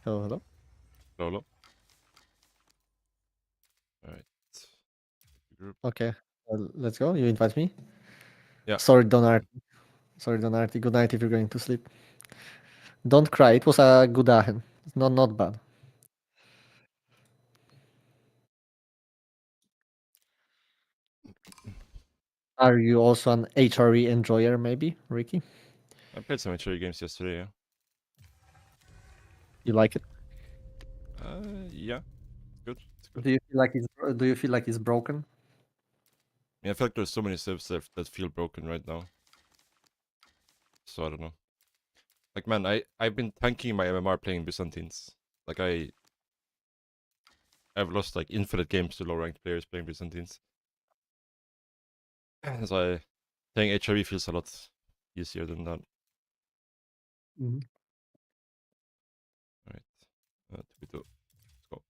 Hello, hello. Lolo. Alright. Group. Okay, let's go. You invite me. Yeah. Sorry, Donarty. Sorry, Donarty. Good night if you're going to sleep. Don't cry. It was a good Aachen. It's not bad. Are you also an HRE enjoyer, maybe, Ricky? I played some HRE games yesterday, yeah. You like it? Yeah. Good. It's good. Do you feel like it's broken? Yeah, I feel like there's so many civs that feel broken right now. So I don't know. Like man, I've been tanking my MMR playing Byzantines. Like I've lost like infinite games to low ranked players playing Byzantines. So playing HRE feels a lot easier than that. Mhm. Alright. 2v2. Let's go.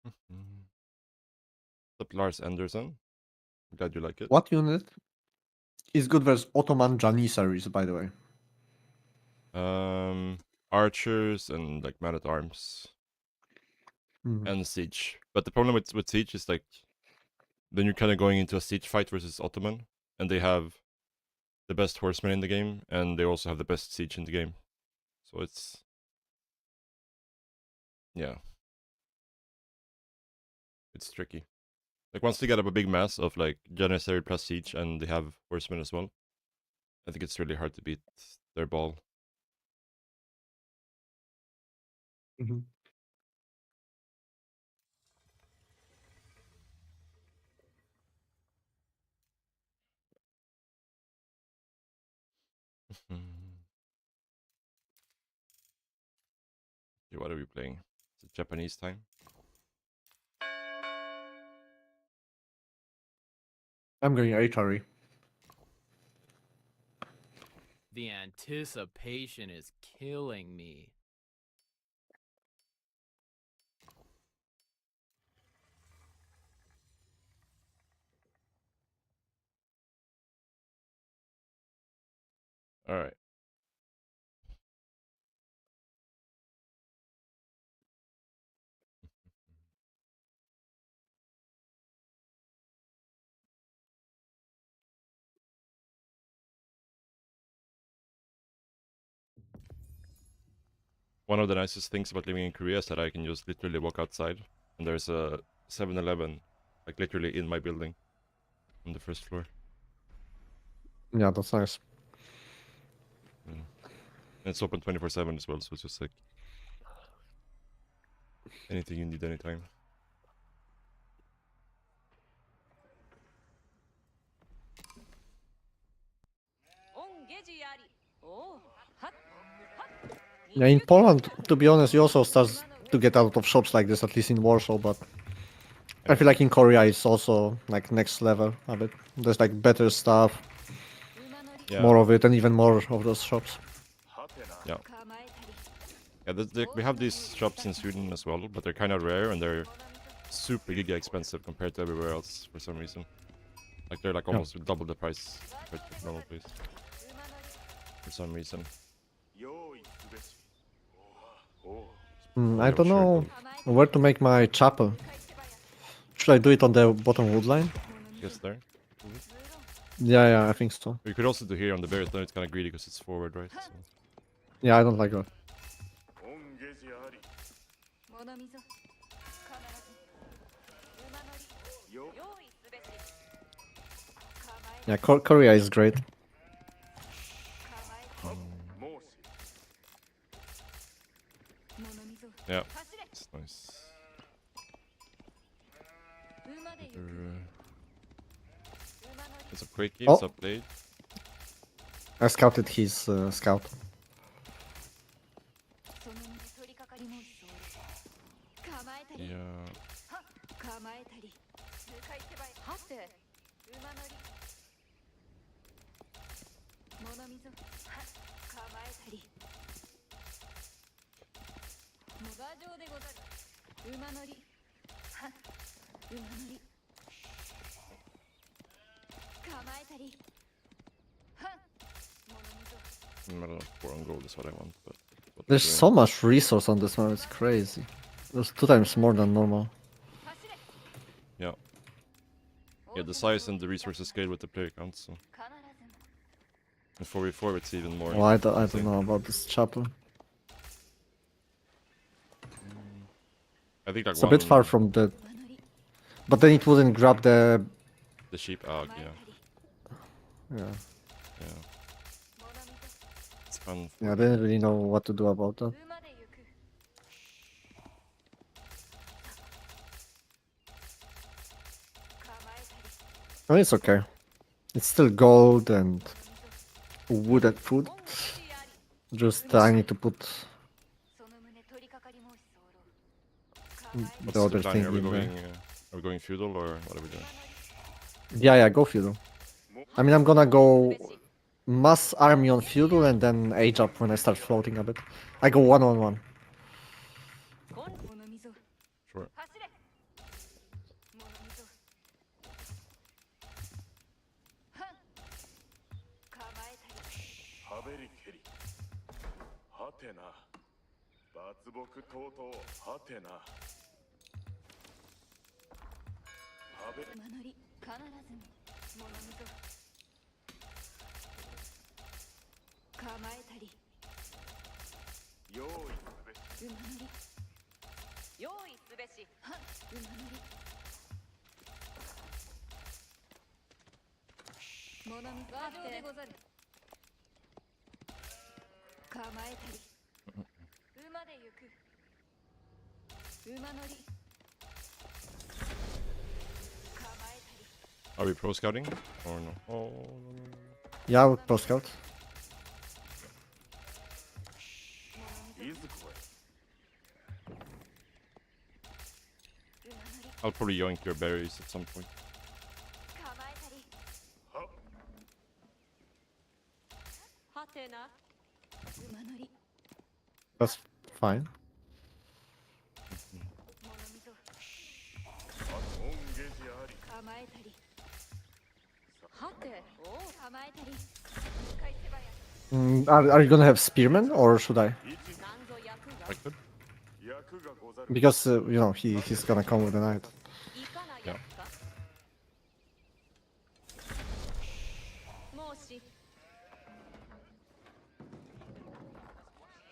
What's up, Lars Anderson? Glad you like it. What unit is good versus Ottoman Janissaries, by the way? Um, Archers and like man at arms Mhm. and siege. But the problem with siege is like then you're kind of going into a siege fight versus Ottoman, and they have the best horsemen in the game, and they also have the best siege in the game. So it's yeah, it's tricky. Like once they get up a big mass of like Janissary plus siege, and they have horsemen as well, I think it's really hard to beat their ball. Mhm. Okay, what are we playing? Is it Japanese time? I'm going HRE. The anticipation is killing me. All right. One of the nicest things about living in Korea is that I can just literally walk outside, and there's a 7-Eleven like literally in my building on the first floor. Yeah, that's nice. Yeah. And it's open 24/7 as well, so it's just like anything you need anytime. Yeah, in Poland, to be honest, you also start to get out of shops like this, at least in Warsaw, but I Yeah. feel like in Korea it's also like next level a bit. There's like better stuff, Yeah. more of it, and even more of those shops. Yeah. Yeah, we have these shops in Sweden as well, but they're kind of rare and they're super giga expensive compared to everywhere else for some reason. Like they're like Yeah. almost double the price compared to normal place for some reason. I Only have a don't shared know gold. where to make my chapel. Should I do it on the bottom wood line? Guess there. Yeah, I think so. We could also do here on the Marathon. It's kind of greedy because it's forward, right? So. Yeah, I don't like that. Yeah, Korea is great. Yeah, it's nice. It's a quickie, it's Oh, up late. I scouted his scout. Yeah. I don't know, 4 on gold is what I want, but what they're There's doing- so much resource on this one, it's crazy. There's 2 times more than normal. Yeah. Yeah, the size and the resources scale with the player count, so. In 4v4 it's even more. Well, I don't insane. know about this chapel. I think like It's a bit far from the... But then it wouldn't grab the... the sheep. Ah, yeah. Yeah, Yeah. It's fun. yeah, I didn't really know what to do about that. I mean, it's okay. It's still gold and wood and food. Just I need to put What's the other plan thing here? in there. Are we going feudal or what are we doing? Yeah, go feudal. I mean, I'm gonna go mass army on feudal and then age up when I start floating a bit. I go 1-on-1. Sure. 'Are we pro scouting or no? Oh, no. Yeah, with pro scout. I'll probably yoink your berries at some point. That's fine. Are you gonna have spearmen or should I? I could. Because you know he's gonna come with a knight. Yeah.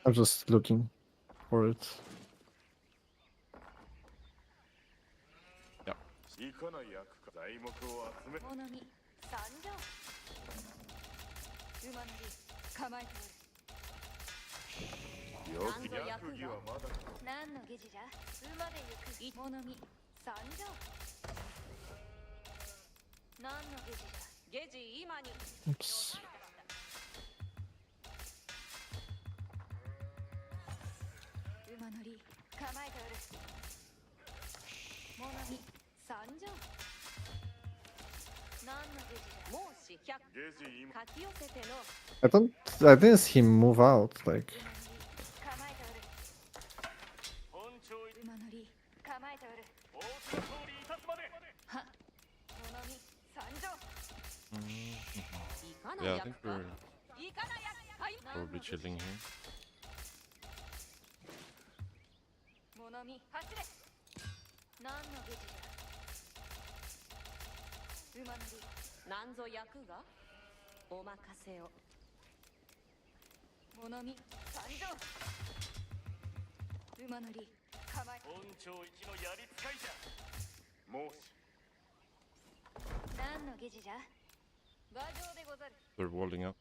I'm just looking for it. Yeah. Oops. I didn't see him move out, like... Yeah, I think we're probably chilling here. They're walling up.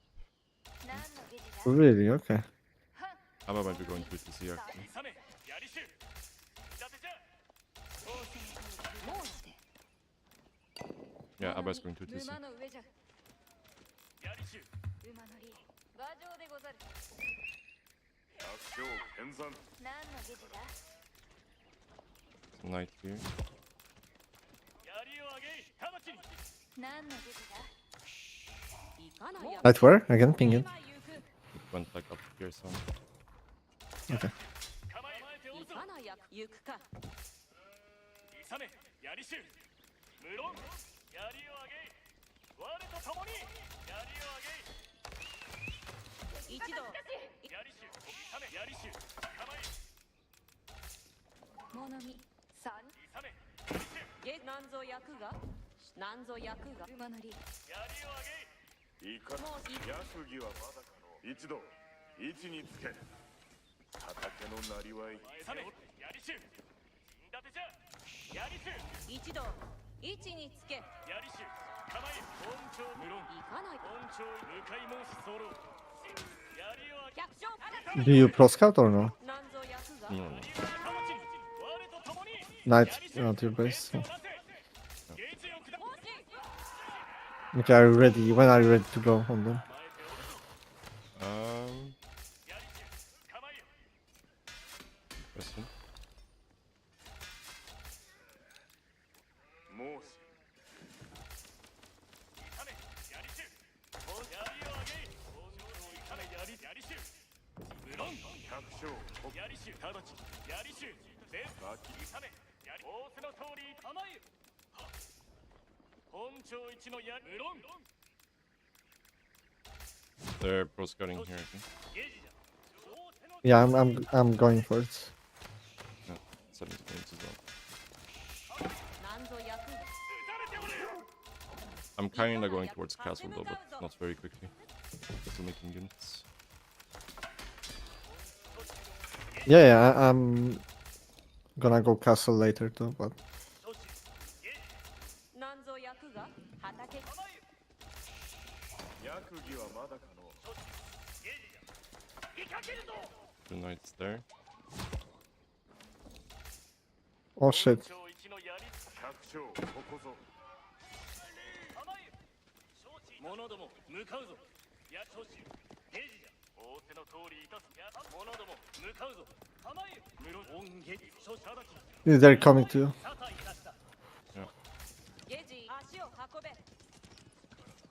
Really? Okay. Abba might be going to TC actually. Yeah, Abba's going to TC. Knight here. Right where? Again, ping it. Went like up here somewhere. Okay. がなんぞ役が馬乗りいか役儀はまだかの一度位置につけ畑のなりわい一度位置につけ行かない百姓 Do you pro scout or no? なんぞ役が No, no. Night at your base. Okay, are you ready? When are you ready to go on them? Question. もうし百姓They're pro scouting here, I think. Yeah, I'm going for it. Yeah, 70 points as well. なんぞ役が I'm kinda going towards castle though, but not very quickly. Still making units. Yeah, I'm gonna go castle later too, but なんぞ役が畑役儀はまだかの Two knights there. oh shit. 百姓ここぞ者ども向かうぞや長州平時じゃ仰せの通りいたすや者ども向かうぞ構え無論恩義諸者たち They're coming to you. 沙汰いたした ゲジ足を運べ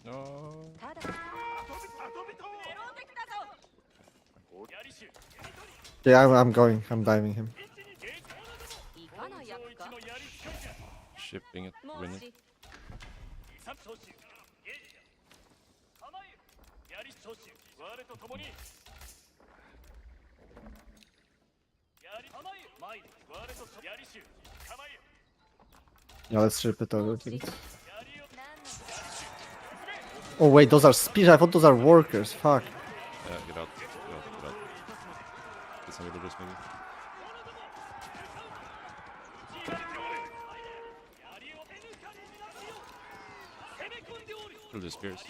No. ただ狙ってきたぞ Yeah, I'm going. I'm diving him. いかな役か Shipping it, も win し it. 長州平時じゃ構えやり長州我と共にやり構え参る我とやり衆構え Yeah, let's strip it over. Kill it. やりを Oh wait, those are spears. I thought those are workers. Fuck. Yeah, get out. Get out. Get out. Get some villagers maybe. Kill the spears.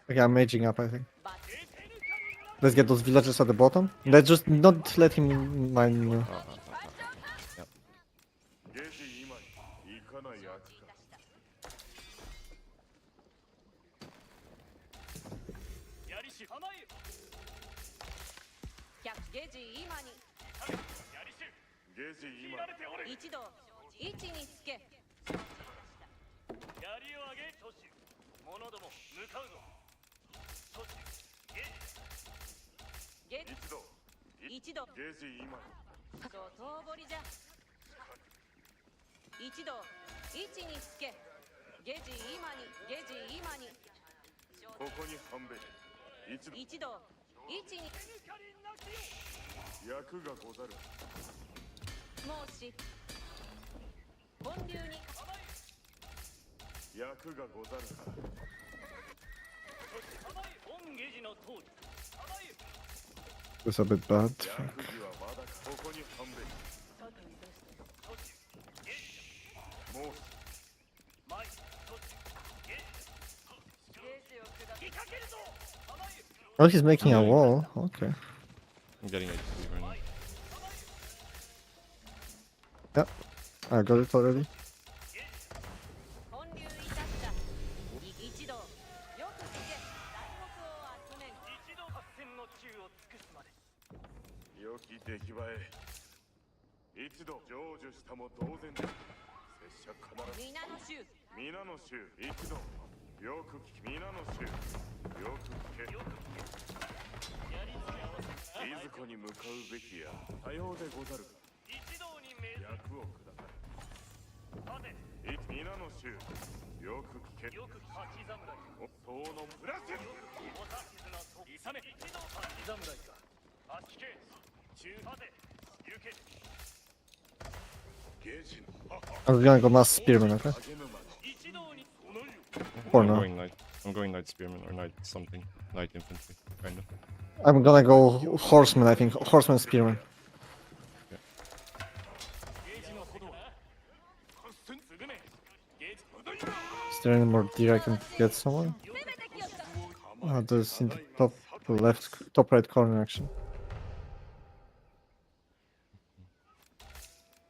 Okay, I'm maging up, I think. Let's get those villagers at the bottom. Let's just not let him mine. Yep. ゲジ今にいかない役かゲジ今にゲジ今一度位置につけやりを上げ長州者ども向かうぞ長州ゲ一度一度ゲジ今怒涛掘りじゃ一度位置につけゲジ今にゲジ今にここに半べ一度一度位置に役がござる申し本流に役がござるか恩義の通り It's a bit bad. 役儀はまだかここに半べもう前ゲジを下け Oh, he's making a wall. Okay. I'm getting it right now. Yep. I got it already. 本流いたした一度よくつけ大木を集めん一度合戦の中を尽くすまで良き出来栄え一度成就したも同然です拙者必ず皆の衆皆の衆一度よく聞き皆の衆よく聞けいずこに向かうべきや多様でござるが一同に命ず役をください皆の衆よく聞け。よく勝ち侍そのプラスお指図なといさめ一度勝ち侍か足け中立て行けゲージの I'm gonna go mass spearman, okay? 励むまで 一同にそのよ For I'm now. going knight. I'm going knight spearman or knight something. Knight infantry, kind of. I'm gonna go horseman, I think. Horseman spearman. ゲージのほど合戦すぐめゲージ Is there any more deer I can get someone? 攻めてきよった There's in the top left, top right corner actually.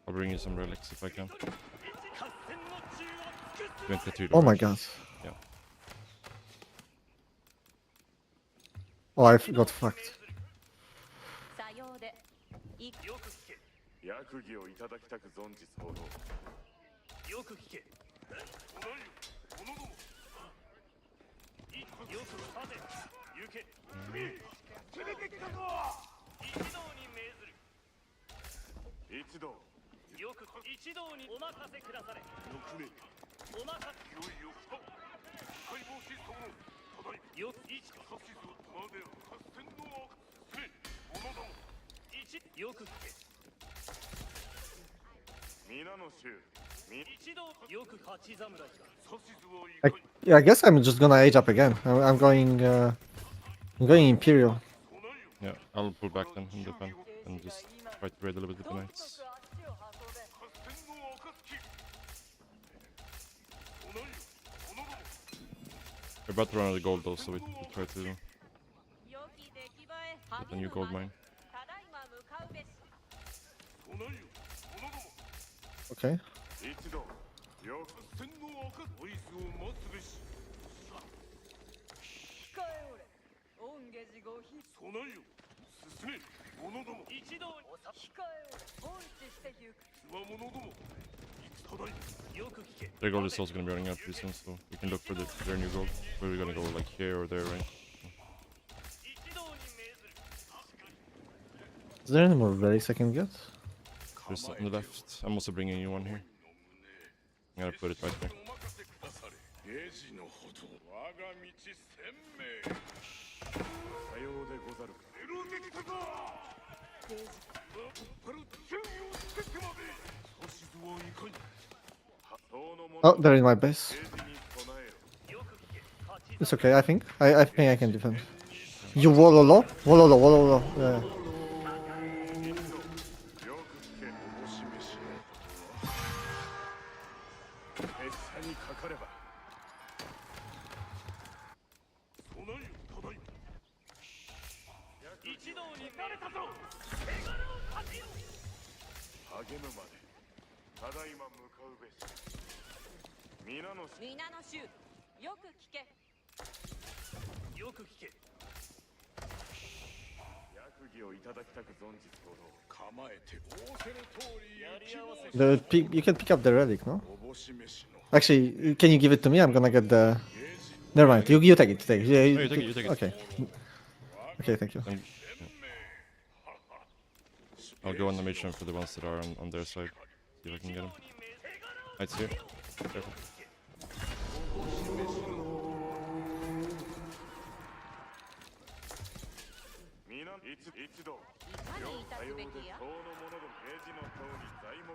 I'll bring you some relics if I can. 合戦の中を尽くす 23 Oh my damage. god. Yeah. Oh, I got fucked. さようでいくよく聞け役儀をいただきたく存じ候。よく聞けそのよこのどもよく立て行け攻めてきたぞ一同に命ずる一同よく一同にお任せくだされ6名お任せいよいよ解剖システムのただいよく一指図まで合戦のせ者ども一よく聞け皆の衆一同よく勝ち侍か指図をい I, かに yeah, I guess I'm just gonna age up again. I'm going. I'm going imperial. Yeah, I'll pull back then and defend and just try to raid a little bit with the knights. 合戦の暁そのよ者ども We're about to run out of gold though, so we try to 良き出来栄え get a new 励 gold むま mine. でただいま向かうべしそのよ者ども Okay. 一同よく戦の暁おいすを待つべし控えおれ御下寺ごひそのよ進め者ども一同におさ控えおれ御知してゆくつわ者どもただいよく聞け Their gold is also gonna be running out pretty soon, so we can look for their new gold. Where we're gonna go, like here or there, right? 一同に命ずる Is there any more relics I can get? There's on the left. I'm also bringing you one here. I'm gonna put it right there. お任せくだされゲージのほど我が道鮮明さようでござるかエロゲキタかパルチューをつけてまで指図をいかにその者 Oh, they're in my base. ゲージに備えよよく聞け勝ち It's okay. I think. I think I can defend. You wall low. Wall low. Wall low. Yeah. よく聞けおぼし飯のことは拙者にかかればそのよただいま一同になれたぞ手柄を立てよ励むまでただいま向かうべし皆の皆の衆よく聞けよく聞け役儀をいただきたく存じ候構えて仰せの通りやり合わせ You can pick up the relic, no? おぼし飯の Actually, can you give it to me? I'm gonna get the. Never mind. You take it. You take it. Yeah, No, you take it, you take it. Okay. Okay. Thank you. I'll go on the mission for the ones that are on their side. See if I can get them. Knights here. Careful. 皆一同いかにいたすさようでべきや党の者ども明治の党に材木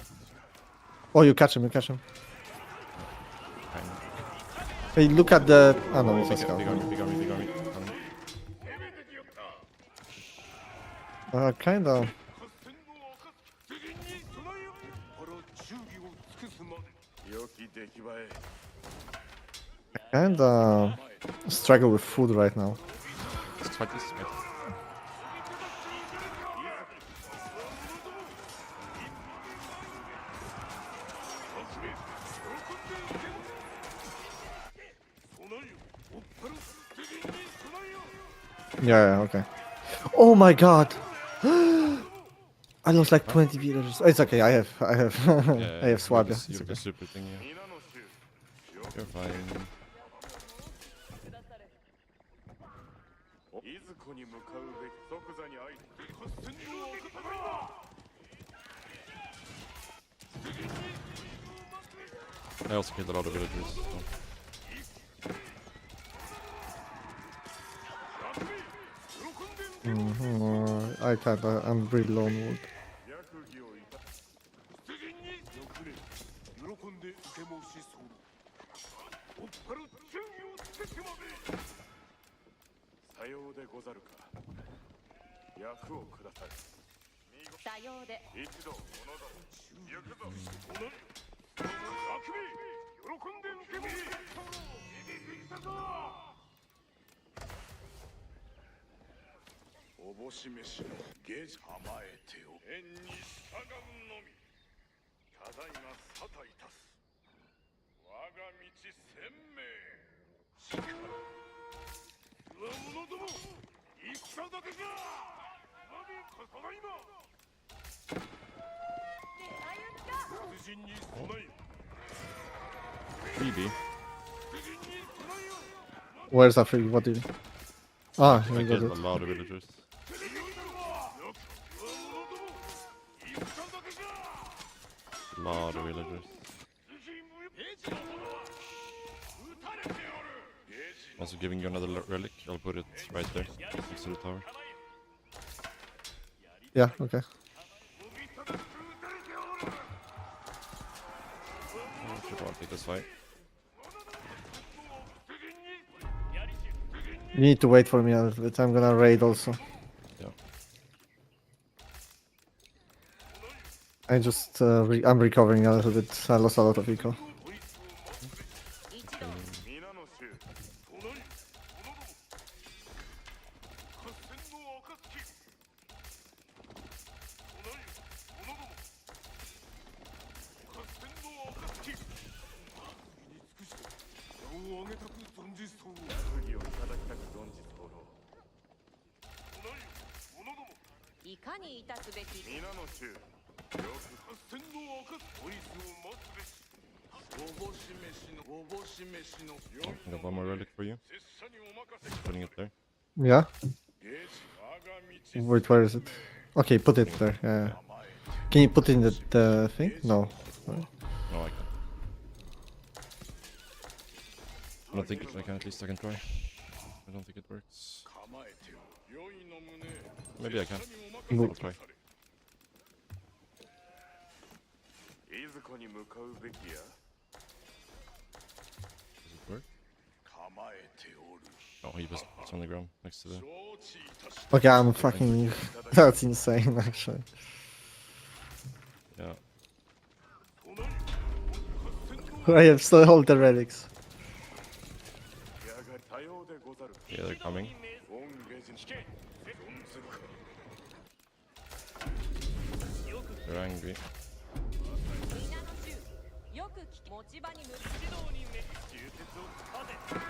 集め Oh, you catch him. You catch him. Kind of. Hey, look at the. Oh no, it's a Big, scout. big army, big army, big army. Kinda. 合戦の暁敵に備えよこの忠義を尽くすまで良き出来栄え Kinda struggle with food right now. Let's fight this. Fight. Yeah. Okay. Oh my god. I lost like 20 villagers. It's okay. I have. Yeah, I have swab. this, It's you have the okay. super thing, yeah. 皆の衆 You're fine. いずこに向かうべき即座に会い合戦の暁 I also killed a lot of villagers. So. I can't. I'm really low on wood. 役儀をいた出陣に翌年喜んで受け申し候おっぱる忠義を尽くしてまでさようでござるか役をくださいさようで一度このだ行くぞおなりあくび喜んで受け身出てきたぞおぼし飯のゲージ構えてお縁に従うのみただいま沙汰いたす我が道鮮明しかるわ者ども戦だけじゃ我こそが今出陣に備えよ Freebie. 出陣に備えよ Where's that free? What did you? Ah, I you got killed it. a lot of villagers. A lot of villagers. Also giving you another relic. I'll put it right there next to the tower. Yeah, okay. Should probably take this fight. You need to wait for me a little bit. I'm gonna raid also. Yeah. I'm recovering a little bit. I lost a lot of eco. 一度皆の衆隣者ども合戦の暁隣者ども合戦の暁に尽くして名を挙げたく存じ候役儀をいただきたく存じ候隣者どもいかにいたすべき皆の衆よく合戦の暁ポリスを待つべしおぼし飯のおぼし飯の I got one more relic for you. 拙者にお任せ Putting it there. Yeah? ゲージ我が道 Wait, where is it? Okay, put it there. Yeah. Can you put it in the thing? No. No, I can't. I don't think I can. At least I can try. I don't think it works. 構えてよ良いの胸 Maybe I can. も I'll try. いずこに向かうべきや Does it work? 構えておる Oh, he was it's on the ground next to the. 承知いたし Okay, I'm fucking. That's insane, actually. Yeah. 隣 I have still hold the relics. やがり多様でござる Yeah, they're coming. 恩ゲージ聞け存ずるか They're angry. 皆の衆よく聞き持ち場に向き指導に目重鉄を立て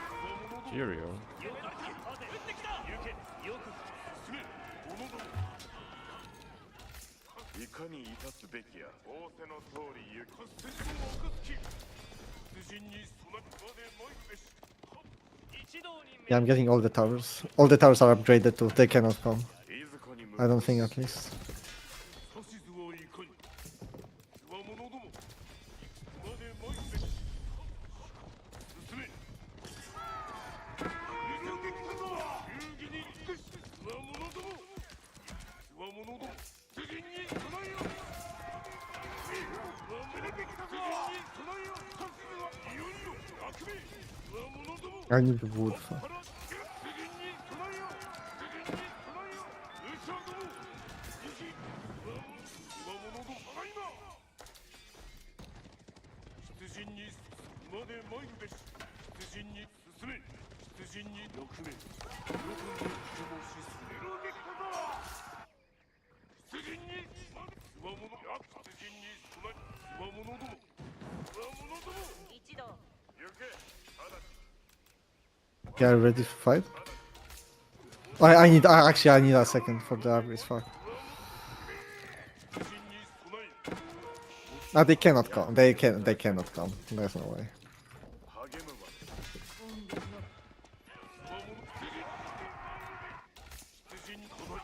Cheerio. よく立て撃ってきた行けよく進め者どもいかにいたすべきや仰せの通り行く合戦の暁出陣に備えまで参るべし 一同に Yeah, I'm getting all the towers. All the towers are upgraded too. They cannot come. いずこに向 I かう don't think, at least. 指図はいかにつわものどもまで参るべし進め流撃するぞ流儀に尽くしつわものどもつわものども出陣に備えよ出てきたぞ出陣に備えよ指図はいよいよあくびつわものども I need the wood. 出陣に備えよ出陣に備えよ武者ども一つわものどもただいま出陣にまで参るべし出陣に進め出陣に6名喜んで注文しするできたぞ出陣につわものや出陣に備えつわものどもつわものども一同行けただし Okay, are you ready to fight? I need. Actually, I need a second for the armies. Fuck. 出陣に備え Ah, they cannot come. They cannot come. There's no way. 励むまでつわもの出陣に備え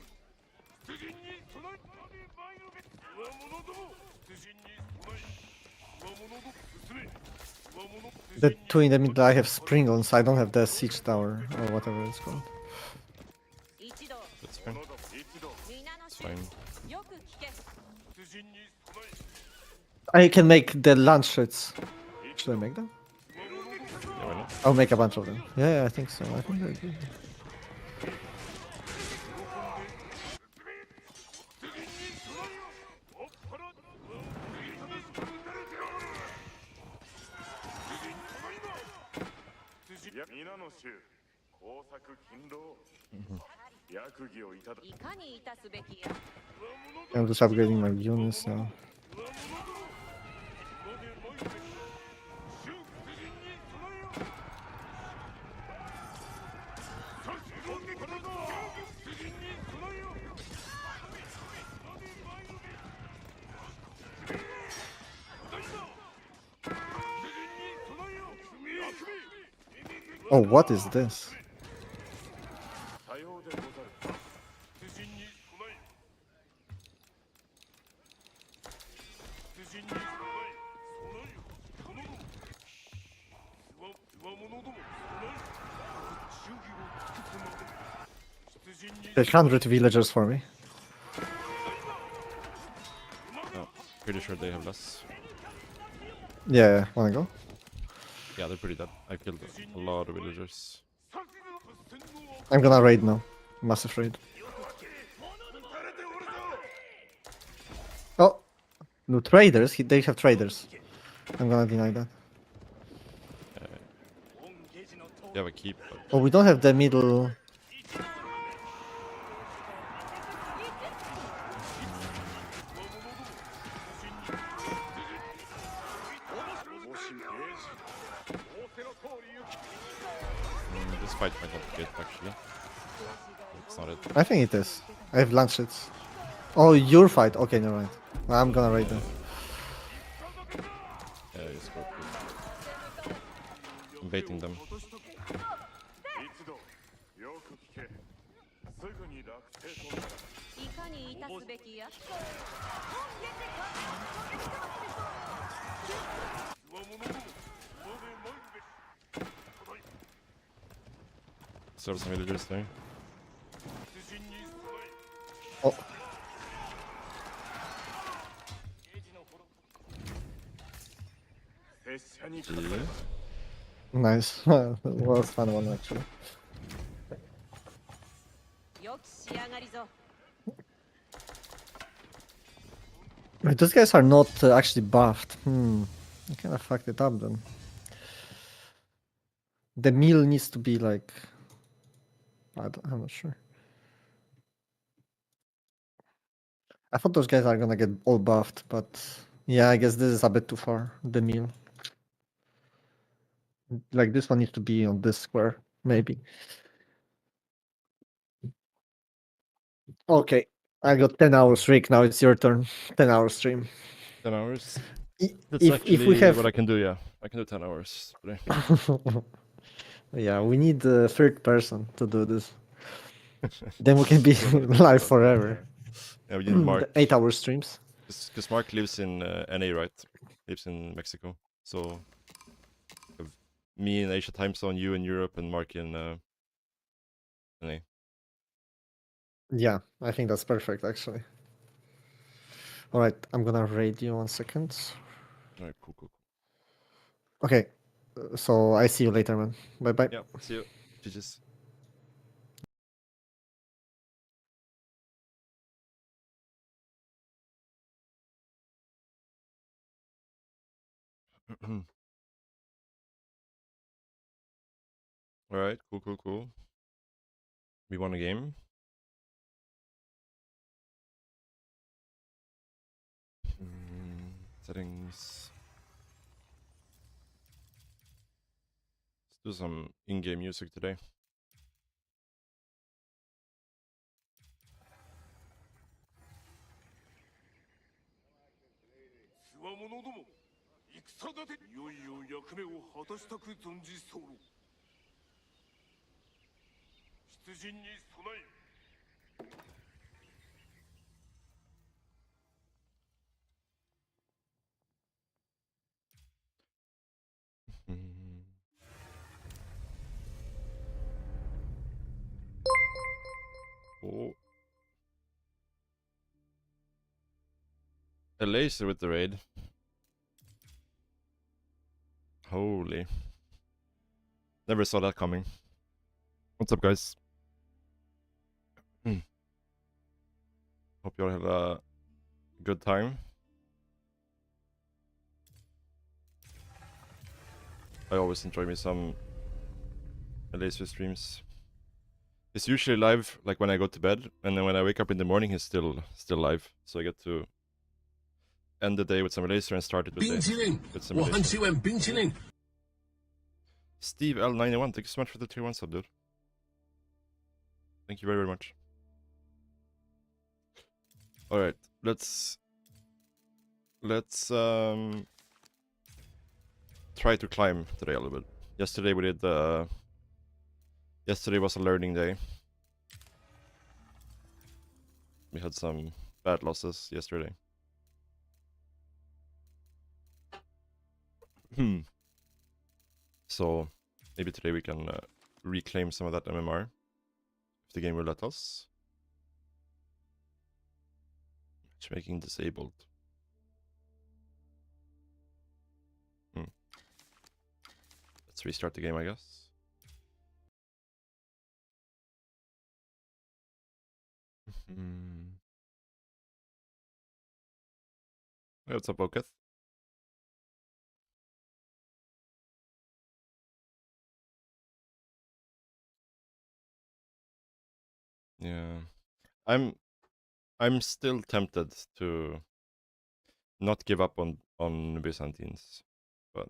出陣に備えまで参るべつわものども出陣に備えつわものども進めつ The two in the middle, I have spring on, so I don't have the siege tower or whatever it's called. 一同 That's fine. 一同 皆の It's 衆 fine. よく聞け 出陣に備え I can make the lunch hits. Should I make them? Yeah, why not? I'll make a bunch of them. Yeah, I think so. I think they're good. 皆の衆工作勤労役儀をいただいかにいたすべきや I'm just upgrading my units now. Oh, what is this? さようでござる出陣に備え出陣に備え備えよ殿どもつわものども備え忠義を尽くすまで出陣に There's 100 villagers for me. Oh, pretty sure they have less. Yeah, wanna go? Yeah, they're pretty dead. I killed a lot of villagers. I'm gonna raid now. Massive raid. Oh! No, traders? They have traders. I'm gonna deny that. They have a keep, but Oh, we don't have the middle. this fight might not be good actually. It's not it. I think it is. I have lunch hits. Oh, your fight. Okay, never mind. I'm gonna raid them. Yeah, you scored. I'm baiting them. 一同よく聞けすぐに落成となるいかにいたすべきや Serve some villagers there. Oh, Yeah. nice. That was fun one actually. よき仕上がりぞ Wait, those guys are not actually buffed. I kind of fucked it up then. The meal needs to be like... I'm not sure. I thought those guys are gonna get all buffed, but... Yeah, I guess this is a bit too far, the meal. Like, this one needs to be on this square, maybe. Okay, I got 10 hours, Rick, now it's your turn. 10-hour stream. 10 hours. I- That's if actually we have... what I can do, yeah. I can do 10 hours today. Yeah, we need a third person to do this. Then we can be live forever. Yeah, we need Mark. 8-hour streams. Because Mark lives in NA, right? Lives in Mexico. So, have me in Asia time zone, you in Europe, and Mark in NA. Yeah, I think that's perfect, actually. All right, I'm gonna raid you 1 second. Alright, cool, cool. Okay, so I see you later, man. Bye bye. Yeah, see you. GG's. Alright, cool, cool, cool. We won a game. Settings. Let's do some in-game music today. Oh. A laser with the raid. Holy. Never saw that coming. What's up, guys? Hope you all have a good time. I always enjoy me some laser streams. It's usually live, like when I go to bed, and then when I wake up in the morning, he's still live. So I get to end the day with some laser and start it with, with some laser. Steve L91, thank you so much for the tier 1 sub, dude. Thank you very, very much. Alright, let's try to climb today a little bit. Yesterday we did yesterday was a learning day. We had some bad losses yesterday. So maybe today we can reclaim some of that MMR if the game will let us. Matchmaking disabled. Let's restart the game, I guess. Hey, what's up, Oketh? Yeah, I'm still tempted to not give up on Byzantines, but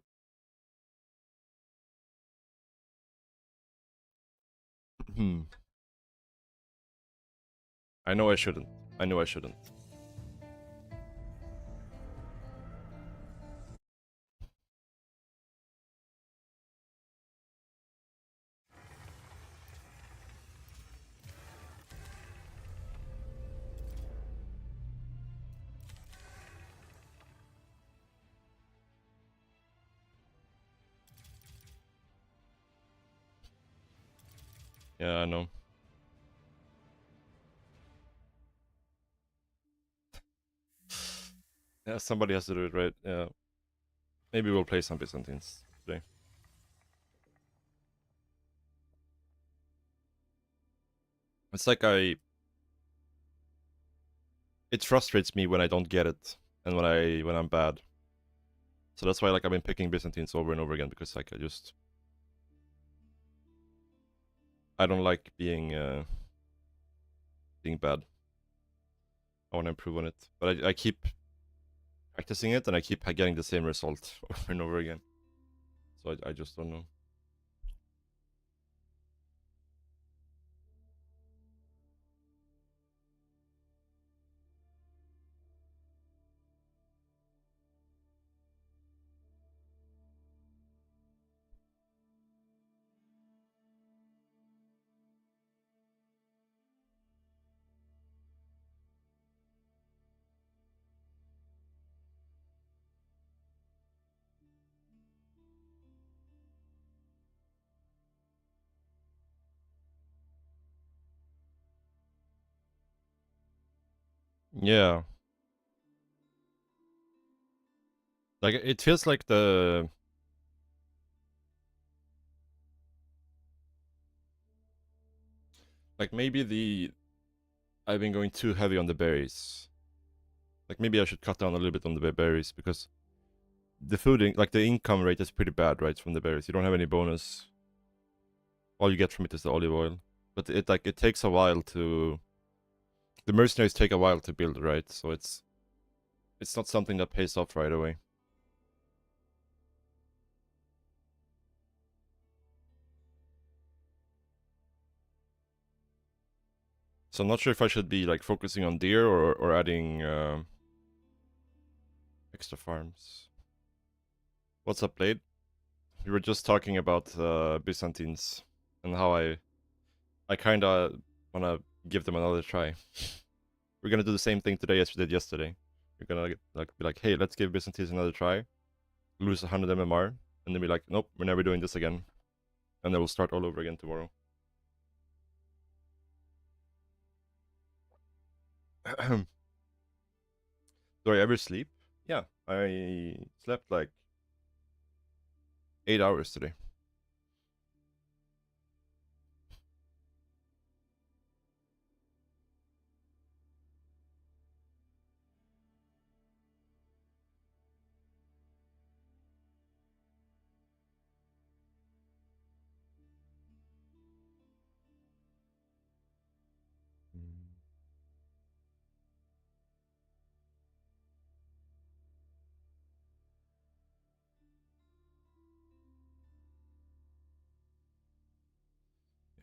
I know I shouldn't. I know I shouldn't. Yeah, I know. Yeah, somebody has to do it, right? Yeah. Maybe we'll play some Byzantines today. It's like it frustrates me when I don't get it and when I'm bad. So that's why like I've been picking Byzantines over and over again, because like I don't like being bad. I want to improve on it, but I keep practicing it and I keep getting the same result over and over again. So I just don't know. Yeah. Like it feels like maybe I've been going too heavy on the berries. Like maybe I should cut down a little bit on the berries, because the like the income rate is pretty bad, right, from the berries. You don't have any bonus. All you get from it is the olive oil. But it takes a while to... The mercenaries take a while to build, right? So it's not something that pays off right away. So I'm not sure if I should be like focusing on deer or adding extra farms. What's up, Blade? We were just talking about Byzantines and how I kinda wanna give them another try. We're gonna do the same thing today as we did yesterday. We're gonna be like, hey, let's give Byzantines another try. Lose 100 MMR, and then be like, nope, we're never doing this again. And then we'll start all over again tomorrow. Do I ever sleep? Yeah, I slept like 8 hours today.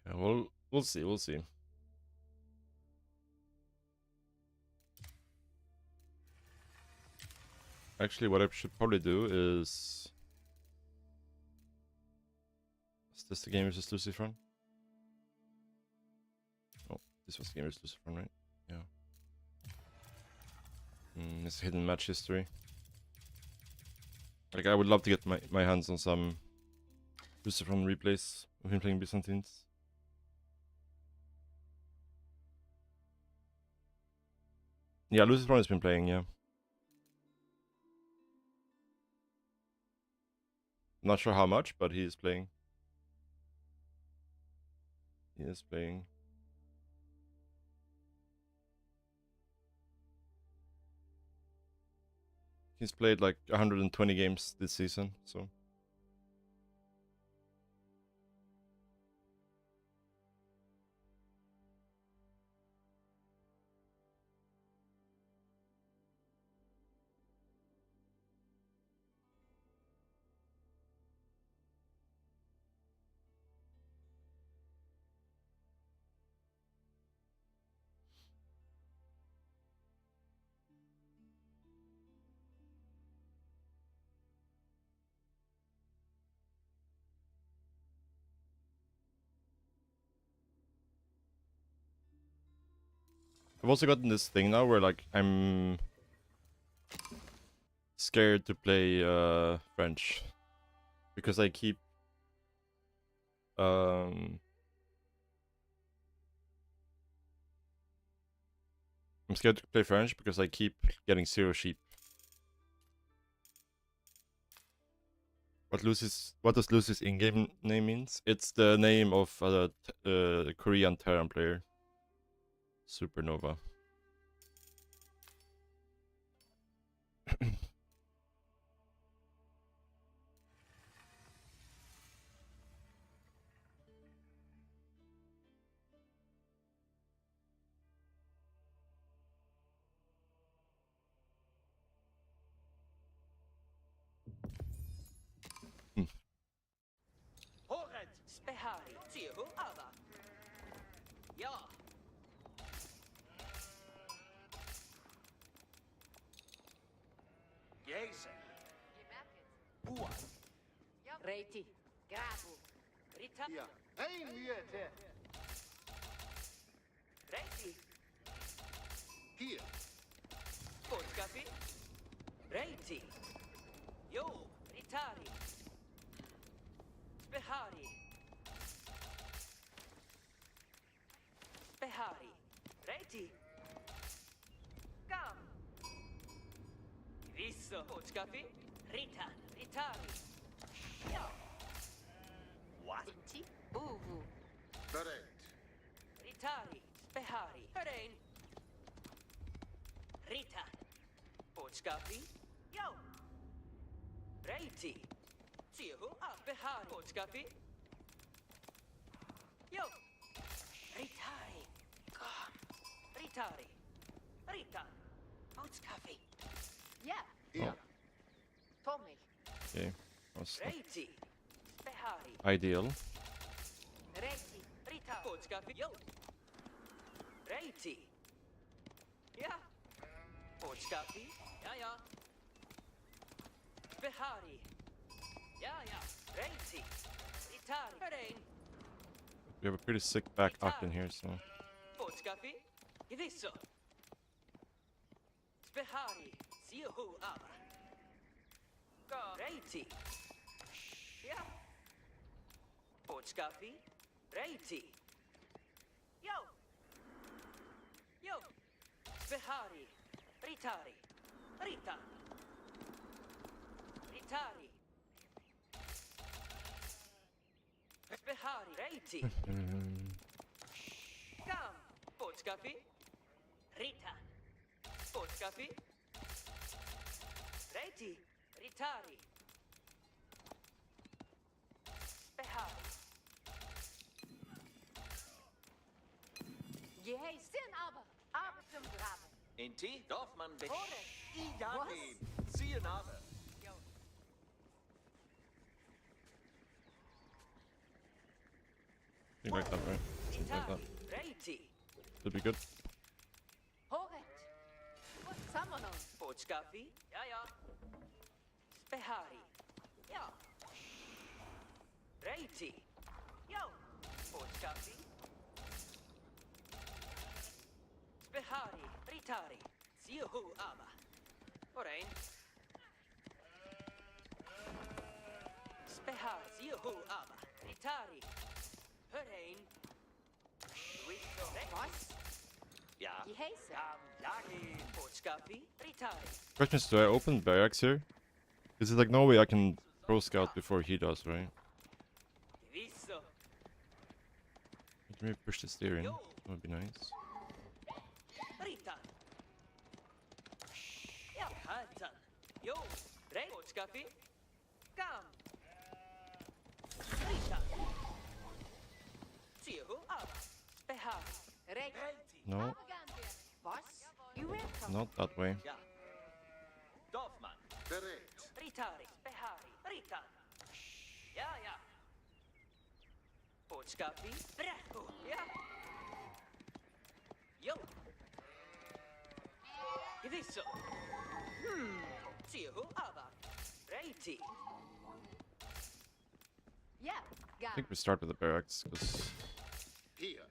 Yeah, well, we'll see. We'll see. Actually, what I should probably do is this the game versus Lucifron? Oh, this was the game versus Lucifron, right? Yeah. It's hidden match history. Like, I would love to get my hands on some Lucifron replays of him playing Byzantines. Yeah, Lucifron has been playing, yeah. Not sure how much, but he is playing. He is playing. He's played like 120 games this season, so. I've also gotten this thing now where like I'm scared to play French because I keep I'm scared to play French because I keep getting 0 sheep. What does Lucy's in-game name means? It's the name of a Korean Terran player. Supernova. Horret spehari tsihu ava. Ja. Jeise. Bua. Reiti. Gravu. Rita. Ja. Hei myöte. Reiti. Hier. Potkafi. Reiti. Jo. Ritari. Spehari. Spehari. Reiti. Kam. Visso. Potkafi. Rita. Ritari. Ja. What? Inti. Uvu. Bereit. Ritari. Spehari. Herein. Rita. Potkafi. Jo. Reiti. Tsihu. Spehari. Potkafi. Jo. Ritari. Kam. Ritari. Rita. Potkafi. Ja. Hier. Tommy. Okay, that's not Reiti. Spehari. ideal. Reiti. Rita. Potkafi. Jo. Reiti. Ja. Potkafi. Ja, ja. Spehari. Ja, ja. Reiti. Ritari. Herein. We have a pretty sick back up in here, so. Potkafi. Givisso. Spehari. Siuhu ava. Reiti. Ja. Potkafi. Reiti. Jo. Jo. Behari. Ritari. Rita. Ritari. Behari. Reiti. Kam. Potskafi. Rita. Potskafi. Reiti. Ritari. Behari. Gehej sen aber. Aber zum Graben. Inti, Dorfmann, Hore. Ijagin, siehe Name. Think like that, right? Something like that. Reiti. Should be good. Horet. Samanon. Potskafi. Ja, ja. Behari. Ja. Reiti. Jo. Potskafi. Behari. Ritari. Siuhu Aba. Orein. Spehar. Siuhu Aba. Ritari. Orein. Was? Ja. Gehej sen. Yagi. Potskafi. Ritari. Question is, do I open barracks here? Is it like no way I can pro scout before he does, right? Visso. Can we push the steering? That would be nice. Rita. Ja, Hatan. Jo. Rei. Potskafi. Kam. Rita. Siuhu Aba. Behar. Reit. No, Abagande. Was? You welcome. not that way. Ja. Dorfmann, bereit. Ritari. Behari. Rita. Ja, ja. Potskafi. Brehu. Ja. Jo. Gewisso. Siuhu Aba. Reiti. Ja. I Gam. think we start with the barracks, because Hier.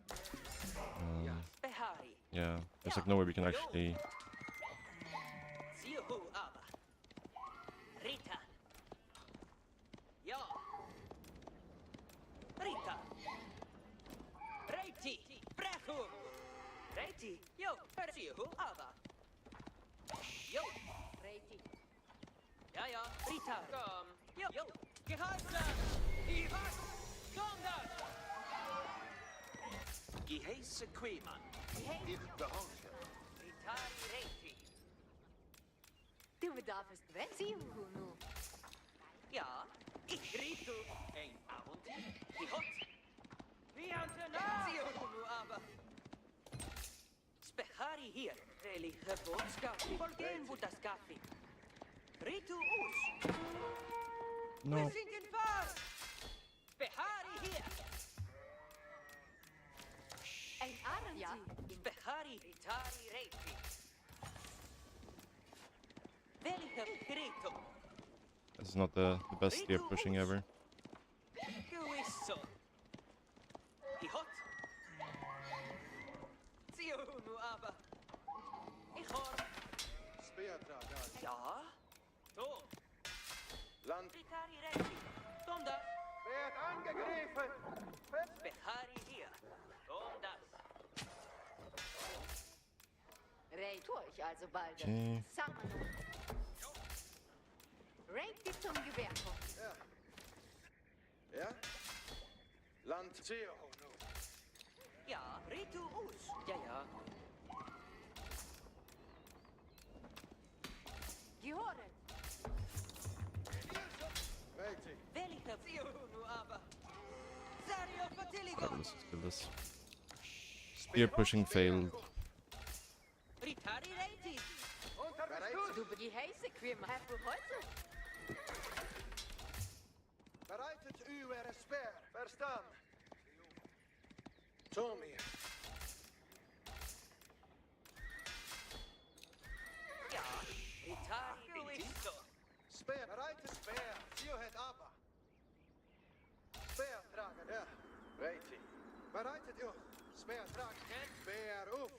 Behari. yeah, there's like no way we can actually. Siuhu Aba. Rita. Ja. Rita. Reiti. Brehu. Reiti. Jo. Siuhu Aba. Jo. Reiti. Ja, ja. Rita. Kom. Jo. Jo. Gehalten. Iwas. Kom dan. Geheiße Queeman. Gehej. Ich behorche. Ritari Reiti. Du bedarfst wet. Siuhu nu. Ja. Ich ritu. Ein Abenteuer. Die Hot. Wie antenaam. Siuhu nu aber. Spehari hier. Veli Gebotskafi. Volgen Butaskafi. Ritu us. No. Wir sind in Fahrt. Behari hier. Ein Arm. Ja. Behari Ritari Reiti. Veli Ritu. This is not the best steer pushing ever. Guisso. Ihot. Siuhu nu aber. Ihor. Speerdrager. Ja. Tom. Land Ritari Reiti. Tom das. wird angegriffen. Behari hier. Tom das. Reit. Tu ich also bald. Okay. Samanon. Reit die zum Gewehr kommt. Ja? Land Seeho nu. Ja. Ritu us. Ja, ja. Gehoren. Reiti. Veli Siuhu nu aber. Sario Fatiligo. Alright, let's just kill this. Steer pushing failed. Ritari Reiti. Bereit. Du gehej se kvimma. Här på heute. Bereitet u er speer. Verstaan. Tommy. Ja. Ritari Guisso. Speer. Bereite speer. Zie het abba. Speerdrager. Ja. Reiti. Bereitet u. Speerdrager. Speer op.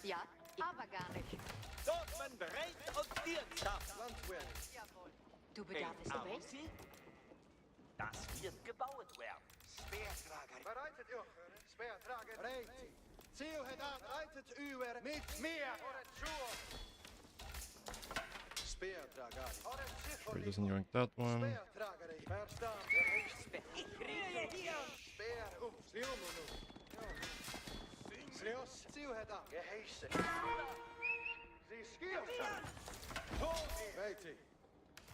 Ja. Aber gar nicht. Dorfmann bereit und wirtschaft. Landweer. Du bedarfst wet. Das wird gebaut werden. Speerdrager. Bereitet u. Speerdrager. Reiti. Zio het aan, reitet uwer mit mir. Speer tragari. He doesn't yank that one. Speer tragari. Verstaan. Speer Sliomo nu. Slios. Zio het aan. Geheissen. Sie skilsen. Weet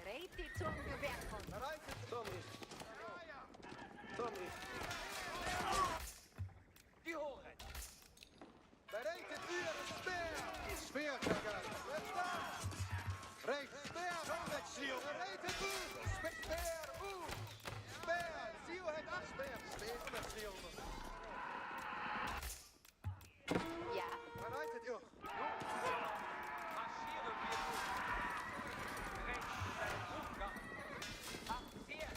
Reiti zum Gewehr von. Reitet Tommy. Tommy. Die horen. Bereitet uur speer. Speer tragari. Verstaan. Recht speer. Met Slio. Bereitet uur. Speer oer. Speer. Zio het aan. Speer. Speer met Sliomo. Ja. Bereitet uur. Marschieren wir nun. Rechts seinen Rufgang. Acht sehr.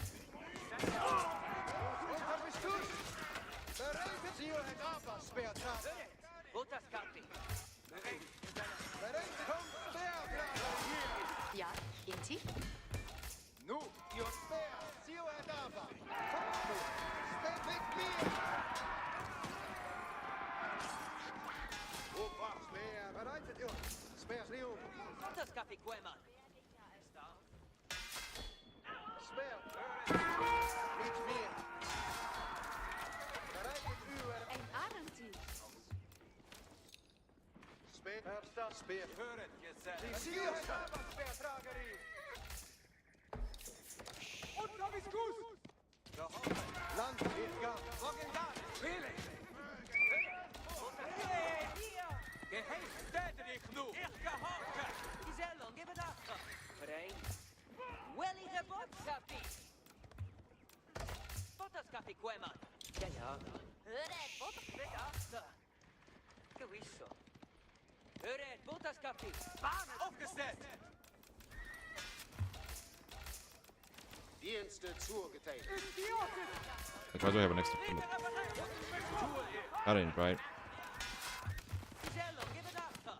Unter mich durch. Bereitet Zio het aan. Speer tragari. Butterskapi. Rechts seinen Bereitet kom. Speer tragari hier. Ja, Inti? Nu, your speer. Zio het aan. Kom nu. Speer met mir. Opa, speer. Bereitet uur. Speer Sliomo. Butterskapi Queman. Speer. Niet meer. Bereitet uur. Ein Arenti. Speer. Versta. Speer. Hören, Geselle. Die Zio het aan. Speer tragari. Land heeft gaan. Geheimstätte dich nu. Ich gehorche. Gisello, gib it up. Vrein. Welly the Butterskapi. Butterskapi Queman. Ja. Höret, Bedachte. Gewisso. Höret, Butterskapi. Bahnen. Aufgestellt. Dienste zugeteilt. Like, why do I have an extra bullet? That ain't right. Gisello, give it up.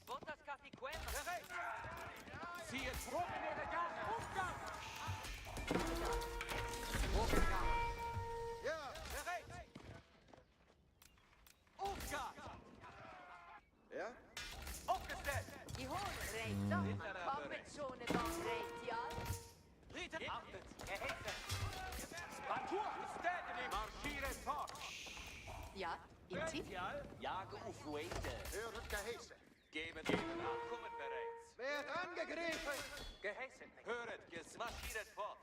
Butterskapi Queman. Zieh es vor in ihre Gas. Aufgang. Ja, Bereit. Aufgang. ja. Aufgestellt. Die Hohen Reiter. Komm mit Zone von Reitial. Ritter. Achtet. Geheißen. Bantur. Städte. Marschieren fort. Ja, Inti? Jage auf Fuente. Hört geheißen. Geben. Kommen bereits. Werd angegriffen. Geheißen. Höret. Marschieren fort.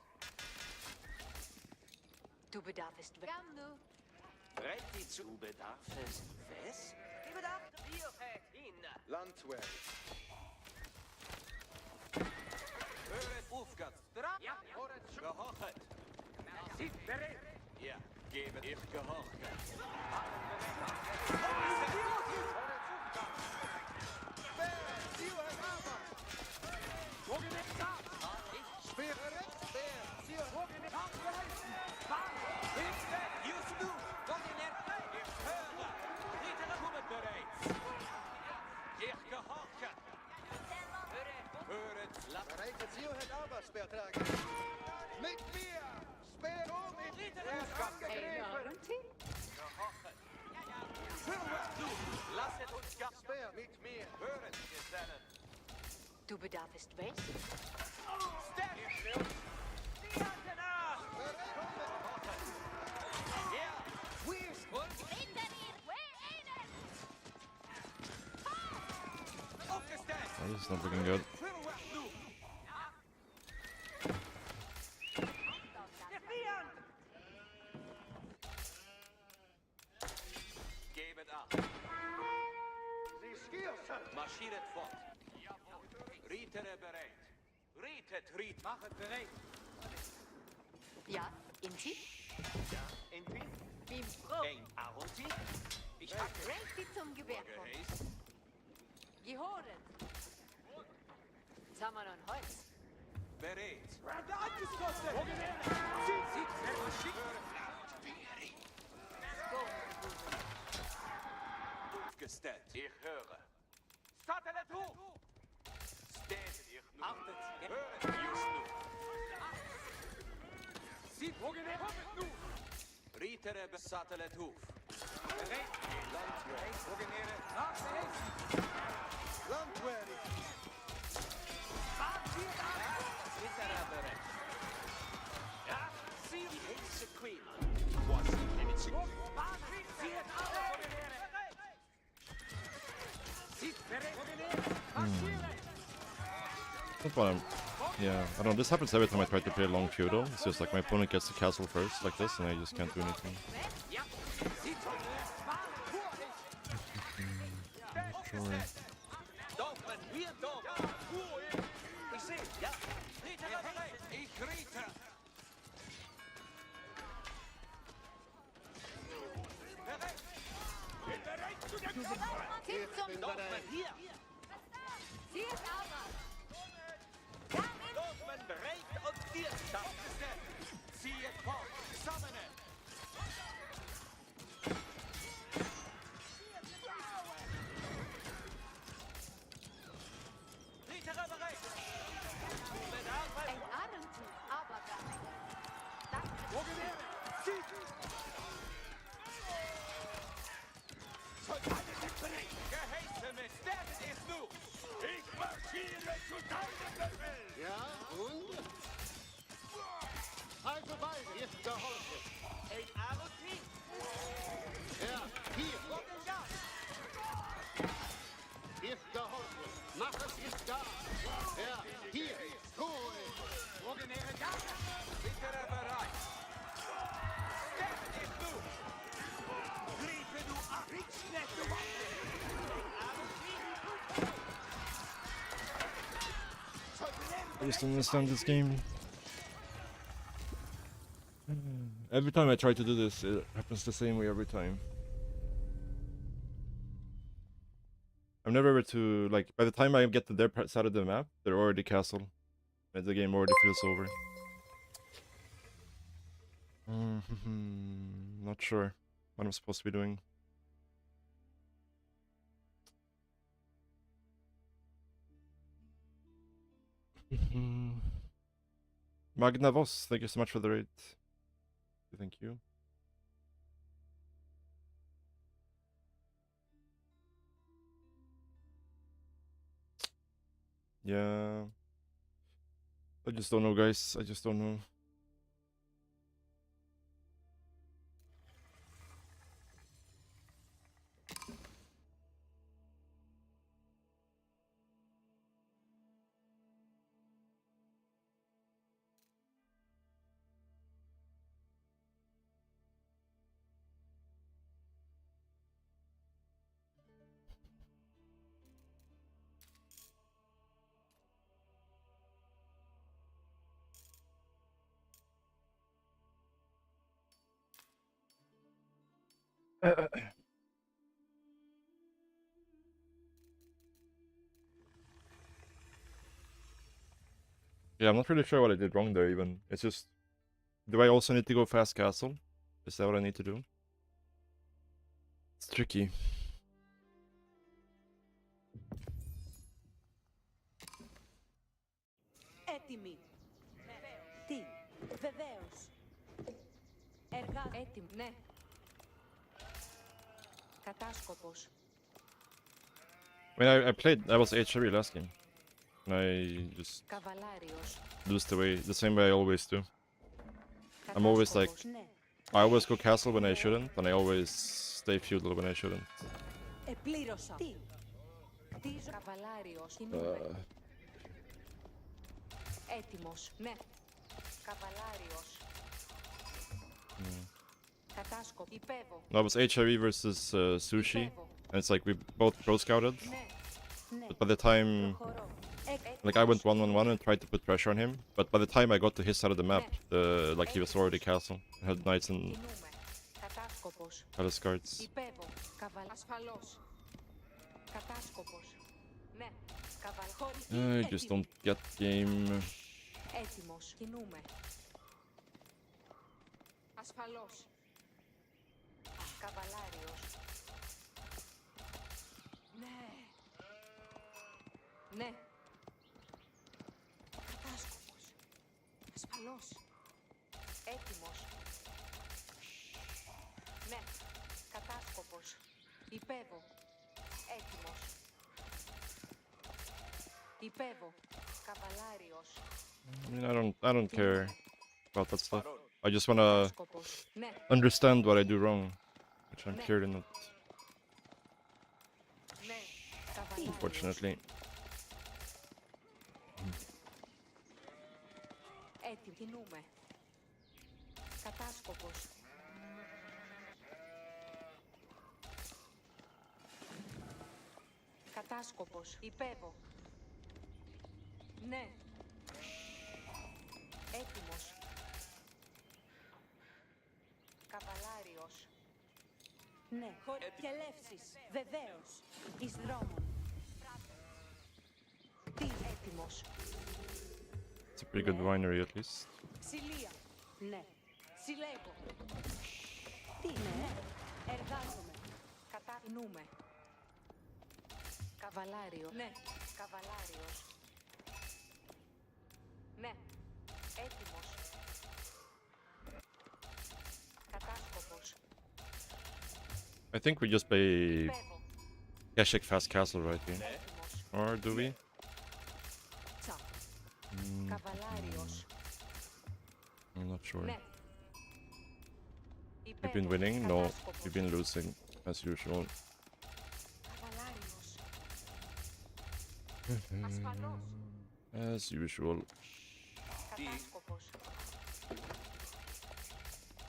Du bedarfst Gamnu. Bereit die zu Bedarfes. Was? Give it up. Hier fährt hin. Landwehr. Höret Aufgang. Ja. Gehorchet. Sind bereit. Ja. Geben. Ich gehorche. Zio het aan. Speer. Speer. Zio. Just nu. Kom in er. Ich höre. Ritter kommen bereits. Ich gehorche. Höret. Lass. Bereitet Zio het aan. Speer tragen. Met mir. Speer om. Werd Ein angegriffen. Arenti? Lass es uns gas. Speer. Met mir. Hören, Gesellen. Du bedarfst was? Ja. Aufgestellt. Oh, this is not looking good. Gebet ab. Sie skiersen. Marschiert fort. Rietere bereit. Riet. Machet bereit. Ja, Inti? Entweder Bim Pro. ein Aronti. Ich hab Reiti zum Gewehr von. geheißen. Gehoren. Zammern und Holz. Bereit. Aufgestellt. Ich höre. Satellit hoch. Steht ich nur. Achtet. Hören. Just nu. Sieht. Rietere Satellit hoch. Landwehr. That's what I'm. Yeah, I don't know. This happens every time I try to play a long feudal. It's just like my opponent gets the castle first, like this, and I just can't do anything. Sure. Ja, und? Also beide ist geholfen. Ja, hier. Ist geholfen. Mach es ist da. Ja, hier. Cool. Sichere bereit. Sterben ist du. Griefe du ab. Schlecht du I just don't understand this game. Every time I try to do this, it happens the same way every time. I'm never able to, like, by the time I get to their side of the map, they're already castle. And the game already feels over. Not sure what I'm supposed to be doing. Magnavos, thank you so much for the raid. Thank you. Yeah. I just don't know, guys. I just don't know. Yeah, I'm not really sure what I did wrong there even. It's just, do I also need to go fast castle? Is that what I need to do? It's tricky. Έτοιμοι. Τι, βεβαίως. Έτοιμοι, ναι. Κατάσκοπος. I mean, I was HRE last game. And I just Καβαλάριος. lose the same way I always do. I'm always like, Κατάσκοπος, ναι. I always go castle when I shouldn't, and I always stay feudal when I shouldn't. Επλήρωσα. Τι. Χτίζω. Καβαλάριος. Κινούμε. Έτοιμος, ναι. Καβαλάριος. Κατάσκοπο. Υπέβω. No, it was HRE versus Sushi, and it's like we both pro scouted. Ναι. Ναι. But by the time, Προχωρώ. like I went 1-1-1 and tried to put pressure on him, but by the time I got to his side of the map, like he was already castle, had knights and Κινούμε. Κατάσκοπος. palace guards. Υπέβω. Καβαλ. Ασφαλώς. Κατάσκοπος. Ναι. Καβαλ. I just don't get game. Έτοιμος. Κινούμε. Ασφαλώς. Καβαλάριος. Ναι. Ναι. Κατάσκοπος. Ασφαλώς. Έτοιμος. Ναι. Κατάσκοπος. Υπέβω. Καβαλάριος. I mean, I don't care about that stuff. I just wanna Σκοπός. Ναι. understand what I do wrong, which I'm clearly not, Ναι. Καβαλάριος. unfortunately. Έτοιμοι. Κινούμε. Κατάσκοπος. Κατάσκοπος. Υπέβω. Ναι. Έτοιμος. Καβαλάριος. Ναι. Και λεύσεις. Βεβαίως. Εις δρόμων. Τι έτοιμος. It's a pretty good winery at least. Ξυλία. Ναι. Συλλέγω. Τι ναι. Εργάζομαι. Κατακινούμε. Καβαλάριο. Ναι. Καβαλάριος. Ναι. Έτοιμος. Κατάσκοπος. I think we just play Πέβω. Keshik Fast Castle right here. Έτοιμος. Or do we? Τσα. Καβαλάριος. I'm not sure. Ναι. We've been winning? No, we've been losing as usual. Καβαλάριος. Ασφαλώς. As usual. Κατάσκοπος.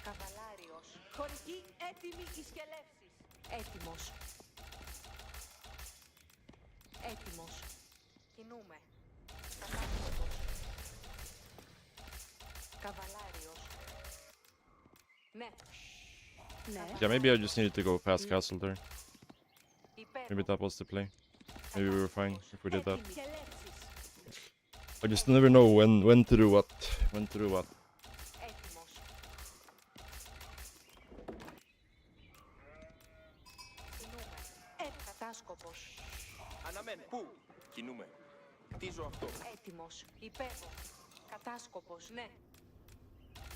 Καβαλάριος. Χωρική έτοιμη εις κελεύσεις. Έτοιμος. Έτοιμος. Κινούμε. Κατάσκοπος. Καβαλάριος. Ναι. Ναι. Yeah, maybe I just needed to go past castle there. Υπέρ. Maybe that was the play. Maybe we were fine if we did that. Έτοιμη. Κελεύσεις. I just never know when to do what. When to do what. Έτοιμος. Κινούμε. Κατάσκοπος. Αναμένε. Πού? Κινούμε. Χτίζω αυτό. Έτοιμος. Υπέβω. Κατάσκοπος. Ναι.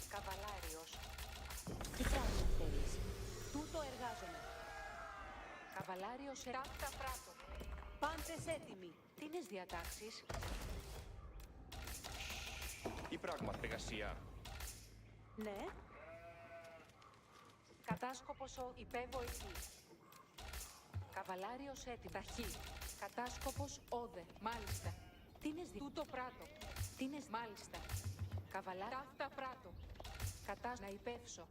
Καβαλάριος. Τι πράγμα θέλεις. Τούτο εργάζομαι. Καβαλάριος ταύτα πράτο. Πάντες έτοιμοι. Τίνες διατάξεις. Τι πράγμα, εργασία. Ναι. Κατάσκοπος ο υπέβω εκεί. Καβαλάριος έτοιμο. Ταχύ. Κατάσκοπος όδε. Μάλιστα. Τίνες τούτο πράτο. Τίνες μάλιστα. Καβαλάριος ταύτα πράτο. Να υπεύσω.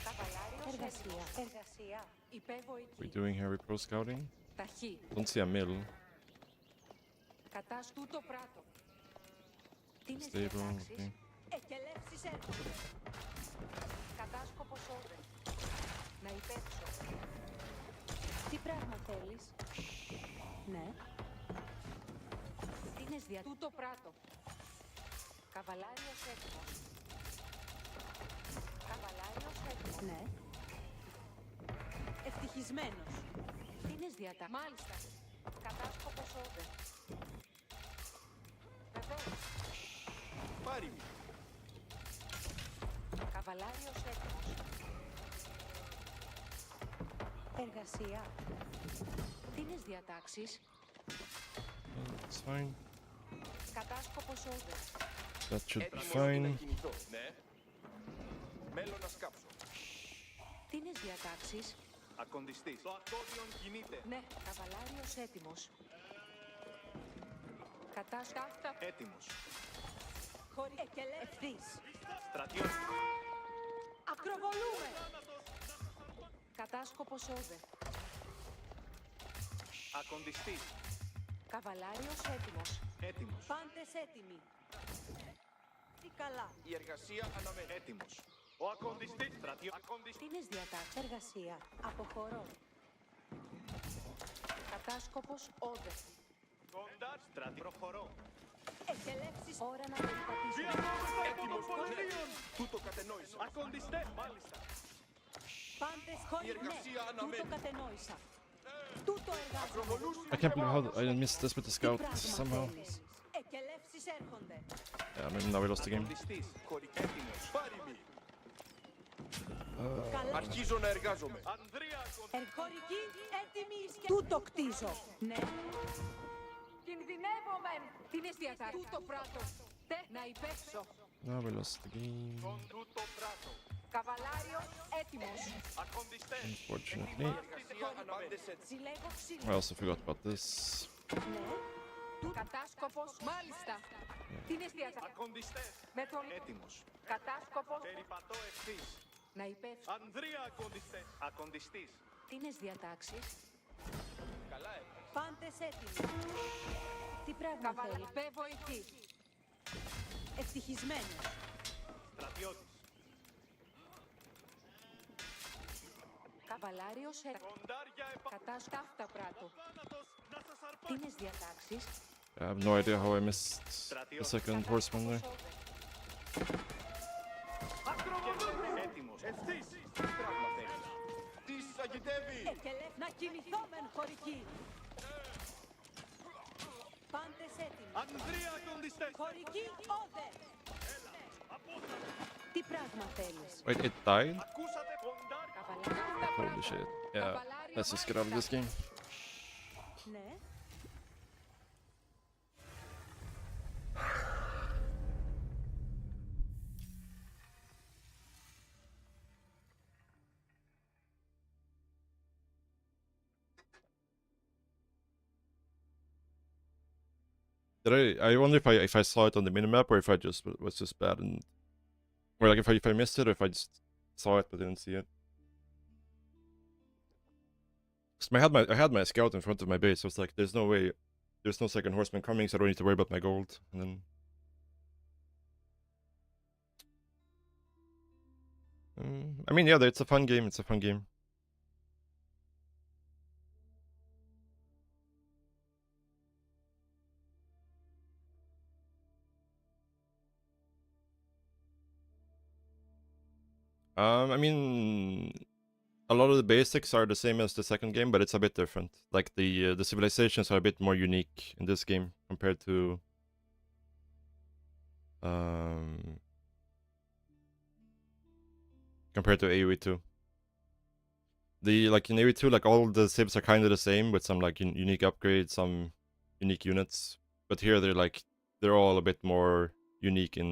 Καβαλάριος εργασία. Εργασία. Υπέβω We're εκεί. doing Harry Pro scouting. Ταχύ. Don't see a mill. Κατάς τούτο πράτο. Τίνες Stable. διατάξεις. Okay. Εκελεύσεις έρχονται. Κατάσκοπος όδε. Να υπεύσω. Τι πράγμα θέλεις. Ναι. Τίνες δια τούτο πράτο. Καβαλάριος έτοιμος. Καβαλάριος έτοιμος. Ναι. Ευτυχισμένος. Τίνες διατάξεις. Μάλιστα. Κατάσκοπος όδε. Βεβαίως. Πάρει. Καβαλάριος έτοιμος. Εργασία. Τίνες διατάξεις. It's fine. Κατάσκοπος όδε. That should be Έτοιμος fine. να κινηθώ. Ναι. Μέλω να σκάψω. Τίνες διατάξεις. Ακοντιστής. Το ακόρδιον κινείται. Ναι, καβαλάριος έτοιμος. Κατάσκοπτα. Έτοιμος. Χωρί ευθύς. Στρατιών. Ακροβολούμε. Κατάσκοπος όδε. Ακοντιστής. Καβαλάριος έτοιμος. Έτοιμος. Πάντες έτοιμοι. Τι καλά. Η εργασία αναμένει. Έτοιμος. Ο ακοντιστής. Στρατιών. Ακοντιστής. Τίνες διατάξεις. Εργασία. Αποχωρώ. Κατάσκοπος όδε. Κοντά. Στρατιών. Προχωρώ. Εκελεύσεις. Ώρα να περπατήσουμε. Έτοιμος. Ναι. Τούτο κατενόησα. Ακοντιστέ. Μάλιστα. Πάντες χωρίς. εργασία Ναι, αναμένει. τούτο κατενόησα. Τούτο εργάζομαι. I can't believe how I missed this with the Τι scout πράγμα somehow. θέλεις. Εκελεύσεις έρχονται. Yeah, I mean, now we lost the game. Ακοντιστής. Έτοιμος. Πάρει μη. Καλά. Αρχίζω να εργάζομαι. Χωρική έτοιμη και... Τούτο κτίζω. Ναι. Διακινδυνεύομαι! Τι είναι διατάξη? Τούτο πράτο. Να υπέψω. No, we lost the game. Con tutto prato. Καβαλάριος έτοιμος. Accondistes. Unfortunately. Εργασία αναβαίνει. Συλλέγω ξύλο. I also forgot about this. Ναι. Κατάσκοπος. Μάλιστα. Τι είναι διατάξη? Accondistes. Με τον Έτοιμος. κατάσκοπος. Περιπατώ ευθύς. Να υπέψω. Ανδρία accondistes. Accondιστής. Τι είναι διατάξεις? Καλά έπαιξε. Πάντες έτοιμοι. Τι πράγμα θέλει? Πέ βοηθή. Ευτυχισμένος. Στρατιώτης. Καβαλάριος Κοντάρια κατάσταφτα πράτο. επάνατος να σας αρπάξει. Τι είναι διατάξεις? I have no idea how I missed the second horseman there. Έτοιμος. Ευθύς. Τι πράγμα θέλεις. Τι σαγητεύει. Να κινηθόμεν χωρική. Πάντες έτοιμοι. Ανδρία accondistes. Χωρική όδε. Τι πράγμα θέλεις? Wait, it died? Ακούσατε κοντάρια. Καβαλάριος Holy shit. Yeah, let's just get out of this game. Ναι. I wonder if I saw it on the minimap or if I just was just bad and or like if I missed it or if I just saw it but didn't see it. 'Cause I had my scout in front of my base, so it's like there's no way, there's no second horseman coming, so I don't need to worry about my gold. And then I mean, yeah, it's a fun game. It's a fun game. I mean, a lot of the basics are the same as the second game, but it's a bit different. Like the civilizations are a bit more unique in this game compared to AoE2. Like in AoE2, like all the civs are kind of the same with some like unique upgrades, some unique units. But here they're all a bit more unique in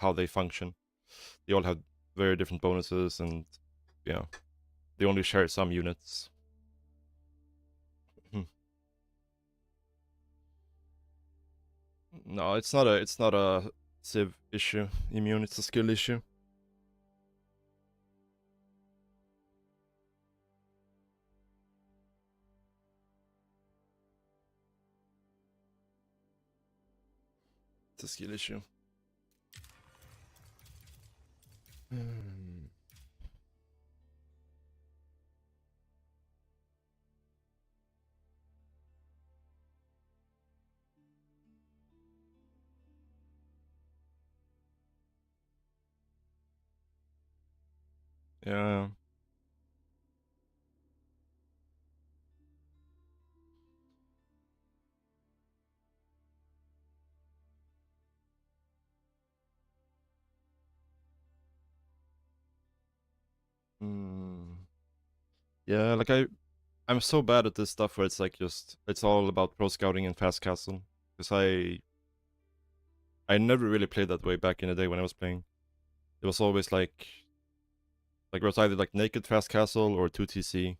how they function. They all have very different bonuses, and yeah, they only share some units. No, it's not a civ issue. Immune, it's a skill issue. It's a skill issue. Yeah. Yeah, like I'm so bad at this stuff where it's like it's all about pro scouting and fast castle, because I never really played that way back in the day when I was playing. It was always like it was either like naked fast castle or 2TC.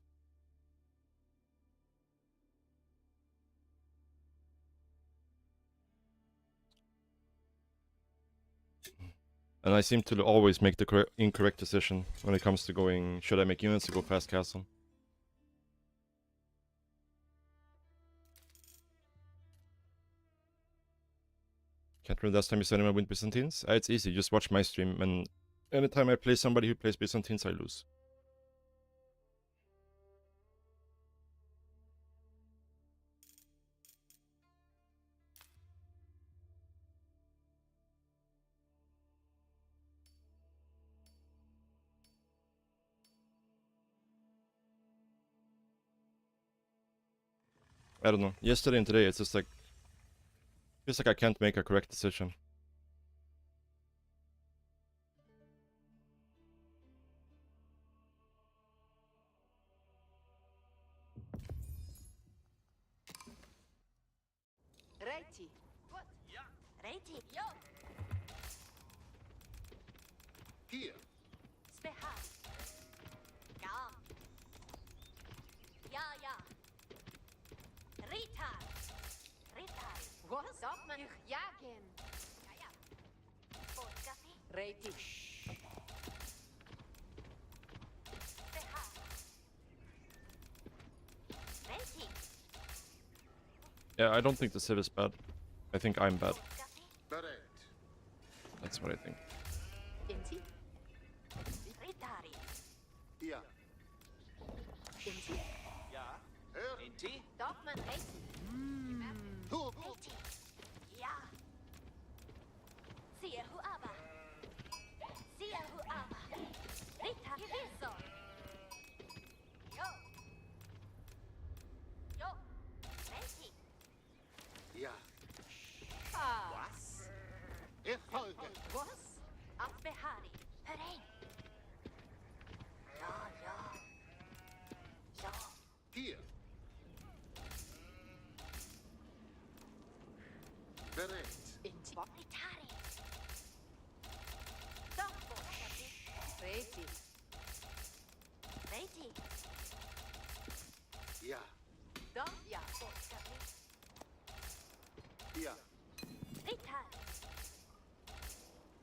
And I seem to always make the incorrect decision when it comes to going, should I make units or go fast castle? Can't remember last time you said I win Byzantines? It's easy, just watch my stream, and anytime I play somebody who plays Byzantines, I lose. I don't know. Yesterday and today, it's just like, feels like I can't make a correct decision. Reiti. Reiti. Jo. Hier. Spehar. Ja. Ja, ja. Ritar. Ritar. Was? Dorfman. Ich jagen. Ja, ja. Bootskaffee. Reiti. Spehar. Reiti. Yeah, I don't think the Civ is bad. I think I'm bad. Bootskaffee. Bereit. That's what I think. Inti. Ritari. Ja. Inti. Ja. Hör. Inti. Dorfman. Reiti. Hoch. Reiti. Ja. Siehu aber. Siehu aber. Rita. Gewisso. Jo. Jo. Reiti. Ja. Ah. Was? Ich folge. Was? Asbehari. Herein. Ja, ja. Ja. Hier. Bereit. Inti. Ritari. Doch, Bootskaffee. Reiti. Reiti. Ja. Doch. Ja, Bootskaffee. Ja. Ritari.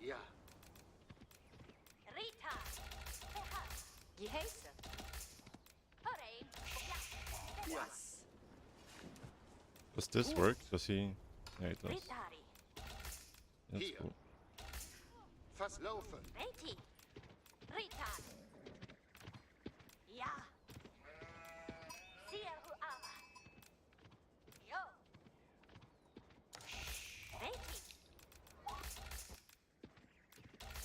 Ja. Rita. Behar. Geheiße. Herein. Ja. Was? Does this work? Does he? Yeah, it does. Ritari. That's Here. cool. Fast laufen. Reiti. Ritar. Ja. Siehu aber. Jo. Reiti.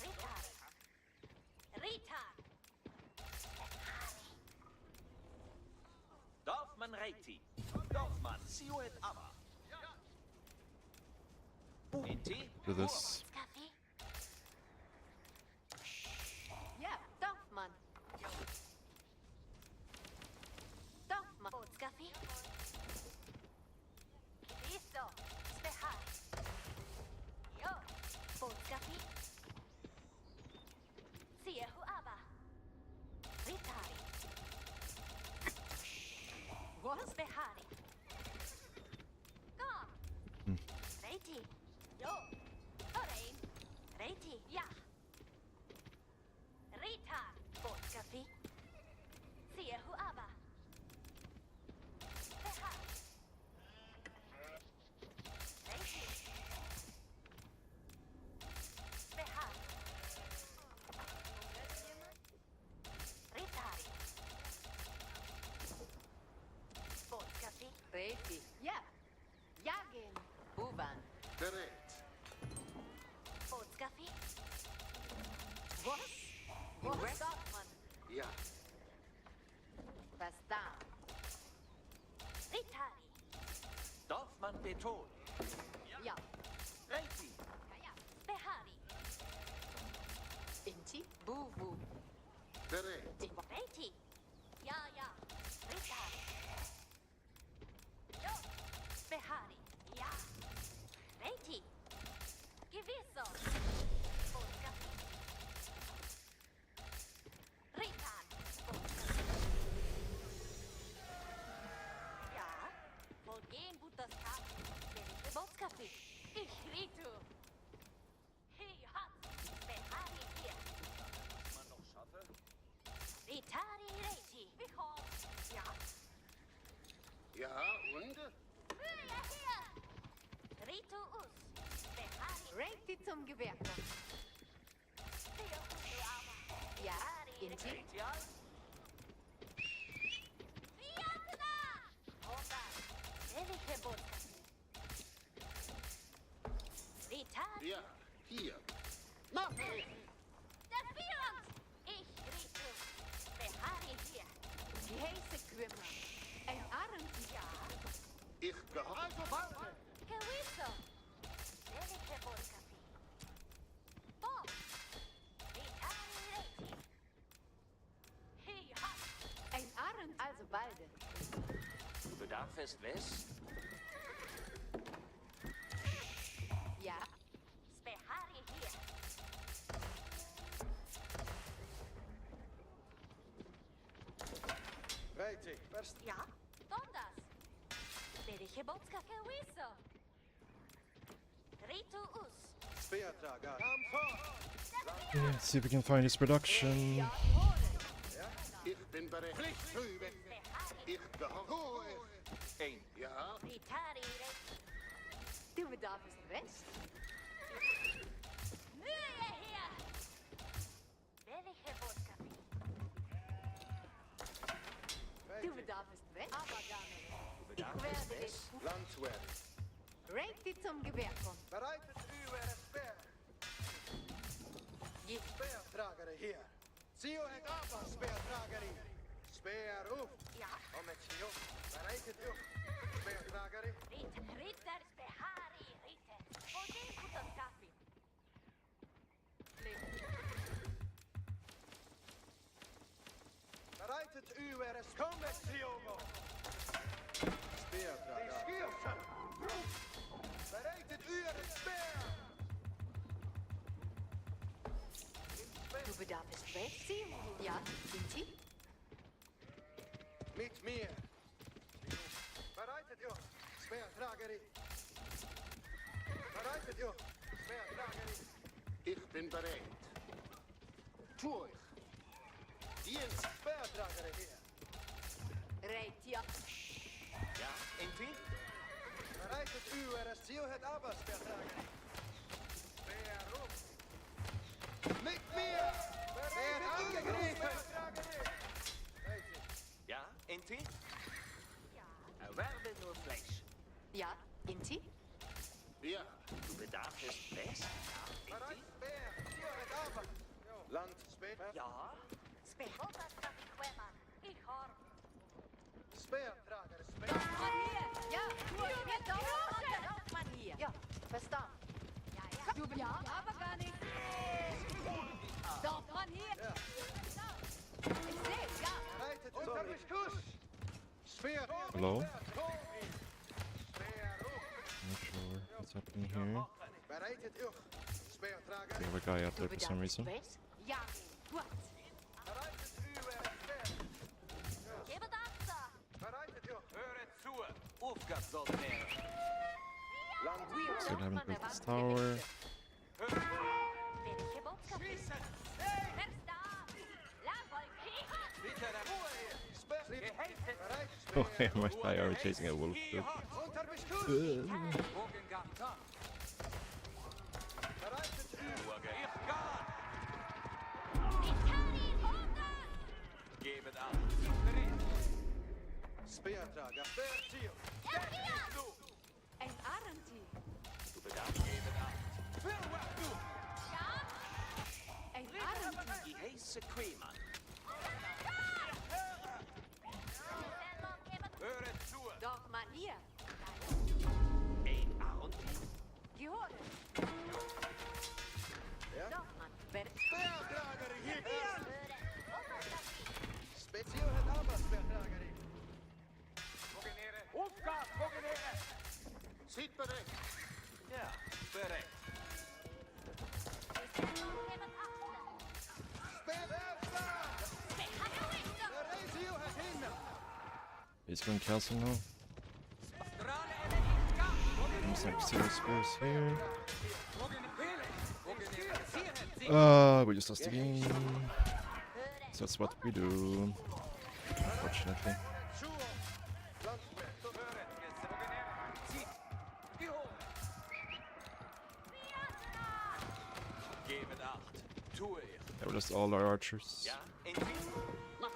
Ritar. Ritar. Dorfman Reiti. Dorfman. Siuet aber. Inti. Do this. Kaffee. Ja. Dorfman. Dorfman. Bootskaffee. Visto. Spehar. Jo. Bootskaffee. Siehu aber. Ritari. Was? Spehari. Kom. Reiti. Jo. Herein. Reiti. Ja. Ritar. Bootskaffee. Siehu aber. Spehar. Reiti. Spehar. Ritari. Bootskaffee. Reiti. Ja. Jagen. Uvan. Bereit. Bootskaffee. Was? Was? Dorfman. Ja. Verstanden. Ritari. Dorfman Beton. Ja. Reiti. Behari. Inti. Buvu. Bereit. Reiti. Ja, ja. Ritari. Jo. Behari. Ja. Reiti. Gewisso. Bootskaffee. Ritar. Bootskaffee. Ja. Volgen Butas Kap. Bootskaffee. Ich ritu. Hey, hat. Behari hier. Man noch schaffe. Ritari Reiti. Behold. Ja. Ja, und? Ja, hier. Ritu us. Behari. Reiti zum Gewerker. Ja. Inti. Reiti ein. Viatna! Ota. Welche Botschaft? Ritari. Ja. Hier. Mach ich. Der Führung. Ich Ritu. Behari hier. Geheiße Quimmer. Ein Arend. Ja. Ich gehorche. Warte. Gewisso. Welche Botschaft? Bob. Ritari Reiti. Hey, ha. Ein Arend. Also balde. Bedarf es West? Bereite. Ja, dondas. Berige botskaffe wiso. Ritu us. Speertrager. Come fort. Yeah, let's see if we can find his production. Ja, horen. Ich bin bereit. Pflicht drüben. Ich gehorche. Ein. Ja. Ritari re. Du bedarfst best. Mühe hier. Berige botskaffe. Du bedarfst best. Aber damit. Ich werde dich Landswehr. richtig zum Gewehr kommen. Bereitet uw speer. Je. Speertrager hier. Zio het aber speertrager hier. Speer op. Ja, Om met Zio. Bereitet u. Speertrager hier. Ritter spehari rite. Ode botskaffe. Bereitet uw Kom met Zio. Speertrager. Schiersen. Bereitet uw speer. Du bedarfst best. Ja, Inti. Mit mir. Bereitet u. Speertrager hier. Bereitet u. Speertrager hier. Ich bin bereit. Tu ich. Dienst. Speertrager hier. Reit, ja. Ja, Inti? Bereitet uw Zio het aber speertrager hier. Speer op. Mit mir. Bereitet angegriffen. Ja, Inti? Ja. Er werden nur Fleisch. Ja, Inti. Ja. Du bedarfst best. Bereit, speer. Zio het aber. Land, speer. Ja. Spehotas kapiquema. Ich hor. Speertrager, speer. Man hier. Ja, du jetzt auch man hier. Ja, verstanden. Ja, ja. Du ja, aber gar nicht. Doch, man hier. Ja. Ich sehe, ja. Bereitet unter mich Kuss. Speer. Hello? Speer op. Not sure what's happening here. Bereitet u. Speertrager. We have a guy up Du there for some reason. best? Ja, gut. Bereitet uw speer. Gib het af. Bereitet u. Höret zu. Aufgabe soll werden. Land. Still haven't built this tower. Welche Botschaft? Verstaan. Laat mal kriegen. Bitte der Ruhe hier. Speer. Geheißen. Bereit. Oh, hey, my guy are chasing a wolf. dude. Unter mich Kuss. Bogengarten. Bereitet u. Ich gar. Ich kann ihn runter. Gebet ab. Speertrager. Speer Zio. Ein Arenti. Du bedarfst gebet ab. Ja. Ein Arenti. Die heiße Queeman. Höret zu. Doch mal hier. Ein Arunti. Gehört. Ja. Doch, Mann. Wer Speertrager hier. würde. Speer. Zio het aber speertrager hier. Aufgabe, Bogenere. Ziet bereit. Ja, bereit. Speertrager. Bereitet Zio het hin. He's going castle now. Strale Elegika. There's like zero spears here. Bogenere. We just lost the game. So that's what we do. Unfortunately. Zu. Landswehr. Gebet acht. Tue ich. Yeah, we lost all our archers. Ja, Inti. Mach.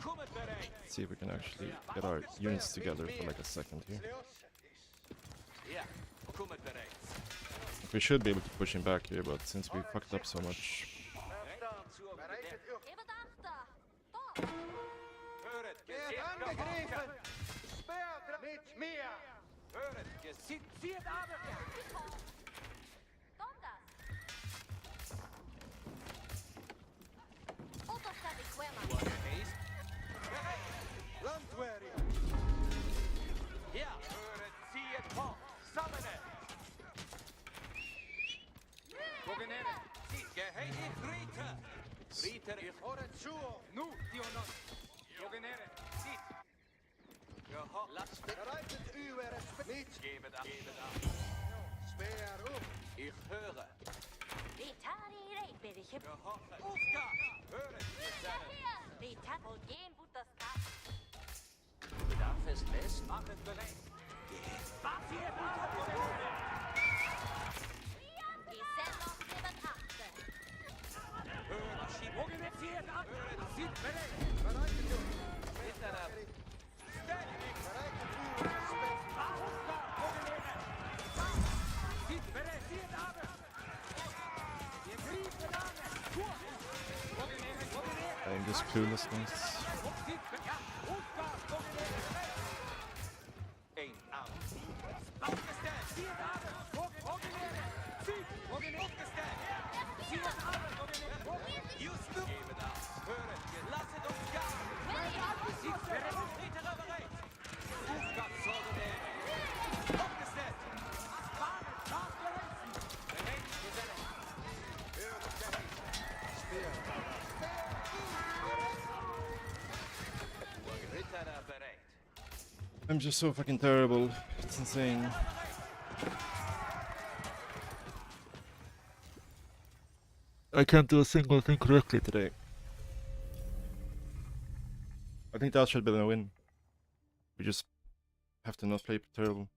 Kommet bereit. Let's see if we can actually get our units together for like a second here. Ja, kommet bereit. We should be able to push him back here, but since we fucked up so much, Bereitet u. Gib het af. Doch. Höret, Wird angegriffen. Speertrager. Mit mir. Höret, zieht aber. Dondas. Otto kapiquema. What haste? Landwehr. Ja, höret, zieht på. Samene. Bogenere. Geheilig Rite. Riter ich höre zu. Nu, Dionos. Jogenere, sit. Jaha, lasst bereitet eure Spitz. Gebet ab. Speer upp. Ich höre. Vitari Reiperiche. Jaha, Aufgabe. Hören, Vita och genbuttaska. Bedarf es Lest? Machet bereit. Was ihr Isello Sebatate. Hören, Schieb. Organisiert ab. Hören, sit bereit. Bereitet euch. Ritter ab. Bereitet eure Spitz. Sit bereit. Sit ab. Ihr kriegt Name. I'm just cluelessness. Ein Arm. Aufgestellt. Vier Arme. Organisiert. Sieg. Aufgestellt. Vier Arme. Just nu. Gebe das. Hören. Lasset uns gehen. Sieg bereit. Ritter bereit. Aufgabe sorgen. Aufgestellt. Bereit. Geselle. Hören. Bereit. Speer. Ritter bereit. I'm just so fucking terrible. It's insane. I can't do a single thing correctly today. I think that should be the win. We just have to not play terrible.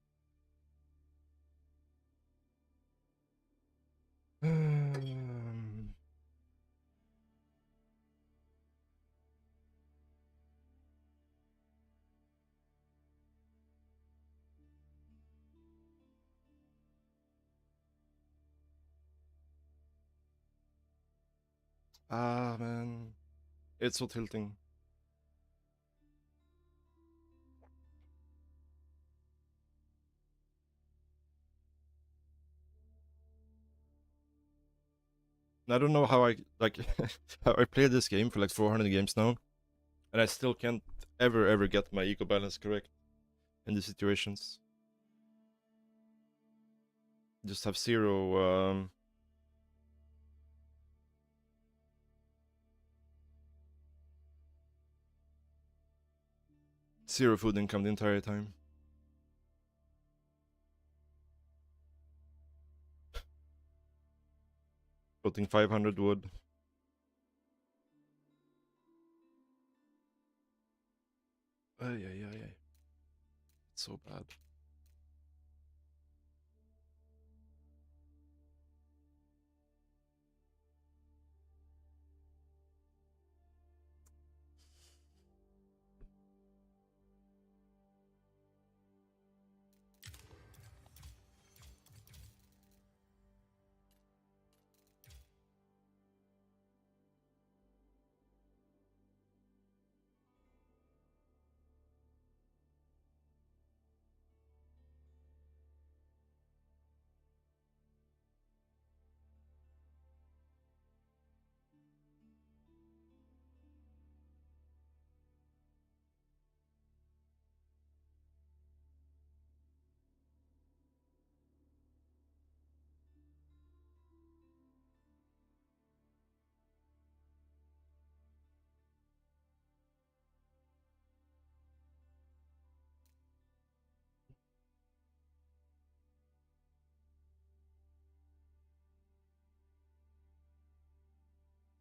Ah, man. It's so tilting. I don't know how I like how I played this game for like 400 games now, and I still can't ever get my eco balance correct in these situations. Just have zero zero food income the entire time. Putting 500 wood. Ay. It's so bad.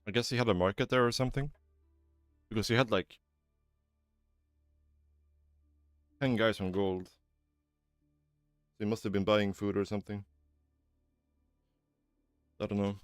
I guess he had a market there or something. Because he had like 10 guys on gold. So he must have been buying food or something. I don't know.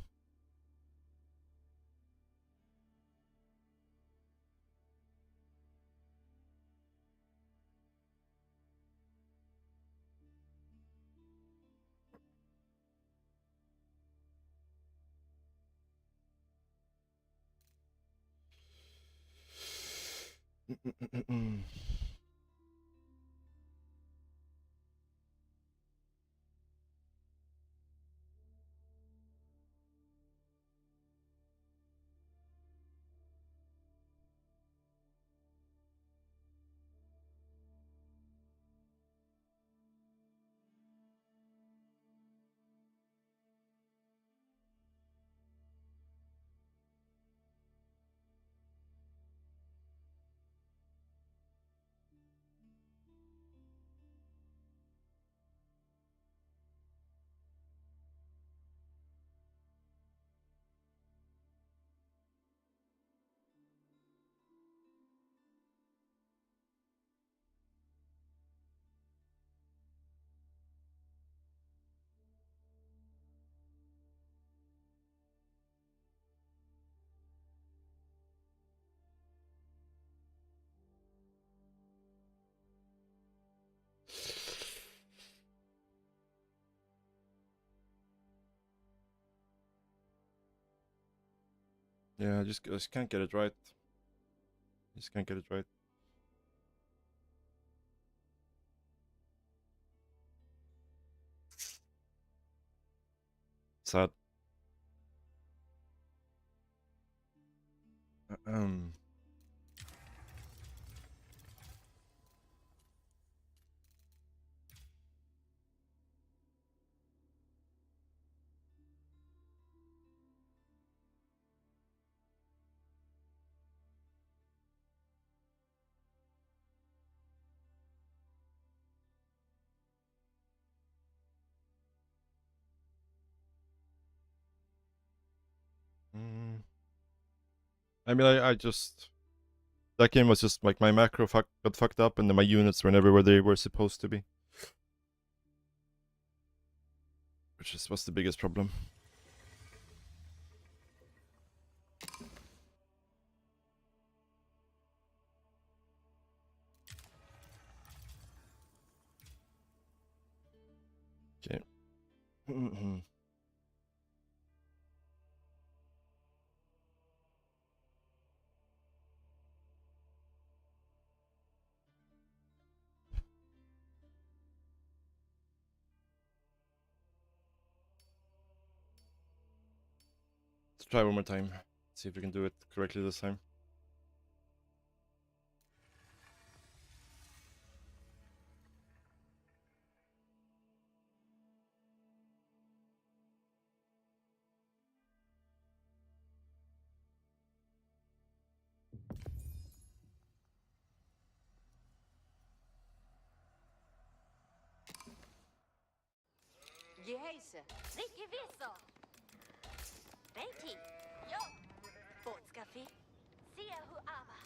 Yeah, I just can't get it right. Just can't get it right. Sad. Um. I mean, I just that game was just like my macro got fucked up, and then my units were never where they were supposed to be, which was the biggest problem. Okay. Let's try one more time. See if we can do it correctly this time. Geheiße. Ricky Visso. Reiti. Jo. Bootskaffee. Sia hu aber.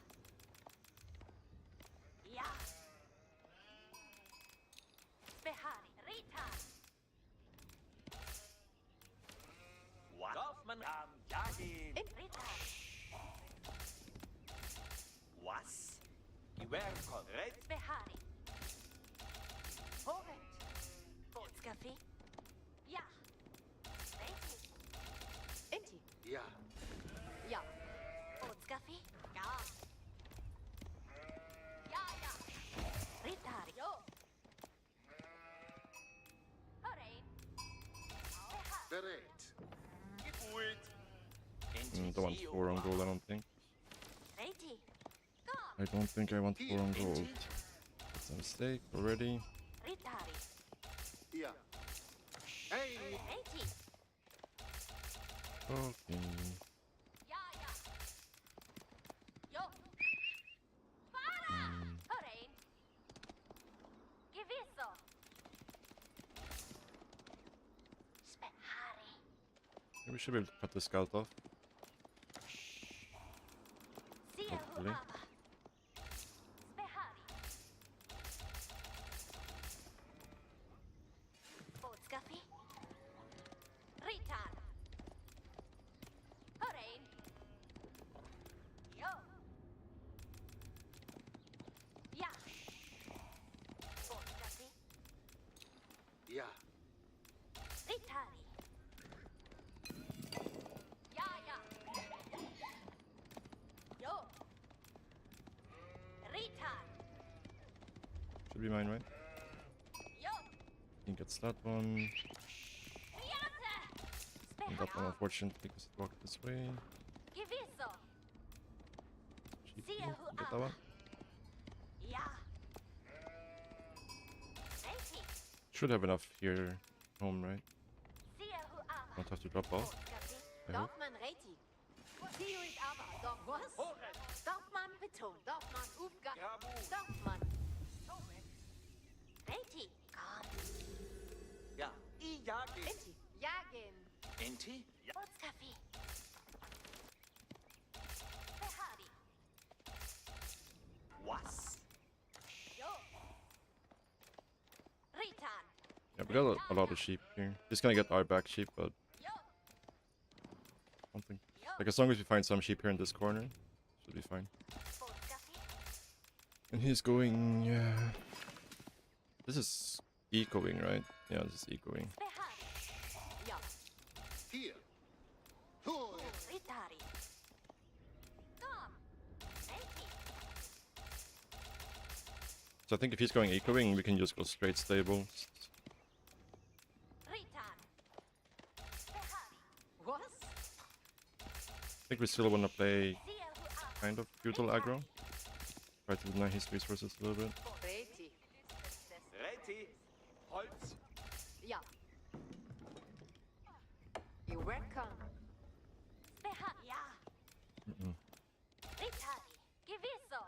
Ja. Behari. Rita. Dorfmann am Jagen. In Rita. Was? Iwerko. Red. Behari. Hovet. Bootskaffee. Ja. Reiti. Inti. Ja. Ja. Bootskaffee. Ja. Ja, ja. Ritari. Jo. Horein. Behari. Bereit. Geholt. Don't want 4 on gold, I don't think. Reiti. I don't think I want 4 on gold. That's a mistake already. Ritari. Ja. Hey. Reiti. Okay. Ja, ja. Jo. Fara. Horein. Gewisso. Spehari. We should be able to cut the scout off. Sia hu Hopefully. aber. Spehari. Bootskaffee. Ritan. Horein. Jo. Ja. Bootskaffee. Ja. Ritari. Ja, ja. Jo. Ritan. Should be mine, right? Jo. I think it's that one. Riate. And that one, unfortunately, because it walked this way. Gewisso. Cheap. Sia hu Get that aber. one. Ja. Reiti. Should have enough here home, right? Sia hu aber. Don't have to drop off. Bootskaffee. I hope. Dorfmann Reiti. Sia is aber. Was? Dorfmann Beton. Dorfmann Ufga. Dorfmann. Reiti. Komm. Ja. I jagen. Enti. Jagen. Enti. Ja. Bootskaffee. Behari. Was? Jo. Ritan. Yeah, we got a lot of sheep here. Just gonna get our back sheep, but Jo. something. Jo. Like as long as we find some sheep here in this corner, should be fine. Bootskaffee. And he's going, yeah. This is ecoing, right? Yeah, this is ecoing. Behari. Ja. Hier. Hoi. Ritari. So I think if he's going ecoing, we can just go straight stable. Ritan. Behari. Was? I think we still want to play kind of feudal aggro. Try to deny his resources a little bit. Reti. Reti. Holz. Ja. You're welcome. Behari. Ja. Ritari. Gewisso.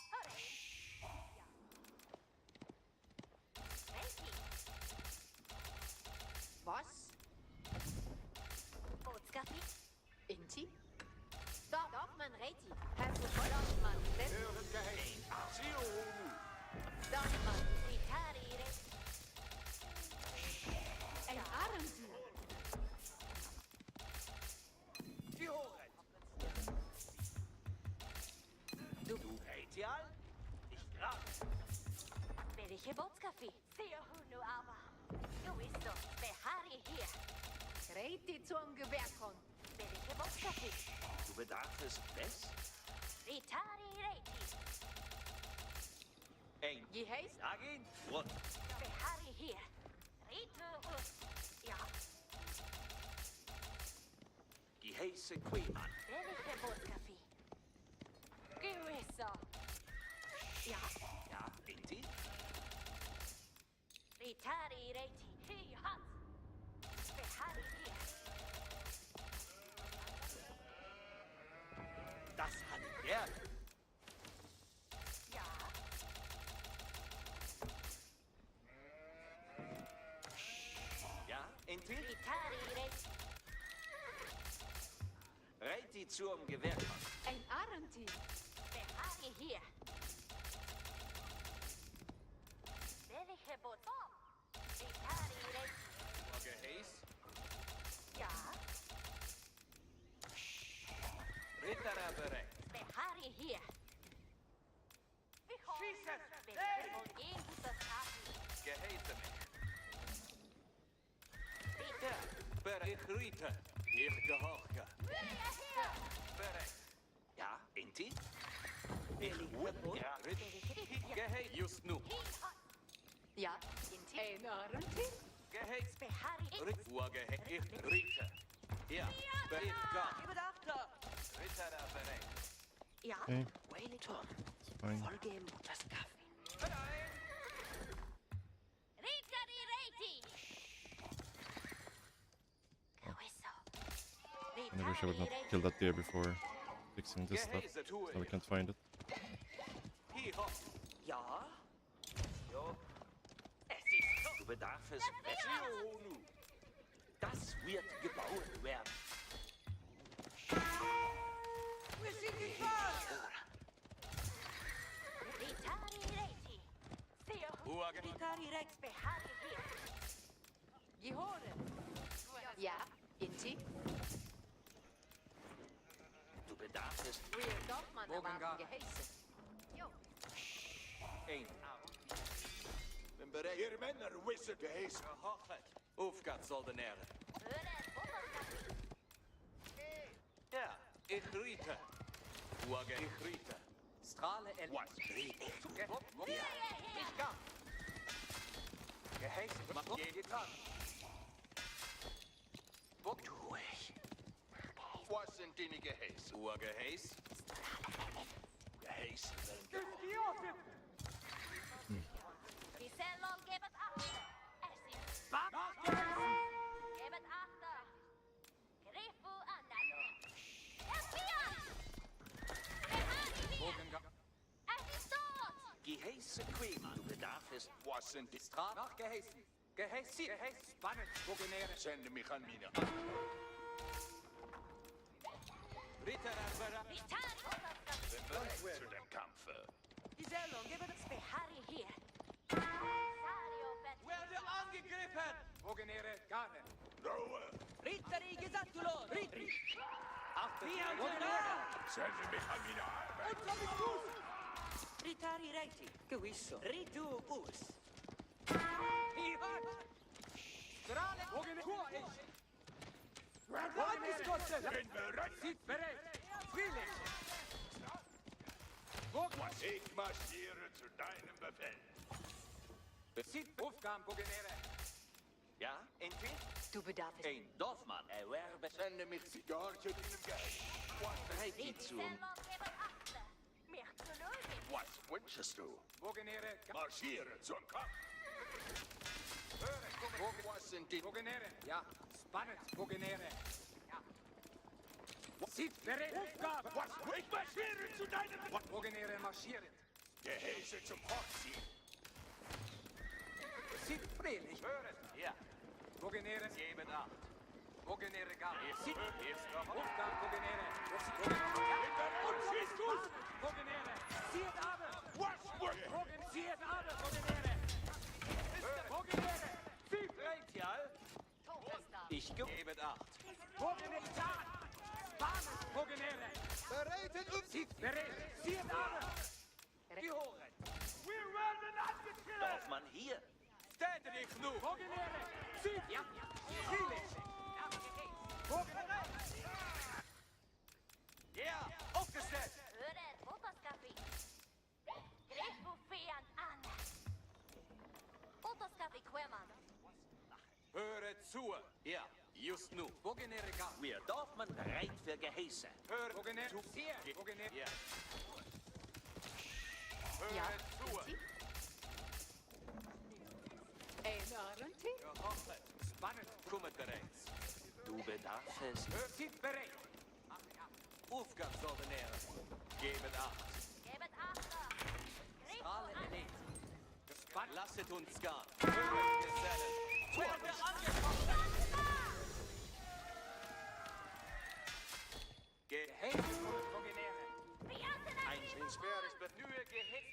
Hurry. Ja. Reiki. Was? Botskafi. Inti? Dorfmann Reti. Hast du voll Dorfmann? Hören geheißen. Ziohonu. Dorfmann. Ritari. Ein Armsel. Fioret. Du Retial? Ich grab. Welche Botskafi? Seohunu aber. Gewisso. Behari hier. Reti zum Gewehrkon. Welche Botskafi? Du bedarfst Bess? Ritari Reiti. Ein. Je heißt? Agin. Rund. Behari hier. Ritu us. Ja. Die heiße Queeman. Welche Botskafi? Gewisso. Ja. Ja, Inti? Ritari Reiti. Hi hat. Behari hier. Das hat er. Ja. Ja, Inti? Ritari Reiti. Reti zum Gewehr. Ein Armteam. Behari hier. Welche Botskafi? Ritari Reiti. Geheiß? Ja. Ritter bereit. Behari hier. Schießen! Welche Botskafi? Geheißen. Ritu. Bereit. Ritter. Ich gehorche. Hier. Bereit. Ja, Inti? Ja, Ritter. Geheiß. Just nu. Hi hat. Ja. Inti. Ein Armteam. Geheiß. Behari Ritter. Geheiß. Ich Ritter. Ja, bereit. Gar. Gib Achter. Ritter bereit. Ja. Okay, Wellington. it's fine. Vollgeben das Kaffee. Bereit. Ritari Reiti. Gewisso. I wish I would not kill that deer before fixing this stuff, Geheiße so we tue. can't find it. Hier hopp. Ja. Jo. Es ist so. Du bedarfst Bessie. Das wird gebaut werden. Wir sind die Wahl. Ritari Reiti. Seohunu. Uage. Ritari Rex. Behari hier. Gehoren. Ja. Inti. Du bedarfst Real Dorfmann erwarten geheißen. Jo. ein Ben bereid. Ihr Männer wissen geheißen. Gehochet. Aufgat Soldatäre. Hören Botskafi. Ja, ich riete. Uage. Ich riete. Strahle Was? Riete. Ja. Ich kann. Geheißen. Mach jede Tag. Wo tue ich? Was sind deine geheißen? Uage heiß. Geheißen. Gisellon, gebet achter. Es ist. Gebet achter. Grifu andalo. Espion! Behari hier. Es ist tot. Geheiße Queen. Du bedarfst. Was sind die Straf geheißen. Geheißen. Geheißen. Spannend. Vogenäre. Sende mich an meine Ritter bereit. Ritari Botskafi. Bereit zu dem Kampfe. Gisellon, gib es. Behari hier. Sario bet. Werde angegriffen. Vogenäre. Garne. Ruhe. Ritari Gesattulo. Ritri. Achter. Sende mich an meine Arme. Ritari Reti. Gewisso. Ritu us. Strahlen. Vogenäre. Bin bereit. Bereit. Friedlich. Ich marschiere zu deinem Befehl. Bezieht Aufgaben, Bugenere. Ja, entweder Du bedarfst. ein Dorfmann erwerbe Sende mich Zigarrchen in den Geist. bereit die zum... Was wünschest du? Bugenere. Marschiere zum Kampf. Was sind die Bugenere? Ja, spannend, Bugenere. Ja. Zieht bereit. Aufgabe. Was? Ich marschiere zu deinem Befehl. Bugenere marschieren. Gehäse zum Hochziehen. Zieht friedlich. Hören. Ja, Bugenere. geben Acht. Bugenere gar. Ist noch Aufgaben, Bugenere. Und schießt gut. Bugenere. Zieht aber. Was? Bugen, zieht aber, Bugenere. Bugenere. Zieht bereit, ja. Ich gebe Acht. Bugenere. Spannend, Bugenere. Bereitet und zieht bereit. Zieht aber. Die Horen. Dorfmann hier. Städte dich nur. Bugenere. Zieht. Ja. Friedlich. Bugenere. Ja, aufgestellt. Höre zu. Ja, just nu. Bugenere gar. Wir Dorfmann bereit für Gehäse. Höre. Bugenere. Zu vier. Bugenere. Ja, Höre zu. Gehofft. Spannend. kommet bereits. Du bedarfst Hört zieht bereit. Aufgabensordenäre. Geben Acht. Alle erledigt. Spannend. Lasset uns gehen. Hören, Gesellen. Hey, Bugenere. Ein Speer ist nur Gehäse.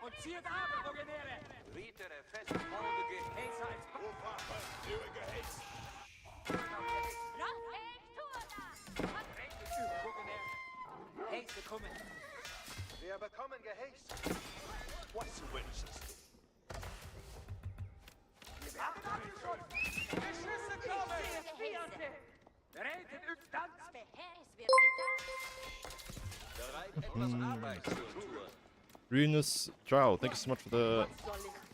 Und zieht aber, Bugenere. Rietere festgehalten Gehäse. Hey, als Waffe, neue Gehäse. Bugenere. Hey, sie kommen. Wir bekommen Gehäse. Was wünschest du? Geschüsse kommen. Bereitet übt Tanz. Bereit, etwas Arbeit zu tun. Renus Drow, thank you so much for the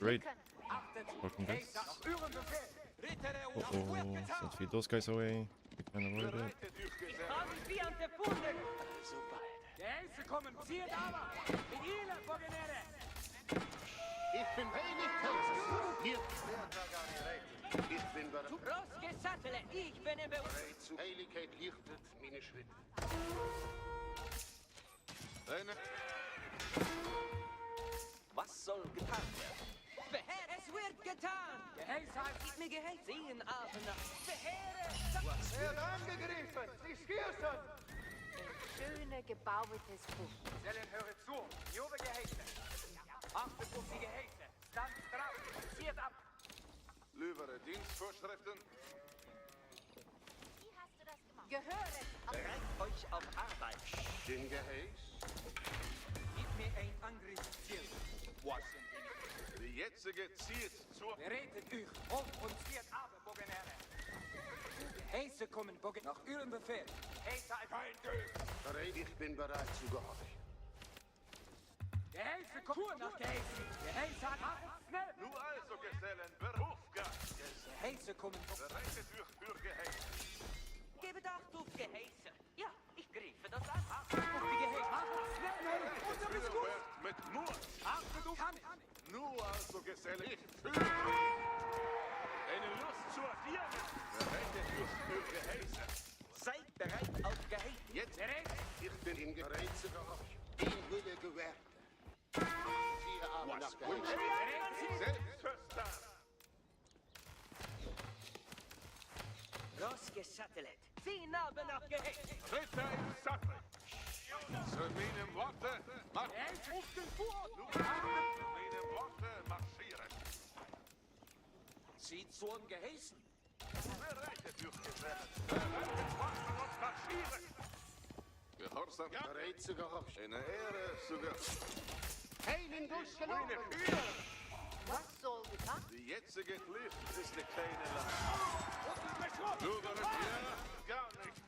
raid. Achtet. Welcome, Hey, guys. nach eurem Befehl. Rittere Oh, so let's feed those guys away. We can avoid it. So bald. Gehäse kommen. Zieht aber. Mit Ihnen, Bugenere. Ich bin wenig Tanz. Hier. Ich bin bereit. Großgesattele, ich bin im Beruf. Zu Heiligkeit lichtet meine Schritte. Eine. Was soll getan werden? Es wird getan! Gehäse heißt. Gib mir Gehalt! Sehen Abend nach. Er wird angegriffen. Sie schießen. Schöne gebauetes Buch. Sellen, höre zu. Jube Gehäse. Achtet auf die Gehäse. Stand drauf. Zieht ab. Löbere Dienstvorschriften. Wie hast du das gemacht? Gehöret! Bereit euch auf Arbeit. Den Gehäse. Gib mir ein Angriffsziel. Was? Die jetzige zieht zur... Bereitet euch auf und zieht ab, Bugenere. Gehäse kommen, Bugen. Nach eurem Befehl. Gehäse als... Kein Geld. Bereit. Ich bin bereit zu gehorchen. Gehäse kommen. Nach Gehäse. Gehäse hat... Schnell. Nur also, Gesellen, Berufgang. Gehäse kommen, Bugen. Bereitet euch für Gehäse. Gebet Acht auf Gehäse! Ja, ich griffe das an! Achtet auf die Gehäse. Achtet schnell. Unser Für Beschuss. wird mit Mut. Achtet auf... Nur also, Gesellen, ich fühle. Eine Lust zur Firma. Bereitet euch für Gehäse. Seid bereit auf Gehäse. Jetzt. Bereit. Ich bin in bereit zu gehorchen. Den Wille gewährt. Siehe aber nach Gehäse. Selbstverstand. Großgesattelt! Sie nahmen nach Gehalt! Ritter im Sattel. Zu meinem Worte, mach. Gehäse auf den Fuß. Zu meinem Worte, marschieren. Zieht zum Gehäse. Bereitet euch, Gesellen. Bereitet Waffen und marschieren. Gehorsam. Bereit zu gehorchen. Eine Ehre zu gehorchen. Keinen Meine Führer. Was soll getan? Die jetzige Kluft ist eine kleine Last. Nur ja, gar nicht.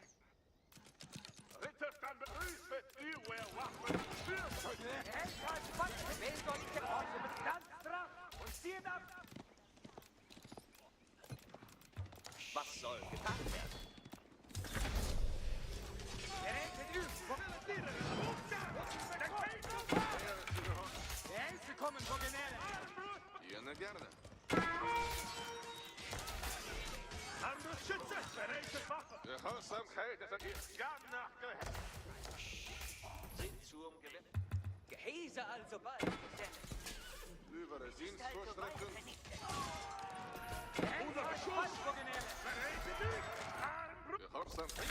Ritterstand Was soll getan werden? Jene gerne. Gehorsamkeit ist ein Islam nachgehört. Sind zum Gewinn. Gehäse also bald, Geselle. Über Dienstvorschriften. Gehorsamkeit.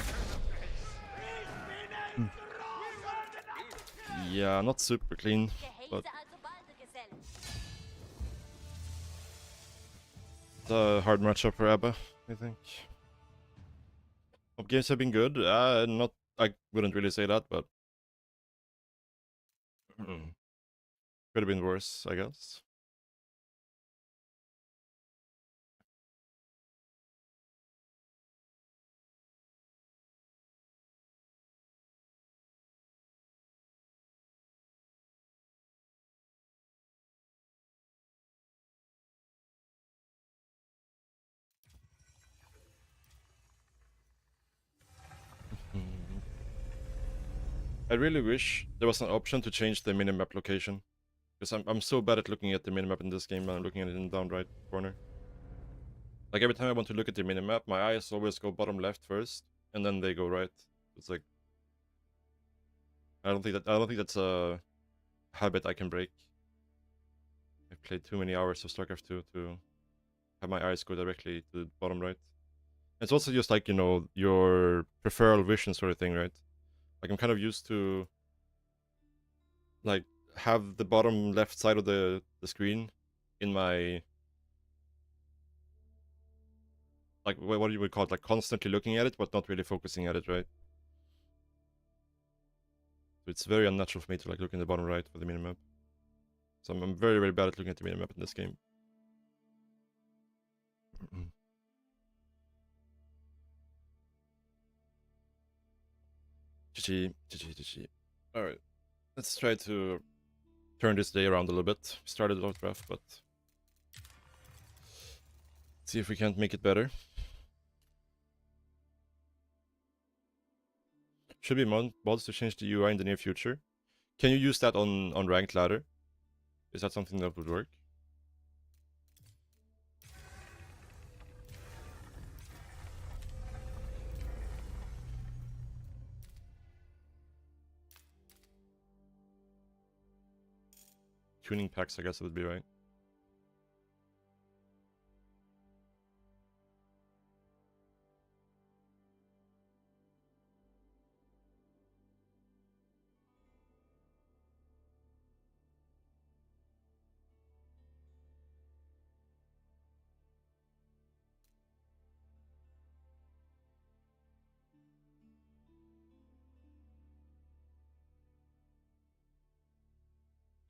Yeah, not super clean, but Gehäse also balde, Geselle. it's a hard matchup for Abba, I think. Top games have been good. Not, I wouldn't really say that, but could have been worse, I guess. I really wish there was an option to change the minimap location. Because I'm so bad at looking at the minimap in this game, and I'm looking at it in the down right corner. Like every time I want to look at the minimap, my eyes always go bottom left first, and then they go right. It's like I don't think that's a habit I can break. I've played too many hours of StarCraft 2 to have my eyes go directly to the bottom right. It's also just like, you know, your peripheral vision sort of thing, right? Like I'm kind of used to like have the bottom left side of the screen in my like what do you would call it, like constantly looking at it but not really focusing at it, right? So it's very unnatural for me to like look in the bottom right for the minimap. So I'm very, very bad at looking at the minimap in this game. GG, GG, GG. Alright, let's try to turn this day around a little bit. Started a lot rough, but see if we can't make it better. Should be mods to change the UI in the near future. Can you use that on ranked ladder? Is that something that would work? Tuning packs, I guess it would be right.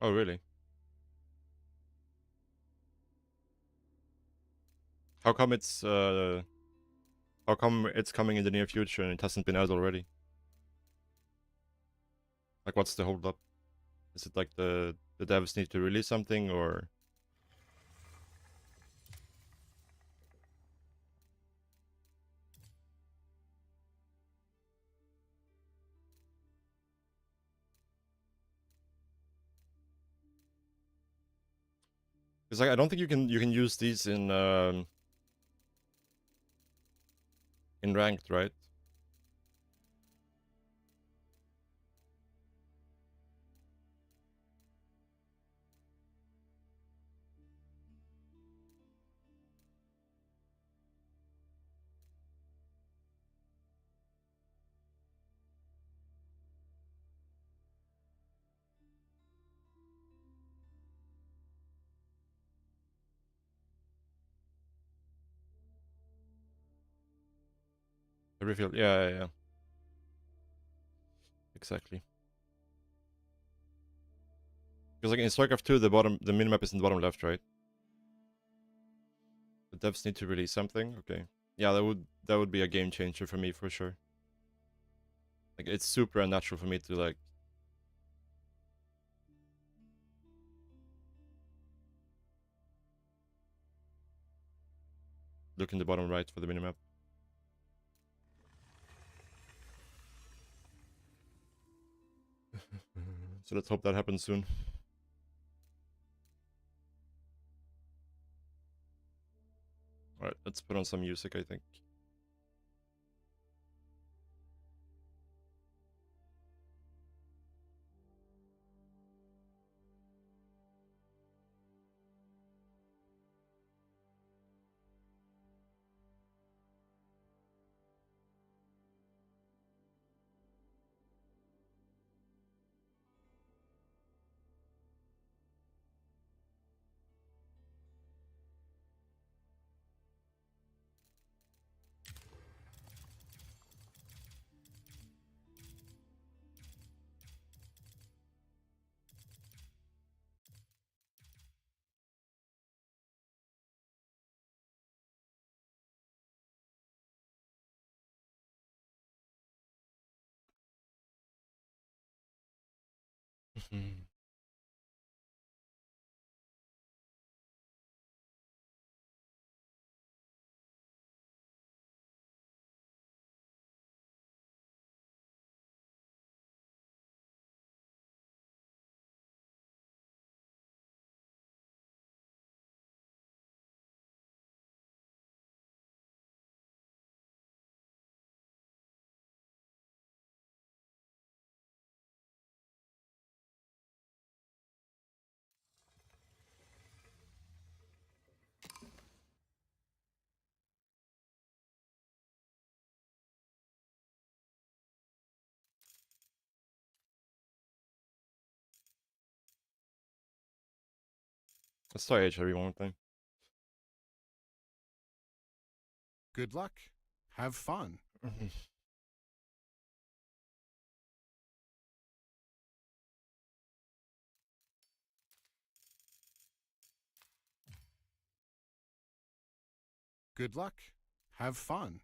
Oh, really? How come it's coming in the near future and it hasn't been out already? Like, what's the hold up? Is it like the devs need to release something, or? Because like, I don't think you can use these in ranked, right? The reveal, yeah. Exactly. Because like in StarCraft 2, the minimap is in the bottom left, right? The devs need to release something. Okay, yeah, that would be a game changer for me for sure. Like it's super unnatural for me to like look in the bottom right for the minimap. So let's hope that happens soon. Alright, let's put on some music, I think. Let's try HRV one more time. Good luck. Have fun. Good luck. Have fun.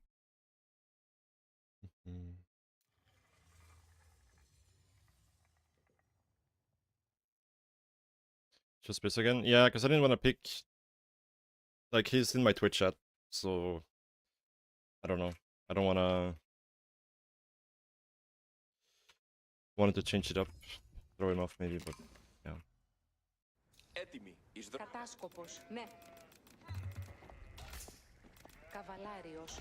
Just this again? Yeah, because I didn't want to pick... Like, he's in my Twitch chat, so... I don't know. I don't want to... Wanted to change it up. Throw him off maybe, but... Yeah. Κατάσκοπος, ναι. Καβαλάριος.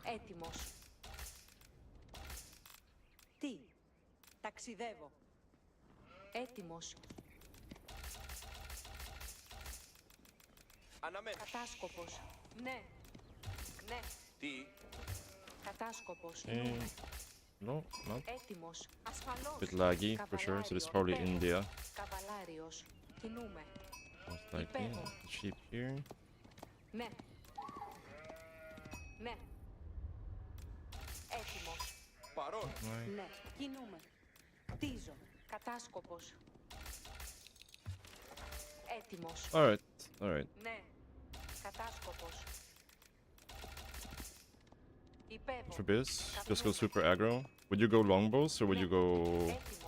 Έτοιμος. Τι? Ταξιδεύω. Έτοιμος. Κατάσκοπος. Ναι. Ναι. Τι? Κατάσκοπος. No, not. Έτοιμος. Ασφαλώς. Bit laggy, for sure, so it's probably India. Καβαλάριος. Κινούμε. Most likely. The sheep here. Ναι. Ναι. Έτοιμος. Παρόν. Right. Ναι. Κινούμε. Χτίζω. Κατάσκοπος. Έτοιμος. Alright, alright. Ναι. Κατάσκοπος. Υπέβω. For this, just go super aggro. Would you go longbows or would you go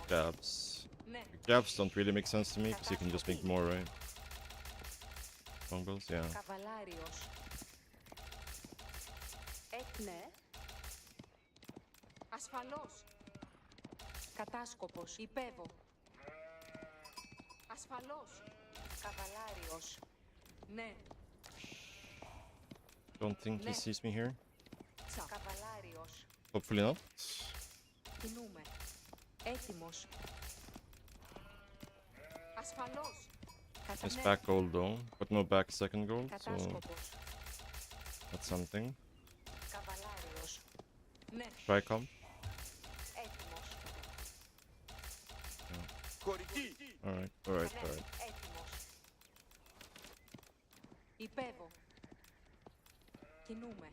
jabs? Ναι. Jabs don't really make sense to me because you can just make more, right? Longbows, yeah. Καβαλάριος. Ναι. Ασφαλώς. Κατάσκοπος. Υπέβω. Ασφαλώς. Καβαλάριος. Ναι. Don't think he sees me here. Καβαλάριος. Hopefully not. Κινούμε. Έτοιμος. Ασφαλώς. Nice back gold though, but no back second gold, so Κατάσκοπος. that's something. Καβαλάριος. Ναι. Try comp. Έτοιμος. Χωρική. Alright, alright, Ναι. alright. Έτοιμος. Υπέβω. Κινούμε.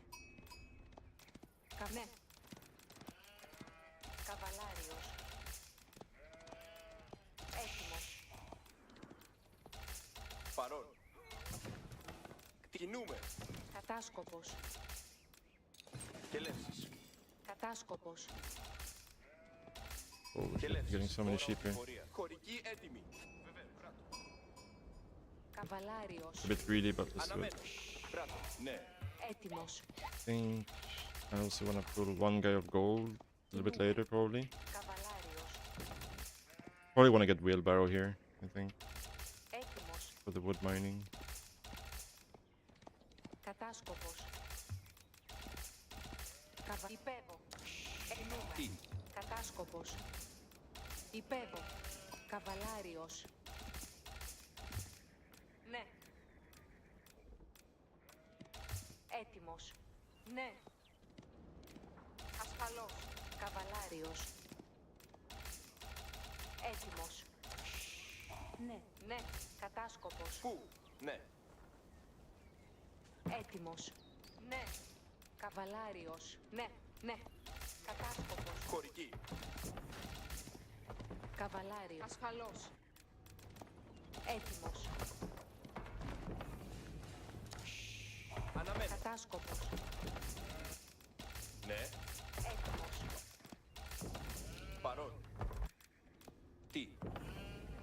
Ναι. Καβαλάριος. Έτοιμος. Παρόν. Κινούμε. Κατάσκοπος. Και λεύσεις. Κατάσκοπος. Oh, Και we're λεύσεις. getting so many sheep here. Πορεία. Χωρική έτοιμη. Καβαλάριος. A bit greedy, but let's do it. Αναμένω. Μπράβο. Ναι. Έτοιμος. I think I also want to pull one guy of gold a little bit later, probably. Καβαλάριος. Probably want to get wheelbarrow here, I think, Έτοιμος. for the wood mining. Κατάσκοπος. Υπέβω. Εννοούμε. Τι. Κατάσκοπος. Υπέβω. Καβαλάριος. Ναι. Έτοιμος. Ναι. Ασφαλώς. Καβαλάριος. Έτοιμος. Ναι. Ναι. Κατάσκοπος. Πού. Ναι. Έτοιμος. Ναι. Καβαλάριος. Ναι. Ναι. Κατάσκοπος. Χωρική. Καβαλάριο. Ασφαλώς. Έτοιμος. Αναμένω. Κατάσκοπος. Ναι. Έτοιμος. Παρόν. Τι.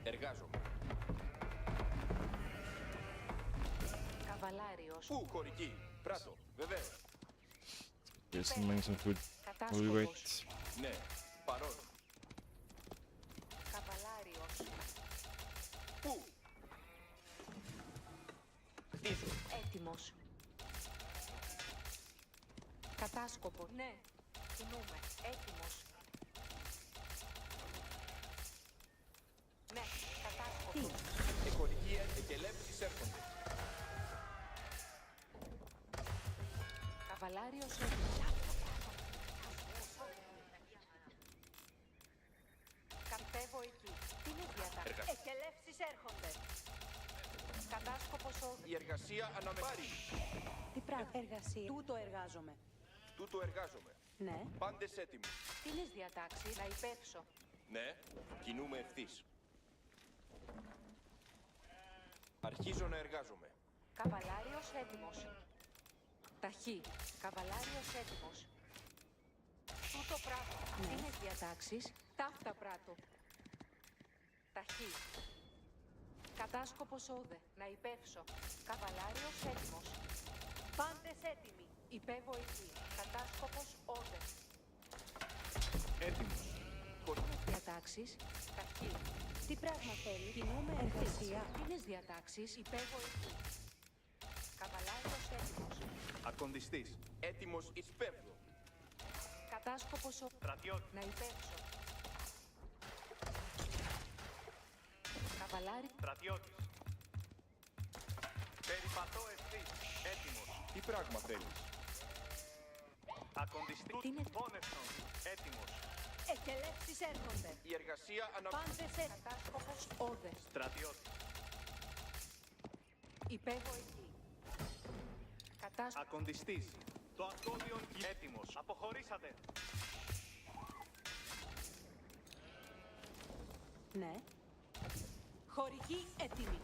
Εργάζομαι. Καβαλάριος. Πού. Χωρική. Πράτο. Βεβαίως. Here's some mine some food. While we wait. Κατάσκοπος. Ναι. Παρόν. Καβαλάριος. Πού. Χτίζω. Έτοιμος. Κατάσκοπο. Ναι. Κινούμε. Έτοιμος. Ναι. Κατάσκοπος. Εχωρική εκελεύσεις έρχονται. Καβαλάριος έτοιμος. Καρπεύω εκεί. Τι είναι διατάξη. Εργα- Εκελεύσεις έρχονται. Κατάσκοπος όδου. Η εργασία αναμετάρει. Τι πράγμα. Εργασία. Τούτο εργάζομαι. Τούτο εργάζομαι. Ναι. Πάντες έτοιμοι. Τι είναι διατάξει. Να υπέψω. Ναι. Κινούμε ευθύς. Αρχίζω να εργάζομαι. Καβαλάριος έτοιμος. Ταχύ. Καβαλάριος έτοιμος. Τούτο πράγμα. Τι είναι διατάξεις. Ταύτα πράτο. Ταχύ. Κατάσκοπος όδε. Να υπεύσω. Καβαλάριος έτοιμος. Πάντες έτοιμοι. Υπέβω εκεί. Κατάσκοπος όδε. Έτοιμος. Χωρίς διατάξεις. Ταχύ. Τι πράγμα θέλει. Κινούμε εργασία. Τίνες διατάξεις. Υπέβω εκεί. Καβαλάριος έτοιμος. Ακονδιστής. Έτοιμος εις πέφτω. Κατάσκοπος όδε. Στρατιώτη. Να υπεύσω. Καβαλάρι. Στρατιώτης. Περιπατώ ευθύς. Έτοιμος. Τι πράγμα θέλεις. Ακονδιστή. Τι είναι- Πόνευθον. Έτοιμος. Εκελεύσεις έρχονται. Η εργασία Πάντες κατάσκοπος όδε. Στρατιώτη. Υπέβω εκεί. Κατάσκοπος. Ακονδιστής. Το ακόντιον έτοιμος. Αποχωρήσατε. Ναι. Χωρική έτοιμη.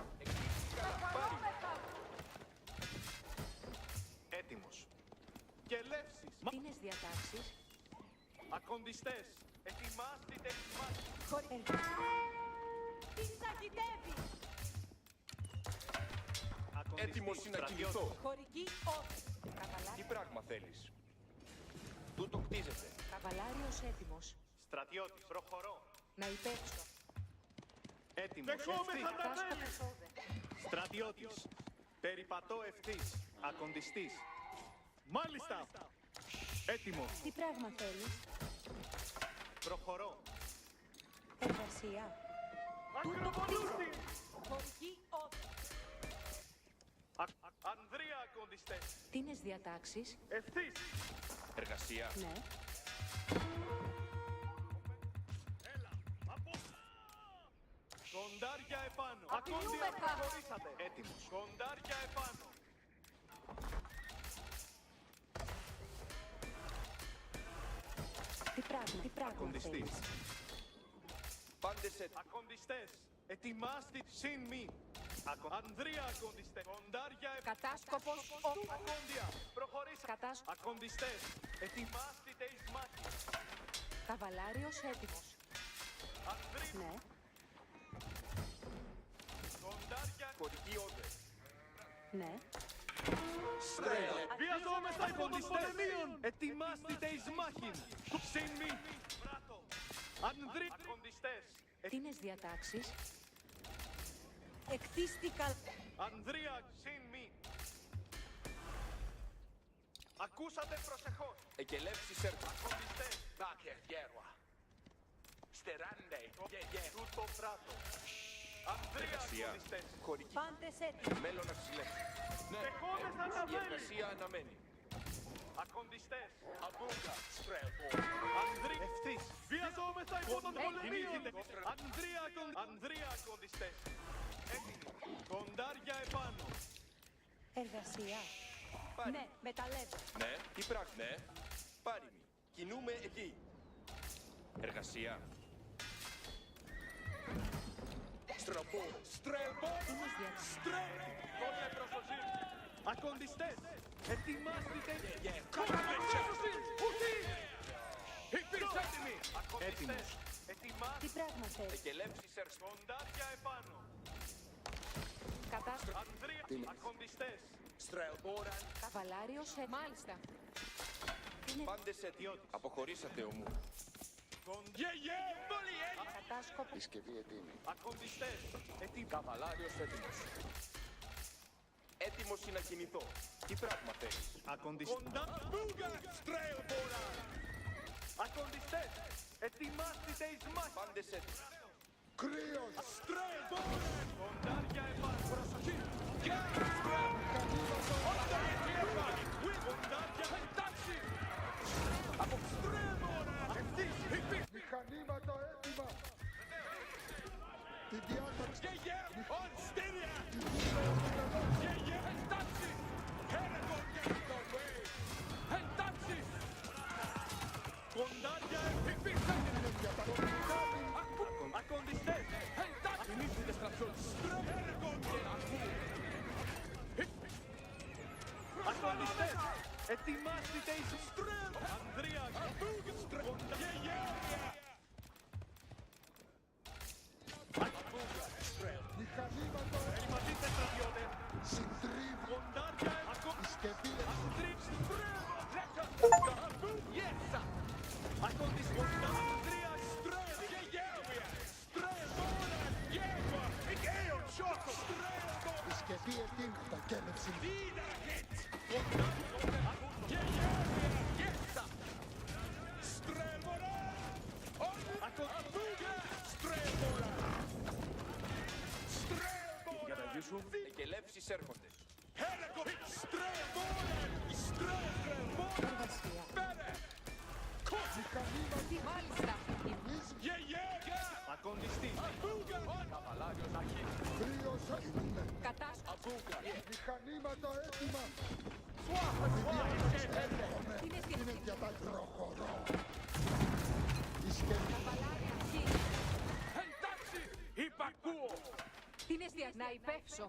Έτοιμος. Και λεύσεις. Τίνες διατάξεις. Ακονδιστές. Ετοιμάστητε εις μάχη. Τι σαγητεύει. Έτοιμος είναι να κινηθώ. Χωρική όδε. Τι Καβαλάρι. πράγμα θέλεις. Τούτο κτίζεται. Καβαλάριος έτοιμος. Στρατιώτης. Προχωρώ. Να υπέψω. Έτοιμος. Ευθύς. Κατάσκοπος όδε. Στρατιώτης. Περιπατώ ευθύς. Ακονδιστής. Μάλιστα. Έτοιμος. Τι πράγμα θέλεις. Προχωρώ. Εργασία. Ακροβολούστη. Χωρική όδε. Ανδρεία ακονδιστές. Τίνες διατάξεις. Ευθύς. Εργασία. Ναι. Έλα. Από. Κοντάρια επάνω. Απειλούμεθα. Ακόντια προχωρήσατε. Έτοιμος. Κοντάρια επάνω. Τι πράγμα Ακονδιστής. θέλεις. Πάντες έτοιμοι. Ακονδιστές. Ετοιμάστε συν μη. Ανδρεία ακονδιστές. Κοντάρια επάνω. Κατάσκοπος όδε. Ακόντια. Προχωρήσατε. Κατάσκοπος. Ακονδιστές. Ετοιμάστητε εις μάχη. Καβαλάριος έτοιμος. Ανδρεία. Ναι. Κοντάρια Χωρική όντε. Ναι. Βιαζόμεθα υπό των πολεμίων! Ετοιμάστητε εις μάχην! Συν μη! Ανδρή! Ακοντιστές! Τίνες διατάξεις. Εκτίστηκα. Ανδρία! Συν μη! Ακούσατε προσεχώς! Εκελεύσεις έρχονται. Ακοντιστές! Βάκε γέρουα. Στεράντε. Τούτο πράτο! Ανδρία! Ακοντιστές! Χωρική. Πάντες έτοιμοι. Μέλλον να συλλέξει. Ναι. Δεχόμεθα τα Η μέλη! εργασία αναμένει. Ακοντιστές! Αμπούγκα. Στρέλπο. Ανδρία! Ευθύς! Βιαζόμεθα υπό των πολεμίων! Έτοιμοι. Ανδρία ακοντιστές! Έτοιμοι! Κοντάρια επάνω! Εργασία. Πάρει. Ναι, μεταλλεύω. Ναι. Τι πράγμα. Ναι. Πάρει μη. Κινούμε εκεί. Εργασία. Στραπό. Στρέλπο. Τίνες διατάξεις. Δώστε προσοχή! Ακοντιστές! Ετοιμάστητε! Ακοντιστές! Ετοιμάστε! Τι πράγμα θες. Εκελεύσεις έρχονται. Κοντάρια επάνω! Κατάσταση. Ανδρία! Ακοντιστές! Στρέλποραν. Καβαλάριος έτοιμο. Μάλιστα. Τίνες Πάντες έτοιμοι. Αποχωρήσατε ομού. κατάσκοπο. Συσκευή έτοιμη. Ακοντιστές! Ετοιμάστε! Καβαλάριος έτοιμος. Έτοιμος να κινηθώ. Τι πράγμα θέλεις. Ακοντιστές! Ακοντιστές! Ετοιμάστητε εις μάχη! Πάντες έτοιμοι. Κρύος! Κοντάρια επάνω! Προσοχή! Κοντάρια εντάξει! Αποστρέμωνα! Ευθύς! Μηχανήματα έτοιμα. Τη διάταξη. Ονστήρια! Εντάξει! Εντάξει! Κοντάρια ακοντιστές! Εντάξει! Κινήστε στρατιώτες! Ακοντιστές! Ετοιμάστητε εις στρέμ! Ανδρία! Κοντάρια! Μηχανήματα Περιματίστε στρατιώτες! συντρίβει. Κοντάρια! Συσκευή Αντρίψη! Γέσα! Ακοντιστές! Ανδρία! Στρέμ! Στρέμ! Ωρα! Γεύμα! Εκαίων! Σόκο! Στρέμ! Συσκευή έτοιμη. Τα κέλεψη. Γέσα! Στρέμωρα! Ακοντούγα! Στρέμωρα! Στρέμωρα! Εκελεύσεις έρχονται. Μάλιστα. Ακοντιστή! Καβαλάριος αρχή! Κρύος έτοιμη. Κατάσκοπο. Μηχανήματα έτοιμα. Τίνες Είναι διατάξεις. για τα προχωρώ. Συσκευή. Καβαλάριος αρχή. Εντάξει! Υπακούω! Τίνες διατάξεις. Να υπεύσω.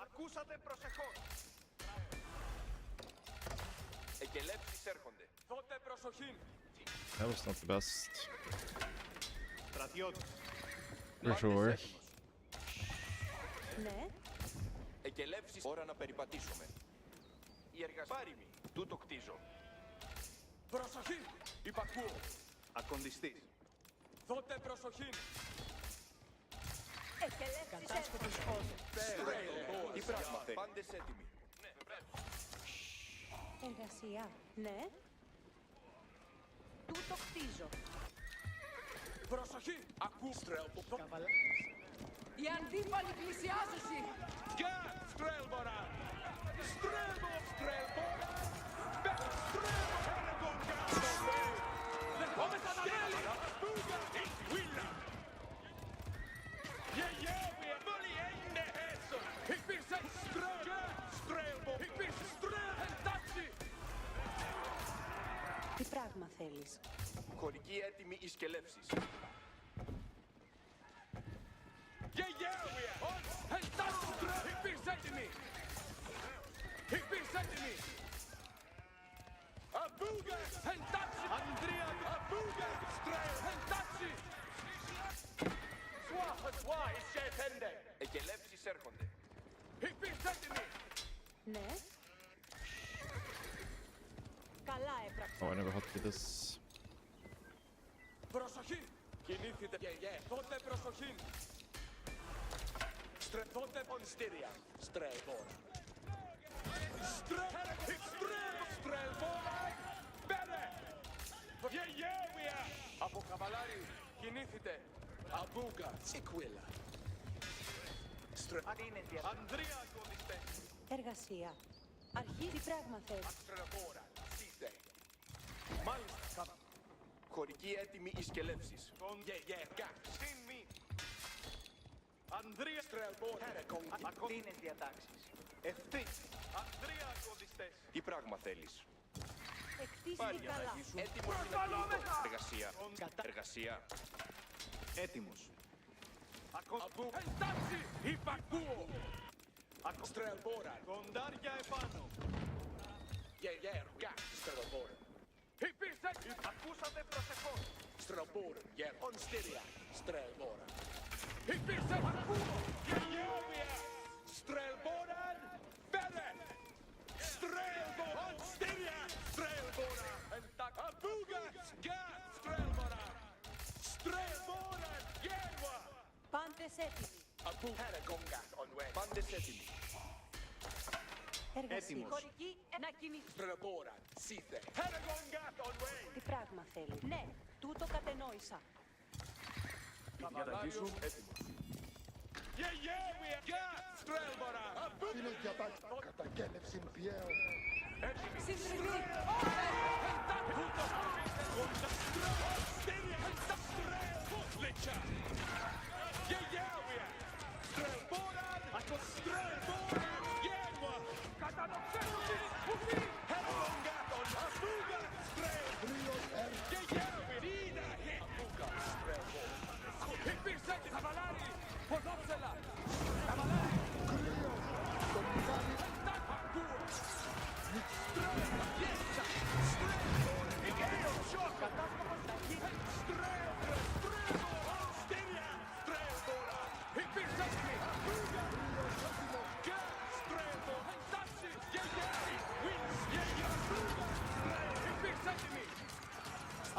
Ακούσατε προσεχώς! Εκελεύσεις έρχονται. Δώτε προσοχή! That was not the best. Στρατιώτες! For sure. Ναι. Εκελεύσεις. Ώρα να περιπατήσουμε. Η εργασία. Πάριμη. Τούτο κτίζω. Προσοχή! Υπακούω! Ακοντιστής! Δώτε προσοχή! Εκελεύσεις έρχονται. Τι πράγμα θέλει. Πάντες έτοιμοι. Εργασία. Ναι. Τούτο κτίζω. Προσοχή! Ακού! Στρέλπο! Οι αντίπαλοι πλησιάζουσι. Γεια! Στρέλμορα! Στρέλμο! Στρέλμορα! Στρέλμο! Έργον κάτω! Δεχόμεθα τα μέλη! Μπούγα! Ιλουίλα! Γεγεύει! Μόλι έγινε έσω! Υπήρξε στρέλμο! Στρέλμο! Υπήρξε στρέλμο! Εντάξει! Τι πράγμα θέλεις. Χωρική έτοιμη εις κελεύσεις. Γεγεύει! Εντάξει! Υπήρξε έτοιμη! Υπήρξε έτοιμη! Αμπούγα! Εντάξει! Ανδρία! Αμπούγα! Στρέλ! Εντάξει! Σουάχα! Σουάχα! Ισχε πέντε! Εκελεύσεις. Ναι. Καλά έπραξα. Oh, I never hotkeyed this. Προσοχή! Κινήθητε και τότε προσοχή! Στρεφόντε πονστήρια. Στρεβόρα. Στρεβόρα! Μπέρε! Γεγεύεια! Από καβαλάρι, κινήθητε. Αμπούγκα, τσικουίλα. Ανδρία κοντιστέ. Εργασία. Αρχίζει πράγμα θες. Στρεβόρα, σύτε. Μάλιστα, καβα. Χωρική έτοιμη εις κελεύσεις. Τον γεγεύκα. Συν μη. Ανδρία Στρελμπόρ. Ακόμητες διατάξεις. Ευθύς. Ανδρία κοντιστές. Τι πράγμα θέλεις? Εκτίσεις καλά. Έτοιμος εργασία. Εργασία. Έτοιμος. Ακού. Εντάξει. Υπακούω. Στρελμπόρα. Κοντάρια επάνω. Γεγέργα. Στρελμπόρα. Υπήρξε. Ακούσατε προσεχώς. Στρελμπόρα. Ονστήρια. Στρελμπόρα. Υπήρξε. Ακούω. Γεγέργια. Στρελμπόρα. Πέρε. Στρελμπόρα. Ονστήρια. Στρελμπόρα. Αμπούγα. Γκα. Στρελμπόρα. Στρελμπόρα. Γέργα. Πάντες έτοιμοι. Αμπού. Herregånga on way. Πάντες έτοιμοι. Εργασία. Έτοιμος. Χωρική να κινηθεί. Στρελμπόρα. Σύτε. Herregånga on way. Τι πράγμα θέλει. Ναι, τούτο κατενόησα. Καβαλάριος έτοιμος. Γεγεύεια. Γκα. Στρελμπόρα. Αμπού. Είναι διατάξει. Κατακέλευση πιέω. Έτοιμοι. Συντριβή.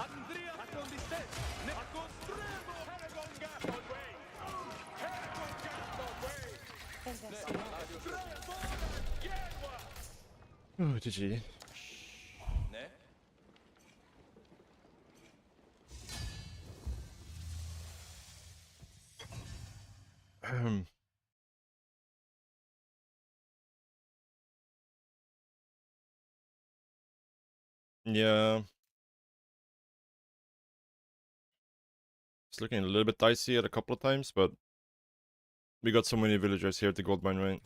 Ανδρία ακοντιστές. Ναι, ακοστρέμω. Herregånga on way. Herregånga on way. Εργασία. Στρέμωνα. Γέργα. Oh, GG. Ναι. Yeah. It's looking a little bit dicey at a couple of times, but we got so many villagers here at the gold mine, right?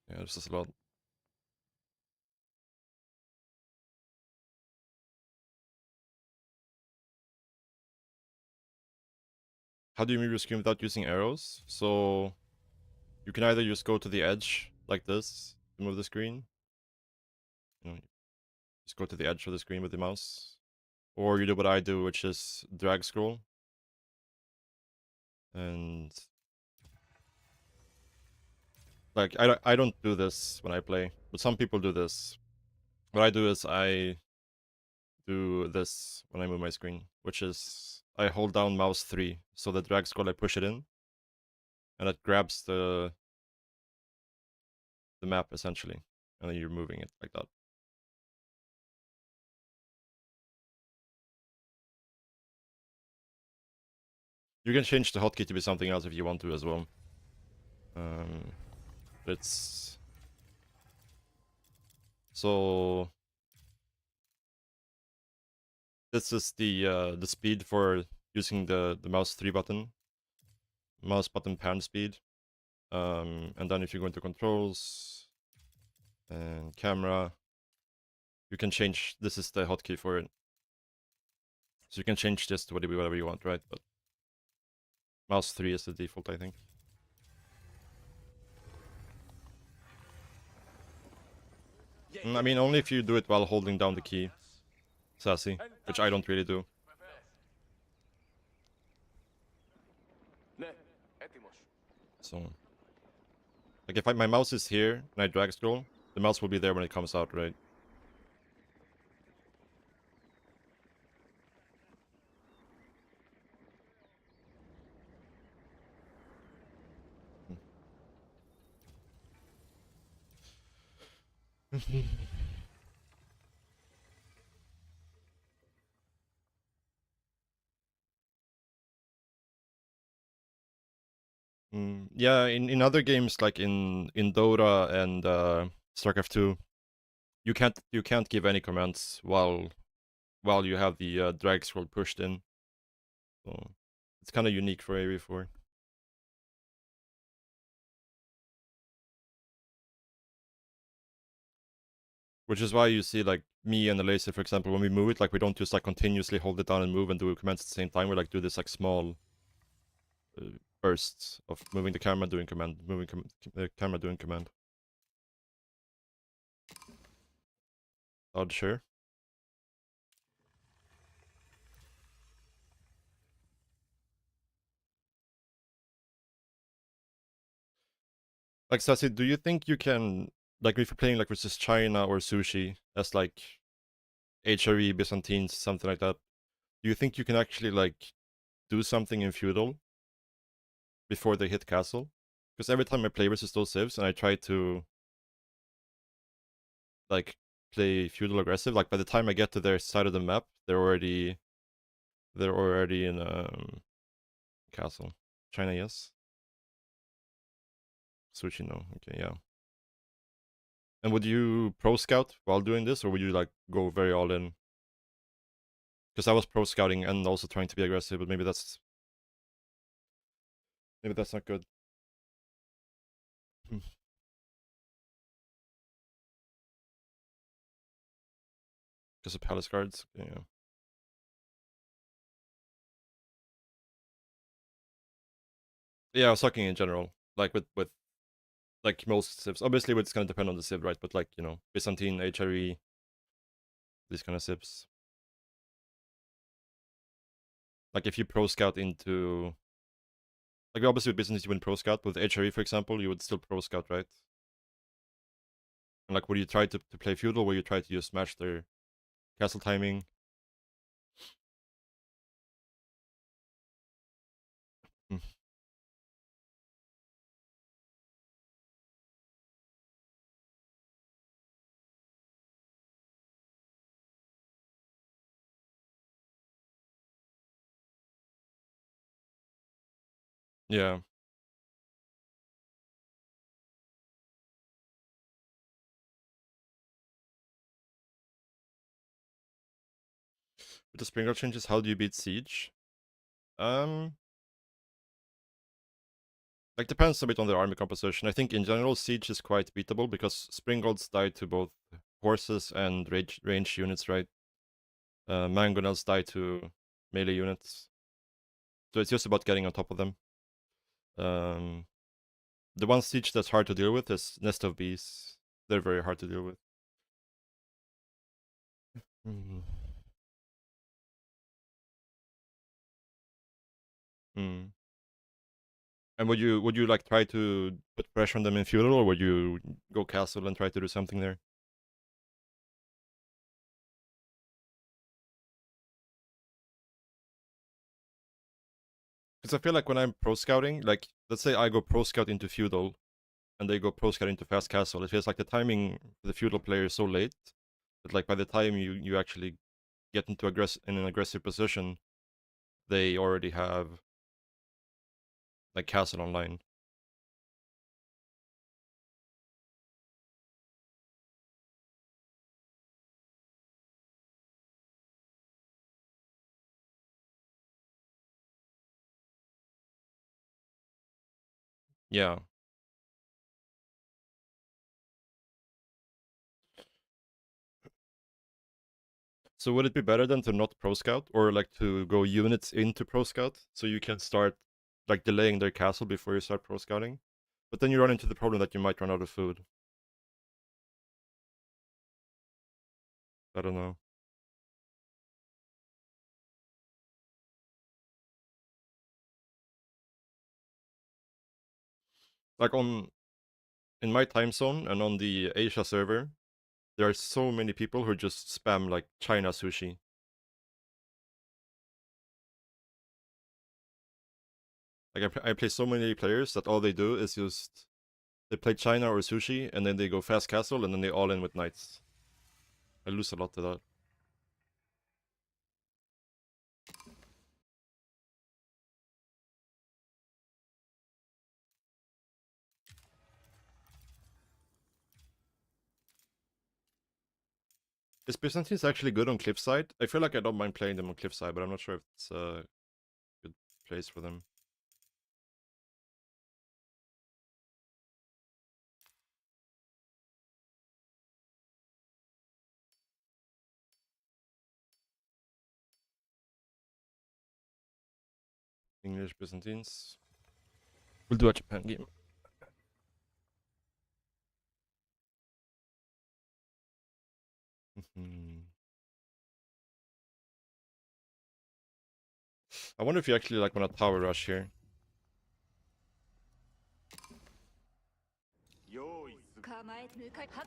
Yeah, this is a lot. How do you move your screen without using arrows? So you can either just go to the edge like this to move the screen. You know, just go to the edge of the screen with the mouse. Or you do what I do, which is drag scroll. And like I don't do this when I play, but some people do this. What I do is I do this when I move my screen, which is I hold down mouse 3. So the drag scroll, I push it in, and it grabs the map essentially, and then you're moving it like that. You can change the hotkey to be something else if you want to as well. It's so this is the speed for using the mouse 3 button, mouse button pan speed, and then if you go into controls and camera, you can change. This is the hotkey for it, so you can change this to whatever you want, right? But mouse 3 is the default, I think. I mean, only if you do it while holding down the key, sassy, which I don't really do. Ναι, έτοιμος. So, like if my mouse is here and I drag scroll, the mouse will be there when it comes out, right? Yeah, in other games like in Dota and StarCraft 2, you can't give any commands while you have the drag scroll pushed in. So it's kind of unique for AoE4. Which is why you see like me and the laser, for example, when we move it, like we don't just like continuously hold it down and move and do commands at the same time. We like do this like small bursts of moving the camera, doing command, moving the camera, doing command. Odd, sure. Like Sassy, do you think you can, like if you're playing like versus China or Sushi as like HRE, Byzantines, something like that, do you think you can actually like do something in feudal before they hit castle? Because every time I play versus those civs and I try to like play feudal aggressive, like by the time I get to their side of the map, they're already in castle. China, yes. Sushi, no. Okay, yeah. And would you pro scout while doing this, or would you like go very all in? Because I was pro scouting and also trying to be aggressive, but maybe that's not good. Because of palace guards, yeah. Yeah, I was talking in general, like with like most civs. Obviously, it's gonna depend on the civ, right? But like Byzantine, HRE, these kind of civs. Like if you pro scout into, like obviously with Byzantine you wouldn't pro scout, but with HRE for example, you would still pro scout, right? And like would you try to play feudal, where you try to just smash their castle timing? Hmm. Yeah. With the Spring changes, how do you beat Siege? Like depends a bit on their army composition. I think in general Siege is quite beatable because Springolds die to both horses and range units, right? Mangonels die to melee units. So it's just about getting on top of them. The one Siege that's hard to deal with is Nest of Bees. They're very hard to deal with. Mm. Mm. And would you like try to put pressure on them in feudal, or would you go castle and try to do something there? Because I feel like when I'm pro scouting, like let's say I go pro scout into feudal, and they go pro scout into fast castle, it feels like the timing for the feudal player is so late that like by the time you actually get into in an aggressive position, they already have like castle online. Yeah. So would it be better than to not pro scout, or like to go units into pro scout so you can start like delaying their castle before you start pro scouting? But then you run into the problem that you might run out of food. I don't know. Like in my time zone and on the Asia server, there are so many people who just spam like China sushi. Like I play so many players that all they do is just they play China or sushi and then they go fast castle and then they all in with knights. I lose a lot to that. Is Byzantines actually good on cliffside? I feel like I don't mind playing them on cliffside, but I'm not sure if it's a good place for them. English Byzantines. We'll do a Japan game. I wonder if you actually like want a tower rush here. 用意す構え向かいはっ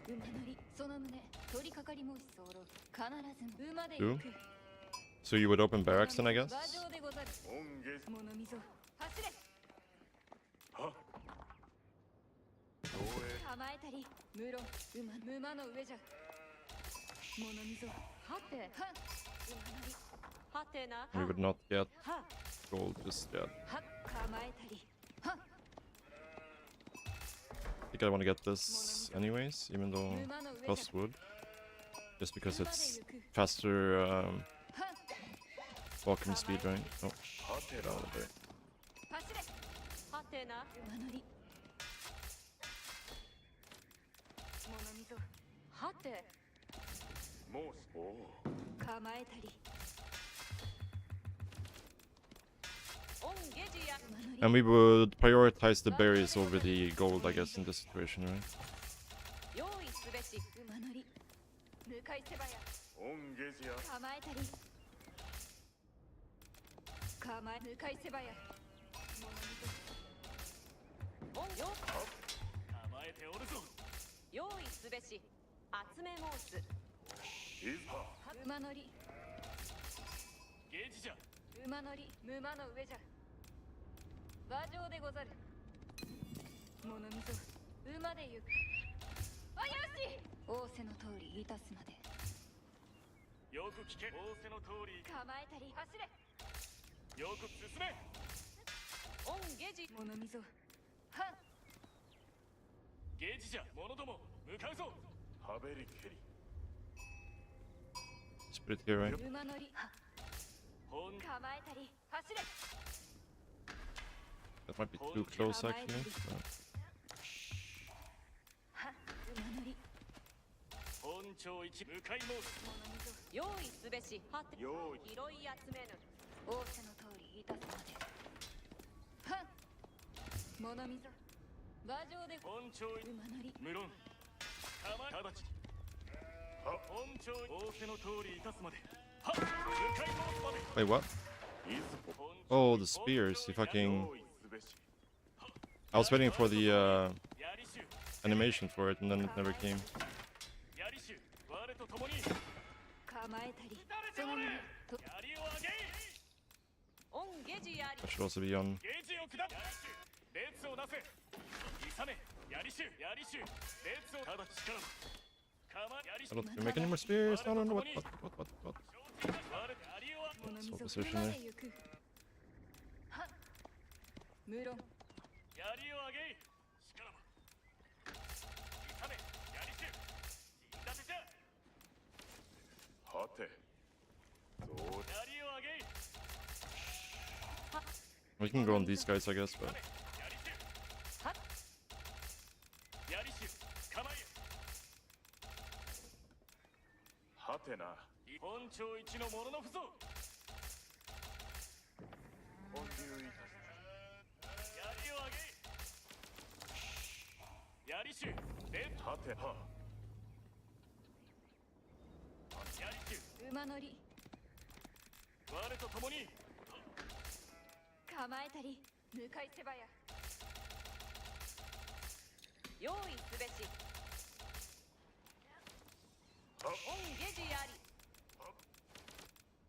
馬乗りその旨取り掛かり申し候必ず馬で行く So you would open barracks then, I guess? 馬上でござる恩下物溝走れはどうへ構えたり無論馬の上じゃ物溝はては馬乗りはてな We would not get は gold just yet. は構えたりは I think I want to get this anyways, even though it costs wood. Just because it's faster walking speed, right? Oh, get out of there. 走れはてな馬乗り物溝はてもうおう構えたり恩下寺や馬乗り And we would prioritize the berries over the gold, I guess, in this situation, right? 用意すべし馬乗り向かいせばや恩下寺や構えたり構え向かいせばや物溝恩よ構えておるぞ用意すべし集め申すいざ馬乗りゲージじゃ馬乗り馬の上じゃ馬上でござる物溝馬で行くあよし仰せの通りいたすまでよく聞け仰せの通り構えたり走れよく進め恩下寺物溝はゲージじゃ者ども向かうぞはべりけり Split here, right? 馬乗り本構えたり走れ That might be too close, actually. But... は馬乗り本庁一向かい申す物溝用意すべしはて用意拾い集めぬ仰せの通りいたすまでは物溝馬上で本庁馬乗り無論構え直ち本庁仰せの通りいたすまでは向かい申すまで Wait, what? いずこ Oh, the spears. You fucking... 用意すべし I was waiting for the やりしゅ animation for it, and then it never came. やりしゅ我と共に構えたりその旨とやりを上げい恩下寺やり That should also be on. ゲージを下やりしゅ列をなせ勇めやりしゅやりしゅ列をただ力を構えやりし I don't think we make any more spears. No, no, no. What? What? 我やりを物溝 So position 馬 there. で行くは無論やりを上げいしからば勇めやりしゅ死んだてじゃはてどうやりを上げい We can go on these guys, I guess, but... やりしゅはやりしゅ構えはてな本庁一の者のふぞ本流いたやりを上げいやりしゅですはてはやりしゅ馬乗り我と共に構えたり向かいせばや用意すべしオンゲジあり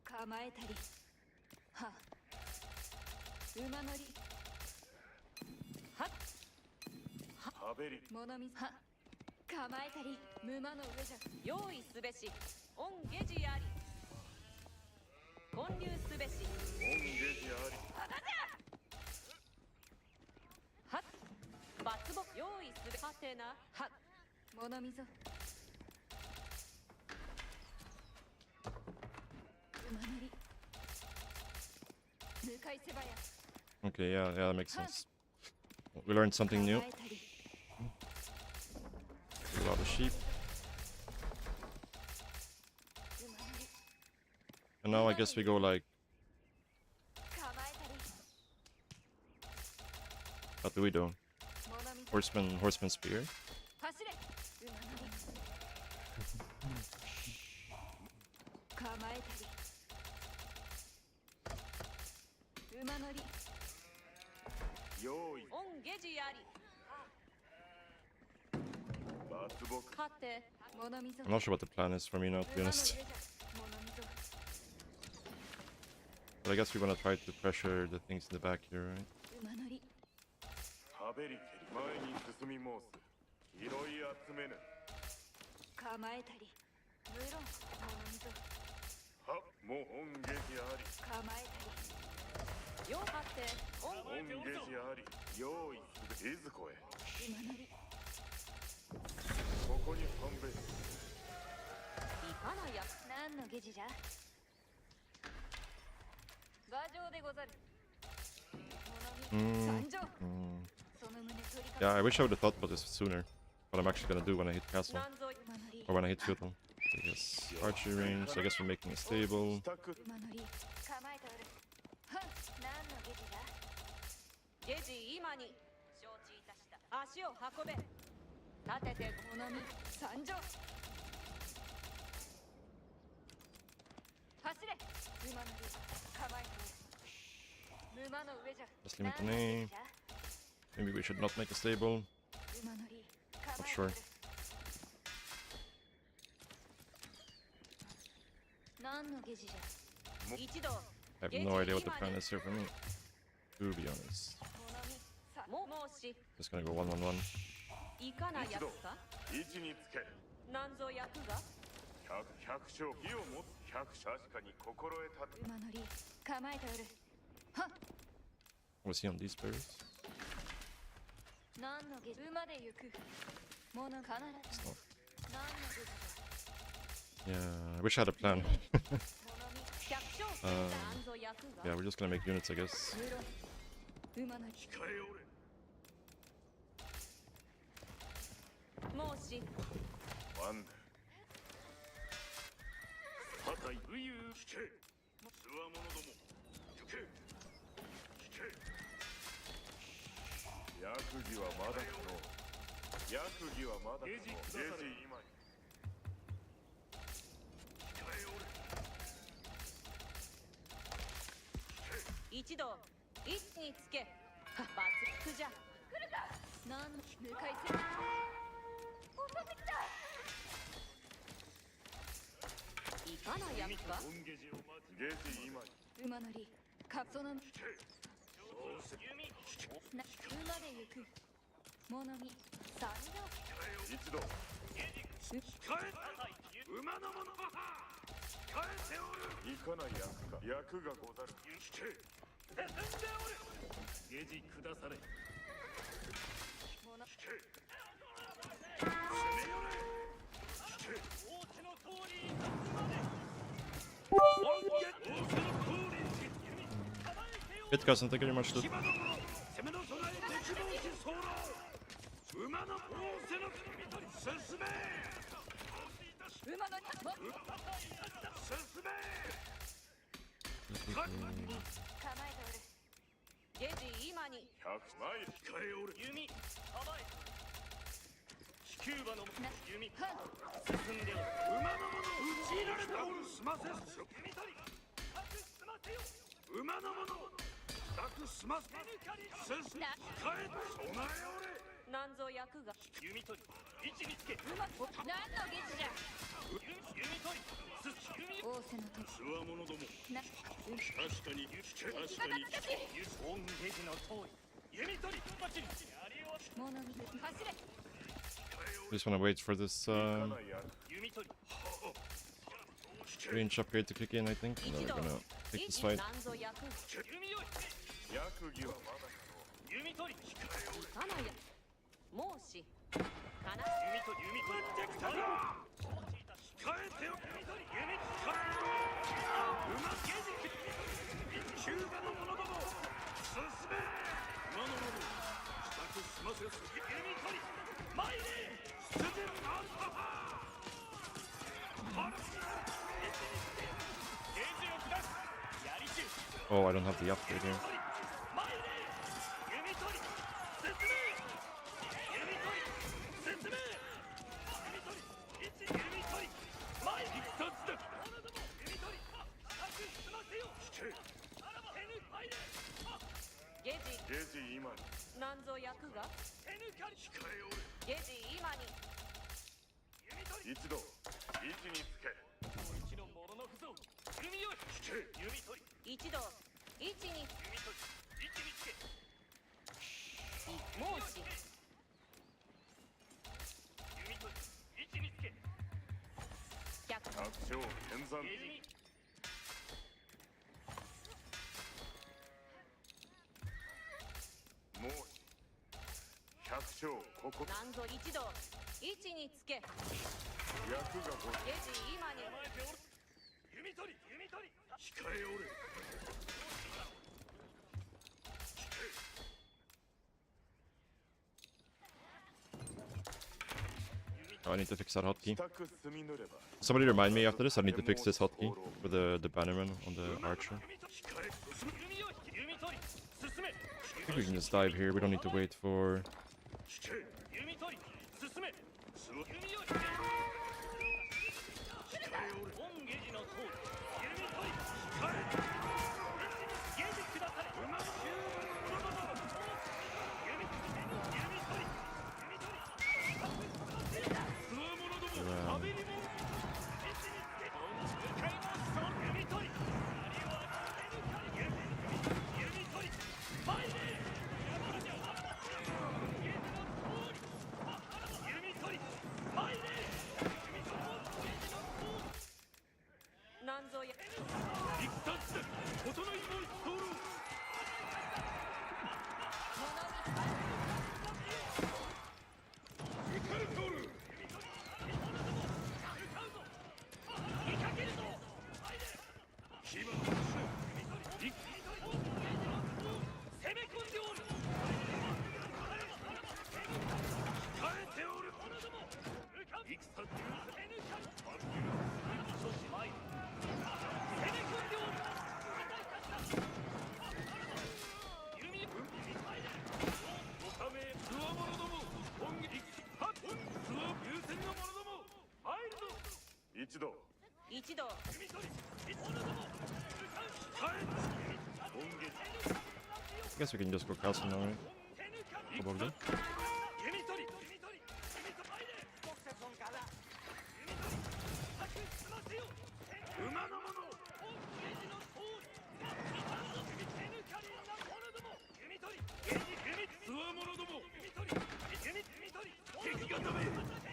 構えたりは馬乗りはっはべり物見は構えたり馬の上じゃ用意すべしオンゲジあり混入すべしオンゲージありはっ抜木用意すべはてなはっ物見ぞ馬乗り向かいせばや Okay, yeah, that makes sense. We learned something new. 構えたり A lot of sheep. 馬乗り And now I guess we go like, 構えたり what do we do? 物見ぞ Horseman spear? 走れ馬乗り構えたり馬乗り用意オンゲジあり抜木はて物見ぞ I'm not sure what the plan is for me now, to be 馬の上 honest. じゃ物見ぞ But I guess we're gonna try to pressure the things in the back here, right? 馬乗りはべりけり前に進み申す拾い集めぬ構えたり無論物見ぞはもうオンゲージあり構えたりよはてオンオンゲージあり用意するいずこへ馬乗りここに半べいかなや何の下地じゃ馬上でござる物見参上 その胸取り Yeah, I wish I would have thought about this sooner. What I'm actually gonna do when I hit castle. なんぞ馬乗り Or when I hit feudal. So I guess archery range, I guess we're making a stable. 支度馬乗り構えておるはん何の下地だゲジ今に承知いたした足を運べ立てて物見参上走れ馬乗り構えておる馬の上じゃ Just limit the 何の下 name. 地だ Maybe we should not make a stable. 馬乗り構え Not て sure. おる何の下地じゃ一度 I have no idea what the plan is here for me. To be honest. 物見さも申し Just gonna go 1-1-1. いかなやつか位置につけなんぞ役が百姓火を持つ百確かに心得たて馬乗り構えておるはっ Was he on these pairs? 何の下地馬で行く物必ず No. 何の下地だ Yeah, I wish I had a plan. 物見百姓なんぞ役が Yeah, we're just gonna make units, I guess. 無論馬乗り控えおれ申しワンダ旗い武勇引けつわものども行け引け役儀はまだ可能役儀はまだ可能ゲジ今に控えおれ一度一につけ抜くじゃ何の向かいせ襲ってきたいかな役か本ゲジを待つゲジ今に馬乗りかそのな引けどうせ弓引け馬で行く物見参上一度控え馬の者控えておるいかな役か役がござる引け進んでおるゲジ下され物引け攻め寄れ引け仰せの通りに立つまで本気仰せの通りに構えてよ Good cousin, thank you very much, dude. 騎馬どもろ攻めの備え敵同士候馬の仰せの進め馬乗り進め構えておるゲジ今に百前控えおる弓構えキューバの弓はん進んでおる馬の者討ち入られたおるすませ弓取り各すませよ馬の者各すませ進め控え備えおれなんぞ役が弓取り位置につけうまく何のゲスじゃ弓取りす弓仰せのとつわものどもな確かに確かに恩下児の通り弓取りバチリやり終わっ物見て走れ I just wanna wait for this 弓取り range upgrade to kick in, I think, and then we're gonna take this fight. なんぞ役弓よ役儀はまだか弓取りかのやもうしかな弓取り弓取り控えてよ弓取り弓控えろ馬ゲージキューバの者ども進め馬の者支度済ませすぎ弓取り参れ出陣アルファハルシゲージを下すやり中 Oh, I don't have the upgrade here. 参れ弓取り進め弓取り進め弓取り一弓取り前に一つだ弓取り早く済ませよ引けあらば手抜入れゲジゲージ今になんぞ役が手抜かり控えおれゲジ今に弓取り一度位置につけもう一のモロノフ像弓よ引け弓取り一度位置に弓取り位置につけもうし弓取り位置につけ百百姓剣山ゲージもう百姓ここなんぞ一度位置につけ役がごゲジ今に構えておる弓取り弓取り控えおれ Oh, I need to fix that hotkey. 支度済みぬれば Somebody remind me after this. I need to fix this hotkey for the bannerman on the archer. 弓取り控え弓よ弓取り進め I think we can just dive here. We don't need to wait for. 引け弓取り進め弓よ控えおれ恩下児の通り弓取り控えゲージくだされ馬の弓取りつわものども食べりもん位置につけ向かいのその弓取りありは弓取り前へ山じゃゲージの通り弓取り前へ弓取りゲージの通りなんぞや戦つで整いも一刀ろ行かれておる見かけるぞ火花の攻め込んでおる控えておる者ども戦手抜かれ諸子前攻め込んでおる弓おためつわものども本撃はっつわ優先の者ども参るぞ一度一度弓取り者ども控え本撃 I guess we can just go castle now, right? Probably. 弓取り弓取り弓取り前でボクセソンから弓取り早く済ませよ馬の者本ゲージの通り手抜かりな者ども弓取りゲージ弓つわ者ども弓取り弓取り敵がダメ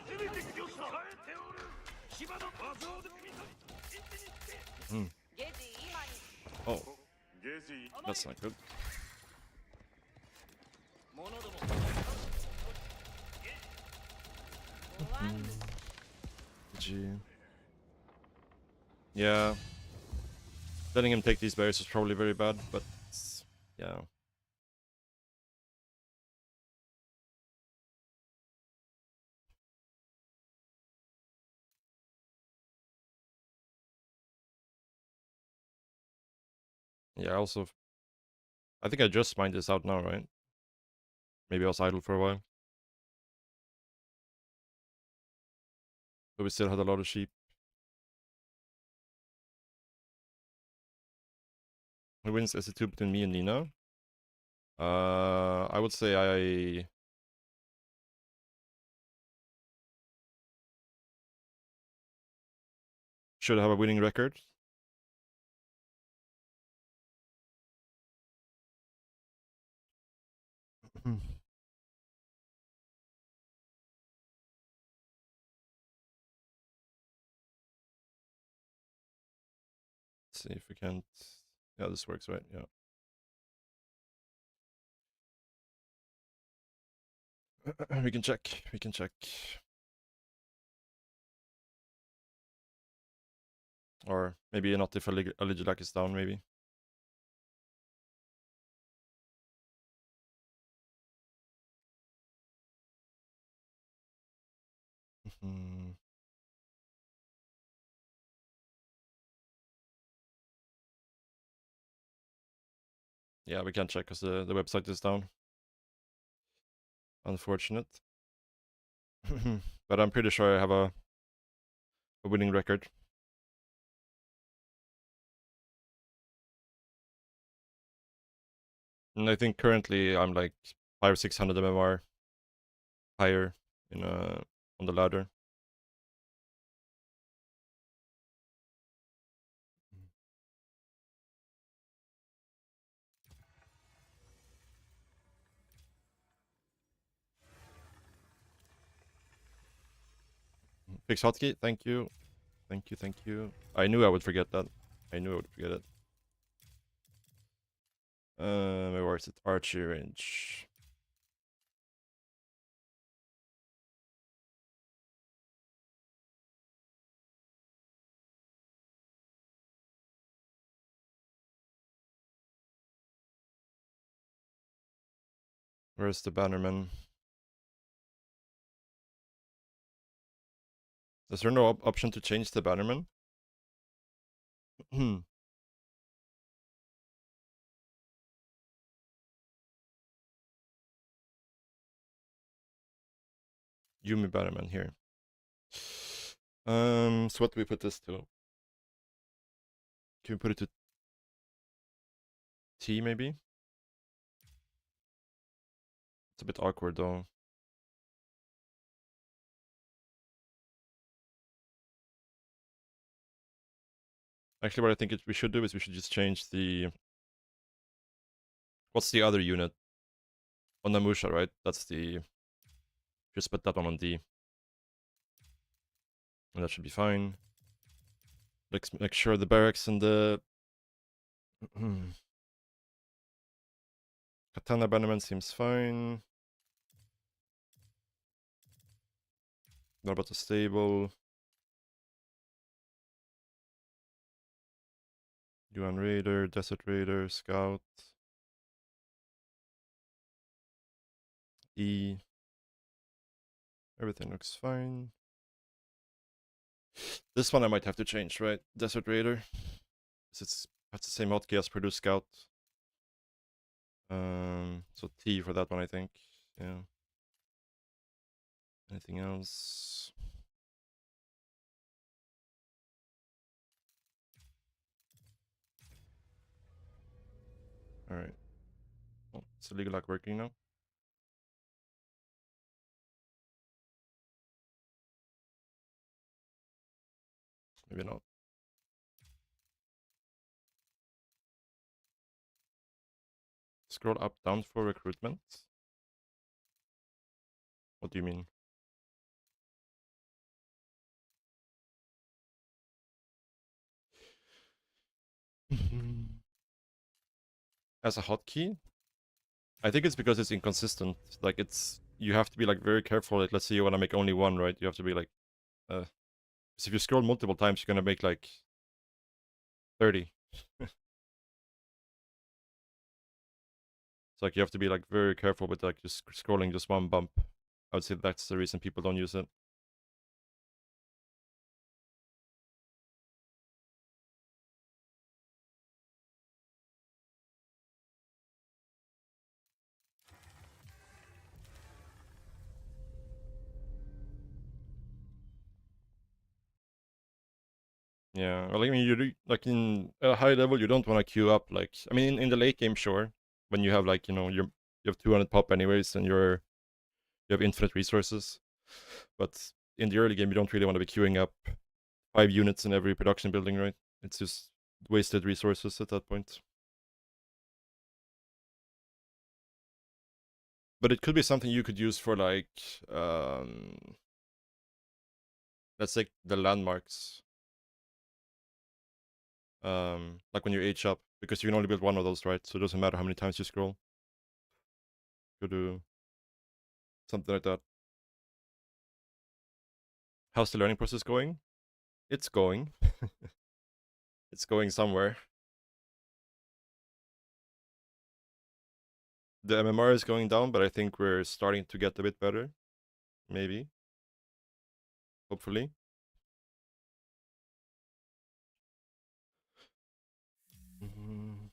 攻めてきよした控えておる騎馬の馬像で弓取り位置につけゲジ今に Oh, ゲージ that's not good. 者ども GG. Yeah. Letting him take these bears is probably very bad, but yeah. Yeah, I think I just mined this out now, right? Maybe I was idle for a while. But we still had a lot of sheep. Who wins SE2 between me and Nina? I would say should have a winning record. See if we can't. Yeah, this works, right? Yeah. We can check. We can check. Or maybe not if a Ligilak is down, maybe. Yeah, we can't check because the website is down. Unfortunate. But I'm pretty sure I have a winning record. And I think currently I'm like 500 or 600 MMR higher in on the ladder. Fix hotkey, thank you. Thank you, thank you. I knew I would forget that. I knew I would forget it. Where is it? Archery range. Where's the bannerman? Is there no option to change the bannerman? Yumi bannerman here. So what do we put this to? Can we put it to T maybe? It's a bit awkward though. Actually, what I think we should do is we should just change the... What's the other unit? On Namusha, right? That's the... Just put that one on D. And that should be fine. Let's make sure the barracks and the... Katana bannerman seems fine. What about the stable? Yuan Raider, Desert Raider, Scout. E. Everything looks fine. This one I might have to change, right? Desert Raider. It's has the same hotkey as Produce Scout. So T for that one, I think. Yeah. Anything else? All right. Oh, is the legal lock working now? Maybe not. Scroll up, down for recruitment. What do you mean? As a hotkey? I think it's because it's inconsistent. Like it's... You have to be like very careful. Like, let's say you want to make only one, right? You have to be like... because if you scroll multiple times, you're gonna make like 30. It's like you have to be like very careful with like just scrolling just one bump. I would say that's the reason people don't use it. Yeah, well, I mean, like in a high level, you don't want to queue up. Like, I mean, in the late game, sure, when you have like you have 200 pop anyways, and you have infinite resources. But in the early game, you don't really want to be queuing up 5 units in every production building, right? It's just wasted resources at that point. But it could be something you could use for like, let's say the landmarks. Like when you age up, because you can only build one of those, right? So it doesn't matter how many times you scroll. You do something like that. How's the learning process going? It's going. It's going somewhere. The MMR is going down, but I think we're starting to get a bit better. Maybe. Hopefully. Mhm.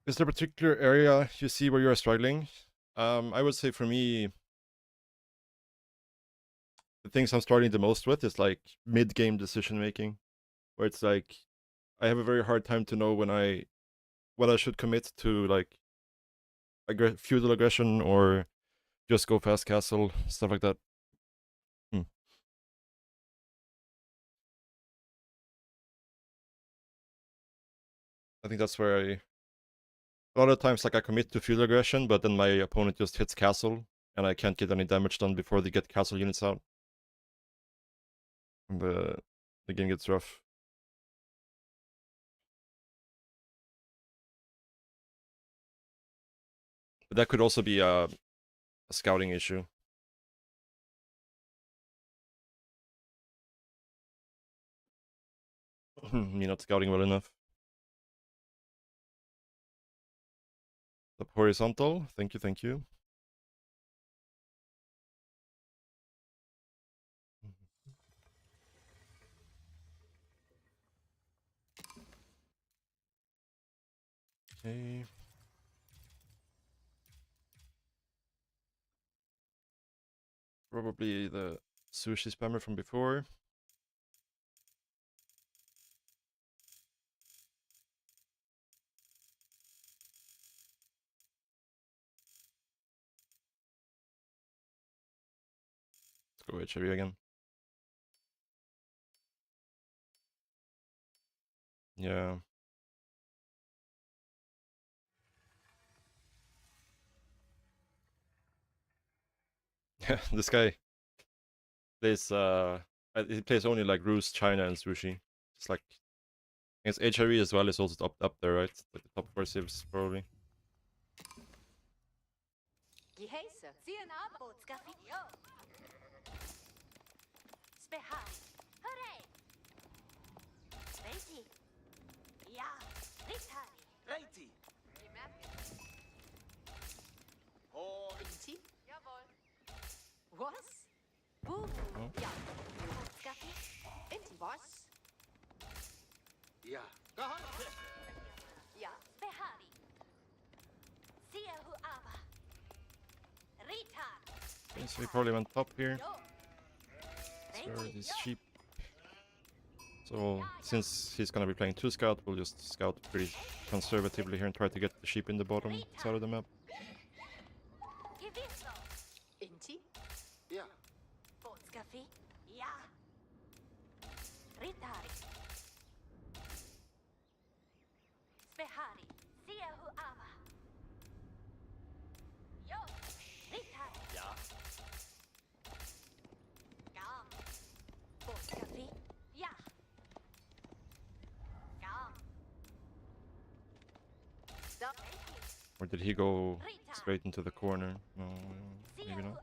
Is there a particular area you see where you are struggling? I would say for me, the things I'm struggling the most with is like mid-game decision making, where it's like I have a very hard time to know when I should commit to like feudal aggression or just go fast castle, stuff like that. I think that's where a lot of times like I commit to feudal aggression, but then my opponent just hits castle and I can't get any damage done before they get castle units out. And the game gets rough. But that could also be a scouting issue. Me not scouting well enough. Up horizontal. Thank you, thank you. Okay. Probably the sushi spammer from before. Let's go HRV again. Yeah. Yeah, this guy plays he plays only like Rus, China, and Sushi. It's like I guess HRV as well is also up there, right? Like the top 4 civs probably. Geheißen, ziehen ab, Bootskaffi. Jo. Spehar. Hooray! Reiti. Ja, Ritari. Reiti. Inti. Jawohl. Was? Oh. Ja. Bootskaffi. Inti. Was? Ja. Ja. Behari. Siehu aber. Ritar. Okay, so he probably went top here. Jo. Sure, these sheep. So since he's gonna be playing 2 scout, we'll just scout pretty conservatively here and try to get the sheep in the bottom side of the map. Gewisso. Inti. Ja. Bootskaffi. Ja. Ritari. Spehari. Siehu aber. Jo. Ritari. Ja. Gam. Bootskaffi. Ja. Gam. Or did he go straight into the corner? No, maybe not.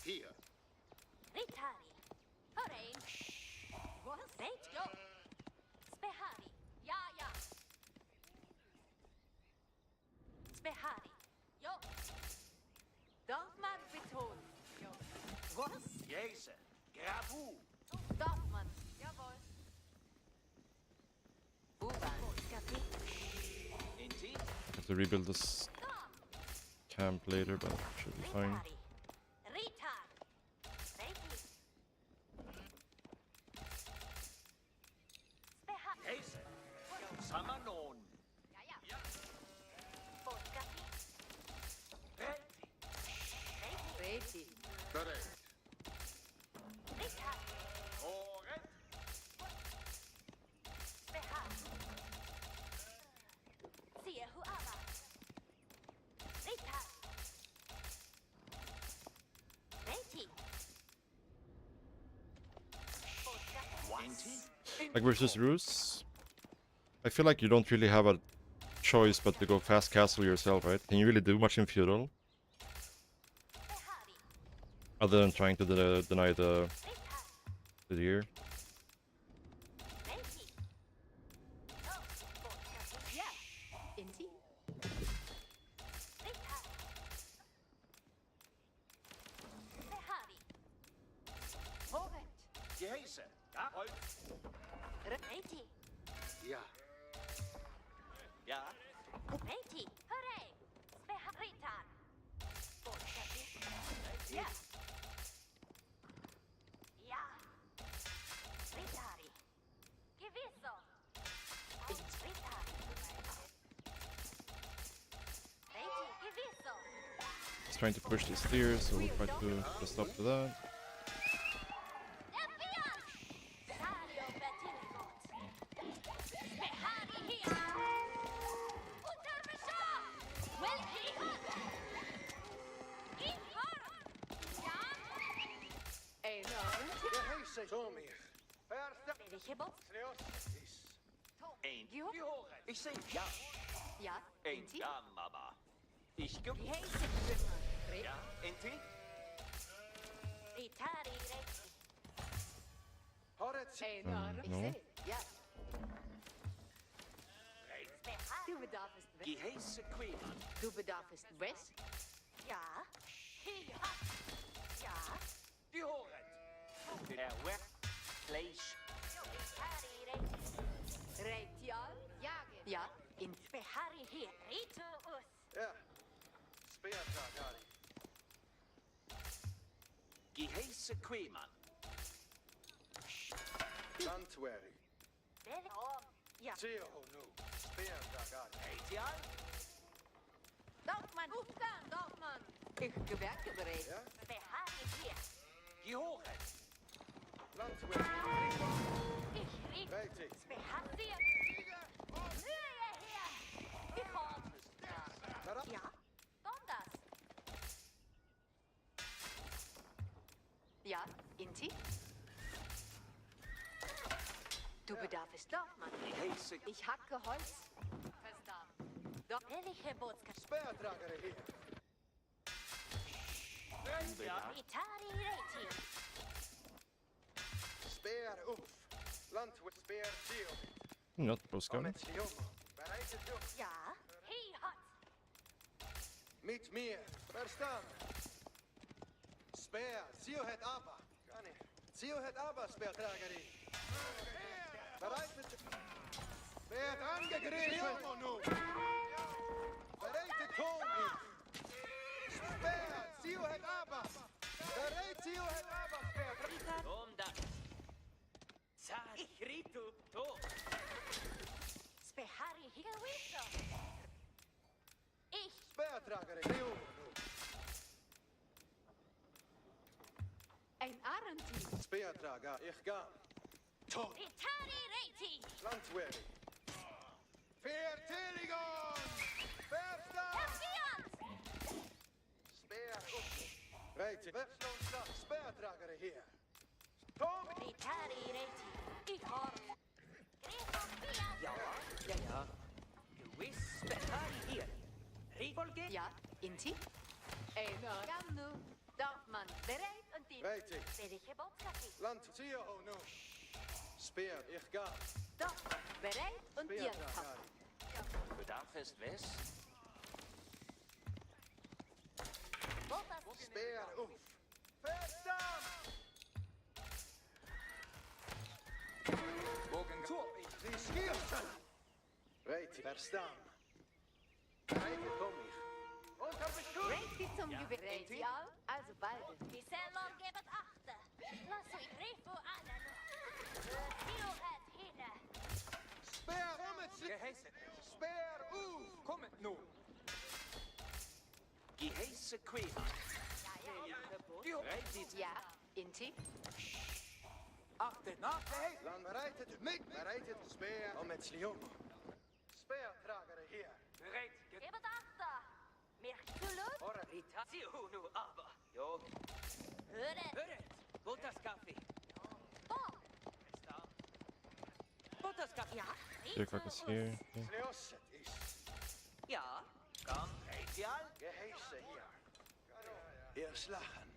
Here. Ritari. Hooray. What? Wait, go. Spehari. Ja, ja. Spehari. Jo. Dorfman betont. Jo. Was? Jezus, Gravu. Dorfman. Jawohl. Uban. Boskapi. Inti. Have to rebuild this camp later, but should be fine. Ritari. Ritar. Reiki. Spehari. Jezus. Samanon. Ja, ja. Boskapi. Retti. Reiki. Reti. Bereid. Ritar. Oret. Spehari. Siehu Ava. Ritar. Reiki. Boskapi. Inti. Like versus Roos, I feel like you don't really have a choice but to go fast castle yourself, right? Can you really do much in feudal? Spehari. Other than trying to deny the Ritar. deer? Reiki. Oh, Boskapi. Ja. Inti. Ritar. Spehari. Horet. Jezus. Ja, uit. Reiki. Ja. Ja. Reiki. Hooray. Spehari. Ritar. Boskapi. Ja. Ja. Ritari. Gewisso. Ritari. Reiki. Gewisso. He's trying to push this deer, so we'll try to just stop to that. Efian. Sario Betiligot. Spehari here. Untermischa. Welki. Ihar. Ja. Enorm. Geheise Tomir. Versta. Welche Box? Sneos. Is. Eén. Jo. Die horen. Ik zeg ja. Ja. Eén. Inti. Ja, mama. Ich geb. Die heise Grimmer. Re. Ja. Inti. Ritari. Reiki. Horet. Enorm. Ich no. sehe. Ja. Spehari. Du bedarfst Die West. heese Queenman. Du bedarfst West. Ja. Hier. Ja. Die horen. Er werkt. Vlees. Ritari. Reiki. Reitial. Jagen. Ja. In. Spehari hier. Rito us. Ja. Speerta, Gari. Die heese Queenman. Lantweri. Om. Ja. Zio nu. Speerta, Gari. Reitial. Dorfman. Hoefkaan, Dorfman. Ik gewerkt bereid. Ja. Spehari hier. Die horen. Lantweri. Ich rief. Reiti. Spehari. Mühe hier. Ich hab. Verab. Ja. Dondas. Ja. Inti. Du bedarfst Dorfman. Die heese. Ich hacke Holz. Verstanden. Doch. Welche Botschaft? Speerdragere hier. Ja. Ritari. Reiki. Speer oef. Lantweri. Speer Zio. Not Boska. Met Siomo. Bereid het jong. Ja. Hier hat. Meet mir. Verstaan. Speer. Zio het Abba. Kan ik. Zio het Abba, Speerdragere. Bereid het. Speer angegriffen. Siomo nu. Bereid het Tomir. Speer. Zio het Abba. Bereid Zio het Speerdrager Rio. Ein Arenti. Speerdrager, ich ga. Tot. Itali Reiti! Landwehr. Verteidigung! Verstand! Kapiert! Speer op. Reite. Wechselslag. Speerdrager hier. Tom! Itali Reiti! Ich hor! Grifo Fiat! Ja. Gewiss, Spehari hier. Rivolge? Ja, Inti. Ein Gamnu. Dorfmann, bereit und die. Reite. Welche Botskaki? Land Zio nu. Speer, ich ga. Dorfmann, bereit und diensthaft. Speerdrager. Bedarf ist wes? Botas! Speer op. Verstand! Bogen zu. Die Schiersen. Reite. Verstand. Reite komm ich. Unter Beschuss. Ready zum Gewicht. Ja, also bald. Pisellon gebet achte! Lass euch Grifo anano! Tio het hinne! Speer om het Geheißen. Speer op. Kommet nu. Geheiße Quäler. Reitet. Ja, Inti. Achte nach, geheißen. Lan bereitet mit. Bereitet Speer om het slium. Speerdrager hier. Bereit. Gebet achte! Mir zulut! Ora. Ritatio nu aber. Jo. Höret! Höret. Botas Kaffee. Bom! Botas Kaffee. Ja! Kirkwak is here. Yeah. Sleosset is. Ja. Komm, Reitial. Geheiße hier. Ihr Slachen.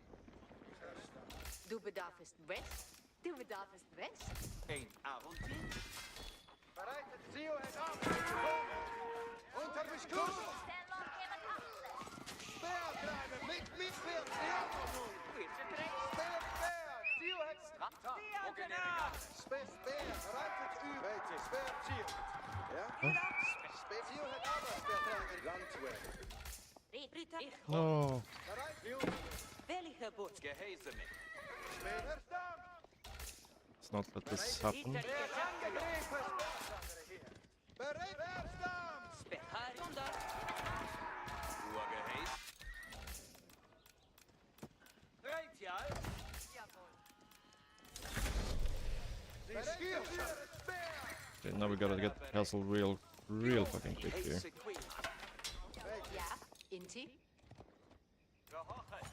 Du bedarfst West. Du bedarfst West. Ein Avontuur. Bereitet Zio het af. Unter Beschuss. Pisellon gebet achte! Speerdrager mit Speer. Slium. Speer. Zio het Speer. Bereitet u. Reite. Speer. Zio. Ja? Speer. Zio het aber. Speerdrager. Landwehr. Rita! No. Bereit. Zio. Welche Boot? Geheiße mich. Speer. Verstand. Let's not let this happen. Angegriffen. Bereit. Verstand. Spehari. Wunder. Urgeheiß. Reitial. Die Schiersen. Speer. Okay, now we gotta get castle real fucking quick here. Geheiße Quäler. Ja, Inti. Gehorchen.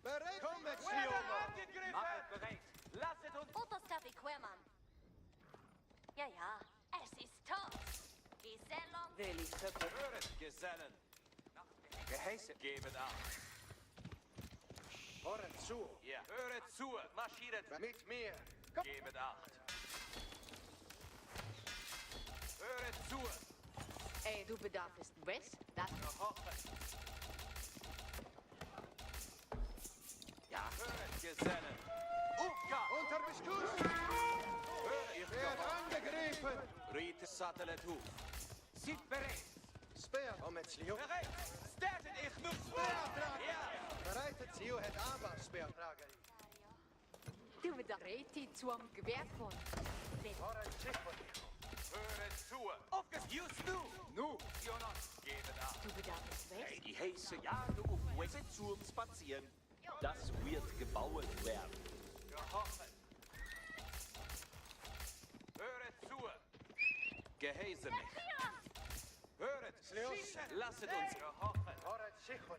Bereit. Komm mit Zio. Machet bereit. Lasset uns. Botoskapi Queman! Ja, es ist tot! Pisellon! Welche Boot? Höret, Gesellen. Geheißen. Gebet acht. Horret zu. Ja. Höret zu. Marschiert. Mit mir. Gebet acht. Höret zu. Ey, du bedarfst West. Das. Gehorchen. Ja. Höret, Gesellen. Ufka. Unter Beschuss. Höret, Wird angegriffen. Rite Satellit Huf. Seid bereit. Speer. Om het Zio. Bereit. Starten ich nu. Speerdrager. Ja. Bereitet Zio het aber. Speerdrager. Du bedarfst Reti zum Gewehr von. Horret zich von Höret zu. Aufges. Just nu. Nu. Jonas. Gebet acht. Du bedarfst West. Die heiße Jahre auf Wesse zum Spazieren. Das wird gebaut werden. Gehorchen. Höret zu. Geheiße mich. Höret. Sleosset. Lasset uns gehorchen. Horret zich von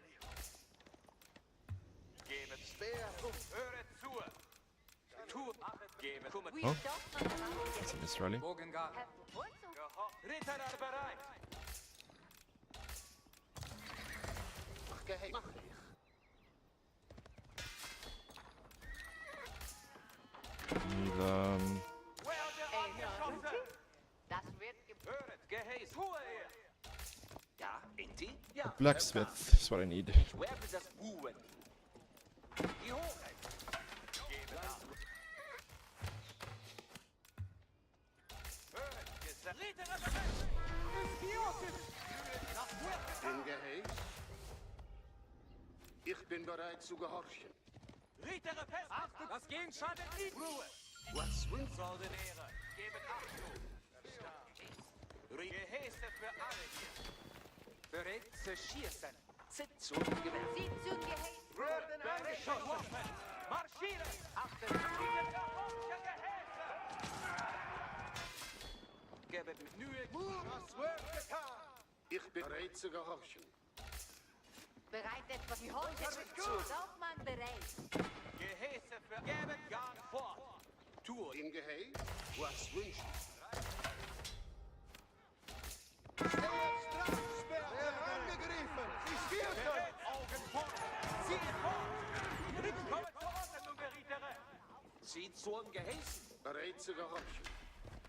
Gebet. Speer. Höret zu. Tu. Gebet. Kommet. Oh, Dorfmann, it's a miss rally. Bogengar. Hervorzugsam. Gehorchen. Ritter bereit. And Das wird Höret. Geheiß. Ruhe her. Ja, Inti? Ja. blacksmith is what I need. Ich werde das Buhen. Die Hoheit. Gebet acht. Höret. Gesellen. Ritter bereit. In Geheiß? Ich bin bereit zu gehorchen. Ritter fest. Achtet. Das Gehen schadet nicht. Ruhe. Was will Ordinäre. Gebet acht. Gehäse für alle hier. Bereit zu schießen. Sitzung gewählt. Sitzung geheißen. Werden angeschossen. Marschieren. Achtet. Gehäse. Gebet Mühe. Das wird getan. Ich bin bereit zu gehorchen. Bereit etwas. Die Horche ist gut. Laufmann bereit. Gehäse für Gebet Gang vor. Tue. Im Gehege, was wünschen? Steht stramm, Speer angegriffen. Sie schwirren. Augen fort. Zieht fort. Komme zur Ordnung, Gerietere. Sie zum Gehäse. Bereit zu gehorchen.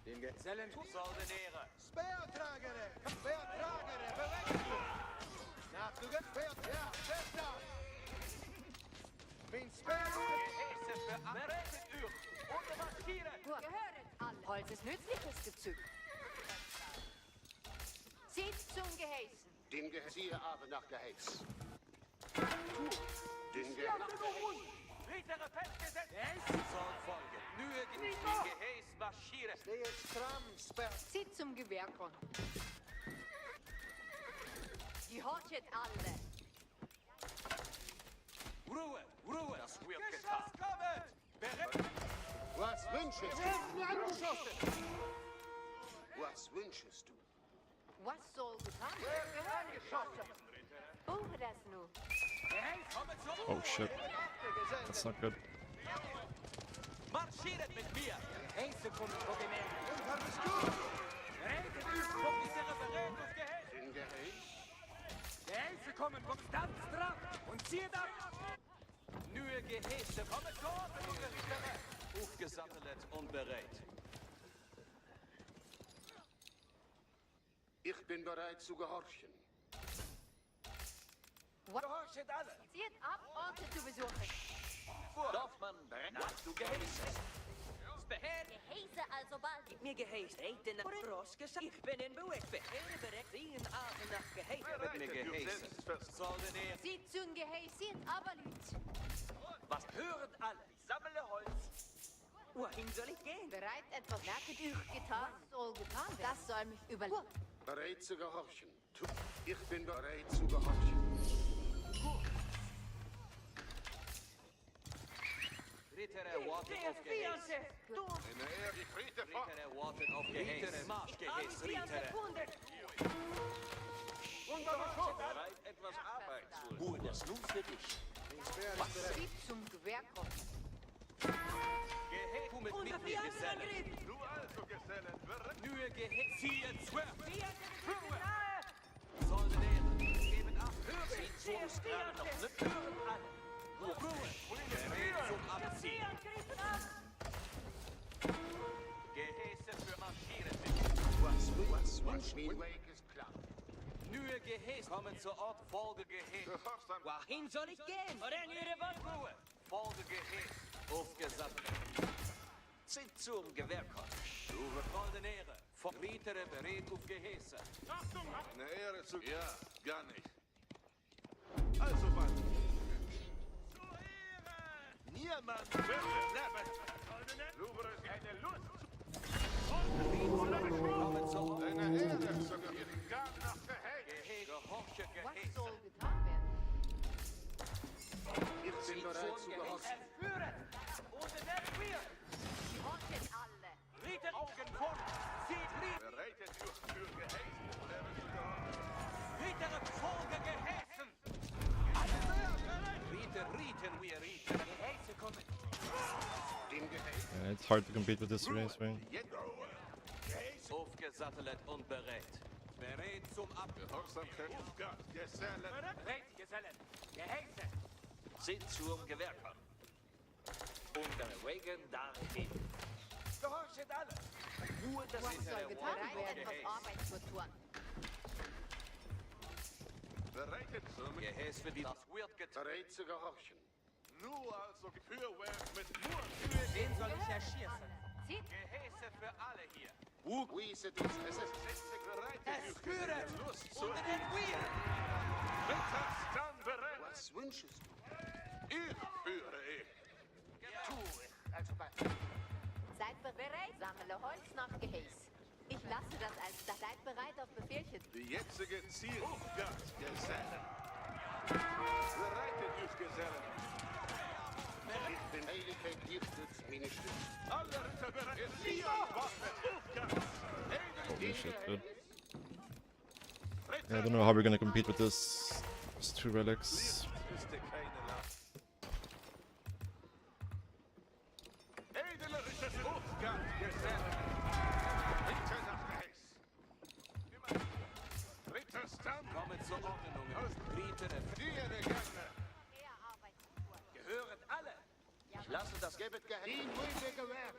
Den Gesellen Soldeniere. Speertragere. Speertragere. Bewegt u. Nach du gespeert. Ja, fest da. Mijn speer. Gehäse für Bereitet Uhr. Und marschieren. Gut. Gehöret alle. Holz ist nützliches Gezüg. Sitzung geheißen. Den Gehege, siehe aber nach Geheiß. Den Gehege, Ritere festgesetzt. Gehäse soll folgen. Mühe Gehäse marschieren. Steht stramm, Speer. Sitz zum Gewehrkon. Die Horchet alle. Ruhe, Ruhe. Das wird getan. Kommt. Bereit. was wünschest du? Was wünschest du? Was soll getan werden? Geschossen. Buche das nu. Kommt zur Oh shit. That's not good. Marschiert mit mir. Gehäse kommt vor dem Ende. Bereitet Uhr. Ritere bereit auf Gehäse. Den Gehege, Gehäse kommen vom Standstraff und zieht ab. Nur Gehäse kommen zur Ordnung, Ritere. Aufgesammelt und bereit. ich bin bereit zu gehorchen. Gehorchet alle. Zieht ab, Orte zu besuchen. Dorfmann, bereit. Du Gehäse. Beherr. Gehäse also bald. Gib mir Gehäse. Reden nach Roskes. Ich bin in Bewegung. Beherr bereit. Sehen Abend nach Gehäse. Mit mir Gehäse. Soldenier. Sitzung geheißen, aber Lüt. Was hören alle? Ich sammle Holz. Wohin soll ich gehen? Bereit etwas merket euch getan. Was soll getan werden? Das soll mich überlegen. Bereit zu gehorchen. Ich bin bereit zu gehorchen. Ritere wartet auf Gehäse. Ritere wartet auf Gehäse. Marsch Gehäse, Ritere. Bereit etwas Arbeit zu. Ruhe, das nun für dich. Sitzung Gewehrkon. Gehäse, komm mit mir, Gesellen. Du also, Gesellen, bereit. Nur Gehäse. Ziehe zwölf. Soldeniere, geben ab. Sie zum Strahl noch nicht hören alle. Ruhe. Gerät zum Abziehen. Gehäse für Marschieren. Was wünschst du? Mein Weg ist klar. Nur Gehäse kommen zur Ort. Folge Gehäse. Wohin soll ich gehen? Ruhe. Folge Gehäse. Aufgesammelt. Sind zum Gewehrkopf. Soldeniere. Ritere berät auf Gehäse. Eine Ehre zu... Ja, gar nicht. Also, Mann. Niemand wird bleiben. Louvre ist eine Lust. Kommen zur Ort. Eine Ehre zu gewinnen. Gar nach Gehege. Gehäse. Gehorche Was Gehäse. soll getan werden? Ich bin bereit zu gehorchen. Führen. Ohne der wir. Die Horchet alle. Rieten Augen vor. Sieht Rieten. Bereitet euch für Gehege. Ritere Folge Gehäsen. Rieten wir Rieten. Gehäse kommen. Den Gehege, Yeah, it's hard to compete with this race, man. Aufgesattelt und bereit. Bereit zum Abgehör. Gehorsamkeit. Gott, Gesellen. Bereit, Gesellen. Gehäse. Sind zum Gewehrkopf. Unterwegen dahin. Gehorchet alle. Nur das Was ist soll der getan Wort werden? Etwas Gehäse. Arbeit zu tun. Bereitet zum... Gehäse für die... Das wird getan. bereit zu gehorchen. Nur also Feuerwerk mit Mur. Den soll ich erschießen. Zieht Gehäse für alle hier. Wie ist es? Es ist Bereitet Es euch führt für Lust zu... unter den Wir. Mittagsstand bereit. was wünschest du? Ich führe ich. Tu ich, also bald. Seid bereit. Sammle Holz nach Gehäß. Ich lasse das als... Seid bereit auf Befehlchen. Wie jetzt jetzige Ziel. Gesellen. Bereitet euch, Gesellen. Ich bin Heiligkeit, ihr stützt meine Stütze. Alle Ritter bereit. Vier Waffen. Holy shit, dude. Yeah, I don't know how we're gonna compete with this. It's 2 relics. Wüsste keine Last. Edle Ritter sind Hofgang, Gesellen. Ritter nach rechts. Ritterstand. Kommen zur Ordnung. Briten Diene gerne. gehören alle. Ich lasse das Gebet geheim. Die Mühle gewährt.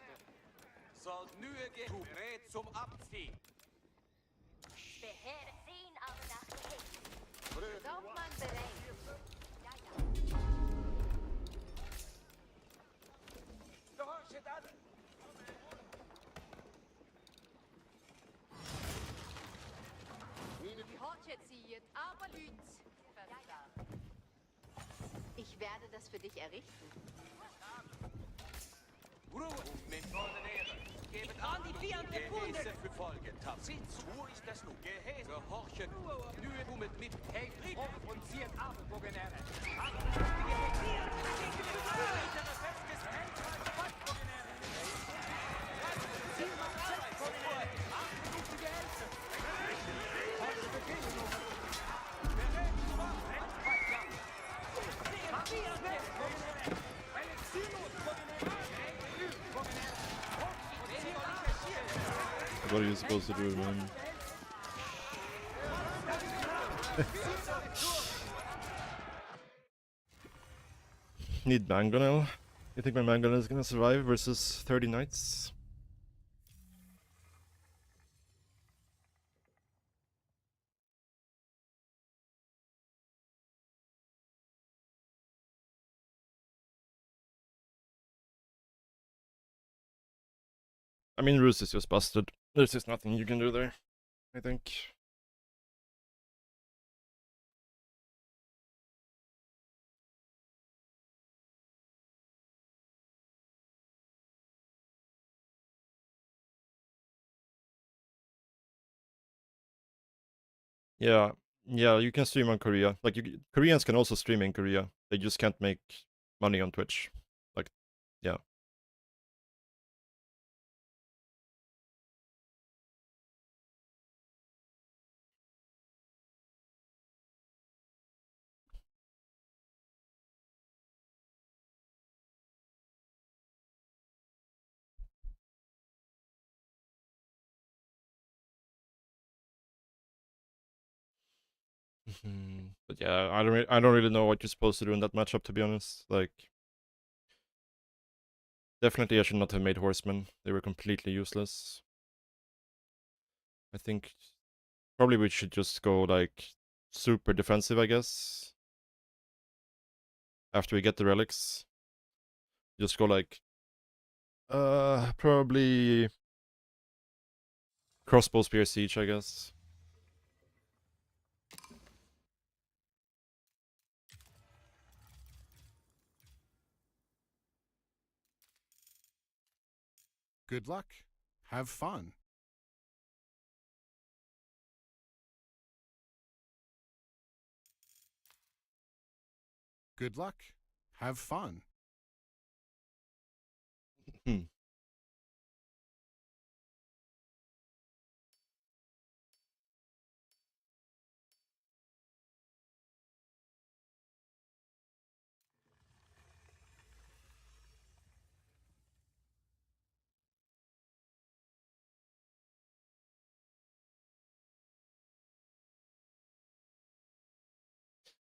Sollt Mühe geben. Bereit zum Abziehen. Beher 10 aber nach rechts. Kaufmann bereit. Gehorchet alle. Die Horchet zieht, aber Lütz. Ich werde das für dich errichten. Ruhe mit Ordinären. Gebet an die Fiante Gehäse für Folge. Seht zu, tue ich das nun. Gehäse, gehorchen. Mühe, du mit Hey, Hof und zieht ab, Bogenäre. What are you supposed to do, man? Need Mangonel. You think my Mangonel is gonna survive versus 30 knights? I mean, Roost is just busted. There's just nothing you can do there, I think. Yeah, yeah, you can stream on Korea. Like, Koreans can also stream in Korea. They just can't make money on Twitch. Like, yeah. But yeah, I don't really know what you're supposed to do in that matchup, to be honest. Like, definitely I should not have made horsemen. They were completely useless. I think probably we should just go like super defensive, I guess. After we get the relics. Just go like probably crossbow spear siege, I guess. Good luck. Have fun. Good luck. Have fun.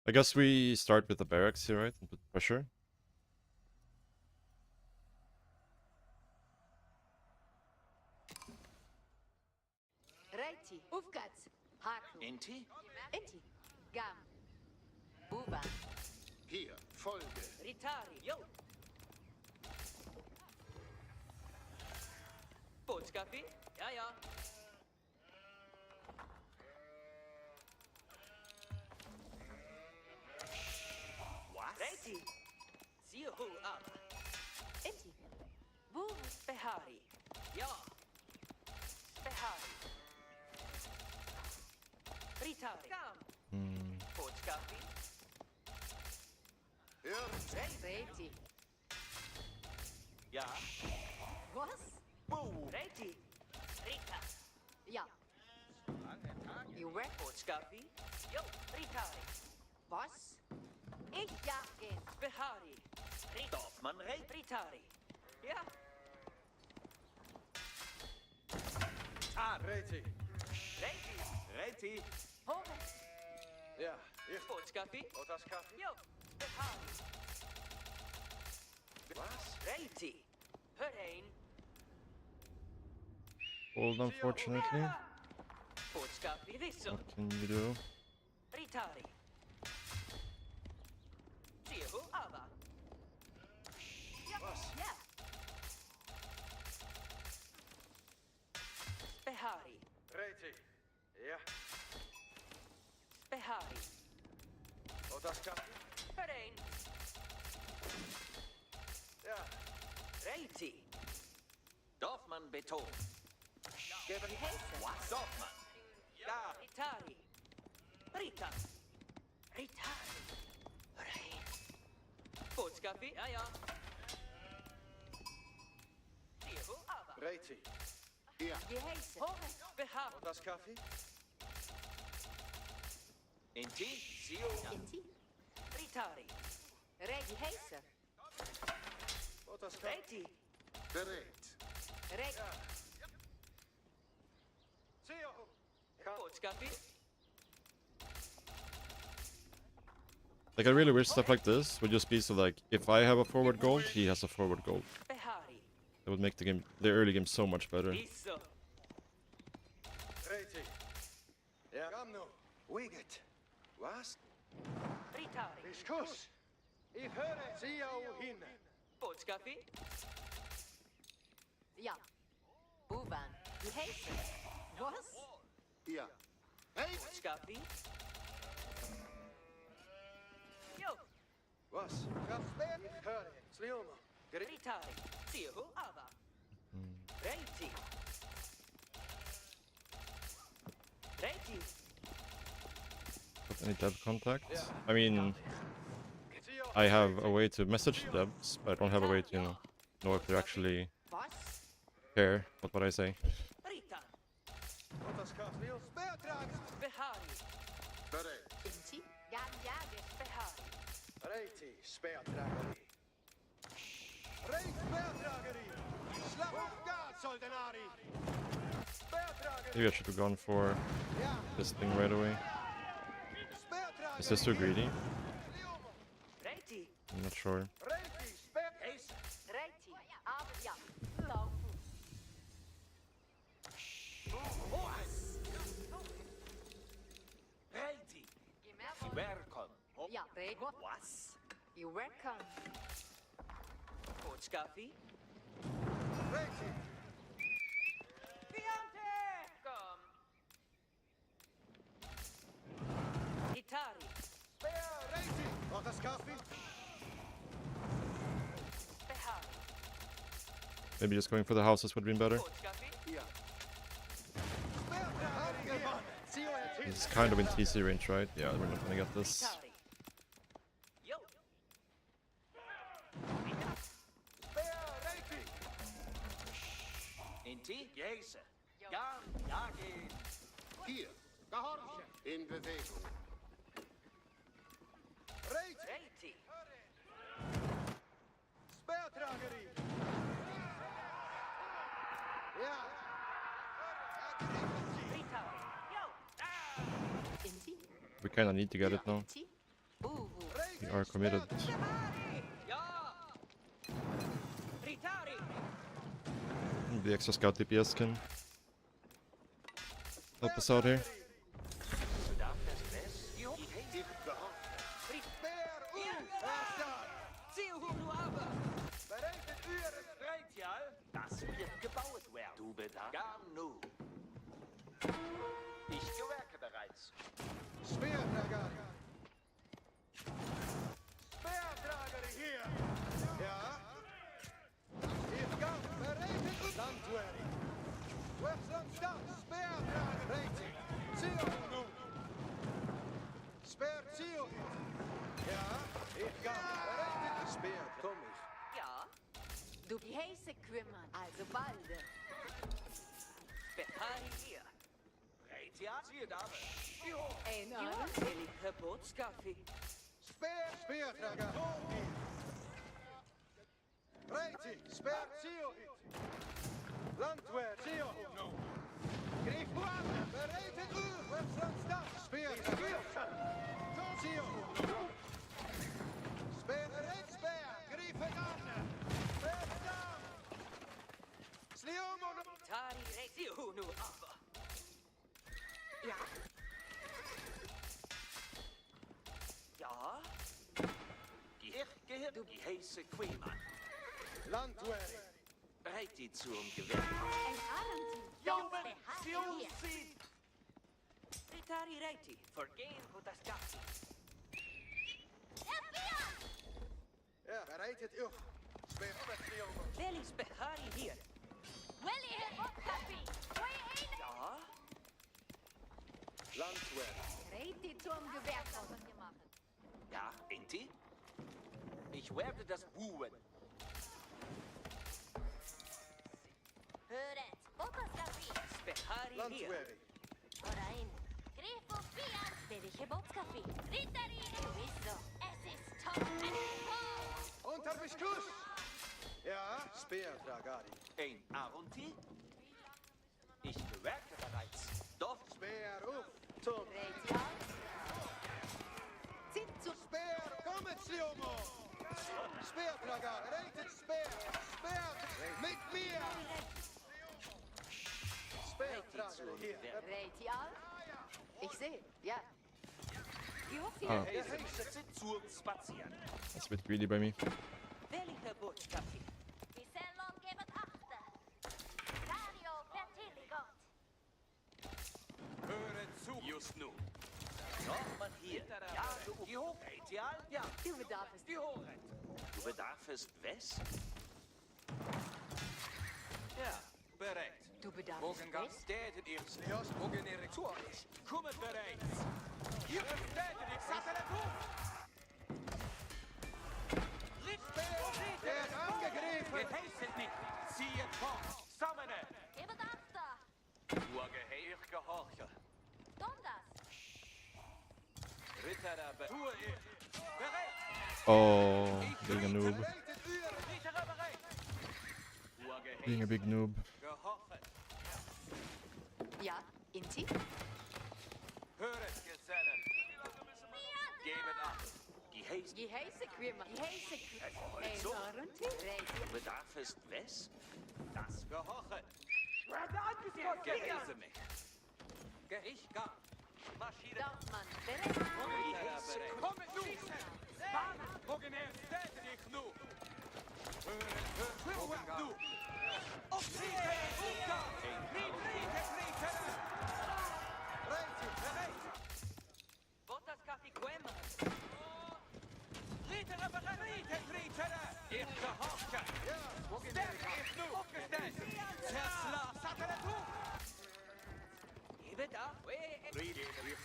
I guess we start with the barracks here, right? And put pressure. Reiti, Ufkats, Haku, Inti? Enti, Gam, Uva, Hier, Folge. Ritari, yo. Bootskaffee? Ja, ja. Was? Reiti. Sihu ab. Enti, Wuv, Behari. Ja. Behari. Ritari. Come. Hmm. Fortscaffi. Ready. Ja. Was? Boom. Ready. Rita. Ja. You ready? Fortscaffi. Yo. Ritari. Was? Ich jag in. Behari. Dorfman Reit. Ritari. Ja. Reiti. Reiti. Reiti. Home. Ja, ich. Fortscaffi. Otas kaffe. Yo. Behari. Was? Reiti. Hör ein. Hold, unfortunately. Fortscaffi. Visso. What can you do? Ritari. Siehu Ava. Was? Ja. Behari. Reiti. Ja. Behari. Otas kaffe. Hör ein. Ja. Reiti. Dorfman Beton. Geben Was? Dorfman. Ja. Ritari. Rita. Ritari. Rein. Fortskaffi. Ja, ja. Siehu Ava. Reiti. Geheißen. Home. Behar. Otas kaffe. Inti. Siehu. Inti. Ritari. Ready. Geheißen. Otas kaffe. Reiti. Bereit. Ready. Siehu. Fortskaffi. Like, I really wish stuff like this would just be so, like, if I have a forward goal, he has a forward goal. Behari. That would make the early game so much better. Visso. Reiti. Ja. Kom nu. Wiget. Was? Ritari. Viskus. Ich höre. Siehu hinne. Fortskaffi. Ja. Bovan. Geheißen. Was? Ja. Hey! Fortskaffi. Yo. Was? Kasper. Ich höre. Slioma. Ritari. Siehu Ava. Reiti. Reiti. Any dev contact? I mean, I have a way to message devs, but I don't have a way to, know if they actually Was? care about what I say. Rita. Otas kaffe. Speerdrag. Behari. Bereit. Inti. Jan jagen. Behari. Reiti. Speerdrageri. Reit speerdrageri. Slag op gaat, soldenari. Speerdrageri. Maybe I should have gone for Ja. this thing right away. Speerdrageri. Is this too greedy? Reiti. I'm not sure. Reiti. Speer. Ready. Aber ja. Laufen. Reiti. Welcome. Ja. Ready. Was? You welcome. Fortskaffi. Reiti. Fiante. Kom. Ritari. Speer. Reiti. Otas kaffe. Behari. Maybe just going for the houses would have been better. Fortskaffi. Ja. Speerdrageri. Siehu het It's kind of in TC range, right? Yeah, we're not gonna get this. Ritari. Yo. Speer. Reiti. Inti. Jese. Gam. Jagen. Hier. Gehorchen. In Bewegung. Reiti. Reiti. Speerdrageri. Ja. Ritari. Yo. Inti. We kind of need to get it now. Inti. Uhu. We are committed. Behari. Ja. Ritari. The extra scout DPS can help us out here. Du darfst das Best. Jo. Ich gehorche. Speer. Verstaan. Siehu du aber. Bereitet uren. Reit, ja. Das wird gebaut werden. Du bedarfst. Gam nu. Ich gewerke bereits. Speerdrageri. Speerdrageri hier. Ja. Ich ga bereitet. Landwerie. Westland stad. Speerdrageri. Reiti. Siehu nu. Du Gehäuse kümmern, also balde. Behari hier. Retia, siehe Dame. Ein Arm. Veli Geburtskaffee. Speer, ragazzi. Reiti, speer, zio hit. Landwehr, zio no. Griff buan, bereitet u, webstand stap. Speer, zio no. Speer, bereit, speer, griff het aan. Speer, staan. Sliomo no. Tari Retiu nu aber. Ja. Ja. Ich gehöre die heiße Queenman. Landwehr. Bereit die zum Gewehr. Ein Armteam. Jungen, Hier. sie. Ritari Reiti, vergehen wo das Gassi. Ja, bereitet u. Speer, sliomo. Velis Behari hier. Willy Geburtskaffee. Ja. Landwehr. Reiti zum Gewehr. Ja, Inti? Ich werde das buhen. Hör es. Geburtskaffee. Behari hier. Landwehr. Orain. Grifo Fiat. Willy Geburtskaffee. Ritari. Gewisso. Es ist top. Unter Beschuss. Ja, speer, ragazzi. Ein Arunti? Ich bewerke bereits. Doch Speer, uf. Zum. Reiti an. Zit zu Speer, kommet, sliomo. Speer, ragazzi. Reitet speer. Speer, mit mir. Speer, ragazzi. Hier. Reiti an. Ich sehe, ja. Jofi. Ah, ich sitze zum Spazieren. that's a bit greedy by me. Welcher Butchkaffee? Visellon gebet achter. Dario Fertiligot. Höre zu. Just nu. Noch mal hier. Ja, du die Hochheit, ja? Ja, Du bedarfst. die Hochheit. Du bedarfst was? Ja, bereit. Du bedarfst. Bogengang stedet ihr. Slios, Bogen erectoris. Kommet bereits. Hier stedet ihr. Satellatu. Er ist angegriffen. Geheißet nicht. Ziehet fort. Sammene. Gebet achter. Nur geheir gehorche. Dondas. Ritter aber. Tue ihr. Bereit. Oh, being a noob. Reitet u. Ritter bereit. Nur geheir Being a big noob. gehorche. Ja, Inti. Höret, Gesellen. Gebet acht. Die heißt, Gehäuse kümmern. Gehäuse kümmern. Ein so. Armteam. Reiti. du bedarfst was? Das Gehorche. Geheiße mich. Ich kann. Maschine. Dorfmann. Bereit. Ritter bereit. Kommet nu. Span. Bogen er stedet ich nu. Höret nu. Opziehen. Unter. Ritter. Reitet. Bereit. Botas Kaffee Quem. Ritter bereit. Ritter. Ich gehorche. Ja, Stärke ich nu. Aufgestellt. Tesla. Satellatu. Gebet ab.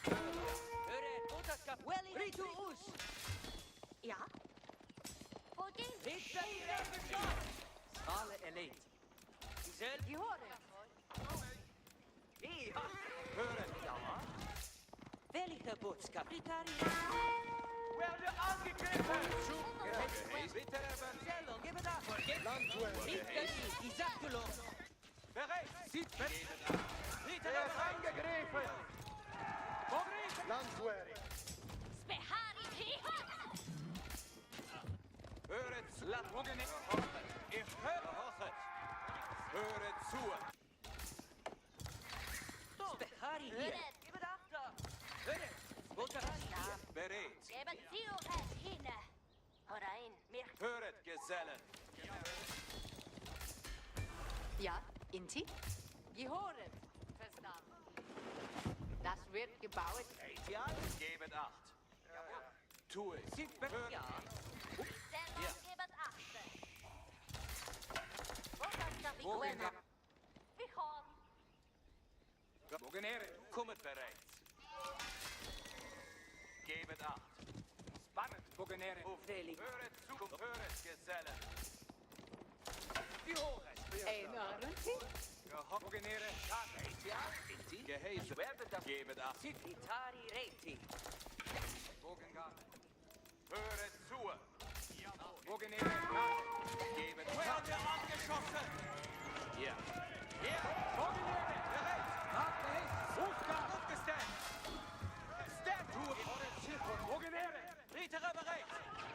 Höret, Botas Kaffee. Welli Ritu us. Ja. Voldien. Ritter. Alle erledigt. Diesel. Gehören. Ja. Hören. Ja. Welcher Butchkaffee? Ritari. Werde angegriffen. Ritter Zellon, gib it ab. Landwehr. Ritter, Isaculo. bereit. Sieht Ritter Er ist angegriffen. Landwehr. Spehari Hihot. Höret zu. Bogen ich höre. Höret zu. Behari hier. Gib it ab da. Höret. Botas hier. Bereit. Gebet Zio et Hine. Orain. Mir. Höret, Gesellen. Ja, Inti. Gehören. Verstanden. Das wird gebaut. Ja, gebet acht. Tue. Sieht Ja. Visellon gebet achter. Botas Bogen Kaffee Vichon. Bogen kommet bereit. Gebet acht. Spannend, Bogen Veli. Höret zu. Höret, Gesellen. Ein Arendt? Bogenere, Retia, Inti, Gehäse, Gebet ab. Vitari Reti. Bogengarde. Höret zu. Bogenere, Gebet. Wer hat der angeschossen? Ja. Ja. Bogenere, bereit. Nachgehäß. Hofgar, aufgestellt. Statue. Bogenere. Ritere bereit.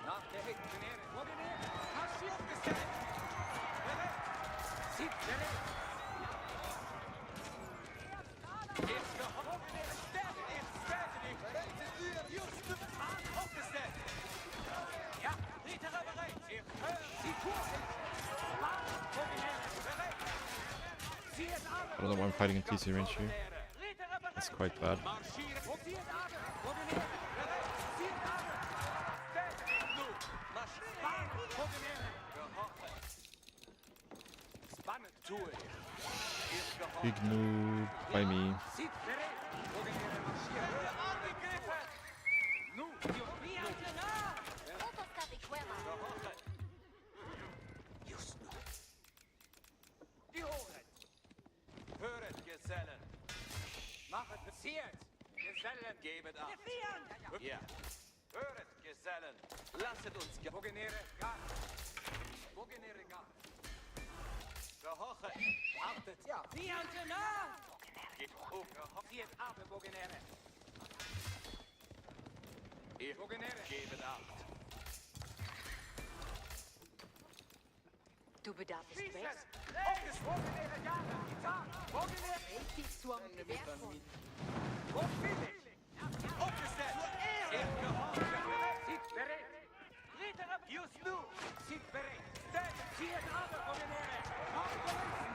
Nachgehäß. Bogenere. Bogenere. Haschi aufgestellt. Bereit. Sieht bereit. I don't know why I'm fighting in TC range here. It's quite bad. Big noob by me. Die Hoheit. Höret, Gesellen. Machet, seht. Gesellen, gebet ab. Ja. Höret, Gesellen. Lasset uns Bogenere, gar. Bogenere, gar. Gehochet. Achtet. Ja. Fiante nah. Geht hoch. Gehochet ab, Bogenere. Ihr Bogenere. Gebet acht. Du bedarfst West. Bogenere, gar. Gitarre. Bogenere. Reti zum Gewehrfund. Aufgestellt! Ich gehorche! Sieht bereit! Ritter ab! Just nu! Sieht bereit! Stand! Zieht aber, Bogenere! Aufgerufen!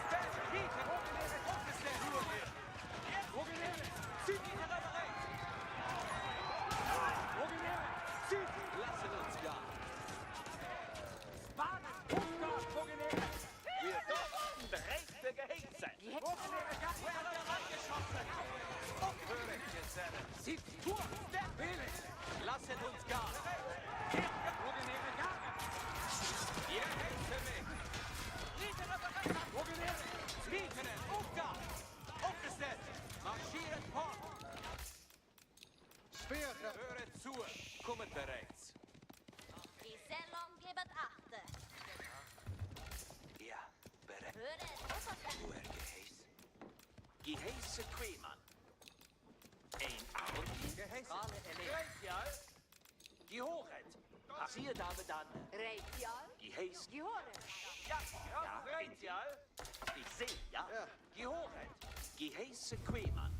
Stand! Ritter! Bogenere! Aufgestellt! Bogenere! Sieht Ritter bereit! Bogenere! Sieht! Lassen uns gar! Spaden! Hofgar! Bogenere! Wir dort! Bereit für Gehäse! Bogenere! Gar! Wer hat herangeschossen? Hören, Gesellen! Sieht die Tour! Der Wille! Lasset uns gar! Bogenere gar! Ihr helft mich! Ritere bereit! Bogenere! Ritere! Aufgar! Aufgestellt! Marschiert fort! Speer, Höret zu! Kommet bereits! Die Sellung gebet achte. Ja, bereit! Höret, Woher Gehäß? Gehäße Quemann! Ein Arm! Gehäße! Alle erlebt! Ja! Gehoret! Siehe Dame dann! Reitial? Gehäß! Gehoren. Ja, ja, ich sehe, ja? Gehoret! Gehäße Quemann!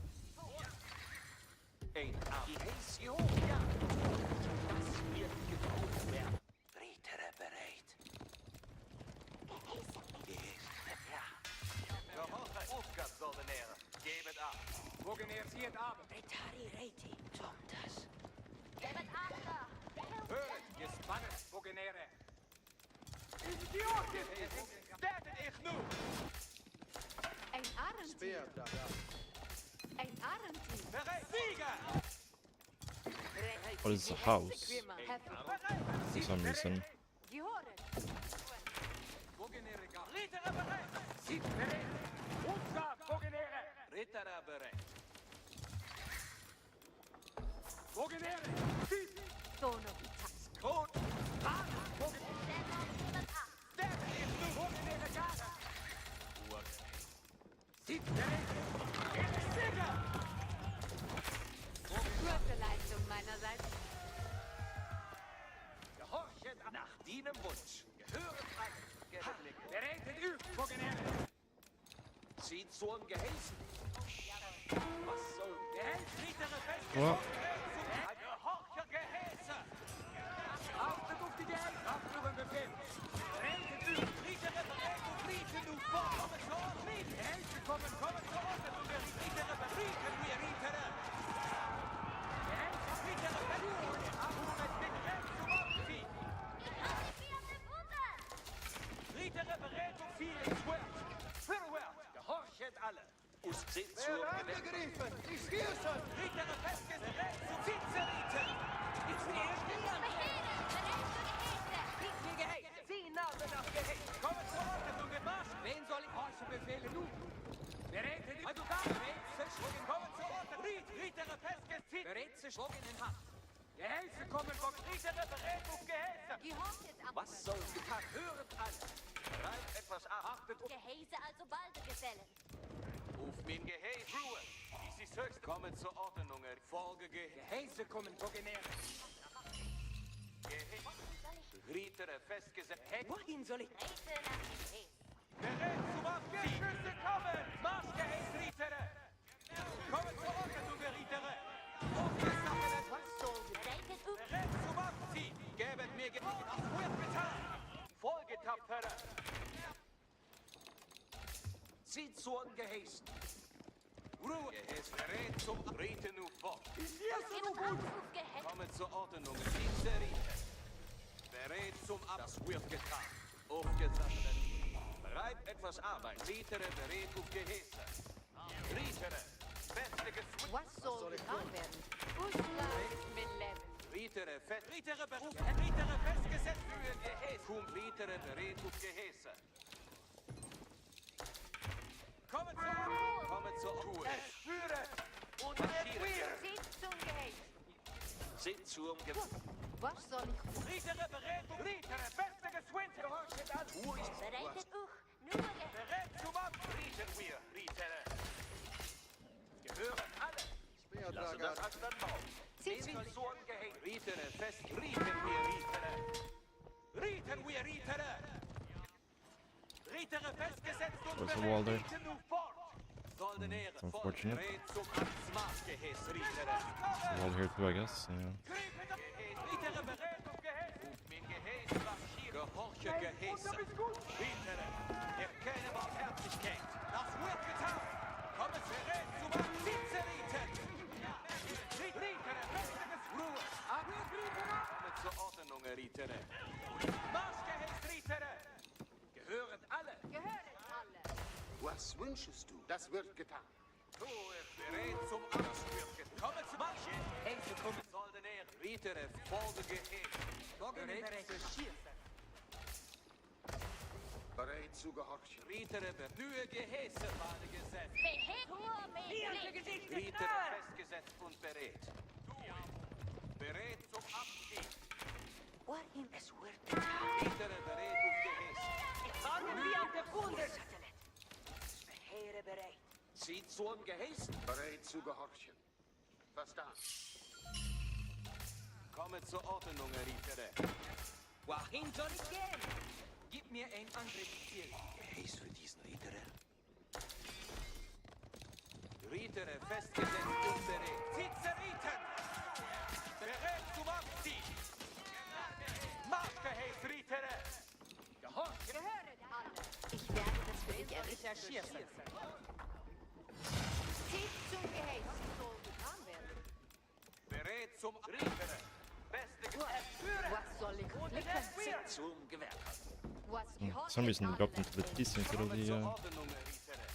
Ein Arm! Gehäß gehoret! Ja! Das wird gebraucht werden! Ritere bereit! Gehäß! Ja! Gehoret! Aufgabensordenäre! Gebet ab! Bogenär, sieht ab! Retari Reti. Tomtas. Gebet achte. Höret, gespannet, Bogenere! Idioten! Stertet ich nu! Ein Arendt. speer, Ein Arendt. Bereit, Sieger! What is a house? For some reason. Gehoren. Bogenere, gar! Ritter bereit! Sieht bereit! Hofgar, Bogenere! Ritter bereit! Bogenere! Sieht! Tono Vitas. Kron! Bana! Bogenere! Sellung gebet achte. Stertet ich nu! Bogenere, gar! Sieht bereit! Sieger! Gute Leistung meinerseits. Gehorchet nach deinem Wunsch. Gehöret an. Bereitet übt, Bogenere. Zieht zum Gehäßen. Was soll Gehäß? Ritere fest. What? Gehorcher Gehäße. Achtet auf die Gehäße. Achtet auf den Befehl. Bereitet übt. Ritere bereit und rieten du vor. Kommen zur Ordnung. Gehäße kommen zur Ordnung. Und wir ritere berieten wir Ritere. Gehäße Ritere verlieren. Achtung mit Begriff zum Ordnung. Ritere bereit und viel Schwert. Fürwärts. Gehorchet alle. Us seht zur Wer angegriffen? Die schießen! Ritere festgesetzt zu Vizeriten. Ich sehe Stieren. Befehle, bereit für Gehäse. Gehäse. Sie Namen nach Gehäse. Kommen Gehäse schwung in Hand. Gehäse kommen von Krieger, berät auf Gehäse. Gehorchet ab. Was soll getan? Hören alle. Bereit etwas achtet auf Gehäse also balde Gesellen. mein Gehäse. Ruhe. Dies ist höchst. Kommen zur Ordnung. Folge Gehäse kommen von Genähren. Rietere festgesetzt. Wohin soll ich? Rete nach Gehäse. Bereit zum Abziehen. Geschüsse kommen. Marschgehäse, Rietere. Kommen zur Ordnung, Rietere. Aufgesammelt. Was soll gereitet up? Bereit zum Abziehen. Gebet mir das wird getan. Folgetapfere. Zieht zu Gehäse. Ruhe. Gehäse. Bereit zum Rete nu fort. Auf Gehäse. Kommen zur Ordnung. Diese Rieter. Bereit zum Ab. Das wird getan. Aufgesammelt. Bereit etwas Arbeit. Rietere bereit auf Gehäse. Rietere. Beste Geswiss. Was soll getan werden? Usla ist mit Leben. Rietere fest. Rietere Beruf. Rietere festgesetzt für Gehäse. Kum Rietere bereit auf Gehäse. Komme zur Ruhe. Führe. Und markiere. Seht zum Gehäse. Seht zum Gehäse. Was soll ich tun? Rietere bereit. Rietere beste Geswiss. Gehorchet an. Ruhe ist. Bereitet uch. Nur Gehäse. Bereit zum Ab. Rieten wir. Rietere. Gehören alle. Lassen das als dann bauen. Zieht Seht zu Gehäse. Rietere fest. Rieten wir. Rietere. Rieten wir. Rietere. Rietere festgesetzt und There's a wall there. rieten nun fort. Goldenere. It's unfortunate. Bereit zum Absmaßgehäß. Rietere. Wall here too, I guess. Yeah. Rietere bereit auf Gehäß. Mein Gehäß marschiert. Gehorche Gehäße. Rietere. Erkenne Barmherzigkeit. Das wird getan. Komme bereit zum Absitze, Rieten. Rietere, festiges Ruhe. Komme zur Ordnung, Rietere. Marschgehäß, Rietere. Gehören alle. Gehören alle. Was wünschest du? Das wird getan. Bereit zum Abs wird getan. Komme zum Marsch. Häse kommen sollen er. Rietere, folge Gehäß. Bereit zu schießen. Bereit zu gehorchen. Rietere, bemühe Gehäße, Bade gesetzt. Behet nur mit Blick. Rietere, festgesetzt und bereit. Bereit zum Abschied. Wohin es wird. Rietere, bereit auf Gehäße. Fangen wir auf der Bundes. Beheere bereit. Zieht zu ein Gehäß. Bereit zu gehorchen. Verstanden. Komme zur Ordnung, Rietere. Wohin soll ich gehen? Gib mir ein Angriffsziel. Gehäß für diesen Rietere. Rietere, festgesetzt und bereit. Zieht zerrieten! Bereit zum Abziehen! Marschgehäß, Rietere! Gehorcht! Gehören alle. Ich werde das für dich errichten. Zieht zum Gehäse. Soll getan werden. Bereit zum Rietere! Beste Führer! Was soll ich klicken? Zieht zum Gewerk. Was For some reason, it dropped into the peace instead of Komme zur the Ordnung, Rietere.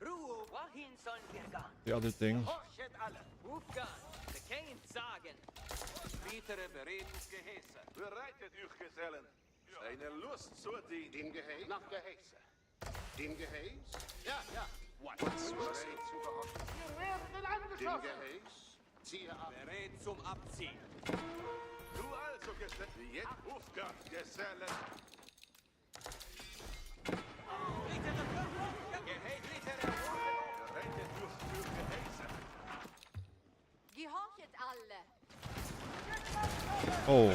Ruhe! Wohin sollen wir gehen? the other thing. Horchet alle! Aufgehen. Sie können sagen. Rietere, bereit auf Gehäße. Bereitet euch, Gesellen. Eine Lust zur Dienst. Dem Gehäß? Nach Gehäße. Dem Gehäß? Ja, ja. Was bereit zu gehorchen? Dem Gehäß? Ziehe ab. Bereit zum Abziehen. Du also, Gesellen. Jetzt Aufgang, Gesellen. Bereitet euch für Gehäße. Gehorchet alle. Oh.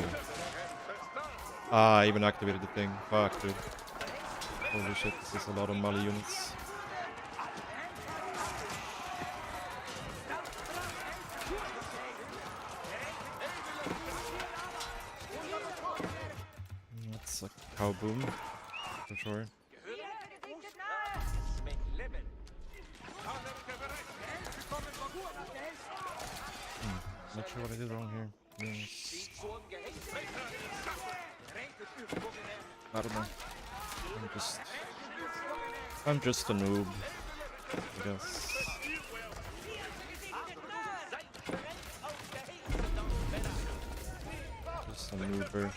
Ah, I even activated the thing. Fuck, dude. Holy shit, this is a lot of melee units. That's a cow boom, for sure. Not sure what I did wrong here. Yes. I don't know. I'm just a noob, I guess. Just a noober.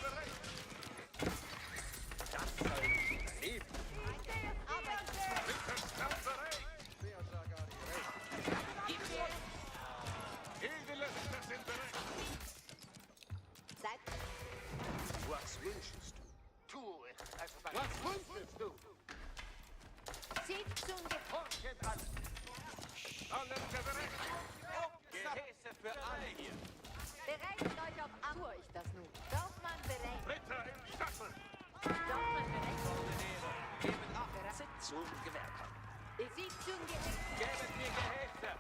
Gebet mir Gehälfte.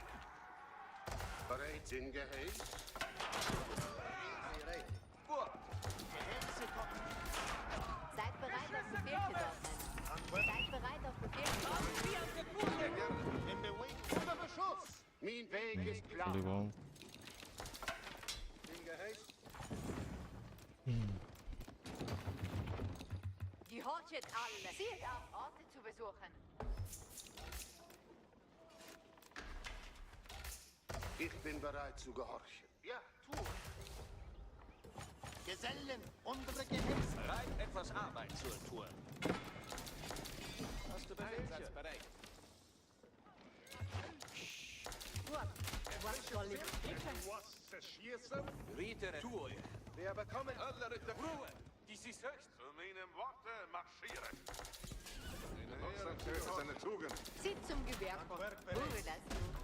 Bereit in Gehäß? Vor. Seid bereit auf Befehl, Männer. Seid bereit auf Befehl, Wie auf der Fuge. In Bewegung oder Beschuss. Mein Weg ist klar. Fully wall. In Gehäß? Gehorchet alle. Zielt auf, Orte zu besuchen. Ich bin bereit zu gehorchen. Ja, tu. Gesellen, unsere Gehilfs. Bereit, etwas Arbeit zu tun. Hast du Befehlsatz bereit? Was soll ich Ritter, tue. Wir bekommen Alle Ritter, Ruhe. Dies ist höchst. Zu meinem Worte marschieren. Seine Tugend. Zieht zum Gewehrkorb. Ruhe das nun.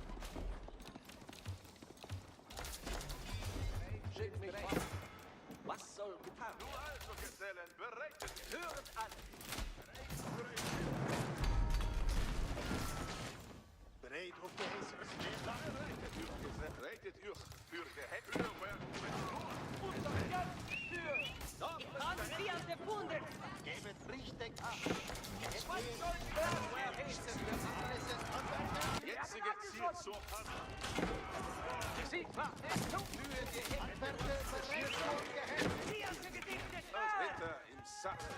Schick mich recht. Was soll getan Du also, Gesellen, bereitet dich. Höret alle. bereit auf Gehäß. Bereitet euch für Geheckwerk mit Schnur. Ich kann wie auf der Funde. Gebet richtig ab. Jetzige Ziel zur Hand. Sieht mal, Mühe gehegt. Das Ritter im Sattel.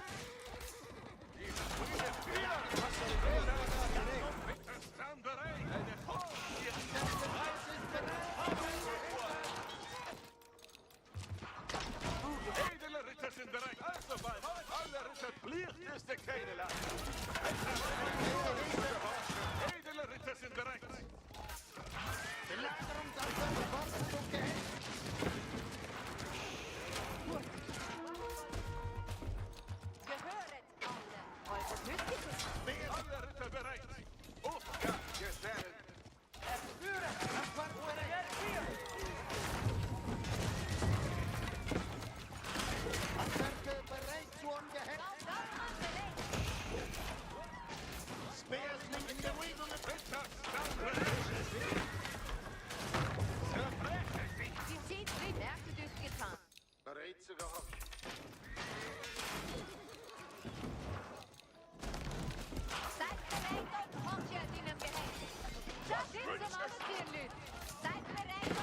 Die Sprüche Stand bereit. Eine Edle Ritter sind bereit. Also bald. Alle Ritter Pflicht ist der keine Last. Edle Ritter sind bereit. Gehöret alle. Eure Nützliches. Alle Ritter bereit. Aufgabe Gesellen. Bereit zur Gehäß. Spears nicht in Bewegung. Ritter stand bereit. Sie zieht wie Werke durchgetan. Bereit zu gehorchen. Seid bereit und horchet in dem Gehäß. Das sind zum Aufziehen, Lüd. Seid bereit und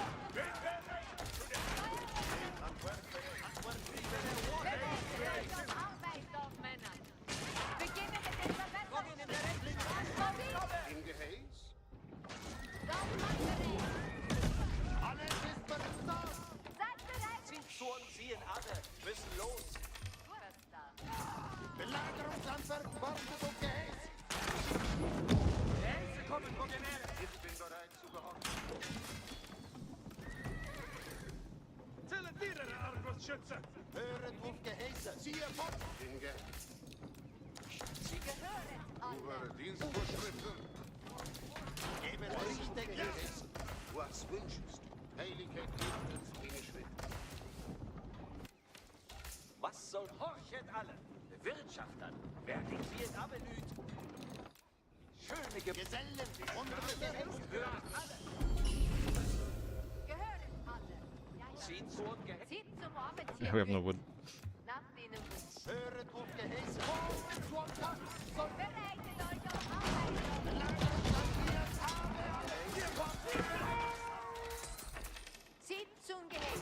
bereit und Arbeit, Dorfmänner. Beginne mit den Verbesserungen. In Gehäß? Dorfmann bereit. Alles ist bereit. Seid bereit. Sind schon, ziehen alle. Müssen los. Belagerungsanwerk wartet auf Gehäß. Hälse kommen von den Erde. Ich bin bereit zu gehorchen. Zelentiere, Argos-Schütze. Höret auf Gehäß. Siehe fort. In Gehäß. Gehöret alle. Über Dienstvorschriften. Gebet richtig Gehäß. Was wünschest du? Heiligkeit lebt uns meine Schritt. Was soll horchet alle? Bewirtschaftern. Wer diktiert Abelüt? Schöne Gesellen, unsere Gehäß. Hören alle. Gehöret alle. Zieht zur Gehegt. Zieht zum Yeah, Offizier. we have no wood. Nach denen Wunsch. Höret auf Gehäß. Zur Tat. Bereitet euch auf Arbeit. Zieht zum Gehäß.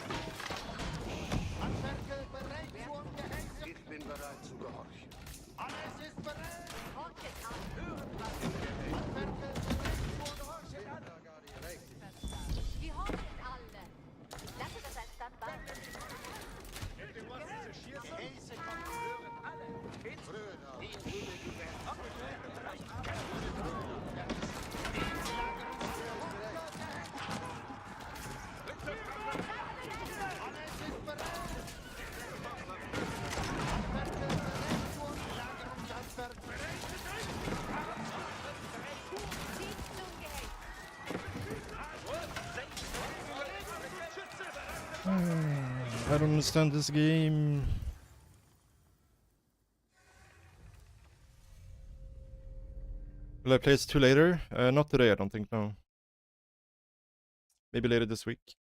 Handwerker bereit zur Gehäß. Ich bin bereit zu gehorchen. Alles ist bereit. Horchet alle. Handwerker bereit zur Gehorchen. Gehorchet alle. Lasst das als Standby. Gehäße kommen. Hören alle. Brüder. Die Hülle gewährt. Alles ist bereit. Handwerker bereit zur Belagerungshandwerk. Zieht zum Gehäß. I don't understand this game. Will I play S2 later? Not today, I don't think, no. Maybe later this week.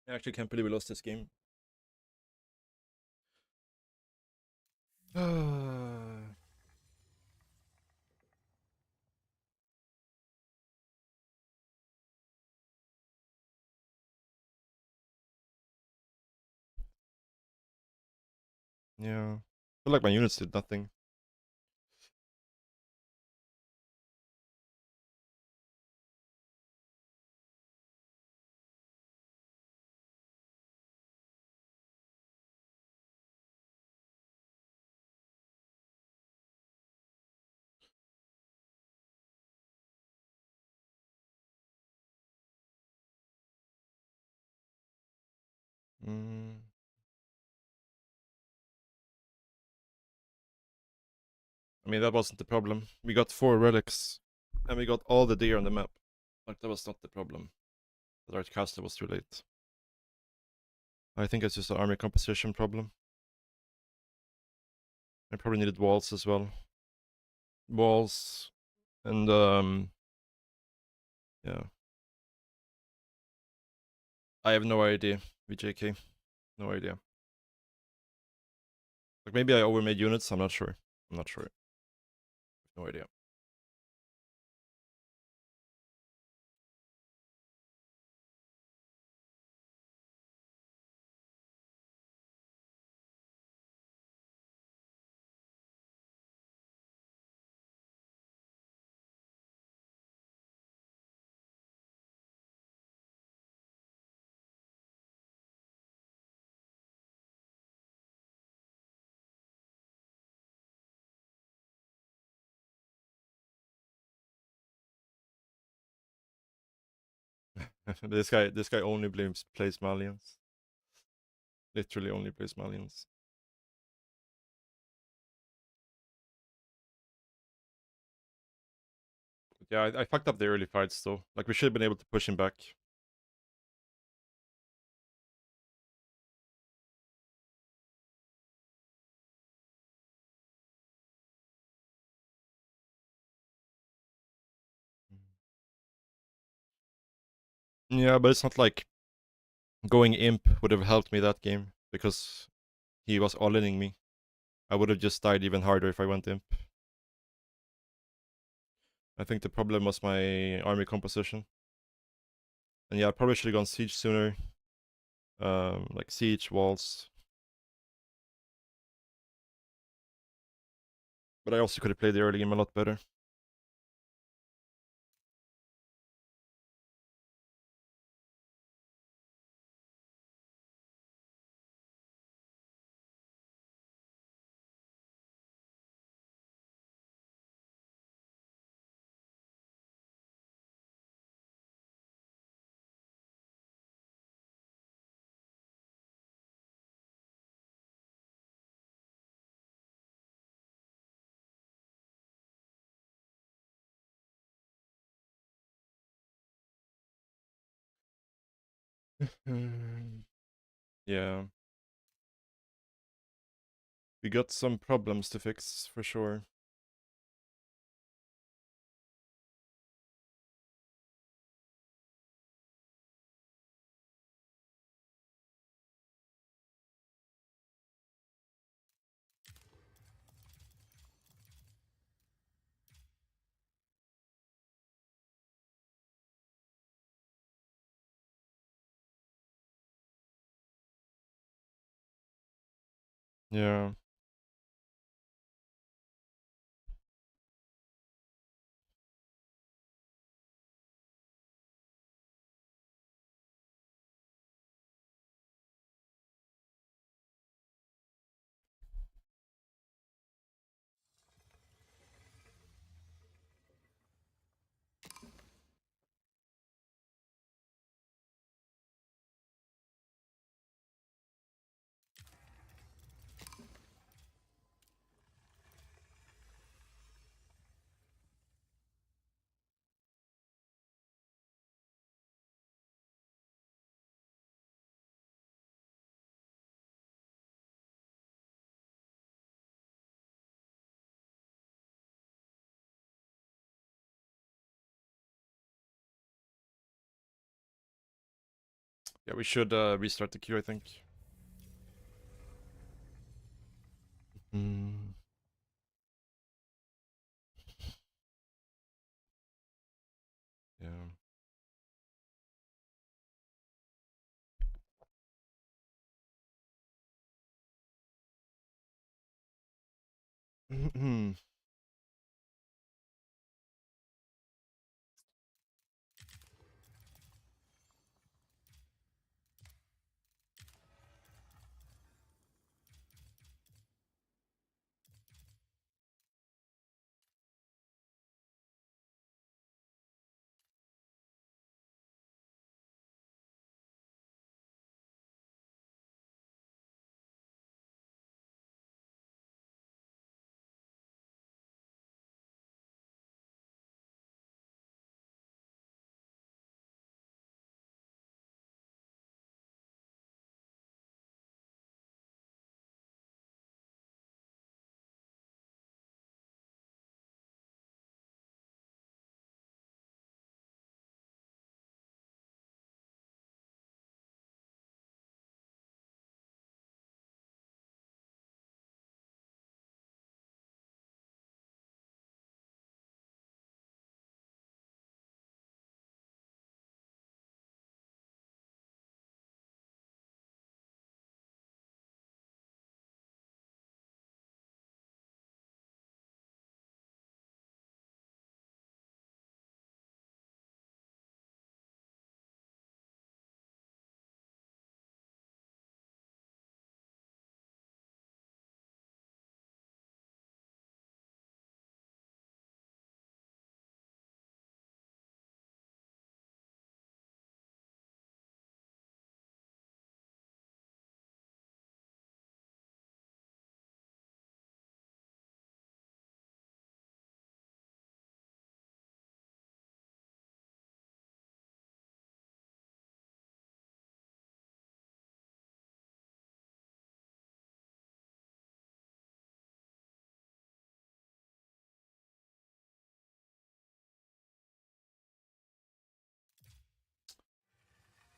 I actually can't believe we lost this game. Yeah. I feel like my units did nothing. Mm. I mean, that wasn't the problem. We got 4 relics, and we got all the deer on the map. Like, that was not the problem. The Dark Castle was too late. I think it's just an army composition problem. I probably needed walls as well. Walls, and yeah. I have no idea, VJK. No idea. Like, maybe I overmade units, I'm not sure. I'm not sure. No idea. This guy only plays Malians. Literally only plays Malians. But yeah, I fucked up the early fights though. Like, we should have been able to push him back. Yeah, but it's not like going imp would have helped me that game, because he was all-inning me. I would have just died even harder if I went imp. I think the problem was my army composition. And yeah, I probably should have gone siege sooner. Like siege, walls. But I also could have played the early game a lot better. Yeah. We got some problems to fix, for sure. Yeah. Yeah, we should restart the queue, I think. Mm. Yeah.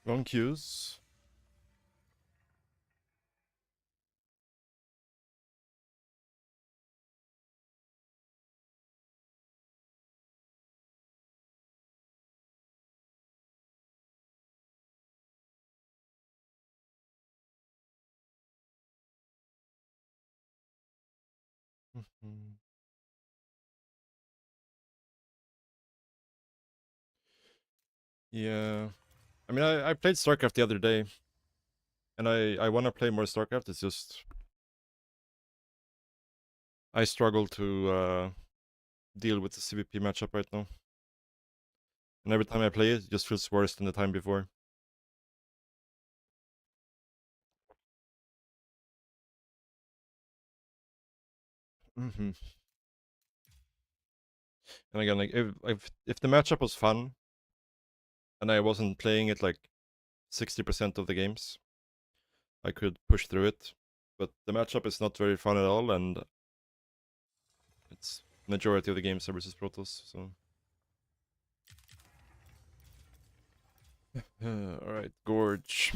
Wrong queues. Mhm. Yeah. I mean, I played StarCraft the other day. And I want to play more StarCraft. It's just... I struggle to deal with the CVP matchup right now. And every time I play it, it just feels worse than the time before. Mm-hmm. And again, like if the matchup was fun, and I wasn't playing it like 60% of the games, I could push through it. But the matchup is not very fun at all, and it's majority of the games are versus Protoss, so... Alright, Gorge.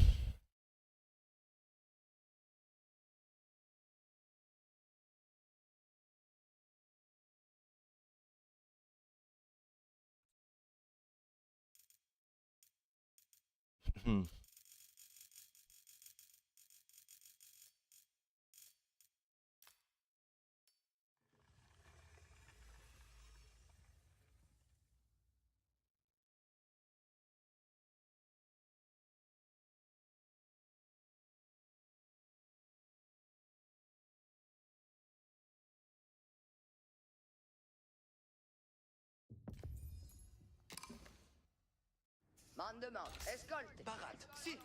Mandement, escolte. Parade, si.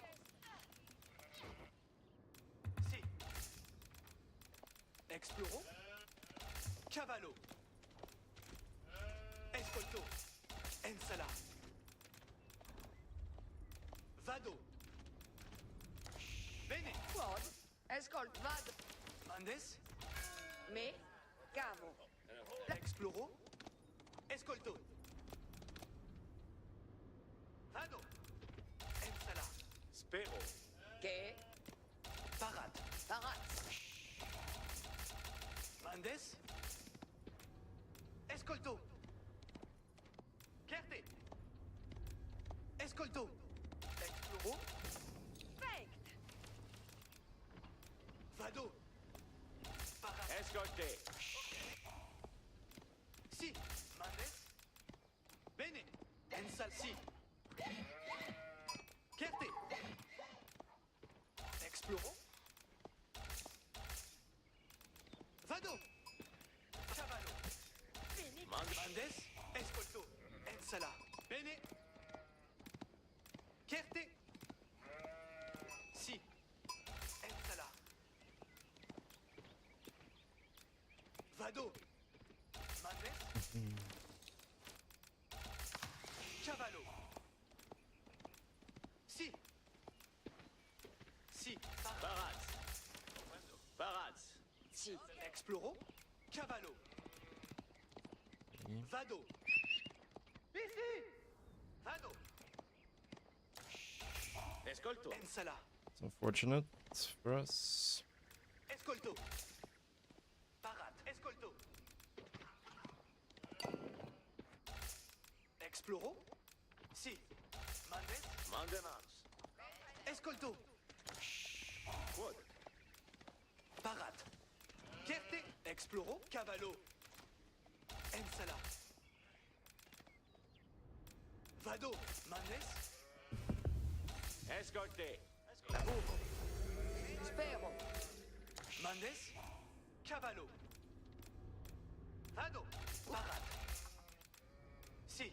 Si. Exploro. Cavallo. Escolto. Ensala. Vado. Bene. Quad. Escolte. Vado. Andes. Me. Cavo. Exploro. Escolto. Vado. Ensala. Spero. Che? Parat. Parat. Mandes. Escolto. Kerte. Escolto. Exploro. Fekt. Vado. Parat. Escolte. Si. Mandes. Bene. Ensal. Si. Kerte. Exploro. Vado. Cavallo. Mandes. Escolto. Ensala. Bene. Kerte. Si. Ensala. Vado. Mandes. Cavallo. Si. Si. Paraz. Paraz. Si. Exploro. Cavallo. Vado. Ici. Vado. Escolto. Ensala. It's unfortunate for us. Escolto. Parat. Escolto. Exploro. Si. Mandes. Mandemans. Escolto. Quod. Parat. Kerte. Exploro. Cavallo. Ensala. Vado. Mandes. Escolte. Laburo. Spero. Mandes. Cavallo. Vado. Parat. Si.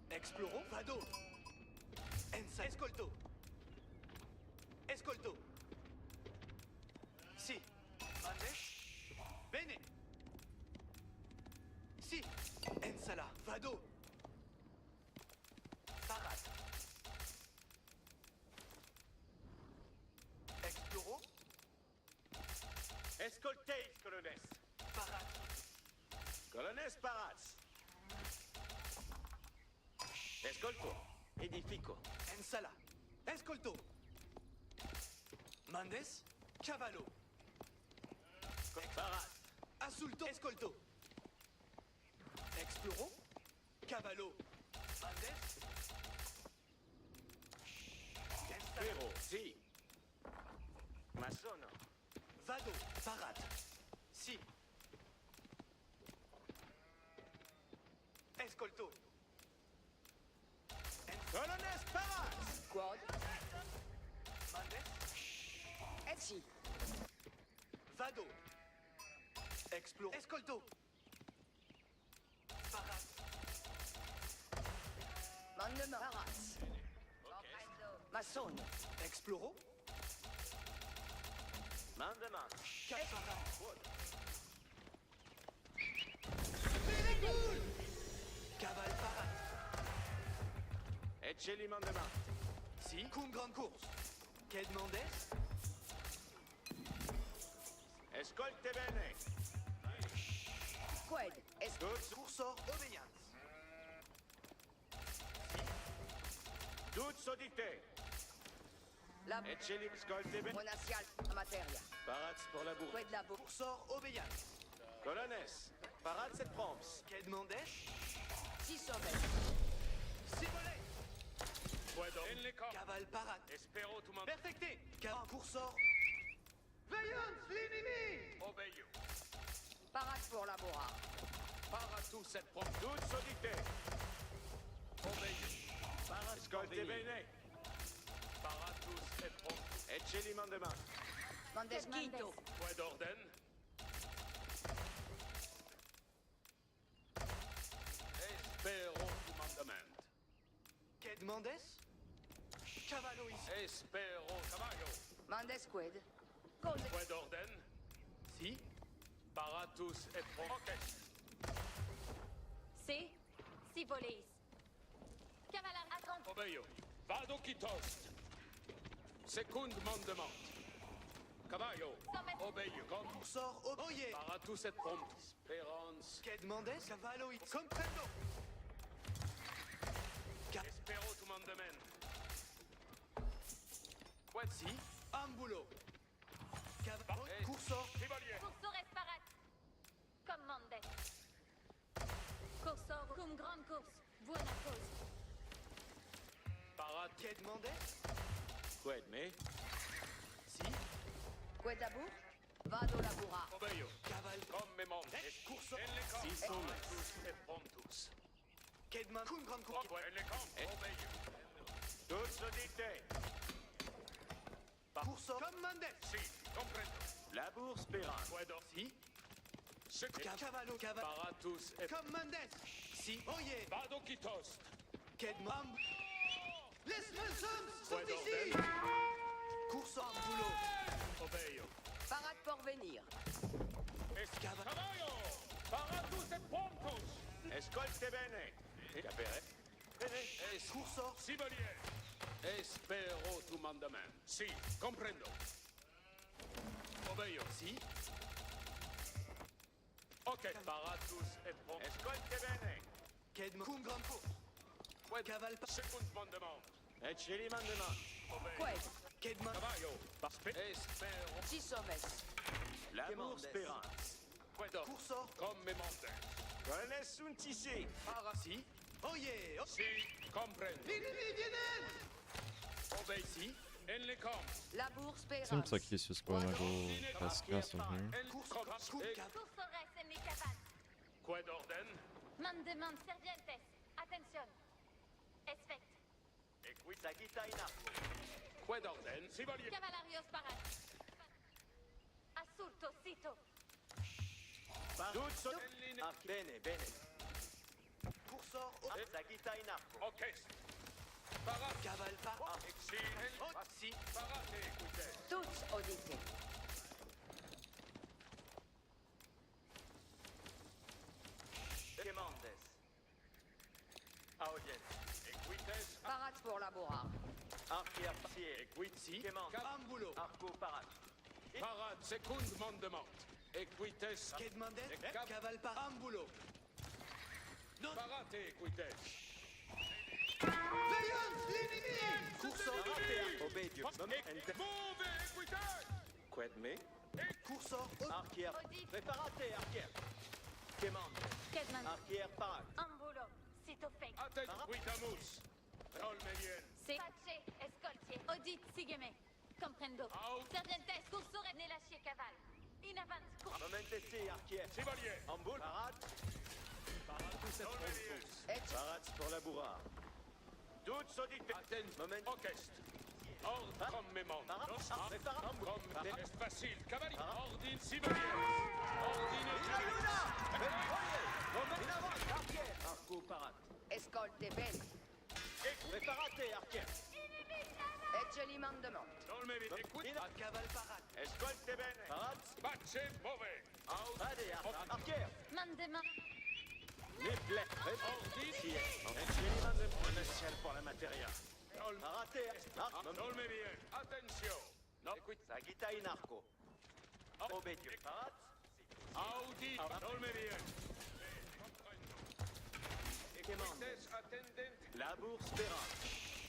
Exploro. Vado. Ensala. Escolto. Escolto. Si. Mandes. Bene. Si. Ensala. Vado. Parat. Exploro. Escolteis, colones. Parat. Colones paraz. Escolto. Edifico. Ensala. Escolto. Mandes. Cavallo. Paraz. Assulto. Escolto. Exploro. Cavallo. Mandes. Spero. Si. Masono. Vado. Parat. Si. Escolto. Colones paraz. Quod. Mandes. Et si. Vado. Exploro. Escolto. Parat. Mandement. Parat. Mason. Exploro. Mandemans. Parat. Caval parat. Eccelli mandemans. Si. Cum grande course. Quai Mandes. Escolte bene. Qued. Es. Tuts. Cursor obéiance. Tuts audite. Lab. Eccelli escolte bene. Monacial. Materia. Paraz pour la bourre. Qued labo. Cursor obéiance. Colones. Paraz et proms. Quai Mandes. Si sommet. Sibolet. Puedo. En le camp. Caval parat. Espero tu man. Perfecté. Cursor. Veillance l'ennemi. Obeio. Parat pour laborar. Paratus et proms. Tuts audite. Obeio. Paraz escolte bene. Paratus et proms. Eccelli mandemans. Mandes quinto. Puedo orden. Espero tu mandament. Quai Mandes. Cavallo ici. Espero caballo. Mandes qued. Code. Puedo orden. Si. Paratus et proms. Si. Si voleis. Cavalar attends. Obeio. Vado quitos. Secund mandement. Caballo. Obeio. Con Cursor oye. Paratus et proms. Esperance. Quai Mandes. Cavallo ici. Comprendo. Espero tu mandament. Si. Ambulo. Cursor. Chevalier. Cursores parat. Commandes. Cursor cum grande course. Buena cause. Parat. Qued Mendes. Qued me. Si. Quedabur, vado labura. Obeyo. Caval. Come montes. Cursor. En le camp. Si somes. Paratus et promptus. Quedman. Cum grande course. En le camp. Obeyo. Tous audite. Cursor. Commandes. Si, comprendo. La bourse pera. Puedo. Si. Ce que Cavallo. Paratus et Commandes. Si. Oye. Vado quitos. Quedman. Les Nelson sont Puedo ici. Cursor. Ambulo. Obeyo. Parat por venir. Caval. Caballo. Paratus et promptus. Escolte bene. Capere. Bene. Cursor. Chevalier. Espero tu mandament. Si, comprendo. Obeyo. Si. Ok. Paratus et promptus. Escolte bene. Quedman. Cum grande course. Caval. Second mandement. Et celi mandement. Obeyo. Qued, Quedman. Caballo. Espero. si somes. La bourse pera. Puedo. Cursor. Come montes. Nessun tissé. Si. Oye. Si, comprendo. Vienen. Obeyo. Si. En le camp. La bourse pera. Seems like he's just gonna go past castle here. En camp. Cursores en mi caval. Quid orden? Mandement servientes. Attention. Esfect. Sagita in arco. Quid orden? Chevalier. Cavalarios parat. Assurto sito. Tutto. En linea. Bene, bene. Cursor. Sagita in arco. Ok. Parat. Caval par. Si. Si. Parate, écoutez. Tous audite. Quemandes. Audien. Equites. Parat pour labora. Arquier partier. Equiti. Quemandes. Ambulo. Arco parat. Parat. Second mandement. Equites. Quedmandes. Caval par. Ambulo. Parate, écoutez. Veillance l'ennemi. Cursor. Obedio. Move, écoutez. Qued me. Cursor. Arquier. Audit. Préparate, arquier. Quemandes. Kedman. Arquier parat. Ambulo. Sito fake. Aten. Quitamus. Dolme bien. Se. Pace. Escoltier. Audit. Sigeme. Comprendo. Out. Servientes. Cursores ne lâchier caval. In avant. Momente si, arquier. Chevalier. Amboul. Parat. Dolme bien. Et Parat pour la bourrard. Toutes sodite. Aten. Moment. Orchest. Ordre comme memento. Parat. Prépare. Comme est facile. Cavalier. Ordine Chevalier. Ordine. In avant, arquier. Arco parat. escolte bene. Préparate, arquier. Et je li mandement. Dolme bien. Écoute. In caval parat. Escolte bene. Parat. Pace, mauvais. Out. Allez, arquier. Mandement. Les plaies. Ordine. Et chez mandement. Un ciel pour la matéria. Dolme. Parate. Dolme bien. Attention. No. Écoute, Sagita in arco. Obedio. Parat. Audi. Dolme bien. Quemandes. Equites attendent. La bourse pera.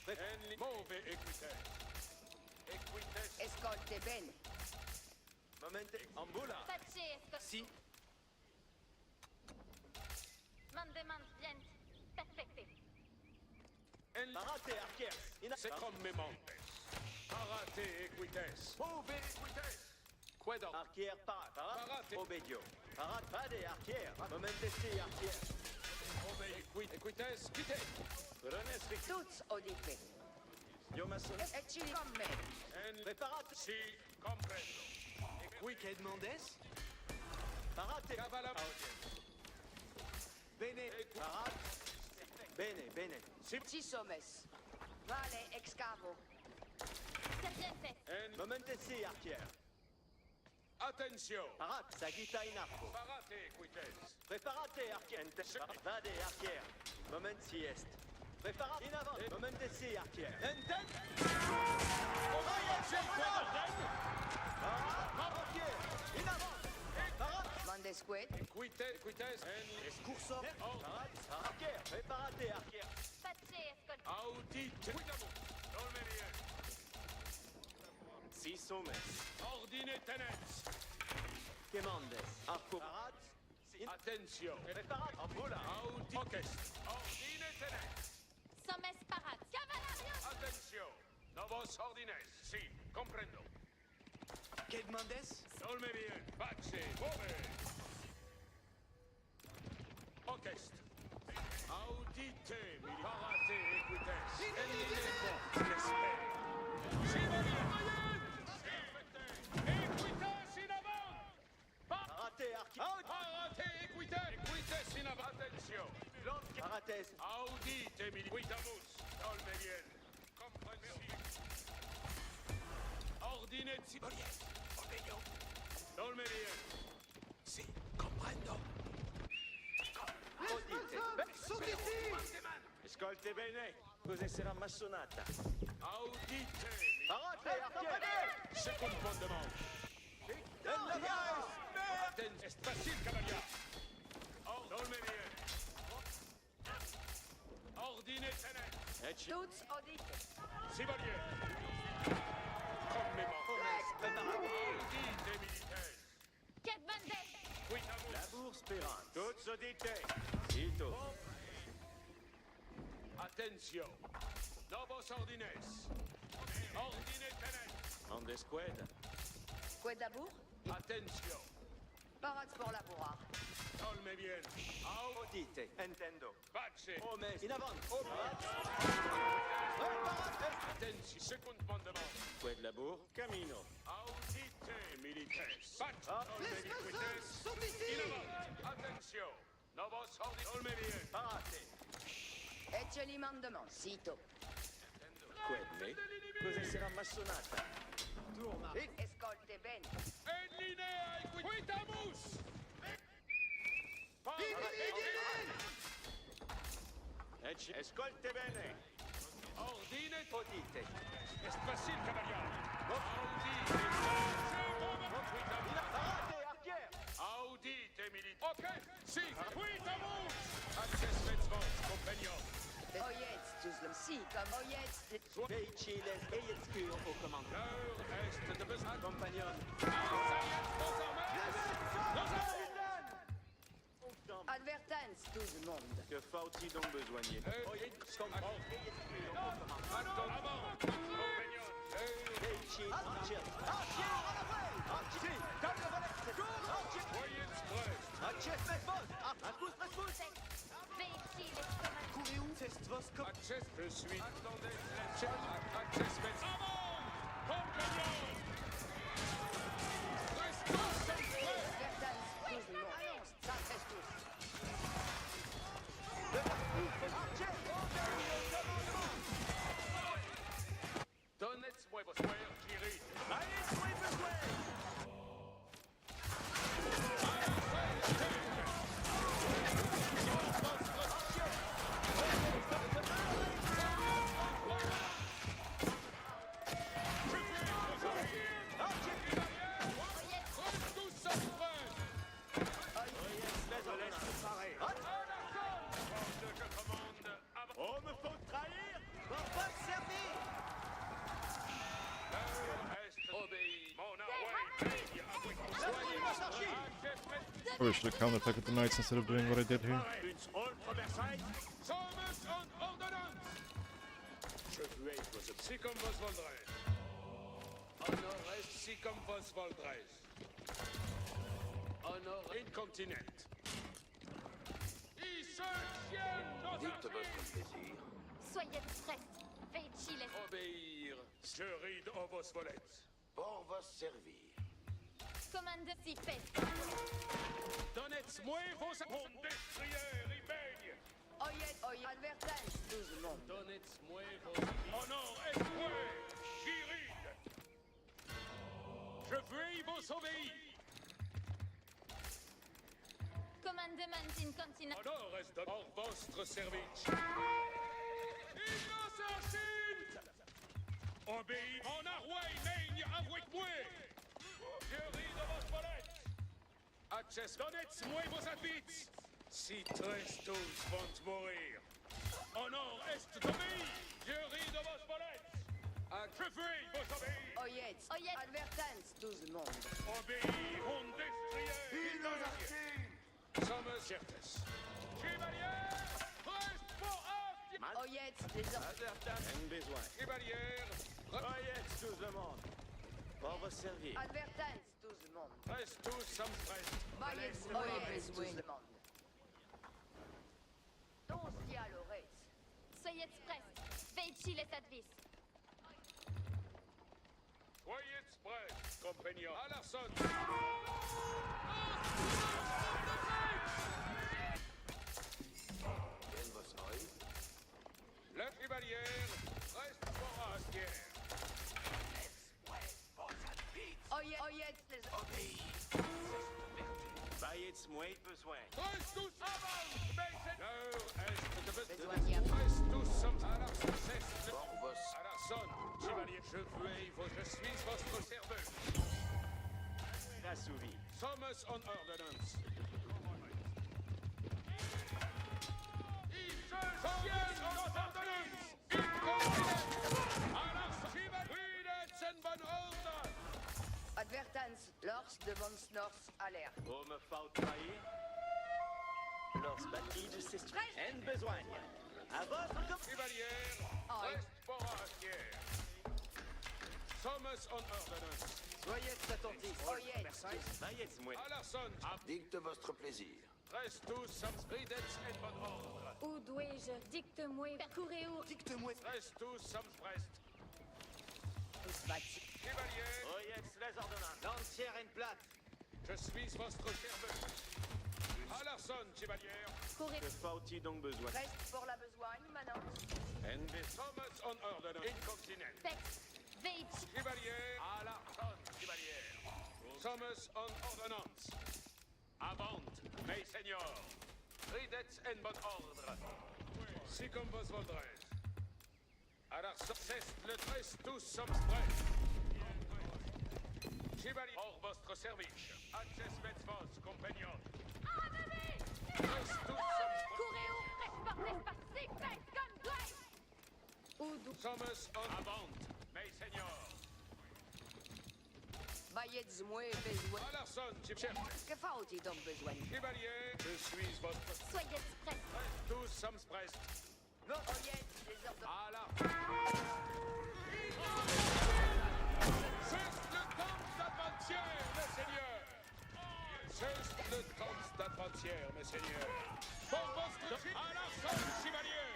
En mauvais écoutez. Equites. Escolte bene. Momente. Amboula. Pace. Escoltier. Si. Mandement vient. Perfecte. En Parate, arquier. In c'est comme mementes. Parate equites. Mauvais equites. Quedo. Arquier parat. Parate. Obedio. Parat. Pade, arquier. Momente si, arquier. Mauvais equites. Quitte. Renes. Tous audite. Yo maçon. Et ci li comme me. En Préparate. si comprendo. Equites. Mendes. Parate. Cavala. Bene. Parat. Bene, bene. Ci somes. Vale excavo. Servientes. En Momente si, arquier. attention. Parat. Sagita in arco. Parate equites. Preparate, arquier. Vade, arquier. Moment si est. Preparate. In avant. Momente si, arquier. Enten. Arquier. In avant. Parat. Mandesquet. Equites. En Escurso. Parat. Arquier. Preparate, arquier. Pace. Escoltier. audit. Cuidamo. Dolme bien. Si sommes. Ordine tenens. Quemandes. Arcorat. Attention. Preparat. Ambola. Audi. Ocest. Ordine tenens. Sommes parat. Cavalario! Attention. Novos ordines. Si, comprendo. Quemandes. Dolme bien. Pace. Move. Ocest. Audite. Parate equites. Elineko. Respect. Si va bien. Equitas in avant. Parate. Archi. Parate equites. Equites in avant. Attention. Parates. Audite militamus. Dolme bien. Comprensible. Ordine si. Obéions. Dolme bien. Si, comprendo. Odite. Suditi! Ascolte bene. Cos'è sarà massonata? Audite. Parate. Archi. Second fondement. Atten. Est facile, cavalier. Dolme bien. Ordine tenet. Tuts odite. Sivalier. Commément. Audite militaire. Quet bandes! Quitamus. Labour spérante. Toutes odite. Cito. Attention. Novos ordines. Ordine tenet. Andesqued. Quedabour? Attention. Parats pour labourar. Dolme bien. Odite. Entendo. Pace. Omes. In avant. Attention. Second mandement. Qued labour. Camino. Audite militaires. Pace. Ah. Dolme militaires. In avant. Attention. Novos ordines. Dolme bien. Parate. Ecce li mandement. Sito. Qued me. Cos'è sarà massonata? Tourma. Escolte bene. En linea Quitamus. Ascolte bene. Ordine. Odite. Est facile, cavalier. Audite. Parate. Archière. Audite militaire. Ok. Si. Quitamus. Access vos, compagnon. Oyets, tous le si, comme oyets. Veichiles. Eyetscure au commandement. L'heure est de besoin. Compagnon. Advertence, tout le monde. Que faut-il donc besoigner? Attends, avant. Compagnon. Veichiles. Archière. Archière à la veille. Archière. Comme le volet. Archière. Voyez express. Archière. Faites-vous. Accus. Veichi les commandes. Courez où? C'est vos scopes. Access. Je suis. Attendez. Access. Avant. Compagnon. Reste tous en prêt. Advertence, tout le monde. Ça reste tous. Donnez-moi vos soeurs, Kiri. Allez, soyez besoin. On me faut trahir pour pas me servir. Obéis. Mon arway. Soyez Soyez archi. Probably should have counterattacked with the knights instead of doing what I did here. Une rôle proversaille. Sommes en ordonnance. Je vais vos si comme vos voldrez. Honor est si comme vos voldrez. Honor incontinent. Dites votre plaisir. Soyez prêts. Veichi les... Obéir. Je ride au vos volets. Pour vous servir. Commande si fait. Donnez-moi vos... Mon destrier y baigne. Oyets, advertence, tout le monde. Donnez-moi vos... Honor est prêt. J'y ride. Je veux vos obéir. Commandement incontinent. Honor est de hors votre service. Innocent! Obéis, mon arway mègne avec moi. Je ris de vos volets. Access, donnez-moi vos habits. Si trestos vont mourir. Honor est d'obéir. Je ris de vos volets. Je veux vos obéir. Oyetz. Advertance, 12 monde. Obéis, on destrier! Sommes certes. Chevalier! Reste pour un! Oyetz, les ordres. Advertance. Un besoin. Chevalier! Oyetz, 12 monde. Pour vous servir. Advertance, 12 monde. Reste tous some prest. Bayetz, Oyetz, 12 monde. Doncia Lores. Soyez express. Veici les advis. Soyez prêts, compagnons. À la sonne. La chevalière reste forestière. Oyetz, les ordres. Bayetz, moins besoin. Reste tous avant! L'heure est de Besoin. Reste tous some à la cesse. Borbos. À la sonne, chevalier. Je suis votre serveur. Assouvi. Sommes on ordonnance. Il se tient en ordonnance. Il convient. À la chevalier, c'est une bonne ordre. Advertance, Lors demande Snors, alerte. Pour me faire trahir. Lors bâti de ses en besoin. À votre Chevalière, reste forestière. Sommes on ordonnance. Soyez attentifs. Oyetz, Bayetz, moins. À la sonne, Dicte votre plaisir. reste tous some spridets et bon ordre. Où dois-je? Dicte-moi. Courez-où? Reste tous some prest. bâti. Chevalier, Oyetz, les ordonnances. L'entière en plate. je suis votre serveur. À la sonne, chevalière. Courez. Que faut-il donc besoin? Reste pour la besogne, Manon. En besoin. Sommes on ordonnance. Incontinent. Pex. Veici. Chevalier, à la sonne, chevalière. Sommes on ordonnance. Avant, mes seigneurs. Ridets en bon ordre. Si comme vos voldrez. À la sonne, le tresse tous sommes prêts. Chevalier, hors votre service. Access vos compagnons. Reste tous sommes Courez où? Transportez pacifique comme toi. Où do... Sommes on avant, mes seigneurs. Bayetz, moins besoin. À la sonne, chevalier. Que faut-il donc besoin? Chevalier, je suis votre... Soyez express. Reste tous sommes prêts. Oyetz, les ordres. À la... C'est le temps d'adventière, mes seigneurs. C'est le temps d'adventière, mes seigneurs. Pour votre... À la sonne, chevalier.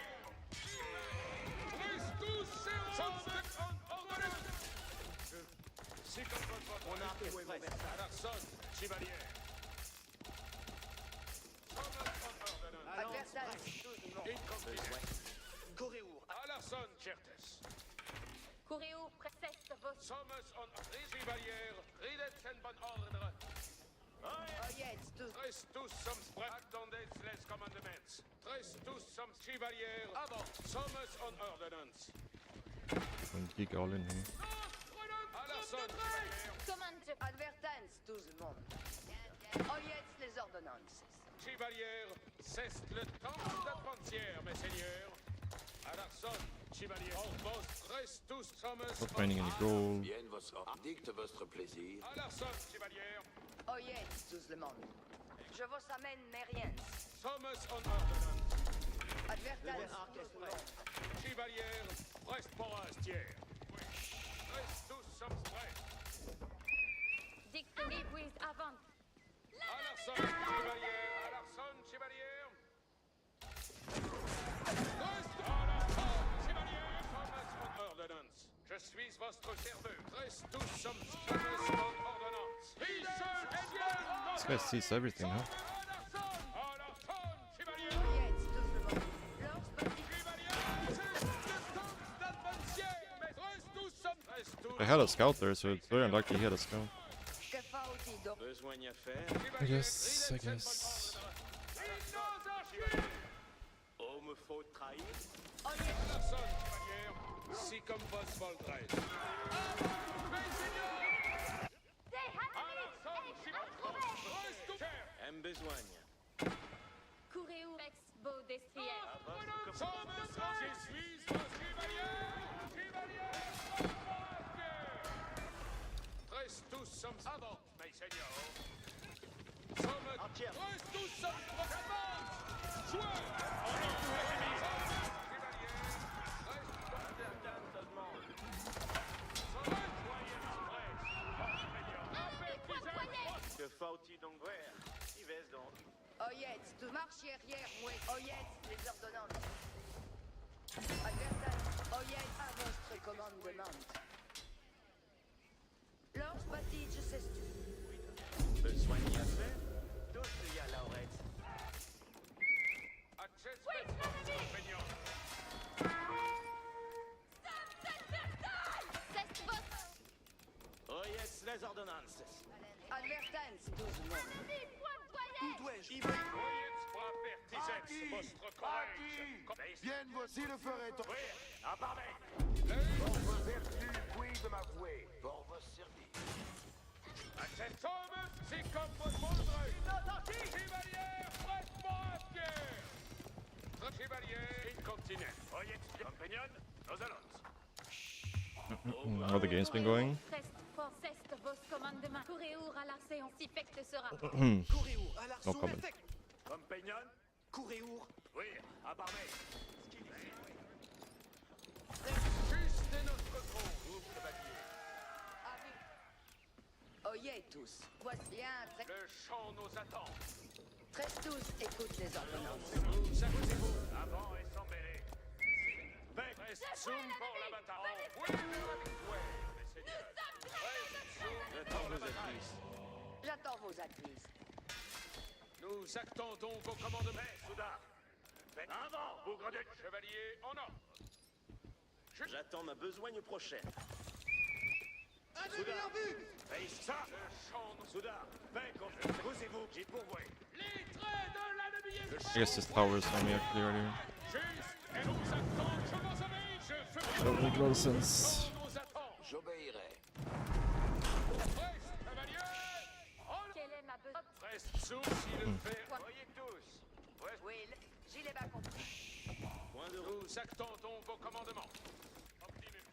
Reste tous sommes en si comme votre... On a fait À la sonne, chevalier. Advertance, 12 monde. Coréour. À la sonne, certes. Courez où? Préceste vos... Sommes en chevalière. Ridets en bon ordre. Oyetz, 12. Tres tous sommes prêts. Attendez les commandements. Tres tous sommes chevalières. Avant. Sommes en ordonnance. And geek all in here. À la sonne, chevalière. Commande. Advertance, 12 monde. Oyetz, les ordonnances. Chevalière, cesse le temps d'adventière, mes seigneurs. À la sonne, chevalière. En vos tres tous sommes Not finding any gold. Bien votre ordre. Dicte votre plaisir. à la sonne, chevalière. Oyetz, 12 monde. Je vous amène mes riens. Sommes en ordonnance. Advertance, 12 monde. Chevalière, reste forestière. Reste tous sommes prêts. Dicte-moi, puis avant. À la sonne, chevalière. À la sonne, chevalière. Reste à la sonne, chevalière. Sommes en ordonnance. Je suis votre serveur. Reste tous sommes en ordonnance. This guy sees everything, huh? À la sonne, chevalière. Oyetz, 12 monde. Lors bâti. I had a scout there, so it's very unlucky he had a scout. Que faut-il donc? Besoin à faire. I guess. Oh, me faut trahir. Oyetz, Si comme vos voldrez. En besoin. Courez où? Pex, beau destrière. Je suis votre chevalier. Chevalier. Nous sommes avant, mes seigneurs. Sommes Entière. nous sommes prochainement. Joueurs, en chevalier. Que faut-il donc voir? Qui vais donc? Oyetz, tu marches arrière, moi. Oyetz, les ordonnances. Advertance, Oyetz, à votre commandement. Lors Battige, c'est-tu? Besoin d'y faire? Tous y a Laurette. Access compagnon. Oh yes, les ordonnances. Advertance, 12 mots. Où dois-je y Oyez pour faire tes votre courage. Bien, voici le ferreton. Oui, à parler. Pour vos vertus, puis de m'avouer. Pour vos services. Access somme, c'est comme votre moindre. Chevalier, prête-moi à pied. Chevalier, il continue. Oyez, compagnon, nos allons. How the game's been going? Forceste vos commandements. Courez-our à l'arcé, on s'y fecte sera. Courez-our, à No l'arçon comment. effect. Compagnon, courez-our. Oui, à parler. Juste notre groupe, chevalier. Oyez tous, voici un Le champ nous attend. 13-12, écoute les ordonnances. Vous accusez-vous avant et sans mêler. Reste zoom pour la bataille. Oui, vers la victoire, mes seigneurs. Reste zoom pour la bataille. J'attends vos advises. Nous attendons vos commandements, Souda. Avant, bougre de... Chevalier en ordre. J'attends ma besogne prochaine. Un ennemi en vue! Hey, ça! Le champ nous... Souda, ben confiance. Posez-vous, j'y pourvois. Les traits de l'ennemi est I guess this tower is on me actually earlier. juste et nous attendons. Je vous avais, je ferai... Doesn't make a lot of sense. nous attend. J'obéirai. Reste, chevalier. Quelle est ma besogne? Reste zoom s'il le fait. Voyez tous. Will, j'y l'ai pas compris. Point de route. Nous attendons vos commandements. Optimez.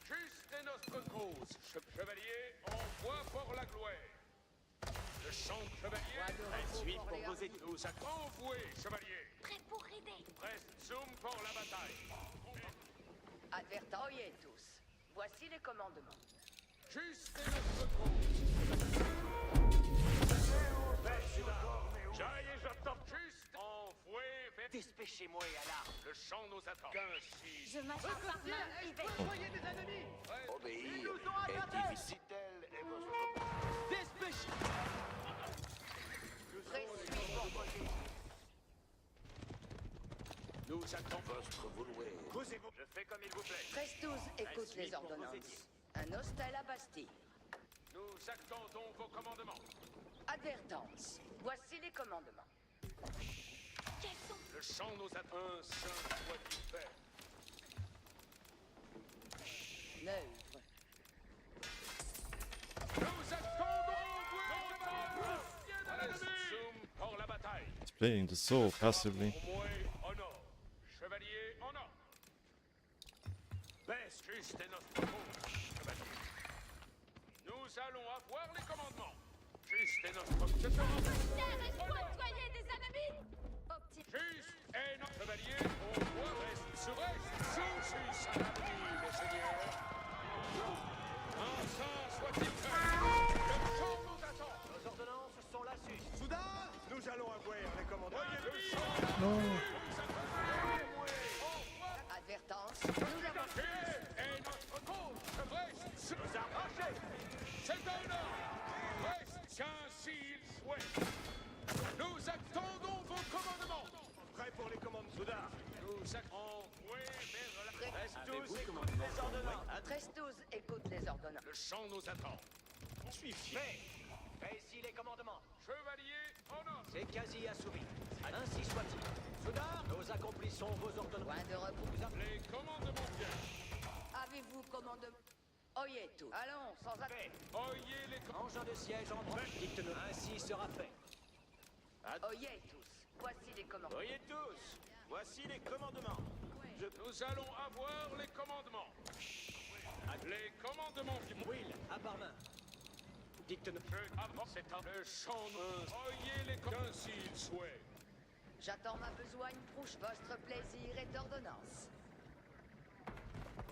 Juste et notre cause. Chevalier, envoie pour la gloire. Le champ de chevalier. Suis pour vos études. Nous attendons envoyé, chevalier. Prêt pour aider. Reste zoom pour la bataille. Advertant, oyez tous. Voici les commandements. Juste et notre cause. J'aille et j'attends. Juste envoyé vers Dépêchez-moi à l'arme. le champ nous attend. 15-6. Je m'achète par main et vais. Soyez des ennemis! Obéir est difficile. Tel est votre... Dépêchez. Nous attendons. Votre vouloir. Posez-vous. Je fais comme il vous plaît. 13-12, écoute les ordonnances. Un hostel à Bastille. Nous attendons vos commandements. Advertance. Voici les commandements. Le champ nous attend. Un saint soit-il fait. Neuve. Nous attendons vos commandements. Zoom pour la bataille. He's playing the soul passively. Au moins, honneur. Chevalier en or. Baisse juste et notre cause, chevalier. Nous allons avoir les commandements. Juste et notre cause. Des ennemis. Juste et notre chevalier. On voit reste sous à l'avenir, mes seigneurs. Enfin, soit-il fait. Le champ nous attend. Nos ordonnances sont là sus. Soudain! Nous allons avoir les commandements. Advertance. Nous avons. Et notre cause. Reste sous Nous arrachez. C'est un ordre. Reste ainsi il souhaite. Nous attendons vos commandements. Prêt pour les commandes. Souda. Nous envoyés vers la... Reste tous écoute les ordonnances. 13-12, écoute les ordonnances. Le champ nous attend. Suis fait. Ici les commandements. Chevalier en or. C'est quasi assouvi. Ainsi soit-il. Souda, nous accomplissons vos ordonnances. Point de repos. Les commandements viennent. Avez-vous commandement? Oyez tout. Allons, sans appel. Oyez les commandements. Engin de siège en branche. Dites-nous. Ainsi sera fait. Oyez tous. Voici les commandements. Voyez tous. Voici les commandements. Nous allons avoir les commandements. Les commandements viennent. Will, à part main. Dicte-nous. C'est le champ. Oyez les qu'ainsi il souhaite. J'attends ma besogne proche. Votre plaisir est d'ordonnance.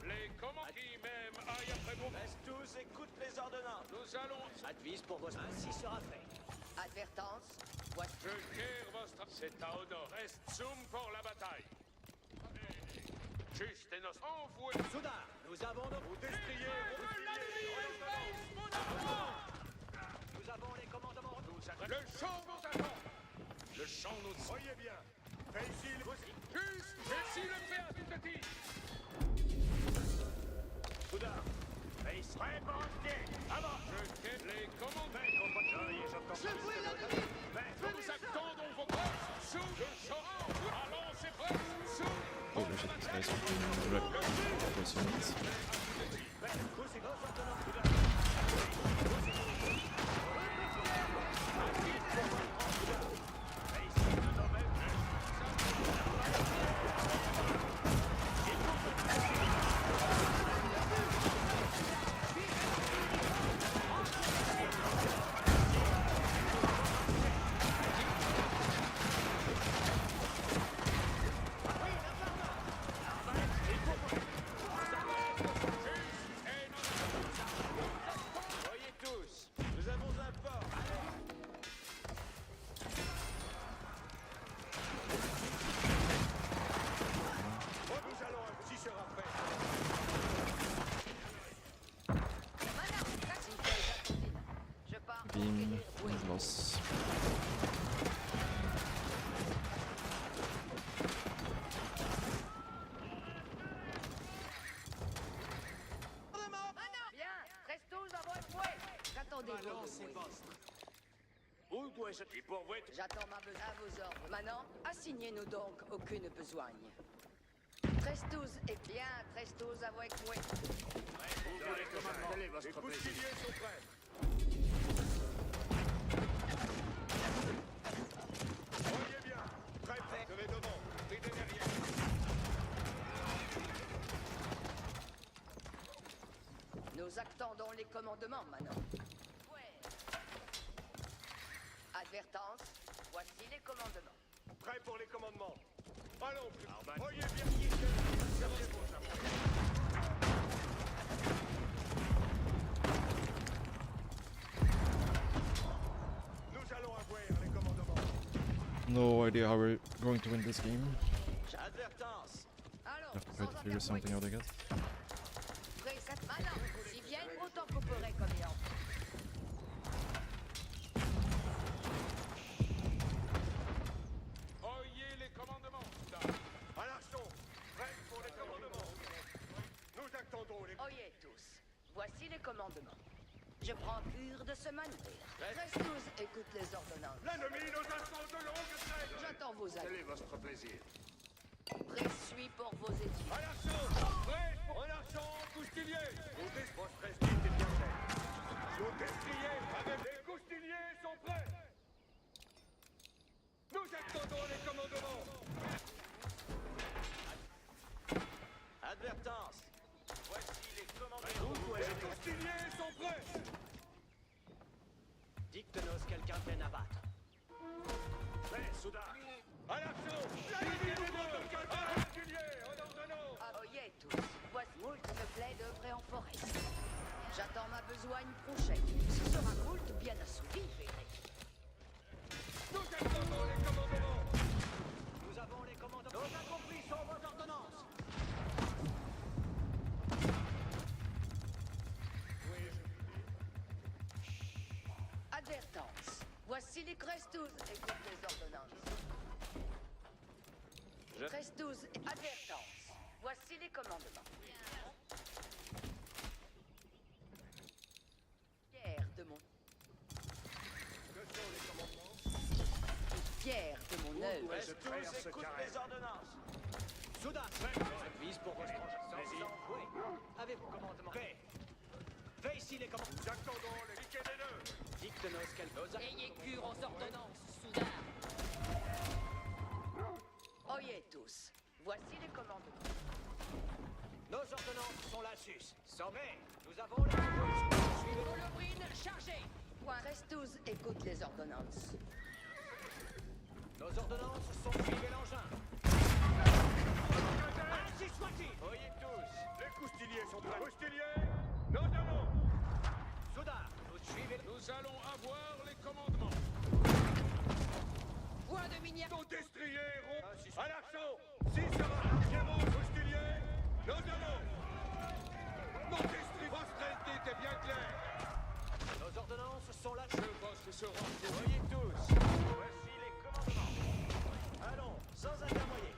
Les commandes qui même aillent après vous. Reste tous, écoute les ordonnances. Nous allons. Advise pour vos... Ainsi sera fait. Advertance. Voici. Je guerre votre. C'est à honneur. Reste zoom pour la bataille. Juste et nos envoyés. Soudain, nous avons nos... Vous destriez. Nous avons les commandements. Le champ nous attend. Le champ nous. Voyez bien. Réussis le. Juste. Réussis le fait à tout petit. Soudain. Réussi. Répondez. Avant. Je quitte les commandes. Je brûle l'ennemi. Nous attendons vos postes. Sous le champ. Allons, c'est prêt. Sous. Holy shit, this guy's fucking wrecked for 2 minutes. Voyez tous, nous avons un port. Nous allons. Si sera fait. Maintenant, si j'attendais. Je pars. Beam Oui. is lost. Bien. Reste tous à votre fouet. Qu'attendez-vous de moi? Où dois-je... Et pour vous. J'attends ma besogne à vos ordres. Maintenant, assignez-nous donc aucune besogne. Trestos est bien, Trestos avec moi. Quel est votre Les plaisir? couturiers sont prêts. Voyez bien. Très prêt. Je vais devant. Pris derrière. Nous attendons les commandements maintenant. Advertance, voici les commandements. Prêt pour les commandements. Allons plus. Voyez bien. Nous allons avoir les commandements. No idea how we're going to win this game. Advertance. Alors, Have to try to figure something out, I guess. Maintenant, s'ils viennent, autant couperait comme il en faut. Oyez les commandements. À l'archon. Prêt pour les commandements. Nous attendons les. Oyez tous, voici les commandements. Je prends cure de ce manœuvre. Trestos écoute les ordonnances. L'ennemi nous attend de longues trêves. J'attends vos Quel avis. est votre plaisir? Présuis pour vos édits. À l'archon. Prêt pour l'archon coustilier. Nos destriers est bien fait. Nos destriers avec les coustiliers sont prêts. Nous attendons les commandements. Advertance. Voici les commandements. Les coustiliers sont prêts. Dicte-nous quelqu'un peine à battre. Prêt, soudain. À l'archon. L'ennemi nous demande un coustilier en ordonnance. Oyez tous, voici moult me plaît d'œuvrer en forêt. J'attends ma besogne prochaine. Ce sera moult bien assouvi, verrez. Nous attendons les commandements. Nous avons les commandements. Nos accomplis sont vos ordonnances. Advertance. Voici les Trestos. Écoute les ordonnances. Trestos, advertance. Voici les commandements. Fier de mon... Fier de mon œuvre. Reste tous, écoute les ordonnances. Soudain. Advise pour votre engin. Oui. Avez-vous commandement? Paix. Fais ici les commandements. Nous attendons les piquets des nœuds. Dicte-nous quelqu'un. Ayez cure aux ordonnances, soudain. Oyez tous. Voici les commandements. Nos ordonnances sont là, sus. Sommet. Nous avons la... Suivez. Holobrine, chargez. point. 13-12, écoute les ordonnances. Nos ordonnances sont suivez l'engin. Ainsi soit-il. Oyez tous. Les coustiliers sont prêts. Coustiliers, nous allons. Soudard, vous suivez. Nous allons avoir les commandements. Point de minière. Nos destriers iront à l'assaut. Si ça va, Pierrot, coustiliers, nous allons. Nos destriers, votre était bien claire. Nos ordonnances sont là. Je pense que ce sera. Voyez tous. Voici les commandements. Allons, sans intermoyer.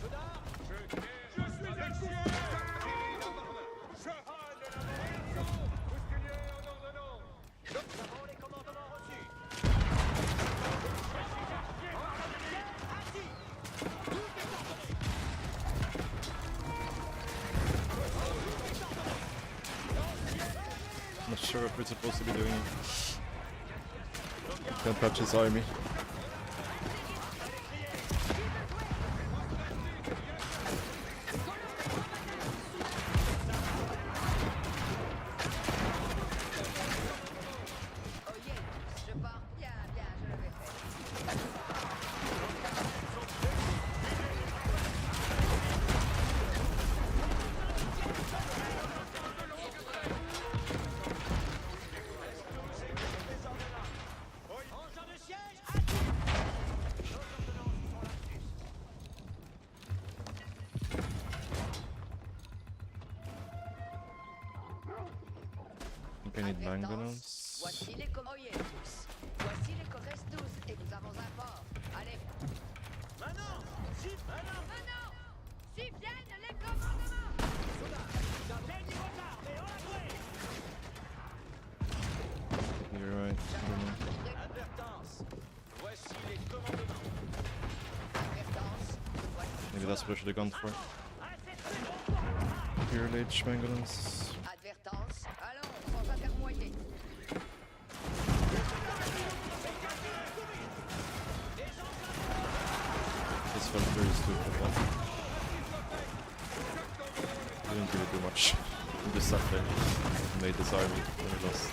Soudard, Je suis excellent. Je hâle la mort. Coustiliers en ordonnance. nous avons les commandements reçus. I'm not sure what we're supposed to be doing. Can't touch his army. Oyez, je pars. Bien, bien, je le vais faire. Engin de siège, à tous. Nos ordonnances sont là-dessus. I think I need mangonels. Voici les oyez tous. Voici les Corres 12 et nous avons un port. Allez. Maintenant, si, maintenant. Maintenant, si viennent les commandements. Atteignez vos armes et enlevez. You're right. I don't know. Advertance. Voici les commandements. Advertance. Voici. Maybe that's what I should have gone for. Pure Lich mangonels. Advertance. Allons, sans intermoyer. This felt very stupid. Didn't really do much. I just sat there, made this army, and we lost.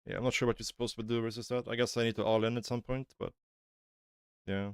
Yeah, I'm not sure what you're supposed to do versus that. I guess I need to all in at some point, but yeah.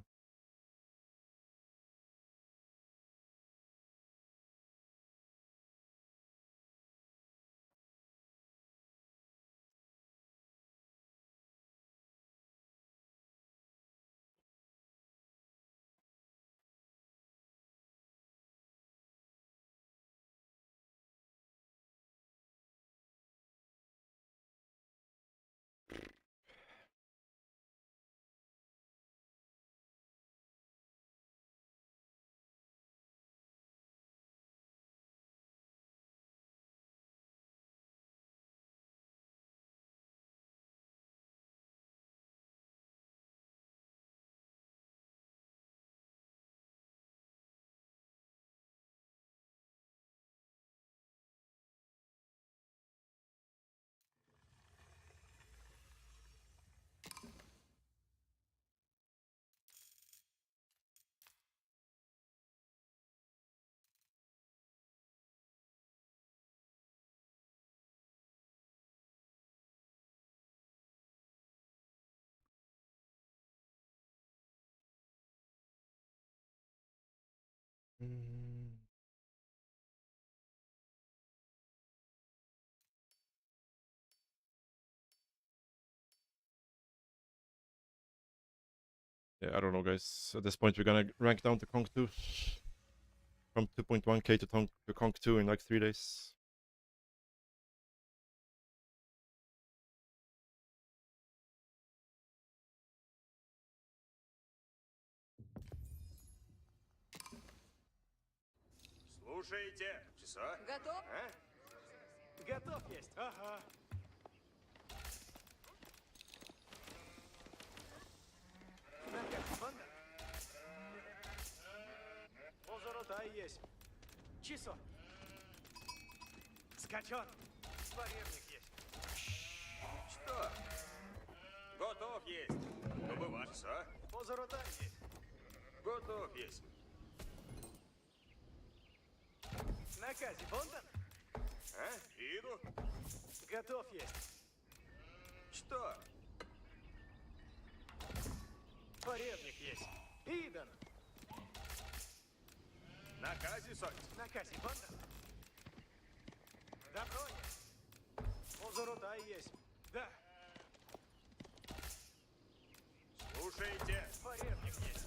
Yeah, I don't know, guys. At this point, we're gonna rank down to Conk 2. From 2.1k to Conk 2 in like 3 days. Слушайте, часа? Готов? А? Готов есть. Ага. Наказ банда. Позоротай есть. Чисо. Скачон. Поребник есть. Что? Готов есть. Добываться. Позоротай есть. Готов есть. Наказе Бондан. А? Иду. Готов есть. Что? Поребник есть. Идан. Наказе соть. Наказе Бондан. Добро есть. Позоротай есть. Да. Слушайте. Поребник есть.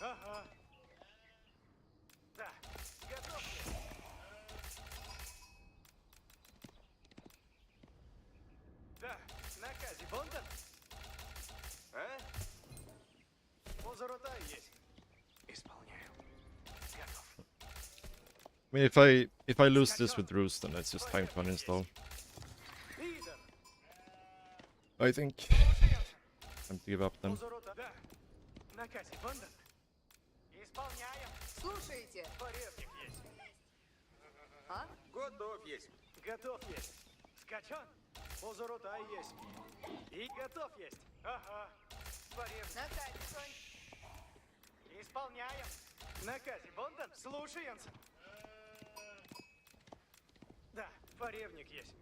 Ага. Да. Готов есть. Да. Наказе Бондан. А? Позоротай есть. Исполняю. Готов. I mean, if I lose this with Roost, then it's just time to uninstall. Идан. I think time to give up then. Позоротай. Да. Наказе Бондан. Исполняем. Слушайте. Поребник есть. А? Готов есть. Готов есть. Скачан. Позоротай есть. И готов есть. Ага. Поребник. Наказе, Сонь. Исполняем. Наказе Бондан. Слушаемся. Да, поребник есть.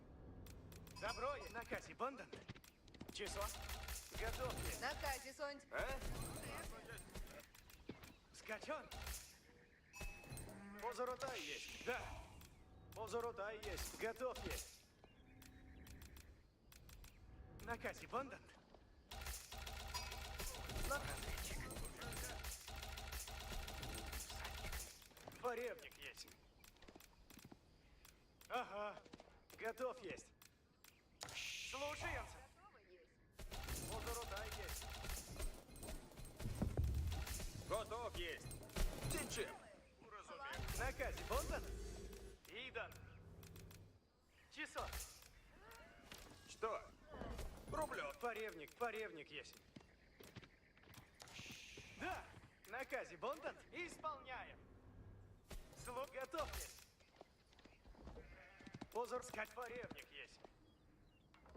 Добро есть. Наказе Бондан. Число. Готов есть. Наказе, Сонь. А? Скачан. Позоротай есть. Да. Позоротай есть. Готов есть. Наказе Бондан. Разведчик. Поребник есть. Ага. Готов есть. Слушаемся. Позоротай есть. Готов есть. Тинчем. Наказе Бондан. Идан. Часо. Что? Рублёт. Поребник есть. Да. Наказе Бондан. Исполняем. Слуг готов есть. Позор скать поребник есть.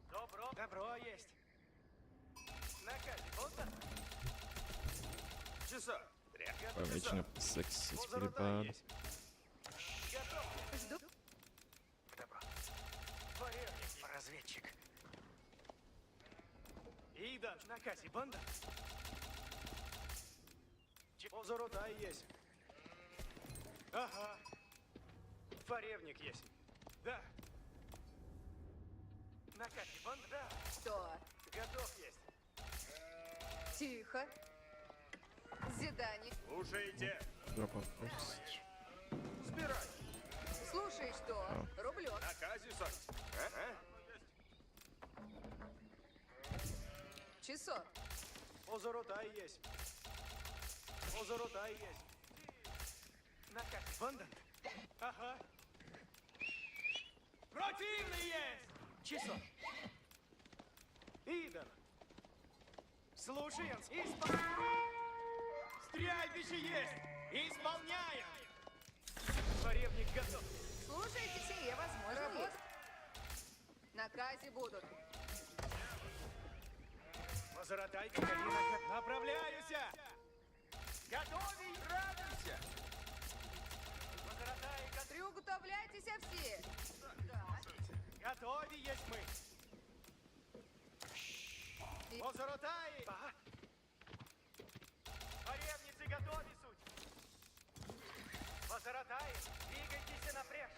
Добро есть. Наказе Бондан. Часа. I'm reaching up to 6, it's pretty bad. Готов. Жду. Добро. Поребник. Разведчик. Идан. Наказе Бондан. Позоротай есть. Ага. Поребник есть. Да. Наказе Бондан. Да. Что? Готов есть. Тихо. Зидани. Слушайте. Drop off first. Сбирай. Слушай, что? Рублёк. Наказе соть. А? Часо. Позоротай есть. Позоротай есть. Наказе Бондан. Ага. Противный есть. Число. Идан. Слушаем. Стрельбище есть. Исполняем. Поребник готов. Слушайте, все возможно есть. Наказе будут. Позоротай, Катерина. Направляюсь. Готовей. Радуйся. Позоротай, Приуготовляйтесь все. готове есть мы. Позоротай. Поревницы готове суть. Позоротай, двигайтесь напряг.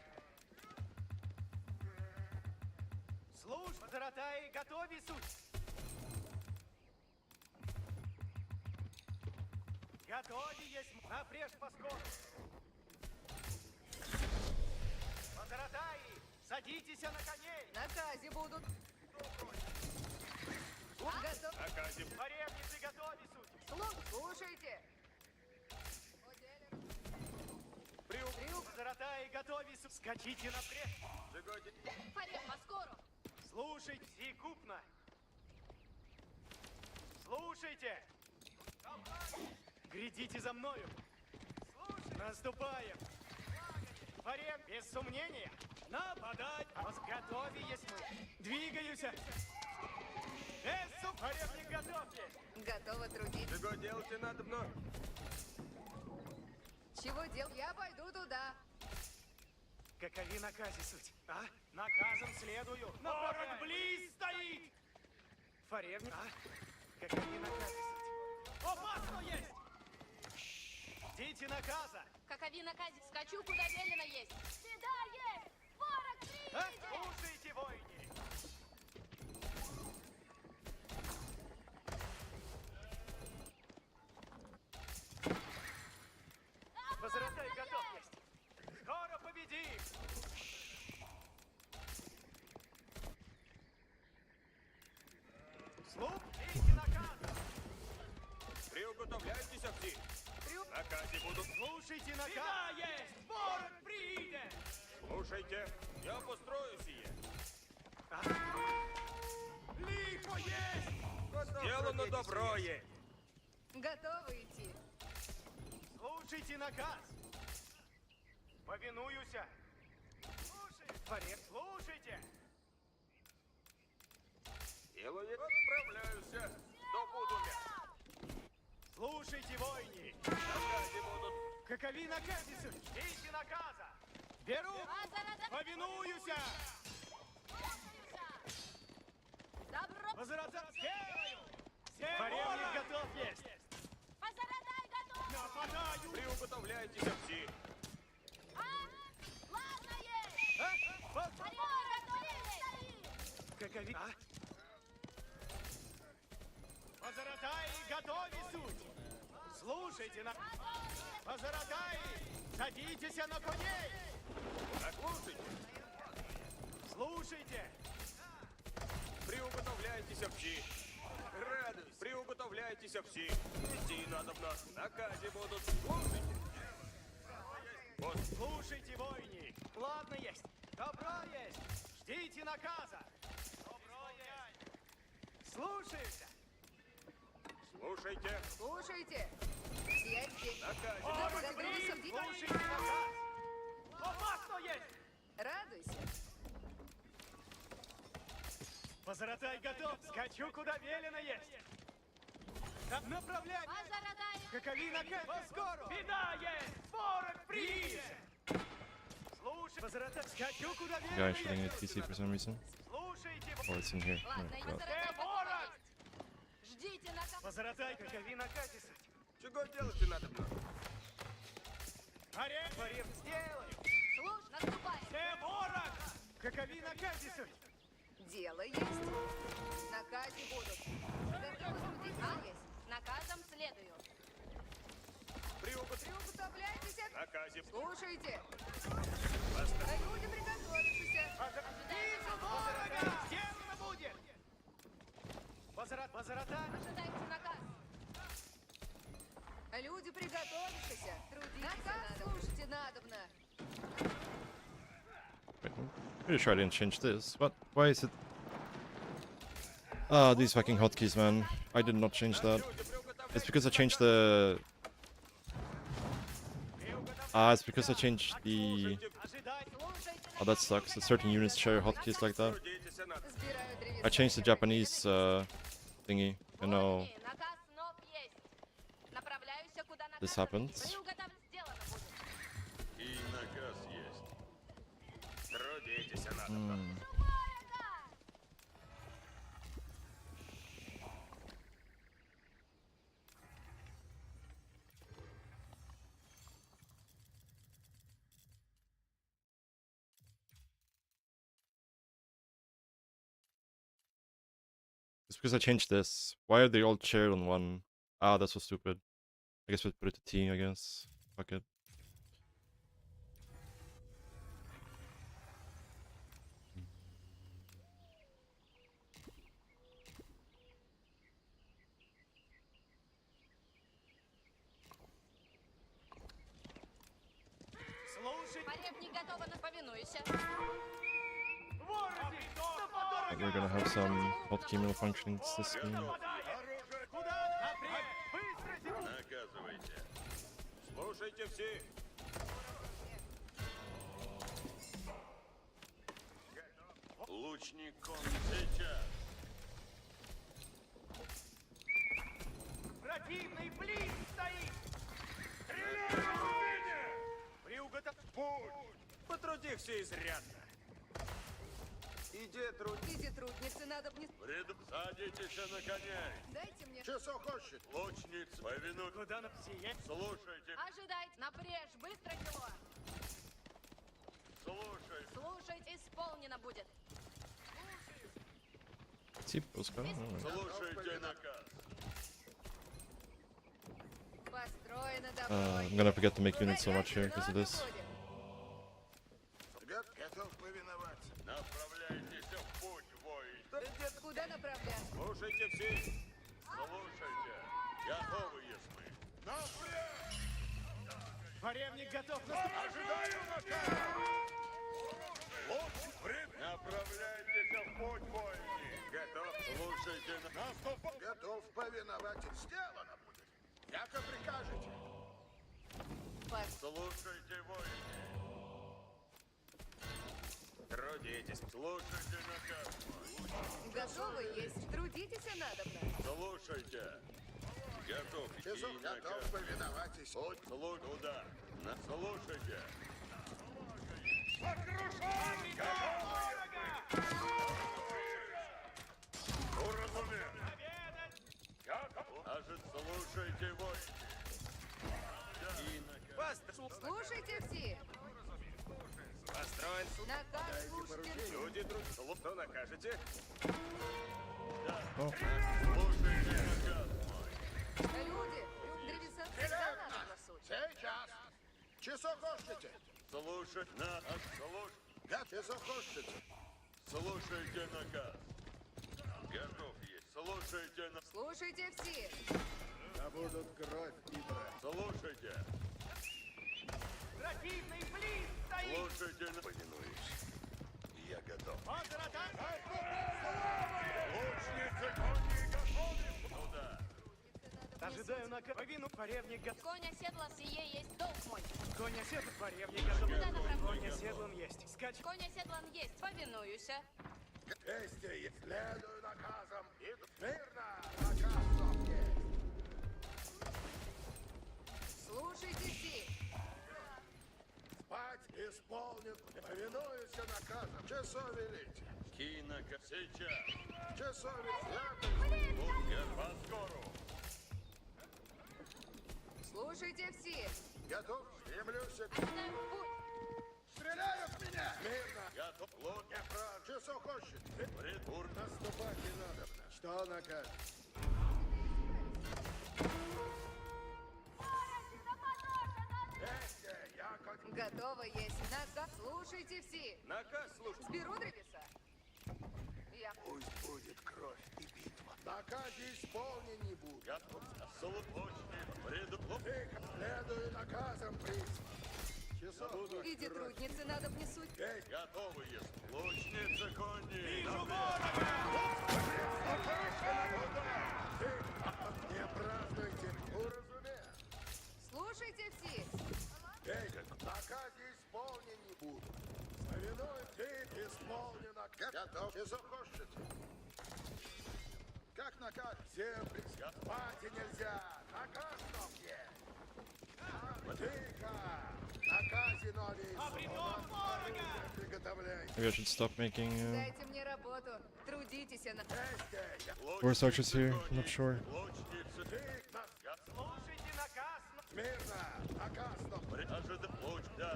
Слушай, позоротай, готове суть. Готове есть напряг по скору. Позоротай, садитесь на коней. Наказе будут. Готов. Наказе. Поревницы готове суть. Слушайте. Приук. Позаратай, готовись, скачите напред. Фарев, поскору! Слушайте, Зикупна. Слушайте. Грядите за мною. Наступаем. Фарев, без сомнения. Нападать. Готовы есть мы. Двигаюсь. Эссу, Фарев, не готовьте. Готова трудиться. Чего делать надо мной? Чего дел? Я пойду туда. Какови наказе суть? А? Наказом следую. Ворог близ стоит. Фарев, а? Какови наказе суть? Опасно есть. Ждите наказа. Какови наказе, скачу, куда велено есть. Сюда есть! Ворог, приидите! Слушайте, воини. Позаратай, готов есть. Скоро победим. Слуг, ждите наказа. Приуготовляйтесь, всі. Накази будут. Слушайте наказ. Сюда есть! Ворог приидет! Слушайте, я построю сие. Лихо есть! Сделано добро есть. Готовы идти. Слушайте наказ. Повинуюся. Слушай, Фарев, слушайте. Делаю, отправляюся. Добуду я. Слушайте, воини. Накази будут. Какови наказы, ждите наказа. Беру, повинуюся. Добро! Возрастать сделаю. Фарев не готов есть. Позаратай, готов! Нападаю. Приуготовляйтесь, всі. Ладно есть! Фарев, готовы! Какови... А? Позаратай, готови суть. Слушайте на... Позаратай, садитесь на коней. Наклушайте. Слушайте. Приуготовляйтесь, всі. Радуюсь. Приуготовляйтесь, всі. Идти надобно. Накази будут. Слушайте. Вот. Слушайте, воини. Ладно есть. Добро есть. Ждите наказа. Добро есть. Слушайте. Слушайте. Слушайте. Я здесь. Накази. Готовы садиться? Слушайте наказ. Опасно есть. Радуйся. Позаратай готов. Скачу, куда велено есть. Направляй. Позаратай! Какови наказ. Поскору. Беда есть. Ворог приидет. Слушай. Позаратай. Скачу, куда велено Guy shooting at есть. PC for some reason. Слушайте. Oh, it's in here. Ладно, Oh, и God. позаратай, Ворог. ждите наказ. Позаратай. Какови наказ. Чего делать надобно? Фарев. Фарев. Сделай. Слушай, наступай. Ворог. Какови наказ. Дело есть. Наказы будут. Готовы трудиться есть. Наказом следую. Приуготовляйтесь. Накази. Слушайте. Поставь. Люди приготовившиеся. Вижу ворога. Сделано будет. Позаратай. Ожидайте наказ. Люди приготовившиеся. Трудитесь. Наказ слушайте надобно. Wait, I'm pretty sure I didn't change this. What? Why is it? Ah, these fucking hotkeys, man. I did not change that. It's because I changed the... Ah, it's because I changed the... Oh, that sucks. That certain units share hotkeys like that. Сбираю древесину. I changed the Japanese thingy, and now Наказ снов есть. Направляюсь, куда наказ. this happens. Приуготов сделано будет. И наказ есть. Трудитесь надобно. It's because I changed this. Why are they all shared on one? Ah, that's so stupid. I guess we'll put it to T, I guess. Fuck it. Поребник готова, но повинуйся. We're gonna have some hotkey malfunctions this game. Оружие! Куда? Напрямик! Быстро! Наказывайте. Слушайте все. Лучник он сейчас. Противный блин стоит! Стреляй! Приуготов... Путь! Потрудихся изрядно. Иди, трудницы, надо мне... Садитесь на коней. Дайте мне... Часов хочет. Лучниц, повинуй. Куда на все? Слушайте. Ожидайте, напрежь, быстро дело. Слушайте. Слушайте, исполнено будет. Типа, пускай. Слушайте наказ. Построено I'm gonna forget to make units so much here because of this. Готов повиноваться. Направляйтесь в путь, воин. Куда направляться? Слушайте все. Слушайте. Готовы, если мы. Поребник готов! Ожидаю наказ. Направляйтесь в путь, воины. Готов. Слушайте наступ. Готов повиноваться. Сделано будет. Яко прикажете. Слушайте, воины. Трудитесь. Слушайте наказ мой. Готовы есть. Трудитесь надобно. Слушайте. Готов. Часов И готов наказ. повиноваться. Путь, слуг, удар. Слушайте. Уразумел. Слушайте, воины. И наказ. Слушайте все. Построен. Наказ слушайте. Люди друг. Что накажете? Слушайте наказ мой. Люди, древеса всегда надо суть. Сейчас. Часов хочете. Слушать нас. Слушать. Часов хочете. Слушайте наказ. Готов есть. Слушайте на... Слушайте все. Да будут кровь и брать. Слушайте. Противный блин стоит! Слушайте на... Повинуюсь. Я готов. Лучница, Конни готовы. Туда. ожидаю на повину. Поребник готов. Конь оседла, сие есть долг мой. Конь оседлан. Поребник готов. Куда направляться? Конь оседлан есть. Скач. Конь оседлан есть. Повинуюся. Действие. Следую наказам. Мирно. Наказ вам есть. Слушайте все. Спать исполнен. Повинуюсь наказам. Часов велите. Кинока. Сейчас. Часов велите. Лука поскору. Слушайте все. Готов. Стремлюсь. Ожидаем в путь. Стреляют в меня. Мирно. Готов. Лук. Не прав. Часов хочет. Придур. Наступать не надо. Что наказ? Готово есть. Наказ слушайте все. Наказ слушай. Сберу древеса. Я... Пусть будет кровь и битва. Наказе исполнен не будет. Готов. Слушайте. Придур. Тихо. Следую наказам приз. Часов. Иди, трудницы, надо внесуть. Готовы есть. Лучница, Конни. Вижу ворога! Не празднуйте. Уразумел. Слушайте все. Эй, наказе исполнен не буду. Повинуй ты исполнено. Готов. Часов хочете. Как наказ? Всем спать нельзя. Наказ нам есть. Тихо. Наказе новый. Приготовляй. Maybe I should stop making Дайте мне работу. Трудитесь на... force archers here. I'm not sure. Лучница. Слушайте наказ. Мирно. Наказ нам. Ожидаем. Луч. Да.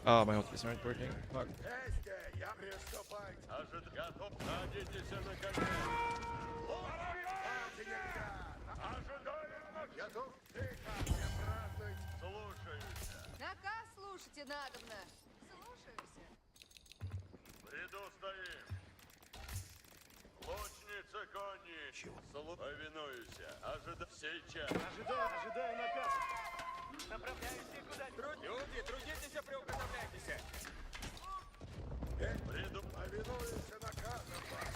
Ah, my hotkeys aren't working. Fuck. Вместе. Я приступайте. Ожидаем. Готов. Садитесь на коня. Спать нельзя. Ожидаю. Готов. Тихо. Не празднуйте. Слушаюсь. Наказ слушайте надобно. Слушаюся. Предустоим. Лучница, Конни. Повинуюся. Ожидаем. Сейчас. Ожидаю наказ. Направляйся куда. Люди, трудитесь, приуготовляйтесь. Повинуйся наказам вас.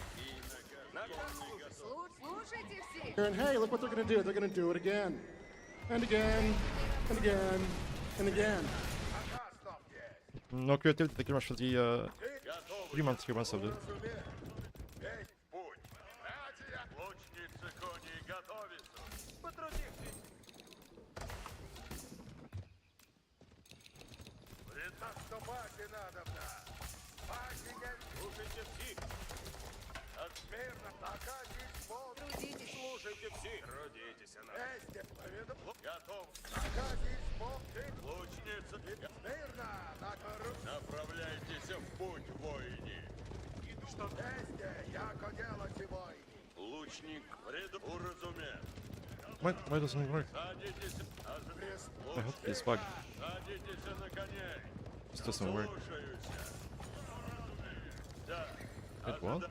Слушайте все. And hey, look what they're gonna do. They're gonna do it again. And again. And again. And again. No creativity pretty much for the 3 months of it. Весь в путь. Лучницы кони готовятся. Потрудившись. Наступать и надобно. Слушайте все. Отмерно накатись пол. Трудитесь. Слушайте все. Трудитесь на месте. Готов. Накатись пол. Лучница. Мирно. Направляйтесь в путь, воини. Что вместе, яко делайте войни. Лучник преду уразумен. Why doesn't it work? Садитесь. I hope this bug. Садитесь на коней. This doesn't work. It what?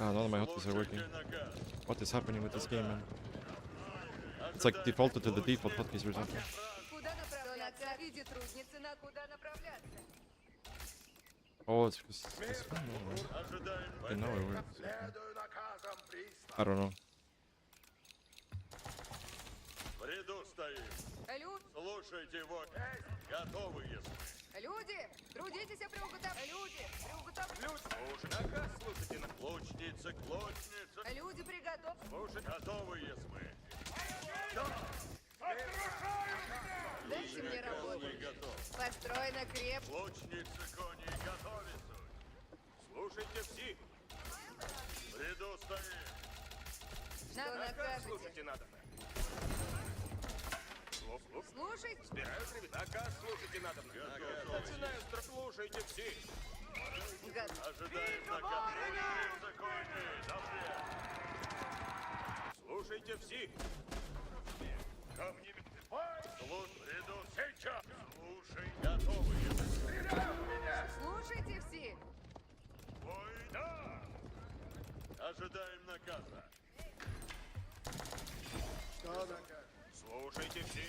Ah, none of my hotkeys are working. What is happening with this game, man? It's like defaulted to the default hotkeys or something. Куда направляться? Видит трудницы, на куда направляться. Oh, it's because this one? Okay, now it works. I don't know. Слушайте его. Готовы, если. Люди, трудитесь, Люди, Слушай, наказ слушайте. Лучница, лучница. Люди, приготовь. Слушай, готовы, если. Дайте мне работать. Построена крепость. Лучницы, кони готовятся. Слушайте все. В ряду стоит. Что накажете? Слушайте надо. Слушайте. Собираю наказ слушайте надо. Начинаю слушайте все. Ожидаем наказ. Законы. Слушайте все. Камни. Слушай, в ряду сейчас. Слушай, готовы. Слушайте все. Война. Ожидаем наказа. Что наказ? Слушайте все.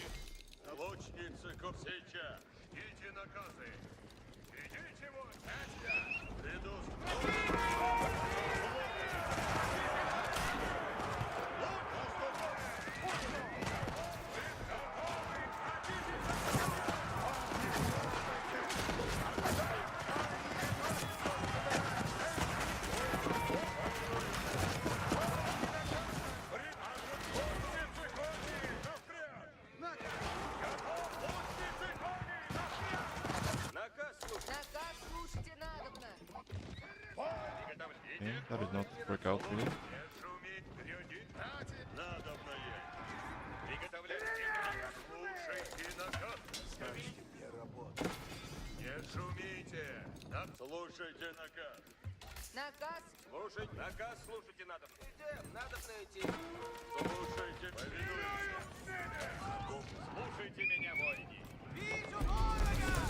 Лучницы, сейчас. Ждите наказы. Идите вот. Приду. Наказ слушайте надобно. Okay, that did not work out really. Слушайте наказ. Не шумите. Слушайте наказ. Наказ. Слушайте наказ, слушайте надо. Надо найти. Слушайте, повинуйтесь. Слушайте меня, воини. Вижу ворога!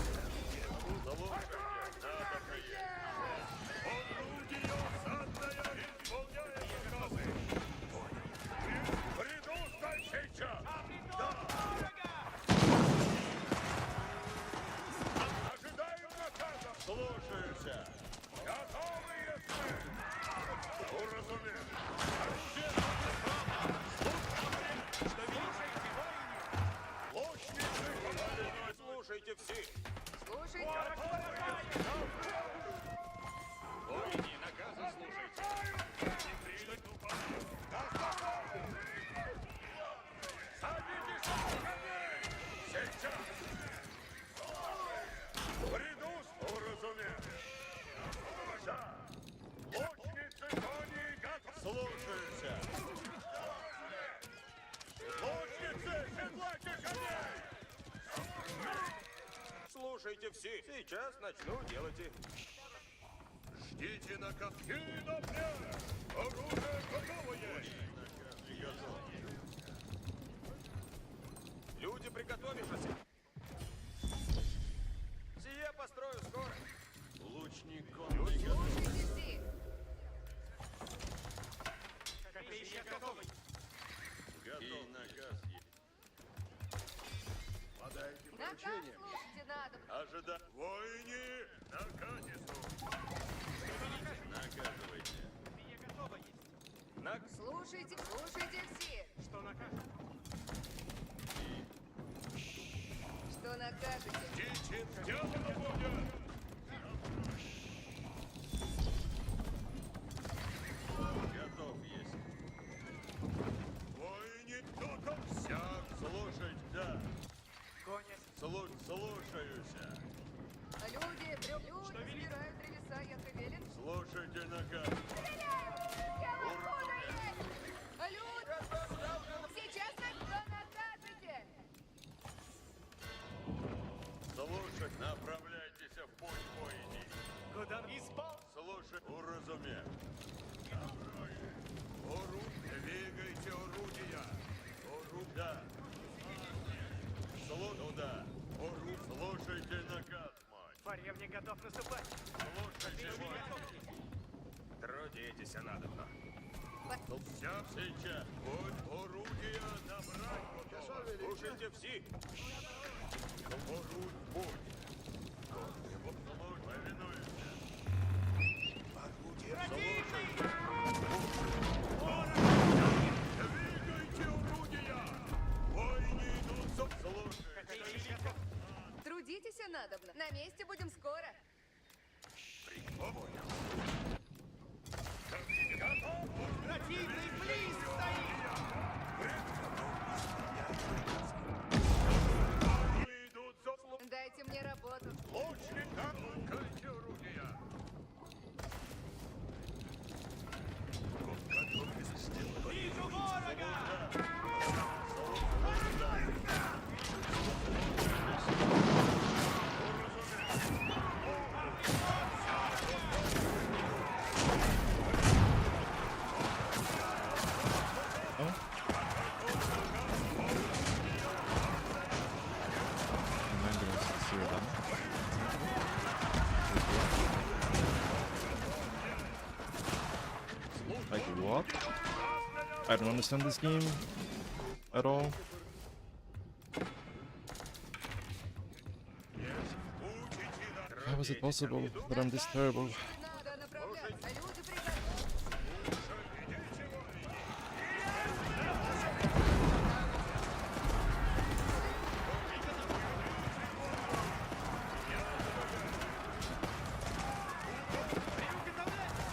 Слушайте, надо приехать. Орудие осадное исполняет приказы. Приду стой сейчас. Ожидаем наказа. Слушаюся. Готовы, если. Уразумел. Слушайте все. Слушайте. Воини, наказы слушайте. Садитесь на коней. Сейчас. Приду, уразумел. Да. Лучницы, кони, готовы. Слушаюся. Лучницы, седлайте коней. Слушайте все. Сейчас начну делать. Ждите наказ. И напрямик. Оружие готовое. Люди, приготовившись. Сие построю скоро. Лучник конный. Слушайте все. Слушайте, слушайте все. Что накажешь? Что накажете? Птичье сделано будет! Готов есть. Воине, кто там? Всяк слушать, да. Конец. Слушаюся. Люди собирают древеса, я велен. Слушайте наказ. Я вас буду! Люди! Сейчас на что накажете? Слушать, направляйтесь в путь, воїні. Куда испол? Слушай, уразумев. Двигайте орудия. Да. Туда. Слушайте наказ мой. Фаревне готов наступать. Слушайте мой. Трудитесь надобно. Все сейчас. Будь орудия набрать готово. Слушайте все. Будь. Повинуемся. Орудие. Слушайте. Двигайте орудия. Войны идут. Слушайте. Трудитесь надобно. На месте будем скоро. Противный близ стоит! Дайте мне работу. Лучник, лукайте орудия. Вижу ворога! Like what? I don't understand this game at all. How is it possible that I'm this terrible? Надо направляться. Люди приготовились.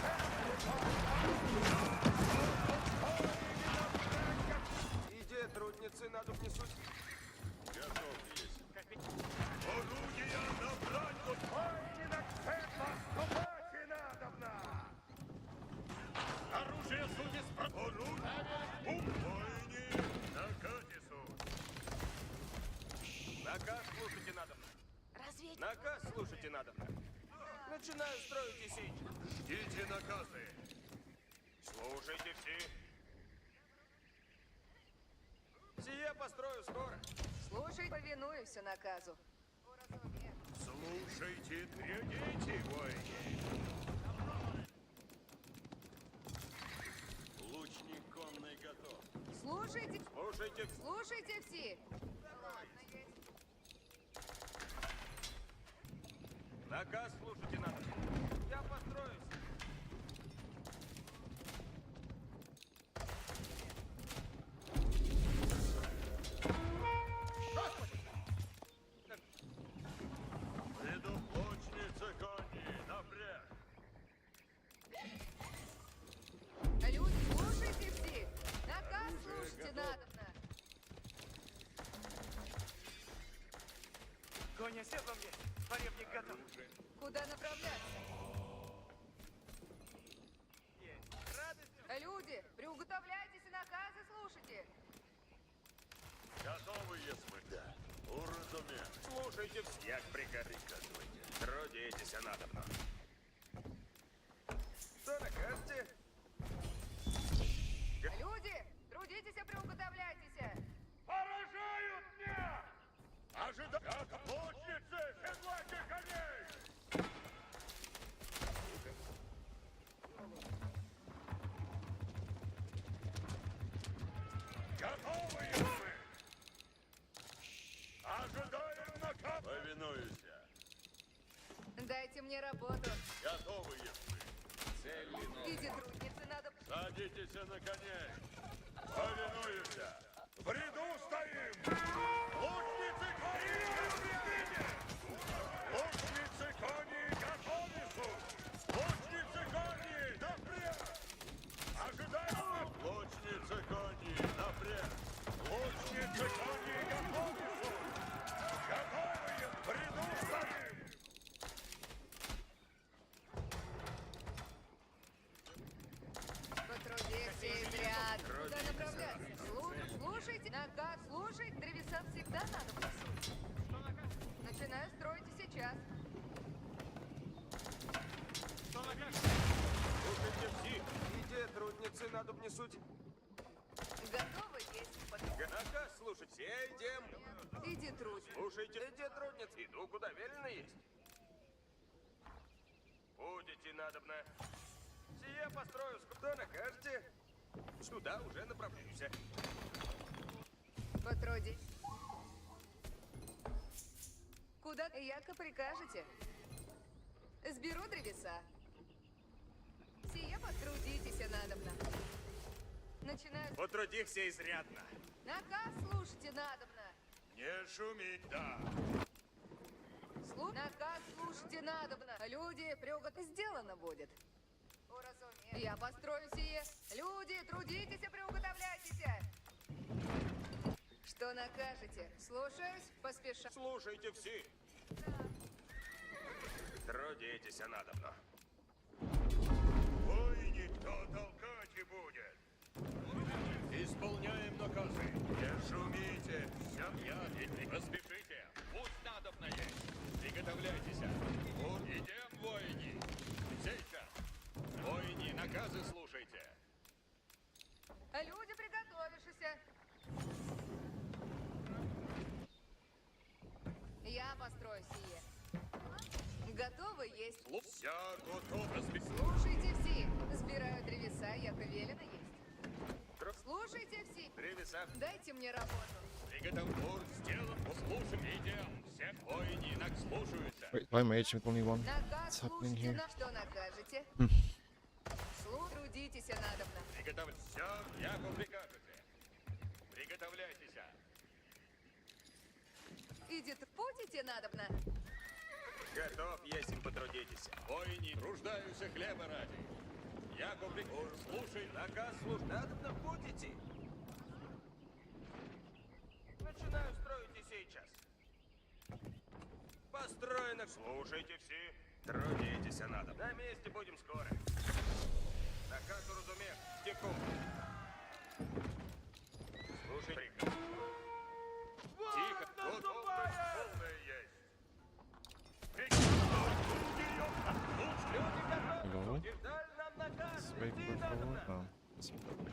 Иди, трудницы, надо внесуть. Готов есть. Орудия набрать готово. Войны на цель наступать и надобно. Оружие судьи с Войны на Катису. Наказ слушайте надобно. Разведчик. Наказ слушайте надобно. Начинаю строить и сечь. Ждите наказы. Слушайте все. Сие построю скоро. Слушай, повинуюсь наказу. Уразумев. Слушайте, глядите, воины. Лучник конный готов. Слушайте, Слушайте. слушайте все. Наказ слушайте надобно. Я построюсь. Предуплочница кони, напряг. Люди, слушайте все. Наказ слушайте надобно. Коня седлом есть. Фаревник готов. Куда направляться? Есть. Радость. Люди, приуготовляйтесь и наказы слушайте. Готовы, если да. Уразумев. Слушайте все. Як приказуйте. Трудитесь надобно. Что накажете? Люди, трудитесь и приуготовляйтесь. Поражают меня! Ожидать! Лучницы, седлайте коней! Готовы, юны! Ожидаем наказ! Повинуюся. Дайте мне работу. Готовы, если. Иди, трудницы, надо... Садитесь Садимся на коней. Повинуемся. В ряду стоим. Лучницы кони готовы. Лучницы кони готовы. Лучницы кони напряг. Ожидаем. Лучницы кони напряг. Лучницы кони готовы. Готовые. В ряду стоим. Потрудиться изряд. Куда направляться? Слушайте, наказ, слушай. Древесам всегда надо послушать. Начинаю строить сейчас. Слушайте всі. Іде, трудниці надо внесуть. Готовы есть. Наказ слушать. Все идем. Иди, труд. Слушайте, иди, трудницы. Иду, куда велено есть. Будете надобно. Сие построю. Что накажете? Сюда уже направляюсь. Потруди. Куда, яко прикажете? Сберу древеса. Сие потрудитесь надобно. Начинаю. Потрудихся изрядно. Наказ слушайте надобно. Не шумить, да. Наказ слушайте надобно. Люди, приугод сделано будет. Уразумею. Я построю сие. Люди, трудитесь, приуготовляйтесь. Что накажете? Слушаюсь, поспеша. Слушайте все. Трудитесь надобно. Ой, никто толкать и будет. Исполняем наказы. Не шумите. Все я. Поспешите. Пусть надобно есть. Приготовляйтесь. Идем, воини. Сейчас. Воини, наказы слушайте. Люди, приготовившись. Я построю сие. Готовы есть. Все готово. Слушайте все. Сбираю древеса, яко велено есть. Слушайте все. Древеса. Дайте мне работу. Приготовлен. Сделан. Слушаем. Идем. Все воини, нак слушаются. Wait, why am I aging with only one? Наказ What's happening слушайте, here? на что накажете. Трудитесь надобно. Приготовь. Все, яко прикажете. Приготовляйтесь. Идет в путь идти надобно. Готов, если потрудитесь. Воини, труждаются хлеба ради. Яко прикажете. Слушай. Наказ служить. Надобно в путь идти. Начинаю строить и сейчас. Построено. Слушайте все. Трудитесь надо. На месте будем скоро. Наказ уразумев. Стеку. Слушай, приказ. Тихо. Готовность полная есть. Go. Деталь нам наказ. Wait Идти for надобно. forward. Oh,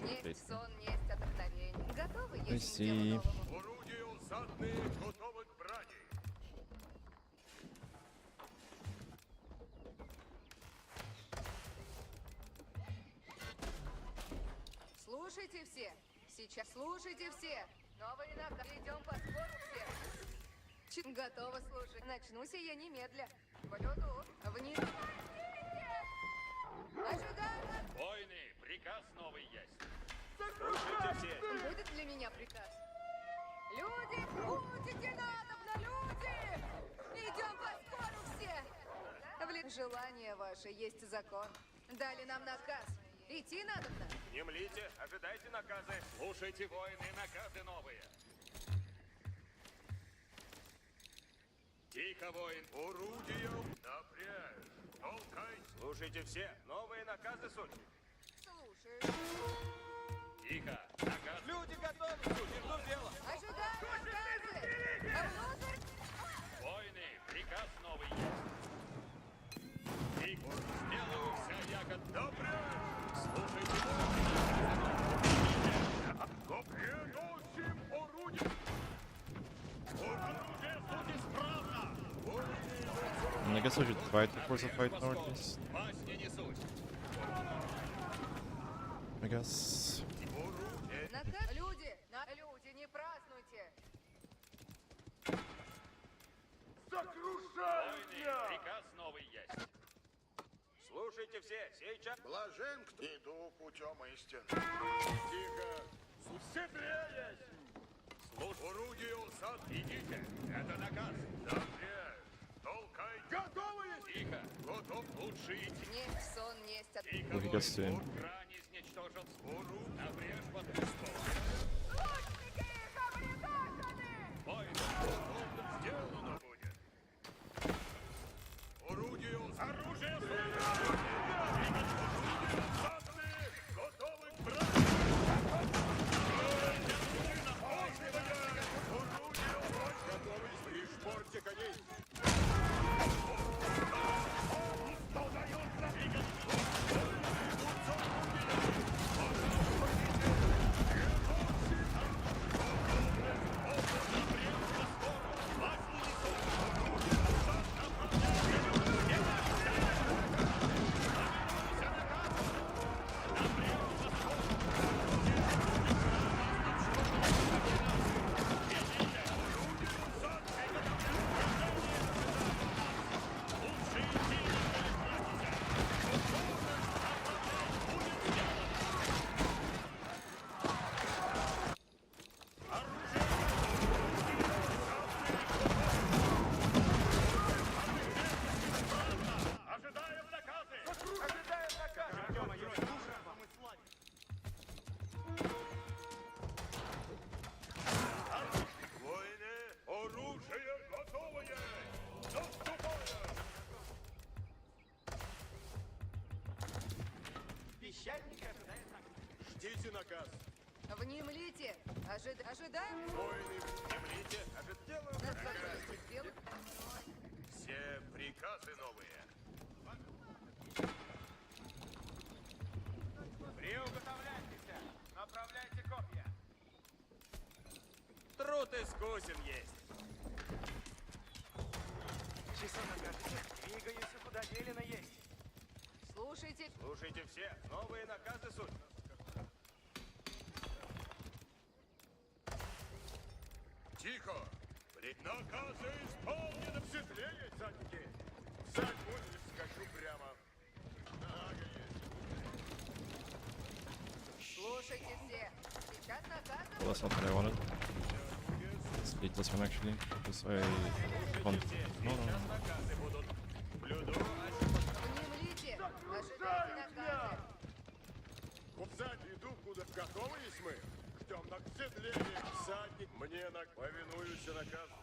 that's Есть сон, есть отдохновение. Готовы I есть see. делу новому. Орудия усадные готовы к брани. Слушайте все. Сейчас слушайте все. Новые наказ. Идем по спору все. Готово слушать. Начну сие немедля. Блюду. Вниз. Ожидаю. Войны, приказ новый есть. Слушайте все. Будет для меня приказ. Люди, крутите надобно, люди! Идем по спору все! Желание ваше есть закон. Дали нам наказ. Идти надобно. Не млите, ожидайте наказы. Слушайте, воины, наказы новые. Тихо, воин. Орудием напрячь. Толкай. Слушайте все. Новые наказы суть. Слушаю. Тихо. Наказ. Люди готовы. Жду дело. Ожидаю наказы. А внутрь? Войны, приказ новый есть. Тихо. Сделаю все ягод. Напрячь. Слушайте, воины. Приносим орудие. Орудие суть исправно. I guess I should try to force a fight northeast. Басни не суть. I guess. Люди, люди, не празднуйте. Войны, приказ новый есть. Слушайте все. Сейчас. Блажен, кто иду путь. путем истин. Тихо! Сцепляясь! Орудие усад, идите! Это наказ! Запряг! Толкай! Готовы? Тихо! Готов лучше идти! Несть сон, несть от... Well, he gets to him. Брань изничтожил спору, обрежь под ствол. Лучники изобретательны! Ой, готовым сделано будет! Орудие оружие! Готовы к браку! Готовы при шпорте коней! Ожидаем наказы! Ожидаем наказы! Воины, оружие готовое! Наступаем! Песчаник ожидает наказ. Ждите наказ! Внемлите! Ожидаем? Воины, внемлите! Делаю Наслаждайтесь делом. все приказы новые! Приуготовляйтесь! Направляйте копья! Труд искусен есть! Часов накажете, двигаюсь, куда велено есть. Слушайте. Слушайте все, новые наказы суть! Тихо! Наказы исполнены! В седле есть задники! Сзади будешь, скачу прямо! Нага есть! Слушайте все. Сейчас наказы... Well, that's not what I wanted. Split this one actually, because I want... No, no, no. Наказы будут! Блюду! Внемлите! Ожидайте наказы! Сзади иду, куда готовы есть мы? Ждем на седле есть всадник! Мне повинуюсь наказу!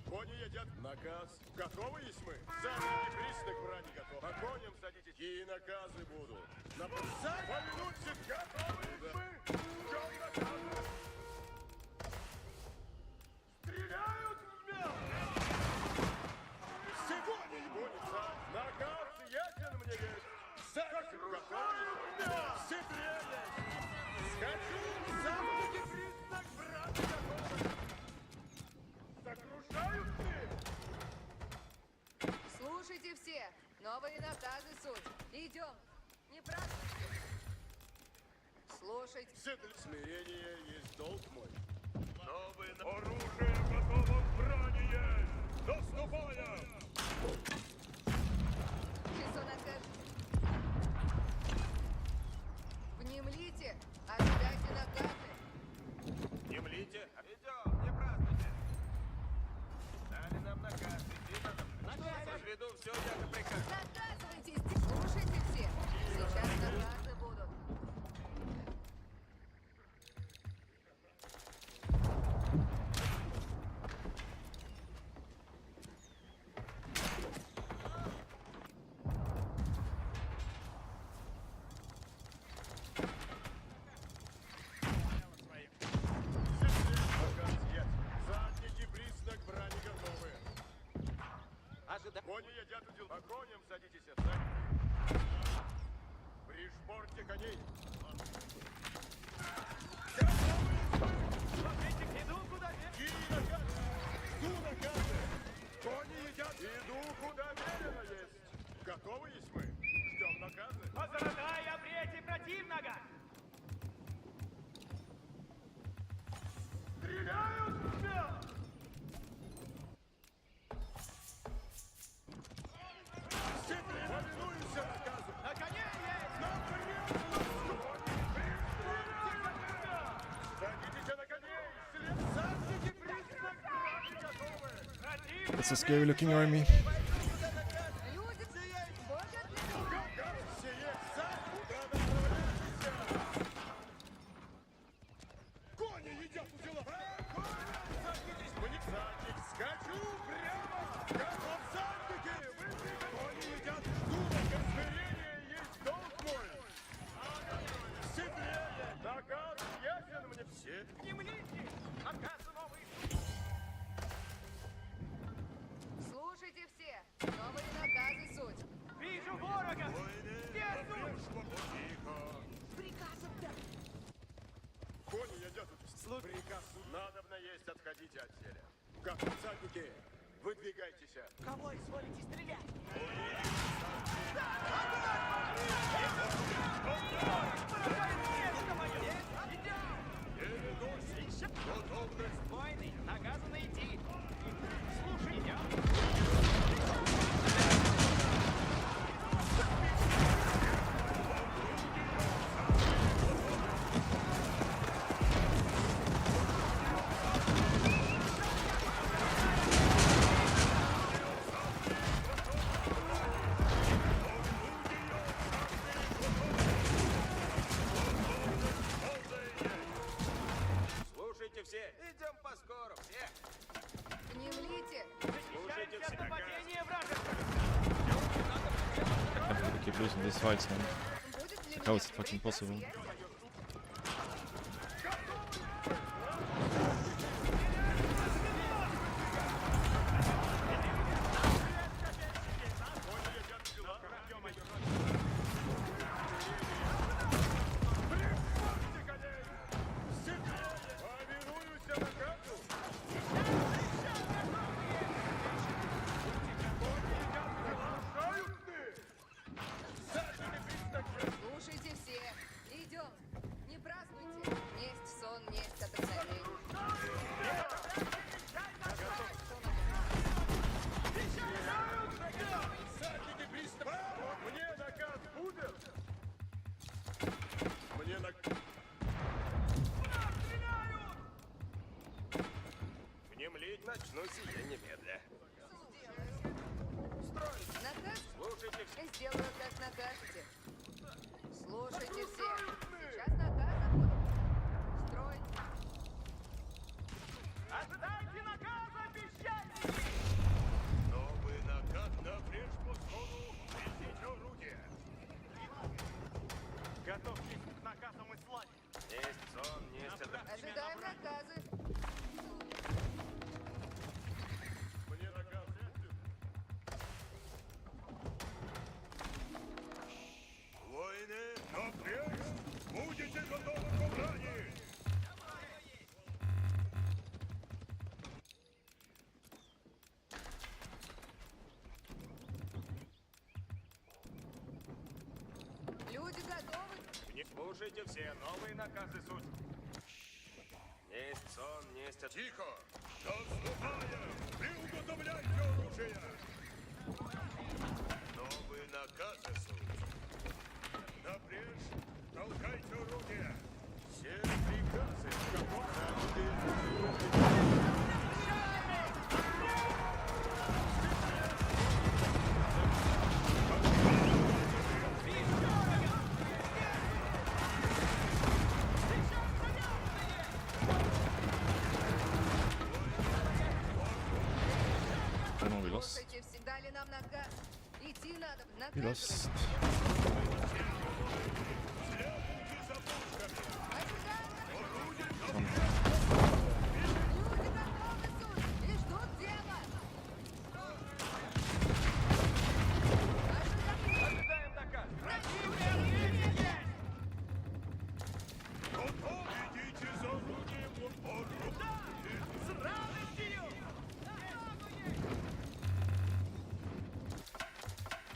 Кони едят наказ. Готовы есть мы? Сзади признак брани готов. По коням садитесь. Какие наказы будут? На повинуйся! Готовы есть мы? Ждем наказы! Стреляют в меня! Сегодня гонится! Наказ ясен мне есть! Сзади готовы есть меня! Седле есть! Скачу! Сзади признак брани готовы! Сокрушают ты! Слушайте все. Новые наказы суть. Идем. Не празднуйте. Слушайте. Смирение есть долг мой. Новые оружие готово к брани есть! Наступаем! Часо накажет. Внемлите. Ожидайте наказы. Немлите! Идем, не празднуйте! Дали нам наказ, иди надо. Разведу все, я приказ. Наказывайтесь. Слушайте все. Сейчас наказы будут. Задники признак брани готовы. Ожидаем. Кони едят удил. По коням садитесь, сзади. При шпорте коней. Иду, куда велено. И наказы! Жду наказы! Кони едят! Иду, куда велено есть! Готовы есть мы? Ждем наказы! Возродай, обрете противника! Стреляют в меня! Повинуемся наказу! На коне! That's a scary looking army. Люди, боже, Кони едят у дела! Садитесь, всадник, скачу прямо! Готов, всадники! Кони едят, жду! Смирение есть долг мой! Сильнее! Наказ ясен мне все! Внемлите! Наказ новый! слушайте все. Новые наказы суть. Вижу ворога! Где суть? Кони едят у дела! Приказ! Надобно есть, отходите от селя! Готов, всадники! Выдвигайтесь! Кого изволите стрелять? Готовность! Войны! Наказано идти! Слушайте! Слушайте все! Идем по скору! Все! Внемлите. Защищаемся от нападения вражеского! I can't believe we keep losing these fights, man. Будет ли How мне is it fucking приказ possible? ясен? Повинуюся наказу! Слушайте все. Идем. Не празднуйте. Несть сон, несть отдохновение. Всадники пристав! Мне наказ будет! Мне наказ... Внемлить начну сие немедля. Наказ? Слушайте все. Сделаю, как накажете. Слушайте все. Сейчас наказом буду. Строй. Ожидайте наказа, песчаники! Новый наказ напрежь по сходу. Несите орудие. Готовьтесь к наказам и славе! Несть сон, несть отдохновение. Ожидаем наказы. Мне наказ ясен. Воины, напрячь! Будете готовы к брани! Люди готовы? Не слушайте все, новые наказы суть. Несть сон, несть от... Тихо! Наступаем! Приготовляйте оружие! Новые наказы суть. Напрежь! Толкайте орудие! Все приказы, кого Oh no, we lost. Слушайте, всегда ли нам наказ? Идти надо. We lost. Люди готовы, суть, и ждут дела. Ожидаем наказ! Идите за орудием! С радостью!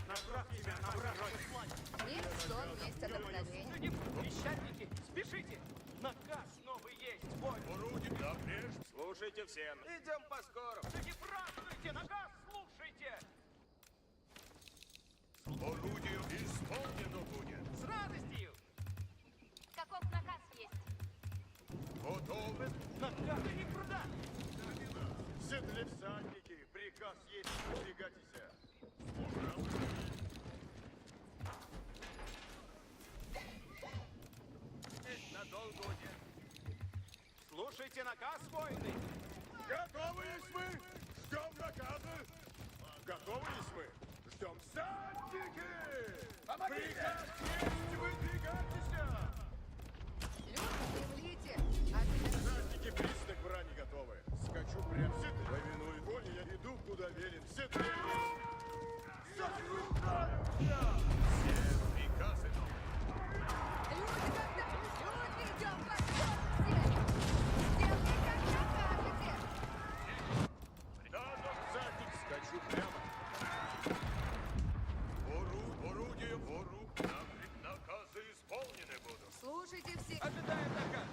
Направьте меня на вражеское славе! Есть сон, есть отдохновение. Песчаники, спешите! Наказ новый есть! Бой! Орудие напрежь! Слушайте все! Идем по скору! Да не празднуйте! Наказ слушайте! Орудию исполнено будет! С радостью! Каков наказ есть? Готовы? Наказ никуда! В седле всадники! Приказ есть, выдвигайтесь. Надолго уйдет. Слушайте наказ, воины. Готовы есть мы? Ждем наказа. Готовы есть мы? Ждем садники. Приказ есть, выдвигайтесь. Люди, землите! Садники признак брани готовы. Скачу прям в седле. Повинует воле, я иду, куда велен. В седле есть. Заслужаю я. Все приказы новые. Люди, когда... Люди, идем по скорости! Сделай, как накажете! Задник, скачу прямо. Орудие, наказы исполнены будут. Слушайте все! Ожидаем наказ.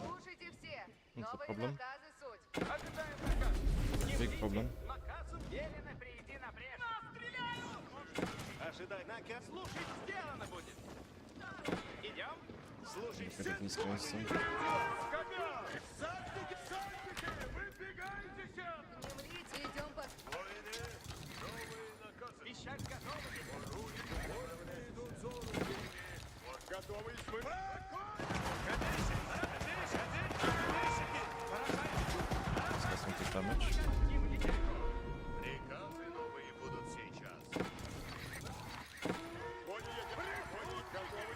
Слушайте все! What's the Новые problem? наказы суть! Ожидаем наказ. Не Big бдите. problem. Наказу велено прийти на брешь. Нас стреляют! Ожидай наказ. Слушать сделано будет. Идем. Слушай, Look at these guys. So. Коня! Задники, выдвигайтесь! Землите, идем по... Воины, новые наказы. пищать готовы. Воины идут за орудиями. Готовы есть мы? This guy's gonna take damage. Приказы новые будут сейчас. Кони едят, кони готовы.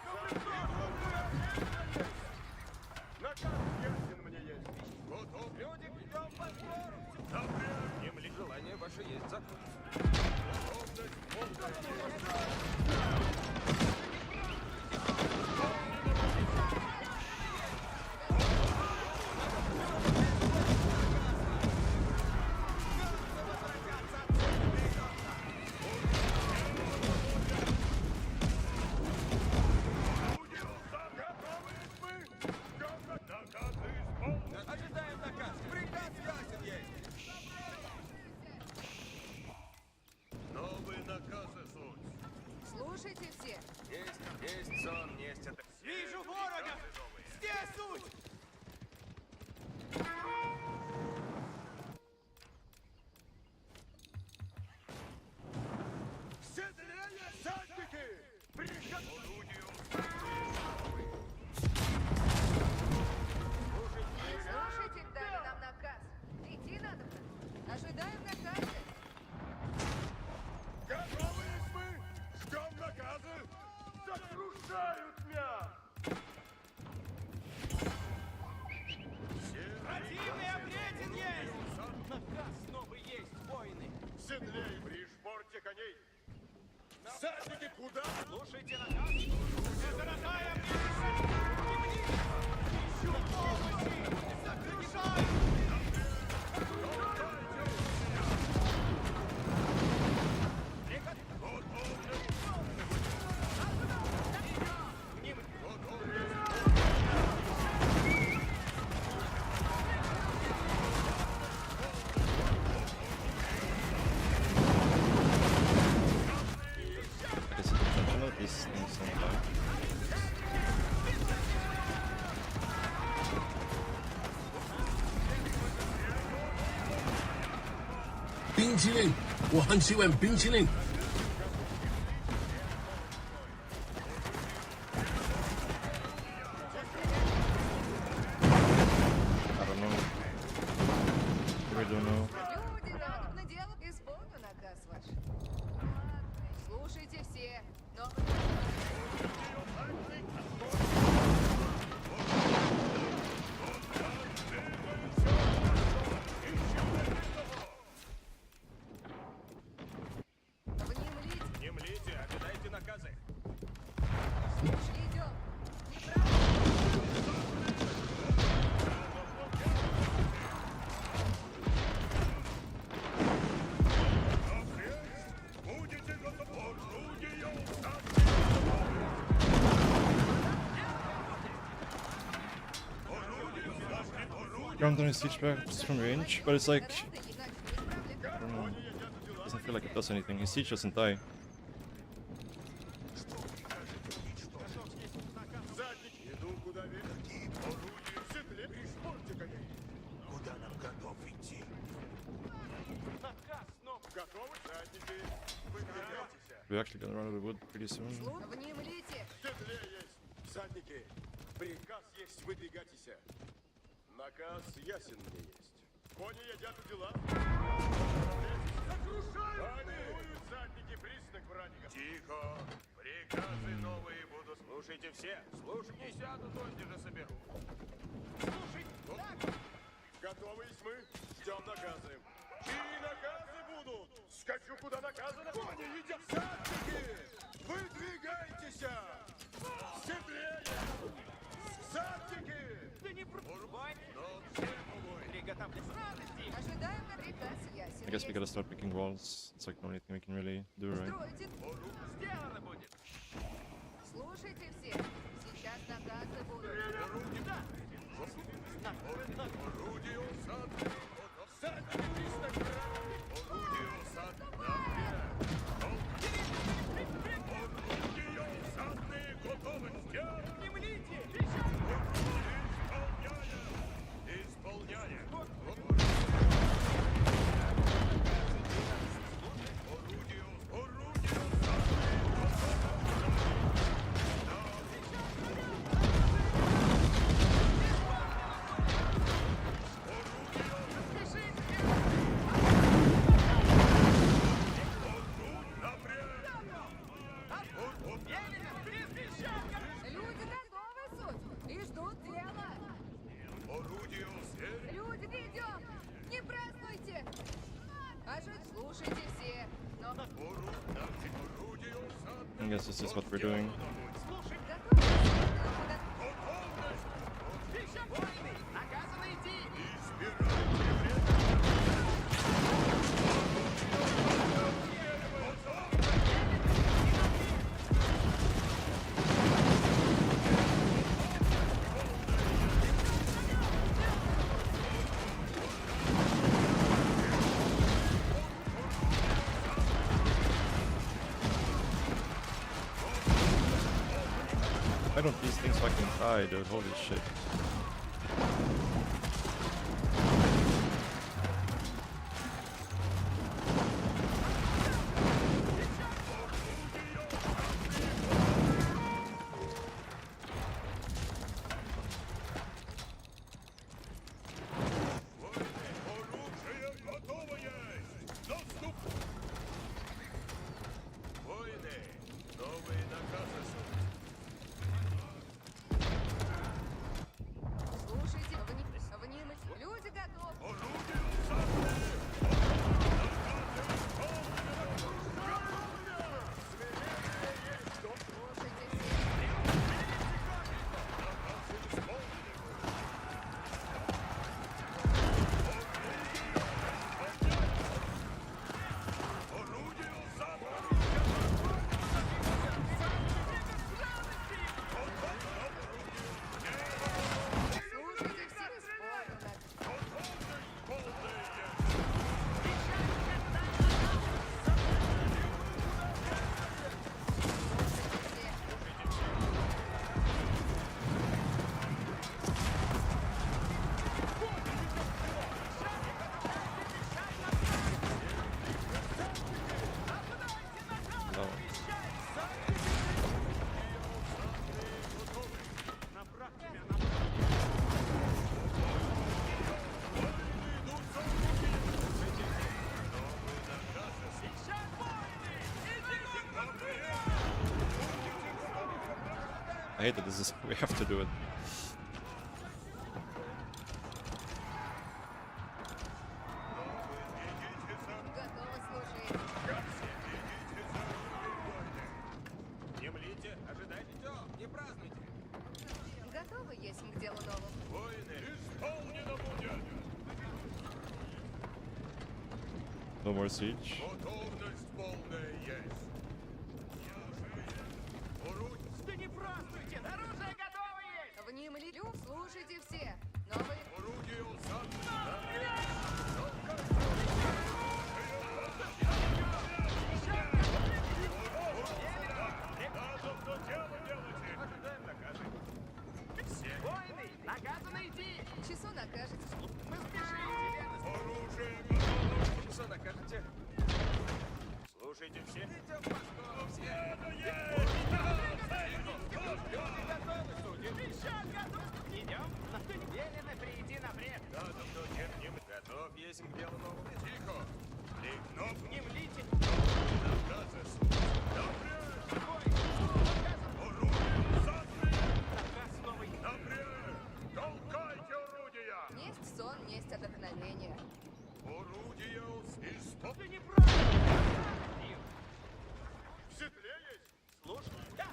Наказ ясен мне есть. Готов. Люди, идем по сбору. Напрямик. Желание ваше есть закон. Готовность полная. Ожидаем наказ. Приказ ясен есть. Новые наказы суть. Слушайте все! Есть сон, есть это. Вижу ворога! Здесь суть! Седление садники! Приказ орудию. Слушайте, дали нам наказ! Идти надо бы! Ожидаем наказы! Готовы есть мы? Ждем наказа. Сокрушают меня! Противный обретен есть! Наказ новый есть, воины! В седле и при шпорте коней. Садники куда? Слушайте наказ! Дорогая мне! Ищу помощи! Закричаю! I guess it's intentional. These things don't die. I don't know. I really don't know. Люди, надо на дело! Исполню наказ ваш! Слушайте все! Новые Внемлите! Не млите, ожидайте наказы! Слушай, идем! Неправда! Будете готовы? Орудие Ground on his siege bags from range, but it's like, Рады, иначе не I исправлять. don't know. It doesn't feel like it does anything. His siege doesn't die. Задники иду, куда велен. Орудие в седле при шпорте коней. Куда нам готов идти? Наказ новый! We're actually gonna run out of wood pretty soon. Внемлите! В седле есть. Всадники, приказ есть, выдвигайтесь. Наказ ясен мне есть. Кони едят у дела. Сокрушают! Панируют всадники, признак врага. Тихо! Приказы новые будут. Слушайте все. Слушайте, не сяду, дожди же соберу. Слушай, так. Готовы есть мы? Ждем наказы. Чьи наказы будут? Скачу, куда наказано. Кони едят. Всадники! Выдвигайтесь! Седлее! Всадники! Да не урубай! Но все уволь! Приготовьте с радости! Ожидаем приказ ясен. I guess we gotta start picking walls. It's like the only thing we can really do, right? Стройте! Сделано будет! Слушайте все! Сейчас наказы будут. Орудие усадки! Всадники, признак врага! Орудие усадки! Орудие усадные готовности! Внемлите! Исполняя! Орудие Люди готовы, суть! И ждут дела! Орудие усердия! Люди, идем! Не празднуйте! Слушайте все! Но Орудие усадки! I guess this is what we're doing. готовы? Еще войны! Наказано идти! Why don't these things fucking die, dude? Holy shit. Оружие готово есть! Наступ! Воины, новые наказы Слушайте, внимать! Люди готовы! Орудие усадки! Слушайте все! Орудие усадки! Слушайте все! Исполнено! Oh. I hate that this is we have to do it. Готовы служить! Немлите, ожидайте все, не празднуйте. Готовы есть к делу новому? Воины, исполнено будет! No more siege. Готовность полная есть. Орудие. Да не празднуйте! Оружие готово есть! Внемли, слушайте все! Новые... Орудие усадки. Надо, что дело делайте. Ожидаем наказы. Войны! Наказано идти! Часу накажете. Мы спешите, верно? Оружие готово. Что накажете? Слушайте все. Идем по скору все. Люди готовы, судьи. Идем. Велено перейти напред. Да, доктор, нет, готов есть к делу новому. Тихо. Внемлите. Наказы, напред. Орудие, застрель. Наказ новый. Напред. Толкайте орудия. Несть сон, несть отдохновение. Орудие и стоп. Ты не прав. В седле есть? Слушай. Да.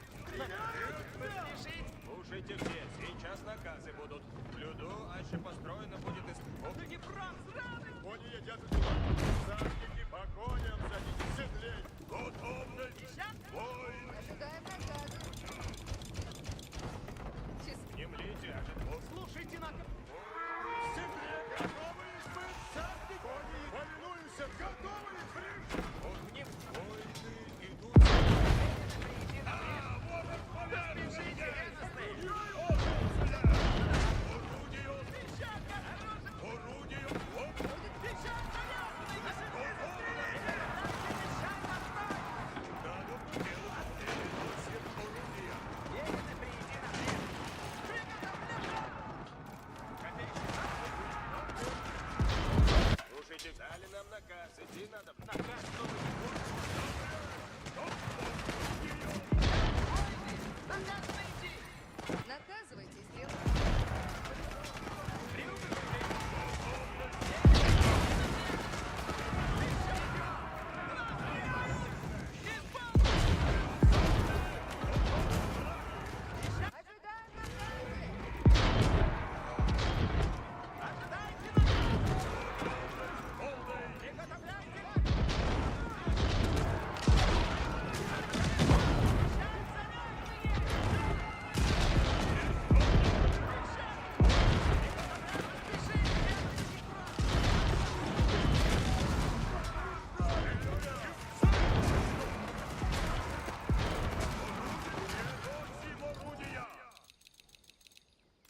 Поспешить. Слушайте все. Сейчас наказы будут. Блюду, аще построено будет из... Ты не прав. Кони едят. Садники по коням садитесь. В седле. Готовность. Бой. Ожидаем наказа. Внемлите. Слушайте наказ. В седле. Готовы избыть. Садник. Кони. Повинуемся. Готовы избыть. Войны идут. Слушайте, дали нам наказ. Идти надо. Наказ новый. Наказывайте, сделайте. Ожидаем наказы.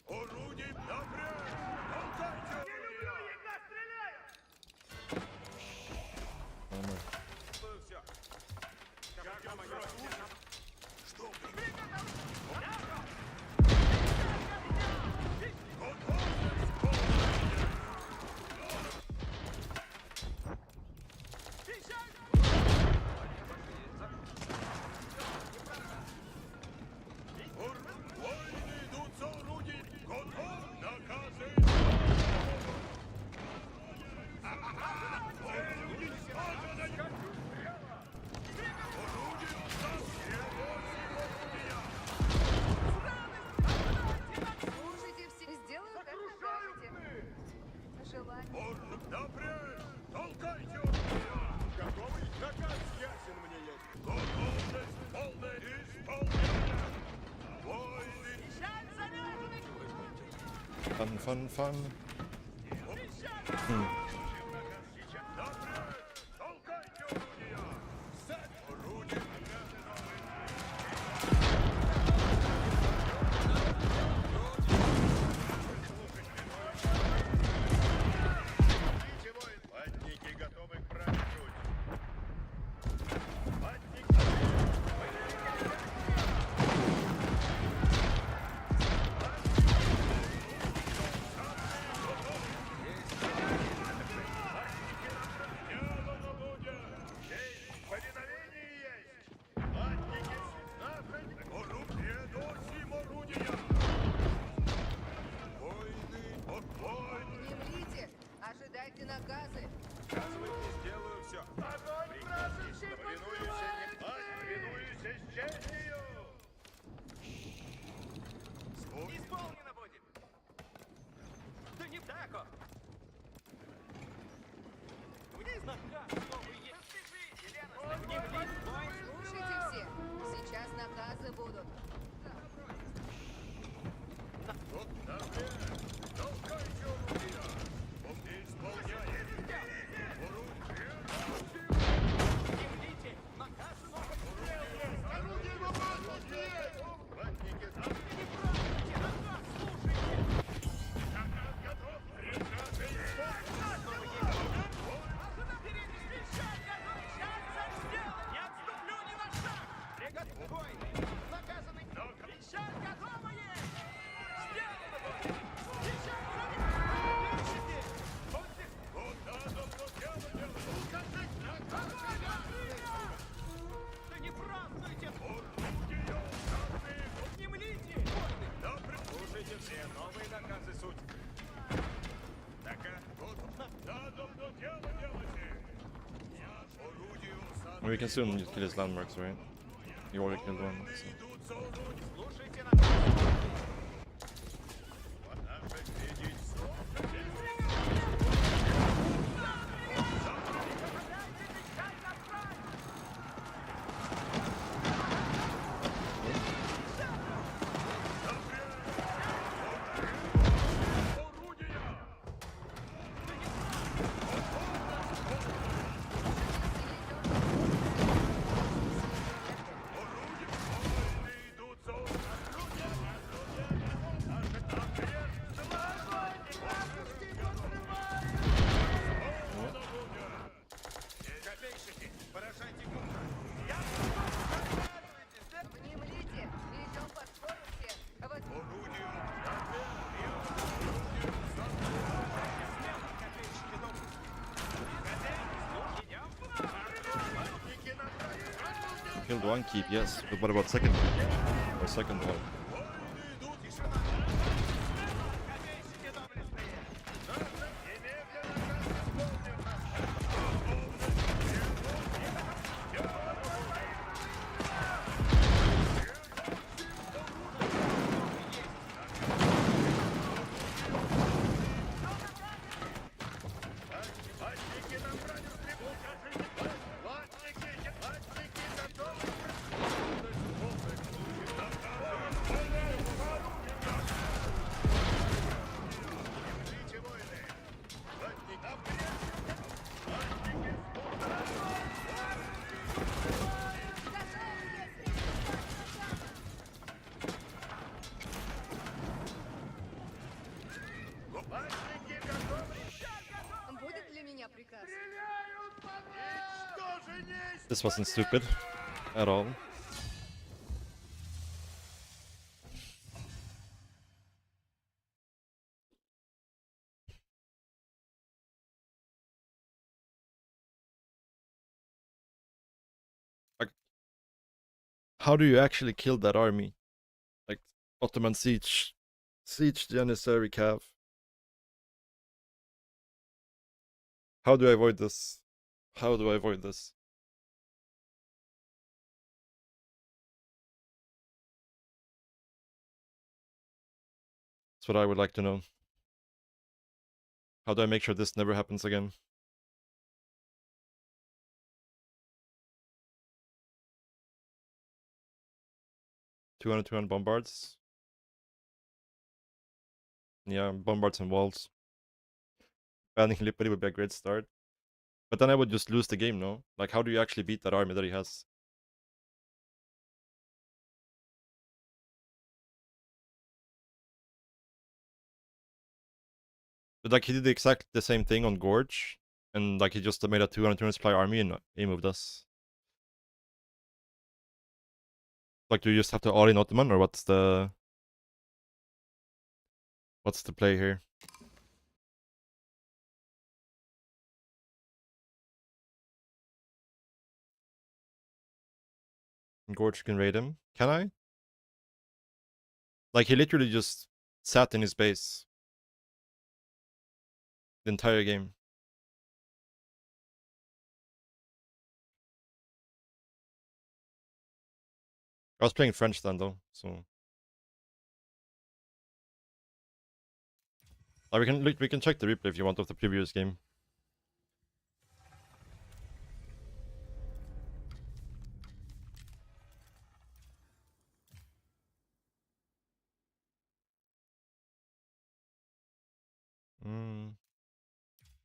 Орудий напрямик! Толкайте орудия! Все. Как нам что? Войны идут за орудий! Готов! Наказы! Слушайте все. Сделаю, как накажете. Желание. Напрямик! Толкайте орудия! Готовы? Наказ ясен мне есть! Готовность полное исполнение! Войны! Fun. Напрямик! Толкайте орудия! Сядь! Орудие! Латники готовы к править грудь. Латники! We can soon just kill his landmarks, right? You already killed one, so. Внемлите, идем по скору все. Вот Killed one keep, yes, but what about second keep? Or second one? будет для меня приказ. This wasn't stupid at all. Like, how do you actually kill that army? Like Ottoman siege Janissary Cav. How do I avoid this? How do I avoid this? That's what I would like to know. How do I make sure this never happens again? $200 bombards. Yeah, bombards and walls. Banning Lipari would be a great start. But then I would just lose the game, no? Like, how do you actually beat that army that he has? But like, he did exactly the same thing on Gorge. And like, he just made a 200 supply army and he moved us. Like, do you just have to all in Ottoman, or what's the play here? Gorge can raid him. Can I? Like, he literally just sat in his base the entire game. I was playing French then, though, so. Like, we can check the replay if you want of the previous game.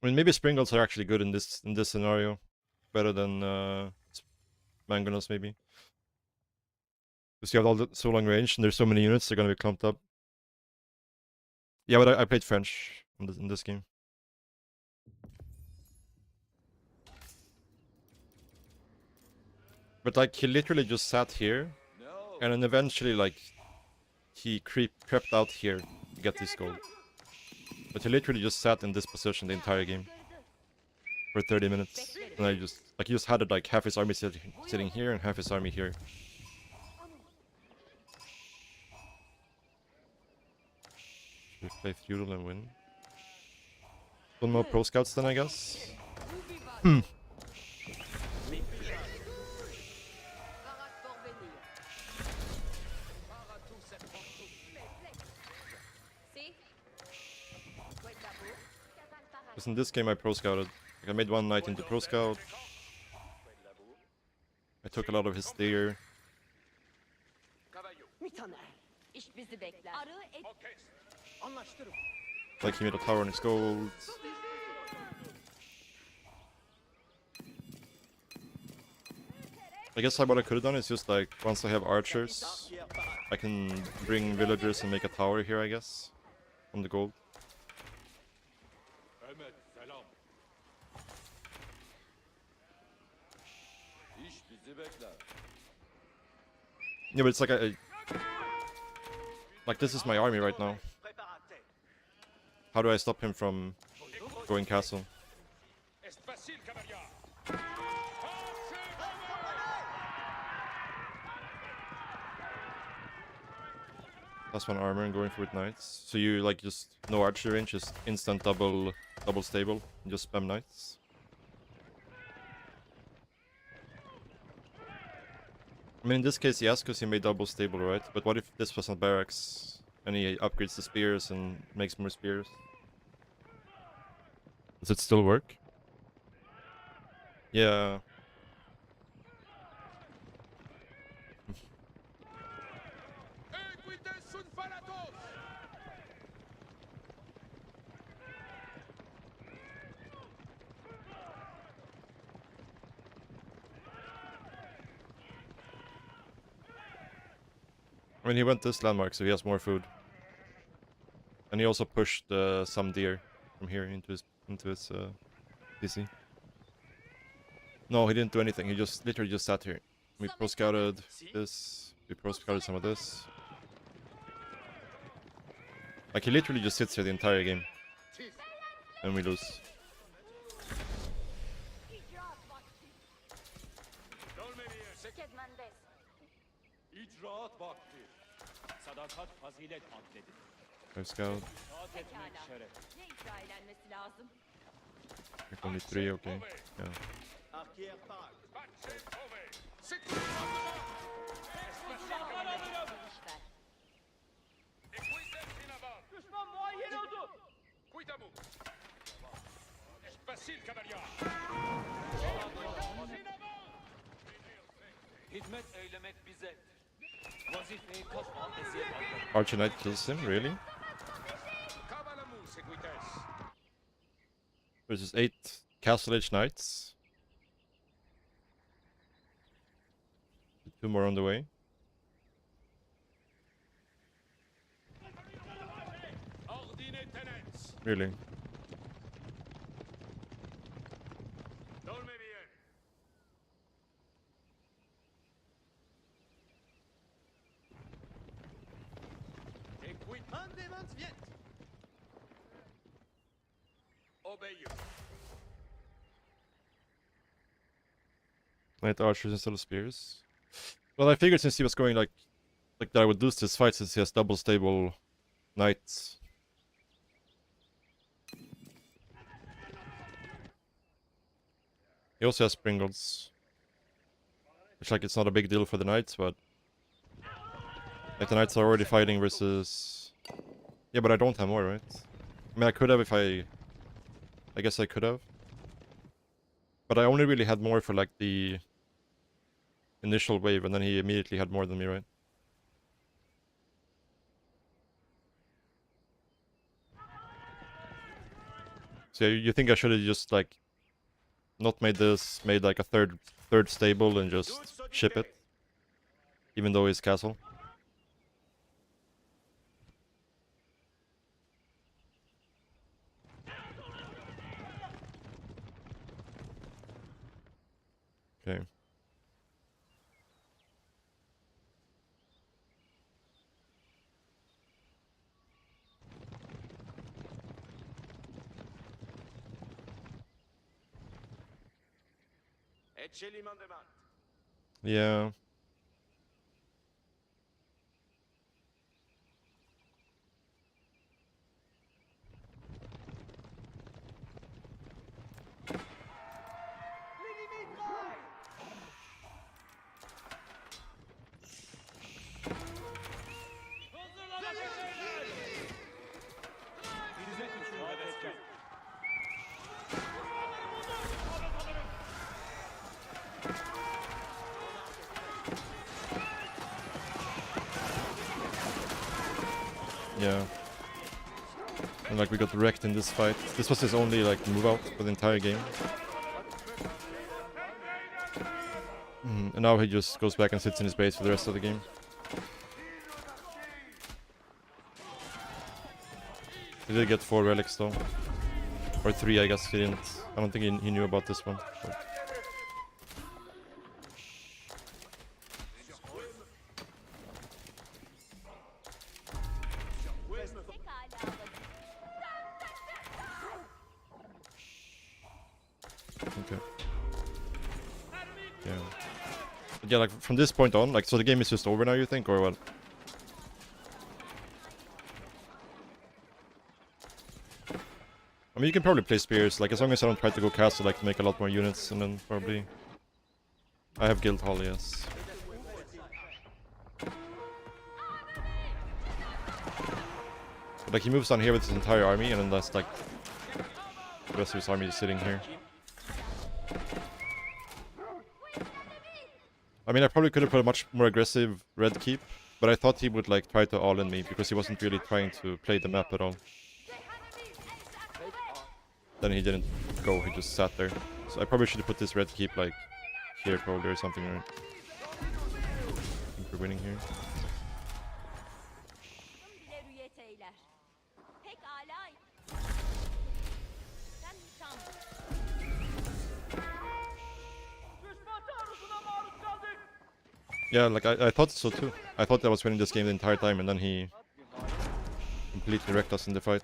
I mean, maybe Springles are actually good in this scenario, better than Mangonos maybe. Because you have all the so long range and there's so many units, they're gonna be clumped up. Yeah, but I played French in this game. But like, he literally just sat here, and then eventually like he crept out here to get this gold. But he literally just sat in this position the entire game for 30 minutes, and I just like, he just had it like half his army sitting here and half his army here. Should we play feudal and win? One more pro scouts then, I guess. Because in this game I pro scouted. Like I made one knight into pro scout. I took a lot of his steer. İş bizi bekler. Arı et. Anlaştırım. Like he made a tower on his gold. I guess what I could have done is just like, once I have archers, I can bring villagers and make a tower here, I guess. On the gold. Ömer selam. İş bizi bekler. Yeah, but it's like like this is my army right now. How do I stop him from going castle? Est facile, cavalier. Plus one armor and going for with knights. So you like just no archery range, just instant double stable, and just spam knights. I mean, in this case, yes, because he made double stable, right? But what if this was not barracks and he upgrades the spears and makes more spears? Does it still work? Yeah. Equite sunt palatos. I mean, he went this landmark, so he has more food. And he also pushed some deer from here into his PC. No, he didn't do anything. He just literally just sat here. We pro scouted this. We pro scouted some of this. Like he literally just sits here the entire game, and we lose. Kedmendes. İcraat vakti. Sadakat fazilet adledir. Pro scout. İtaat etmek Pekala. şeref. Ne icra edilmesi lazım? Like only 3, okay. Yeah. Pace ove. Sicuro. İşler. Equite sinabab. Düşman muayyen oldu. Quitamus. Est facile, cavalier. Hizmet eylemek bize. Vazifeyi kasman eziyet almak. Archer Knight kills him, really? Cavalamus equites. Versus 8 Castle Age Knights. 2 more on the way. Ordine tenens. Really? Dorme bien. Equite. Mandement vient. Obeyus. Knight archers instead of spears. Well, I figured since he was going like that I would lose this fight since he has double stable knights. He also has Springles. Which like it's not a big deal for the knights, but like the knights are already fighting versus. Yeah, but I don't have more, right? I mean, I could have if I guess I could have. But I only really had more for like the initial wave, and then he immediately had more than me, right? So you think I should have just like not made this, made like a third stable and just ship it, even though it's castle? Okay. Eccelim on demand. Yeah. Yeah. And like we got wrecked in this fight. This was his only like move out for the entire game. And now he just goes back and sits in his base for the rest of the game. He did get 4 relics though. Or 3, I guess he didn't. I don't think he knew about this one. But. Okay. Yeah. But yeah, like from this point on, like, so the game is just over now, you think, or what? I mean, you can probably play spears, like, as long as I don't try to go castle, like, to make a lot more units, and then probably... I have Guild Hall, yes. But, like, he moves down here with his entire army, and then that's, like... The rest of his army is sitting here. I mean, I probably could have put a much more aggressive red keep, but I thought he would, like, try to all-in me, because he wasn't really trying to play the map at all. Then he didn't go, he just sat there. So I probably should have put this red keep, like, here probably or something, right? I think we're winning here. Yeah, like, I thought so too. I thought I was winning this game the entire time, and then he completely wrecked us in the fight.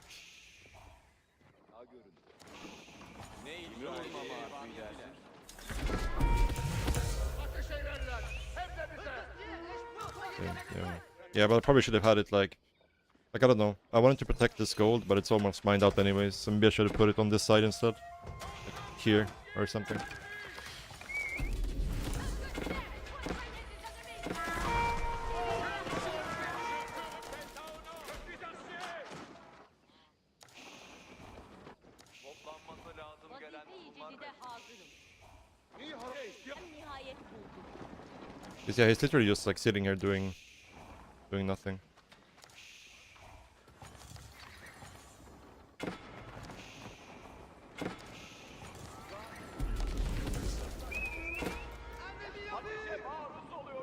Yeah, but I probably should have had it like I don't know. I wanted to protect this gold, but it's almost mined out anyways. So maybe I should have put it on this side instead. Like here or something. Because yeah, he's literally just like sitting here doing nothing.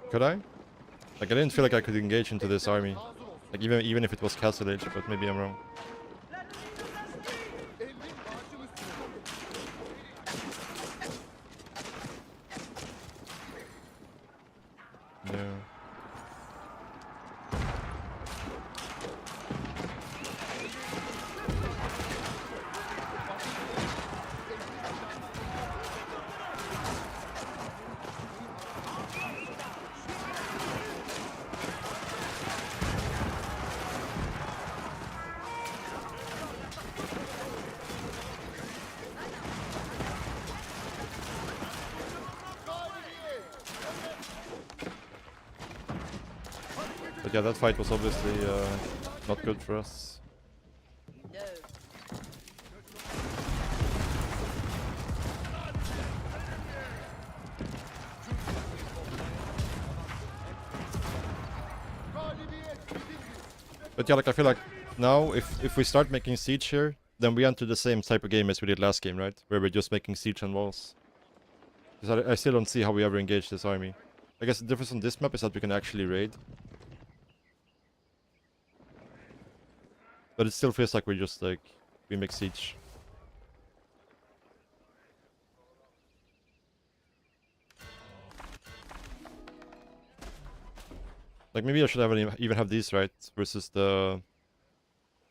Could I? Like, I didn't feel like I could engage into this army. Like, even if it was Castle Age, but maybe I'm wrong. Yeah. But yeah, that fight was obviously not good for us. But yeah, like I feel like now if we start making siege here, then we enter the same type of game as we did last game, right? Where we're just making siege and walls. Because I still don't see how we ever engage this army. I guess the difference on this map is that we can actually raid. But it still feels like we're just like, we make siege. Like maybe I should even have these, right? Versus the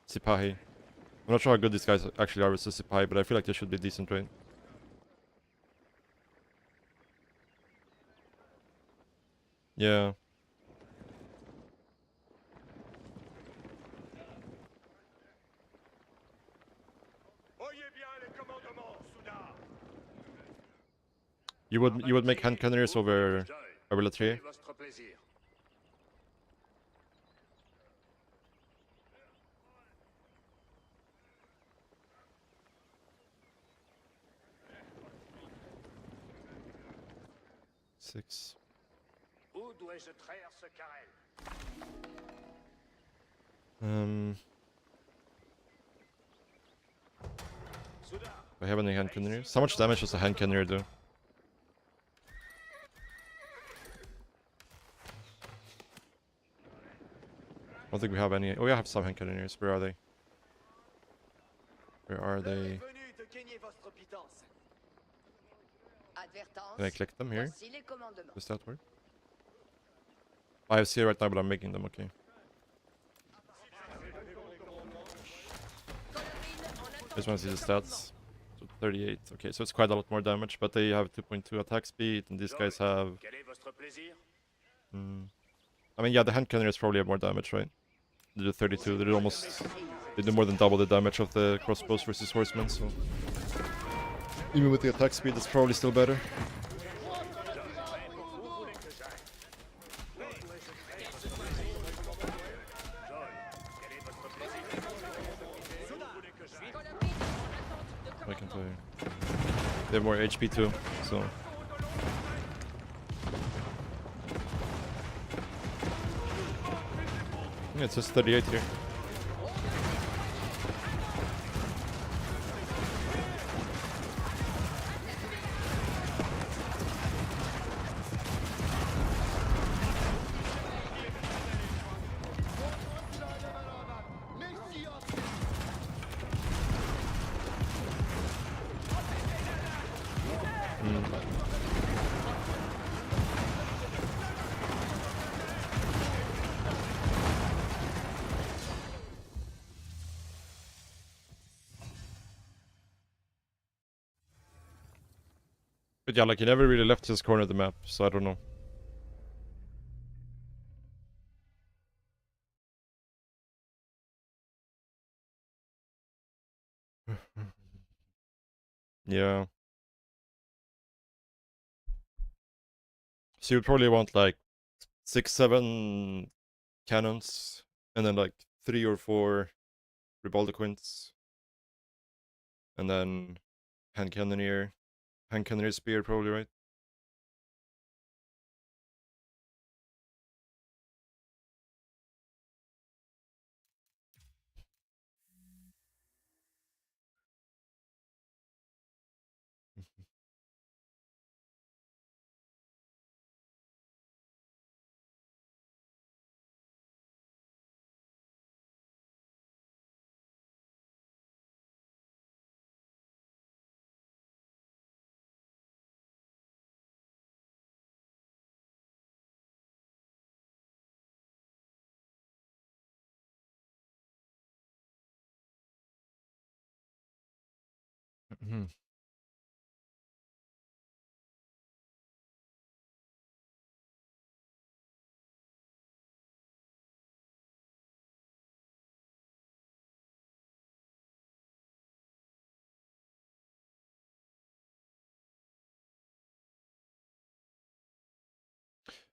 Sipahi. I'm not sure how good these guys actually are versus Sipahi, but I feel like they should be decent, right? Yeah. You would make hand cannoniers over Latrier? Six. Où dois-je traire ce carrel? Do I have any hand cannoneers? How much damage does a hand cannoneer do? I don't think we have any. Oh, yeah, I have some hand cannoneers. Where are they? Where are they? Can I click them here? Does that work? I have C right now, but I'm making them. Okay. Just want to see the stats. So 38. Okay, so it's quite a lot more damage, but they have 2.2 attack speed, and these guys have. I mean, yeah, the hand cannoneers probably have more damage, right? They do 32. They do almost. They do more than double the damage of the crossbows versus horsemen. So even with the attack speed, it's probably still better. I can tell you. They have more HP too, so. Yeah, it says 38 here. But yeah, like he never really left his corner of the map, so I don't know. Yeah. So you probably want like 6, 7 cannons, and then like 3 or 4 Ribaldiquins, and then hand cannoneer spear, probably, right?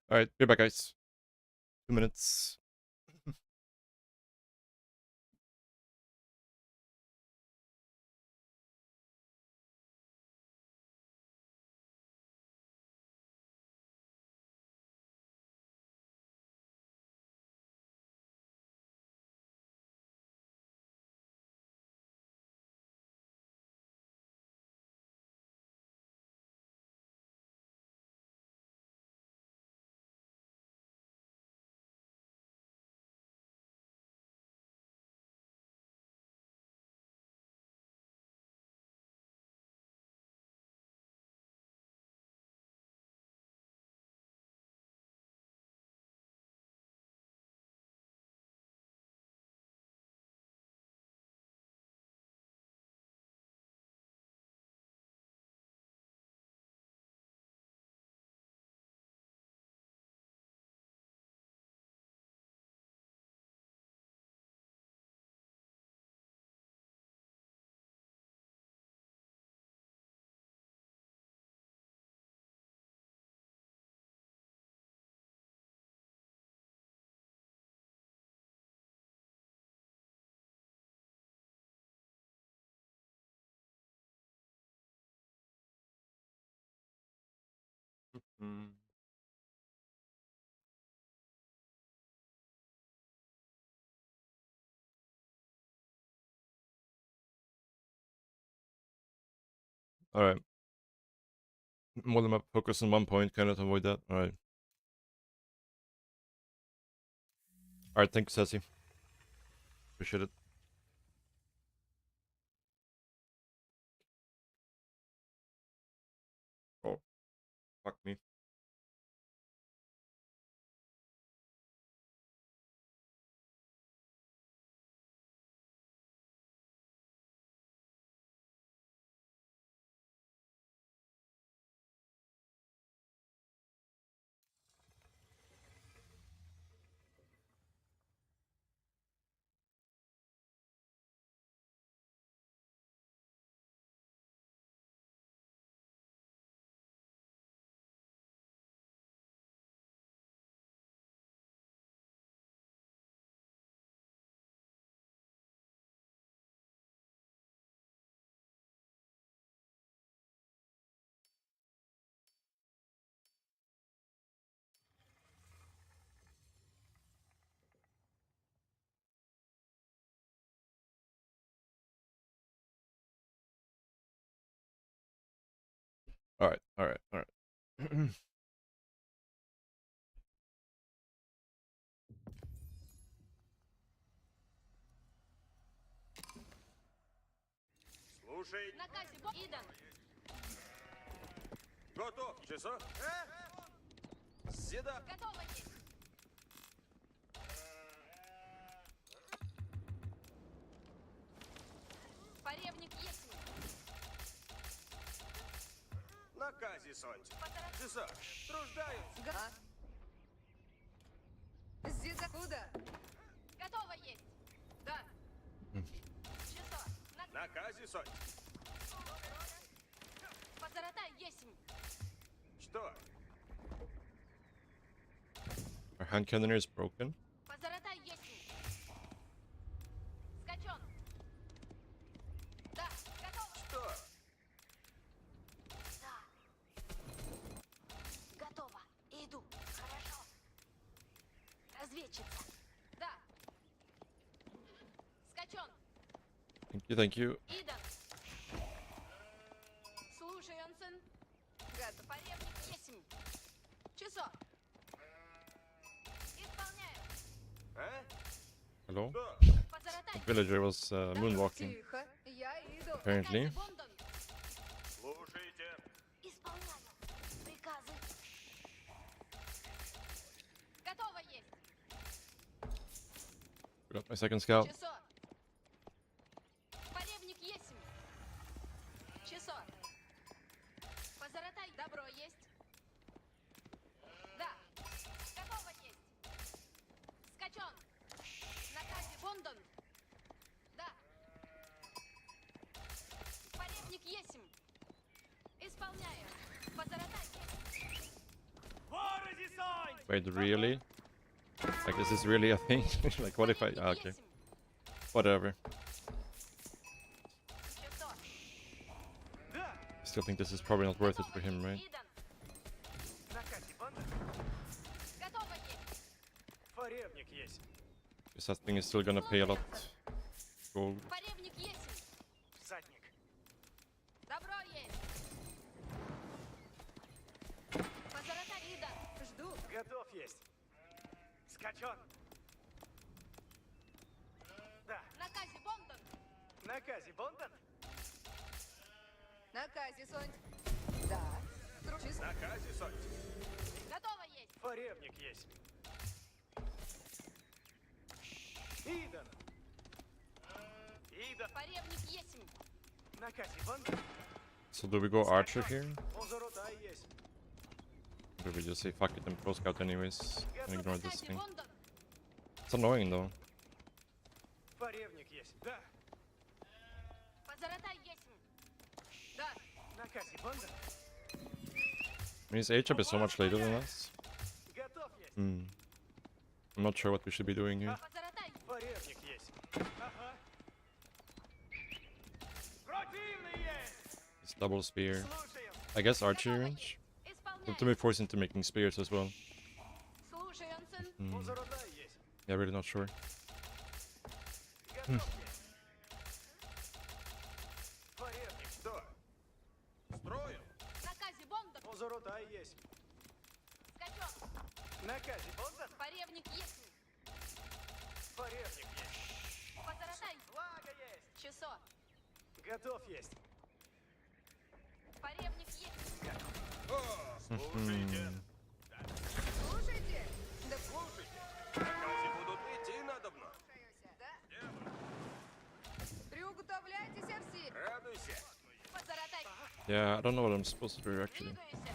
Alright, be back, guys. 2 minutes. Alright. More than focus on 1 point, kind of avoid that. Alright. Alright, thank you, Sassy. Appreciate it. Oh. Fuck me. Alright, alright, alright. Слушай. Наказе, Идан. Готов. Часов. Седа. Готово есть. Поревник есть. Наказі сонць. Часов. Труждаюсь. Зида, куда? Готово есть. Да. Часо. Наказі сонць. Позаратай есть. Что? Our hand cannoneer is broken. Позаратай есть. Скачен. Да, готово. Что? Да. Готово. Иду. Хорошо. Разведчица. Да. Скачен. Thank you. Идан. Слушай, Ансен. Готов. Поревник есть. Часо. Исполняю. А? Hello? Что? Позаратай. Villager was moonwalking, Тихо. Я иду. apparently. Бондон. Слушайте. Исполняю. Приказы. Готово есть. Got my second scout. Часо. Поревник есть. Часо. Позаратай. Добро есть. Да. Готово есть. Скачен. Наказе Бондон. Да. Поревник есть. Исполняю. Позаратай есть. Ворези сонь! Wait, really? Like, is this really a thing? Like, what if I... Поревник okay. есть. Whatever. Часо. Да! Still think this is probably not worth it for him, right? Идан. Наказе банда. Готово есть. Поревник есть. Because that thing is still gonna pay a lot. Gold. Поревник есть. Всадник. Добро есть. Позаратай. Идан. Жду. Готов есть. Скачен. Да. Наказе Бондон. Наказе Бондон. Наказе Сонь. Да. Чисто. Наказі сонць. Готово есть. Поревник есть. Идан. Идан. Поревник есть. Наказе Бондон. So do we go archer here? Позаротай есть. Or do we just say fuck it and pro scout anyways? And ignore this Наказе thing? Бондон. It's annoying though. Поревник есть. Да. Позаратай есть. Да. Наказе Бондон. I mean, his H-up is so much later than us. Готов есть. I'm not sure what we should be doing here. Позаратай. Поревник есть. Ага. Противный есть. It's double spear. Слушаем. I guess archery range? But to be Исполняю. forced into making spears as well. Слушай, Ансен. Позаротай есть. Yeah, really not sure. Готов есть. Поревник. Что? есть. Скачок. Наказе поддан. Поревник есть. Поревник есть. Позаратай. Влага есть. Часо. Готов есть. Поревник есть. Слушайте. Слушайте. Да Слушайте. Наказе будут идти надобно. слушаюся. Да? Приуготовляйтеся все. Радуйся. Позаратай. Yeah, I don't know what I'm supposed to do actually. Двигайся.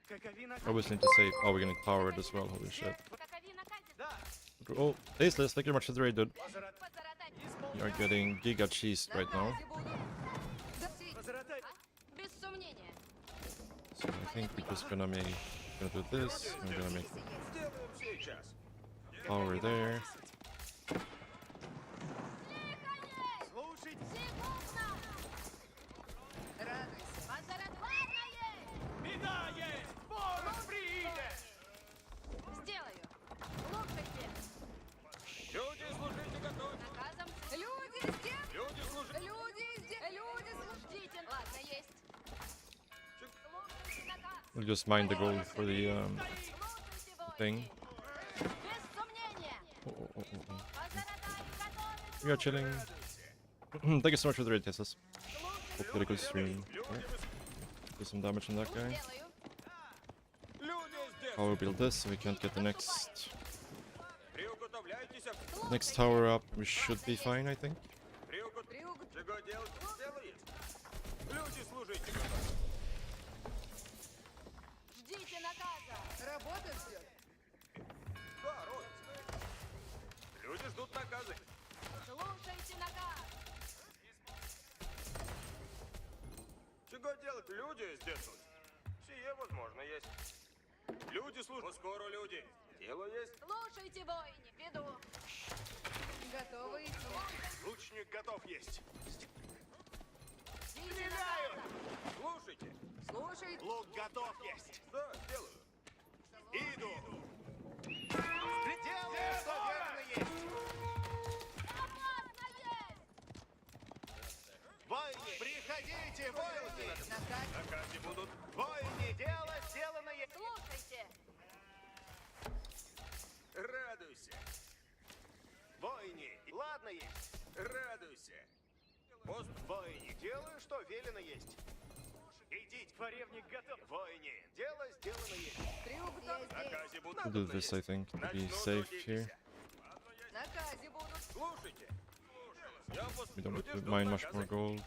Какови наказе. Obviously need to save. Oh, we're gonna power it as well. Holy shit. Какови накатит. Да. Oh, tasteless. Thank you very much for the raid, dude. Позаратай. Позаратай. You are getting giga cheese right now. Наказе будут. Да все. Позаратай. Без сомнения. So I think we're just gonna do this. We're gonna make Сделаем сейчас. power there. Слушайте. Секундно. Радуйся. Позаратай. Беда есть. Порох приидет. Сделаю. Слушайте. Люди, служите, готовы. Наказом. Люди здесь. Люди, служите. Люди здесь. Люди слушайте. Ждите. Ладно, есть. Слушайте наказ. We'll just mine the gold for the Слушайте, воины. thing. Без сомнения. Oh. Позаратай. Готовить. We are chilling. Thank you so much for the raid, Teslas. Hope you had a good stream. Alright. Do some damage on that guy. Сделаю. Люди здесь. Power build this so we can't get the next Приуготовляйтесь. next tower up. We should be fine, I think. Чего делать? Дело есть. Люди, служите, готовы. Ждите наказа. Работа ждет. Да, рот. Люди ждут наказы. Слушайте наказ. Чего делать? Люди здесь. Сие возможно есть. Люди служат. Скоро люди. Дело есть. Слушайте, воине. Веду. Готовы идти. Лучник готов есть. Ждите наказа. Слушайте. Слушайте. Лук готов есть. Да, сделаю. Иду. Делаю, что верно есть. Опасно есть. Войны, приходите, войны. Наказ. Наказы будут. Войны, дело сделано есть. Слушайте. Радуйся. Войны, ладно есть. Радуйся. Пост войны, делаю, что велено есть. Идите, Поревник готов. войны, дело сделано есть. Приуготовь здесь. Наказы будут. We'll do this, I think, to be safe here. Наказе будут. Слушайте. Я We don't need to mine much more gold.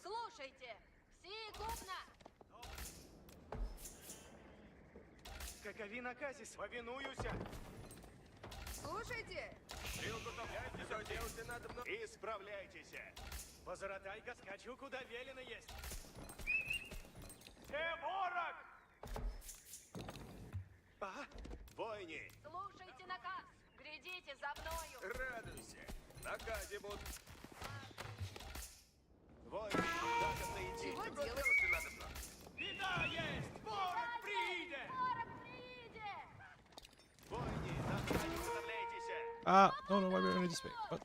Слушайте. Секундно. Какови наказис. Повинуюся. Слушайте. Приуготовляйтесь, что делать надо. Исправляйтесь. Позаратай, скачу, куда велено есть. Ворог! Ага. Войны, Слушайте наказ. Глядите за мною. радуйся. Наказы будут. Войны, надо идти. Чего Чего делать? делать надо? Беда есть! Ворог приидет! Ворог приидет. Войны, приготовляйтесь. Ah, no, why we're in this way? What?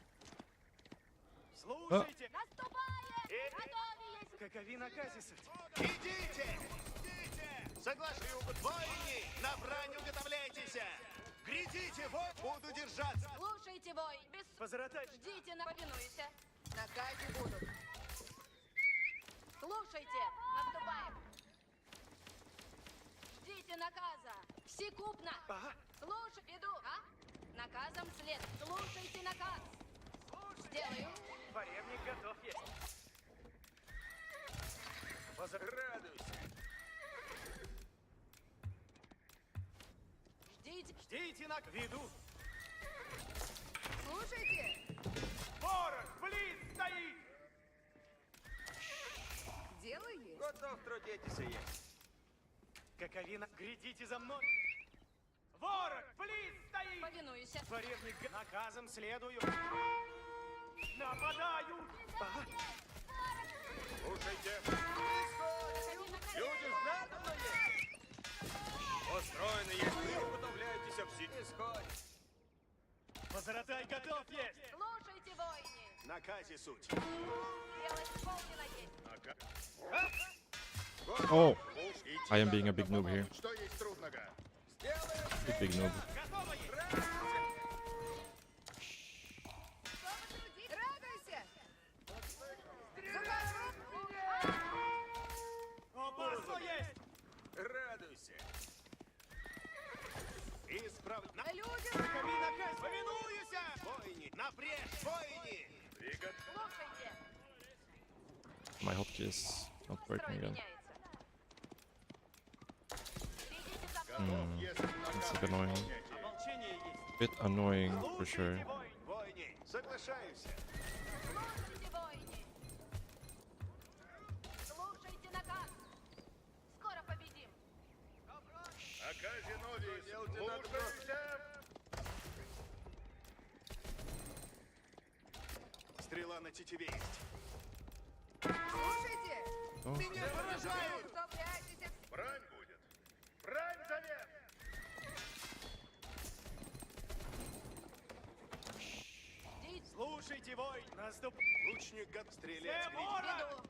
Слушайте! Наступает. Готовы есть. Какови наказисы. Идите! Соглашусь, войны, на брань уготовляйтесь. Грядите, буду держаться. Слушайте, воин. Без... Позаратай. Ждите, повинуйся. Наказе будут. Слушайте. Наступаем. Ждите наказа. Секундно. Ага. Слушай, веду. А? Наказом след. Слушайте наказ. Сделаю. Поревник готов есть. Радуйся. Ждите. Ждите на виду. Слушайте. Ворог близ стоит. Дело есть. Готов трудитесь есть. Каковина, грядите за мной. Ворог близ стоит. Повинуйся. Поревник наказом следую. Нападаю. Ага. Слушайте. Люди знатно есть. Устроены есть. Приготовляйтесь все. Исходит. Позаратай готов есть. Слушайте, воине. Наказе суть. Дело исполнено есть. Oh, I am being a big noob here. Что есть трудного? Big noob. Радуйся! Опасно есть! Радуйся. Исправь... Люди! Камина казнь! Повинуйся! Бойни! Напрежь! Бойни! Слушайте, My hotkey is not строй working again. меняется. Видите за Если It's a наказ bit annoying. выполняйте. Ополчение есть! Bit annoying for sure. Бойни! Соглашаюсь. Слушайте, воины! Слушайте наказ! Скоро победим! Наказе нови! Слушайся! Стрела на тетиве есть. Слушайте! Oh. Меня поражают! Утопляйтесь! Брань будет! Брань завет! Слушайте, вой! Наступ! Лучник гад стрелять! Веду!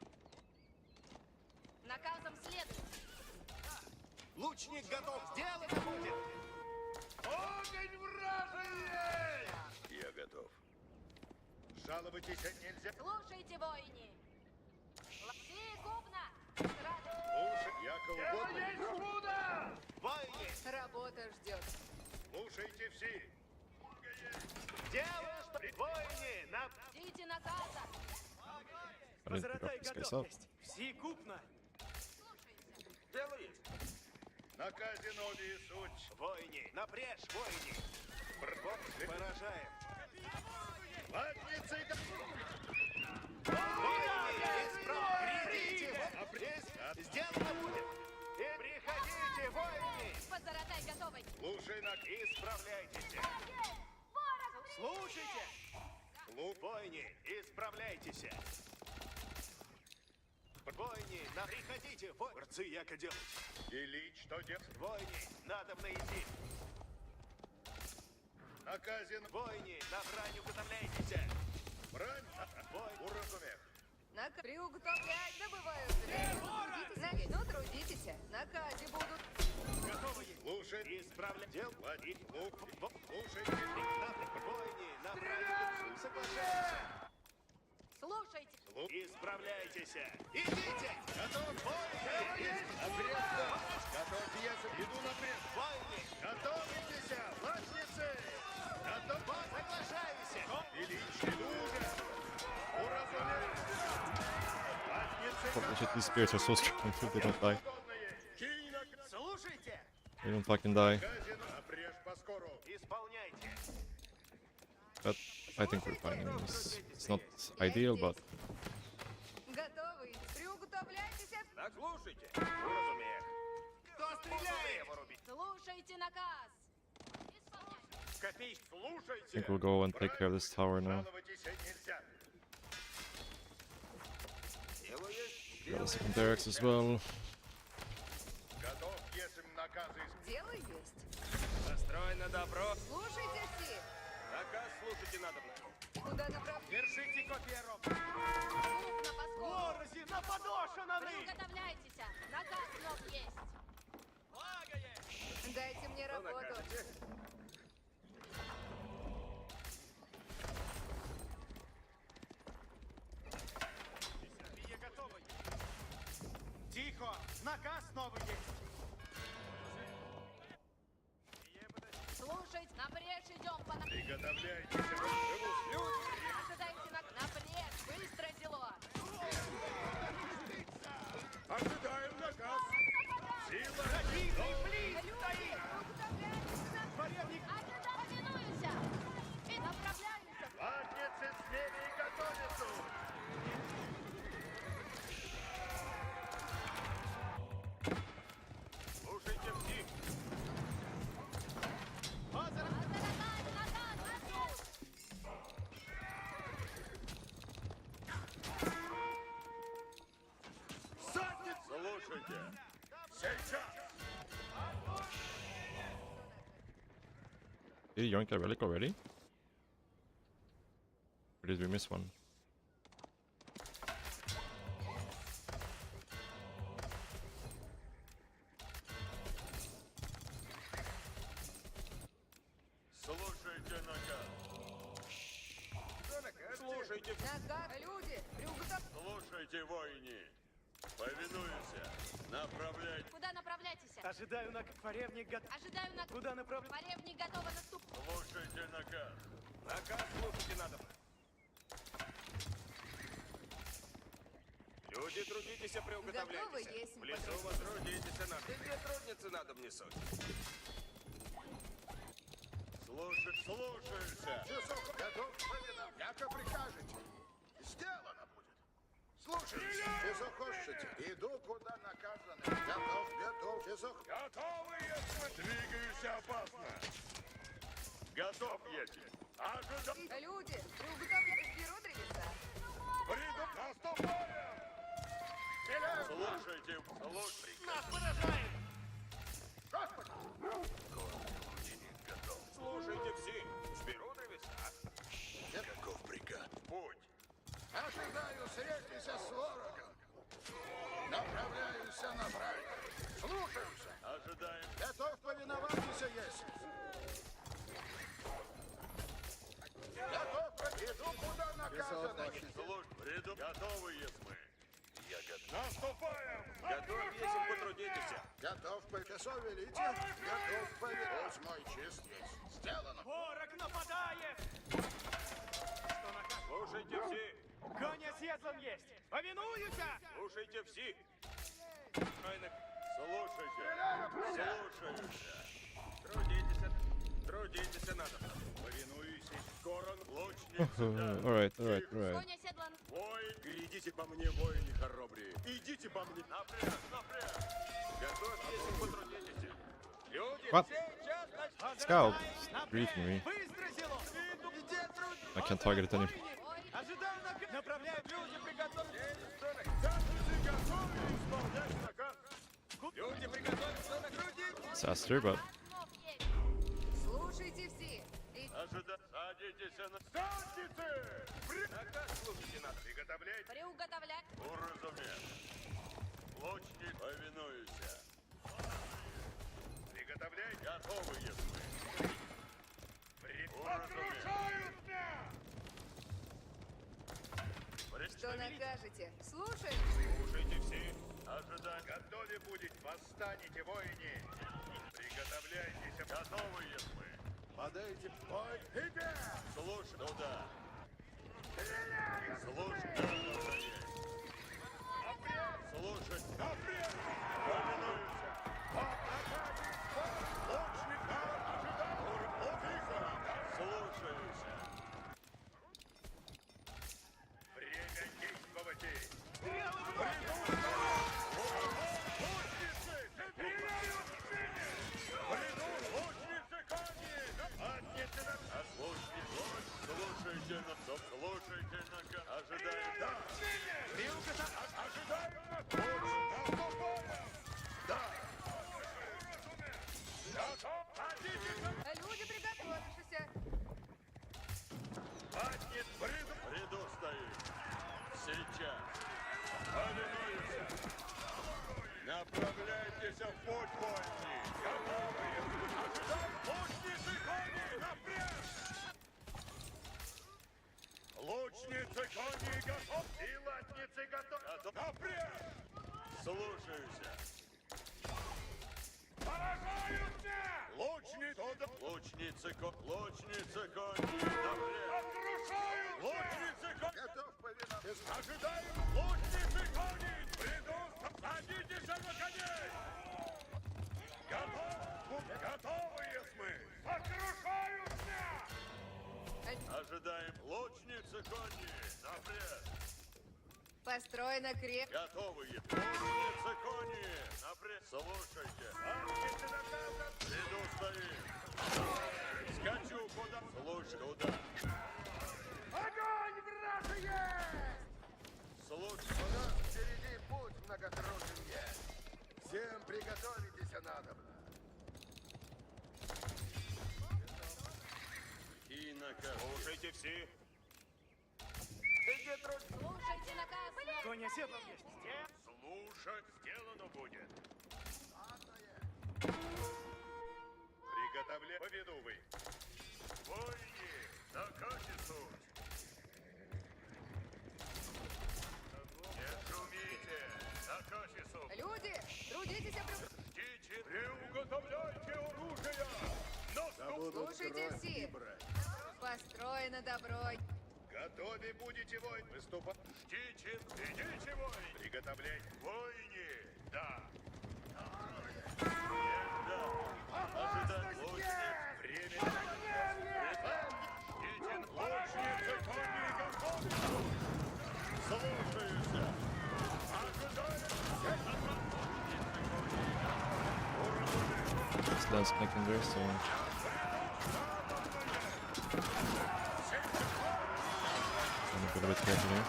Наказом следует! Лучник готов! Сделано будет! Огонь вражий! Я готов. Жаловайтесь нельзя. Слушайте, воины! Все купно! Сразу! Слушай, яко угодно. Бойни! Работа ждет. Слушайте все! Дело, что... Бойни! На... Ждите наказа! I didn't pick up Возратай this guy's up. готовность! Все купно! Дело есть. Наказе нови суть. Войни, напрячь войни. Поражаем. Латницы да... Войни, исправляйте. Напрячь. Сделано будет. И приходите, войни. Позаратай готовый! Слушай, исправляйтесь. Слушайте! Войни, исправляйтесь. Войни, приходите, борцы, яко делать. Делить, что делать? Войни, надо найти. Наказен. Войни, на брань уготовляйтесь. Брань? Войни, уразумех. Приуготовлять добывают. Трудитесь, ну трудитесь. Наказе будут. Готово есть! Слушай, исправлять. Делать. Слушайте. Войни, на брань. Соглашайтесь. Слушайте! Исправляйтесь! Идите! Готов! Войны! Обрезка! Готов пьеса! Иду напред! Войны! Готовитесь! Латницы! Готов! Соглашаюсь! Величие уже! Уразумею! Латницы! Holy shit, these spirits are so strong too, they don't die. Слушайте! They don't fucking die. Напрежь поскору! Исполняйте! But I think we're fine. I mean, it's not ideal, but Готовы? Приуготовляйтесь. Так слушайте! Уразумею! Кто стреляет? Слушайте наказ! Копей, I слушайте! think we'll go and take care of this tower now. Жаловайтесь нельзя! Дело есть! Got the second barracks as well. Готов, если наказы Дело есть. Настроено добро! Слушайте все. наказ слушайте надо. Куда направляться? Держите копьером! Крупно поскольку! Лорози на подошваны! Приготовляйтесь! Наказ вновь есть! Влага есть! Дайте мне работу. Бие готовы! Тихо! Наказ новый есть! Слушайте! Напрежь идем по наказу! Приготовляйтесь, живу. Ожидайте напрежь! Быстро дело! Ожидаем наказ. Сила. Противный блин Люди, стоит! приуготовляйтесь. Порядник! Повинуемся! И направляемся! Латницы с ними готовятся. Слушайте всех. Позаратай наказ! Слушайте. Сейчас. Did he yoink a relic already? Or did we miss one? Слушайте, Люди, приуготов... слушайте, воини. Повинуемся. Направляйте. Куда направляйтесь? Ожидаю на форевник готов. Ожидаю на... Куда направляйтесь? Поревник готова наступ. Слушайте наказ. Наказ слушайте надо. Люди, трудитесь, Готовы приуготовляйтесь. есть. В лесу вас трудитесь, надо. Где трудницы надо мне суть. Слушаюся. Часов готов повинов. Яко прикажете. Сделано будет. Слушайте, часохощите. Иду, куда наказаны. Готов. Часох. Готовы, если двигаюсь опасно. Готов, если. Ожидам. Люди, приуготовляйтесь. Беру древеса. Приду. Наступаем. Слушайте, слушайте. Нас поражает! Слушайте все. Сберу древеса. Каков приказ? Путь. Ожидаю, встретися с ворогом. Направляюсь направо. Слушаюсь. Ожидаем. Готов повиноваться есть. Готов. Иду, куда наказаны. Слушай, приду. Готовы, если мы. Я готов. Наступаем! Готов, если потрудитесь. Готов по часов велите. Готов повиноваться. Мой чист есть. Сделано. Ворог нападает! Что наказ? Слушайте все. Конь оседлан есть! Повинуюся! Слушайте все. Слушайте. Слушаюся. Трудитесь надо. Повинуюсь. Корон, лучница. Alright. Конь оседлан. Воин, идите по мне, воины хоробрые. Идите по мне. Напряг. Готов, если потрудитесь. Люди, What? сейчас начнем. Scout griefing me. Быстро село! I can't target it anymore. Ожидаю наказ! Направляют люди, приготовьтесь! Исполнять наказ. Люди, приготовиться на груди. Disaster, but Основ есть. Слушайте все. И... Садитесь на... Садитесь! Наказ слушайте надо. Приготовляйте. Приуготовлять. Уразумею. Лучник, повинуюся. Приготовляйте. Готовы, если. Уразумею. Что накажете? Слушай. Слушайте все. Ожидать. Готовы будет. Восстанете, воине. Приготовляйтесь. Готовы, если. Подайте в бой. Иди. Слушай, туда. Слушай, туда. Слушай. Напрямик. Повинуйся. Лучник. Слушаюсь. Время действовать. Слушайте на ожидаем. Да. Ожидаем на да. Люди, приготовьтесь. Нет, в ряду стоит. Сейчас. Повинуйся. Направляйтесь в путь, воины. Лучницы кони, напрямик! Лучницы кони готов. И латницы готов. Напрямик! Слушаюсь. Поражают меня! Лучницы кони. Напрямик! Разрушают! Лучницы кони! Готов повиноваться. Ожидаем лучницы кони! Приду! Садитесь на коней! Готовы, если мы! Сокрушаются! Ожидаем лучницы кони! Напрямик! Построено крепко. Готовы, лучницы кони! Напрямик! Слушайте! Приду стоит! Скачу куда? Слушай, туда! Огонь вражий есть! Слушай! У нас впереди путь многотруден есть. Всем приготовитесь надобно. И наказ. Слушайте все! Слушайте наказ. Конь оседлан есть! Слушать сделано будет. Приготовление. Поведу вы. Воини, накажет суть. на бронь. Готовы будете, воин? Выступать. Птичин, идите, воин. Приготовление. Воине, да. Нет, да. Ожидать лучник. Время. Птичин, лучник, конник, готовы. Слушаюся. This last connecting there, so I'm a bit careful here.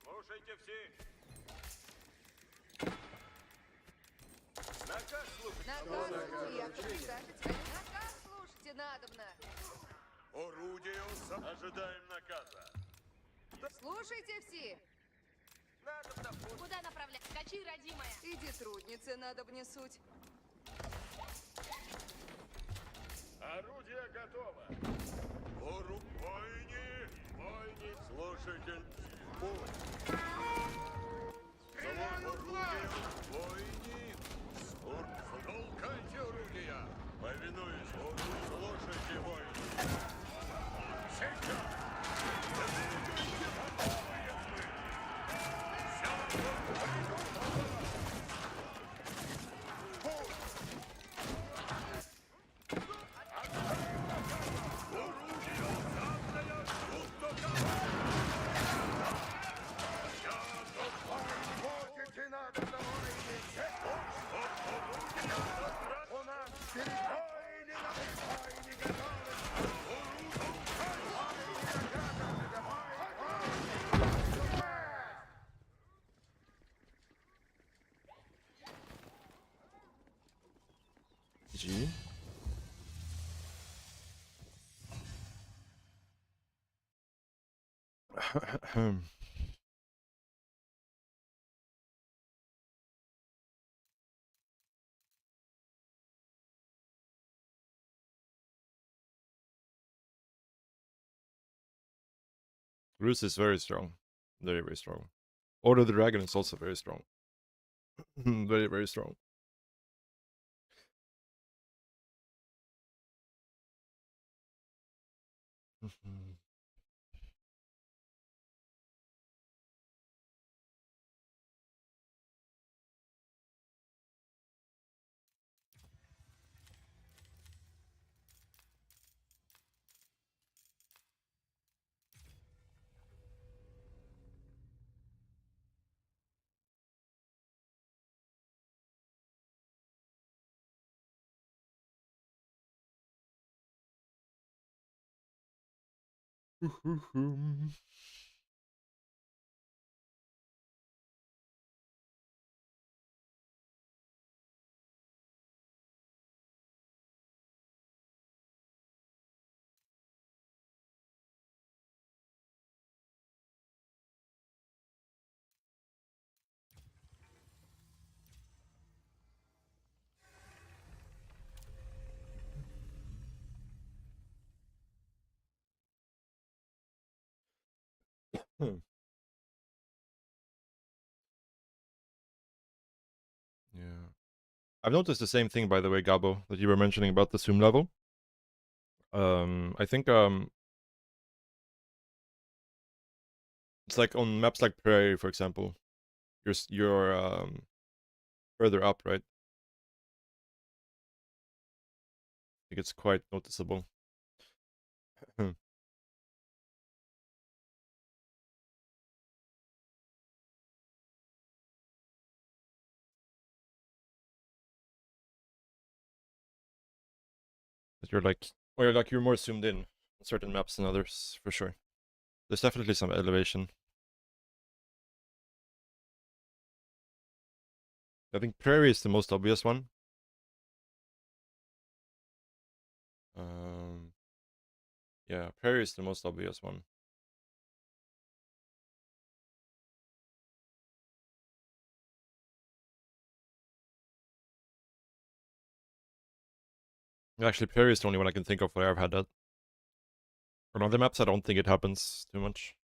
Слушайте все. Наказ слушать. Наказ слушайте, наказ слушайте надобно. Орудие ожидаем наказа. Слушайте все. Куда направлять? Скачи, родимая. Иди, трудницы, надо мне суть. Орудие готово. Войне, слушатель, путь. Орудие, войне, толкайте орудия. Повинуюсь, слушайте, воин. Сейчас. G. Rus is very strong. Very, very strong. Order the Dragon is also very strong. Very, very strong. Yeah. I've noticed the same thing, by the way, Gabo, that you were mentioning about the zoom level. I think it's like on maps like Prairie, for example. You're further up, right? I think it's quite noticeable. That you're like, or you're more zoomed in on certain maps than others, for sure. There's definitely some elevation. I think Prairie is the most obvious one. Yeah, Prairie is the most obvious one. Actually, Perry is the only one I can think of where I've had that. On other maps, I don't think it happens too much.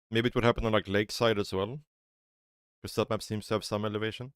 Maybe it would happen on like Lakeside as well. Because that map seems to have some elevation.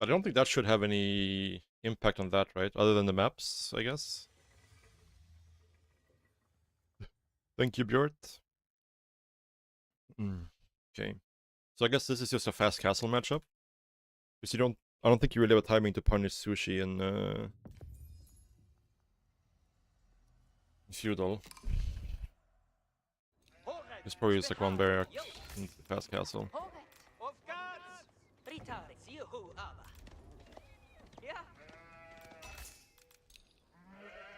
But I don't think that should have any impact on that, right? Other than the maps, I guess. Thank you, Bjort. Okay. So I guess this is just a fast castle matchup. Because I don't think you really have a timing to punish Sushi in Feudal. It's probably just like one barrack in fast castle. Of guards! Ritare, Zihu Ava. Yeah.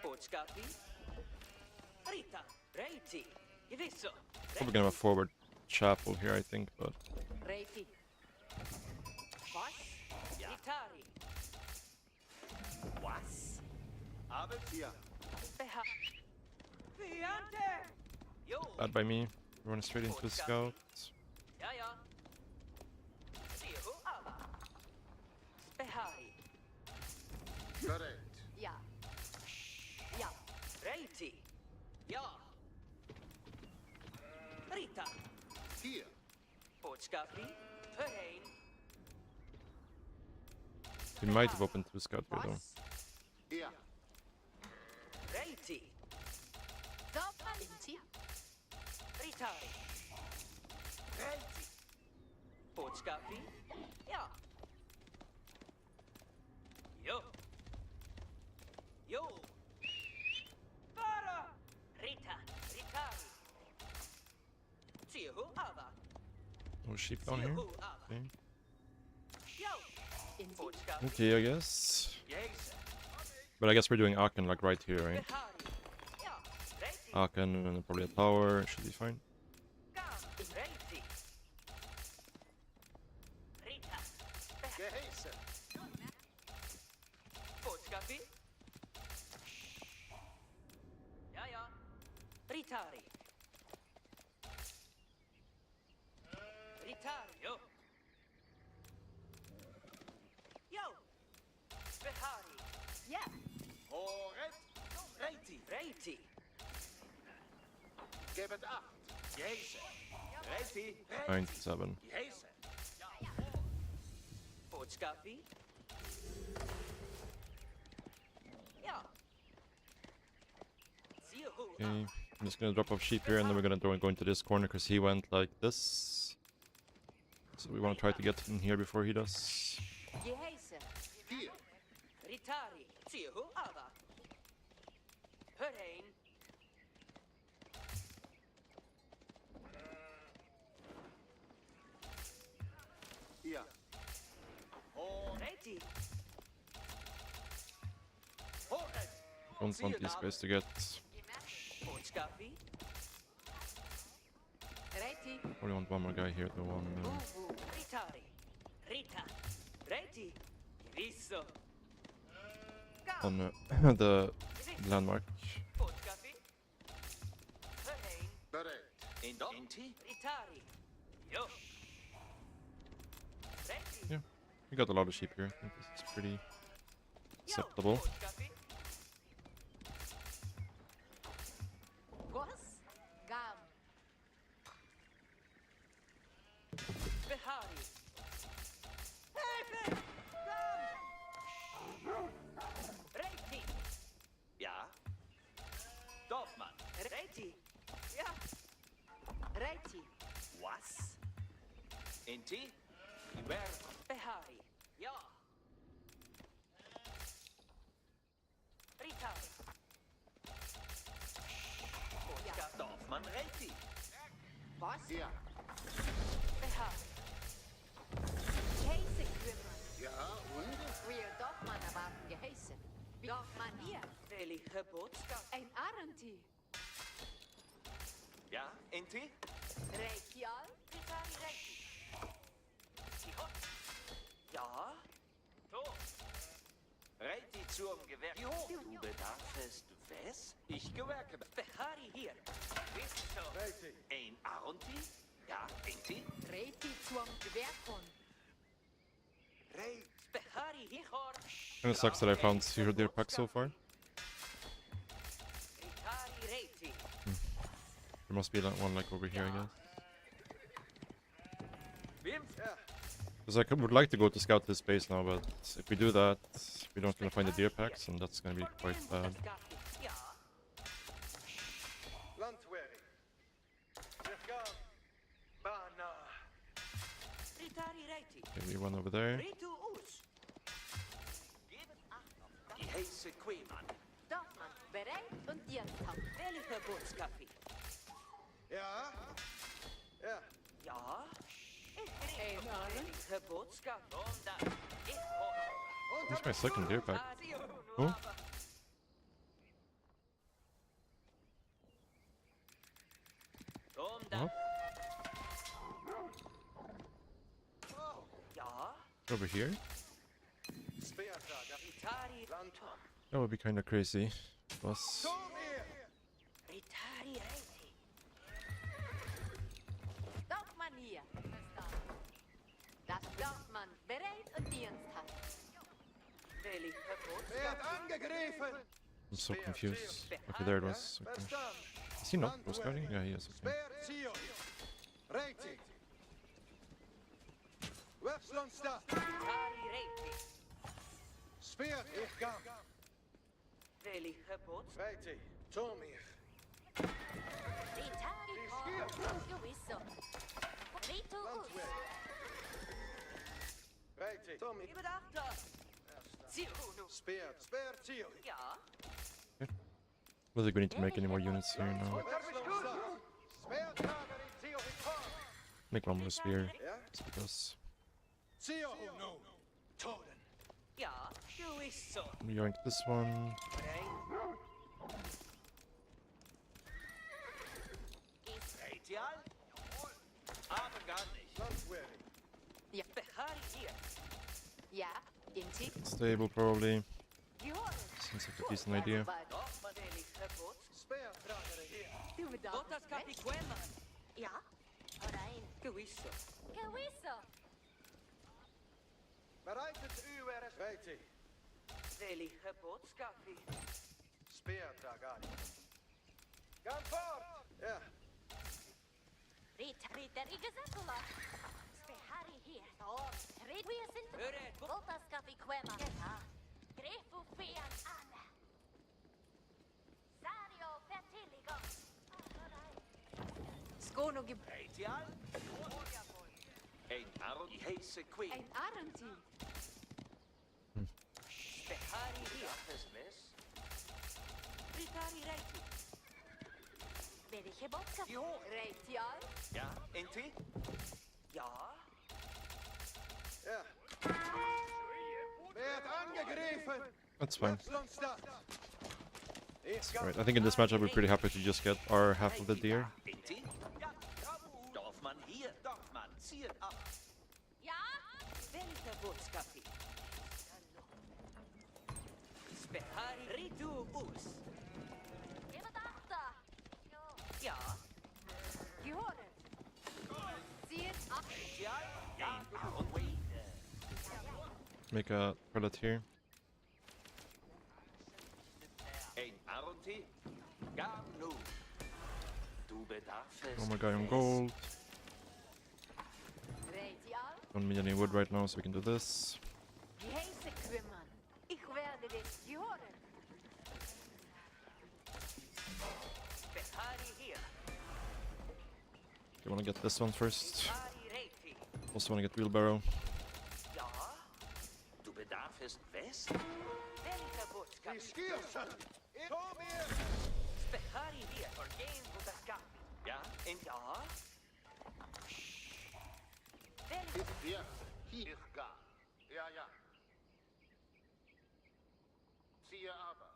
Počkapi. Rita, Reiti. Giviso. Probably gonna have a forward chapel here, I think, but Reiki. Was? Ritari. Was? Abetia. Beha. Viante! Yo! bad by me. Run straight into the scout. Ja, ja. Zihu Ava. Behari. Correct. Ja. Ja. Reiti. Ja. Rita. Here. Počkapi. Hörheim. We might have opened to the scout here, though. Here. Reiti. Inti. Ritari. Reiti. Počkapi. Ja. Yo. Yo. Para. Rita. Ritari. Zihu Ava. No sheep down here. Zihu Ava. Okay. Yo. Inti. Počkapi. Okay, I guess. Yes. But I guess we're doing Aachen like right here, right? Behari. Ja. Reiti. Aachen and probably a tower. Should be fine. Gam. Reiti. Rita. Geheißen. Počkapi. Ja, ja. Ritari. Ritari, yo. Yo. Behari. Ja. Håret. Reiti. Reiti. Gebet acht. Jezus. Reiti. 97. Jezus. Počkapi. Ja. Zihu. Okay. I'm just gonna drop off sheep here and then we're gonna go into this corner because he went like this. So we want to try to get in here before he does. Geheißen. Here. Ritari. Zihu Ava. Hörheim. Here. Reiti. Håret. Don't want these guys to get. Počkapi. Reiti. Probably want one more guy here. The one. Uvu. Ritari. Rita. Reiti. Giviso. On the landmark. Počkapi. Hörheim. Bereit. Inti. Ritari. Yo. Reiti. Yeah, we got a lot of sheep here. I think this is pretty Yo. acceptable. Počkapi. Gos. Gam. Behari. Reiti. Ja. Dorfman. Reiti. Ja. Reiti. Was? Inti. Iber. Behari. Ja. Was? Hier. Beha. Geheißen kümmern. Ja, und? Wir Dorfmann erwarten geheißen. Dorfmann hier. Welche Botschaft? Ein Arenti. Ja, Inti? Reikial. Tritari Reiki. Hihot. Ja? To. Reiti zum Gewehr. Jo, du bedarfst was? Ich gewerke. Behari hier. Bist du? Reiti. Ein Aronti? Ja, Inti? Reiti zum Gewehrkon. Rei. Behari hier. And it sucks that I found 0 deer pack so far. Ritari Reiti. There must be one like over here, I guess. Because I would like to go to scout this base now, but if we do that, we don't gonna find the deer packs, and that's gonna be quite bad. Ja. Landwehr. Circa. Bana. Ritari Reiti. Maybe one over there. Ritu Us. Geben Acht auf das. Die heiße Queeman. Dorfmann, bereit und diensthaft. Welche Botschaft? Ja. Ja. Ja. Ein Arent. Welche Botschaft? Und das. Ich hoffe. Where's my second deer pack? Oh, oh, Ja. over here. Speertrager. Ritari Landmann. That would be kind of crazy. Plus, Zum Ehr. Ritari Reiti. Dorfmann hier. Das Dorfmann, bereit und diensthaft. Welche Werd Botschaft? angegriffen. I'm so confused. Okay, there it was. Okay. Verstanden. Is he not pro scouting? Yeah, he is. Okay. Speer Zio. Reiti. Westlandstad. Ritari Reiti. Speer ich kam. Welche Botschaft? Reiti. Zum Ehr. Ritari Skier. Gewisso. Ritu Us. Landwehr. Reiti. Zum Ehr. Gebe Acht. Zihunu. Speer. Speer Zio. Ja. Well, they're going to make any more units here now. Westlandstad. Speertrager in Zio Viktor. Make one more spear. Ja. Just because Zio no. Toten. Ja. Du ist so. I'm going to this one. Reitial? Aber gar nicht. Landwehr. Behari hier. Ja, Inti. Stable probably. Gehören. Seems like a decent idea. Dorfmann. Welche Botschaft? Speertrager hier. Du bedarfst. Botas Capiqueman. Ja. Rein. Gewisso. Gewisso. Bereitet uw Reiti. Welche Botschaft? Speertrager. Gaan fort. Ja. Ritari Gesetzula. Spehari hier. Oh, Rit. Wir sind. Höre, Voltas Capiquema. Ja. Grefu Fian Anna. Sario Fertiligo. Skono gib. Reitial? Ein Aron, die heiße Queen. Ein Arenti. Behari hier. Das Mess. Ritari Reiti. Welche Botschaft? Jo. Reitial. Ja. Inti? Ja. Ja. Werd angegriffen. That's fine. Westlandstad. Ich Alright, I think in this match I'll be pretty happy to just get our half of the deer. Inti? Ja. Dorfmann hier. Dorfmann, zieht ab. Ja. Welche Botschaft? Behari Ritu Us. Gebe Achter. Ja. Gehören. Zieht ab. Ja. Ja. Und wait. Make a pellet here. Ein Aronti? Gar nu. Du bedarfst. Oh my guy on gold. Reitial. Don't need any wood right now, so we can do this. Geheiße kümmern. Ich werde dich gehören. Behari hier. I wanna get this one first. Behari Reiti. Also wanna get wheelbarrow. Ja. Du bedarfst was? Welche Botschaft? Die Skiersen. Zum Ehr. Behari hier. Vergehen, wo das gab. Ja. Und ja. Very Hier gar. Ja, ja. Siehe aber.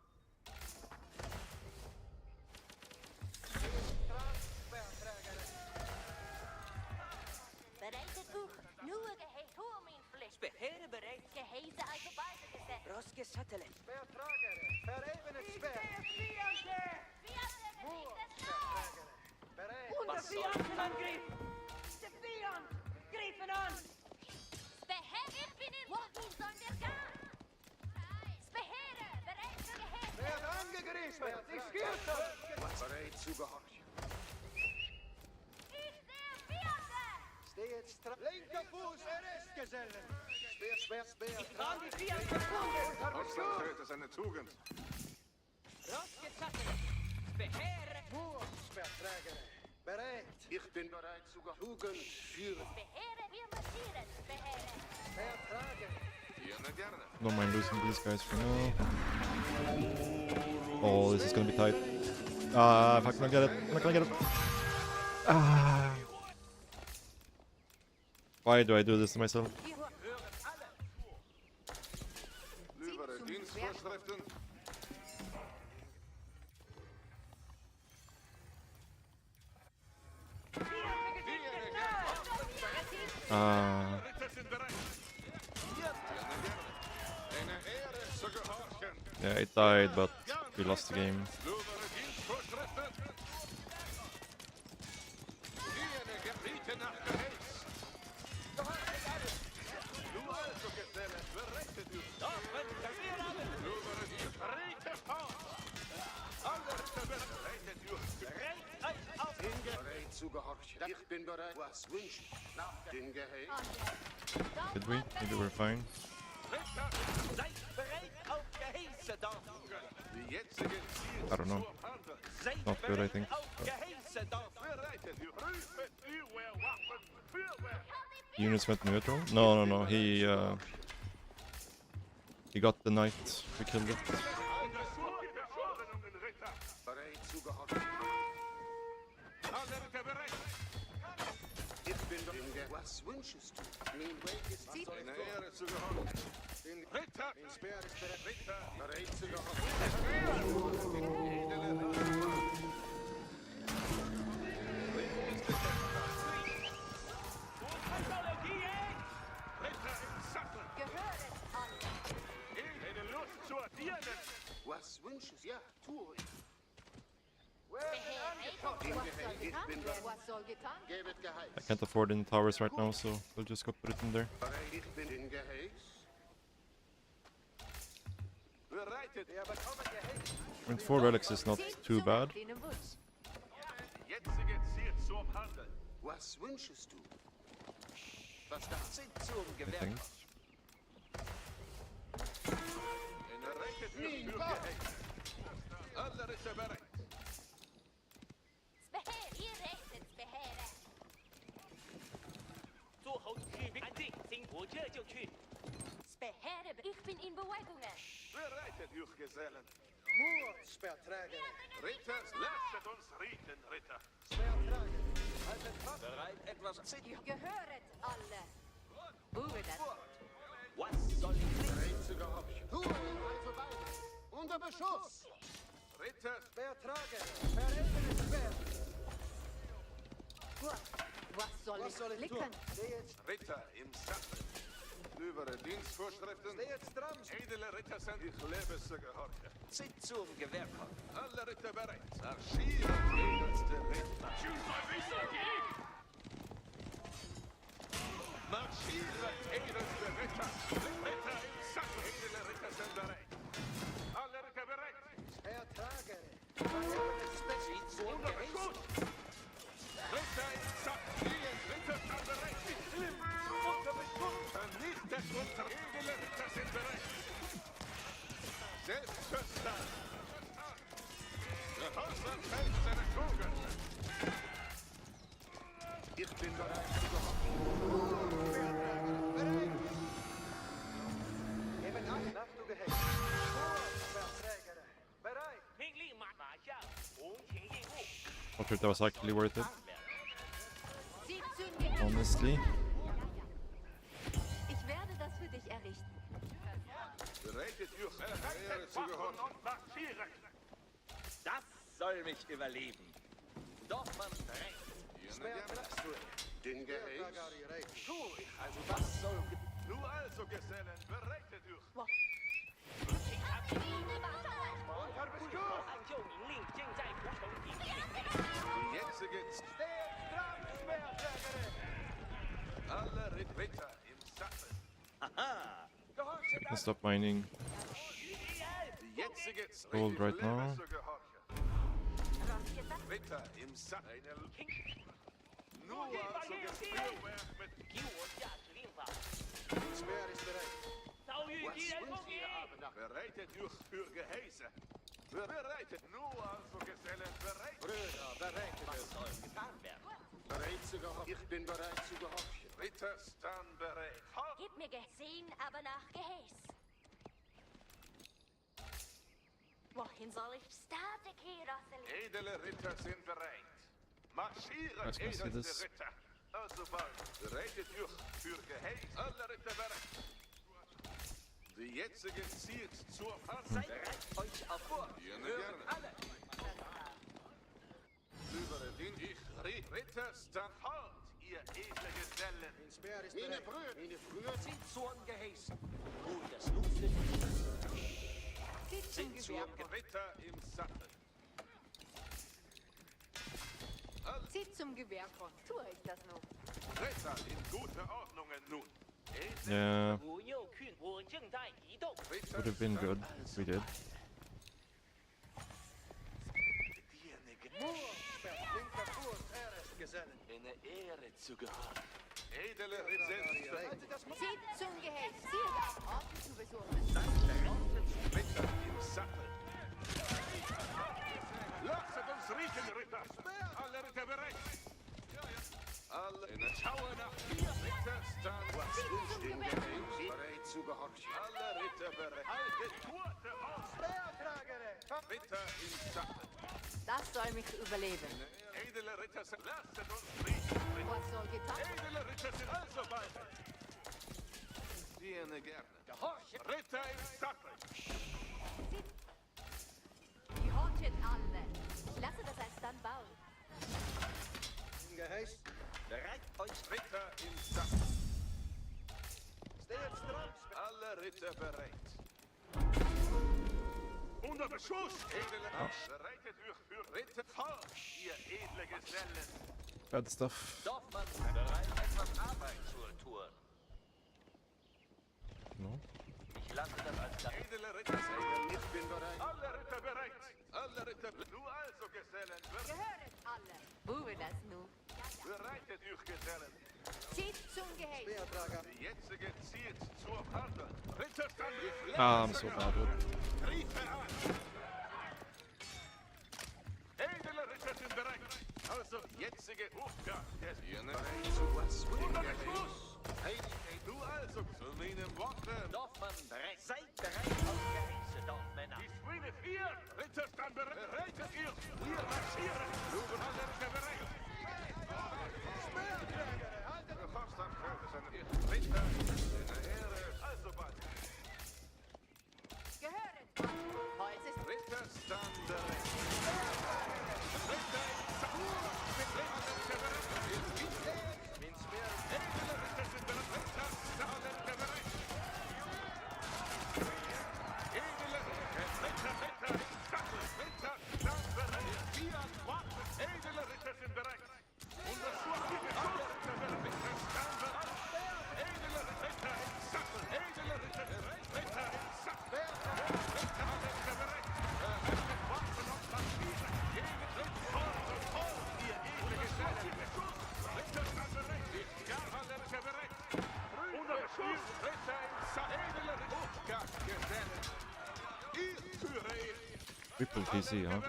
bereitet uch. Nur geheet hoor mijn vlees. Beheere bereid. Gehezen als op ijzer gezet. Roske sattelen. Speertragere, verheven het speer. Vianden, Moer, bericht es nou! speertragere. Bereid. Was soll? Angriff! Der Fiend! Greifen an! Beheer, ik ben in Wochen zonder gaan. Beheeren, bereid voor geheet. Speer angegriffen. Ich schieße. Bereit zu gehorchen. Ik zie vianden! Steht stramm. Linker Fuß, Gesellen. Speer, speer, speer. Ich kann die Fiend gefunden! Aufstand ist eine Tugend. Roske sattelen. Beheere. Moer, speertragere. Bereid. Ich bin bereit zu Tugend führen. Beheeren, wir marschieren. Beheeren. Speertragere. Gerne, gerne. Don't mind losing these guys for now. Oh, this is gonna be tight. Ah, fuck, I'm not gonna get it. I'm not gonna get it. Ah. Why do I do this to myself? Löbere Dienstvorschriften. Ah. Ritter sind bereit. Gerne, gerne. Eine Ehre zu gehorchen. Yeah, it died, but we lost the game. Löbere Dienstvorschriften. Jene Gebiete nach Geheiß. Du also, Geselle, bereitet dich. Löbere Dienstvorschriften. Alle Ritter bereitet dich. Bereit zu gehorchen. Ich bin bereit. Was wünschen? Nach den Geheiß. Did we? Maybe we're fine. Seid bereit auf Geheiße da. Die jetzigen Ziele I don't know. zum Handel. Seid Not good, I bereit think. auf Geheiße da. Bereitet dich. Prüft Feuerwaffen. Feuerwehr. Units went neutral? No, no, no. He got the knight. We killed it. Verordnungen, Ritter. Bereit zu gehorchen. Alle Ritter bereit. Ich bin bereit. Was wünschest du? Mein Weg ist Eine Ehre zu gehorchen. Ritter. Speer ist bereit. Ritter. bereit zu gehorchen. Ritter im Sattel. Gehöret alle. Eine Lust zur Dienen. Was wünschest du? Ja, tue ich. Beheer, Ich bin was soll getan? Gebet I Geheiß. can't afford any towers right now, so we'll just go put it in there. Bereit. Ich bin in Geheiß. Bereitet. Wir bekommen Geheiß. I mean, 4 relics is not too bad. Deinem Wunsch. Jetzige Ziel zum Handel. Was wünschest du? Was da? Sind zum I Gewehr. think. Bereitet dich für Geheiß. Alle Ritter bereit. Beheer, ihr rechtet, beheere. 做好士兵，安静，行，我这就去。 Beheere, ich bin in Bewegungen. Bereitet dich, Gesellen. Moer, speertragere. Ritter, lasst uns richten, Ritter. Speertragere. Haltet fast. Bereit etwas. Gehöret alle. Buren. Was soll ich tun? Bereit zu gehorchen. Tue ich also beide. Unter Beschuss. Ritter, Speertragere. Verheven het speer. Was soll Was soll ich ich tun? blicken? Steht, Ritter im Sattel. Löbere Dienstvorschriften. steht stramm. Edle Ritter sind, ich lebe zu gehorchen. Sind zum Gewehr. Alle Ritter bereit. Marschiert, edelste Ritter. Marschiert, edelste Ritter. Ritter im Sattel. Edle Ritter sind bereit. Alle Ritter bereit. Speertragere. Verheven het speer. Sind zum Unter Geheiß. Beschuss. Ritter im Sattel. Die Ritter sind bereit. Unter Beschuss. Vernichtet unter edle Ritter sind bereit. Selbstschützer. Gehorsam fällt seine Tugend. Ich bin bereit zu gehorchen. Bereit. Gebt acht nach du Geheiß. Moer, speertragere. Bereit. 命令马上红前应物。 Not sure if that was actually worth it, Sie zünden. honestly. Bereitet Waffen und marschieren! Das soll mich überleben. Dorfmann recht. Den Geheiß. Speerdragari rechts. Gut, also was soll... Nun also, Gesellen, bereitet euch! 救命令正在蒲城顶顶内。 Die jetzige Steht stramm, Speerdragare! alle Ritter im Sattel. Aha. I can stop mining Die jetzige gold right now. Ritter im Sattel. Nur also Gefeuerwerk mit 给我下指令吧。 Speer ist bereit. 遭遇敌人攻击。 Bereitet euch für Gehäuse. Bereitet nur also Gesellen, bereitet. Brüder, bereitet Was es. soll getan werden? Bereit zu gehorchen. Ich bin bereit zu gehorchen. Ritter stand bereit. Halt! Gib mir gesehen, aber nach Gehäß. Wohin soll ich starten, Kiraseli? Edle Ritter sind bereit. Marschieren, Let's go see edelste this. Ritter. Also bald. Bereitet euch für Gehäuse. Alle Ritter bereit. Die jetzige zielt zur Fahrt. Bereitet euch auf vor. Hören alle. Über den Ritter stand halt, ihr edle Gesellen. Speer ist Meine bereit. Brüder, meine Brüder. Sind zum Gehäß. Gut, das nun für dich. Sind zum Gewehr. Ritter im Sattel. Zieht zum Gewehr von. Tue ich das nun. Ritter in guter Ordnungen nun. Yeah, 不右ขึ้น我正在移动。 would have been good if we did. Moor, Speer, linker Fuß, Eres, Gesellen. Eine Ehre zu gehören. Edle Speerdragari Ritter. rechts. Zieht zum Gehäß. Ziel da. Orten zu besuchen. Ritter im Sattel. Lasset uns riechen, Ritter. Alle Ritter bereit. Alle in der Schauer nach vier Ritter stand. Was ist Den Geheiß. Bereit zu gehorchen. alle Ritter bereit. Haltet Gurte auf. Speerdragare! Ritter im Sattel. Das soll mich überleben. Edle Ritter sind. Lasset uns riechen, Ritter. Was soll getan? Edle Ritter sind also bald. Diene gerne. Ritter im Sattel. Gehorchet alle. Lasse das alsdann bauen. Den Geheiß. Bereitet euch. Ritter im Sattel. Steht stramm, Speer. Alle Ritter bereit. Unter Beschuss! Edle bereitet euch für Ritter vor, ihr edle Gesellen. Bad stuff. Dorfmann bereit etwas Arbeit zu tun. No. Ich lasse das als das. Edle Ritter sind. Ich bin bereit. Alle Ritter bereit. Alle Ritter. Nur also, Gesellen. Gehöret alle. Buwe das nun. Bereitet euch, Gesellen. Zieht zum Gehäß. Speerdrager. Die jetzige zielt zur Partner. Ritter stand. Ah, I'm so bad with it. Riefe an. Edle Ritter sind bereit. Also, jetzige Aufgabe. Unter Beschuss! Du also, zu meinen Worten. Dorfmann bereit. Seid bereit auf Gehäße, Dorfmänner. Die Schwede 4. Ritter stand bereit. Bereitet ihr. Wir marschieren. Alle Ritter bereit. Speerdragare! Haltet Ritter, in der Ehre, also bald. Gehöret alle. Holz ist Ritter stand bereit. Ritter im Sattel. Ritter bereit. den Speer. Edle Ritter sind bereit. Ritter stand bereit. Edle Ritter im Sattel. Ritter stand bereit. Wir warten. Edle Ritter sind bereit. Unser Schwachige alle Ritter bereit. Ritter stand bereit. Edle Ritter im Sattel. Edle Ritter bereit. Ritter im Sattel. Ritter bereit. Warten und marschieren. Gegen Ritter voll, ihr edle Gesellen. Ritter stand bereit. Ja, alle Ritter bereit. Unser Beschuss. Ritter im Sattel. Edle Ritter. Gesellen. Ich führe ihn. Triple PC, huh?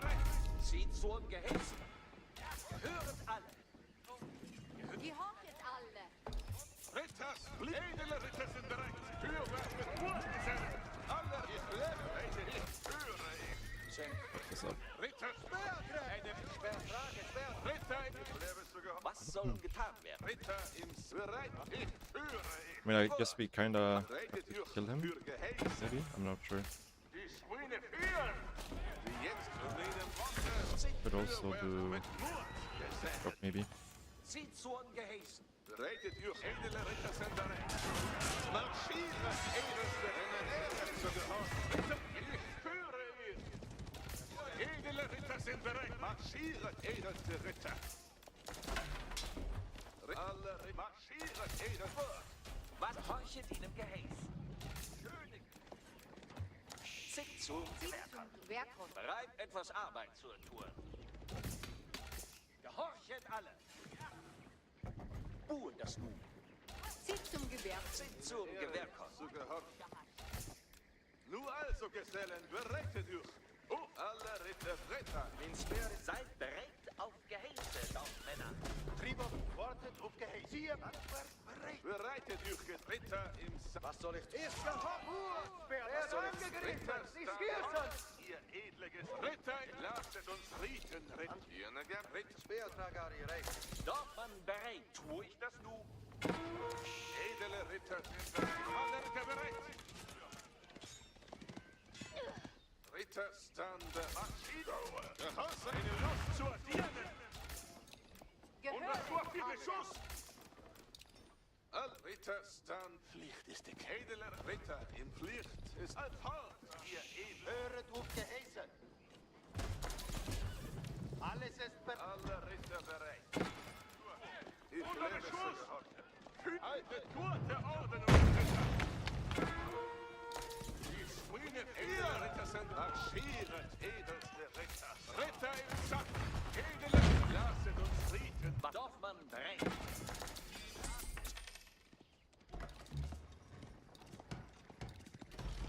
Zieht zum Gehäß. Höret alle. Gehorchet alle. Ritters, edle Ritter sind bereit. Fürwerk mit Burggesellen. Alle, ich lebe, ich führe ihn. What's up? Ritter, Speerdrager! Speerdrager, Speer. Ritter, ich lebe sogar. Was soll getan werden? Ritter im bereit, ich führe ihn. I mean, I guess we kinda Bereitet euch kill him, für Gehäuse. maybe? I'm not sure. Die Could also do drop maybe. Zieht zu Gehäßen. Bereitet ihr edle Ritter sind bereit. Marschiere, edelste Ritter zu gehorchen. Ich führe ihr. Edle Ritter sind bereit. Marschiere, edelste Ritter. Alle marschiere, edelste. Was horchet ihnen Gehäß? König. Zieht zu Werkhof. Bereit, etwas Arbeit zu tun. Gehorchet alle. Buhen das nun. Zieht zum Gewehr. Zieht zum Gewehrkopf. Zu gehorchen. Nun also, Gesellen, bereitet euch. Oh, alle Ritter. Seid bereit auf Gehäße, Dorfmänner. Tribor, wartet auf Gehäß. Siehe, bereit. Bereitet euch, Ritter im Was soll ich? Ist gehorcht! Wer ist angegriffen? Sie schießen! Ihr edliges Ritter, lasset uns rieten, Ritter. Ritter. Speertragari recht. Dorfmann bereit. Tue ich das nun? Edle Ritter sind bereit. Alle Ritter bereit. Ritter stande Maschine. Gehosse eine Lust zu dienen. Und das Wort wie Beschuss. All Ritter stand Pflicht ist die edle Ritter in Pflicht ist all hart. Ihr edle. Höret auf Gehäßen! Alles ist bereit. Alle Ritter bereit. Ich lebe zu gehorchen. Haltet gute Ordnung, Ritter. Die springen edle Ritter sind marschieren, edelste Ritter. Ritter im Sack. Edle, lasset uns rieten. Dorfmann bereit.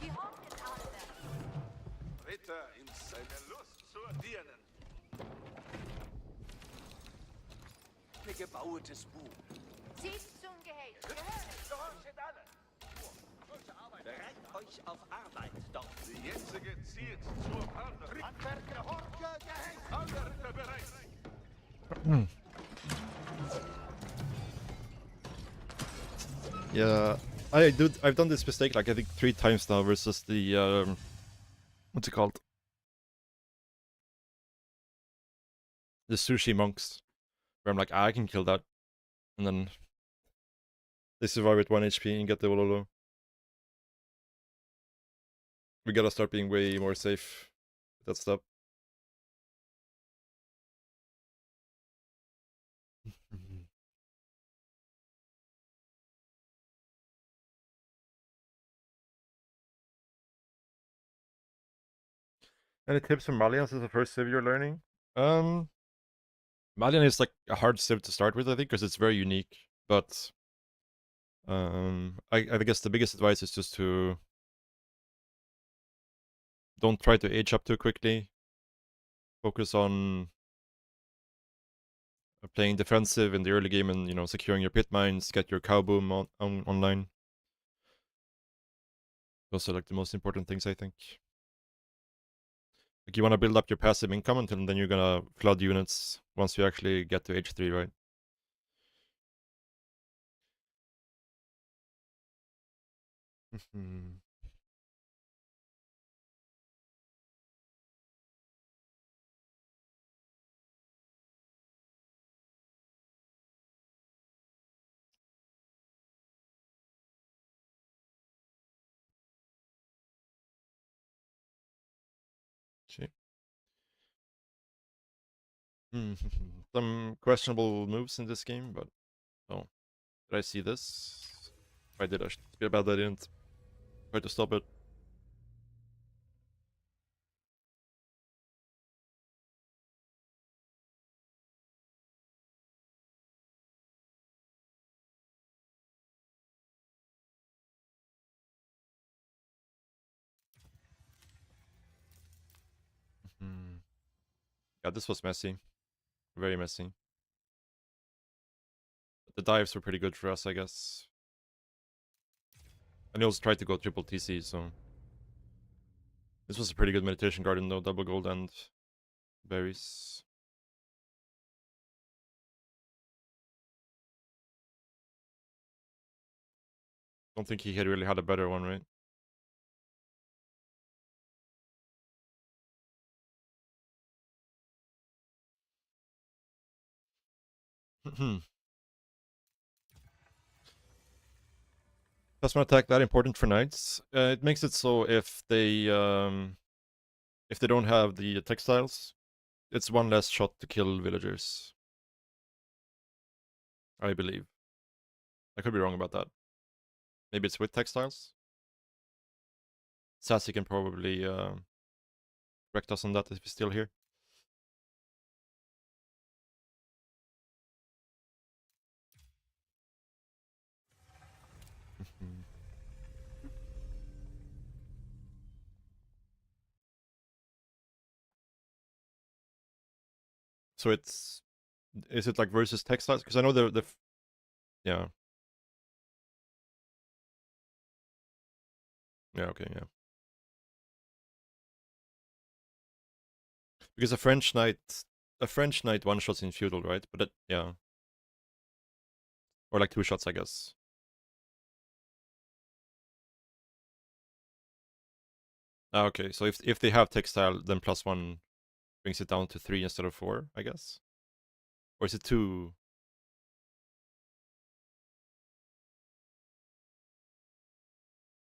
Gehorchet alle. Ritter in seiner Lust zu dienen. Ein gebauetes Buch. Zieht zum Gehäß. Gehört. Gehorchet alle. Bereit euch auf Arbeit, Dorf. Die jetzige zielt zur Partnerin. Handwerker, Horke, Gehäß! Alle Ritter bereit. Yeah, I've done this mistake like I think 3 times now versus the what's it called? The sushi monks, where I'm like, I can kill that, and then they survive with 1 HP and get the Wololo. We gotta start being way more safe with that stuff. Any tips from Malian as the first civ you're learning? Malian is like a hard civ to start with, I think, because it's very unique. But I guess the biggest advice is just to don't try to age up too quickly. Focus on playing defensive in the early game and, you know, securing your pit mines, get your cow boom online. Those are like the most important things, I think. Like, you want to build up your passive income until then you're gonna flood units once you actually get to H3, right? Some questionable moves in this game, but oh, did I see this? If I did, I should be bad that I didn't. Try to stop it. Yeah, this was messy. Very messy. But the dives were pretty good for us, I guess. And he also tried to go triple TC, so... This was a pretty good meditation garden though, double gold and berries. Don't think he had really had a better one, right? Plasma attack that important for knights? It makes it so if they don't have the textiles, it's one less shot to kill villagers. I believe. I could be wrong about that. Maybe it's with textiles. Sassy can probably correct us on that if he's still here. So is it like versus textiles? Because I know yeah. Yeah, okay, yeah. Because a French knight one shots in feudal, right? But yeah. Or like 2 shots, I guess. Ah, okay, so if they have textile, then +1 brings it down to 3 instead of 4, I guess? Or is it 2?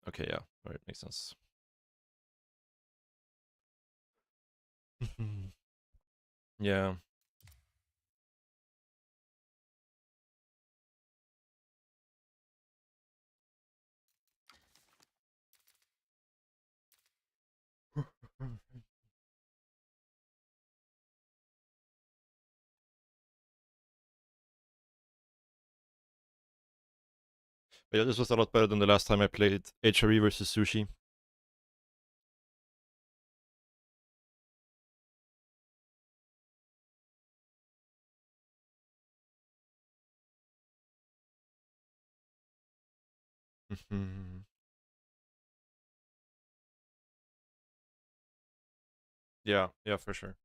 Okay, yeah. Alright, makes sense. Yeah. But yeah, this was a lot better than the last time I played HRE versus Sushi. Yeah, yeah, for sure.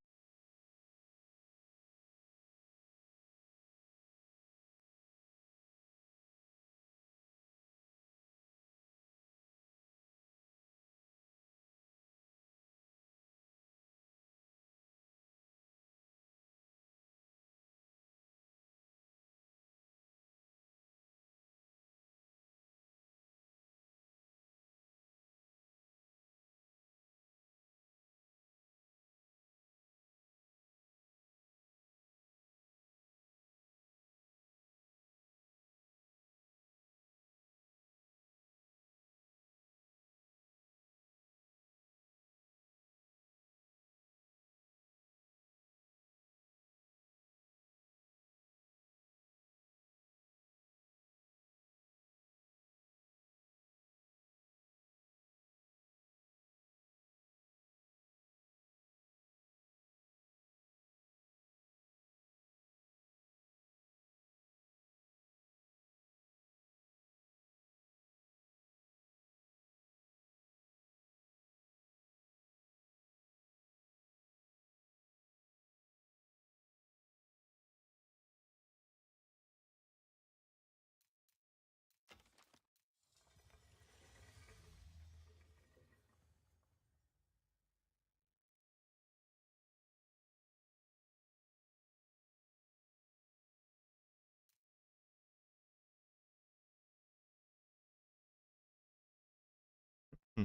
Hmm.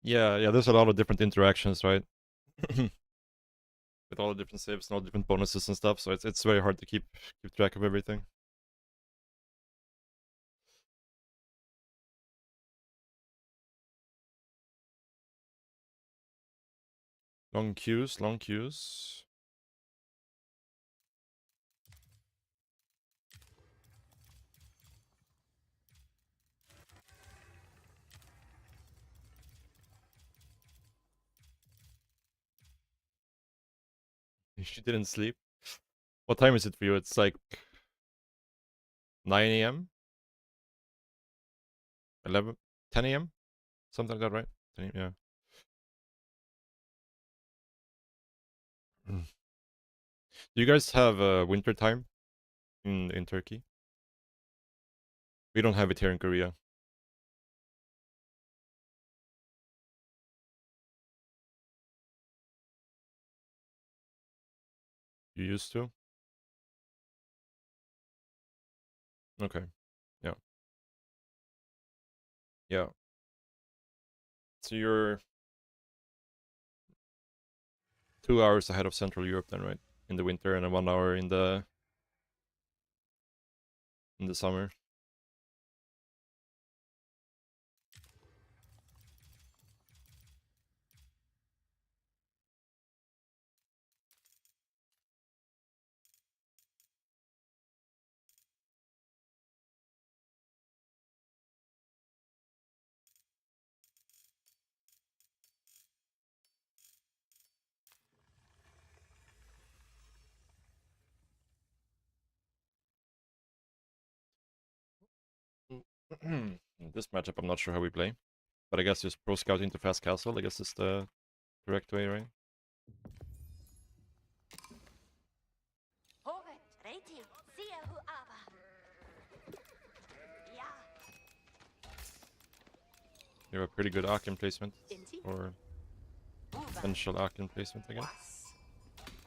Yeah, yeah, there's a lot of different interactions, right? With all the different saves and all the different bonuses and stuff, so it's very hard to keep track of everything. Long queues, long queues. She didn't sleep. What time is it for you? It's like 9 a.m. 10 a.m. Something like that, right? 10 a.m., yeah. Do you guys have winter time in Turkey? We don't have it here in Korea. You used to? Okay. Yeah. Yeah. So you're 2 hours ahead of Central Europe then, right? In the winter, and then 1 hour in the summer. This matchup, I'm not sure how we play, but I guess just pro scouting to fast castle, I guess is the correct way, right? Hovet, reiti, sia hu ava. Ja, You have a pretty good Aken placement, inti, or uva, potential Aken placement, I guess. was.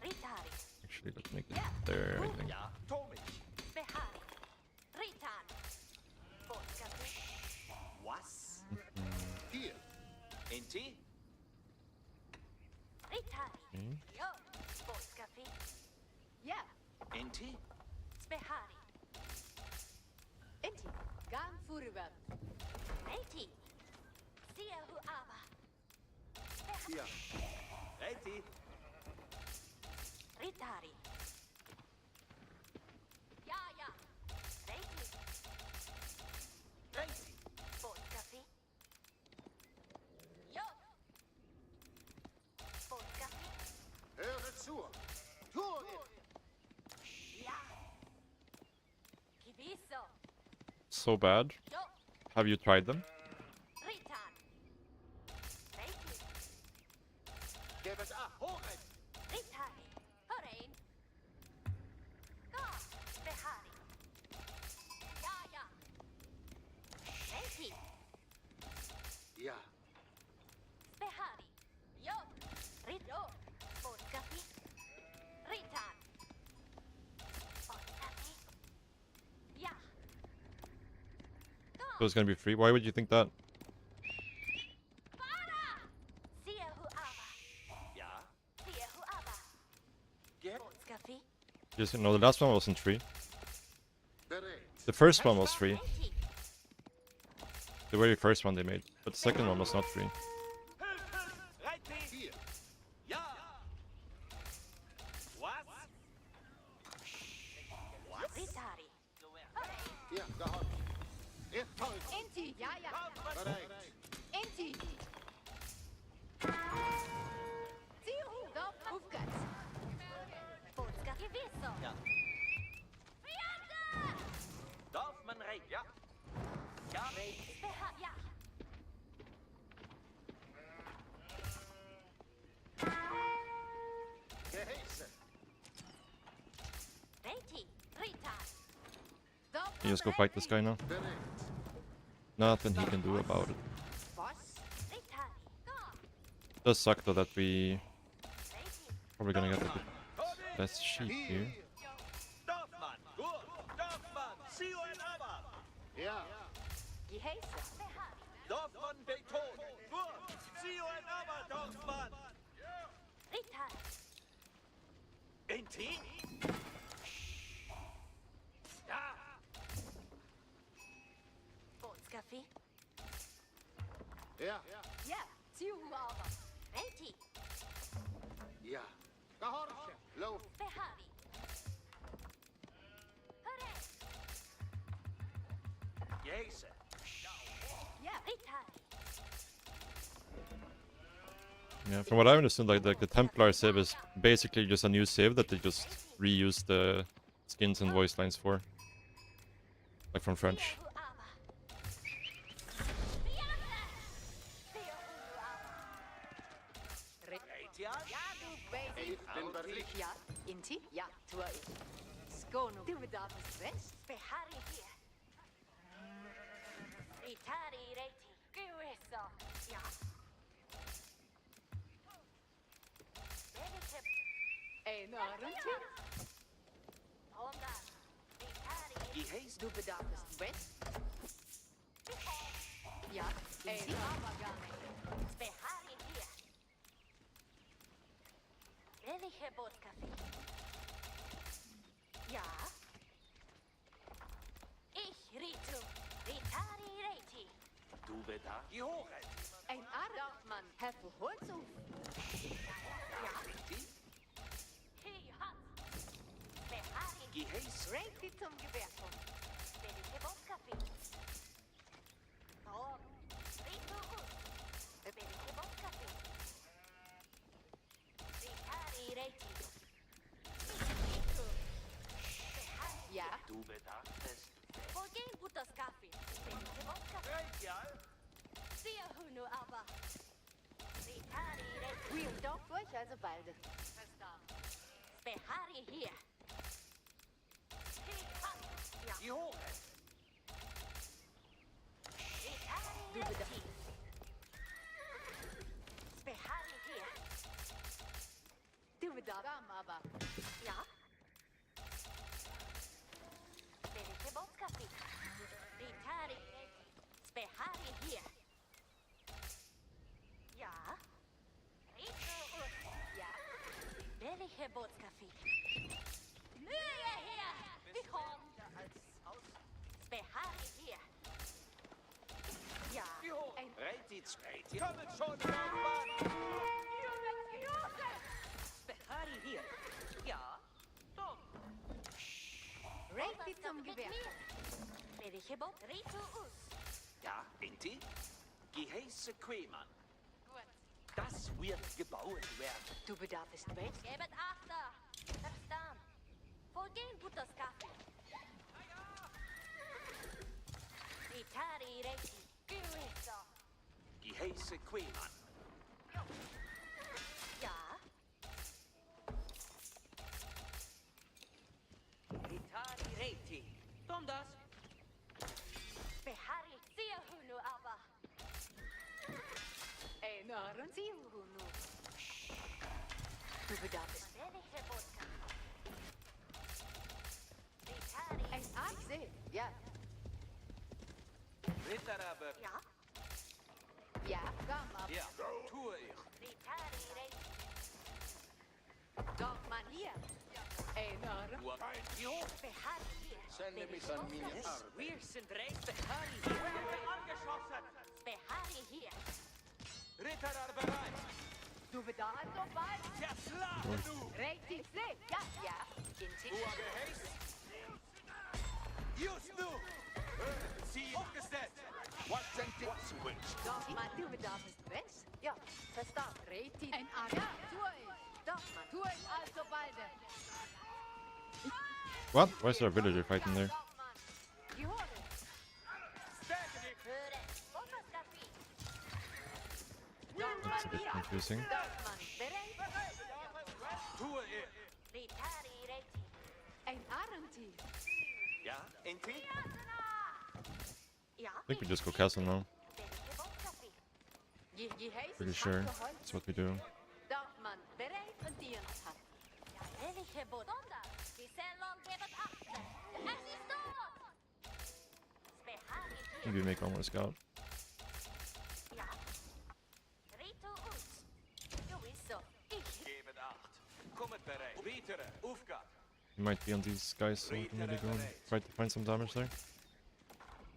Ritari, Actually, let's make it there, I think. Ja, Tomich. behari. Ritan. Boskafi, Was? Hier. Inti? ritari. Okay. Jo, boskafi. Ja, Inti? behari. Inti, Gan Furivat. reiti. Sia hu ava. Hier. Reiti? Ritari. Ja, ja. Reiti, Reiti? boskafi. Jo. Boskafi. Höre zu. Tore. Ja. Kibiso. So bad. Jo. Have you tried them? Ritan. Reiti. Gebet ab. Horet. Ritari. Horein. Go. Behari. Ja, ja. Reiti. Ja. Behari. Jo. Rito. Boskafi. Ritan. Boskafi. Ja. So it's gonna be free. Why would you think that? Para. Sia hu ava. Ja. Sia hu ava. Get Boskafi. Just no, the last one wasn't free. bereit. The first one was free. Reiti. The very first one they made, but the second one was not free. Reiti? Hier. Ja. Was? Ritari. Ja, geholfen. Erfolg. Inti, ja, ja. Bereit. Inti. Zihu, Dop, Ufkat. Boskafi. Gewisso. Ja. Frianda. Dorfman Reit? Ja. Ja. Beha. Ja. Geheißen. Reiti. Ritan. Dop, You just go fight this guy now. Bereit. Nothing he can do about it. Was? Ritari. Go. Does suck though that we Reiti. probably gonna get a bit less sheep here. Dorfman. Gut. Dorfman. Sio en Aba. Ja. Geheise. Behari. Dorfman Beton. Gut. Sio en Aba, Dorfman. Ritari. Inti? Ja. Boskafi. Ja. ja. Zihu, Ava. Reiti. Ja. Gehorche. Lauf. Behari. Hooray. Jezus. Ja. Ritari. Yeah, from what I understood, like the Templar save is basically just a new save that they just reuse the skins and voice lines for, like from French. Sia hu ava. Basic. bin bereit. Ja, Inti? Ja, tue ich. Skono. Du bedarfst West. Behari hier. Ritari Reiti. Gewisser. Ja. Welche Enorm. Honda? Ritari Reiti. Du bedarfst West. Ja, Inti? Aber gar nicht. Behari hier. Welche Bootskaffee? Ja. Ich Ritu. Ritari Reiti. Du Veda? Die Hoheit. Ein Ardorfmann. Herr Holzhof. Die? Hi hat. Behari. Geheiß. Reiki zum Gewehrton. Welche Bootskaffee? Oh. Ritu Us. Welche Bootskaffee? Ritari Reiti. Ritu. Behari. Ja, Du Veda? Es. Vorgehen Butters Kaffee. Welche Bootskaffee? Ja. Sehr Hunu aber. Ritari Reiti. Wheel doch durch, also beide. Verstanden. Behari hier. Hi hat. Ja. Die Hoheit. Du bedarfst. Behari hier. Du bedarfst aber. Ja. Welche Bootskaffee? Ritari. Behari hier. Ja. Ritu. Ja. Welche Bootskaffee? Mühe her. Wie kommt? Behari hier. Ja. Die Hoheit. Ein Reititz. Kommen schon, Mann. Behari hier. Ja. Tom. Reiki zum Gewehrton. Welche Boot? Ritu Us. Ja, Inti? Geheiße Queman. Gut. Das wird gebaut werden. Du bedarfst West. Gebet Achter. Verstanden. Vorgehen Butters Kaffee. Ritari Reiki. Gewisser. Geheiße Queman. Ja. Ritari Reiti. Tom das. Behari. Sehr Hunu aber. Enorm. Zielhunu. Du bedarfst Welche Bootskaffee? Ritari. ein Achse. Ja, Ritterabbe. Ja. ja, komm ab. Ja, tue ich. Ritari Reiki. Dorfmann hier. Enorm. Nur die Hoheit. Behari hier. Sende mich an meine Yes, Arbeit. wir sind recht. Behari hier. Angeschossen. Behari hier. Ritterer bereit. Du bedarfst so bald. Zerschlagen du. Reiki See. Ja, ja. Inti. Uhr geheiß. Just nu. Ziel aufgestellt. Was sind die Switch? Dorfmann, du bedarfst West. Ja, verstanden. Reiki. Ein Ard. Ja, tue ich. Dorfmann, tue ich also beide. What? Why is there a villager fighting there? Dorfmann. Die Horde. Höre. Bootskaffee. That's a bit confusing. Dorfmann, bereit. Tue ich. Ritari Reiki. Ein Arrentier. Ja, Inti? Ja. I think we just go castle now. Welche Bootskaffee? Je heißt Pretty sure that's what we do. Dorfmann, bereit und Dienst hat. Ja, welche Boot? Sonda. Die Cellon gebet Achter. Es ist dort. Behari hier. Maybe make one more scout. Ja. Ritu Us. Gewisser. Ich. Gebet acht. Kommet bereit. Weitere Aufgabe. He might be on these guys, so we can really go and try to find some damage there.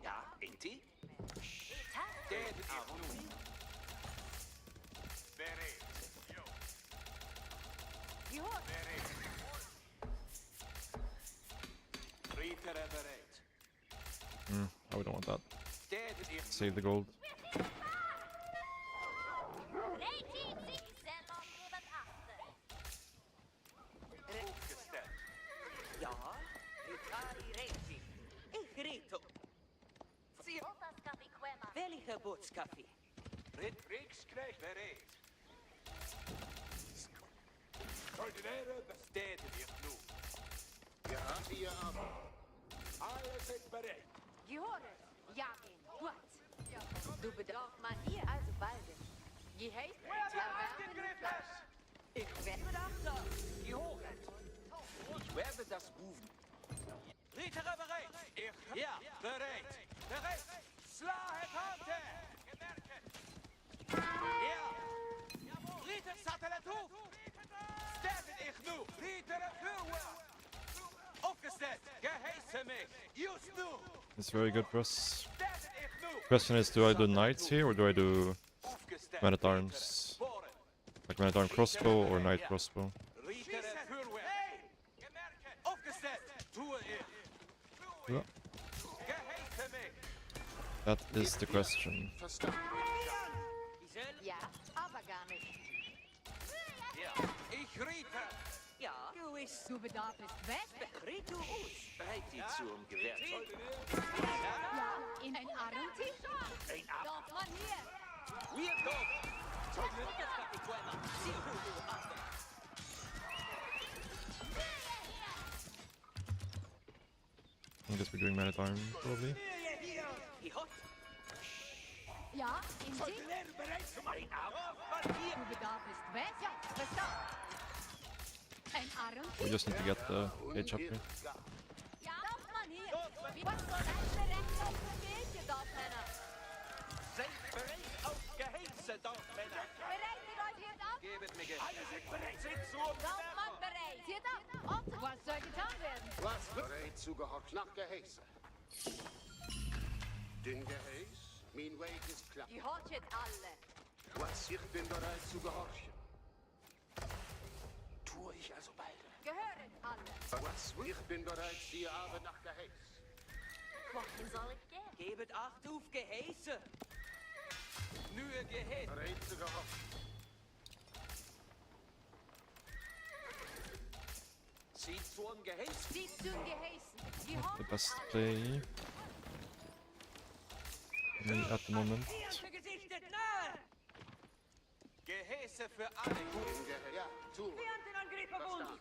Ja, Inti? Ritari. Dedet ihr nun? Bereit. Die Horde. Bereit. Ritterer bereit. Oh, we don't want that. Dedet ihr Save the gold. Reiki. Die Cellon gebet Achter. aufgestellt. Ja. Ritari Reiti. Ich Rito. Sie. Bootskaffee Quema. Welche Bootskaffee? Kriegsknecht bereit. Soldaten besteeden wir nu. Ja, wir aber. Alles ist bereit. Gehöret. Jagin. Gut. Du bedarfst man hier also bald. Geheißt. Ich werde achter. Gehöret. Ich werde das rufen. Ritere bereit. Ja, bereit. Bereit. Slahet harte. Ja. Ritter Satellit hoef. Sterven ich nu. Ritere Führer. Aufgestellt. Geheiße mich. Just nu. It's very good for us. Sterven ich nu. Question is, do I do knights here or do I do Aufgestellt. man at arms? Like man at arm crossbow or knight crossbow? Ritere Führer. Aufgestellt. Tue ich. Ja. Geheiße mich. That is the question. Verstanden. Ja, aber gar nicht. Ja. Ich riete. Ja. Du bist. Du bedarfst weg. Red du aus. Bereit die zum Gewehr. Ja, in ein Armti. Ein Ab. Darf man hier. Wir kommen. Das kann ich quälen. Sie rufen ab. I guess we're doing man at arm, probably. Ich hot. Ja, in sie. Bereit zum Ein Ab. Du bedarfst weg. Ja, verstanden. Ein Armti. We just need to get the age up here. Ja, darf man hier. Was soll das berechnen? Geht ihr dort, Männer? Seid bereit auf Geheiße, Dorfmänner. Bereitet euch jetzt auf. Gebet mir Alle sind bereit. Sind zu Darf man bereit? Hier da. Otto, was soll getan werden? Was bereit zugehorcht nach Geheiße? Den Geheiß? Mein Weg ist klar. Gehorchet alle. Was ich bin bereit zu gehorchen. Tue ich also beide. Gehöret alle. Was ich bin bereit, die Arbeit nach Geheiß. Wohin soll ich gehen? Gebet Acht auf Geheiße. Nur Geheiße. Bereit zu gehorchen. Zieht zum Geheiße. Sieht zum Geheißen. The Gehorchet best alle. play me at the moment. Gesichtet nahe. Geheiße für alle. Den Geheiß. Ja, tue. Angriff verbunden.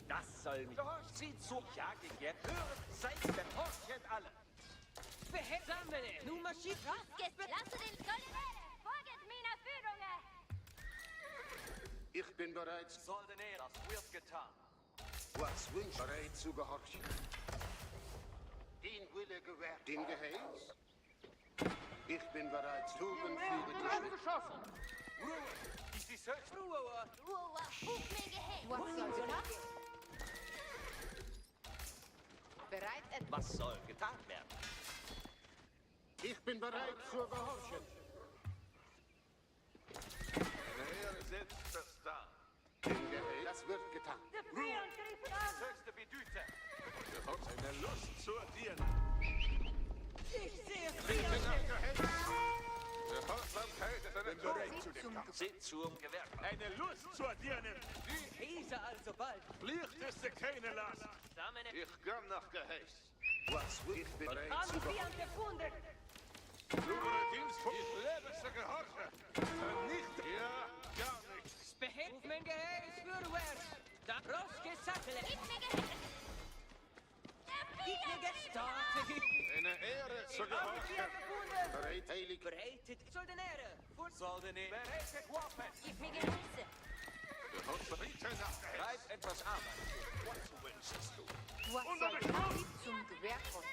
Das soll mich. Zieht zu. Jage jetzt. Höret, seid gehorchet alle. Sammle. Nun marschiert. Lasse den Soldaten. Folget meiner Führungen. Ich bin bereit. Soldaten, das wird getan. Was wünscht bereit zu gehorchen. Den Wille gewährt. Den Geheiß? Ich bin bereit. Tugend führe die Schritt. Ruhe. Ist die Söch? Ruhe. Ruhe, ruf mir Geheiß. Was soll getan? Bereit etwas. Was soll getan werden? Ich bin bereit zu gehorchen. Er setzt das da. Den Geheiß? Das wird getan. Höchste Bedüte. Eine Lust zur Dienen. Ich sehe Bitte nach Geheiß. Gehorsamkeit ist eine bereit zu dem Kampf. Seht zum Gewehr. Eine Lust zur Dienen. Die Hese also bald. Pflicht ist keine Last. Ich kann nach Geheiß. Was ich bin bereit zu gehorchen. gefunden. Lubere Dienst. Ich lebe zu gehorchen. Vernichten. Ja, gar nichts. Behält mein Geheiß fürwärts. Da rausgesattelt. Gib mir Geheiß. Gib mir gestartet. Eine Ehre zu gehorchen. Bereit, heilig. Bereitet Soldaten. Soldaten. Bereitet Waffen. Gib mir Geheiße. Bitte nach Geheiß. Treib etwas Arbeit. Was wünschst du? Was soll getan? Gib zum Gewehr kommen.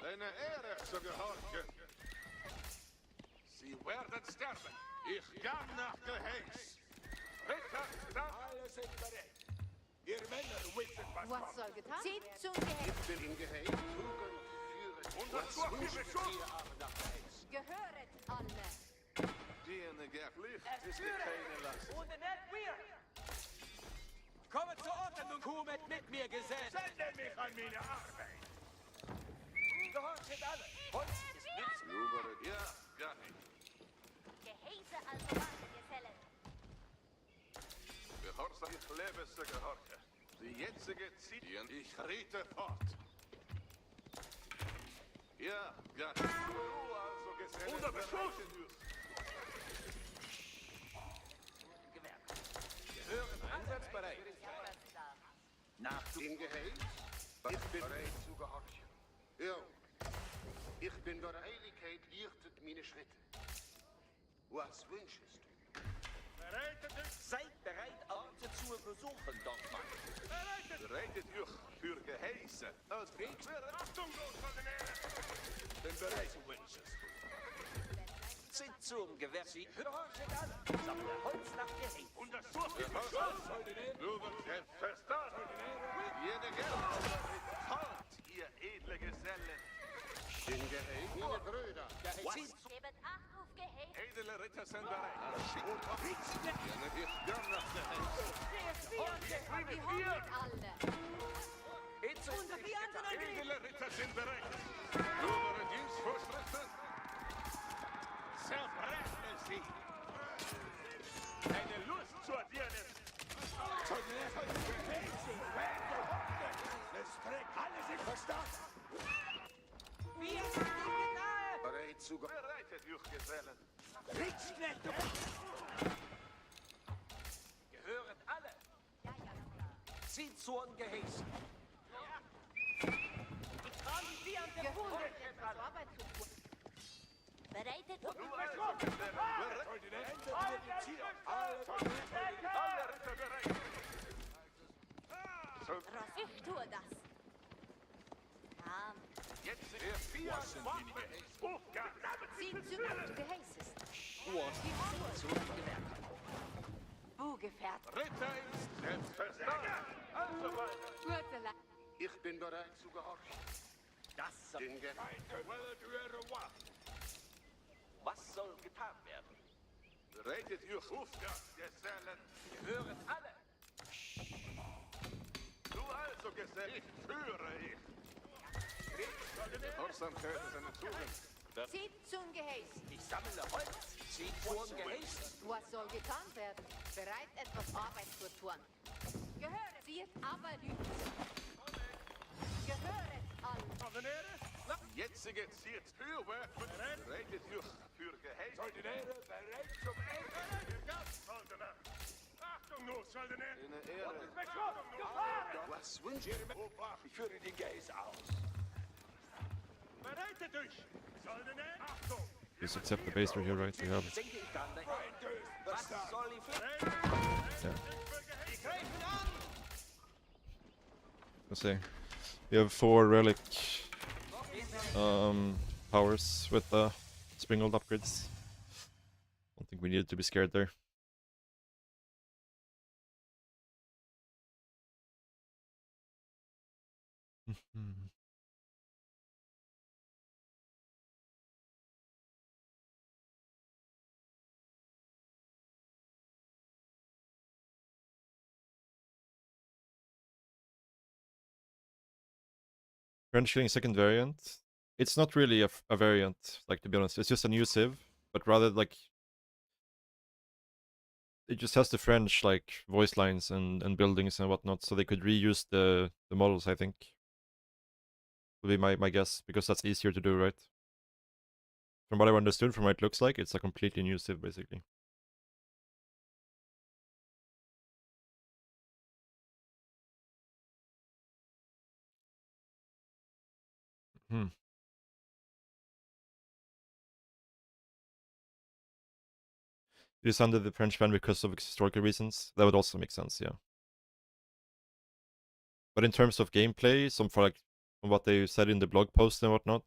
Eine Ehre zu gehorchen. Sie werden sterben. Ich gang nach Geheiß. Ritter, dann. Alles ist bereit. Ihr Männer wissen, Was soll getan? Zieht zum Geheiß. Ich bin im Geheiß. Tugend führe. Unser Was Tor wünscht ist schon. die Arbeit nach Geheiß. Gehöret alle. Diejenige Pflicht ist keine Last. Und nicht wir. Komme zur Ordnung, Kumet mit mir gesetzt. Sende mich an meine Arbeit. Gehorchet alle. Holz ist nichts. Lubere, ja, gar nicht. Geheiße also Waffengesellen. Gehorsam, ich lebe zu gehorchen. Die jetzige Ziehen, ich riete fort. Ja, gar nicht. Du also beschossen wird. Gehören einsatzbereit. Nach In Geheiß. Ich bin bereit zu gehorchen. Ja. Ich bin der Heiligkeit lichtet meine Schritte. Was wünschest du? Bereitet euch, Seid bereit, Orte zu besuchen, Dorfmann. bereitet euch für Geheiße. Als Kriegswehr, Achtung, Großsoldatäre! Bin bereit zu wünschen. Sind zum Gewehr. Sie gehorchen alle. Sammle Holz nach Geheiß. Untersucht die Beschuss! Löwen kämpft fest an! Jede Geld! Fort, ihr edle Gesellen! In Geheiß. Meine Brüder. Gebt Acht auf Geheiß. Edle Ritter sind bereit! Gerne wird gern nach der Die Hobbit alle. Edle Ritter sind bereit! Höhere Dienstvorschriften! Zerbrechen sie! Eine Lust zur Dirne! Es trägt alles in Verstand! Wir sind Dinge nahe. Bereit zu gehorchen. Bereitet euch, Gesellen! Kriegsknechte. Gehören alle. Ja, ja, klar. Zieht zum Geheiß. Ich trage Sie an der Wunde. Gehört etwas Arbeit zu tun. Bereitet Du also, Gesellen! Alle Ritter bereit! So, Ich tue das. Ja, jetzt sind wir vier Waffen! Aufgabe! sieh zu Geheißes. Bugefährt. Ritter ist selbstverständlich! Also weiter! Gürtele. Ich bin bereit zu gehorchen. Das. In Geheiß. Was soll getan werden? Bereitet euch auf, Gesellen! Gehören alle. Du also, Gesell, ich führe ich! Gehorsamkeit ist eine Tugend. Zieht zum Geheiß. Ich sammle Holz. Zieht zum Geheiß. Was soll getan werden? Bereit, etwas Arbeit zu tun. Gehöret ihr aber nicht. Gehöret all. Jetzige ziert Feuerwerk. Bereitet euch für Geheiß. Soldinäre, bereit zum Ende. Gastsoldaten. Achtung nur, Soldinäre. In Ehre. Was wünschst du? Ich führe den Geheiß aus. Bereitet euch. Soldinäre, Achtung. Just accept the base right here, right? We have it. Denke ich an. Was soll ich für... Die greifen an. Let's see. We have 4 relic powers with Springald upgrades. Don't think we needed to be scared there. French getting second variant. It's not really a variant, like, to be honest. It's just a new civ, but rather like it just has the French like voice lines and buildings and whatnot, so they could reuse the models. I think would be my guess, because that's easier to do, right? From what I understood, from what it looks like, it's a completely new civ basically. It is under the French ban because of historical reasons. That would also make sense, yeah. But in terms of gameplay, from what they said in the blog post and whatnot,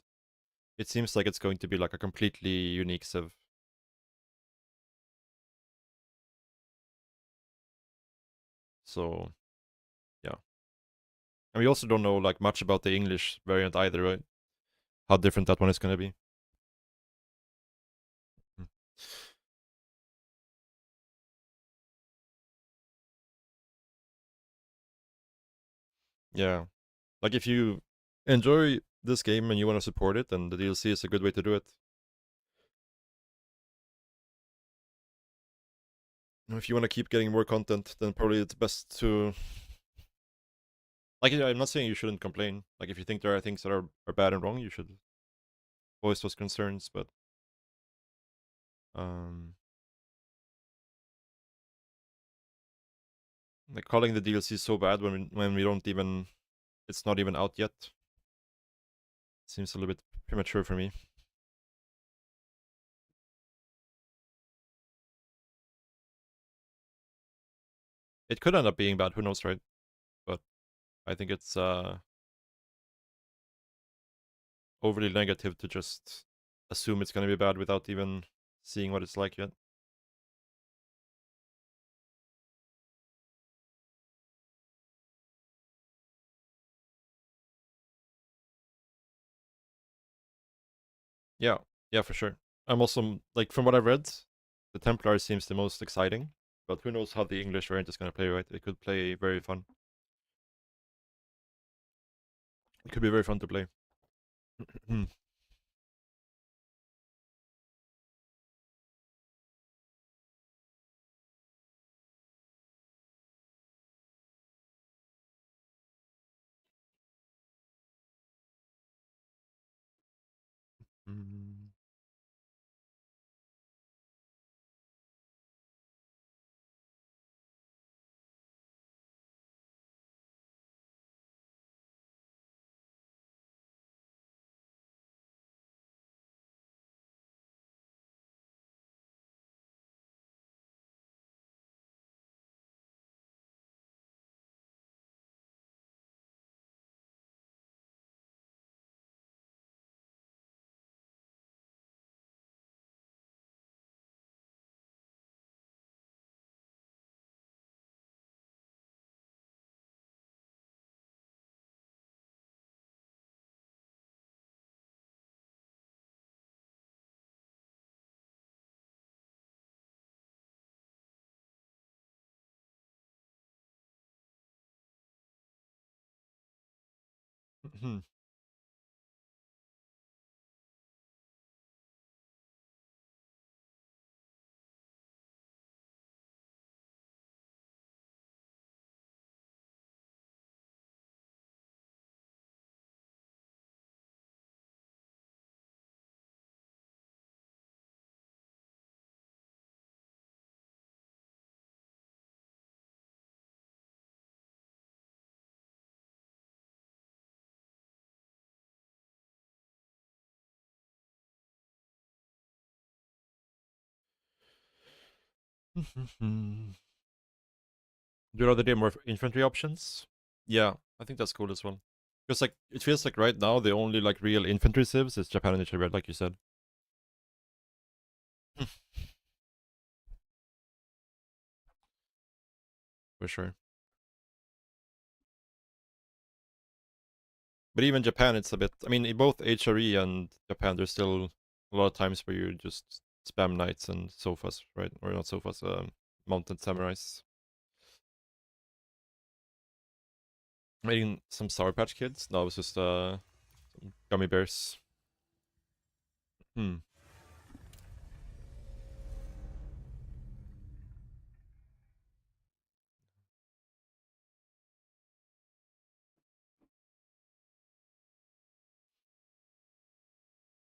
it seems like it's going to be like a completely unique civ. So, yeah. And we also don't know like much about the English variant either, right? How different that one is going to be. Yeah. Like, if you enjoy this game and you want to support it, then the DLC is a good way to do it. If you want to keep getting more content, then probably it's best to... Like, I'm not saying you shouldn't complain. Like, if you think there are things that are bad and wrong, you should voice those concerns, but Like calling the DLC so bad when we don't even, it's not even out yet. Seems a little bit premature for me. It could end up being bad, who knows, right? But I think it's overly negative to just assume it's gonna be bad without even seeing what it's like yet. Yeah, yeah, for sure. I'm also, like, from what I've read, the Templar seems the most exciting, but who knows how the English variant is gonna play, right? It could play very fun. It could be very fun to play. Mm. Do you rather do more infantry options? Yeah, I think that's cool as well. Because, like, it feels like right now the only, like, real infantry civs is Japan and Italy, like you said. For sure. But even Japan, it's a bit. I mean, in both HRE and Japan, there's still a lot of times where you just spam knights and sofas, right? Or not sofas, mounted samurais. I'm eating some Sour Patch Kids. No, it was just some gummy bears. Hmm.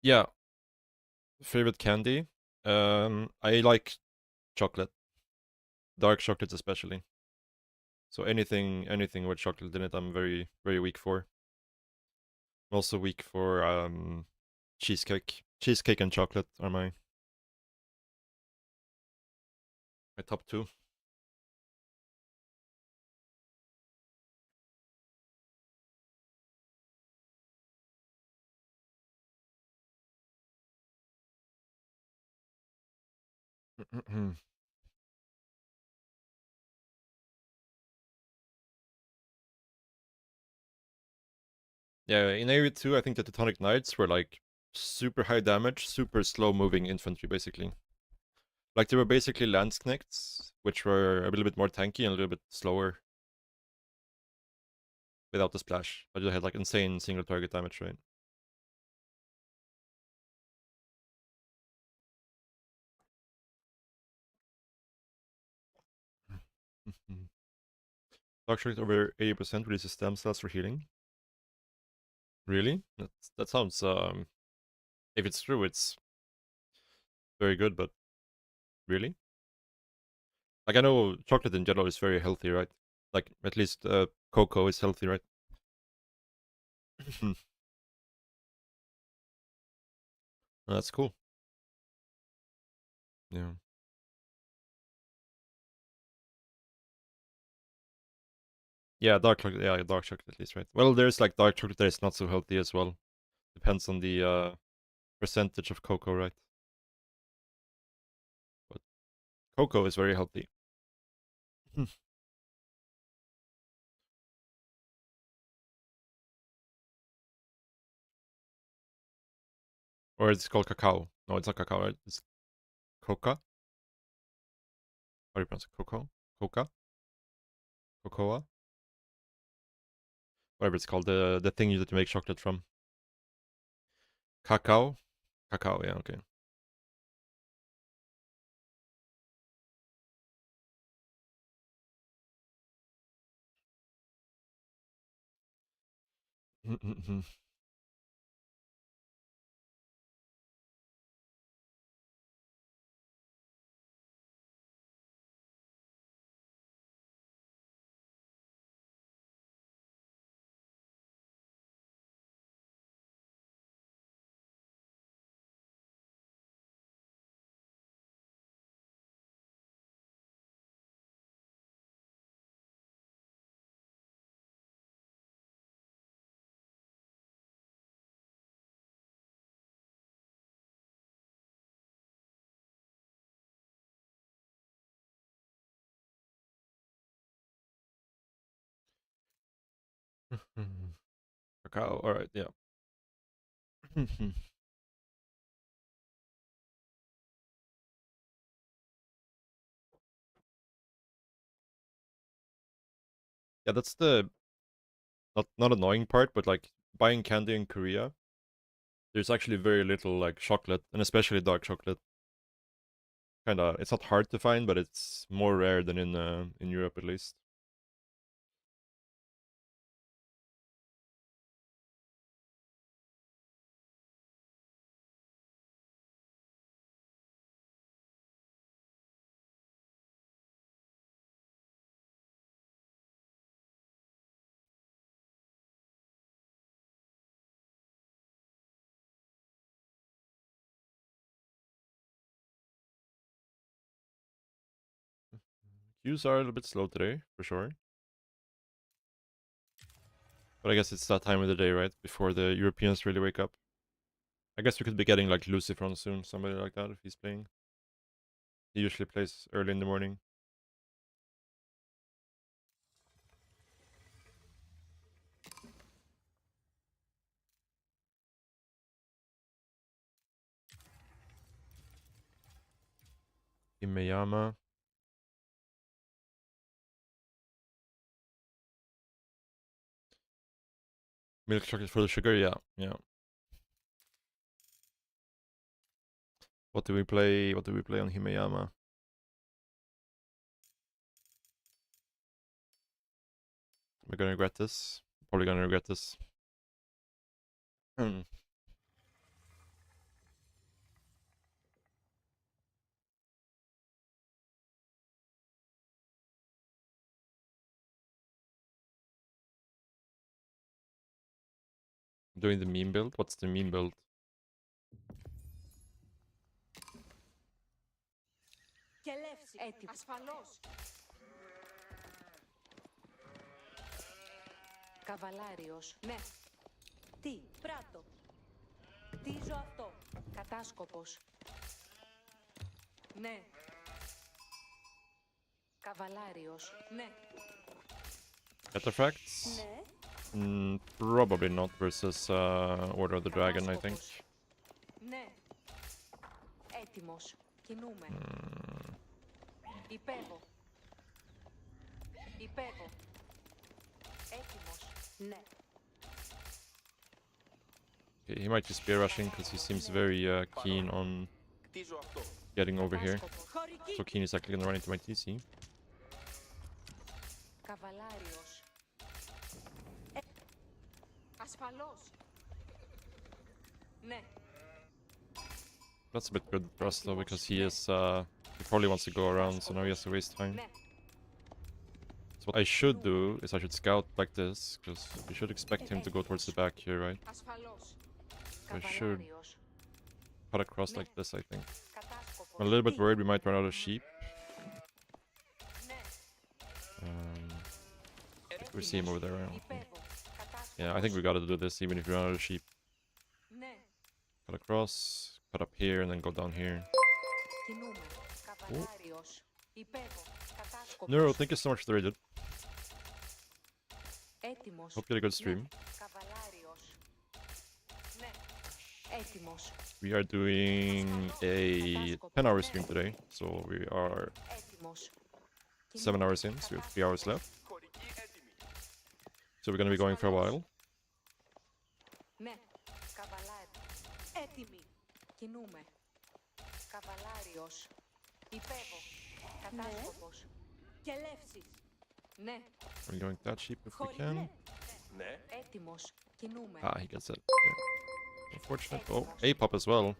Yeah. Favorite candy? I like chocolate, dark chocolate especially. So anything with chocolate in it, I'm very very weak for. I'm also weak for cheesecake. Cheesecake and chocolate are my top two. Yeah, in AoE2, I think the Teutonic Knights were like super high damage, super slow moving infantry, basically. Like they were basically Landsknechts, which were a little bit more tanky and a little bit slower without the splash. But they had like insane single target damage, right? Dark Chocolate over 80% releases stem cells for healing. Really? That sounds if it's true, it's very good, but Really? Like I know chocolate in general is very healthy, right? Like at least cocoa is healthy, right? That's cool. Yeah. Yeah, dark chocolate. Yeah, dark chocolate at least, right? Well, there's like dark chocolate that is not so healthy as well. Depends on the percentage of cocoa, right? But cocoa is very healthy. Or it's called cacao. No, it's not cacao, right? It's coca. How do you pronounce it? Cocoa? Coca? Cocoa? Whatever it's called. The thing that you make chocolate from. Cacao? Cacao, yeah, okay. Cacao, alright, yeah. Yeah, that's the not annoying part, but like buying candy in Korea, there's actually very little like chocolate, and especially dark chocolate. Kinda, it's not hard to find, but it's more rare than in Europe at least. Queues are a little bit slow today, for sure. But I guess it's that time of the day, right? Before the Europeans really wake up. I guess we could be getting like Lucifron soon, somebody like that, if he's playing. He usually plays early in the morning. Imeyama. Milk chocolate for the sugar, yeah, yeah. What do we play? What do we play on Himeyama? We're gonna regret this. Probably gonna regret this. I'm doing the meme build. What's the meme build? Έτοιμο. Ασφαλώς. Καβαλάριος. Ναι. Τι, πράτο. Κτίζω αυτό. Κατάσκοπος. Ναι. Καβαλάριος. Ναι. Artifacts? Ναι. Probably not versus Order of the Dragon, I think. Ναι. Έτοιμος. Κινούμε. Υπέβω. Υπέβω. Έτοιμος. Ναι. Okay, he might just be rushing because he seems very keen on getting over here. So keen he's actually gonna run into my TC. Καβαλάριος. Ασφαλώς. Ναι. That's a bit good for us though, because he is he probably wants to go around, so now he has to waste time. So what I should do is I should scout like this, because we should expect him to go towards the back here, right? I should cut across like this, I think. I'm a little bit worried we might run out of sheep. We see him over there. Yeah, I think we gotta do this even if we run out of sheep. Cut across, cut up here, and then go down here. Ooh. Neuro, thank you so much for the raid. Hope you had a good stream. We are doing a 10-hour stream today, so we are 7 hours in, so we have 3 hours left. So we're gonna be going for a while. We're going that sheep if we can. Ah, he gets it. Yeah. Unfortunate. Oh, A-pop as well.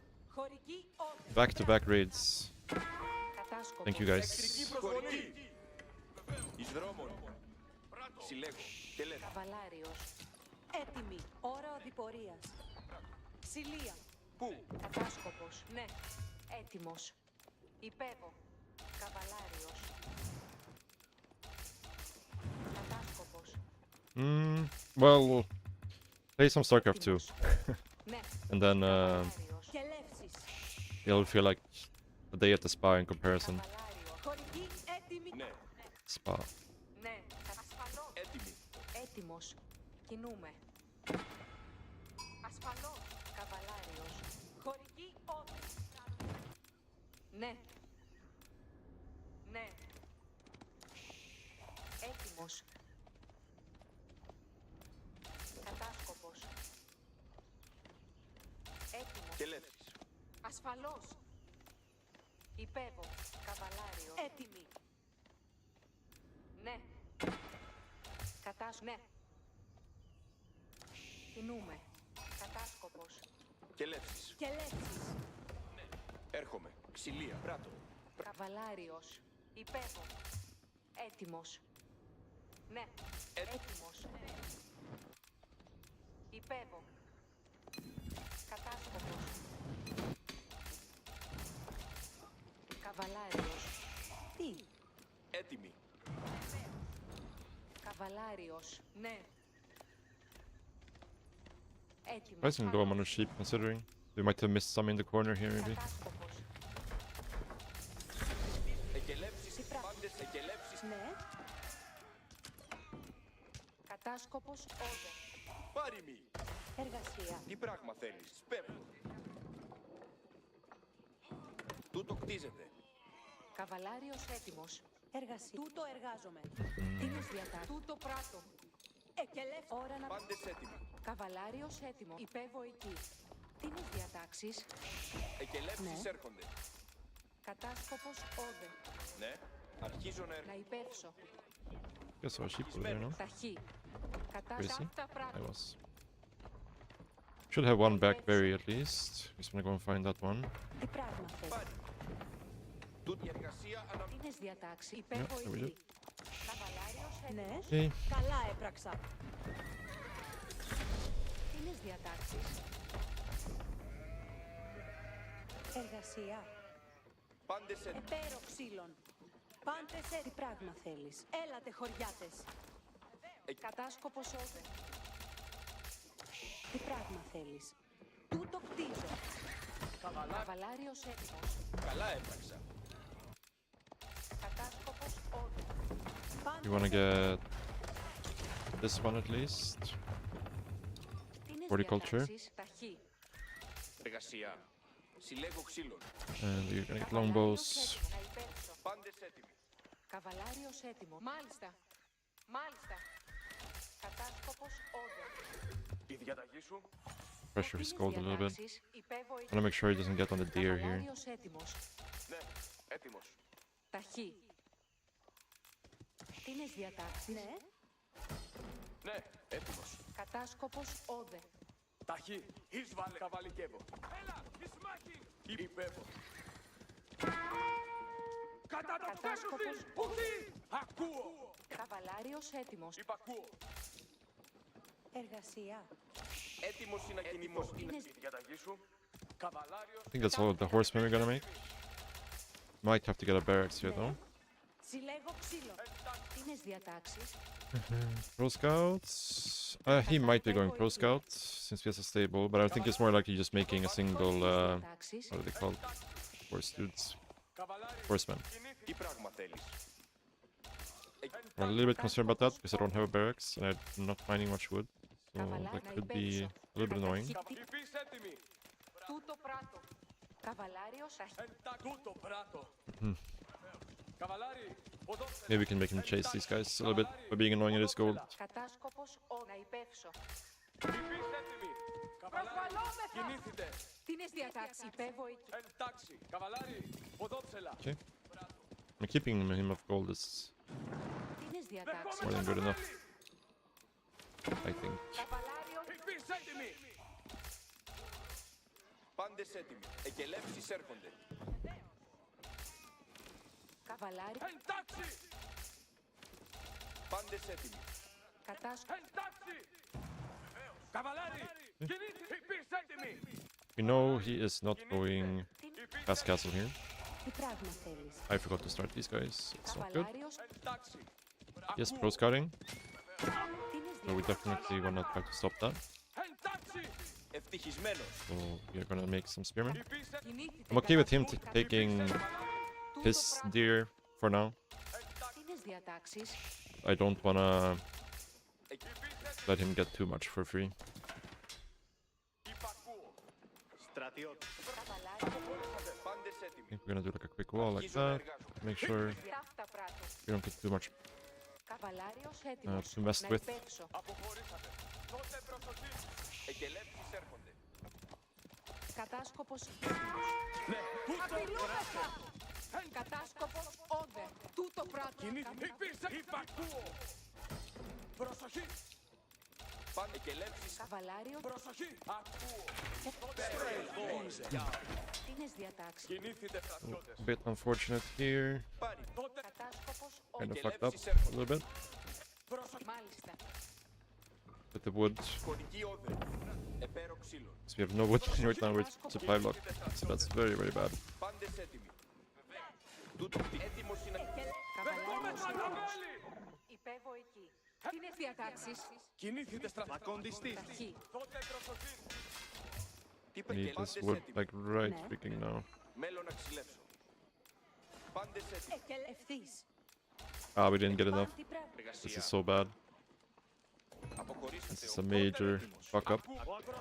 Back-to-back raids. Thank you guys. Καβαλάριος. Έτοιμη. Ώρα οδηπορίας. Ξυλία. Πού? Κατάσκοπος. Ναι. Έτοιμος. Υπέβω. Καβαλάριος. Κατάσκοπος. Well, play some StarCraft 2. Ναι. And then Και λεύσεις. you'll feel like a day at the spa in comparison. Καβαλάριο. Χωρική έτοιμη. Ναι. Spa. Ναι. Ασφαλώς. Έτοιμη. Έτοιμος. Κινούμε. Ασφαλώς. Καβαλάριος. Χωρική όρθιση. Ναι. Ναι. Έτοιμος. Κατάσκοπος. Έτοιμος. Και λεύσεις. Ασφαλώς. Υπέβω. Καβαλάριο. Έτοιμη. Ναι. Ναι. Κινούμε. Κατάσκοπος. Και λεύσεις. Και λεύσεις. Ναι. Έρχομαι. Ξυλία. Πράτο. Καβαλάριος. Υπέβω. Έτοιμος. Ναι. Έτοιμος. Υπέβω. Κατάσκοπος. Καβαλάριος. Τι? Έτοιμη. Καβαλάριος. Ναι. Έτοιμος. Surprising low amount of sheep considering. We might have missed some in the corner here maybe. Κατάσκοπος. Εκελεύσεις. Πάντες εκελεύσεις. Ναι. Κατάσκοπος. Όδε. Πάριμη. Εργασία. Τι πράγμα θέλεις. Σπέβω. Τούτο κτίζεται. Καβαλάριος έτοιμος. Εργασία. Τούτο εργάζομαι. Τίνος διατάσεις. Τούτο πράττω. Εκελεύς. Ώρα να... Πάντες έτοιμοι. Καβαλάριος έτοιμο. Υπέβω εκεί. Τίνος διατάξεις. Εκελεύσεις Ναι. έρχονται. Κατάσκοπος όδε. Ναι. Αρχίζω να Να υπεύσω. Guess our sheep over there, no? Ταχύ. Where is he? Κατάσκοπτα I πράττω. was. Should have one back berry at least. Just wanna go and find that one. Τι πράγμα θες. Πάρει. Τούτη εργασία ανα... Τίνες διατάξεις. Υπέβω there we εκεί. Καβαλάριος έτοιμος. Okay. Καλά έπραξα. Τίνες διατάξεις. Εργασία. Πάντες έτοιμοι. Επέρο ξύλων. Πάντες τι πράγμα θέλεις. Έλατε χωριάτες. Κατάσκοπος όδε. Τι πράγμα θέλεις. Τούτο κτίζω. Καβαλάριος έτοιμος. Καλά έπραξα. Κατάσκοπος όδε. You wanna get this one at least? Horticulture. Ταχύ. Εργασία. Συλλέγω ξύλων. And you're gonna get longbows. Να υπέρξω. Πάντες έτοιμοι. Καβαλάριος έτοιμο. Μάλιστα. Μάλιστα. Κατάσκοπος όδε. Η διαταγή σου. Pressure his gold a little bit. Υπέβω εκεί. Wanna make sure he doesn't get on the deer here. Καβαλάριος έτοιμος. Ναι. Έτοιμος. Ταχύ. Τίνες διατάξεις. Ναι. Ναι. Έτοιμος. Κατάσκοπος όδε. Ταχύ, εισβάλλε, καβαλικεύω. Έλα, εις μάχη. Υπέβω. Κατά το Κατάσκοπος ουδή. Ακούω. Καβαλάριος έτοιμος. Υπακούω. Εργασία. Έτοιμος είναι να κινηθώ. Είναι στη διαταγή σου. Καβαλάριος. I think that's all of the horsemen we're gonna make. Might have to get a barracks here though. Συλλέγω ξύλο. Τίνες διατάξεις. Pro scouts. He might be going pro scout since he has a stable, but I think it's more likely just making a single. What are they called? Horse dudes. Horsemen. Τι πράγμα θέλεις. I'm a little bit concerned about that because I don't have a barracks and I'm not finding much wood, so that could be a little bit annoying. Υφείς έτοιμη. Τούτο πράτο. Καβαλάριος Τούτο πράτο. Καβαλάρι, οδόξε. Maybe we can make him chase these guys a little bit by being annoying at his gold. Κατάσκοπος να υπεύσω. Υφείς έτοιμη. Καβαλάρι, κινήθητε. Τίνες διατάξεις. Υπέβω εκεί. Εντάξει, καβαλάρι, οδόψελα. Okay. And keeping him of gold is Τίνες διατάξεις. more than good enough, I think. Καβαλάριος Υφείς έτοιμη. Πάντες έτοιμοι. Εκελεύσεις έρχονται. καβαλάρι. Εντάξει. Πάντες έτοιμοι. Κατάσκοπος. Εντάξει. Καβαλάρι, κινήθητε. Υφείς έτοιμη. We know he is not going past castle here. Τι πράγμα θέλεις. I forgot to start these guys. It's not good. Καβαλάριος. Εντάξει. Yes, pro scouting. Τίνες So we definitely wanna try to stop that. Εντάξει. Ευτυχισμένος. So we are gonna make some spearmen. Υφείς έτοιμη. I'm okay with him taking his deer for now. Τίνες διατάξεις. I don't wanna let him get too much for free. Υπακούω. Στρατιώτη. Καβαλάρι. Πάντες I έτοιμοι. think we're gonna do like a quick wall like that. Make sure Ταύτα πράτο. we don't get too much Καβαλάριος έτοιμος. too messed να with. υπεύσω. Αποχωρήσατε. Τότε προσοχή. Εκελεύσεις έρχονται. Κατάσκοπος έτοιμος. Ναι. Απειλούμεθα. Κατάσκοπος όντε. Τούτο πράτο. Κινήθητε. Υπακούω. Προσοχή. Πάνε εκελεύσεις. Καβαλάριο. Προσοχή. Ακούω. Τίνες διατάξεις. Κινήθητε στρατιώτες. A bit unfortunate here. Πάρει. Τότε Κατάσκοπος Kind όντε. of fucked up a little bit προσοχή. Μάλιστα. with the wood. Χωρική όδρυ. Επέρο ξύλων. So we have no wood right now. We're supply block, so that's very very bad. Πάντες έτοιμοι. Τούτο έτοιμος είναι. Καβαλάριος έτοιμος. Υπέβω εκεί. Τίνες διατάξεις. Κινήθητε στρατιώτες. Ακοντιστής. Ταχύ. Τότε προσοχή. Τι I need this πάντες wood έτοιμοι. like right Ναι. freaking now. Μέλλον να ξυλέψω. Πάντες έτοιμοι. Ευθύς. Ah, we didn't get enough. Τι πράγμα. This is Εργασία. so bad. Αποχωρήσατε. This is a major fuck up.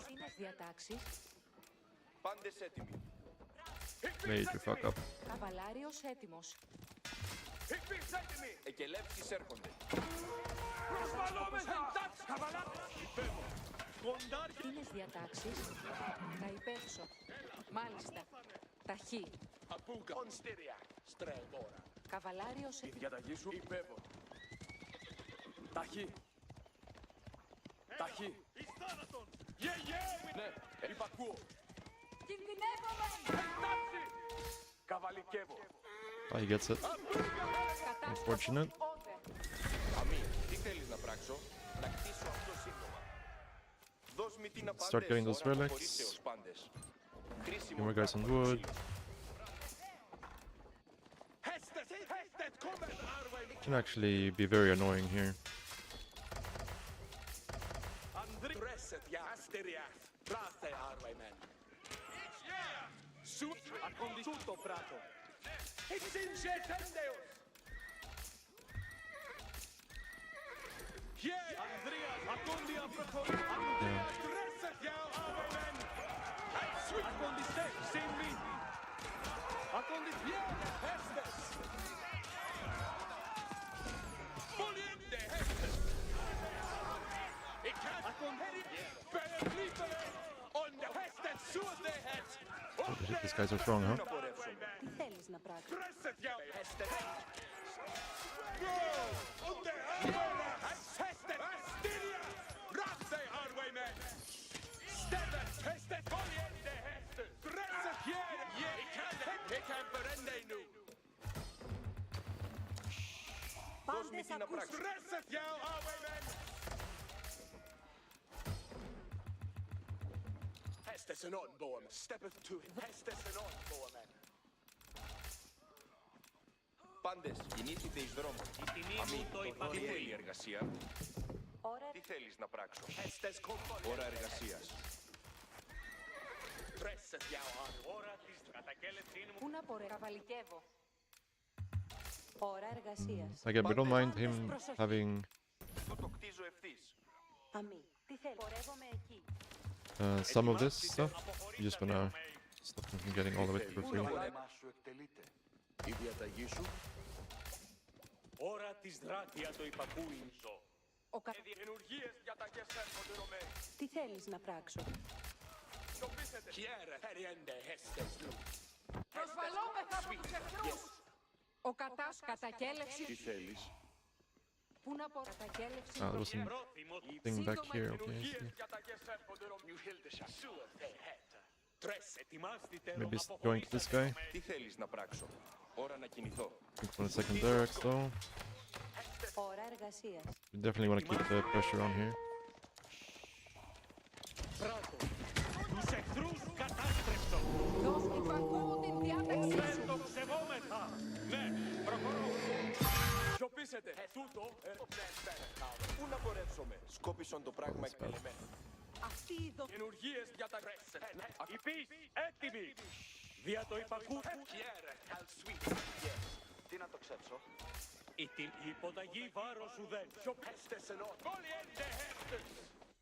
Τίνες διατάξεις. Πάντες έτοιμοι. Major fuck up. Καβαλάριος έτοιμος. Υφείς έτοιμοι. Εκελεύσεις έρχονται. Προσβαλόμεθα. Εντάξει, καβαλά. Υπέβω. Κοντάρια. Τίνες διατάξεις. Να υπεύσω. Μάλιστα. Ταχύ. Απούκα. Ονστήρια. Στρεβόρα. Καβαλάριος Η διαταγή σου υπέβω. Ταχύ. Ταχύ. Εις θάνατον. Ναι, υπακούω. Κινδυνεύομαι. Εντάξει. Καβαλικεύω. Ah, he gets it. Unfortunate. Αμή, τι θέλεις να πράξω? Να κτίσω αυτό σύντομα. Δώσ' μη την απάντες. Start getting those ώρα relics. αποχωρήσεως πάντες. Χρήσιμο More guys on πράγμα wood. ξύλο. Can actually be very annoying here. Τρέσετ για αστεριάς. Πράθε άρβαϊμεν. Σου ακοντιστού το πράτο. Εξήνσετέντεος. Ανδρίας, ακόντια προχωρεί. Ανδρίας, τρέσετ για άρβαϊμεν. Σου ακοντιστέ, σύμβη. Ακοντιστέ, έστες. Πολιέντε, έστες. These guys are strong, huh? Τι θέλεις να πράξεις. Στέ Πάντες ακούς. Hästesen on, Boeman. Steppeth to him. Hästesen on, Boeman. Πάντες, κινήθητε εις δρόμο. Η τιμή Αμή, μου το τι υπακούει. θέλει η εργασία. Ώρα Τι θέλεις να πράξω. Hästes kommer. Ώρα εργασίας. Presset jag har. Ώρα της κατακέλευσής μου. που να πορε. Καβαλικεύω. Ώρα εργασίας. Again, we don't mind him having Αυτό το κτίζω ευθύς. Αμή. Τι θέλει. Πορεύομαι εκεί. some of this stuff. We're just gonna stop him from getting all of it for Το free. πόλεμά σου εκτελείται. Η διαταγή σου. Ώρα της δράτεια το υπακούει ζω. Ο κα... Ενουργίες διαταγές έρχονται, Ρωμαίοι. Τι θέλεις να πράξω. Σιωπήσετε. Χιέρε, περιέντε, hästes του. Προσβαλόμεθα από τους εχθρούς. Ο κατάς κατακέλευση. Τι θέλεις. Πού να πω κατακέλευση. Ah, there was some Πρόθυμος. thing back here. Okay, I Ενουργίες see. διαταγές έρχονται, Ρωμαίοι. Ετοιμάστητε Maybe join this guy. Τι θέλεις να πράξω. Ώρα να κινηθώ. Looking for a second barracks though. Ώρα εργασίας. We definitely want to keep the pressure on here. Πράτο. Τους εχθρούς κατάστρεψω. Δώσ' υπακούω την διάταξή Δεν σου. το ψευόμεθα. Ναι, προχωρώ. Σιωπήσετε. Τούτο. Πού να πορεύσομαι. Σκόπισον το πράγμα εκτελεμένο. Αυτή η δο... Ενουργίες διαταγές. Η πίς έτοιμη. Δια το υπακού. Χιέρε, καλ sweet. Τι να το ξέψω. Η υποταγή βάρος σου δεν. Σιωπέστες ενώ. Πολιέντε, hästes.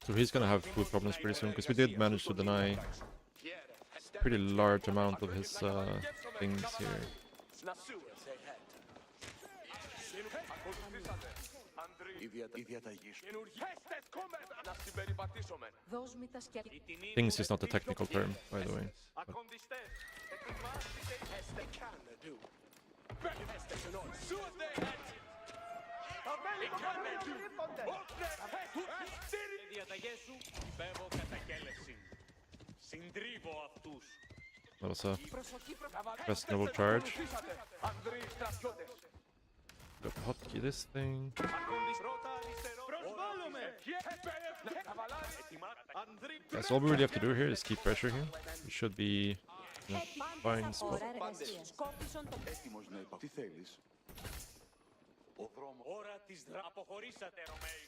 So he's gonna have food problems pretty soon because we did manage to deny Χιέρε, pretty large amount of his things here. να σου εσέ, ακολουθήσατε. Η διαταγή σου. Ενουργιέστες, κόμμε. Να συμπεριπατήσουμε. Δώσ' μη τα σκέφτη. Η τιμή Things is not the technical term, by the way. Ακονδιστές. Ετοιμάστε, hästes. Κάνε του. Hästes ενώ. Σου δε, έτσι. Κάνε του. Όπνε, hästes. οι διαταγές σου υπέβω κατακέλευση. Συντρίβω αυτούς. That was a Προσοχή, questionable charge. Ανδροί στρατιώτες. Got to hotkey this thing. Προσβάλλομαι. That's all we really have to do here is keep pressure here. We should be in a fine spot. Ώρα εργασίας. Σκόπισον το... Έτοιμος να είπα. Τι θέλεις. Ο δρόμος. Ώρα της αποχωρήσατε, Ρωμαίοι.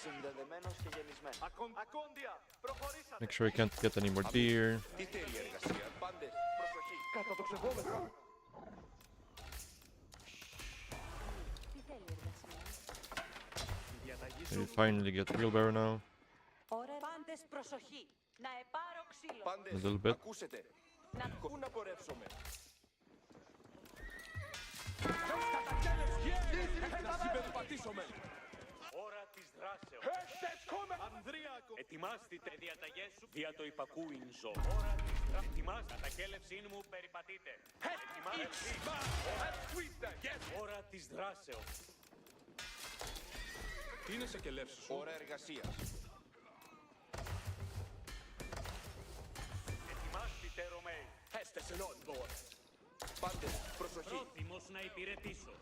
Συνδεδεμένος και γεννισμένος. Ακόντια, προχωρήσατε. Make sure we can't get any more deer. Τι θέλει η εργασία. Πάντες, προσοχή. Κατά το ξεχόμεθα. Τι θέλει εργασία. We finally get wheelbarrow now. Ώρα πάντες προσοχή. Να επάρω ξύλο. Πάντες, A little bit. ακούσετε. Να... Πού να πορεύσομαι. Να συμπεριπατήσουμε. Ώρα της δράσεως. Ετοιμάστητε διαταγές σου δια το υπακούειν ζω. Ώρα της δράσεως. Ετοιμάστε κατακέλευσήν μου περιπατείτε. Ώρα της δράσεως. Τι είναι σε κελεύσεις σου. Ώρα εργασίας. Ετοιμάστητε, Ρωμαίοι. Hästes en onboard. Πάντες, προσοχή. Πρόθυμος να υπηρετήσω.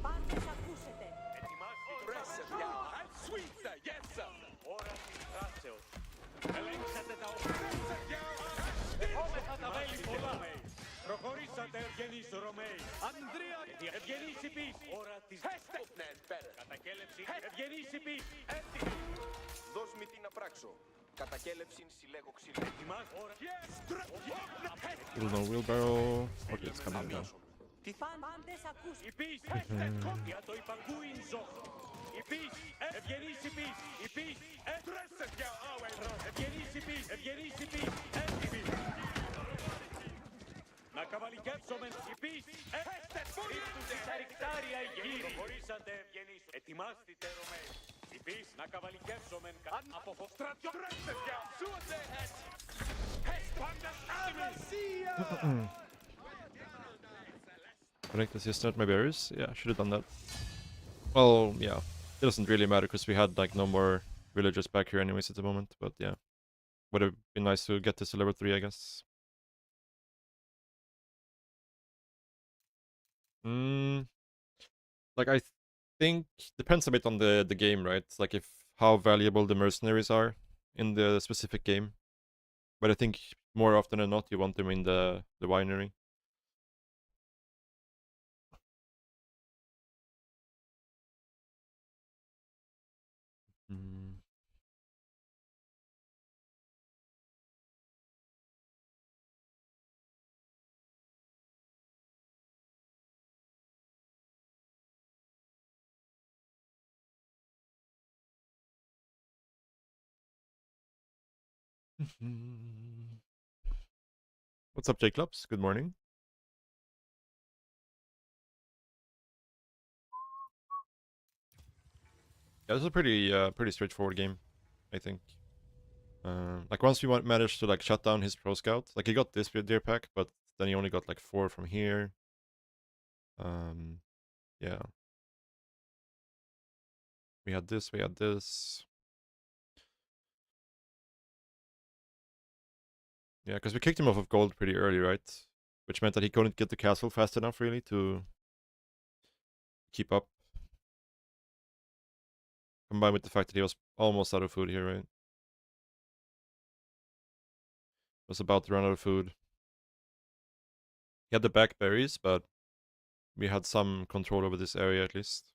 Πάντες ακούσετε. Ετοιμάστητε. Presset, ja. Ein sweet, yes, sir. Ώρα της δράσεως. Ελέγξατε τα όπλα. Δεχόμεθα τα βέλη πολλά. Προχωρήσατε, ευγενείς Ρωμαίοι. Ανδρία. Ευγενείς υπείς. Ώρα της Ναι, better. κατακέλευσης. Ευγενείς υπείς. Έτοιμοι. Δώσ' μη τι να πράξω. Κατακέλευσιν συλλέγω ξύλο. Ετοιμάστε. Ώρα. Still no wheelbarrow. Okay, it's coming now. Πάντες ακούσετε. Υπείς. Για το υπακούειν ζω. Υπείς. Ευγενείς υπείς. Υπείς. Ευγενείς υπείς. Ευγενείς υπείς. Έτοιμοι. Να καβαλικεύσομεν υπείς. Ρίχτουν τα ρικτάρια οι γύροι. Προχωρήσατε, ευγενείς. Ετοιμάστητε, Ρωμαίοι. Υπείς. Να καβαλικεύσομεν από φοστράτιο. Connect the system at my berries. Yeah, should have done that. Well, yeah. It doesn't really matter because we had like no more villagers back here anyways at the moment. But yeah. Would have been nice to get this to level 3, I guess. Like I think depends a bit on the game, right? Like if how valuable the mercenaries are in the specific game. But I think more often than not, you want them in the winery. Mm. What's up, Jacobs? Good morning. Yeah, this is a pretty straightforward game, I think. Like once we managed to like shut down his pro scout, like he got this deer pack, but then he only got like 4 from here. Yeah. We had this, we had this. Yeah, because we kicked him off of gold pretty early, right? Which meant that he couldn't get the castle fast enough, really, to keep up. Combined with the fact that he was almost out of food here, right? Was about to run out of food. He had the blackberries, but we had some control over this area at least.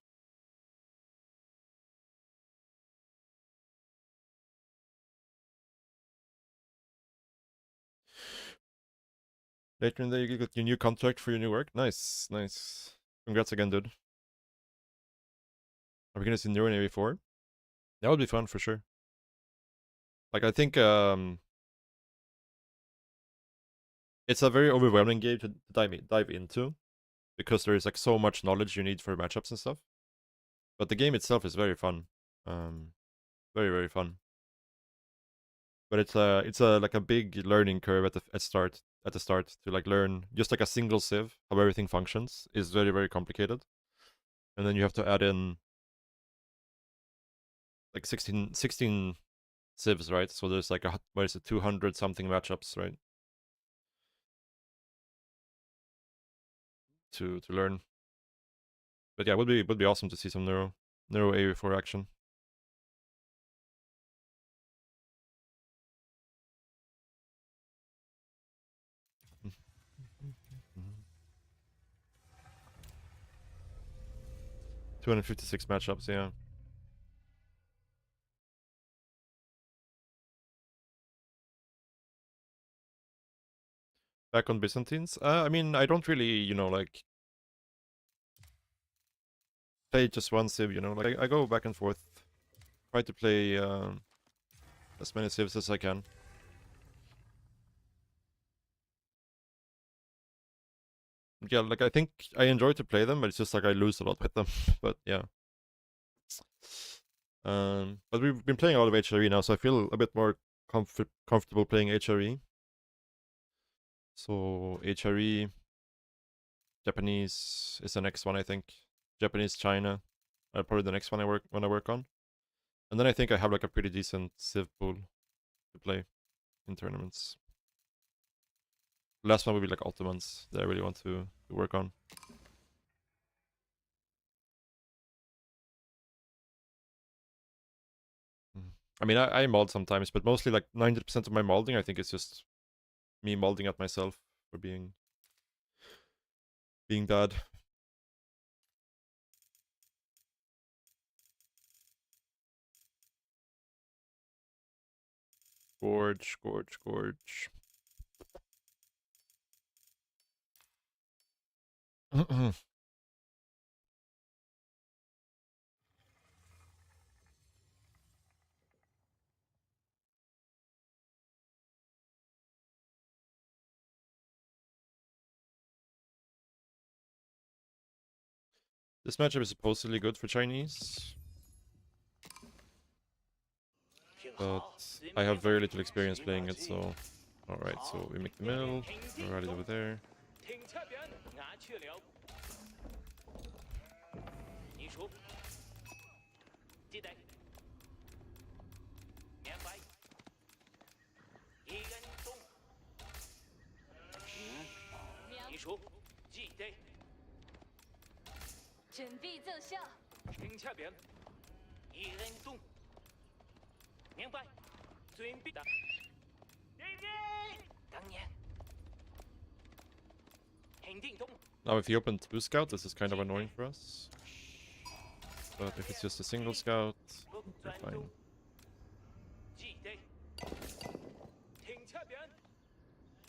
Later in the day, you got your new contract for your new work. Nice, nice. Congrats again, dude. Are we gonna see Nero in AoE4? That would be fun for sure. Like I think it's a very overwhelming game to dive into because there is like so much knowledge you need for matchups and stuff. But the game itself is very fun. Very fun. But it's a like a big learning curve at the start to like learn just like a single civ how everything functions is very complicated. And then you have to add in like 16 civs, right? So there's like what is it, 200 something matchups, right? To learn. But yeah, would be awesome to see some Neuro AoE4 action. Mm-hmm. 256 matchups, yeah. Back on Byzantines? I mean, I don't really, you know, like play just one civ, you know. Like I go back and forth, try to play as many civs as I can. Yeah, like I think I enjoy to play them, but it's just like I lose a lot with them. But yeah. But we've been playing a lot of HRE now, so I feel a bit more comfortable playing HRE. So HRE, Japanese is the next one, I think. Japanese, China, probably the next one I work on. And then I think I have like a pretty decent civ pool to play in tournaments. The last one would be like Ottomans that I really want to work on. I mean, I mold sometimes, but mostly like 90% of my molding, I think, is just me molding at myself for being bad. Gorge. This matchup is supposedly good for Chinese, but I have very little experience playing it, so... Alright, so we make the mill, rallied over there. 准备奏效。听下边，一人动，明白？准备的，预备，当年，肯定动。 Now, if he opened 2 scout, this is kind of annoying for us. But if it's just a single scout, we're fine. 记得，听下边，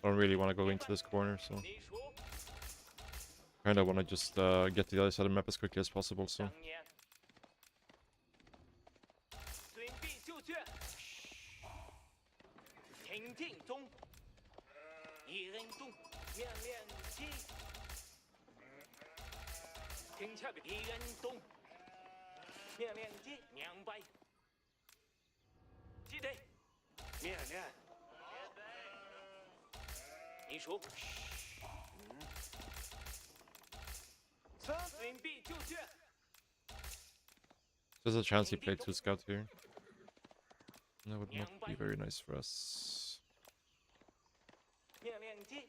I don't really want to go into this corner, so 你说， kind of want to just get to the other side of the map as quickly as possible. So 当年，准备就绪，肯定中，一人动，命令起。 听下边，一人动，命令起，明白？记得，命令。你说。准备就绪。 there's a chance he played 2 scout here. That would not be very nice for us. 命令起，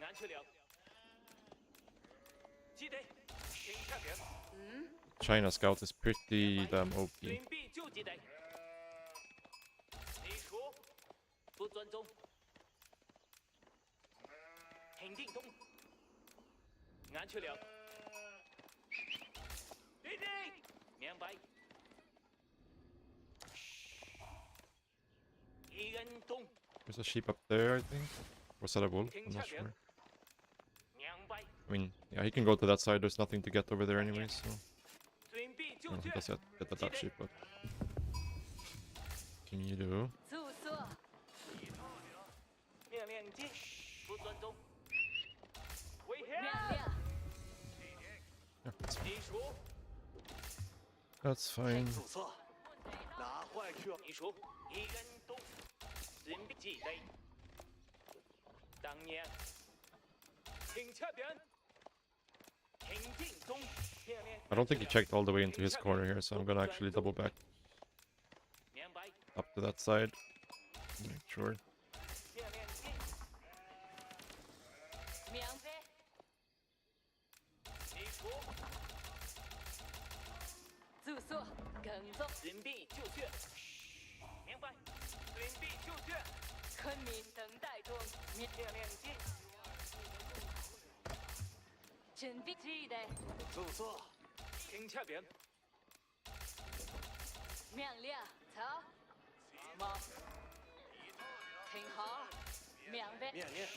俺去了。 记得，听下边。 China scout is pretty damn OP. 准备就记得。你说，不尊重。肯定动。俺去了。预备，明白。一人动。 There's a sheep up there, I think. Or is that a wolf? I'm not sure. 明白。 I mean, yeah, he can go to that side. There's nothing to get over there anyway, so 准备 I 就 don't 绪 think。that's it. Get the duck sheep, but can you do? 速速。命令起，不尊重。危险。命令。 Yeah, 你说， that's fine. 主策，拿坏 Q。你说，一人动，准备记得。当年，听下边，肯定中，命令。 I don't think he checked all the way into his corner here, so I'm gonna actually double back 明白。 up to that side. Make sure. 命令起，明白。你说，速速，跟踪。准备就绪。明白。准备就绪。村民等待中。命令起，准备记得。主策，听下边。命令，走。猫。听好。明白。命令。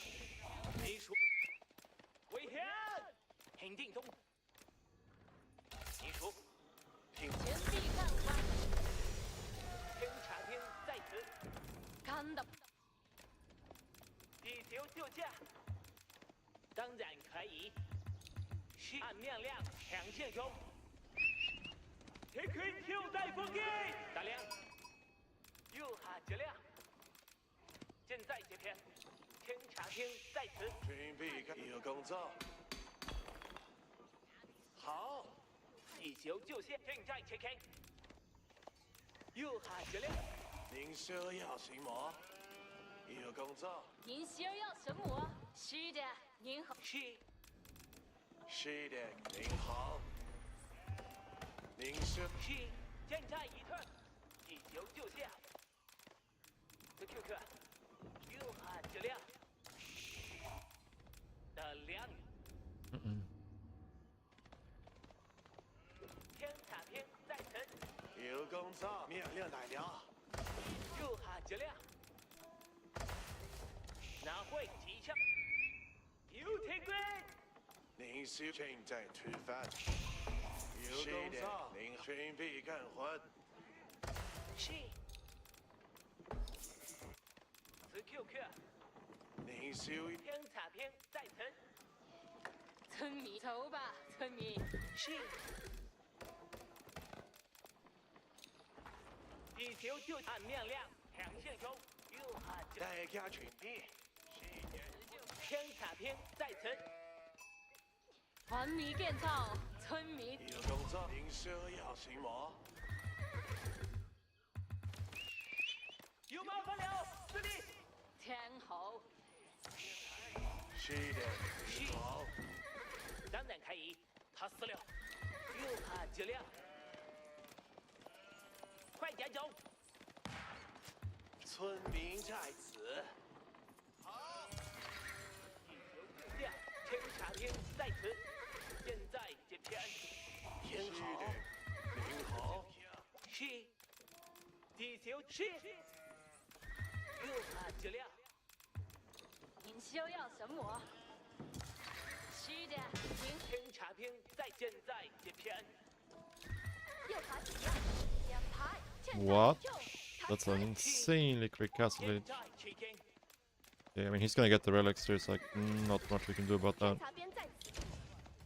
你说，危险。肯定动。你说，全力干完。侦察兵在此。看到。地球就下。当然可以。是按命令抢线中。铁盔就在风击。大亮。右下质量。正在这边。侦察兵在此。准备一个工作。好。地球就下，正在切开。右下质量。您需要什么？一个工作。您需要什么？是的，您好。是。是的，您好。您是？是，正在一turn。地球就下。这 QQ。右下质量。的亮。侦察兵在此。有工作，命令来了。右下质量。拿回机枪。有铁轨。您是正在吃饭。有工作，您准备干活。是。此 QQ。您是？侦察兵在此。村民，走吧，村民。是。地球就按命令抢线中。右下质量。大家准备。侦察兵在此。环米建造，村民。有工作，您需要什么？有麻烦了，司令。天后。是的，您好。当然可以。他死了，又怕急了，快点走！村民在此。亮，侦察兵在此，现在这片。天好，您好。是，地球是，又怕急了。您需要什么？是的，您侦察兵在现在这片。又爬起来，要爬， What? That's an insanely quick castle age. Yeah, I mean, he's gonna get the relics. There's like not much we can do about that. 查边在此，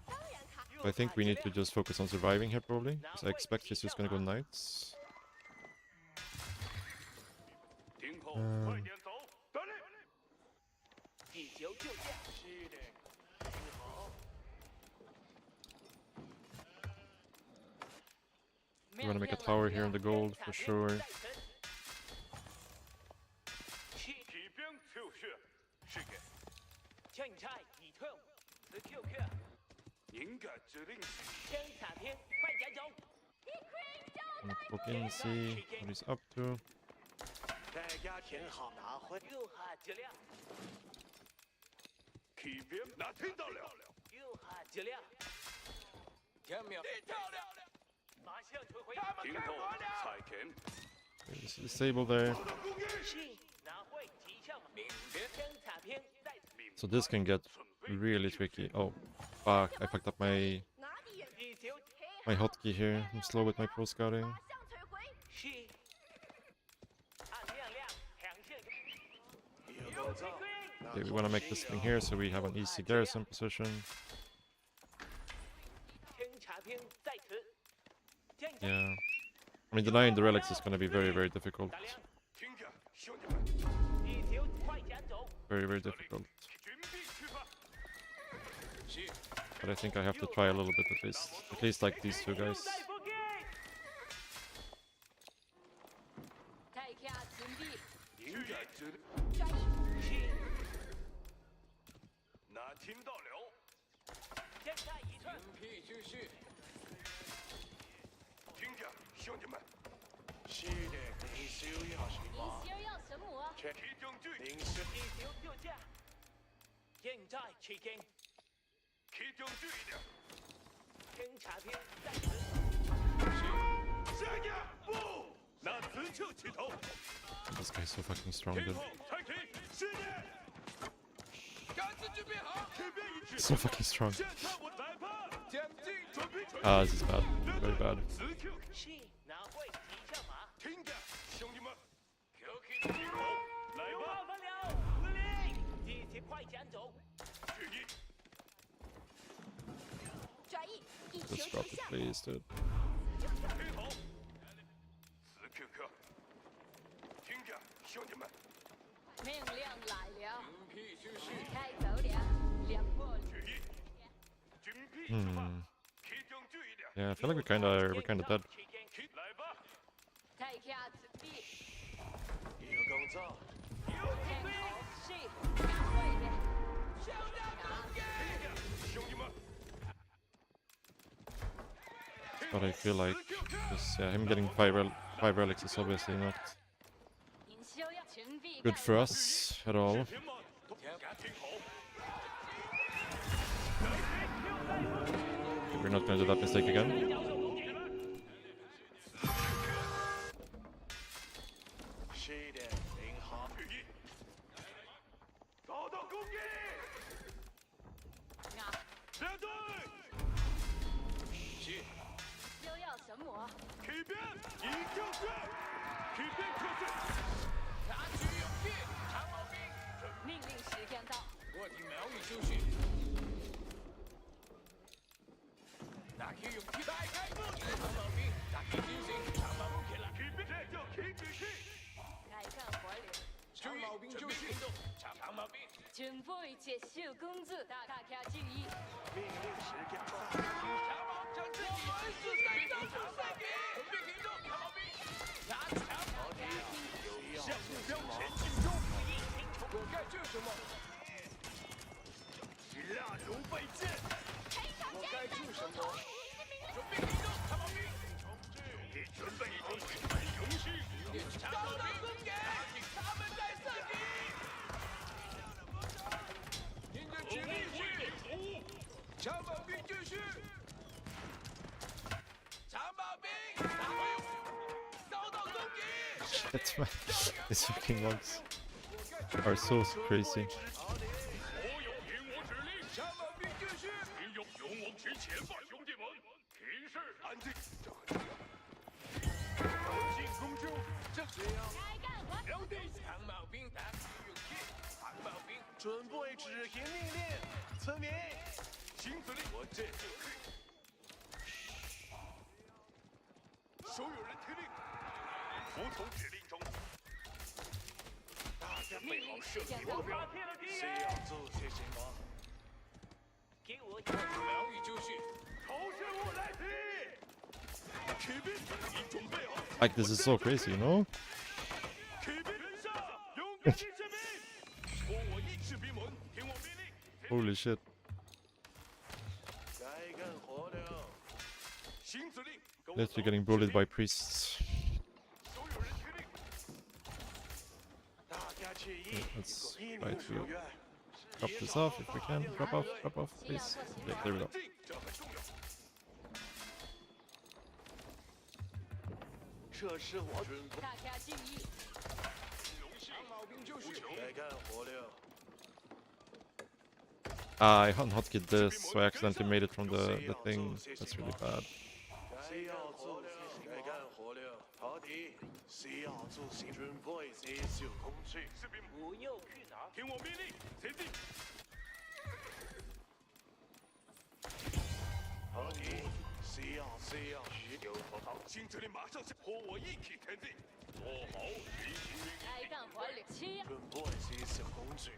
当然卡。 I think we need to just focus on surviving here probably. Because I expect he's just gonna go knights. 听候，快点走！得令。地球就这样。是的，您好。 We wanna make a tower here in the gold for sure. 骑兵就是是的，现在已退，此 QQ。您的指令是。侦察兵，快点走！ And look in, see what he's up to. 大家挺好，拿回。又怕急了，骑兵，那听到了。又怕急了，天喵，马上退回。听候，采田。 Just disable there. 是，拿回机枪吗？侦察兵在。 So this can get really tricky. Oh, fuck! I fucked up my 哪里人？地球 hotkey here. I'm slow with my pro scouting. 马上摧毁。是。按亮亮，响线。有构造。 Okay, we wanna make this thing here so we have an easy garrison position. 侦察兵在此。 Yeah. I mean, denying the relics is gonna be very, very difficult. 听着，兄弟们，地球快点走！ Very, very difficult. 准备出发。 But I think I have to try a little bit at least. At least like these two guys. 泰卡准备，您的指令。转移。是。那听到了。现在已退。屁就是听着，兄弟们，是的，您需要什您么？需要什么？提证据。您是地球就这样。现在起兵，提证据一点。侦察兵在此。下呀，不，那此处起头。 This guy's so fucking strong, 听 dude. 候，采田。是的。杆子准备好，骑兵一致。 So fucking strong. 现在我来吧。前进，准备准备。 Ah, this is bad. Very bad. 此 Q。是，拿回机枪马。听着，兄弟们， QQ 听候，来有吧。办法了，司令，地球快点走！注意。转移，地球 Just 求 drop it, 下。 please, dude. 听好，此 QQ。听着，兄弟们，命令来了，屁就是开走了，两波。注意。准备出发。提证据一点。 Yeah, I feel like we're kinda dead. 来吧。泰卡准备，有构造。天空是拿回的。兄弟们， But I feel like just, yeah, him getting five relics is obviously not 您需要准备。 good for us at all. 听吗？听好。 We're not gonna do that mistake again. 是的，您好。注意。找到攻击。啊，列队。是需要什么？起兵，一就是。起兵就是。拿起勇气，长毛兵，命令时间到。我的苗语就是拿起勇气，打开木子，长毛兵，打开精神，长毛兵起来，起兵，这就起举起。开干活了，长毛兵就是行动，长毛兵，准备接受工作，大家注意。命令时间到。长毛将自己是三张主赛给，准备行动，长毛兵，拿长毛兵，向目标前进中，我该做什么？蜡烛备剑。我该做什么？准备行动，长矛兵。你准备准备游戏。长矛兵，他们在射击。您的指令是。长矛兵继续。长矛兵，遭到攻击。 Shit, man. These fucking logs are so crazy. 所有听我指令，长矛兵继续。勇往直前吧，兄弟们！提示，安定，进攻中，这标定长矛兵打击勇气，长矛兵准备执行命令，村民，新司令，我这就去。所有人听令，服从指令中。大家备好射击目标，谁要做些什么？给我苗语就绪，朝向我来袭！骑兵，你准备好？ Like, this is so crazy, you know? 骑兵人上，勇敢的士兵！说我一士兵们，听我命令。 Holy shit. 该干活了。新司令，跟我 Literally getting bullied by priests. 所有人听令。大家注意， Let's 一 try 鸣 to 有约。 drop this off if we can. Drop off, please. Yeah, there we go. 这很重要。这是我准备。大家注意，荣幸，长矛兵就绪。该干活了。 I hotkeyed this, so I accidentally made it from the thing. That's really bad. 谁要做些该干活了。好的，谁要做些准备接受工具。士兵们，我要去哪？听我命令，前进！好的，谁要有头头。新司令马上和我一起前进。做好，执行命令。开干活了，七准备接受工具。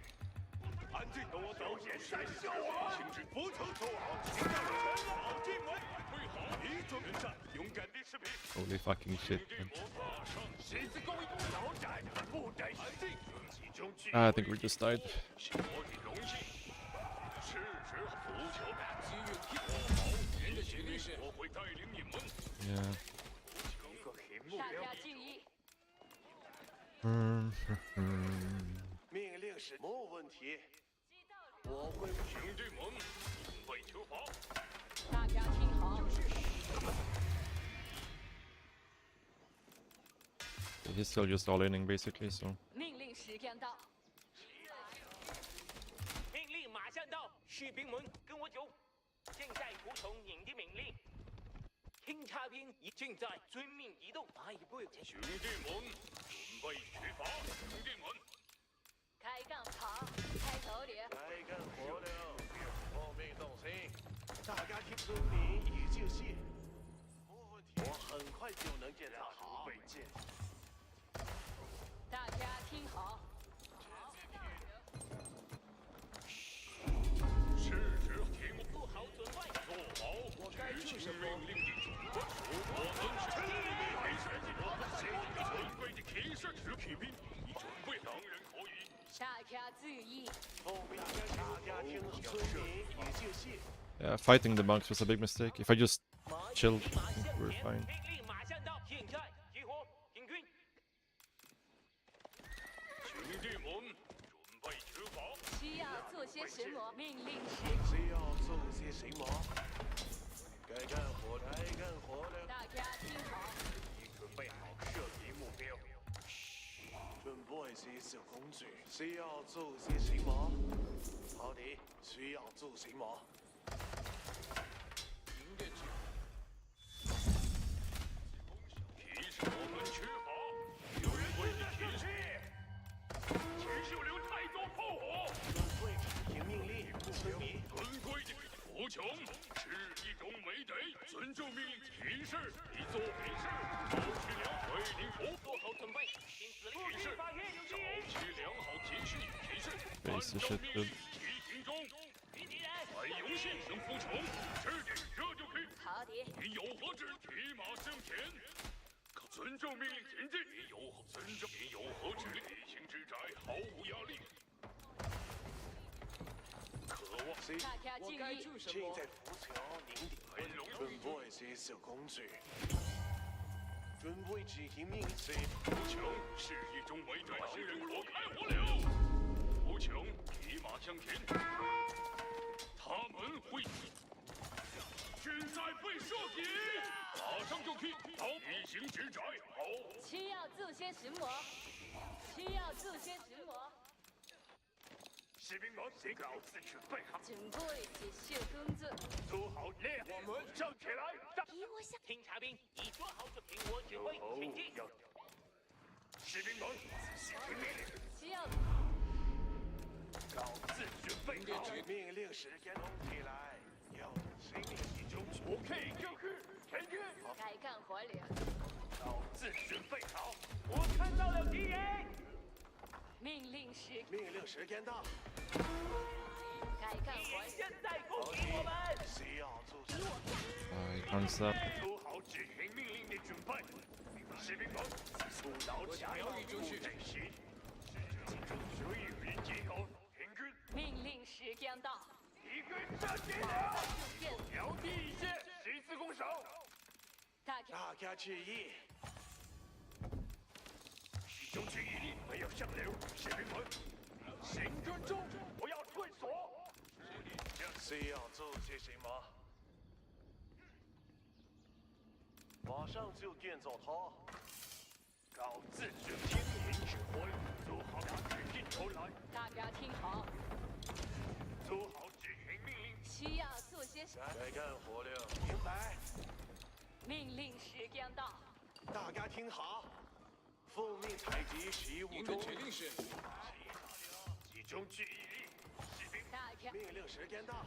安静，等我导演三小王，请指服从做好，请让全老进门，退好，一准人战，勇敢的士兵。 Holy fucking shit. 军我马上，十字弓一老战，不得安静，集中聚。 I think we just died. 是我的荣幸。是时服球，机运天好，您的指令是，我会带领你们。 Yeah. 一个屏幕大家注意，命令是没问题。我会兄弟们，准备出发。大家听好， He's still just all inning basically, so. 命令时间到，命令马上到，士兵们跟我走。现在服从您的命令。侦察兵已正在遵命移动，马一步前。兄弟们，准备出发。兄弟们，开干好，开头里，该干活了。后面动心，大家听，村民已经谢。没问题，我很快就能建造好。备件。大家听好，是时听我做好准备。做好，我该执行命令的准备。我们是骑士，我们是尊贵的骑士，是骑兵，你准备当然可以。大家注意，后面大家听，村民已经谢。 Yeah, fighting the monks was a big mistake. If I just chilled, I think we're fine. 命令马上到，现在集合，行军。兄弟们，准备出发。需要做些什么？命令时，谁要做些什么？该干活，该干活了。大家听好，你准备好射击目标。准备接受工具。谁要做些什么？好的，需要做什么？骑士，我们出发。有人为你骑士，骑士流太多炮火。准备执行命令。村民，尊贵的服从是一种美德，尊重命令。骑士，你做骑士，保持良好为您服务。做好准备，新司令骑士，发现有敌保人。持良好情绪。骑士， Base 按照 shit, 命 dude. 令骑行中。敌人，很荣幸能服从。是的，这就可以。好的，你有何指？骑马向前。遵照命令前进。你有何指令？例行之宅，毫无压力。渴望大家注意，现在浮桥凝顶，准备接受工序，准备执行命令。扶墙是一种围着狼人国开火了，扶墙骑马向前，他们会。现在被射击，马上就去到地形之宅。好，需要这些什么？需要这些什么？士兵们，请各自准备好，准备结束工作。做好练，我们站起来。给我下。听察兵，你说好就听我指挥，前进。士兵们，仔细听命令，需要各自准备好。命令时间动起来，要心里集中。OK，就去前进。开干火了。各自准备好。我看到了敌人。命令时，命令时间到。开干火了。现在攻击我们。需要做出。concept. 做好执行命令的准备。士兵们，出到加油部队时，所有人集合，平均。命令时间到。一个站起来，要地线，十字弓手。大家大家注意，集中注意力，不要向流。士兵们，行军中，不要退缩。需要做些什么？马上就建造它。各自准听命指挥，做好拿起镜头来。大家听好，做好执行命令。需要做些什么？该干活了，明白？命令时间到。大家听好，奉命采集食物中。令是集中注意力，士兵。大家命令时间到，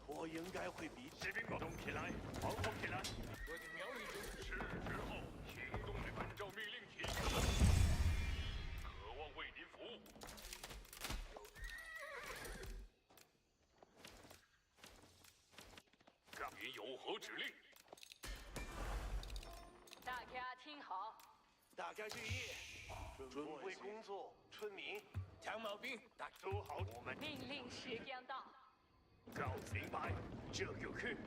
我应该会比士兵们动起来，防护起来。我的苗语中是时候行动的按照命令提出，渴望为您服务。您有何指令？大家听好，大家注意，准备工作，村民。长毛兵，做好我们命令时间到。告明白，这就去。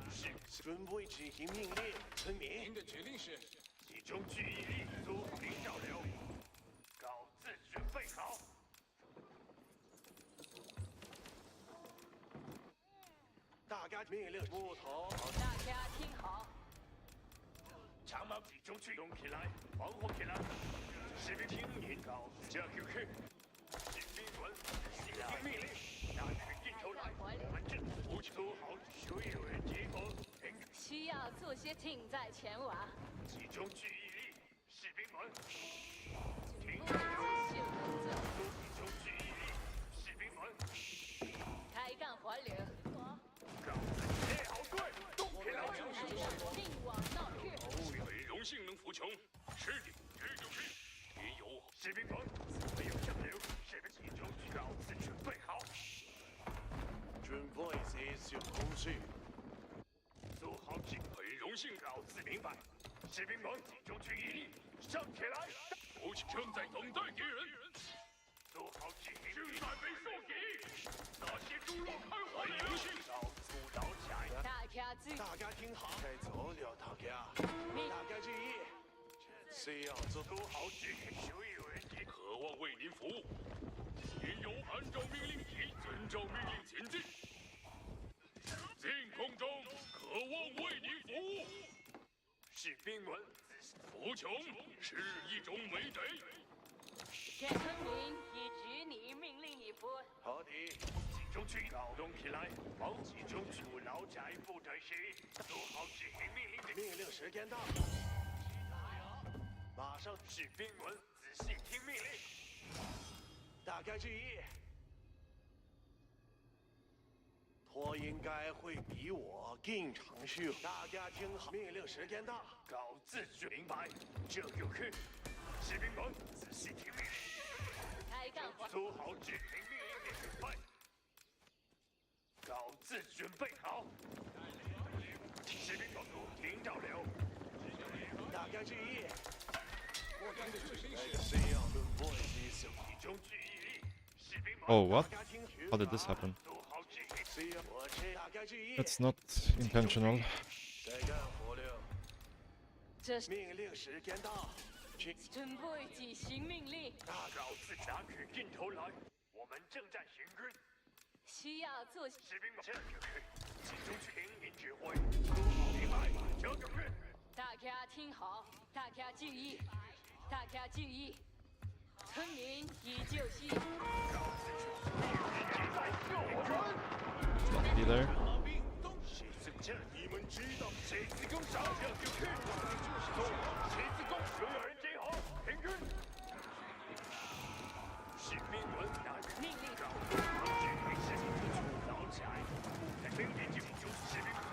是准备执行命令，村民。的指令是集中注意力，做好领导流。各自准备好。大家命令木头。大家听好，长矛集中驱动起来，防护起来。士兵听引导，这就去。士兵们，听命令，拿起镜头来。我们这不做好，所有人集合。需要做些停在前往。集中注意力，士兵们。准备结束工作。集中注意力，士兵们。开干火了。各自列好队，动起来。命往闹去。很荣幸能服从。是的，这就是你有士兵们，没有向流，士兵集中，各自准备好。准备接受工序。做好警，很荣幸各自明白。士兵们集中注意力，上起来！武器正在等待敌人。做好警，正在被射击。那些猪肉开火了！速到加油！大家注意，大家听好，该走了，大家。大家注意，需要做好警，所有人皆渴望为您服务。您有按照命令及遵照命令前进。进空中，渴望为您服务。士兵们，服从是一种美德。全村民已指你命令你服。好的，集中去劳动起来，往集中去劳宅部队时，做好执行命令的命令时间到。马上，士兵们仔细听命令。大家注意，他应该会比我更长寿。大家听好，命令时间到。各自明白，这就去。士兵们仔细听命令。开干活。做好执行命令的准备。各自准备好。士兵们听到了。大家注意，我干的指令是需要准备接受。集中注意力，士兵们。 Oh, what? 大家听 How did this happen? 做该记忆。 That's not intentional. 再干活了。这是命令时间到，去准备执行命令，大老子打起劲头来！我们正在行军，需要做士兵们这就去，集中全民指挥，明白？这就去。大家听好，大家注意，大家注意，村民已就绪。 Lucky there. 谁是这？你们知道谁是攻上这就去，就是说谁是攻，所有人集合，平均。士兵们拿着命令让军士闹起来，在兵营集中，士兵们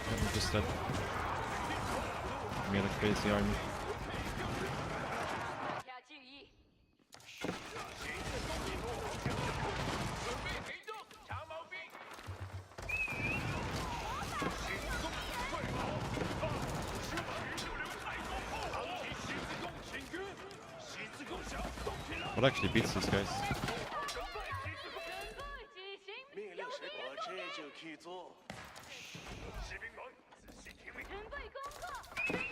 I'm just dead. Made a crazy army. 大家注意，准备行动，长毛兵。十字弓最好，放10万人就留太多炮火。长期十字弓行军，十字弓小动起来。 What actually beats these guys? 准备执行命令时，我这就去做。士兵们仔细听命。准备工作，村民，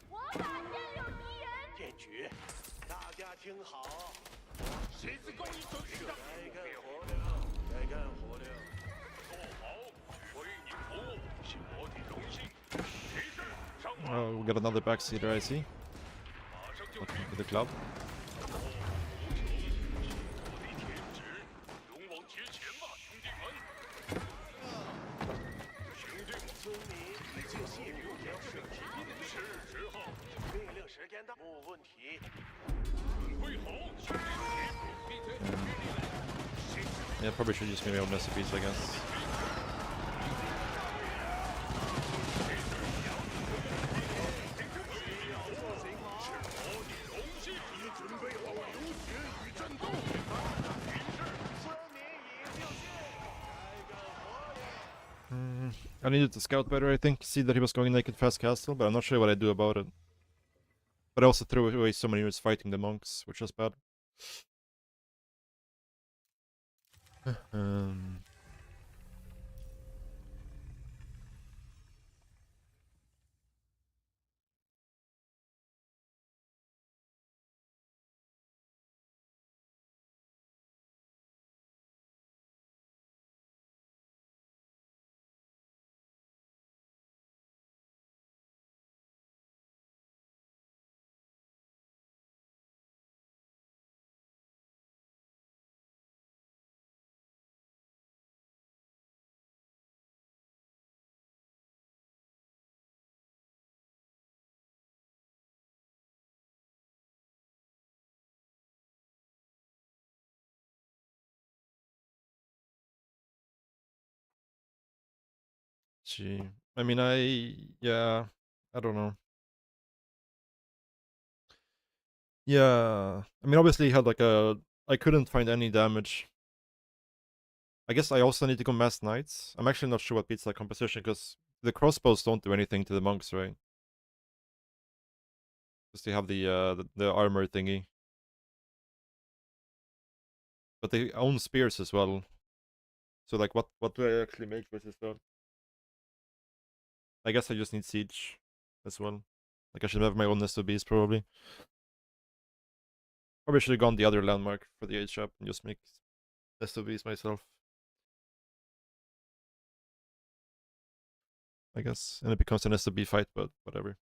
我发现有敌人。电局，大家听好，十字弓一准备上，该干活了，该干活了。做好，为您服务是我的荣幸。骑士上马， Oh, we got another backseater, I see. 马上就 Welcome to the club. 我的天职，勇往直前吧，兄弟们！兄弟们，村民已就绪，留言水平。是时候命令时间到，没问题。准备好，兄弟们！ Yeah, probably should use maybe old recipes, I guess. 准备好流血与战斗，村民已就绪，该干活了。 I needed to scout better, I think. See that he was going naked fast castle, but I'm not sure what I do about it. But I also threw away so many units fighting the monks, which was bad. um, Gee, I mean, yeah, I don't know. Yeah, I mean, obviously he had like I couldn't find any damage. I guess I also need to go mass knights. I'm actually not sure what beats that composition, because the crossbows don't do anything to the monks, right? Because they have the armor thingy. But they own spears as well. So like, what do I actually make versus that? I guess I just need siege as well. Like I should have my own SOBs probably. Probably should have gone the other landmark for the age shop and just make SOBs myself. I guess. And it becomes an SOB fight, but whatever.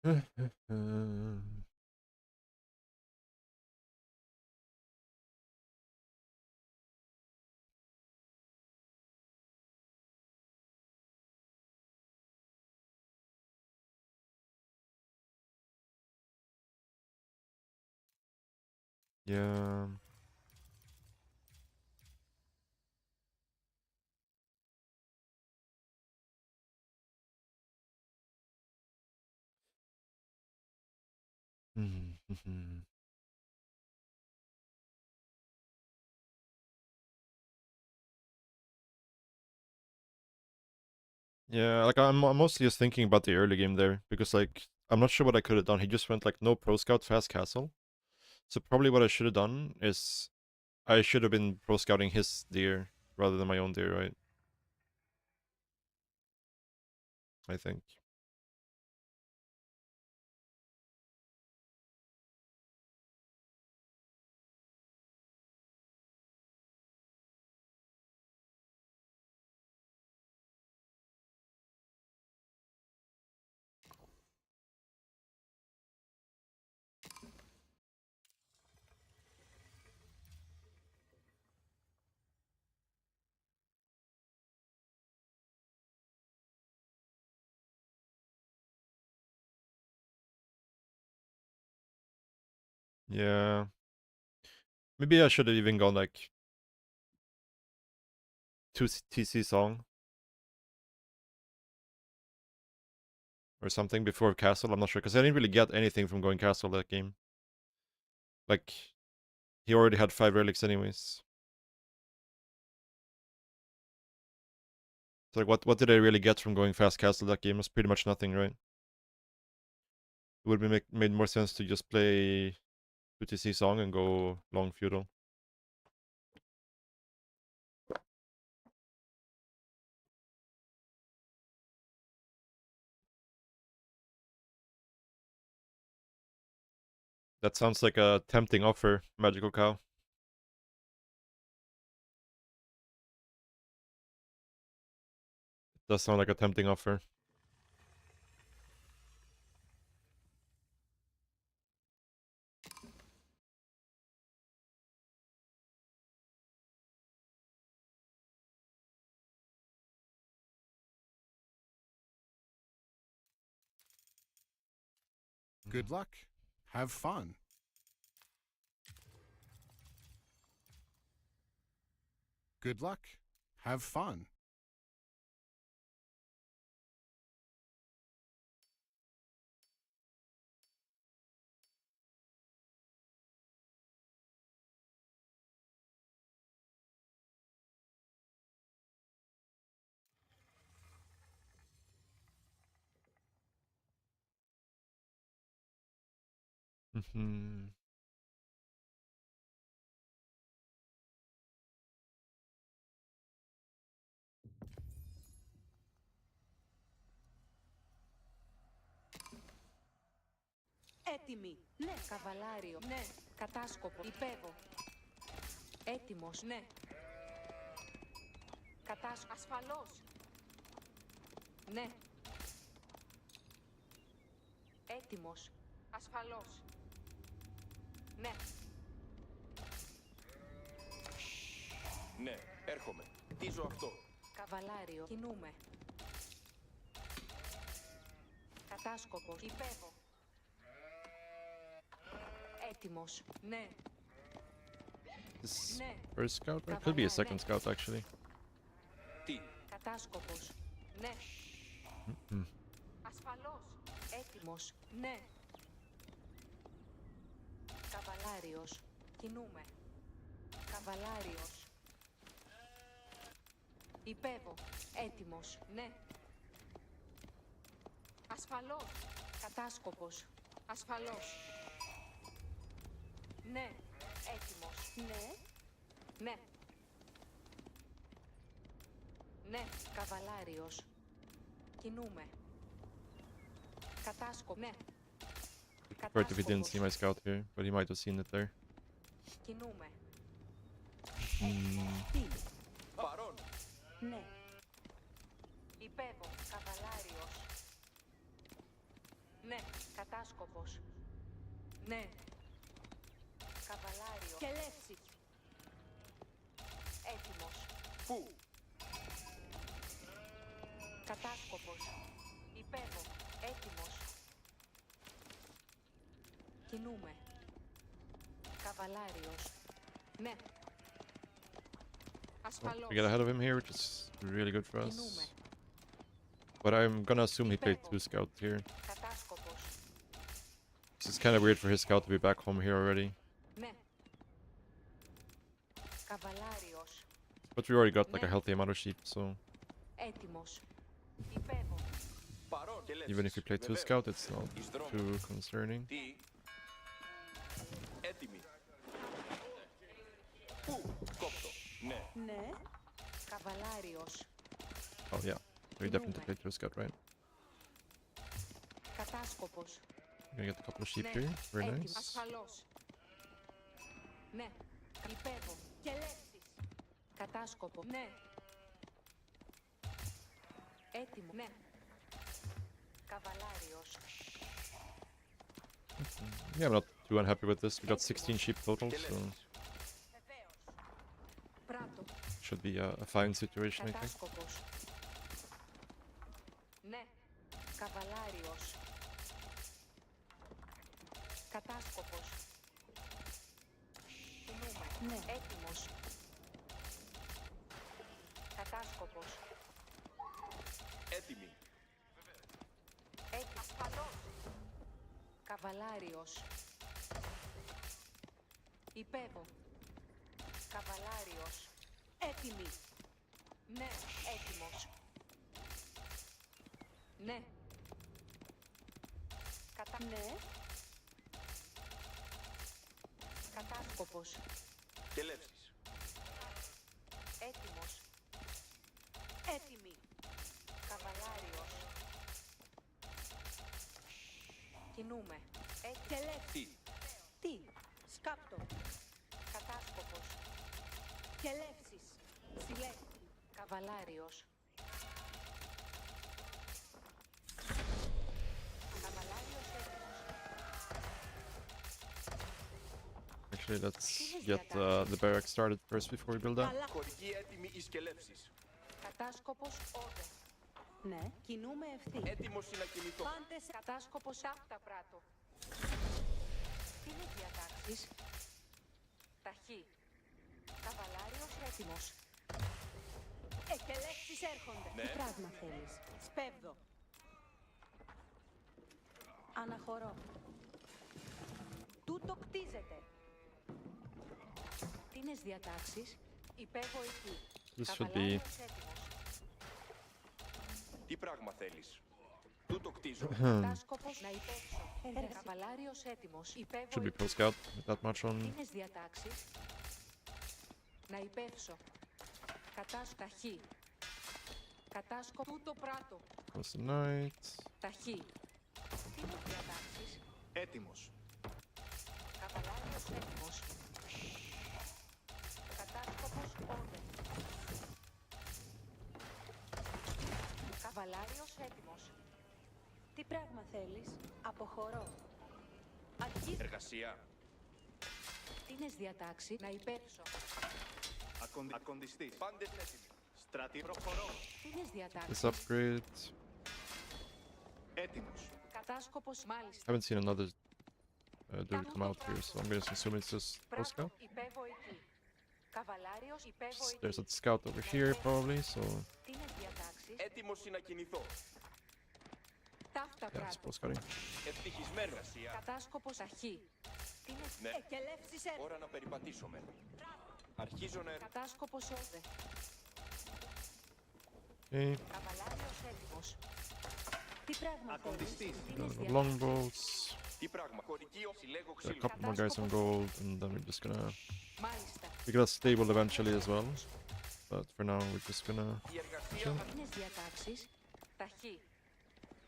Yeah. Yeah, like I'm mostly just thinking about the early game there because like I'm not sure what I could have done. He just went like no pro scout fast castle. So probably what I should have done is I should have been pro scouting his deer rather than my own deer, right? I think. Yeah. Maybe I should have even gone like 2 TC song or something before castle. I'm not sure because I didn't really get anything from going castle that game. Like he already had 5 relics anyways. So like what did I really get from going fast castle that game? It was pretty much nothing, right? It would be made more sense to just play 2TC song and go long feudal. That sounds like a tempting offer, Magical Cow. Does sound like a tempting offer. Good luck. Have fun. Good luck. Have fun. Mhm. Έτοιμη. Ναι. Καβαλάριο. Ναι. Κατάσκοπο. Υπέβο. Έτοιμος. Ναι. Κατάσκοπο. Ασφαλώς. Ναι. Έτοιμος. Ασφαλώς. Ναι. Ναι, έρχομαι. Χτίζω αυτό. Καβαλάριο. Κινούμε. Κατάσκοπος. Υπέβο. Έτοιμος. Ναι. This Ναι. first scout, right? Could be a second scout actually. Τι. Κατάσκοπος. Ναι. Mm. Ασφαλώς. Έτοιμος. Ναι. Καβαλάριος. Κινούμε. Καβαλάριος. Υπέβω. Έτοιμος. Ναι. Ασφαλώς. Κατάσκοπος. Ασφαλώς. Ναι. Έτοιμος. Ναι. Ναι. Ναι. Καβαλάριος. Κινούμε. Κατάσκοπο. Ναι. Preferred if he didn't see my scout here, but he might have seen it there. Κινούμε. Mm. Τι. Παρόν. Ναι. Υπέβω. Καβαλάριος. Ναι. Κατάσκοπος. Ναι. Καβαλάριο. Και λεύση. Έτοιμος. Πού? Κατάσκοπος. Υπέβω. Έτοιμος. Κινούμε. Καβαλάριος. Ναι. Ασφαλώς. We get ahead of him here, which is really good for us. Κινούμε. But I'm gonna assume he played 2 scout here. Κατάσκοπος. It's kind of weird for his scout to be back home here already. Ναι. Καβαλάριος. But we already got like a healthy amount of sheep, so Έτοιμος. Υπέβω. Παρόν και even if we play 2 Βεβαίως. scout, it's not Εις δρόμο. too concerning. Τι? Έτοιμοι. Πού? Κόπτω. Ναι. Ναι. Καβαλάριος. Oh yeah, we definitely played 2 scout, right? Κατάσκοπος. Gonna get a couple of sheep Ναι. here, very Έτοιμος. nice. Ασφαλώς. Ναι. Υπέβω. Και λεύσεις. Κατάσκοπο. Ναι. Έτοιμο. Ναι. Καβαλάριος. Yeah, I'm not too unhappy with this. We got 16 sheep total, so Βεβαίως. Πράτο. should be a fine situation, I think. Κατάσκοπος. Ναι. Καβαλάριος. Κατάσκοπος. Κινούμε. Ναι. Έτοιμος. Κατάσκοπος. Έτοιμοι. Έτοιμος. Ασφαλώς. Καβαλάριος. Υπέβω. Καβαλάριος. Έτοιμη. Ναι. Έτοιμος. Ναι. Ναι. Κατάσκοπος. Και λεύσεις. Έτοιμος. Έτοιμη. Καβαλάριος. Κινούμε. Και Τι? Τι. Σκάπτο. Κατάσκοπος. Και λεύσεις. Συλλέκτη. Καβαλάριος. Καβαλάριος έτοιμος. Actually, let's get the barrack started first before we build that. Αλλά. Χωρική έτοιμη εις και λεύσεις. Κατάσκοπος όδε. Ναι. Κινούμε ευθύ. Έτοιμος είναι να κινηθώ. Πάντες κατάσκοπος άπτα πράτο. Τι είναι διατάξεις. Ταχύ. Καβαλάριος έτοιμος. Εκελέξεις έρχονται. Ναι. Τι πράγμα θέλεις. Σπέβδω. Αναχωρώ. Τούτο κτίζεται. Τι είναι διατάξεις. Υπέβω εκεί. This should be Καβαλάριος έτοιμος. Τι πράγμα θέλεις. Τούτο κτίζω. Κατάσκοπος να υπέψω. Καβαλάριος έτοιμος. Υπέβω should be εκεί. pro scout with that much on. Τίνες διατάξεις. Να υπεύσω. Ταχύ. Κατάσκοπο. Τούτο πράτο. Close the night. Ταχύ. Τίνες διατάξεις. Έτοιμος. Καβαλάριος έτοιμος. Κατάσκοπος όδε. Καβαλάριος έτοιμος. Τι πράγμα θέλεις. Αποχωρώ. Αρχή. Εργασία. Τίνες διατάξεις. Να υπέψω. Ακοντιστής. Πάντες έτοιμοι. Στρατή. Προχωρώ. Τίνες διατάξεις. This upgrade. Έτοιμος. Κατάσκοπος μάλιστα. Haven't seen another dude come out here, so I'm gonna assume it's just pro Πράτο scout. υπέβω εκεί. Καβαλάριος υπέβω There's εκεί. a scout over here probably, so Τι είναι διατάξεις. Έτοιμος είναι να κινηθώ. Ταύτα yeah, it's πράτο. pro scouting. Ευτυχισμένο. Εργασία. Κατάσκοπος αρχή. Τι είναι Ναι. εκελεύσεις έρχονται. Ώρα να περιπατήσουμε. Αρχίζω να Κατάσκοπος όδε. Okay, Καβαλάριος έτοιμος. Τι πράγμα θέλεις. Ακοντιστής. Τι είναι got longbows. Τι πράγμα. Χωρική συλλέγω A ξύλο. couple more guys on gold, and then we're just gonna Μάλιστα. we get a stable eventually as well. But for now, we're just gonna Η εργασία. chill. Τι είναι διατάξεις. Ταχύ.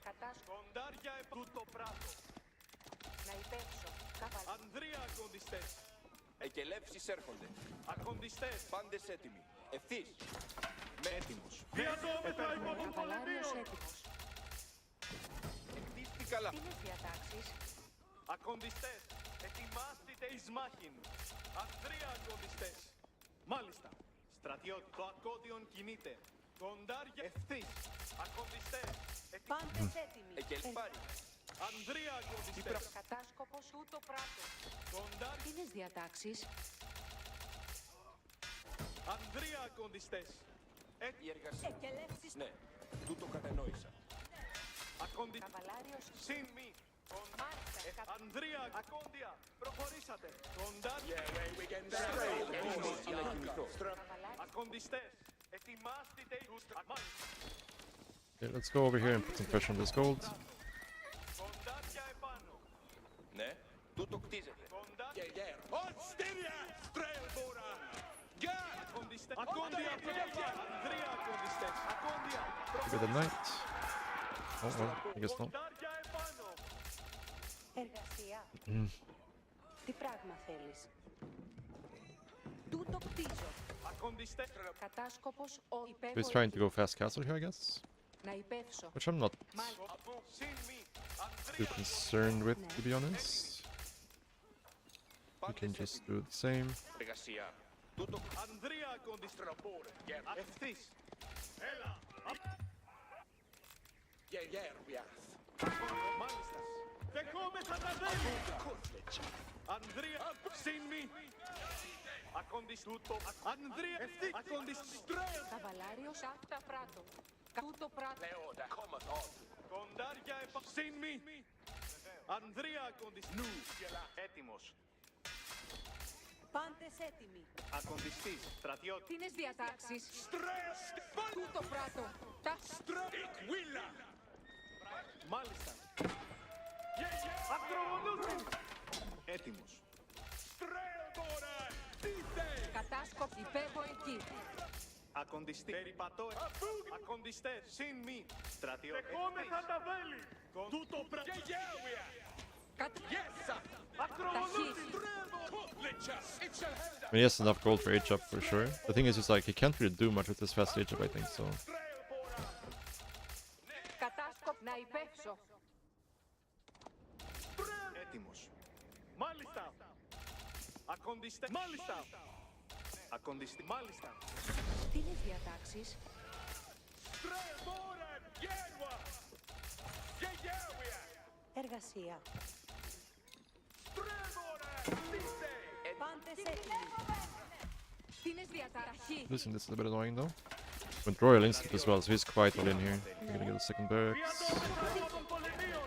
Κατάσκοπος Κοντάρια τούτο πράτο. να υπέψω. Καβαλάριος. Ανδρεία ακοντιστές. Εκελεύσεις έρχονται. Ακοντιστές. Πάντες έτοιμοι. Ευθύς. Με έτοιμος. Διαζώμετρα υπό των Καβαλάριος πολεμίων. έτοιμος. Εκτίστηκα καλά. Τι είναι διατάξεις? Ακοντιστές, ετοιμάστητε εις μάχην. Ανδρεία ακοντιστές. Μάλιστα. Στρατιώτη, το ακόντιον κινείται. Κοντάρια ευθύς. Ακοντιστές. Πάντες έτοιμοι. Εκελπάρι. Ανδρεία ακοντιστές. Κατάσκοπος ούτω πράτο. Κοντάρια. Τι είναι διατάξεις? Ανδρεία ακοντιστές. Η εργασία. Εκελεύσεις. Ναι, τούτο κατανόησα. Ακόντι. Καβαλάριος. Συν μη. Μάλιστα. Ανδρεία ακόντια. Προχωρήσατε. Κοντάρια. Yeah, we can do Καβαλάριος. Ακοντιστές. Ετοιμάστητε εις Okay, let's go over here and put some pressure on this gold. Κοντάρια επάνω. Ναι, τούτο κτίζεται. Κοντάρια. Åtstillja! Strälbora! Gör! Ακοντιστές. Ακόντια. Ανδρεία ακοντιστές. Ακόντια. Give it a night. Oh, well, I guess not. Κοντάρια επάνω. Εργασία. Τι πράγμα θέλεις? Τούτο κτίζω. Ακοντιστές. Κατάσκοπος ο He's trying to go fast castle here, I guess. Να υπεύσω. Which I'm not Μάλιστα. Συν μη. too Ανδρεία. concerned with, to be honest. We can just do the same. Εργασία. Τούτο Ανδρεία ακοντιστές. Ευθύς. Έλα. Μάλιστα. Δεχόμεθα τα δέλη. Ανδρεία. Συν μη. Ακοντιστούτο. Ανδρεία. Ευθύ. Ακοντιστρέλ. Καβαλάριος άκτα πράτο. Τούτο πράτο. Λεόντα, κόμματο. Κοντάρια επα... Συν μη. Ανδρεία ακοντιστού. Έτοιμος. Πάντες έτοιμοι. Ακοντιστής. Στρατιώτη. Τι είναι διατάξεις? Τούτο πράτο. Τα Μάλιστα. Αστρονούτου. Έτοιμος. κατάσκοπ υπέβω εκεί. Ακοντιστή. Περιπατώ. Ακοντιστές. Συν μη. Στρατιώτη. Δεχόμεθα τα βέλη. Τούτο πράγμα. I mean, he has enough gold for age up for sure. The thing is, just like he can't really do much with this fast age up, I think. So Κατάσκοπ να υπεύσω. Έτοιμος. Μάλιστα. Ακοντιστέ. Μάλιστα. Ακοντιστή. Μάλιστα. Τι είναι διατάξεις? Εργασία. Πάντες έτοιμοι. Τι είναι διαταξή? losing this is a bit annoying though. Went royal instant as well, so he's quite all in here. We're gonna get a second barracks.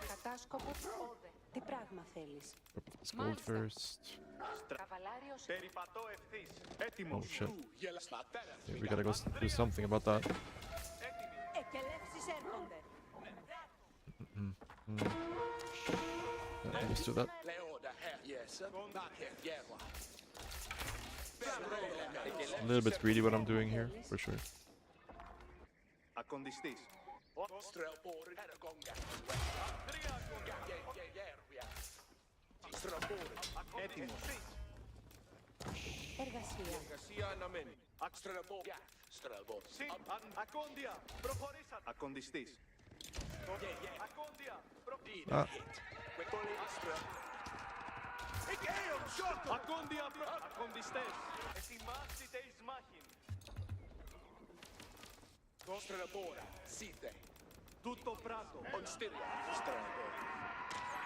Κατάσκοπο όδε. Τι πράγμα θέλεις? Drop off this gold first. Καβαλάριος. Περιπατώ ευθύς. Oh Έτοιμος. shit. Okay, we gotta go do something about that. Εκελεύσεις έρχονται. Yeah, let's do that. A little bit greedy what I'm doing here, for sure. Ακοντιστής. Έτοιμος. Εργασία. Εργασία αναμένει. Συν. Ακόντια. Προχωρήσατε. Ακοντιστής. Ακόντια. Ah, Ακόντια. Ακοντιστές. Ετοιμάστητε εις μάχην. Τούτο πράτο.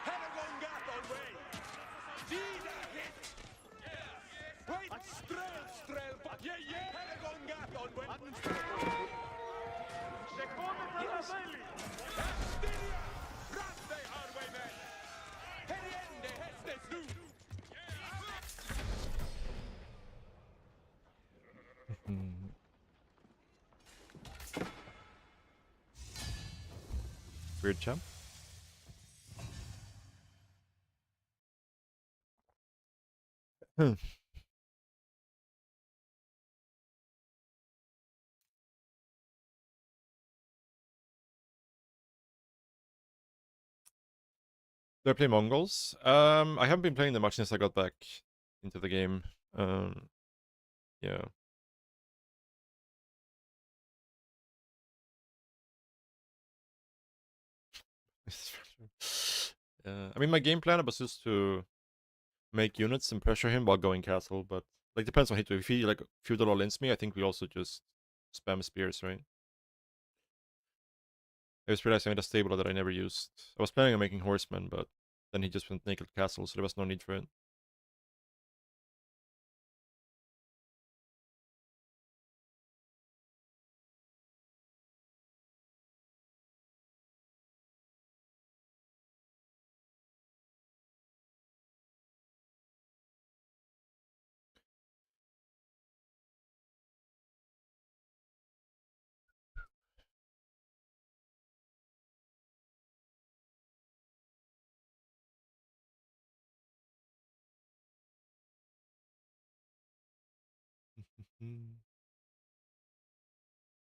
Δεχόμεθα τα βέλη. weird champ. Do I play Mongols? I haven't been playing them much since I got back into the game. Yeah. I mean, my game plan was just to make units and pressure him while going castle, but like depends on hit wave. If he like feudal all ins me, I think we also just spam spears, right? I just realized I made a stable that I never used. I was planning on making horsemen, but then he just went naked castle, so there was no need for it.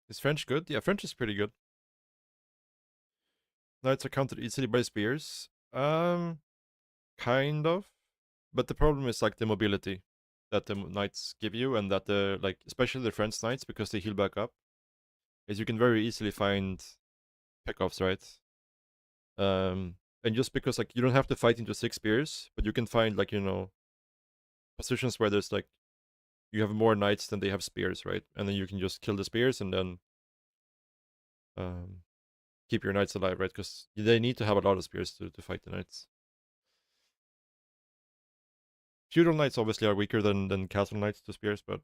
Is French good? Yeah, French is pretty good. Knights are countered easily by spears. Kind of. But the problem is like the mobility that the knights give you, and that the like especially the French knights, because they heal back up, is you can very easily find pickoffs, right? And just because like you don't have to fight into 6 spears, but you can find like, you know, positions where there's like you have more knights than they have spears, right? And then you can just kill the spears and then keep your knights alive, right? Because they need to have a lot of spears to fight the knights. Feudal knights obviously are weaker than castle knights to spears, but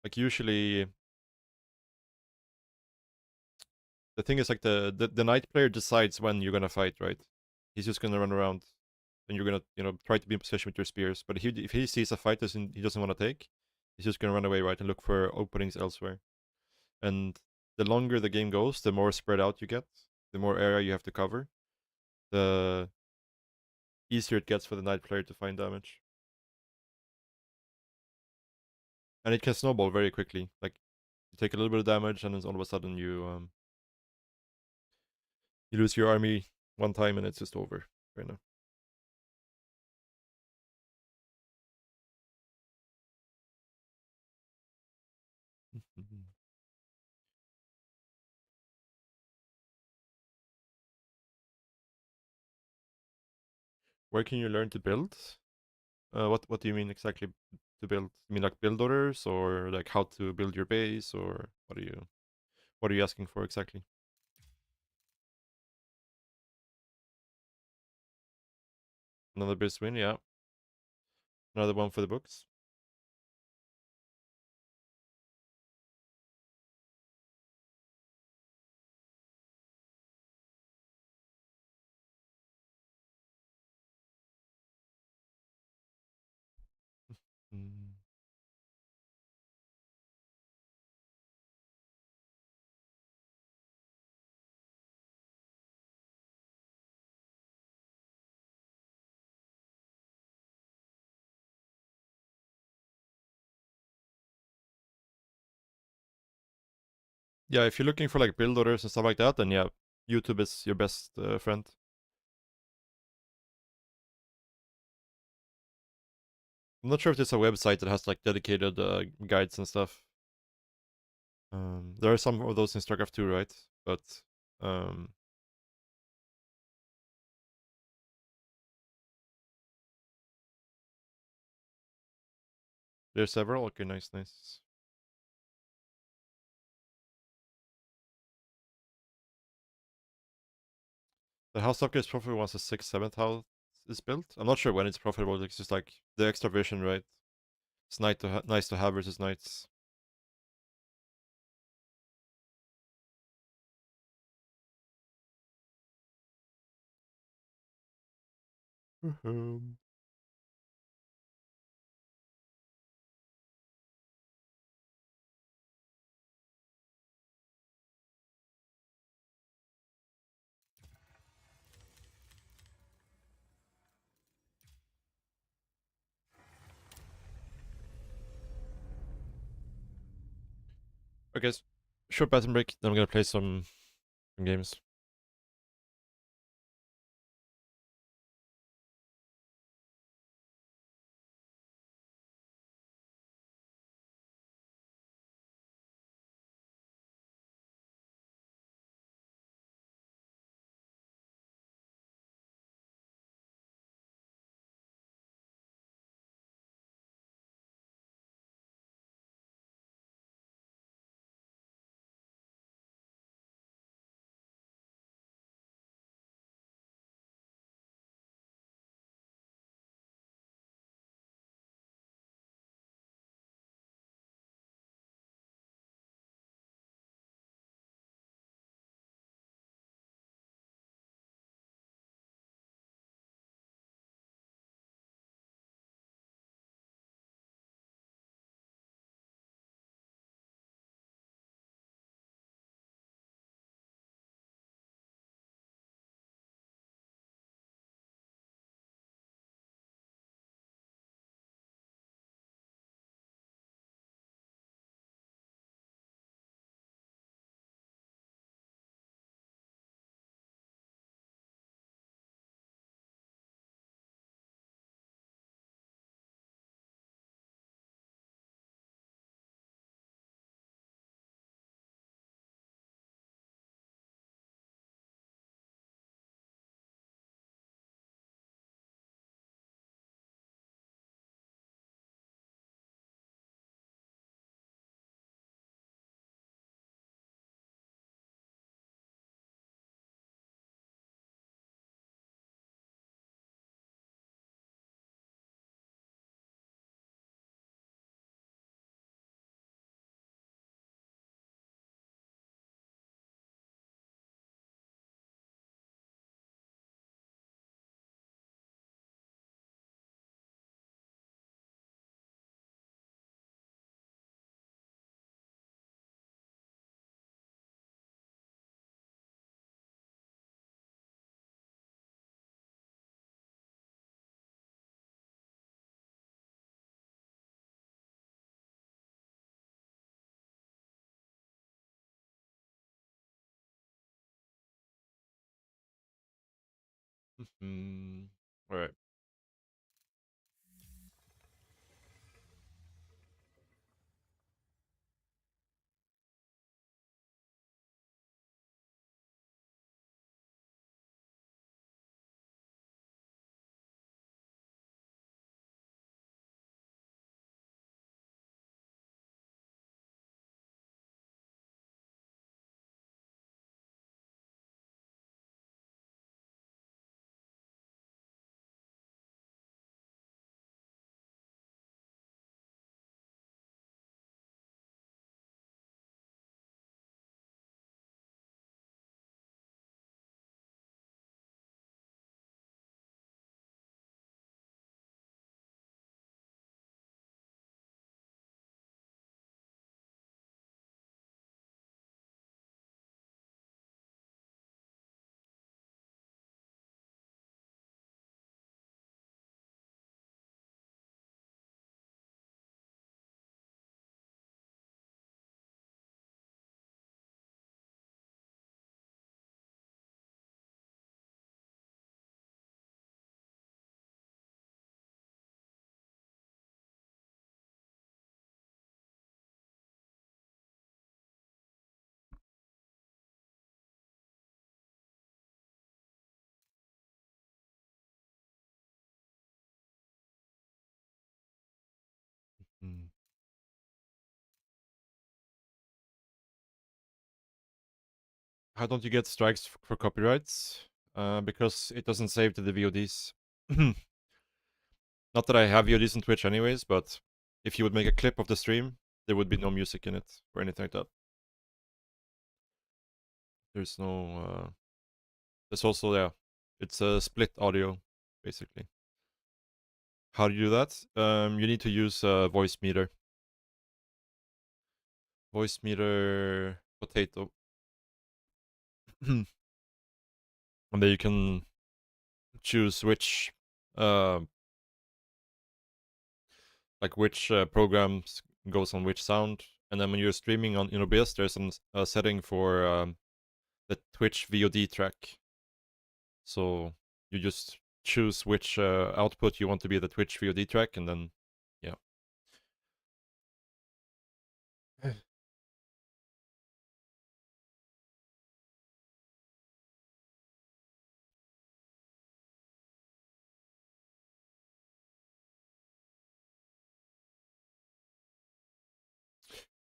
like usually the thing is like the knight player decides when you're gonna fight, right? He's just gonna run around and you're gonna, you know, try to be in position with your spears. But if he sees a fight he doesn't want to take, he's just gonna run away, right, and look for openings elsewhere. And the longer the game goes, the more spread out you get, the more area you have to cover, the easier it gets for the knight player to find damage. And it can snowball very quickly. Like you take a little bit of damage, and then all of a sudden you lose your army one time, and it's just over right now. Where can you learn to build? What do you mean exactly to build? You mean like build orders, or like how to build your base, or what are you asking for exactly? Another base win, yeah. Another one for the books. Mm. Yeah, if you're looking for like build orders and stuff like that, then yeah, YouTube is your best friend. I'm not sure if there's a website that has like dedicated guides and stuff. There are some of those in StarCraft 2, right? But there's several. Okay, nice, nice. The house upgrade is profitable once the 6th, 7th house is built. I'm not sure when it's profitable. It's just like the extra vision, right? It's nice to have versus knights. Okay, short bathroom break. Then I'm gonna play some games. All right. Hmm. How don't you get strikes for copyrights? Because it doesn't save to the VODs. Not that I have VODs on Twitch anyways, but if you would make a clip of the stream, there would be no music in it or anything like that. There's no. There's also, yeah, it's a split audio basically. How do you do that? You need to use voice meter. Voice meter potato. And then you can choose which like which programs goes on which sound. And then when you're streaming on OBS, there's a setting for the Twitch VOD track. So you just choose which output you want to be the Twitch VOD track, and then yeah.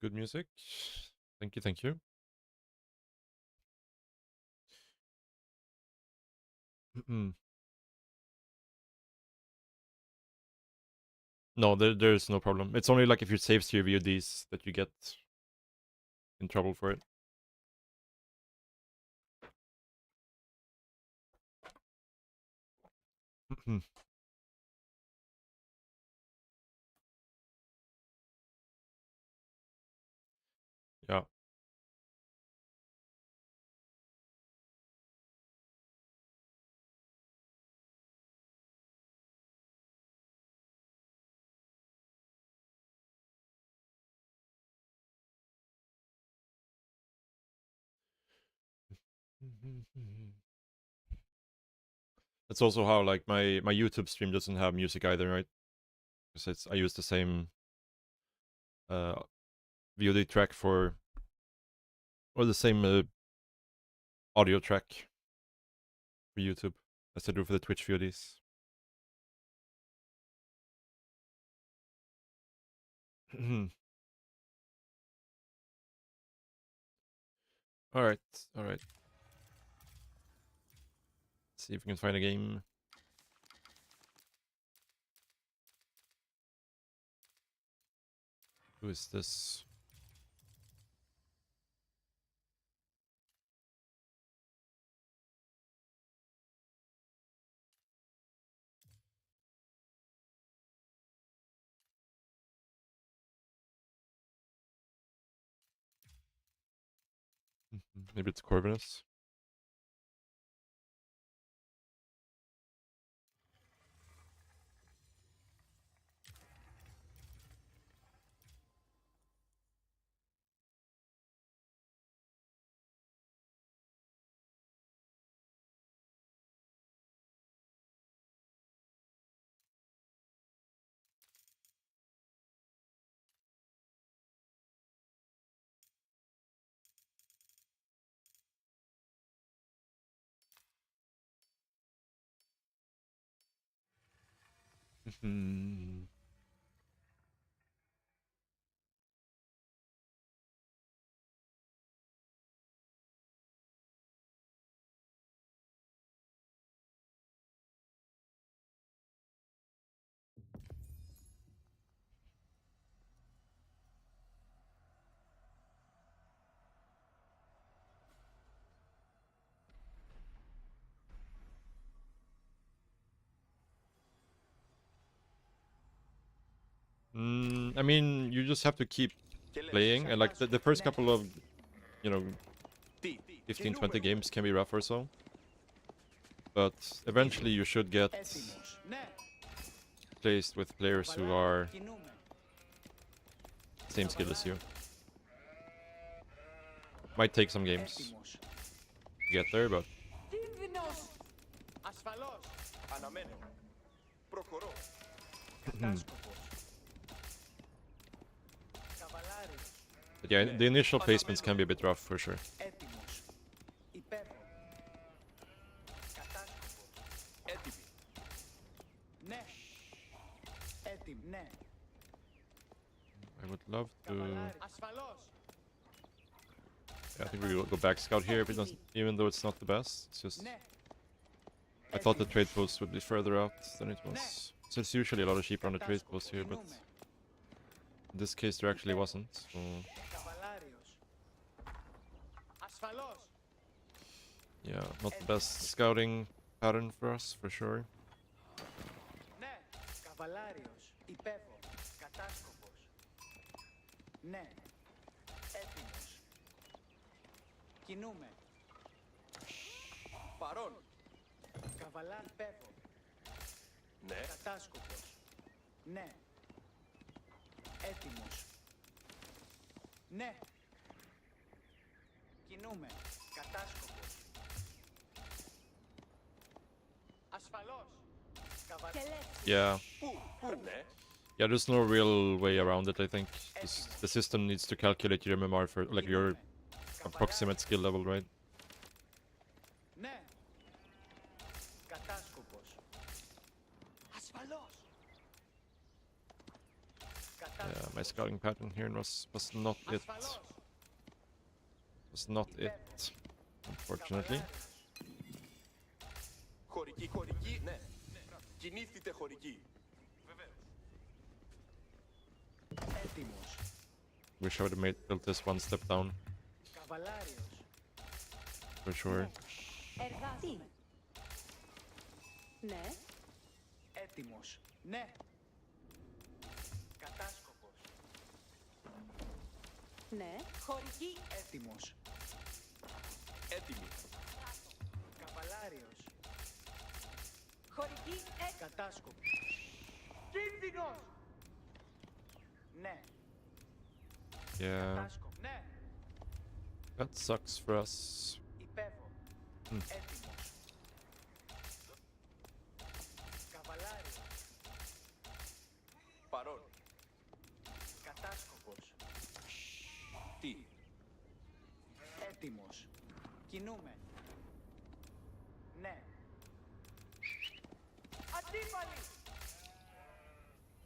Good music. Thank you, thank you. No, there's no problem. It's only like if you save to your VODs that you get in trouble for it. Yeah. That's also how like my YouTube stream doesn't have music either, right? Because I use the same uh VOD track for, or the same audio track for YouTube as I do for the Twitch VODs. All right, all right. Let's see if we can find a game. Who is this? Maybe it's Corvinus. Hmm. I mean, you just have to keep playing, and like the first couple of, you know, 15, 20 games can be rough or so. But eventually you should get placed with players who are same skill as you. Might take some games to get there, but Ασφαλώς. Αναμένω. Προχωρώ. Καβαλάριος. but yeah, the initial placements can be a bit rough for sure. Έτοιμος. Υπεύω. Κατάσκοπος. Έτοιμοι. Ναι. Έτοιμ. Ναι. I would love to. Καβαλάρι. Ασφαλώς. Yeah, I think we will go back scout here, if it doesn't, even though it's not the best. It's just Ναι. I thought the trade post would be further out than it was. So it's usually a lot of sheep on the trade post here, but in this case there actually wasn't. So Καβαλάριος. Ασφαλώς. yeah, not the best scouting pattern for us for sure. Ναι. Καβαλάριος. Υπεύω. Κατάσκοπος. Ναι. Έτοιμος. Κινούμε. Παρόν. Καβαλά. Υπεύω. Ναι. Κατάσκοπος. Ναι. Έτοιμος. Ναι. Κινούμε. Κατάσκοπος. Ασφαλώς. Yeah. Ναι. Yeah, there's no real way around it, I think. The system needs to calculate your MMR for like your approximate skill level, right? Ναι. Κατάσκοπος. Ασφαλώς. Yeah, my scouting pattern here was not it. Ασφαλώς. Was not it, unfortunately. Χωρική, χωρική. Ναι. Κινήθητε χωρική. Έτοιμος. Wish I would have built this one step down Καβαλάριος. for sure. Εργάζομαι. Ναι. Έτοιμος. Ναι. Κατάσκοπος. Ναι. Χωρική. Έτοιμος. Έτοιμοι. Καβαλάριος. Χωρική. Κατάσκοπος. Κίνδυνος. Ναι. Yeah, Κατάσκοπος. Ναι. that sucks for us. Υπεύω. Hm. Έτοιμος. Καβαλάριος. Παρόν. Κατάσκοπος. Τι. Έτοιμος. Κινούμε. Ναι. Αντίπαλοι.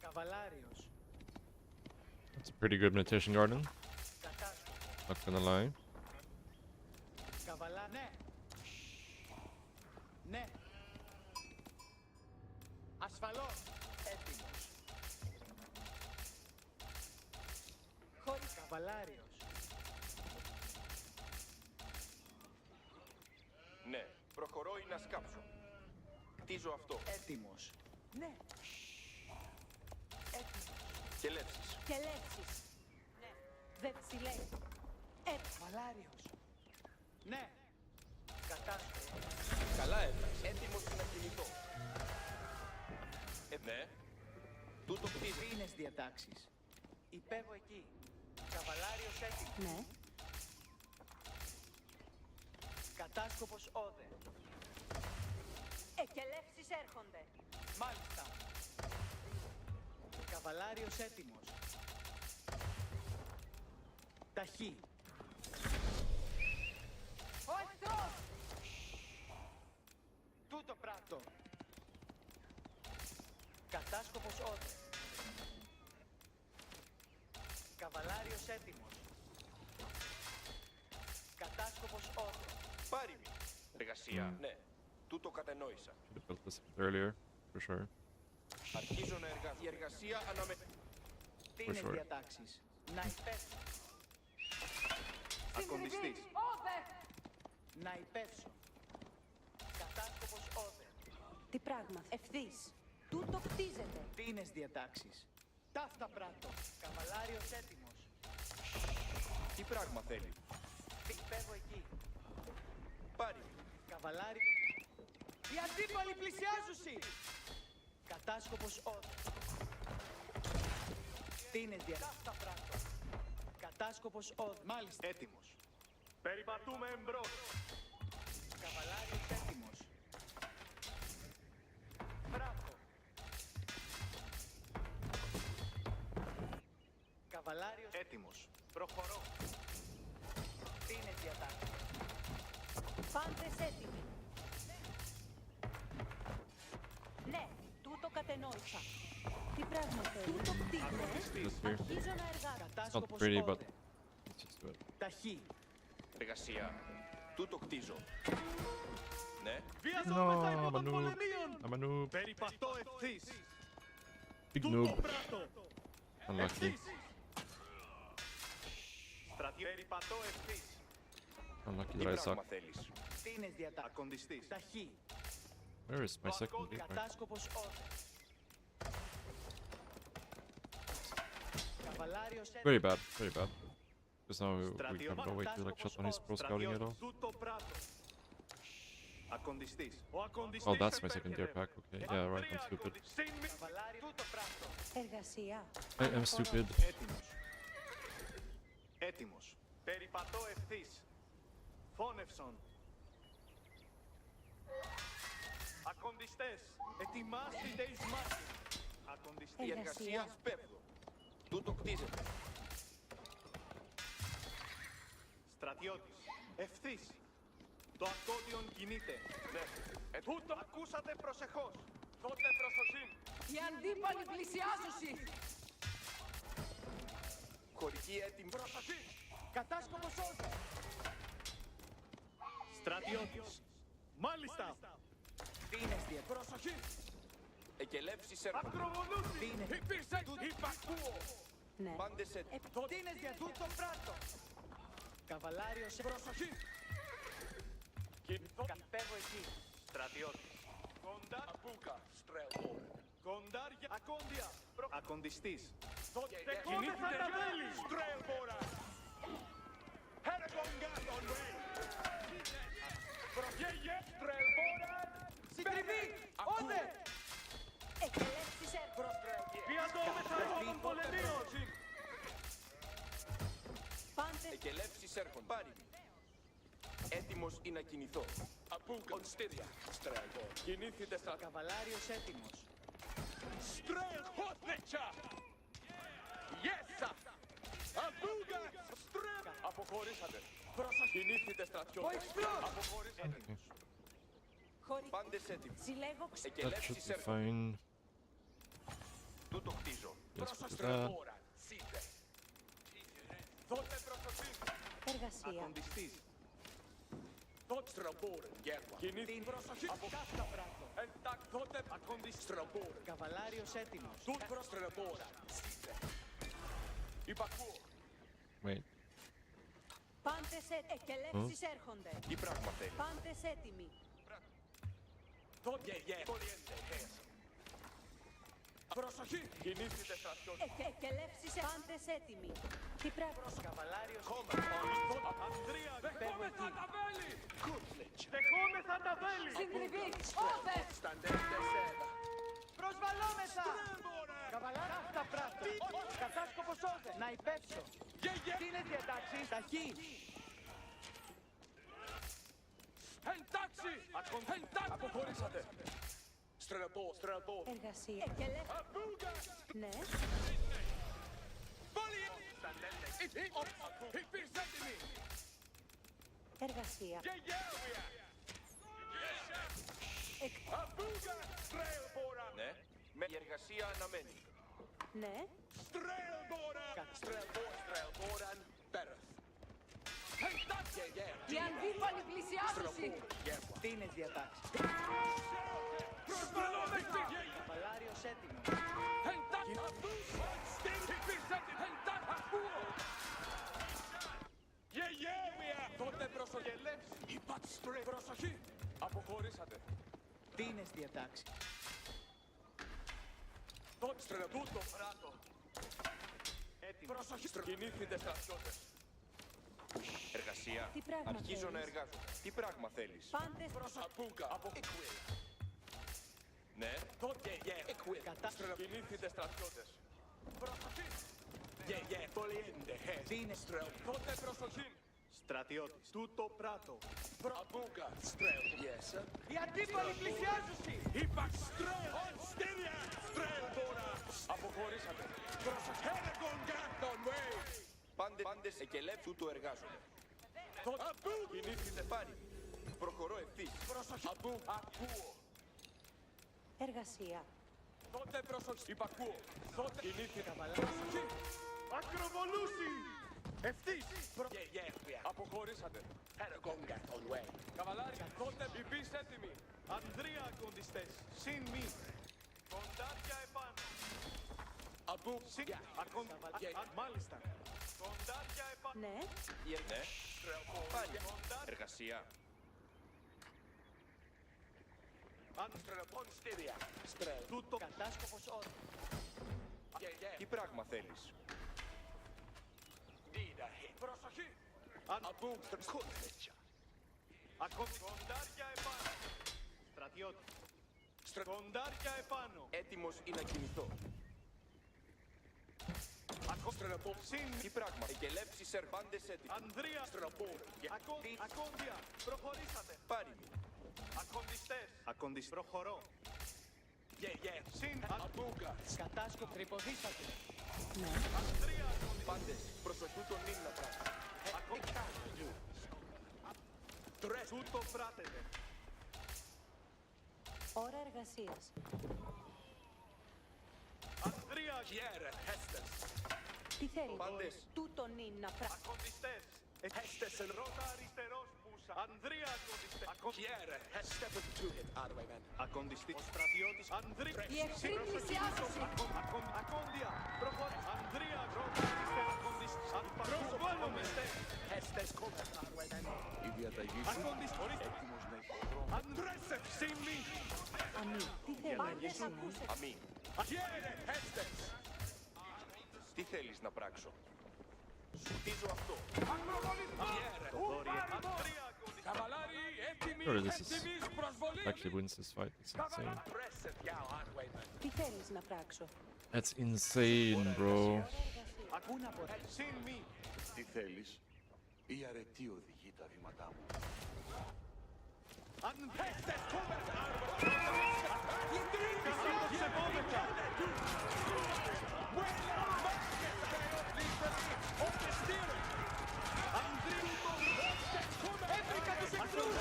Καβαλάριος. That's a pretty good meditation garden, Κατάσκοπος. not gonna lie. Καβαλά. Ναι. Ναι. Ασφαλώς. Έτοιμος. Χωρίς καβαλάριος. Ναι. Προχωρώ ή να σκάψω. Χτίζω αυτό. Έτοιμος. Ναι. Έτοιμος. Και λέψεις. Και λέξεις. Ναι. Δεξιλέ. Καβαλάριος. Ναι. Κατάσκοπος. Καλά έφτασε. Έτοιμος να κινηθώ. Ναι. Τούτο χτίζει. Φίνες διατάξεις. Υπεύω εκεί. Καβαλάριος έτοιμος. Ναι. Κατάσκοπος όδε. Εκελεύσεις έρχονται. Μάλιστα. Καβαλάριος έτοιμος. Ταχύ. Οχθρός! Τούτο πράττω. Κατάσκοπος όδε. Καβαλάριος έτοιμος. Κατάσκοπος όδε. Πάριμη. Εργασία. Ναι. Τούτο κατενόησα. Should have built this earlier, for sure. Αρχίζω να εργάζομαι. Η εργασία Τι είναι sure. διατάξεις. Να υπεύσω. Ακονδιστής. Να υπεύσω. Κατάσκοπος όδε. Τι πράγμα, ευθύς. Τούτο κτίζεται. Τίνες διατάξεις. Ταύτα πράττω. Καβαλάριος έτοιμος. Τι πράγμα θέλει. Υπεύω εκεί. Πάριμη. Καβαλάρι. Οι αντίπαλοι πλησιάζουσι. Κατάσκοπος όδε. Τίνες διατάξεις. Ταύτα πράττω. Κατάσκοπος όδε. Μάλιστα. Έτοιμος. Περιπατούμε εμπρός. Καβαλάριος έτοιμος. Μπράβο. Καβαλάριος Έτοιμος. Προχωρώ. τι είναι διατάξεις. Πάντες έτοιμοι. Ναι, τούτο κατενόησα. Τι πράγμα θέλει. Τούτο κτίζεται. This here. Αρχίζω να εργάζομαι. It's not Κατάσκοπος pretty, but όδε. let's just do it. Ταχύ. Εργασία. Τούτο κτίζω. Ναι. Βιαζόμεθα υπό I'm a των noob. πολεμίων. I'm a noob. Περιπατώ ευθύς. Big Τούτο noob. πράττω. Unlucky. Ευθύς. Περιπατώ ευθύς. Unlucky Τι that I πράγμα suck. θέλεις. Τι είναι διατάξεις. Ακονδιστής. Ταχύ. Where is my second game? Right. Κατάσκοπος όδε. Καβαλάριος Very bad, very bad. Because now we have no way to like shut on his pro scouting at all. Τούτο πράττω. Ακονδιστής. Ο Oh, ακονδιστής that's my second gear επέρχεται. pack. Okay, yeah, right. I'm stupid. Καβαλάριος. Τούτο πράττω. Εργασία. I'm stupid. Έτοιμος. Έτοιμος. Περιπατώ ευθύς. Φώνευσον. Ακονδιστές. Ετοιμάστε εις μάχη. Ακονδιστή. Η Εργασία. εργασία σπέβδω. Τούτο κτίζεται. Στρατιώτης. Ευθύς. Το ακόντιον κινείται. Ναι. Τούτο ακούσατε προσεχώς. Δώτε προσοχή. Οι αντίπαλοι πλησιάζουσι. Χωρική έτοιμη. Προσοχή. Κατάσκοπος όδε. Στρατιώτης. Μάλιστα. Τι είναι διατάξεις. Προσοχή. Εκελεύσεις έρχονται. Ακροβολούθη. Τι είναι. Υπήρξε. Υπακούω. Ναι. Πάντες έτοιμοι. Τι είναι διατάξεις. Τούτο πράττω. Καβαλάριος. Προσοχή. Υπεύω εκεί. Στρατιώτης. Κοντά. Απούκα. Στρέλμπορ. Κοντάρια. Ακόντια. Ακοντιστής. Κινήθητε τα βέλη. Στρέλμπορα. Χέρεγονγκα τον βέλη. Προγέγε. Στρέλμπορα. Συντριβή. Όδε. Εκτελέξεις έργο. Βιαζόμεθα υπό των πολεμίων. Πάντες Εκελεύσεις έρχονται. Πάριμη. Έτοιμος ή να κινηθώ. Απούκα. Ονστήρια. Στρέλμπορ. Κινήθητε στα Καβαλάριος έτοιμος. Στρέλ. Χότνετσα. Γέσα. Απούκα. Στρέλ. Αποχωρήσατε. Προσοχή. Κινήθητε στρατιώτες. Αποχωρήσατε. Έτοιμος. χωρί. Πάντες έτοιμοι. Συλλέγω That should Εκελεύσεις be έρχονται. fine. Τούτο κτίζω. Yes, with that. Στρέλμπορα. Σίτε. Δώτε προσοχή. εργασία. Ακοντιστής. Δώτε στρελμπόρ. Γέρμα. Κινήθητε. Προσοχή. Κάστα πράττω. Εντάκ. Δώτε ακόντις στρελμπόρ. Καβαλάριος έτοιμος. Τούτο στρελμπόρα. Σίτε. Υπακούω. Wait. Πάντες έτοιμοι. Εκελεύσεις έρχονται. Τι πράγμα θέλει. Πάντες έτοιμοι. Δώτε γέρμα. Προσοχή. Κινήθητε στρατιώτες. Εκελεύσεις πάντες έτοιμοι. Τι πράγμα. Καβαλάριος. Κόμμα. Ανδρία. Δεχόμεθα τα βέλη. Κούτλετς. Δεχόμεθα τα βέλη. Συντριβή. Όδε. Σταντέντε σέδα. Προσβαλόμεθα. Καβαλάρα. Αυτά πράττω. Κατάσκοπος όδε. Να υπέψω. Τι είναι διατάξεις. Ταχύ. Εντάξει. Εντάξει. Αποχωρήσατε. Στρελμπόρ. Στρελμπόρ. Εργασία. Εκελεύσεις. Ναι. Υπήρξε έτοιμη. Εργασία. Ναι. Με η εργασία αναμένει. Ναι. Στρελμπόραν, πέρας. Οι αντίπαλοι πλησιάζουν! Τι είναι διατάξει. Καβαλάριος έτοιμο. Τότε προσογελεύσει. Προσοχή. Αποχωρήσατε. Τι είναι διατάξει. Τότε στρελμπούτο πράτο. Έτοιμο. Προσοχή. Κινήθητε στρατιώτες. Εργασία. Τι πράγμα Αρχίζω να θέλεις? εργάζομαι. Τι πράγμα θέλεις? Πάντες Απούκα. Από Εκουίλ. Ναι. Τότε Εκουίλ. Κινήθητε στρατιώτες. Προσοχή. Πολιέντε. Τι είναι Τότε προσοχή. στρατιώτης. Τούτο πράτο. Απούκα. Στρελ. Yes. Οι αντίπαλοι πλησιάζουν. Είπα στρελ. Στήρια. Στρελ τώρα. Αποχωρήσατε. Προσοχή. Κονγκά. Τον way. Πάντες εκελεύθου το εργάζομαι. Απού. Κινήθητε Πάρει. Προχωρώ ευθύς. Προσοχή. Απού. Ακούω. εργασία. Τότε προσοχή. Υπακούω. Τότε κινήθηκα. Προσοχή. Ακροβολούση. Ευθύς. Αποχωρήσατε. Κονγκά. Τον way. Καβαλάρια. Τότε πιπείς έτοιμοι. Ανδρία κοντιστές. Συν μη. Κοντάρια επάνω. Απού. Συν. Μάλιστα. Κοντάρια επάνω. Ναι. Ναι. Πάλι. Εργασία. Αντρελεπών στήρια. Στρελ. Τούτο. Κατάσκοπος όρος. Τι πράγμα θέλεις? Προσοχή. Απού. Σκόντια. Κοντάρια επάνω. Στρατιώτη. Κοντάρια επάνω. Έτοιμος ή να κινηθώ? Στρελεπών. Συν. Τι πράγμα? Εκελεύσει σερβάντες έτοιμοι. Ανδρία. Στρελεπών. Ακόντια. Προχωρήσατε. Πάρει. Ακοντιστές. Ακοντιστή. Προχωρώ. Συν. Απούκα. Κατάσκοπο. Τρυποδίσατε. Ανδρία. Πάντες προσοχού τον ύμ να πράξει. Τρες. Τούτο πράτετε. Ώρα εργασίας. Ανδρία. Γέρε. Χέστες. Τι θέλει? Πάντες. Τούτον είναι να πράξει. Ακοντιστές. Χέστες. Ρώτα αριστερός πούσα. Ανδρία ακοντιστές. Γέρε. Step into it. Out of the way, man. Ακοντιστή. Ο στρατιώτης. Ανδρία. Οι εχθροί πλησιάζουν! Ακόντια. Προχωρή. Ανδρία. Ρώτα αριστερά. Ακοντιστές. Χέστες. Κόμμα. Out of the way, man. Η διαταγή σου. Ακοντιστής. Έτοιμος να υποδρώ. Ανδρέσευ. Σύμνη. Αμή. Τι θέλει? Πάντες ακούσετε. Αμή. Γέρε. Χέστες. Τι θέλεις να πράξω? Σκουτίζω αυτό. Καβαλάρι, έτοιμοι, Sure, this is έτοιμοι, προσβολή. actually wins this fight. It's insane. Τι θέλεις να πράξω? That's insane, bro. Ακούν από Συν μη. Τι θέλεις? Η αρετή οδηγεί τα βήματά μου. Αν χέστες κούβες. Ξεπόμετα. Έβρικα τους εχθρούς!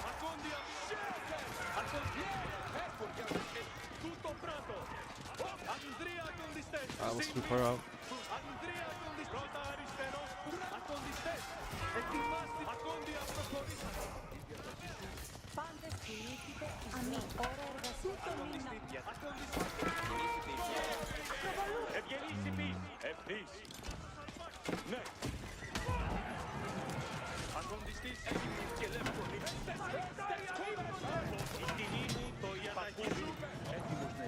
Ακόντια! Τούτο πράτο! Ανδρία ακοντιστές! I was too far out. Ανδρία ακοντιστές! Πρώτα αριστερός! Ακοντιστές! Ετοιμάστε! Ακόντια προχωρήσατε! Πάντες κινήθητε. Αμή. Ώρα εργασίας. Τούτον είναι να Ακοντιστές! Ευγενής υπής! Ευθύς! Ναι! Ακοντιστής έτοιμος και λεύκολη. Η τιμή μου το ιατακίζει. Έτοιμος ναι.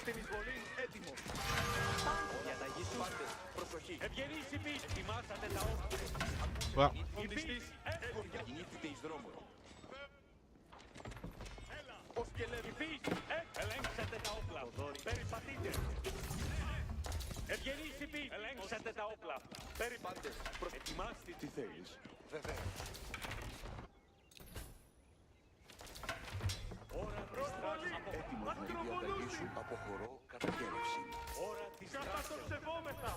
Στην εισβολή έτοιμος. Διαταγή σου. Προσοχή. Ευγενής υπής. Ετοιμάσατε τα όπλα. Well, Υπής. Κινήθητε εις δρόμο. Ως και λεβιπής. Ελέγξατε τα όπλα. Περιπατείτε. Ευγενής υπής. Ελέγξατε τα όπλα. Περιπάτες. Ετοιμάστε. Τι θέλεις? Βεβαίως. Ώρα προσβολή. Έτοιμος με η διαταγή σου. Αποχωρώ κατακέρευση. Ώρα της καταστροφεύομεθα.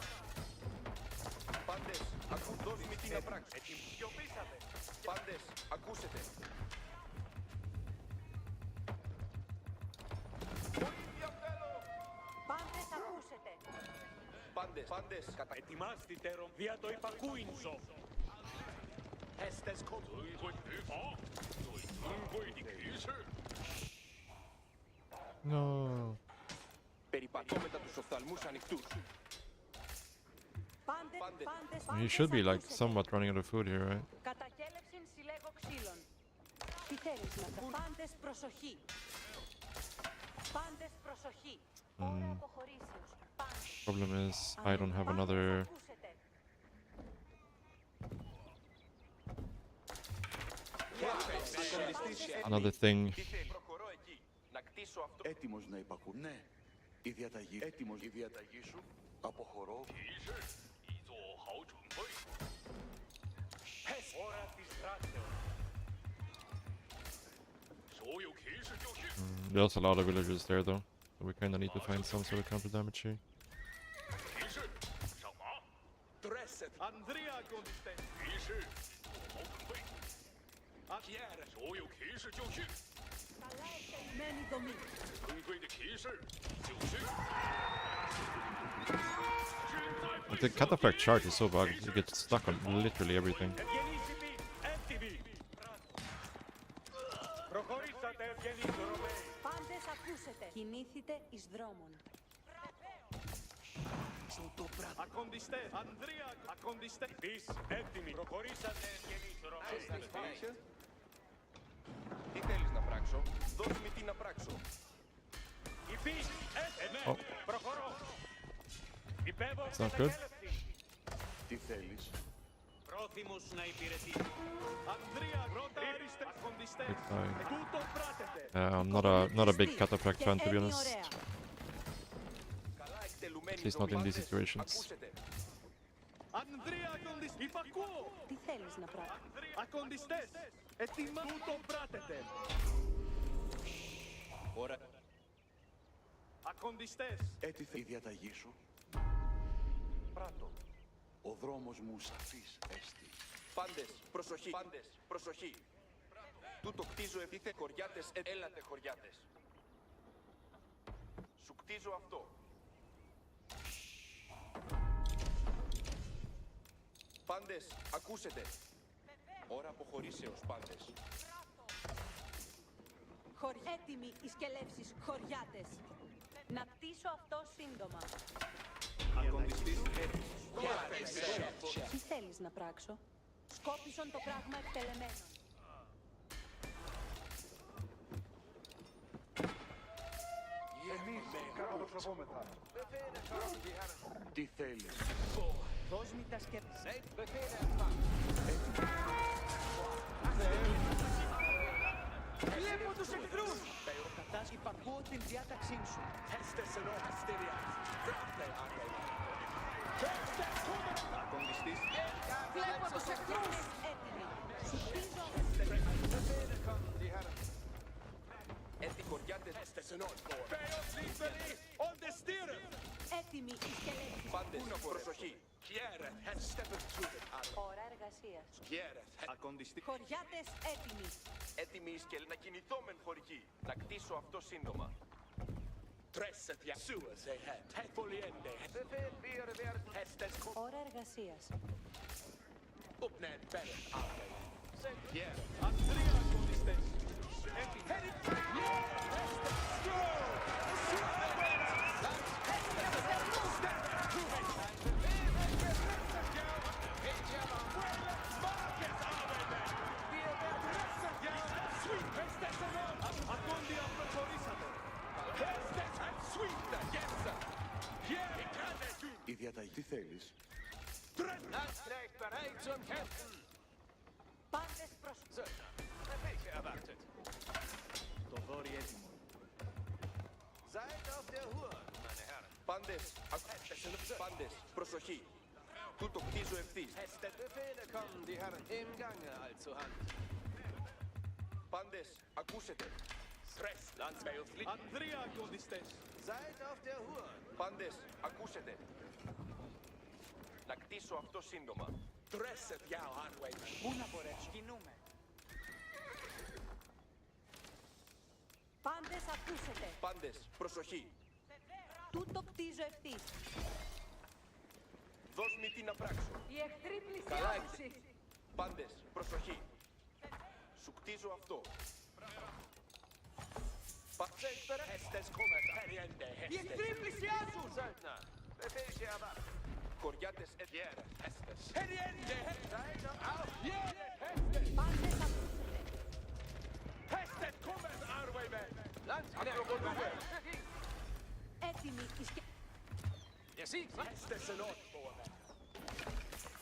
Πάντες. Δώσ' μου τι να πράξω. Σιωπήσατε. Πάντες, ακούσετε. Βοήθεια θέλω. Πάντες ακούσετε. Πάντες, Ετοιμάστητε δια το υπακούινσο. Έστες κότου. No. περιπατώ μετά τους οφθαλμούς ανοιχτούς. You should be like somewhat running out of food here, right? Κατακέλευση συλλέγω ξύλων. Τι θέλεις να κάνεις? Πάντες προσοχή. Πάντες προσοχή. Ώρα αποχωρήσεως. Problem is, I don't have another thing. Προχωρώ εκεί. Να κτίσω αυτό. Έτοιμος να υπακού. Ναι. Η διαταγή. Έτοιμος. Η διαταγή σου. Αποχωρώ. Ώρα της δράσεως. There's a lot of villagers there, though. So we kind of need to find some sort of counter damage here. Ανδρία κοντιστέ. Αχιέρα. Καλά εκτελειμμένη δομή. The cataphract charge is so bugged, you get stuck on literally everything. Ευγενήσιμοι, έτοιμοι. Προχωρήσατε ευγενείς Ρωμαίοι. Πάντες ακούσετε. Κινήθητε εις δρόμων. Ακοντιστέ. Ανδρία. Ακοντιστέ. Τις έτοιμοι. Προχωρήσατε ευγενείς Ρωμαίοι. Τι θέλεις να πράξω? Δώσ' μου τι να πράξω. Υφής. Ναι. Oh. Προχωρώ. Υπέβω It's not good. κατακέλευση. Τι θέλεις? Πρόθυμος να υπηρετήσω. Ανδρία. Πρώτα αριστε. Ακοντιστέ. Good fight. Τούτο πράτετε. I'm not a big cataphract fan, to be honest. Καλά εκτελουμένοι At least not in these δομάδες. situations. Ακούσετε. Ανδρία ακοντιστέ. Υπακούω. Τι θέλεις να πράξεις? Ακοντιστές. Ετοιμα. Τούτο πράτετε. Ώρα. Ακοντιστές. Η διαταγή σου. Πράτο. Ο δρόμος μου σαφής έστι. Πάντες, προσοχή. Πάντες, προσοχή. Τούτο κτίζω επίθε χωριάτες. Έλατε χωριάτες. Σου κτίζω αυτό. Πάντες, ακούσετε. Ώρα αποχωρήσεως, πάντες. Έτοιμοι οι σκελεύσεις χωριάτες. Να κτίσω αυτό σύντομα. Τι θέλεις να πράξω? Σκόπισον το πράγμα εκτελεμένο. Τι θέλεις? Δώσ' μου τα σκέψη. Βλέπω τους εχθρούς! Κατάσχει υπακούω την διάταξή σου. Έστες ενώ αστήρια. Ακοντιστής. Βλέπω τους εχθρούς! Έτοιμοι. Σου κτίζω. Έτι χωριάτες. Έστες ενώ. Πέος λίθερη. Όλτε στήρε. Έτοιμοι οι σκελεύσεις. Πάντες, προσοχή. Κιέρε. Στέπες τσούτε. Ώρα εργασίας. Κιέρε. Ακοντιστή. Χωριάτες έτοιμοι. Έτοιμοι ίσκελ να κινηθώ μεν χωρική. Να κτίσω αυτό σύντομα. Τρέσσετ για σούες εχέτ. Επολιέντε. Έστες κου. Ώρα εργασίας. Upnäet bättre arbete. Kjär. Andrea akondistes. Η διαταγή. Τι θέλεις? Πάντες προσοχή. Το δόρυ έτοιμο. Πάντες, προσοχή. Τούτο κτίζω ευθύς. Πάντες, ακούσετε. Ανδρία ακοντιστές. Πάντες, ακούσετε. Να κτίσω αυτό σύντομα. Τρέσσετ για ο Άρουεϊ. Πού να μπορέσω. Κινούμε. Πάντες ακούσετε. Πάντες, προσοχή. Τούτο κτίζω ευθύς. Δώσ' μου τι να πράξω. Οι εχθροί Καλά πλησιάζουν. έχετε. Πάντες, προσοχή. Σου κτίζω αυτό. Πατσέιπερα. Έστες κόμματα. Περιέντε. Οι εχθροί πλησιάζουν. Σέρνα. Εφέγε αβά. Κοριάτες ετιέρα. Έστες. Περιέντε. Σέρνα. Αου. Γέρε. Έστες. Πάντες ακούσετε. Έστες κόμματα. Άρουεϊ με. Ακροπολούμε. Έτοιμοι οι σκε... Εσύ. Έστες εν όλπορε.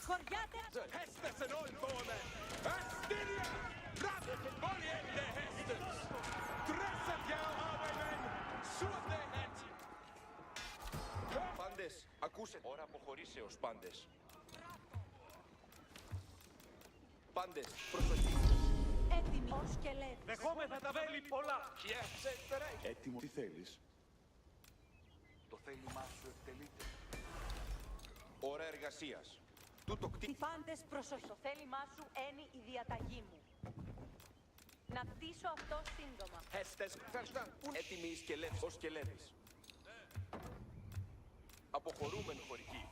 Χωριάτε. Έστες εν όλπορε. Αστήρια. Ράπ. Βολιέντε. Έστες. Τρέσσετ για ο Άρουεϊ με. Σούτε έτσι. Πάντες, ακούσε. Ώρα αποχωρήσεως, πάντες. Πάντες, προσοχή. Έτοιμοι ως σκελέτες. Δεχόμεθα τα βέλη πολλά. Έτοιμο, τι θέλεις. Το θέλημά σου εκτελείται. Ώρα εργασίας. Τούτο Τι κτί... πάντες προσοχή. Το θέλημά σου είναι η διαταγή μου. Να κτίσω αυτό σύντομα. Έστες, φέρστα. Έτοιμοι οι σκελέτες, ο σκελέτης. Αποχωρούμεν χωρική.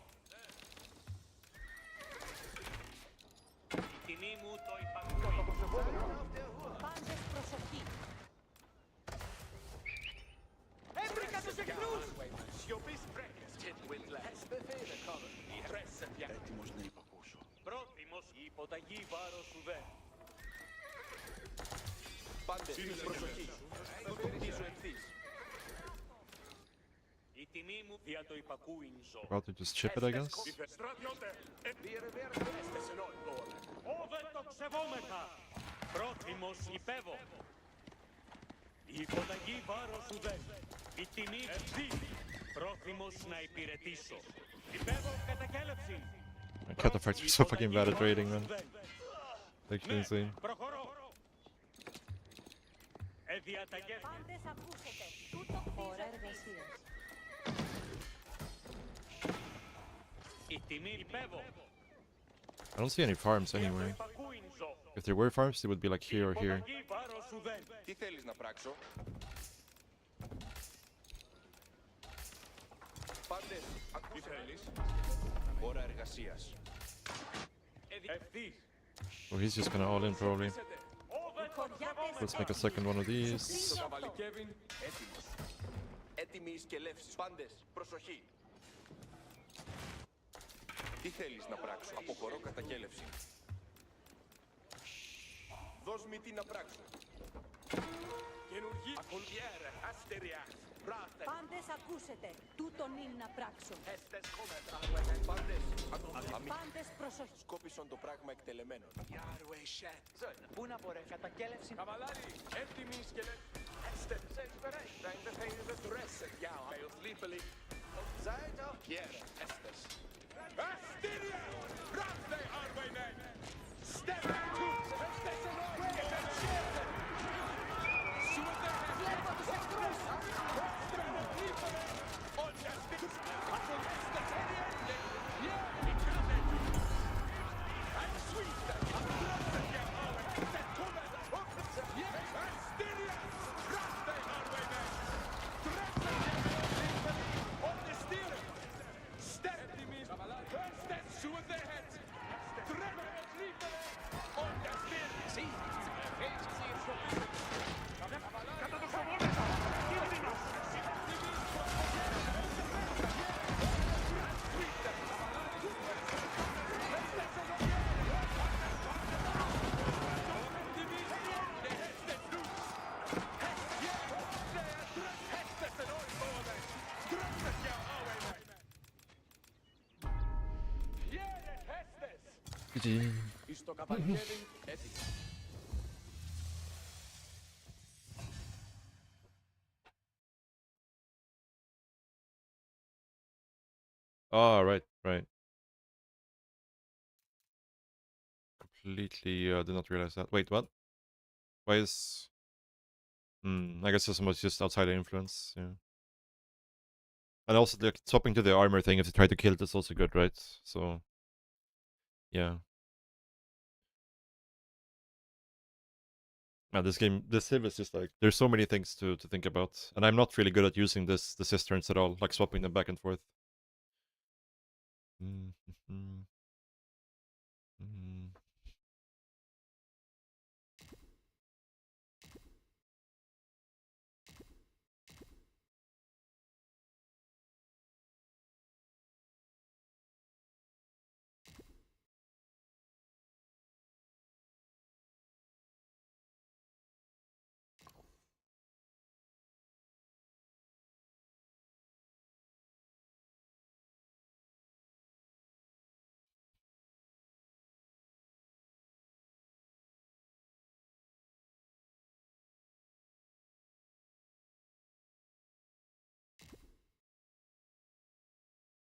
Η τιμή μου το υπακούει. Πάντες προσοχή. Έβρικα τους εχθρούς! Σιωπής πρέκες. Έστεφε κόμμα. Η τρέσσετ για... Έτοιμος να υπακούσω. Πρόθυμος η υποταγή βάρος σου δε. Πάντες, προσοχή. Τούτο κτίζω ευθύς. Η τιμή μου δια το υπακούειν ζω. About to just chip it, I guess. Στρατιώτε! Έστες εν όλπορε. Όβε το ξεβόμεθα. Πρόθυμος υπέβω. Η υποταγή βάρος σου δε. Η τιμή ευθύ. Πρόθυμος να υπηρετήσω. Υπέβω κατακέλευση. My cataphracts are so fucking bad at raiding, man. Actually insane. Προχωρώ. Εδιαταγέ. Πάντες ακούσετε. Τούτο κτίζω εργασίας. Η τιμή υπέβω. I don't see any farms anywhere. Υπακούειν ζω. If there were farms, they would be like here or here. Υποταγή βάρος σου δε. Τι θέλεις να πράξω? Πάντες, τι θέλεις? Ώρα εργασίας. Ευθύς. Oh, he's just gonna all in probably. Όβε το ξεβόμεθα. Let's make a second one of these. Το καβαλί Κέβιν, έτοιμος. Έτοιμοι οι σκελεύσεις. Πάντες, προσοχή. Τι θέλεις να πράξω? Αποχωρώ κατακέλευση. Δώσ' μου τι να πράξω. Καινουργή. Ακολουθιέρα. Αστεριά. Ράθε. Πάντες ακούσετε. Τούτον είναι να πράξω. Έστες κόμματα. Πάντες, Πάντες προσοχή. σκόπισον το πράγμα εκτελεμένο. Άρουεϊ σετ. Πού να μπορέσω. Κατακέλευση. Καβαλάρι, έτοιμοι σκελέτ. Έστε, σέσπερε. Θα είναι φέιδε του ρέσετ. Για ο Άιος Λίπελη. Ζάιτο. Γέρα, έστες. Αστήρια! Ράθε, Άρουεϊ νέν. Στέπε του. Έστες ενώοι. Σούτε. Βλέπω τους εχθρούς. Έστρε με Λίπελη. Όλοι αστείς. Ακολουθήστε περιέντε. Γέρα, κάνε. Ανσουίστε. Αστρώστε για Άρουεϊ. Σε κούμετα. Αστήρια! Ράθε, Άρουεϊ νέν. Τρέσσε για Λίπελη. Όλοι στήρε. Έτοιμοι. Έστες σου δε het. Τρέμε με Λίπελη. Όλοι αστήρε. Εσύ. Έτσι σύρσο. Κατά το φοβόμετα. Κίνδυνος. GG. Εις το καβάλι Κέβιν, έτοιμοι. Ah, right. Completely did not realize that. Wait, what? Why is... I guess this was just outside of influence, yeah. And also, like, swapping to the armor thing if they try to kill it is also good, right? So, yeah. This game, this Civ is just like there's so many things to think about, and I'm not really good at using the cisterns at all, like swapping them back and forth.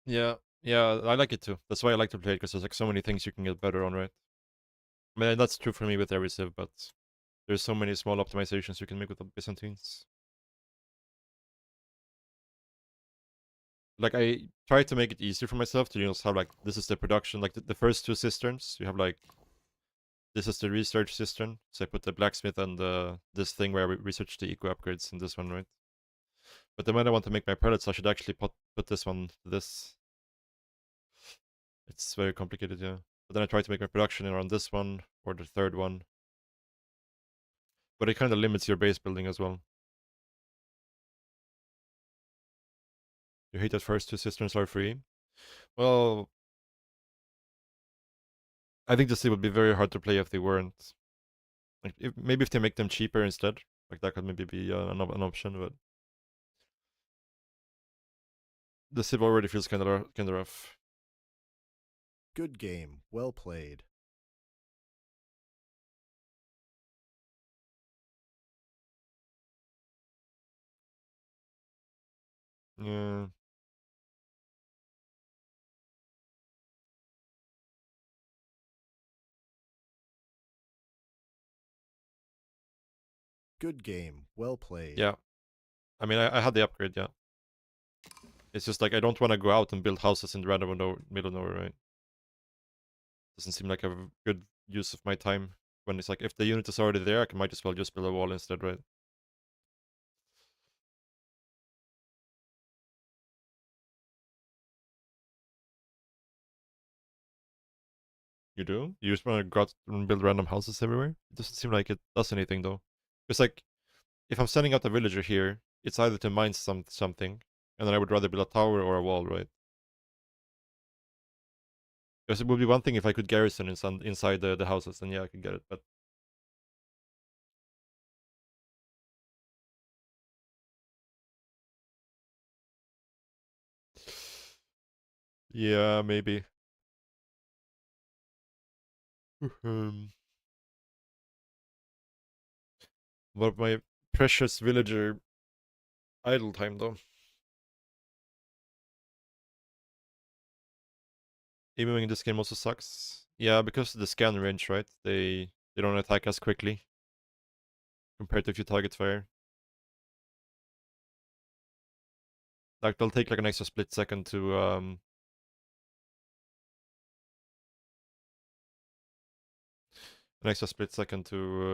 Yeah, yeah, I like it too. That's why I like to play it, because there's like so many things you can get better on, right? I mean, that's true for me with every Civ, but there's so many small optimizations you can make with the Byzantines. Like, I try to make it easier for myself to just have like, this is the production, like the first two cisterns, you have like, this is the research cistern, so I put the blacksmith and this thing where I research the eco upgrades in this one, right? But then when I want to make my pellets, I should actually put this one to this. It's very complicated, yeah. But then I try to make my production around this one, or the third one. But it kind of limits your base building as well. You hate that first two cisterns are free? Well, I think this would be very hard to play if they weren't. Like, maybe if they make them cheaper instead, like that could maybe be an option. But the Civ already feels kind of rough. Good game. Well played. Yeah. Good game. Well played. Yeah. I mean, I had the upgrade, yeah. It's just like I don't want to go out and build houses in the random middle of nowhere, right? Doesn't seem like a good use of my time. When it's like, if the unit is already there, I might as well just build a wall instead, right? You do? You just want to go out and build random houses everywhere? It doesn't seem like it does anything, though. It's like, if I'm sending out a villager here, it's either to mine something, and then I would rather build a tower or a wall, right? Because it would be one thing if I could garrison inside the houses, then yeah, I could get it, but... Yeah, maybe. What my precious villager idle time, though? Aiming in this game also sucks. Yeah, because of the scan range, right? They don't attack as quickly compared to if you target fire. Like, they'll take like an extra split second to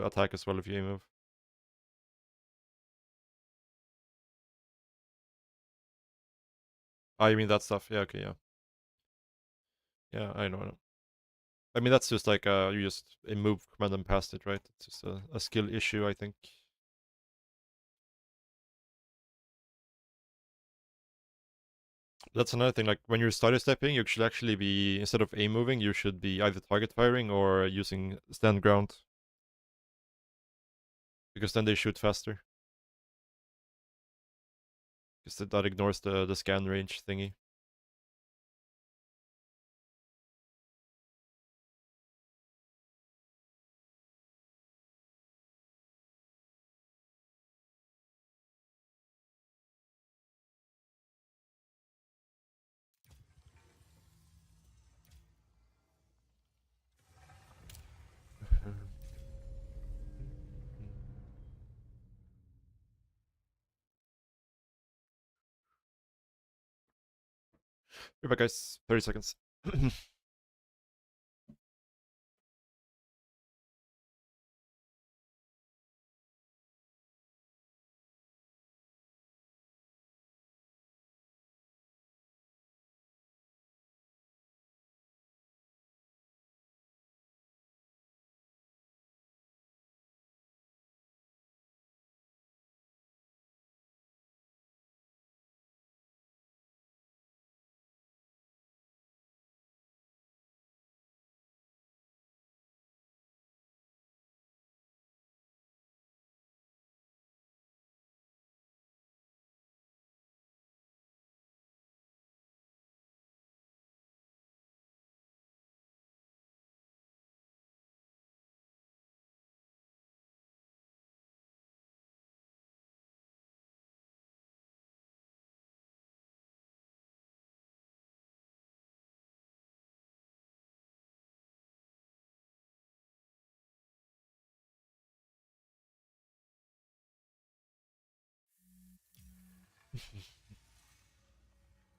attack as well if you aim move. Ah, you mean that stuff? Yeah, okay, yeah. Yeah, I know. I mean, that's just like, you just move command and past it, right? It's just a skill issue, I think. That's another thing, like, when you're study stepping, you should actually be, instead of aim moving, you should be either target firing or using stand ground. Because then they shoot faster. Because that ignores the scan range thingy. Be back, guys. 30 seconds.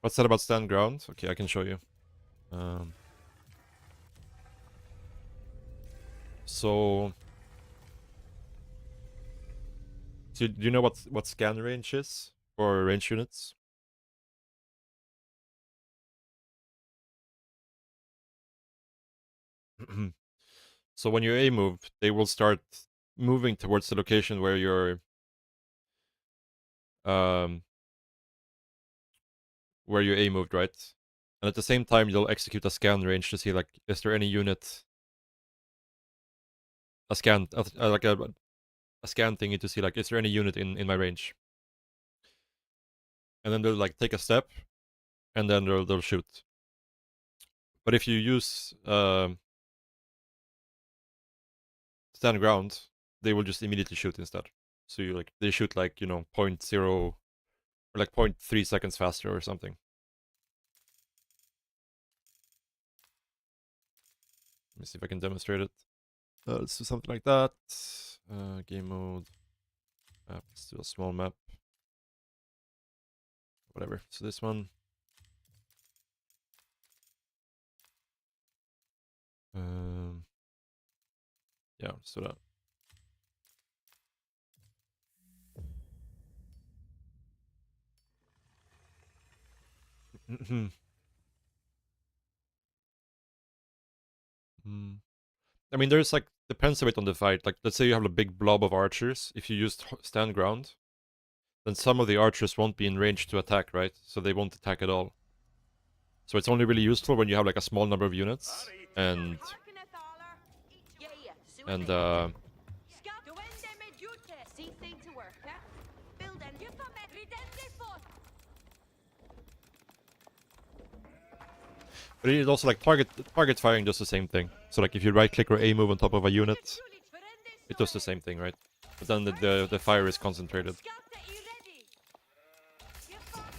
What's that about stand ground? Okay, I can show you. So do you know what scan range is for range units? So when you A move, they will start moving towards the location where your A moved, right? And at the same time, you'll execute a scan range to see like, is there any unit? A scan, like a scan thingy to see like, is there any unit in my range? And then they'll like take a step, and then they'll shoot. But if you use stand ground, they will just immediately shoot instead. So you like they shoot like 0.0 or like 0.3 seconds faster or something. Let me see if I can demonstrate it. Let's do something like that. Game mode. Map. Let's do a small map. Whatever. So this one. Yeah, so that. I mean, there's like, depends a bit on the fight. Like, let's say you have a big blob of archers. If you use stand ground, then some of the archers won't be in range to attack, right? So they won't attack at all. So it's only really useful when you have like a small number of units and but it also like target firing does the same thing. So like if you right click or A move on top of a unit, it does the same thing, right? But then the fire is concentrated.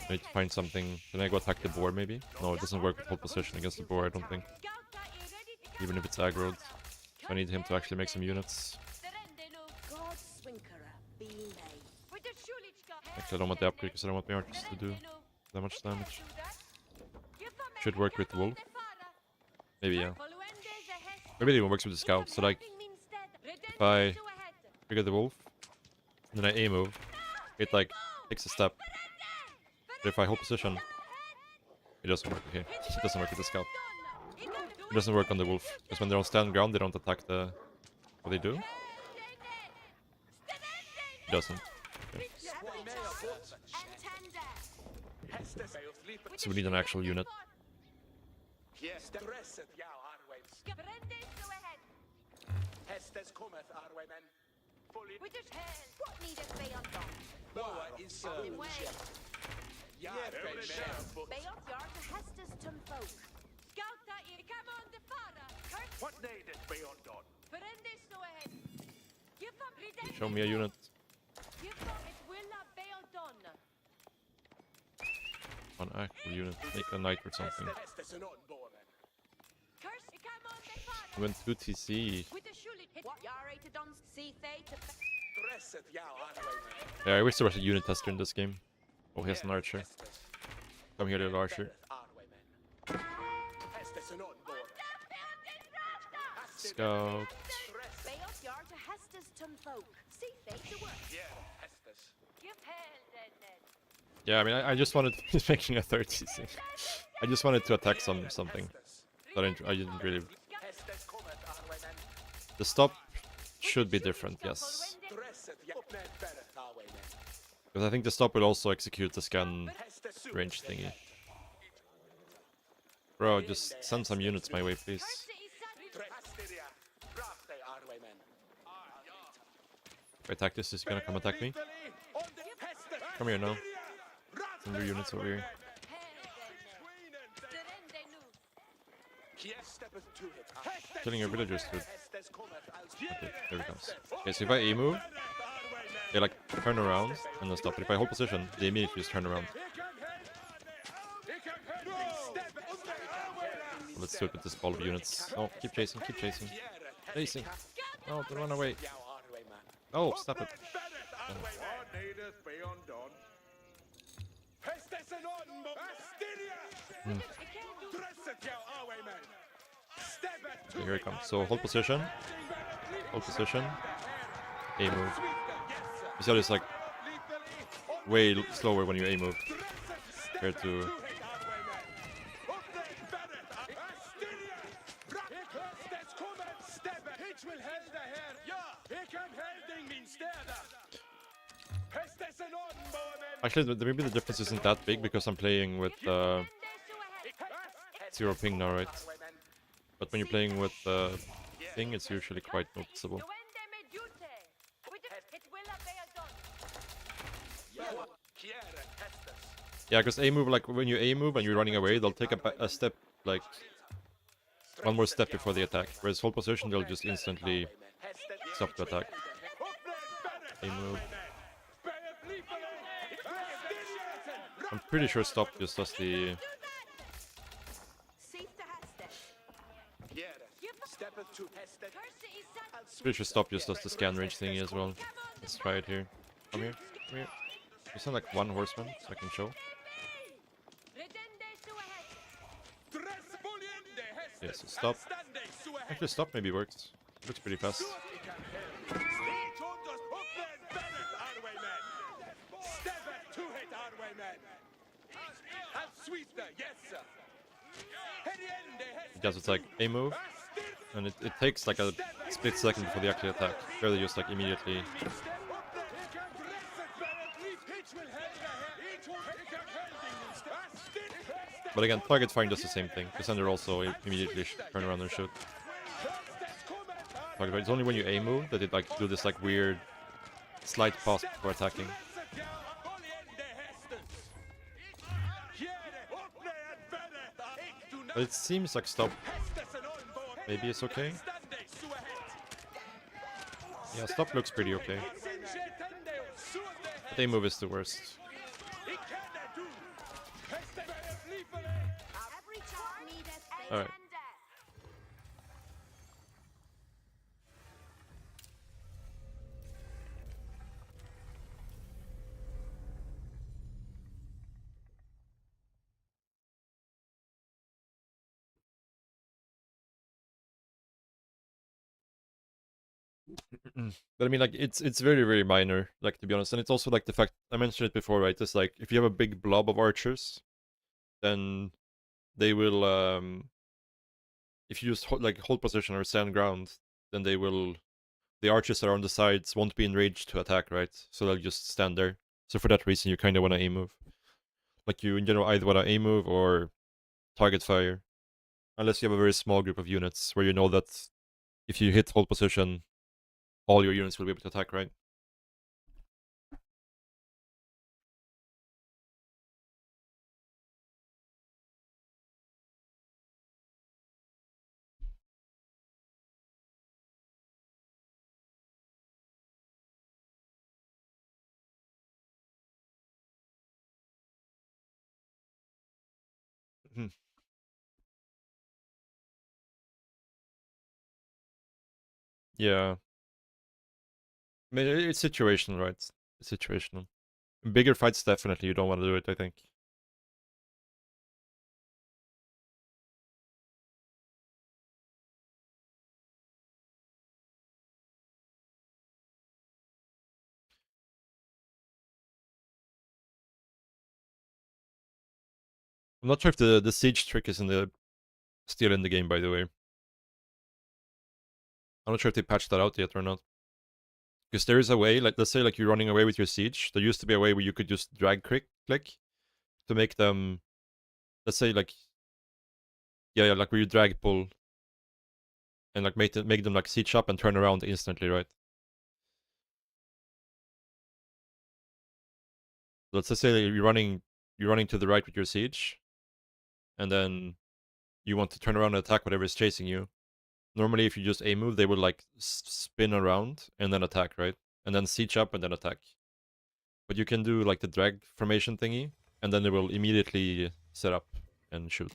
I need to find something. Can I go attack the boar maybe? No, it doesn't work with hold position against the boar, I don't think. Even if it's aggroed. So I need him to actually make some units. Actually, I don't want the upgrade because I don't want my archers to do that much damage. Should work with the wolf. Maybe, yeah. Maybe it even works with the scout. So like, if I trigger the wolf, and then I A move, it like takes a step. But if I hold position, it doesn't work. Okay, it doesn't work with the scout. It doesn't work on the wolf because when they're on stand ground, they don't attack the. What they do? It doesn't. Okay. So we need an actual unit. Show me a unit. One actual unit. Make a knight or something. We went 2 TC. Yeah, I wish there was a unit tester in this game. Oh, he has an archer. Come here, little archer. Scout. Yeah, I mean, I just wanted he's making a 3rd TC. I just wanted to attack something. But I didn't really. The stop should be different, yes. Because I think the stop will also execute the scan range thingy. Bro, just send some units my way, please. If I attack this, is he gonna come attack me? Come here now. Send your units over here. Killing your villagers, dude. Okay, there he comes. Okay, so if I A move, they like turn around and then stop. But if I hold position, they immediately just turn around. Let's do it with this ball of units. Oh, keep chasing, keep chasing. Chasing. Oh, don't run away. Oh, stop it. Oh. Pestessen on, Astiria! Dresset jou, Awayman! Step it Okay, here it comes. So hold position. Hold position. A move. You see how it's like way slower when you A move compared to. Actually, maybe the difference isn't that big because I'm playing with 0 ping now, right? But when you're playing with ping, it's usually quite noticeable. Yeah, because A move, like when you A move and you're running away, they'll take a step, like one more step before the attack. Whereas hold position, they'll just instantly stop the attack. A move. I'm pretty sure stop just does the. Pretty sure stop just does the scan range thingy as well. Let's try it here. Come here. Come here. You sound like one horseman, so I can show. Yes, yeah, so stop. Actually, stop maybe works. Looks pretty fast. Because it's like a move, and it takes like a split second before they actually attack. Here they just like immediately. But again, target firing does the same thing, because then they're also immediately turn around and shoot. Target fire, it's only when you A move that it like do this like weird slight pause before attacking. But it seems like stop maybe it's okay. Yeah, stop looks pretty okay. But A move is the worst. Alright. But I mean, like, it's very, very minor, like, to be honest. And it's also, like, the fact, I mentioned it before, right? It's like, if you have a big blob of archers, then they will, if you just, hold position or stand ground, then they will, the archers that are on the sides won't be enraged to attack, right? So they'll just stand there. So for that reason, you kind of want to A-move. Like, you, in general, either want to A-move or target fire. Unless you have a very small group of units, where you know that if you hit hold position, all your units will be able to attack, right? Hmm. Yeah. I mean, it's situational, right? It's situational. In bigger fights, definitely, you don't want to do it, I think. I'm not sure if the siege trick is still in the game, by the way. I'm not sure if they patched that out yet or not. Because there is a way, like, let's say, like, you're running away with your siege. There used to be a way where you could just drag click to make them, let's say, like, yeah, like where you drag pull and like make them like siege up and turn around instantly, right? Let's just say that you're running to the right with your siege, and then you want to turn around and attack whatever is chasing you. Normally, if you just A move, they would like spin around and then attack, right? And then siege up and then attack. But you can do like the drag formation thingy, and then they will immediately set up and shoot.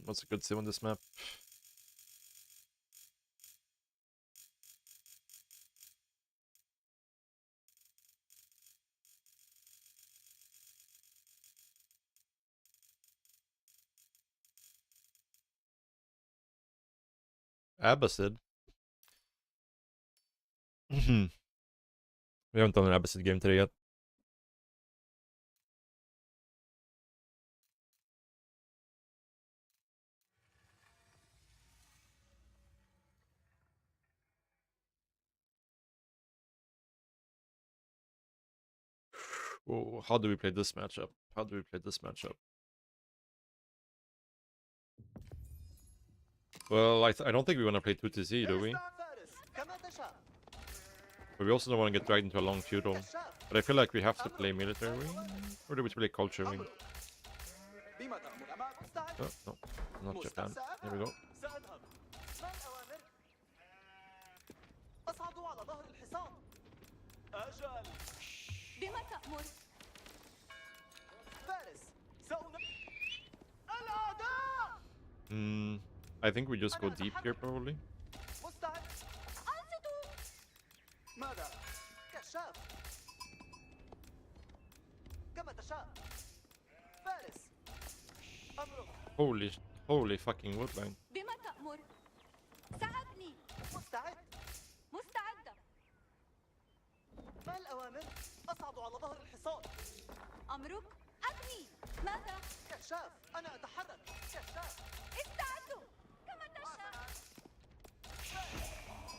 What's a good sim on this map? Abbasid. We haven't done an Abbasid game today yet. Oh, how do we play this matchup? How do we play this matchup? Well, I don't think we want to play 2TC, do we? But we also don't want to get dragged into a long feudal. But I feel like we have to play military wing? Or do we play culture wing? Oh, no, not Japan. Here we go. بما تأمر؟ I think we just go deep here, probably. ماذا؟ كشاف. كما تشاء. فارس. أمرك. Holy fucking woodline. بما تأمر؟ سأبني. مستعد. مستعدة. ما الأوامر؟ أصعد على ظهر الحصان. أمرك؟ أبني. ماذا؟ كشاف. أنا أتحرك. كشاف. استعدوا. كما تشاء.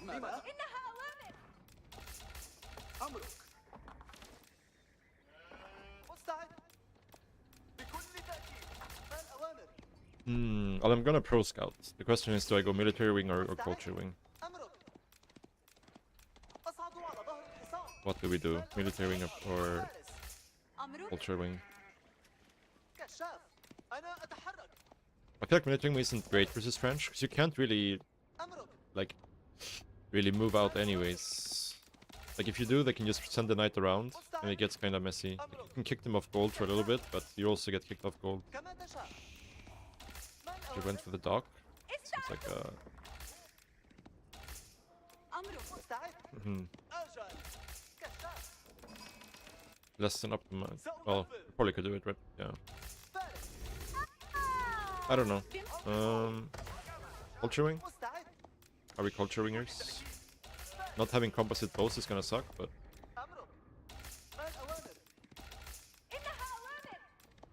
ماذا؟ إنها أوامر. أمرك. مستعد. بكل تأكيد. ما الأوامر؟ Well, I'm gonna pro scout. The question is, do I go military wing or culture wing? أمرك. أصعد على ظهر الحصان. What do we do? Military wing or أمرك؟ culture wing? كشاف. أنا أتحرك. I feel like military wing isn't great versus French, because you can't really, أمرك. like, really move out anyways. Like, if you do, they can just send the knight around, and it gets kind of messy. Like, you can kick them off gold for a little bit, but you also get kicked off gold. كما تشاء. ما We الأوامر؟ went for the dock. Seems like a... أمرك. مستعد. أجل. كشاف. less than optimized. Well, we probably could do it, right? Yeah. فارس. I don't know. Culture wing? مستعد. Are we culture wingers? Not having composite bows is gonna suck, but أمرك. ما الأوامر؟ إنها أوامر.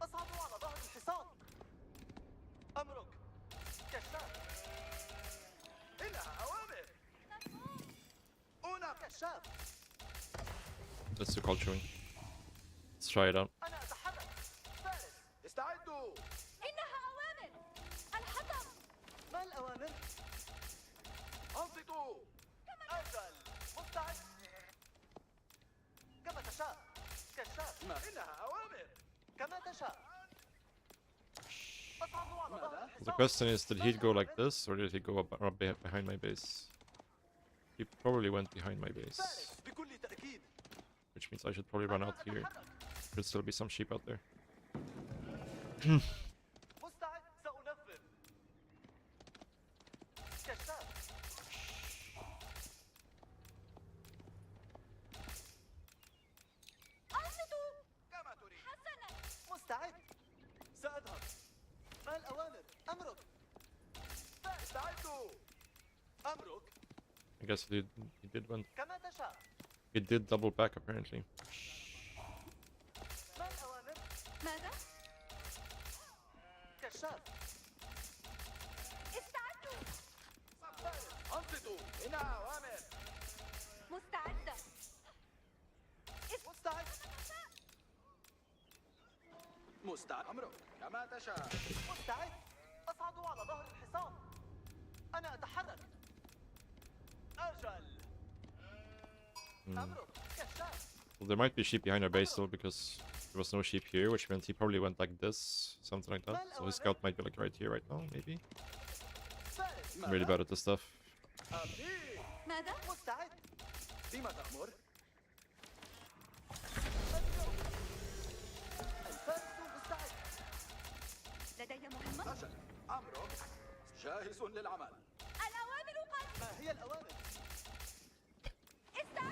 أصعد على ظهر الحصان. أمرك. كشاف. إنها أوامر. هنا كشاف. let's do culture wing. Let's try it out. أنا أتحرك. فارس. استعدوا. إنها أوامر. الحطم. ما الأوامر؟ أنصتوا. أجل. مستعد. كما تشاء. كشاف. إنها أوامر. كما تشاء. أصعد على ظهر الحصان. The question is, did he go like this, or did he go up behind my base? He probably went behind my base. فارس. بكل تأكيد. Which means I should probably run out here. Could still be some sheep out there. مستعد. سأنفذ. كشاف. أنصتوا. كما تريد. حسنا. مستعد. سأذهب. ما الأوامر؟ أمرك. استعدوا. أمرك. I guess he did went. كما تشاء. He did double back apparently. ما الأوامر؟ ماذا؟ كشاف. استعدوا. أنصتوا. إنها أوامر. مستعدة. مستعد. مستعد. أمرك. كما تشاء. مستعد. أصعد على ظهر الحصان. أنا أتحرك. أجل. أمرك. كشاف. Well, there might be sheep behind our base though, because there was no sheep here, which meant he probably went like this, something like that. So his scout might be like right here right now, maybe. فارس. I'm really bad at this stuff. أبني. ماذا؟ مستعد. بما تأمر؟ الفارس مستعد. لدي مهمة. أجل. أمرك. جاهز للعمل. الأوامر قد. ما هي الأوامر؟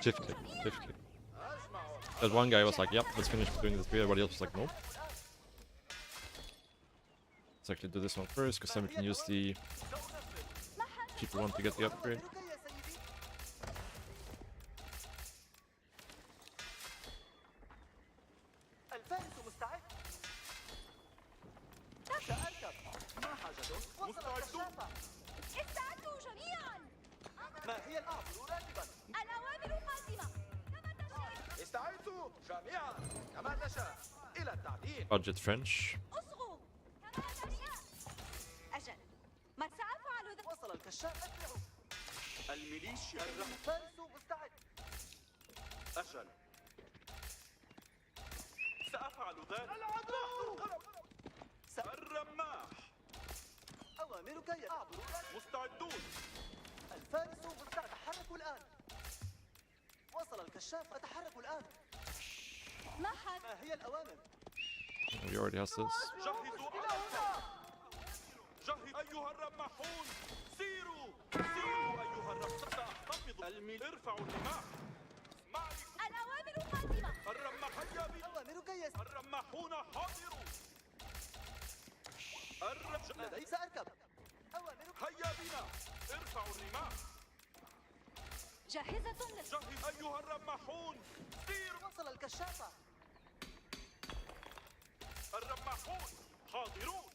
Shift click, shift click. That one guy was like, yep, let's finish doing this. Everybody else was like, nope. Let's actually do this one first, because then we can use the cheaper one to get the upgrade. الفارس مستعد. سأركب. ما حاجته؟ وصل الكشافة. استعدوا جميعا. ما هي الأعبر راكبا؟ الأوامر قادمة. استعدوا جميعا كما تشاء إلى التعديل. Budget French. اصغوا كما تشاء. أجل ما سأفعل ذلك. وصل الكشاف. أسرعوا. الميليشيا. الفارس مستعد. أجل. سأفعل ذلك. العدو. الرماح. أوامرك يا أعبر. مستعدون. الفارس مستعد. تحركوا الآن. وصل الكشاف. أتحرك الآن. ما حد. ما هي الأوامر؟ He already has this. جهزوا أعداء. جهز أيها الرماحون. سيروا أيها الرماح. سأحتفظ. ارفعوا الرماح. الأوامر قادمة. الرماح هيا بنا. أوامرك يا الرماحون حاضروا. لدي سأركب. أوامرك هيا بنا. ارفعوا الرماح. جاهزة جهز أيها الرماحون. سيروا. وصل الكشافة. الرماحون حاضرون.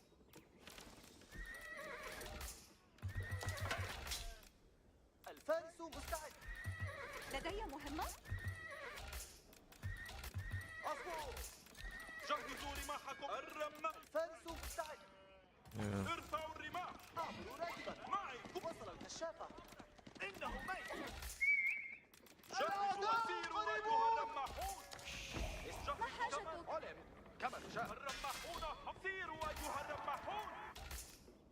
الفارس مستعد. لدي مهمة. أصبروا. جهزوا رماحكم. الرماح. الفارس مستعد. Yeah. ارفعوا الرماح. أعبروا راكبا. معي. وصل الكشافة. إنه ميت. جهزوا وسيروا أيها الرماحون. ما حاجتك؟ علم كما تشاء. الرماحون سيروا أيها الرماحون.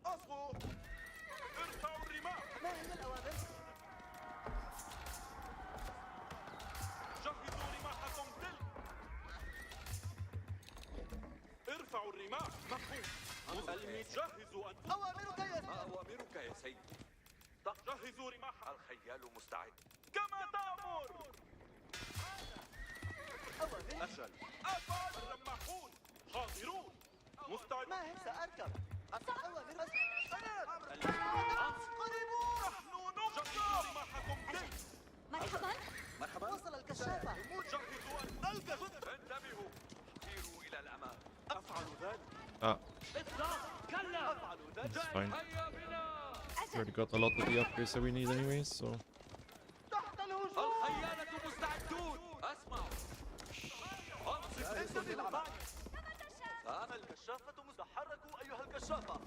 أصغوا. ارفعوا الرماح. ما هي الأوامر؟ جهزوا رماحكم تلك. ارفعوا الرماح. مفهوم. جهزوا أوامرك يا سيدي. أوامرك يا سيدي. جهزوا رماح. الخيال مستعد. كما تأمر. أوامر. أجل. أفعل. الرماحون حاضرون. مستعد. ما هي؟ سأركب. أوامر. قريبون. نحن نجهز رماحكم تلك. مرحبا. مرحبا. وصل الكشافة. جهزوا الكشافة. انتبهوا. سيروا إلى الأمام. أفعل ذلك. إطلاق. كلا. أفعل ذلك. It's fine. هيا بنا. Already got a lot of the upgrades that we need anyways, so. تحت الهجوم. الخيالة مستعدون. أسمعوا. انتبهوا للعمل. الكشافة تحركوا أيها الكشافة.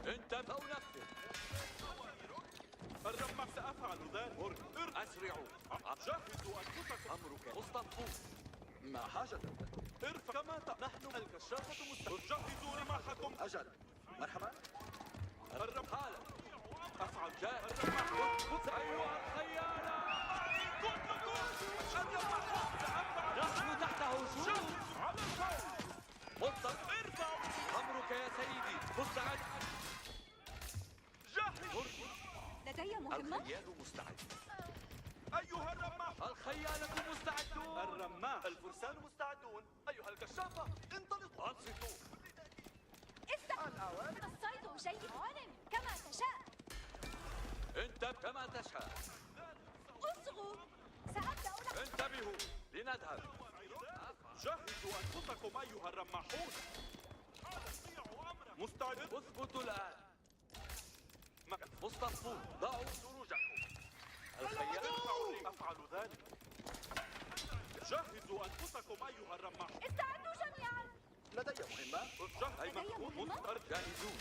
انتبهوا نفذ. الرمح سأفعل ذلك. أسرعوا. جهزوا أنفسكم. أمرك. مصطفون. ما حاجتك؟ ارفع كما نحن الكشافة مستعد. جهزوا رماحكم. أجل. مرحبا. الرمح حالا. أفعل جاء. الرمح. أيها الخيالة. كلكم. الرمح سأفعل. نحن تحت هجوم. على الفور. مطلق. ارفعوا. أمرك يا سيدي. مستعد. جهز. لدي مهمة. الخيال مستعد. أيها الرماح. الخيالة مستعدون. الرماح. الفرسان مستعدون. أيها الكشافة. انطلقوا. أنصتوا. الأوامر. الصيد جيد. علم كما تشاء. انت كما تشاء. اصغوا. سأبدأ. انتبهوا. لنذهب. جهزوا أنفسكم أيها الرماحون. مستعد. اثبتوا الآن. مصطفون. ضعوا سروجكم. الخيال. أفعل ذلك. جهزوا أنفسكم أيها الرماحون. استعدوا جميعا. لدي مهمة. لدي مهمة. جاهزون.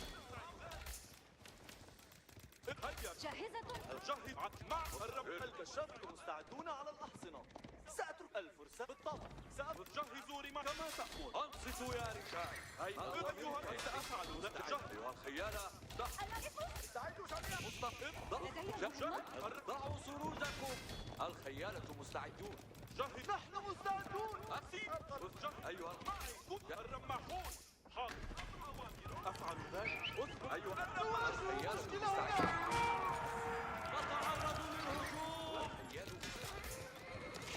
جاهزة. جهز مع الرمح. الكشافة مستعدون على الأحصنة. سأترك الفرصة بالطبع. جهزوا رماح كما تأمر. أنصتوا يا رجال. أيها سأفعل ذلك. أيها الخيالة. استعدوا جميعا. مصطفى. ضعوا سروجكم. الخيالة مستعدون. جهز. نحن مستعدون. أسير. أيها الرماحون. حاضر. أفعل ذلك. أيها الخيالة مستعدون. وتعرضوا للهجوم.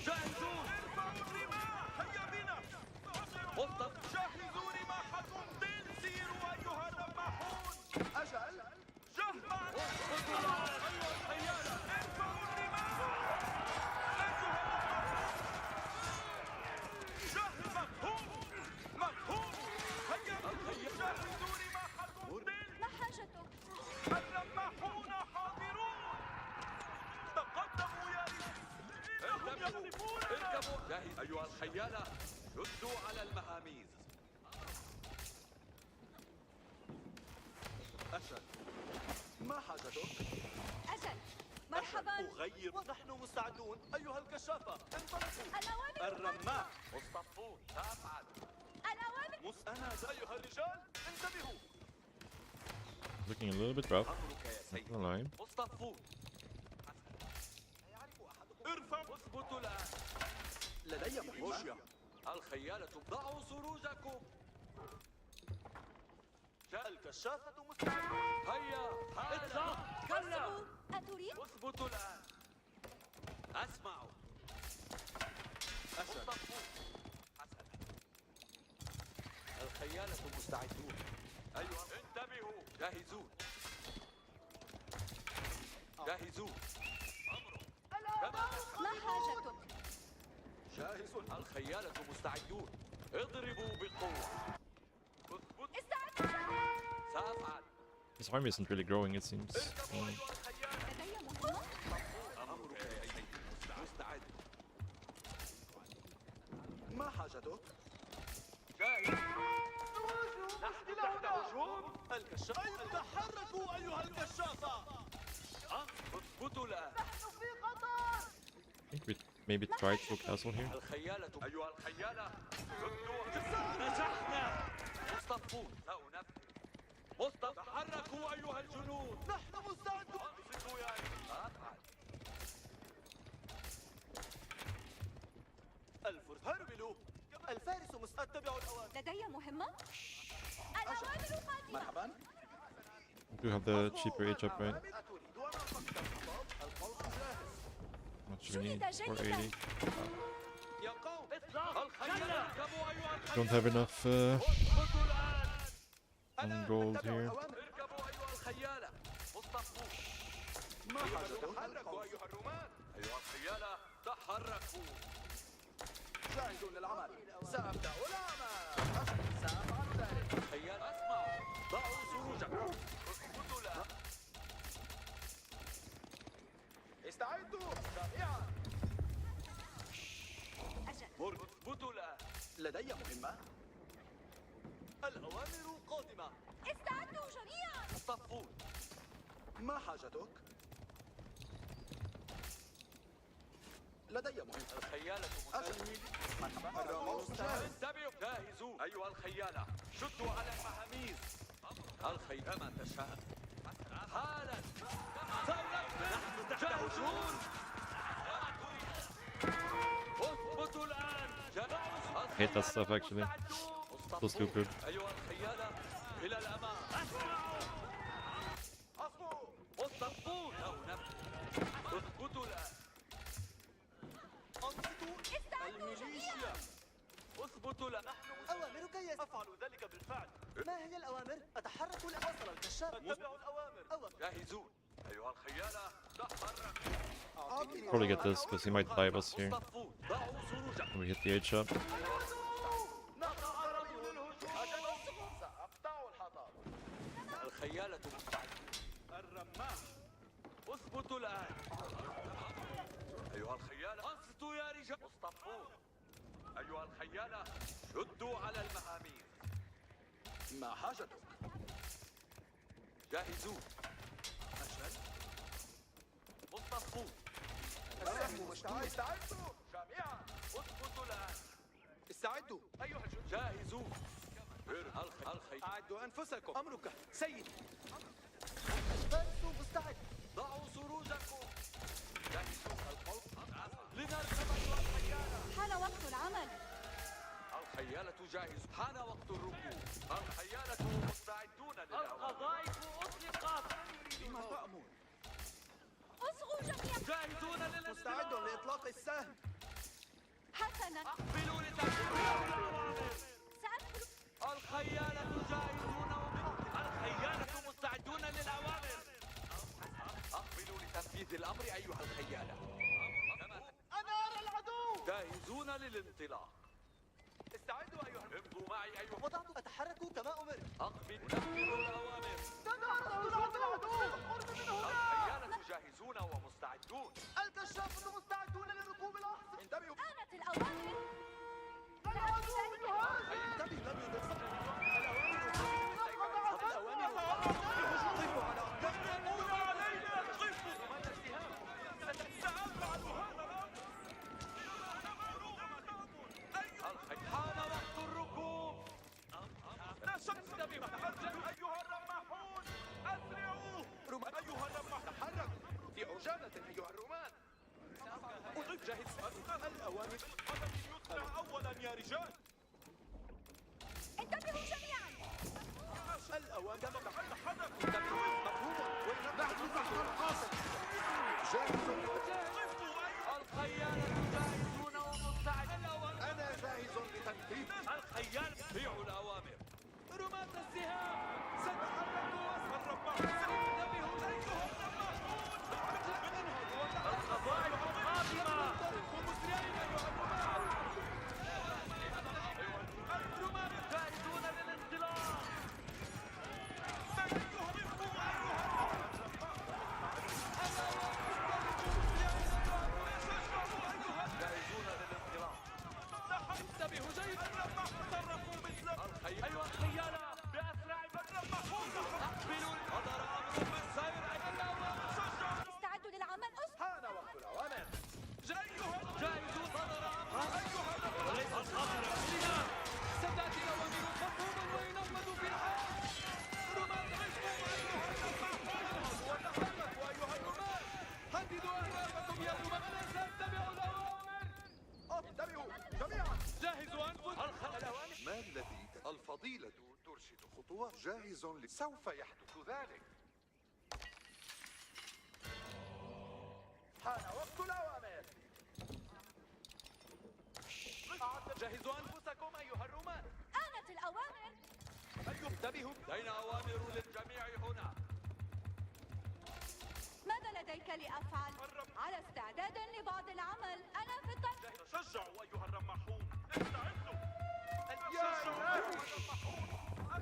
جاهزون. ارفعوا الرماح. هيا بنا. جهزوا رماحكم. سيروا أيها الرماحون. أجل. اركبوا جاهز أيها الخيالة شدوا على المهاميز أجل ما حاجتك؟ أجل مرحبا. أغير نحن مستعدون أيها الكشافة انطلقوا الأوامر الرماح مصطفون سأفعل الأوامر. أنا أيها الرجال انتبهوا Looking a little bit rough. أمرك يا Not سيد gonna lie. مصطفون ارفع اثبتوا الآن لدي مهمة الخيالة ضعوا سروجكم جاء الكشافة مستعدة هيا اطلق كلا أتريد؟ اثبتوا الآن أسمعوا مصطفون الخيالة مستعدون أيها انتبهوا جاهزون جاهزون ما حاجتك؟ جاهز الخيالة مستعدون اضربوا بقوة استعد. سأفعل His army isn't really growing, it seems. اركبوا أيها الخيالة لدي مهمة. أمرك يا سيد مستعد ما حاجتك؟ جاهز نحن تحت هجوم الكشافة تحركوا أيها الكشافة اثبتوا الآن I think we maybe try to castle here. الخيالة أيها الخيالة نجحنا مصطفون سأنفذ مصطفى تحركوا أيها الجنود نحن مستعدون أنصتوا يا أفعل الفرس هرولوا الفارس مستتبع الأوامر لدي مهمة. الأوامر قادمة. مرحبا We do have the cheaper HF, right? أتريد أن أفكر القوس جاهز Much we need? 480. يا قوم اطلق الخيالة اركبوا أيها الخيالة Don't have enough اثبتوا الآن on gold here. اركبوا أيها الخيالة مصطفون ما حاجتك؟ تحركوا أيها الرومان أيها الخيالة تحركوا جاهزون للعمل سأبدأ العمل سأفعل ذلك الخيال اسمعوا ضعوا سروجكم اثبتوا الآن استعدوا جميعا أجل. اثبتوا الآن لدي مهمة الأوامر قادمة استعدوا جميعا. صفون ما حاجتك؟ لدي مهمة الخيالة مرحبا الرموز انتبهوا جاهزوا أيها الخيالة شدوا على المهاميز الخيالة ما تشاء حالا نحن جاهزون اثبتوا الآن Hate that stuff actually. So stupid. أيها الخيالة إلى الأمام مصطفون اثبتوا الآن أنصتوا الميليشيا اثبتوا الآن أوامرك يا أفعل ذلك بالفعل ما هي الأوامر؟ أتحرك وصل الكشاف اتبعوا الأوامر جاهزون أيها الخيالة تحرك Probably get this because he might dive us here. مصطفون ضعوا سروجكم And we hit the H up. سأقطع الحطب الخيالة مستعدة الرماح اثبتوا الآن أيها الخيالة أنصتوا يا رجال مصطفون أيها الخيالة شدوا على المهامير ما حاجتك؟ جاهزون أجل مصطفون السهم مشتعل استعدوا جميعا اثبتوا الآن استعدوا أيها الجنود جاهزون الخيل أعدوا أنفسكم أمرك سيدي الفارس مستعد ضعوا سروجكم جهزوا القوس لنركب أيها الخيالة حان وقت العمل. الخيالة جاهز حان وقت الركوب الخيالة مستعدون القذائف أطلقت بما تأمر اصغوا جميعا. جاهزون مستعد لإطلاق السهم حسنا. أقبلوا لتنفيذ الأوامر سأدخل. الخيالة جاهزون الخيالة مستعدون للأوامر أقبلوا لتنفيذ الأمر أيها الخيالة أنا أرى العدو جاهزون للانطلاق استعدوا أيها امضوا معي أيها وضعت أتحرك كما أمر أقبل نفذ الأوامر الخيالة جاهزون ومستعدون الكشافة مستعدون لركوب الأحصنة جاهز. الأوامر. القدم يقطع أولا يا رجال. انتبهوا جميعا. الأوامر. تحدث. انتبهوا. مفهوم. ونحن تحت القاصد. جاهز. الخيالة جاهزون ومستعدون. أنا جاهز لتنفيذ. الخيال بيعوا الأوامر. رماة السهام ستحركوا وسط انتبهوا أيها النماحون. القضاء القادمة. مسرعين أيها الرماة. الرماة جاهزون للانطلاق. انتبهوا جيدا. تصرفوا مثل أيها الخيالة بأسرع من أقبلوا. حضر أمر بالسير. استعدوا للعمل. حان وقت الأوامر. جاهزون. حضر أمر. وليس الخاطر السلاح. ستأتي الأوامر مفهوما وينفذ في الحال. رماة عشقوا أيها النماحون. وتحركوا أيها الرماة. حددوا أهدافكم يا رماة. أنا سأتبع الأوامر. انتبهوا جميعا. جهزوا أنفسكم. الأوامر. ما الذي الفضيلة ترشد خطوات. جاهز سوف يحدث ذلك. حان وقت الأوامر. جهزوا أنفسكم أيها الرماة. آنت الأوامر. انتبهوا. أين أوامر للجميع هنا؟ ماذا لديك لأفعل؟ على استعداد لبعض العمل. أنا في الطريق. تشجعوا أيها الرماحون. استعدوا.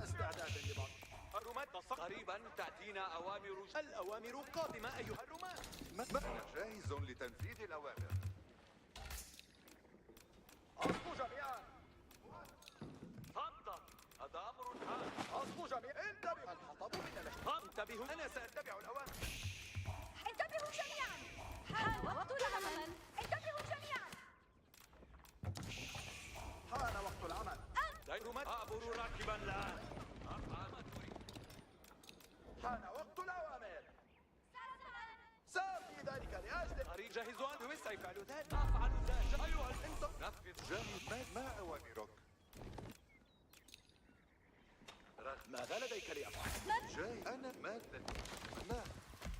استعدادا لبعض الرماة. قريبا تأتينا أوامر. الأوامر قادمة أيها الرماة. أنا جاهز لتنفيذ الأوامر. أصبوا جميعا. صمتا. هذا أمر هام. أصبوا جميعا. انتبهوا. الحطب من الأشياء. انتبهوا. أنا سأتبع الأوامر. انتبهوا جميعا. حان وقت العمل. انتبهوا جميعا. حان وقت العمل. الرماة أعبر راكبا الآن. حان وقت الأوامر. سأفي ذلك لأجل. قريب. جهزوا أنتم. سيفعل ذلك. أفعل ذلك. أيها انت نفذ. جاهز. ما أوامرك؟ ماذا لديك لأفعل؟ جاي. أنا ما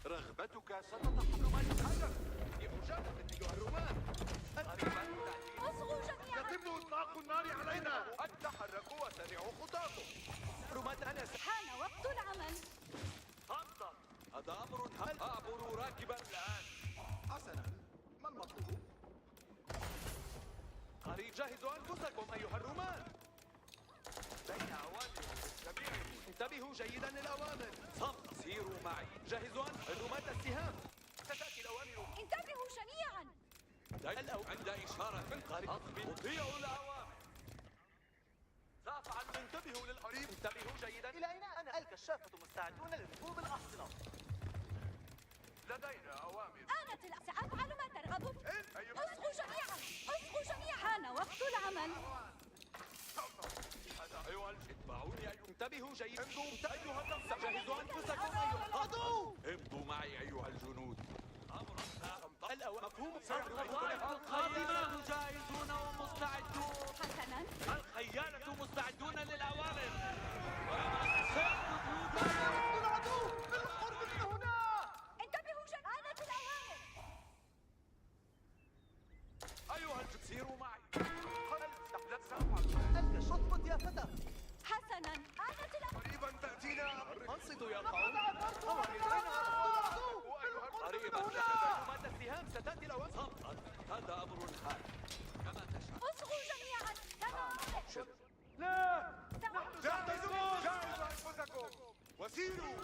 رغبتك ستتحقق. ما يتحدث. بمجرد أيها الرماة. اصغوا جميعا. يتم إطلاق النار علينا. تحركوا وسرعوا خطاكم. رماة أنا حان وقت العمل. صمتا. هذا أمر هام. أعبر راكبا الآن. حسنا. ما المطلوب؟ قريب. جهزوا أنفسكم أيها الرماة. بين أوامر الجميع. انتبهوا جيدا للأوامر. صمت. سيروا معي. جهزوا الرماة السهام. ستأتي الأوامر. انتبهوا جميعا. عند إشارة من قريب. أطيعوا الأوامر. سأفعل. انتبهوا للقريب. انتبهوا جيدا. إلى أين أنا؟ الكشافة مستعدون لركوب الأحصنة. لدينا أوامر. سأفعل ما ترغبون. اصغوا جميعا. اصغوا جميعا. حان وقت العمل. أيها اتبعوني أيها. انتبهوا جيدا. أيها النصر. جهزوا أنفسكم أيها العدو. امضوا معي أيها الجنود. مفهوم. القوائم القادمة جاهزون ومستعدون. حسنا. الخيالة مستعدون للأوامر. العدو بالقرب من هنا. انتبهوا جميعا. آنت الأوامر. أيها سيروا معي. لا سأفعل. الكشف يا فتى. حسنا. آنت الأوامر. قريبا تأتينا. أنصتوا يا قوم. قريبا رماة السهام ستأتي الأوامر. صمتا. هذا أمر هام. كما تشاء. اصغوا جميعا. تمام. جهزوا أنفسكم وسيروا.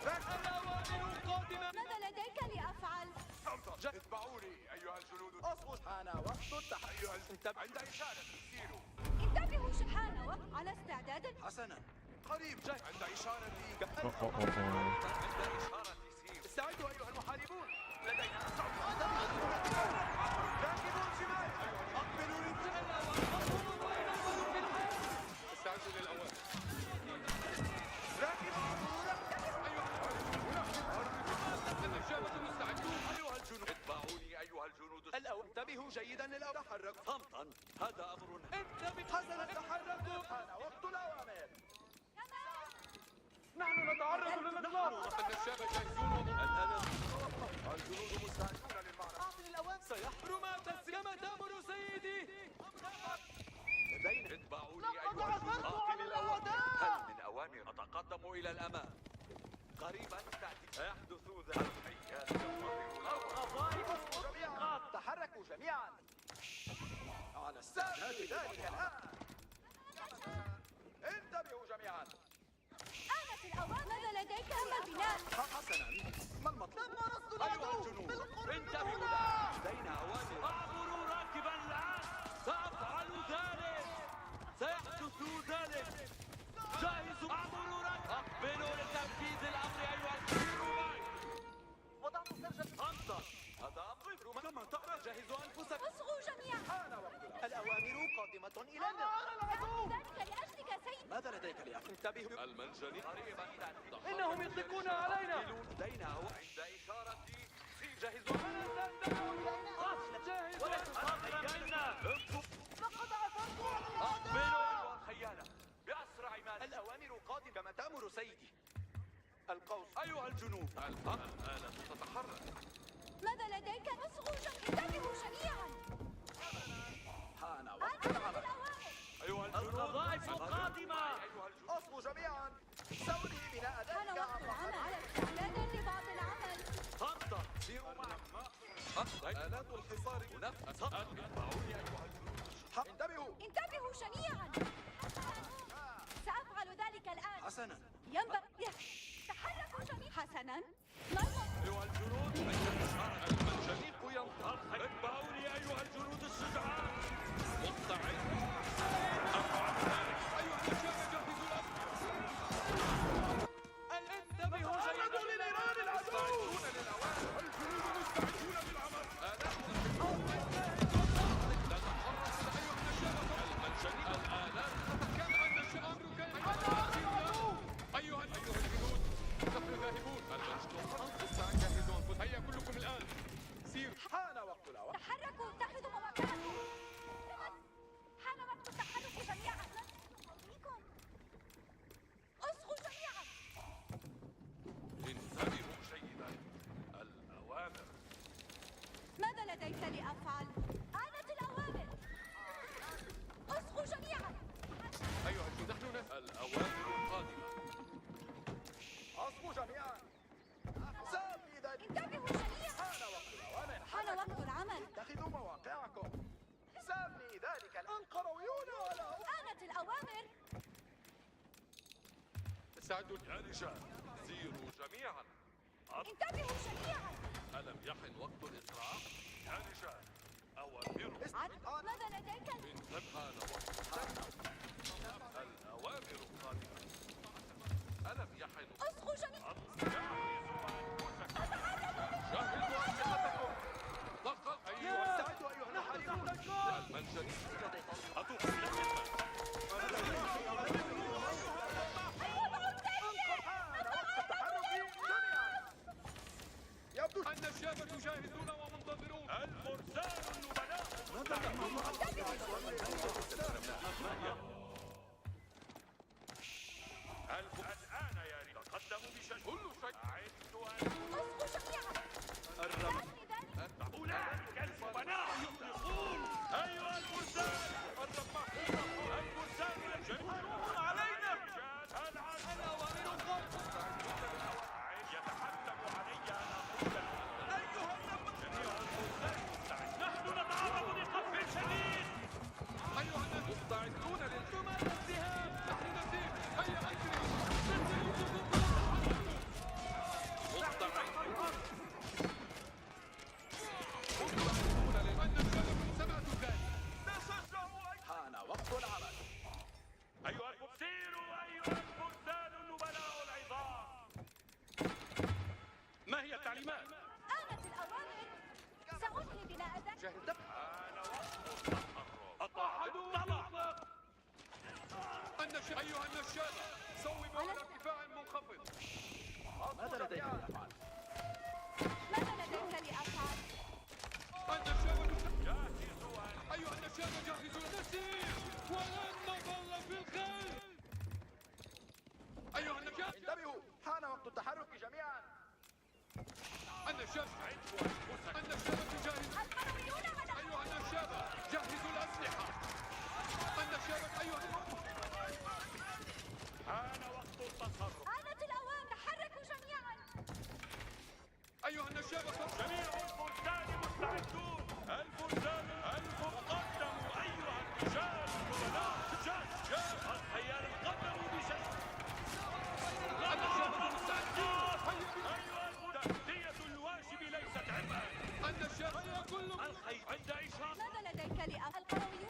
الأوامر قادمة. ماذا لديك لأفعل؟ اتبعوني أيها الجنود. أصبر. حان وقت التحرك. انتبه. عند إشارة سيروا. انتبهوا حان وقت. على استعداد. حسنا. قريب. عند إشارة. عند إشارة سير. استعدوا أيها المحاربون. لدينا راكبون شمال. أقبلوا استعدوا للأوامر. أيها الجنود. اتبعوني أيها الجنود. انتبهوا جيدا للأول. تحرك صمتا، هذا أمر انت حسنا تحركوا. حان وقت الأوامر. نحن نتعرض للإطلاق. النشابة جاهزون الآن الجنود مستعدون للمعركة. أعطني الأوامر. رماة كما تأمر سيدي. لدينا اتبعوني أيها الجنود. أعطني الأوامر. هل من أوامر؟ أتقدم إلى الأمام. قريبا تأتي. سيحدث ذلك. هيا جميعا تحركوا جميعا. على استعداد ذلك الآن. انتبهوا جميعا. آنت الأوامر. ماذا لديك أما البناء؟ حسنا، ما المطلوب؟ أيها الجنود، انتبهوا الآن. لدينا أوامر. أعبروا راكبا الآن. سأفعل ذلك. سيحدث ذلك. جاهزوا. أعبروا راكبا. أقبلوا لتنفيذ الأمر أيها الجنود. وضعت سرجة. أنت. هذا أمر كما ترى. جهزوا أنفسكم. اصغوا جميعا. حان وقت الأوامر قادمة إلى أفعل ذلك لأجلك سيدي. ماذا لديك لأفعل؟ انتبهوا. المنجنيق قريبا تأتي. إنهم يطلقون علينا. لدينا عند إشارتي. جهزوا. ولا تخافوا منا. لقد عثرت على أقبلوا أيها الخيالة بأسرع ما. الأوامر قادمة كما تأمر سيدي. القوس. أيها الجنود، الآلة تتحرك. ماذا لديك؟ اصغوا جميعا. انتبهوا جميعا. حان آنت وقت العمل. الأوامر. أيها الجنود، القذائف قادمة. أصغوا جميعا. سأنهي بناء حان ذلك وقت العمل. على استعداد لبعض العمل. خطة. سيروا معي. آلات الحصار نفس. اتبعوني أيها الجنود. انتبهوا. انتبهوا جميعا. سأفعل ذلك الآن. حسنا. ينبغي. تحركوا جميعا. حسنا. ما الوقت؟ أيها الجنود، المنجنيق ينطلق. اتبعوني أيها الجنود الشجعان. مستعد. أفعل ذلك. أيها الرجال جهزوا الأمر. انتبهوا جيدا لنيران العدو. مستعدون للأوامر. الجنود مستعدون للعمل. المنجنيق الآلات تتكلم. الأمر كان أيها الجنود، نحن ذاهبون. المنجنيق جاهزون. هيا كلكم الآن. سيروا. حان وقت الأوامر. تحركوا. اتخذوا مواقعكم. حان وقت التحرك جميعا. بكم. اصغوا جميعا. انتبهوا جيدا. الأوامر. ماذا لديك لأفعل؟ آنت الأوامر. اصغوا جميعا. أيها الجنود، نحن الأوامر القادمة. أصغوا جميعا. سأبني ذلك. انتبهوا جميعا. حان وقت الأوامر. حان وقت العمل. اتخذوا مواقعكم. سأبني ذلك القرويون على. آنت الأوامر. استعدوا يا رجال. سيروا جميعا. انتبهوا جميعا. ألم يحن وقت الإسراع؟ يا رجال، أوامر. ماذا لديك؟ انتبهان وقت. الأوامر القادمة. ألم يحن. اصغوا جميعا. جهزوا أسلحتكم. فقط أيها استعدوا أيها الحريقون. المنجنيق أتوقف الخدمة. يبدو النشابة جاهزون ومنتظرون. الفرسان النبلاء. الآن يا رجال تقدموا بشجاعة. كل شيء. أعدت أن. اصغوا جميعا. أولئك النبلاء يطلقون. أيها الفرسان. الفرسان يجرون علينا. الأوامر يتحتم علي أن أقول. أيها النبلاء. جميع الفرسان مستعد. نحن نتعرض لقصف شديد. أيها الناس مستعدون للجمل والذهاب. نحن نسير. هيا أجري. مستعدون لأن الجبل سمعت ذلك. حان وقت العمل. أيها سيروا أيها الفرسان النبلاء العظام. ما هي التعليمات؟ آنت الأوامر. سأنهي بناء ذلك. جهزت. أنا وقت التحرك. طبعا. أيها النشابة، صوبوا على ارتفاع منخفض. ماذا لديك لأفعل؟ ماذا لديك لأفعل؟ النشابة جاهزة. النشاب النشابة جاهزة. أيها النشابة جهزوا الأسلحة. النشابة أيها حان وقت التصرف. آنت الأوان، تحركوا جميعا. أيها النشابة جميع الفرسان مستعدون. الفرسان قدموا أيها الرجال النبلاء. جاز الخيال قدموا بشكل. النشابة مستعدون. تأدية الواجب ليست عبئا. النشابة كل الخيل عند إشارة. ماذا لديك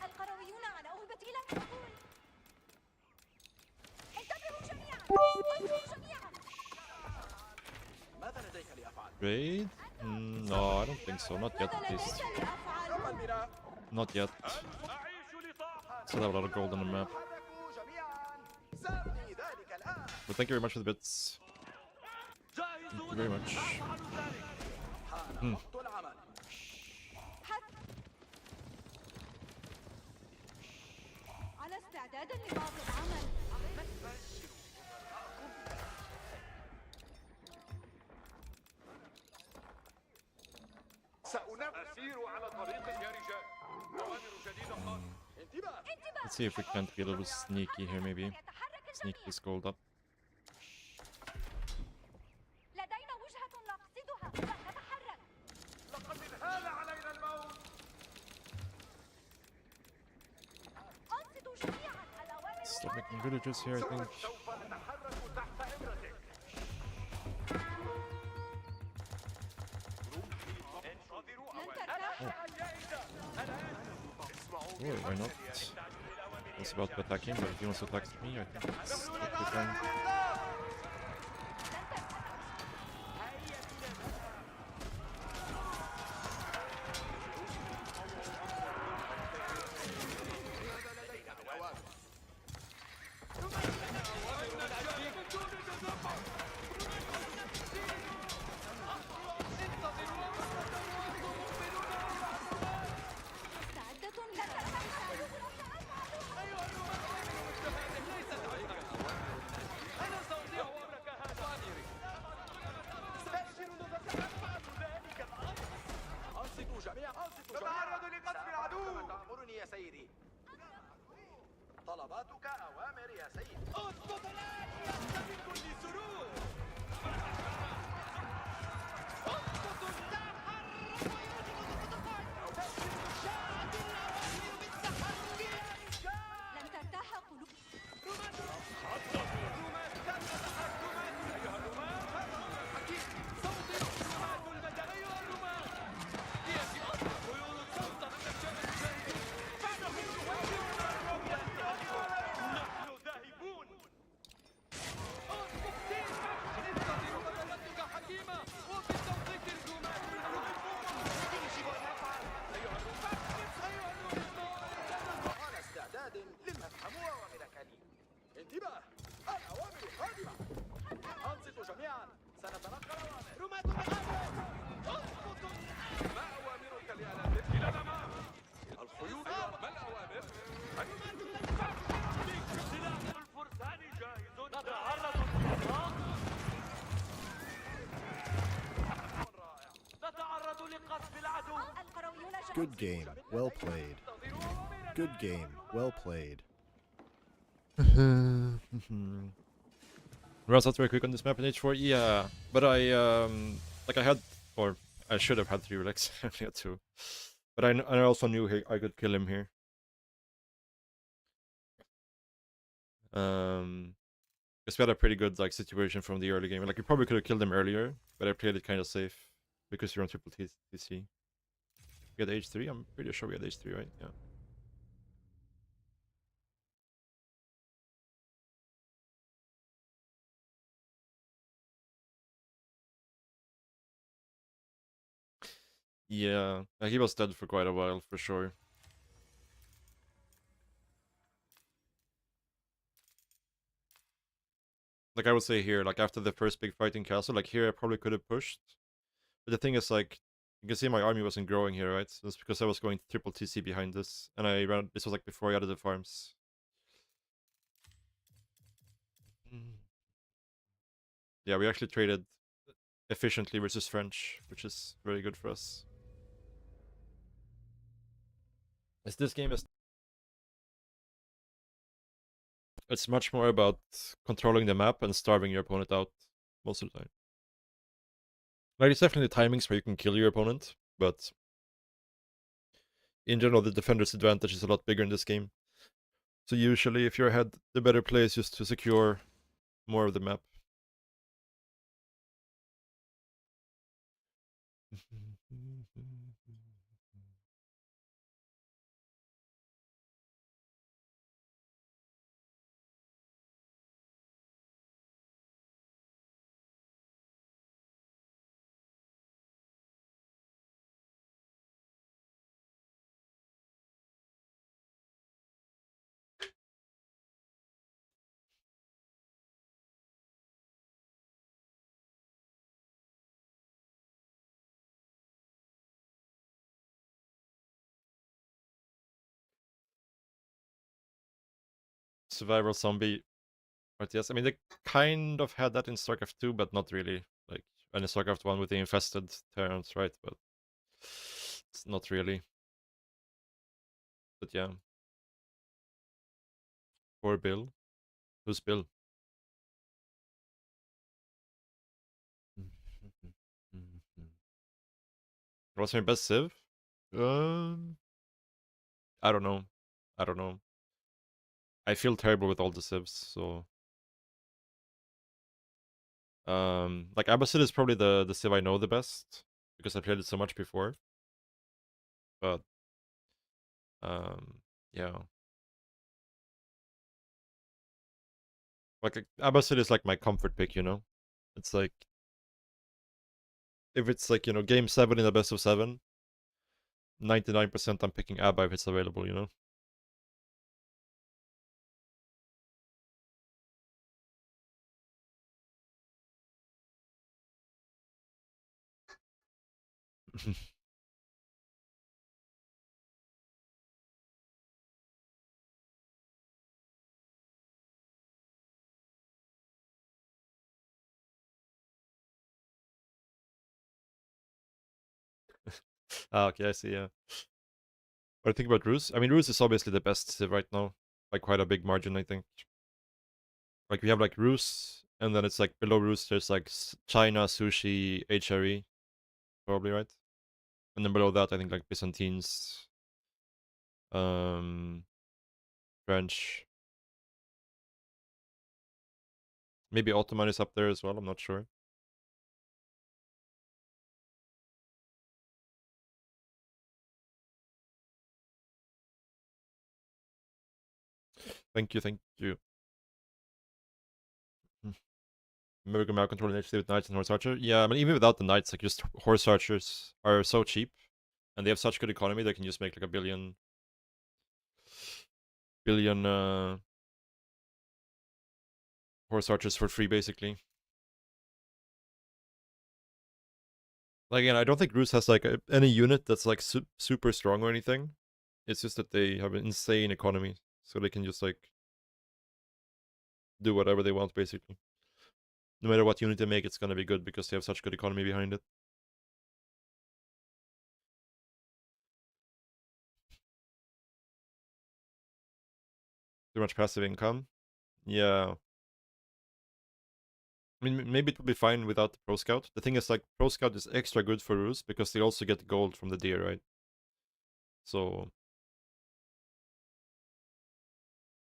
القرويون على أوبة إلى الدخول. انتبهوا جميعا. انتبهوا جميعا. ماذا لديك لأفعل؟ Raid? No, I don't think so. Not yet, at ماذا least. لديك لأفعل. Not yet. أعيش لطاقة. Still have a lot of gold on the map. تحركوا جميعا. سأبني ذلك الآن. But thank you very much for the bits. Thank you very much. حان وقت العمل. على استعداد لبعض العمل. سأسير على طريق يا رجال. أوامر جديدة قادمة. انتباه. Let's see if we can't be a little sneaky here, maybe. Sneak this gold up. لدينا وجهة نقصدها. فلنتحرك. لقد انهال علينا الموت. أنصتوا جميعا. الأوامر Start making villages here, I think. سوف نتحرك تحت إبرتك. انتظروا أوامر جاهزة. الآن. Oh, why not? I was about to attack him, but if he wants to attack me, I think it's totally fine. أنصتوا جميعا. تعرضوا لقذف العدو. كما تأمرني يا سيدي. طلباتك أوامر يا سيدي. اسقط الآن بكل سرور. اسقط الساحر. تبشر شاعة الأوامر بالتحرك يا رجال. لن ترتاح قلوب. رماة تم تحكمات. أيها الرماة هذا أمر حكيم. صوتوا رماة المدى. أيها الرماة يجب خيول الصوت من الشمس الجاهزين. نحن ذاهبون. اسقط سيفك. انتظروا بطلتك حكيمة. وبالتوقيت الرماة يجب أن نفعل. أيها الرماة أيها الرماة على استعداد لما افهموا أوامرك لي. انتباه. الأوامر قادمة. أنصتوا جميعا. سنتلقى الأوامر. رماة المغامرة. اسقطوا. ما أوامرك لألافك؟ إلى الأمام. الخيول. ما الأوامر؟ سلاح الفرسان جاهز. نتعرض للإطلاق. رائع. نتعرض لقذف العدو. القرويون Good game. Well played. Good game. Well played. Runs out very quick on this map in H4, yeah. But I like I had, or I should have had 3 relics. I only had 2. But I also knew I could kill him here. Because we had a pretty good like situation from the early game. Like you probably could have killed him earlier, but I played it kind of safe because you're on triple TC. We had H3. I'm pretty sure we had H3, right? Yeah. Yeah, he was dead for quite a while, for sure. Like I would say here, like after the first big fight in castle, like here I probably could have pushed. But the thing is, like, you can see my army wasn't growing here, right? So that's because I was going triple TC behind this. And I ran, this was like before I added the farms. Yeah, we actually traded efficiently versus French, which is very good for us. As this game is, it's much more about controlling the map and starving your opponent out most of the time. Like, it's definitely timings where you can kill your opponent, but in general, the defender's advantage is a lot bigger in this game. So usually, if you're ahead, the better play is just to secure more of the map. Survival zombie RTS. I mean, they kind of had that in StarCraft 2, but not really. Like, and in StarCraft 1 with the infested Terrans, right? But it's not really. But yeah. Poor Bill. Who's Bill? What's my best civ? I don't know. I don't know. I feel terrible with all the civs, so like Abbasid is probably the civ I know the best because I played it so much before. But yeah. Like Abbasid is like my comfort pick, you know? It's like if it's like, you know, game 7 in a best of 7, 99% I'm picking Abba if it's available, you know? Ah, okay, I see, yeah. What do you think about Ruse? I mean, Ruse is obviously the best civ right now. By quite a big margin, I think. Like, we have, like, Ruse, and then it's, like, below Ruse, there's, like, China, Sushi, HRE. Probably, right? And then below that, I think, like, Byzantines. French. Maybe Ottoman is up there as well, I'm not sure. Thank you, thank you. American Mount Control in HD with Knights and Horse Archer. Yeah, I mean, even without the Knights, like, just Horse Archers are so cheap. And they have such good economy, they can just make, like, a billion Horse Archers for free, basically. Like, again, I don't think Rus has, like, any unit that's, like, super strong or anything. It's just that they have an insane economy. So they can just, like, do whatever they want, basically. No matter what unit they make, it's gonna be good because they have such good economy behind it. Too much passive income? Yeah. I mean, maybe it would be fine without the Pro Scout. The thing is, like, Pro Scout is extra good for Rus because they also get gold from the deer, right? So,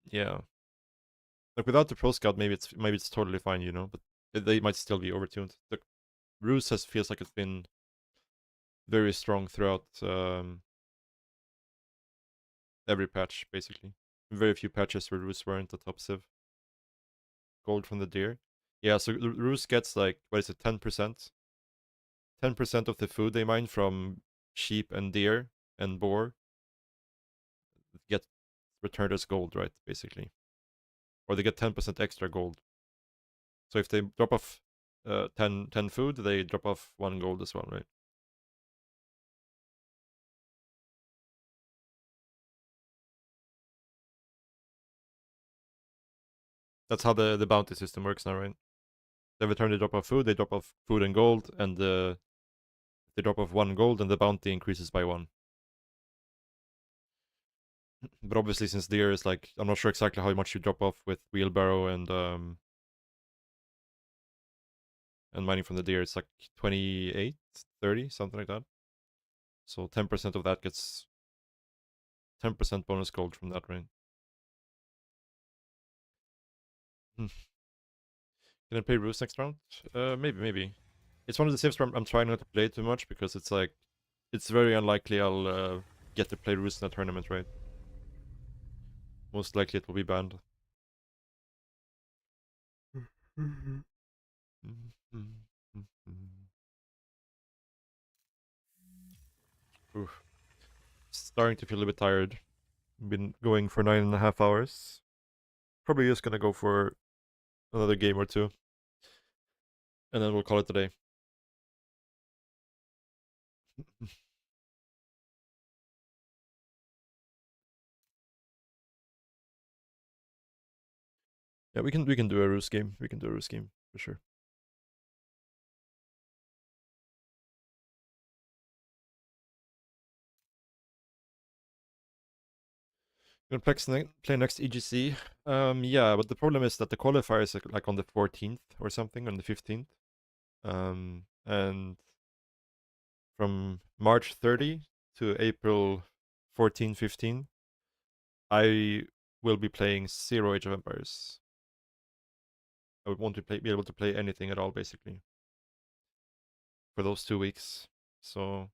yeah. Like, without the Pro Scout, maybe it's totally fine, you know? But they might still be overtuned. The Rus feels like it's been very strong throughout every patch, basically. Very few patches where Rus weren't the top civ. Gold from the deer. Yeah, so Rus gets, like, what is it, 10%? 10% of the food they mine from sheep and deer and boar get returned as gold, right? Basically. Or they get 10% extra gold. So if they drop off 10 food, they drop off 1 gold as well, right? That's how the bounty system works now, right? Every time they drop off food, they drop off food and gold, and if they drop off 1 gold, and the bounty increases by 1. But obviously, since deer is like, I'm not sure exactly how much you drop off with wheelbarrow and mining from the deer. It's like 28, 30, something like that. So 10% of that gets 10% bonus gold from that, right? Hmm. Can I play Roost next round? Maybe. It's one of the sims where I'm trying not to play too much because it's like, it's very unlikely I'll get to play Roost in a tournament, right? Most likely it will be banned. Oof. Starting to feel a bit tired. Been going for 9.5 hours. Probably just gonna go for another game or two. And then we'll call it a day. Yeah, we can do a Roost game. We can do a Roost game for sure. Gonna play next EGC. Yeah, but the problem is that the qualifier is like on the 14th or something, on the 15th. And from March 30 to April 14, 15, I will be playing 0 Age of Empires. I would want to be able to play anything at all, basically, for those 2 weeks. So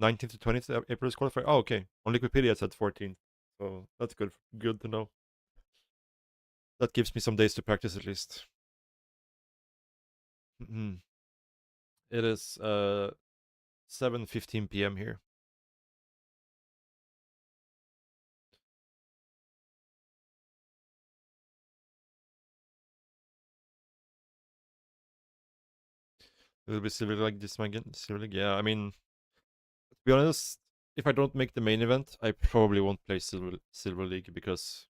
19th to 20th April is qualifier. Oh, okay. On Wikipedia it said 14th, so that's good to know. That gives me some days to practice at least. It is 7:15 p.m. here. It will be Silver League this again. Silver League, yeah. I mean, to be honest, if I don't make the main event, I probably won't play Silver League because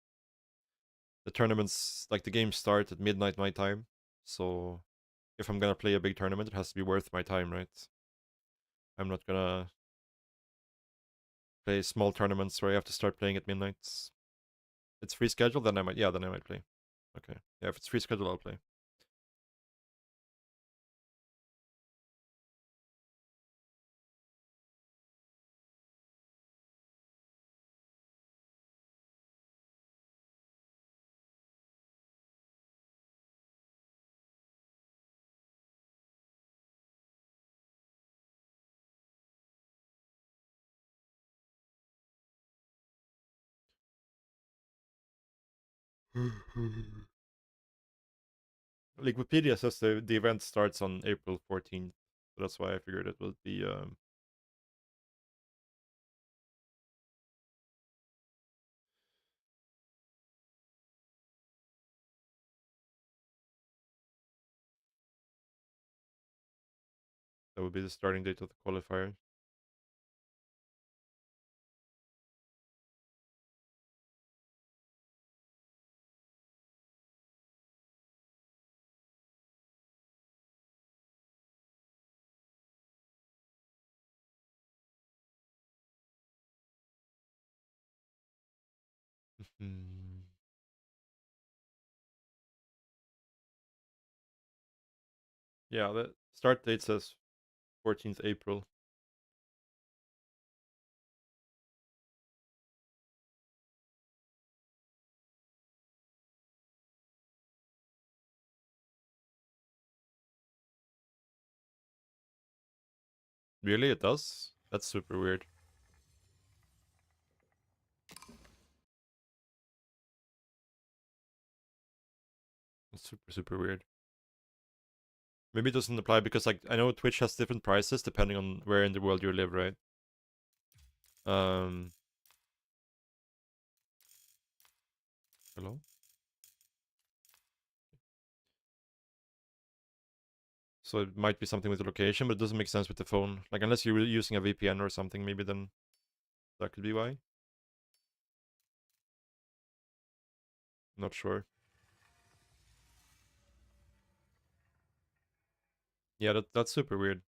the tournaments, like the games start at midnight my time. So if I'm gonna play a big tournament, it has to be worth my time, right? I'm not gonna play small tournaments where I have to start playing at midnight. It's free schedule, then I might play. Okay. Yeah, if it's free schedule, I'll play. Like Wikipedia says the event starts on April 14th. So that's why I figured it would be that would be the starting date of the qualifier. Yeah, the start date says 14th April. Really, it does? That's super weird. It's super weird. Maybe it doesn't apply because like I know Twitch has different prices depending on where in the world you live, right? Hello? So it might be something with the location, but it doesn't make sense with the phone. Like unless you're using a VPN or something, maybe then that could be why. Not sure. Yeah, that's super weird.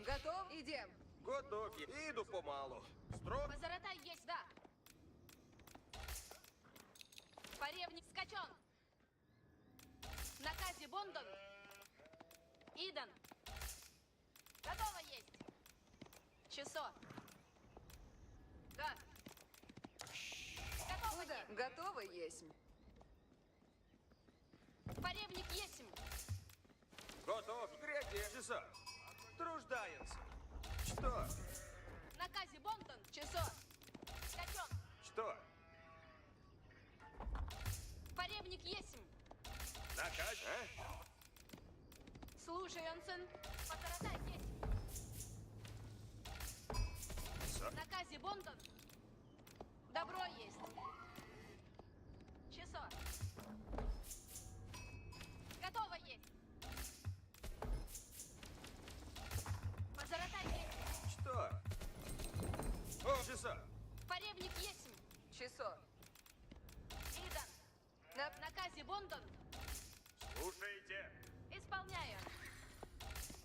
Готов? Идем. Готов. Иду помалу. Строго. Позаратай есть, да. Поревник скачен. Наказе Бондон. Идан. Готово есть. Часо. Да. Готово есть. Готово есть. Поревник есть. Готов. Греки. Часа. Труждаемся. Что? Наказе Бондон. Часо. Скачен. Что? Поревник есть. Наказ? А? Слушай, Онсен. Позаратай есть. Наказе Бондон. Добро есть. Часо. Готово есть. Позаратай есть. Что? О, часа. Поревник есть. Часо. Идан. На наказе Бондон. Слушайте. Исполняю.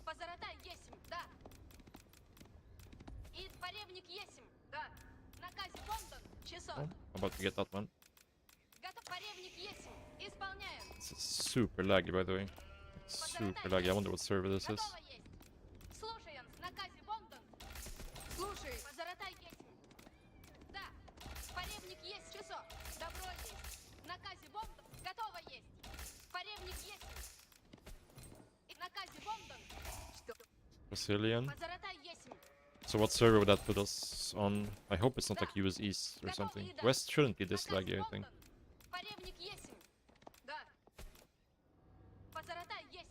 Позаратай есть. Да. И поревник есть. Да. Наказе Бондон. Часо. Oh, about to get that one. Готов. Поревник есть. Исполняю. It's super laggy, by the way. Super laggy. I wonder what server this is. Готово есть. Слушаем. Наказе Бондон. Слушай. Позаратай есть. Да. Поревник есть. Часо. Добро есть. Наказе Бондон. Готово есть. Поревник есть. И наказе Бондон. Что? Brazilian. Позаратай есть. So what server would that put us on? I hope it's not like US East or something. West shouldn't be this laggy, I think. Поревник есть. Да. Позаратай есть.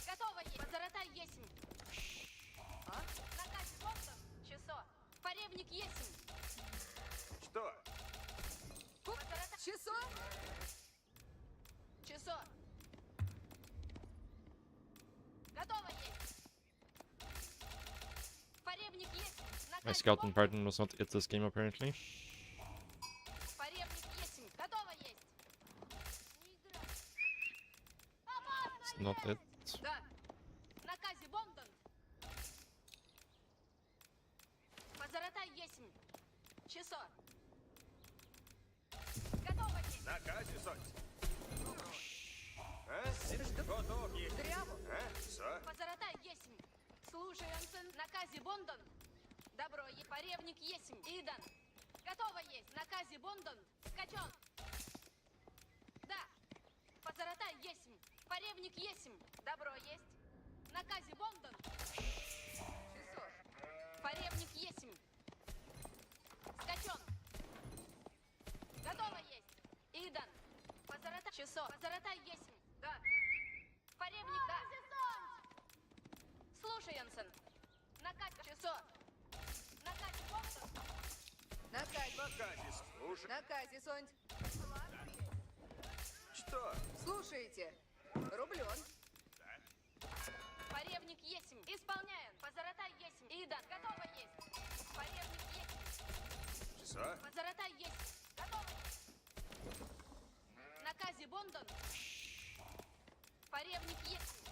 Готово есть. Позаратай есть. А? Наказе Бондон. Часо. Поревник есть. Что? Позаратай. Часо. Часо. Готово есть. Поревник есть. My scouting pattern was not it this game, apparently. Поревник есть. Готово есть. It's not it. Да. Наказе Бондон. Позаратай есть. Часо. Готово есть. Наказе, Сонь. А? Готов есть. Дряву. А? Все. Позаратай есть. Слушай, Онсен. Наказе Бондон. Добро. И поревник есть. Идан. Готово есть. Наказе Бондон. Скачен. Да. Позаратай есть. Поревник есть. Добро есть. Наказе Бондон. Часо. Поревник есть. Скачен. Готово есть. Идан. Позаратай. Часо. Позаратай есть. Да. Поревник, да. Слушай, Янсен. Накать. Часо. Накать. Бондон. Накать. Наказе. Слушай. Наказе, Сонь. Что? Слушайте. Рублен. Поревник есть. Исполняем. Позаратай есть. Идан. Готово есть. Поревник есть. Часа. Позаратай есть. Готово есть. Наказе Бондон. Поревник есть.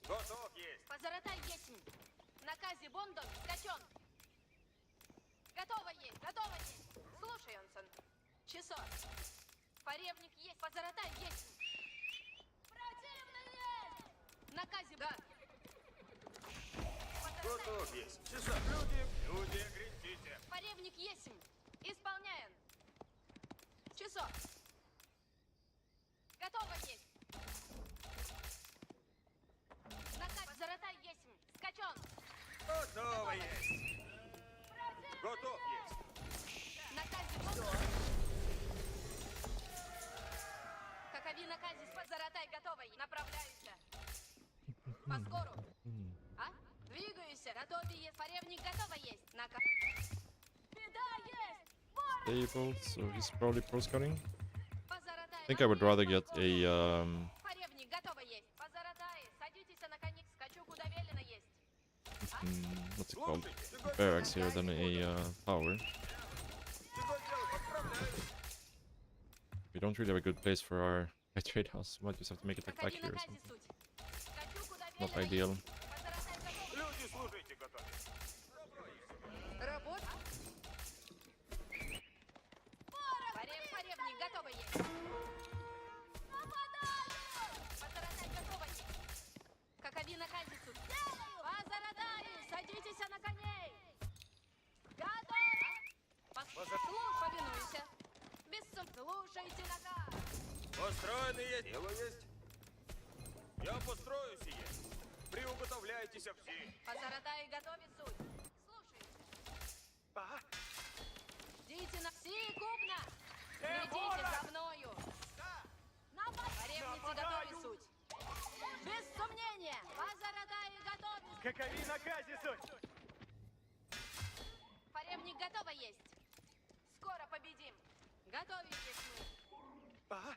Готов есть. Позаратай есть. Наказе Бондон. Скачен. Готово есть. Готово есть. Слушай, Онсон. Часо. Поревник есть. Позаратай есть. Противный есть. Наказе. Да. Готов есть. Часа. Люди, грядите. Поревник есть. Исполняем. Часо. Готово есть. Наказ. Заратай есть. Скачен. Готово есть. Готов есть. Наказ. Все. Какови наказе. Заратай готово. Направляйся. Поскору. А? Двигайся. Готовы есть. Поревник готово есть. Наказ. Беда есть. Stable, so he's probably pro scouting. Позаратай. I think I would rather get a Поревник готово есть. Позаратай. Садись. what's it called? Barracks here than a tower. We don't really have a good place for our trade house. Might just have to make it like back here or something. Not ideal. Люди, служите, готовы. Работа. Поребник готово есть. Позаратай готово есть. Каковина казису. Позаратай, садитесь на коней. Готово. Повинуйся. Слушайте наказ. Построены есть. Дело есть. Я построю сие. Приуготовляйтесь все. Позаратай готовит суть. Слушайте. Ага. Ждите на все купно. Следите за мною. Поребницы готовы суть. Без сомнения. Позаратай готовит. Каковина казису. Поребник готово есть. Скоро победим. Готовитесь мы. Ага.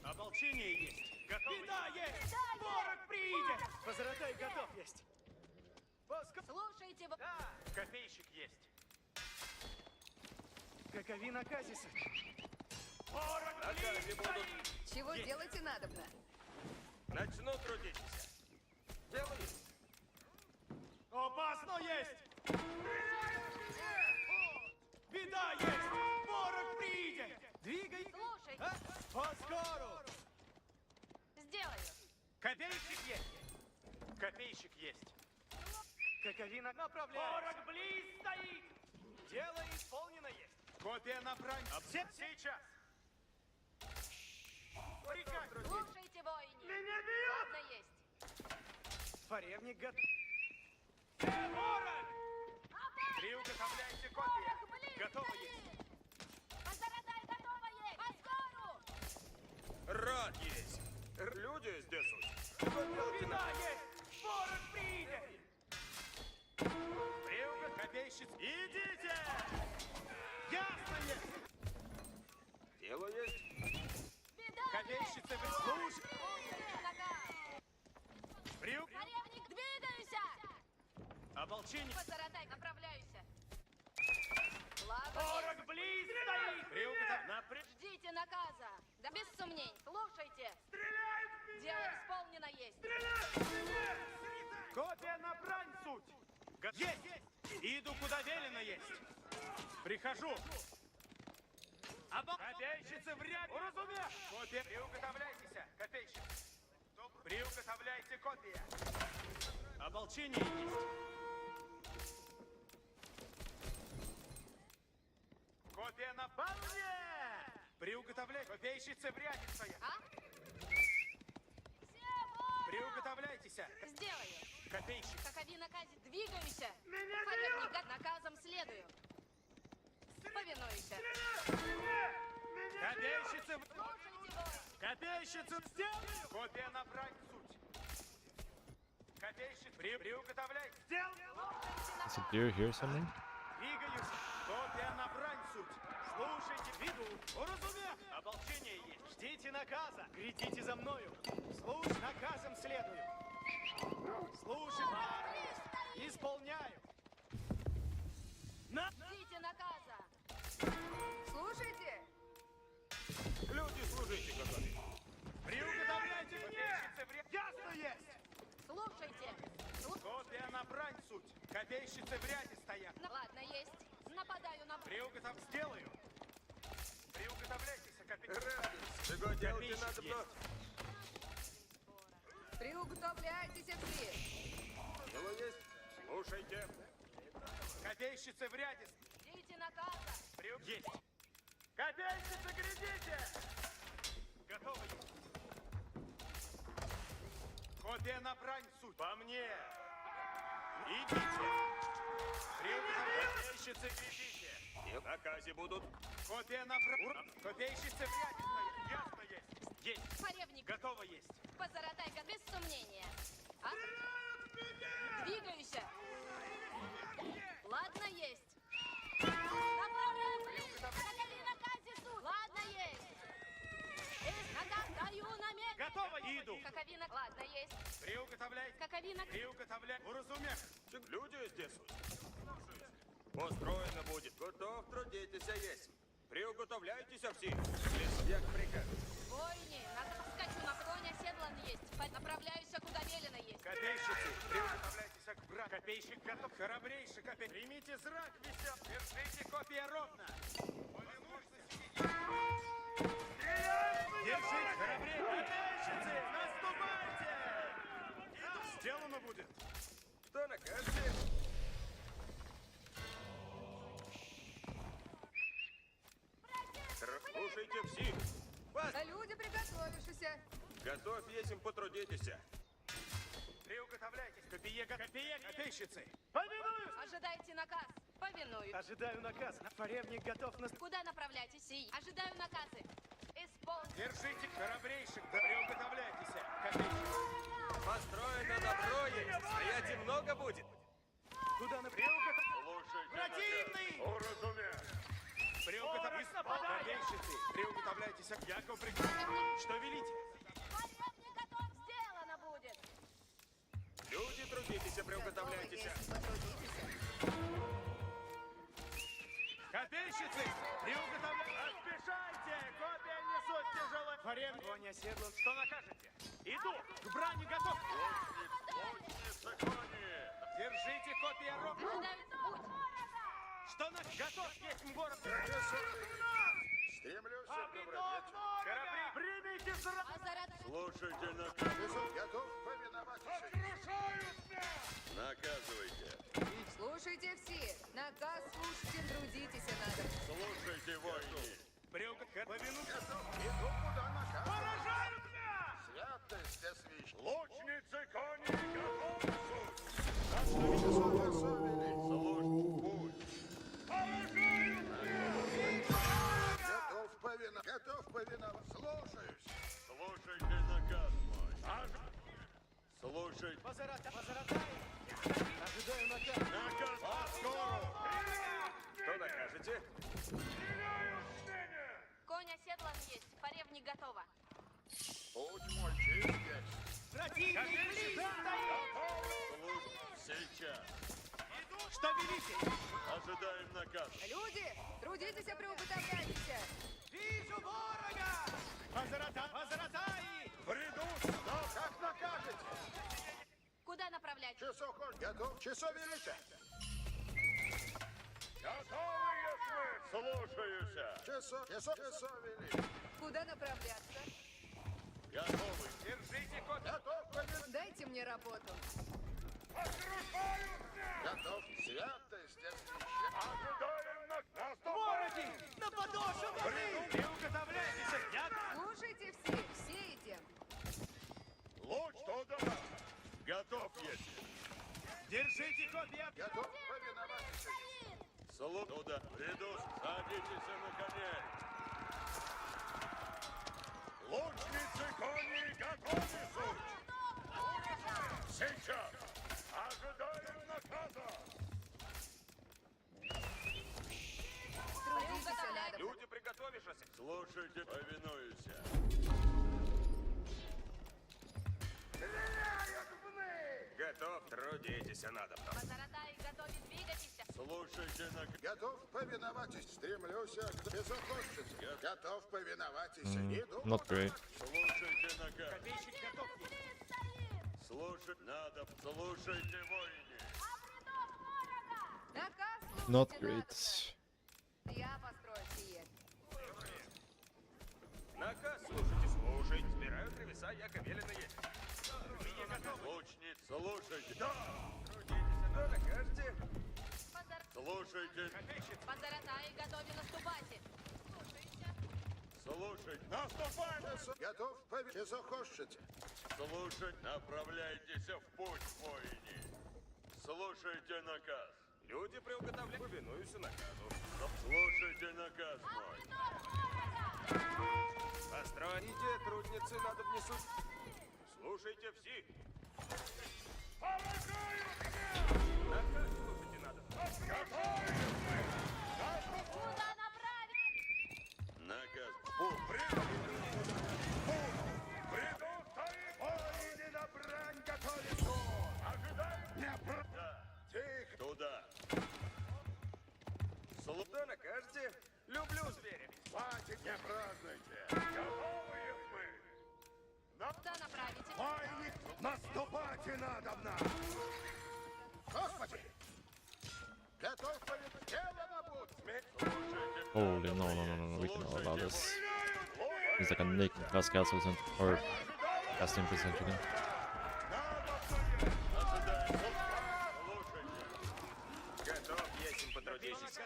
Ополчение есть. Готов. Беда есть. Ворог приедет. Позаратай готов есть. Слушайте. Да. Копейщик есть. Каковина казиса. Ворог близко. Чего делать и надобно? Начну трудиться. Дело есть. Опасно есть. Беда есть. Ворог приедет. Двигай. Слушай. Поскору. Сделаю. Копейщик есть. Копейщик есть. Каковина направляется. Ворог близ стоит. Дело исполнено есть. Копия направлена. Сейчас. Приказ. Слушайте, воине. Меня бьют. Ладно есть. Поревник готов. Ворог! Приуготовляйте копия. Готово есть. Позаратай готово есть. Поскору. Рад есть. Люди здесь уж. Беда есть. Ворог приедет. Копейщиц. Идите! Ясно есть. Дело есть. Беда Копейщица, вы слушайте. Поребник, двигайся. Ополчение. Позаратай, направляйся. Ладно Ворог есть. близ стоит. Ждите наказа. Да без сомнений. Слушайте. Стреляют в меня! Дело исполнено есть. Стреляют в меня! Копия на брань суть. Есть! Иду куда велено есть. Прихожу. Копейщица в ряд. Уразумел. Копия. Приуготовляйтесь, копейщик. Приуготовляйте копия. Ополчение есть. Копия на мне! Приуготовляй. Копейщицы в ряде стоят. А? Приуготовляйтесь. Сделаю. Копейщик. Каковина кази, двигайся. Поребник, наказом следую. Повинуйся. Копейщицы в... Слушайте, воин. Копейщица сделаю! Копия на брань суть. Копейщица, приуготовляй. Сделаю! Is it deer here something? Двигаюсь. Копия на брань суть. Слушайте, веду. Уразумел. Ополчение есть. Ждите наказа. Грядите за мною. Слушай, наказом следую. Слушай, исполняю. Ждите наказа. Слушайте. Люди, служите, готовы. Приуготовляйте копейщицы в ряд. Ясно есть. Слушайте. Копия на брань суть. Копейщицы в ряде стоят. Ладно, есть. Нападаю на... Приуготов сделаю. Приуготовляйтесь, копейщик. Делайте надо было. Приуготовляйтесь все. Дело есть. Слушайте. Копейщицы в ряде. Ждите наказа. Есть. Копейщицы, глядите! Готово есть. Копия на брань суть. По мне. Идите. Копейщицы, глядите. В наказе будут. Копия на брань. Копейщицы в ряде стоят. Ясно есть. Есть. Поребник. Готово есть. Позаратай, без сомнения. А? Двигайся. Ладно, есть. Направляйся. Каковина казису. Ладно, есть. Наказ даю на месте. Готово. їду. Каковина. Ладно, есть. Приуготовляйте. Каковина. Приуготовляйте. Уразумех. Люди здесь. Построено будет. Готов, трудитесь, есть. Приуготовляйтесь все. Як приказ. Бойни. Надо поскочу на коня, седлан есть. Направляюсь, куда велено есть. Копейщицы, приуготовляйтесь к брату. Копейщик готов. Храбрейший копей. Примите зрак, висят. Держите копья ровно. Держите, храбрей. Копейщицы, наступайте! Сделано будет. Что накажете? Слушайте все. А люди, приготовившиеся. Готов есим, потрудитесь. Приуготовляйтесь. Копейщицы. Повинуюсь! Ожидайте наказ. Повинуюсь. Ожидаю наказ. Фаревник готов на... Куда направляйтесь? Сей. Ожидаю наказы. Исполните. Держите, храбрейших. Приуготовляйтесь. Копейщицы. Построено добро есть. Стоять много будет. Куда на приуготовляйтесь? Слушайте. Противный! Уразумех. Приуготовляйтесь. Копейщицы. Приуготовляйтесь. Яков приказ. Что велите? Порядок готов. Сделано будет. Люди, трудитесь, приуготовляйтесь. Копейщицы! Приуготовляйтесь! Поспешайте! Копья несут тяжело! Фарен, конь оседлан. Что накажете? Иду! К брани готов! Держите копья ровно! Что на... Готов есть город! Стремлюсь Корабли, примите зрак! Слушайте наказ. Готов повиноваться. Наказывайте. Слушайте все. Наказ слушайте, трудитесь надо. Слушайте, воины. Повинуйся! Иду куда наказ. Поражают меня! Святость освящ. Лучницы кони готовы. Готов повиноваться. Слушаюсь. Слушайте наказ мой. Слушайте. Позаратай! Ожидаю наказ! Наказ по-скору. Что накажете? Конь оседлан есть. Поревник готова. Путь мой чист есть. Противник близко Слушай, сейчас. Что велите? Ожидаем наказ. Люди, трудитесь, приуготовляйтесь. Вижу ворога! Позаратай! Придут. Но как накажете? Куда направлять? Часов готов. Часов велите. Готовы, если... Слушаюсь. Часов вели. Куда направляться? Готовы. Держите копья! Готов. Дайте мне работу. Готов. Святость освящена. Ожидаем наступать. Вороги! На подошву воды! Приуготовляйтесь! Я... Слушайте все идем. Луч туда. Готов есть. Держите копья! Готов повиноваться. Слуг туда. Приду. Садитесь на коней. Лучницы кони готовы, суть. Сейчас. Ожидаем наказа. Трудитесь надо. Люди, приготовишься. Слушайте, повинуюсь. Готов, трудитесь, надо. Позаратай, готовит, двигайтесь. Слушайте, готов повиноваться. Стремлюсь к безопасности. Готов повиноваться. Иду. Not great. Слушайте наказ. Копейщик готов! Слушать надо. Слушайте, воины. Наказ Not слушайте great. надо. Я построю сие. Наказ слушайте. Сбираю древеса, яко велено есть. Лучниц, слушайте. Да. Трудитесь, что накажете? Слушайте. Позаратай, готове наступать. Слушать. Наступайте! Готов? Что захочете? Слушать. Направляйтесь в путь, воини. Слушайте наказ. Люди приуготовляют. Повинуюсь наказу. Слушайте наказ мой. Построите, трудницы надо внесут. Слушайте все. Наказ слушайте надо. Куда направить? Наказ. Приду, стоит Идти надобно! Господи! Готов поведать дело будь! Holy, no, we cannot allow this. He's like a naked class castle or casting percentage. Готов, есть потрудитесь.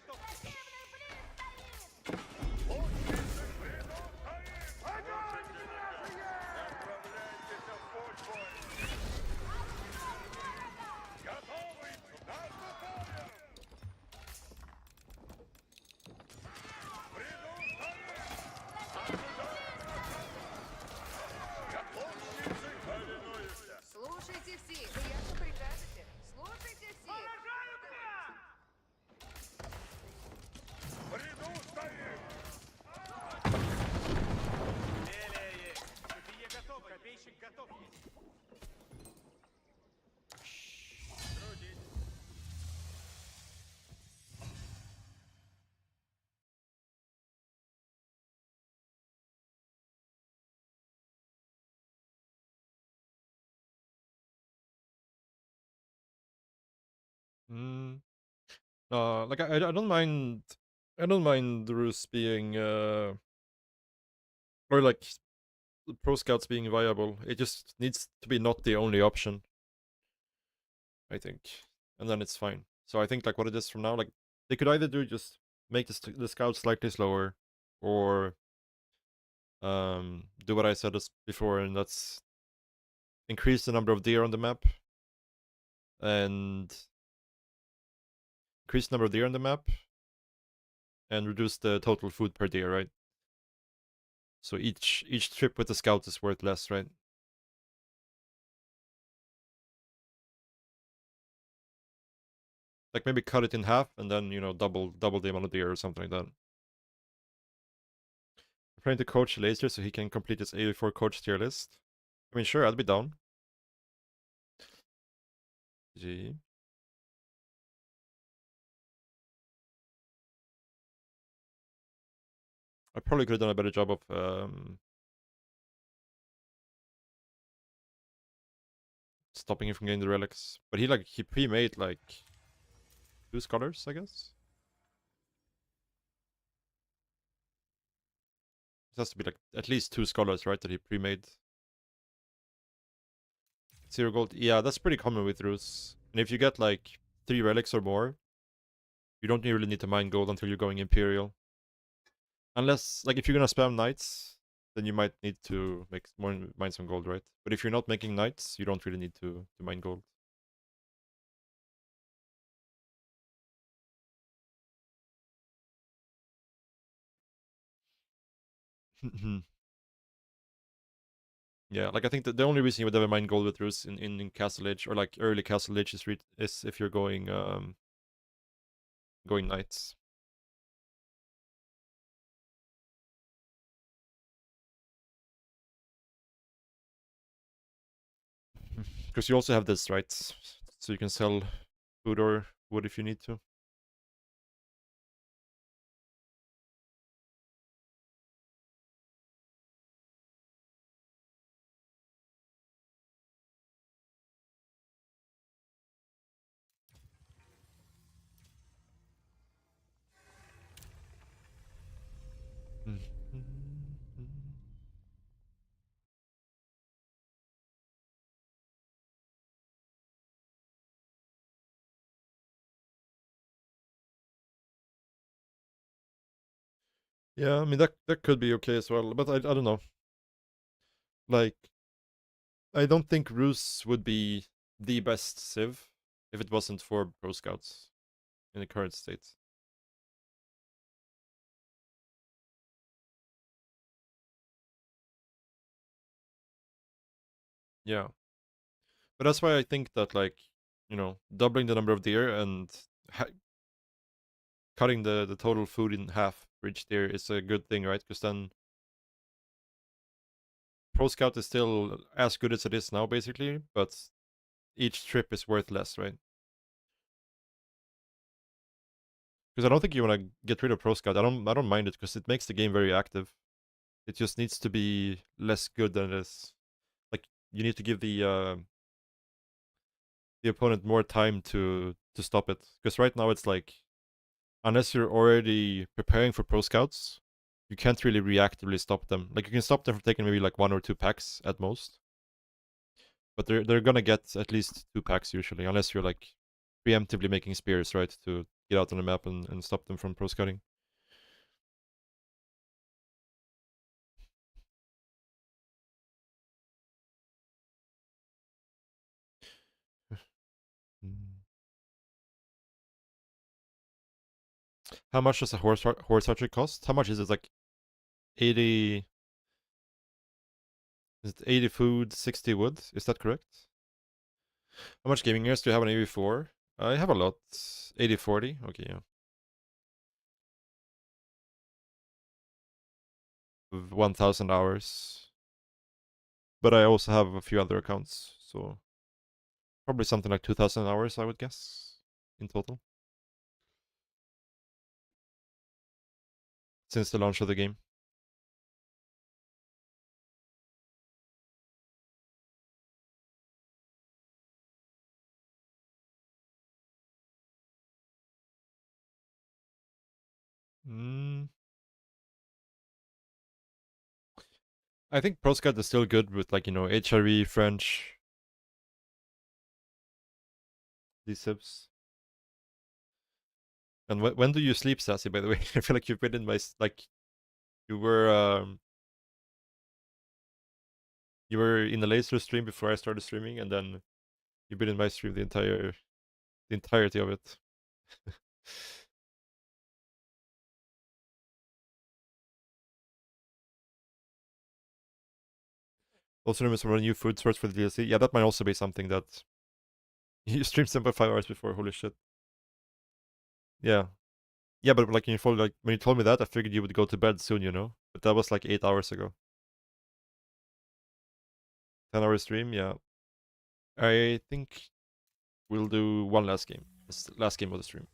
Слушайте все, я что прикажете? Слушайте все. Копия готова, копейщик готов есть. Like I don't mind. I don't mind the Rus being or like pro scouts being viable. It just needs to be not the only option, I think, and then it's fine. So I think like what it is from now, like they could either do just make the scouts slightly slower, or do what I said before, and that's increase the number of deer on the map, and increase the number of deer on the map, and reduce the total food per deer, right? So each trip with the scout is worth less, right? Like maybe cut it in half and then, you know, double the amount of deer or something like that. I'm trying to coach Laser so he can complete his AoE4 coach tier list. I mean, sure, I'd be down. G. I probably could have done a better job of stopping him from getting the relics. But he pre-made like 2 scholars, I guess. It has to be like at least 2 scholars, right? That he pre-made. 0 gold. Yeah, that's pretty common with Rus. And if you get like 3 relics or more, you don't really need to mine gold until you're going Imperial. Unless, like, if you're gonna spam knights, then you might need to mine some gold, right? But if you're not making knights, you don't really need to mine gold. Yeah, like I think that the only reason you would ever mine gold with Rus in Castle Age or like early Castle Age is if you're going knights. Because you also have this, right? So you can sell food or wood if you need to. Yeah, I mean that could be okay as well, but I don't know. Like, I don't think Rus would be the best Civ if it wasn't for Pro Scouts in the current state. Yeah. But that's why I think that, like, you know, doubling the number of deer and cutting the total food in half for each deer is a good thing, right? Because then Pro Scout is still as good as it is now, basically, but each trip is worth less, right? Because I don't think you want to get rid of Pro Scout. I don't mind it because it makes the game very active. It just needs to be less good than it is. Like, you need to give the the opponent more time to stop it. Because right now it's like, unless you're already preparing for pro scouts, you can't really reactively stop them. Like you can stop them from taking maybe like 1 or 2 packs at most. But they're gonna get at least 2 packs usually, unless you're like preemptively making spears, right, to get out on the map and stop them from pro scouting. How much does a horse archer cost? How much is it? Like 80. Is it 80 food, 60 wood? Is that correct? How much gaming years do you have on AoE4? I have a lot. 80, 40. Okay, yeah. 1,000 hours. But I also have a few other accounts, so probably something like 2,000 hours, I would guess, in total. Since the launch of the game. I think ProScout is still good with, like, you know, HRE, French, these sips. And when do you sleep, Sassy, by the way? I feel like you've been in my, like, you were in the laser stream before I started streaming, and then you've been in my stream the entirety of it. Also remember some new food source for the DLC. Yeah, that might also be something that you streamed 7.5 hours before. Holy shit. Yeah. Yeah, but like, like when you told me that, I figured you would go to bed soon, you know? But that was like 8 hours ago. 10-hour stream, yeah. I think we'll do one last game. It's the last game of the stream.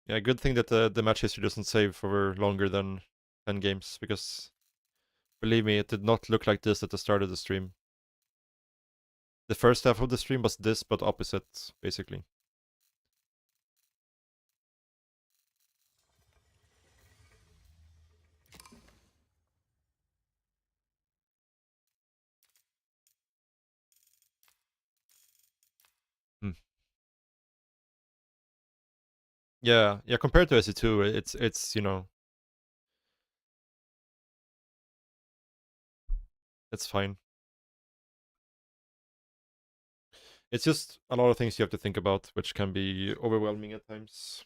Yeah, good thing that the match history doesn't save for longer than 10 games, because believe me, it did not look like this at the start of the stream. The first half of the stream was this, but opposite, basically. Yeah, compared to SE2, it's you know, it's fine. It's just a lot of things you have to think about, which can be overwhelming at times.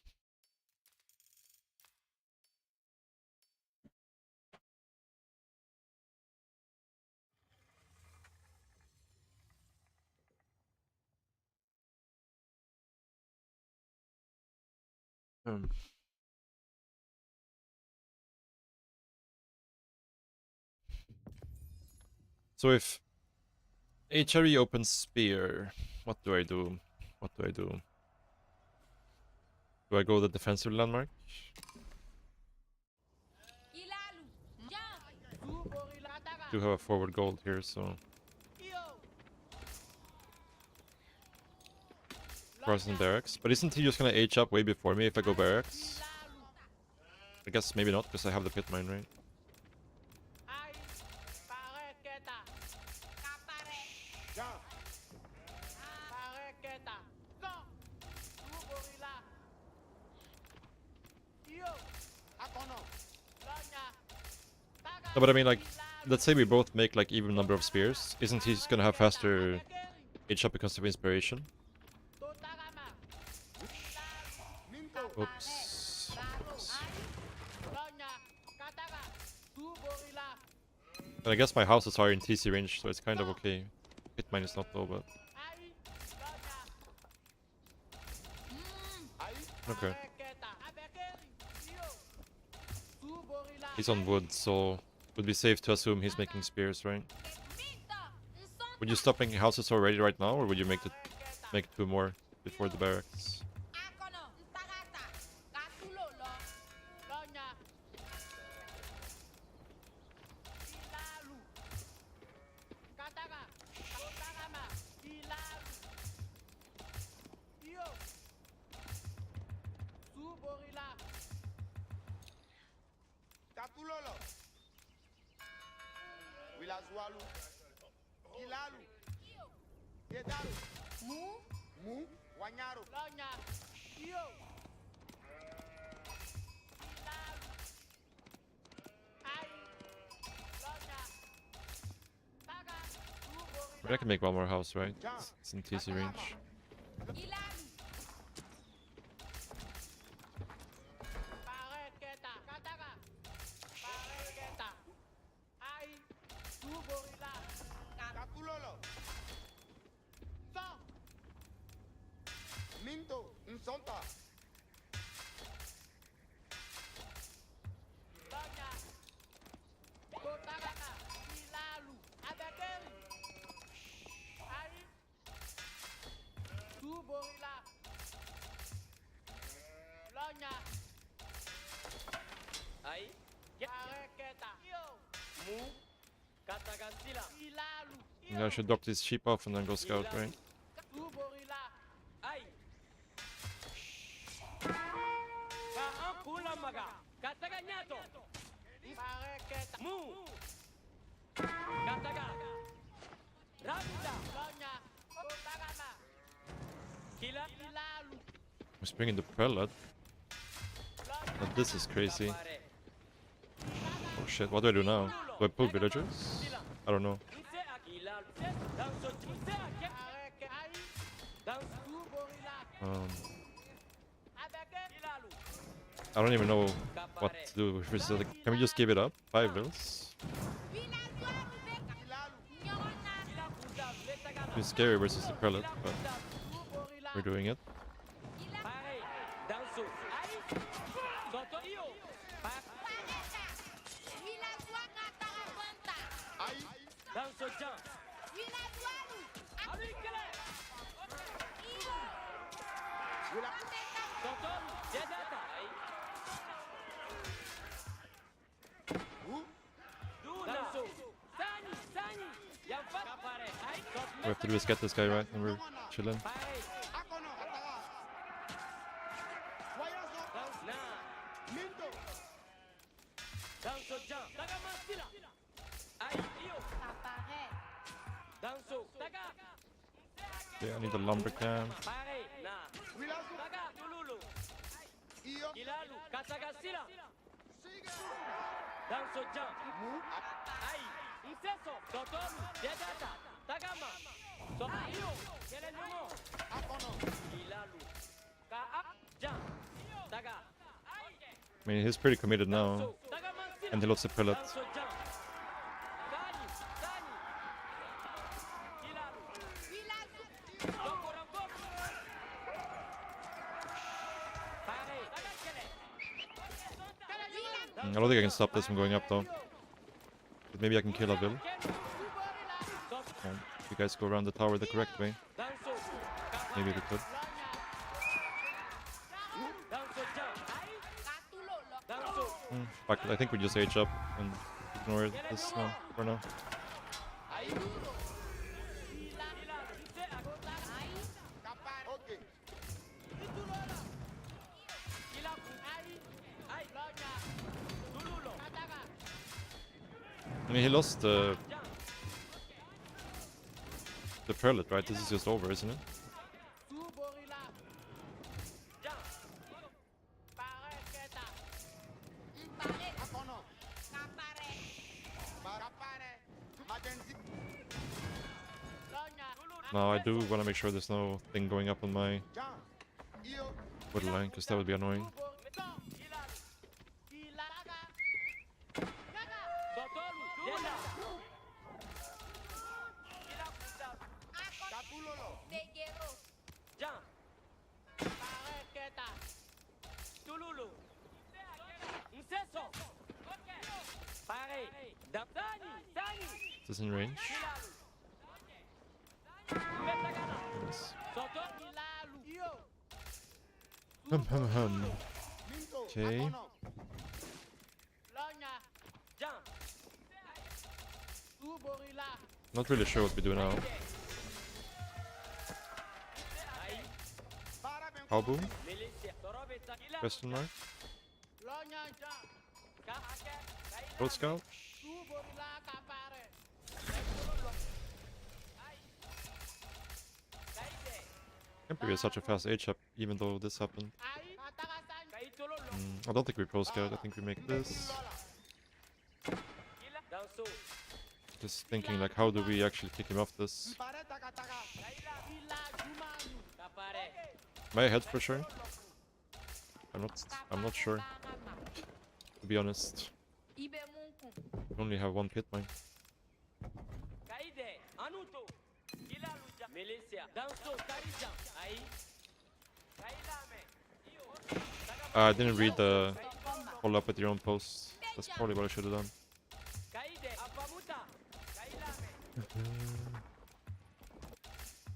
So if HRE opens spear, what do I do? What do I do? Do I go the defensive landmark? Do have a forward gold here, so crossing barracks. But isn't he just gonna H up way before me if I go barracks? I guess maybe not, because I have the pit mine, right? No, but I mean, like, let's say we both make like even number of spears. Isn't he just gonna have faster H up because of inspiration? Oops. And I guess my houses are in TC range, so it's kind of okay. Hit mine is not low, but... Okay. He's on wood, so would be safe to assume he's making spears, right? Would you stop making houses already right now, or would you make 2 more before the barracks? Tatulolo. Wilazualu. Ilalu. Yedalu. Mu. Wanyaro. But I can make one more house, right? It's in TC range. Tatulolo. Minto. Nsonta. Aí. Mu. Katakan sila. Yeah, I should drop these sheep off and then go scout, right? Ay. Kaangkula maga. Katakan nyato. Mu. Katakan. Rabita. Kila. I'm bringing the prelate. Now this is crazy. Oh shit, what do I do now? Do I pull villagers? I don't know. I don't even know what to do. Can we just give it up? 5 vills? It's scary versus the prelate, but we're doing it. What we have to do is get this guy right, and we're chilling. Okay, I need a lumber camp. I mean, he's pretty committed now, and he lost the prelate. I don't think I can stop this from going up though. But maybe I can kill a vill. You guys go around the tower the correct way. Maybe we could. Fuck it, I think we just age up and ignore this now, for now. I mean, he lost the prelate, right? This is just over, isn't it? Now I do want to make sure there's no thing going up on my wood line, because that would be annoying. Is this in range? Okay. Not really sure what we do now. How boom? Question mark? Road scout? Can't believe it's such a fast H-up even though this happened. I don't think we pro scout, I think we make this. Just thinking like how do we actually kick him off this? My head for sure. I'm not sure. To be honest. We only have one pit mine. I didn't read the follow up with your own post. That's probably what I should have done.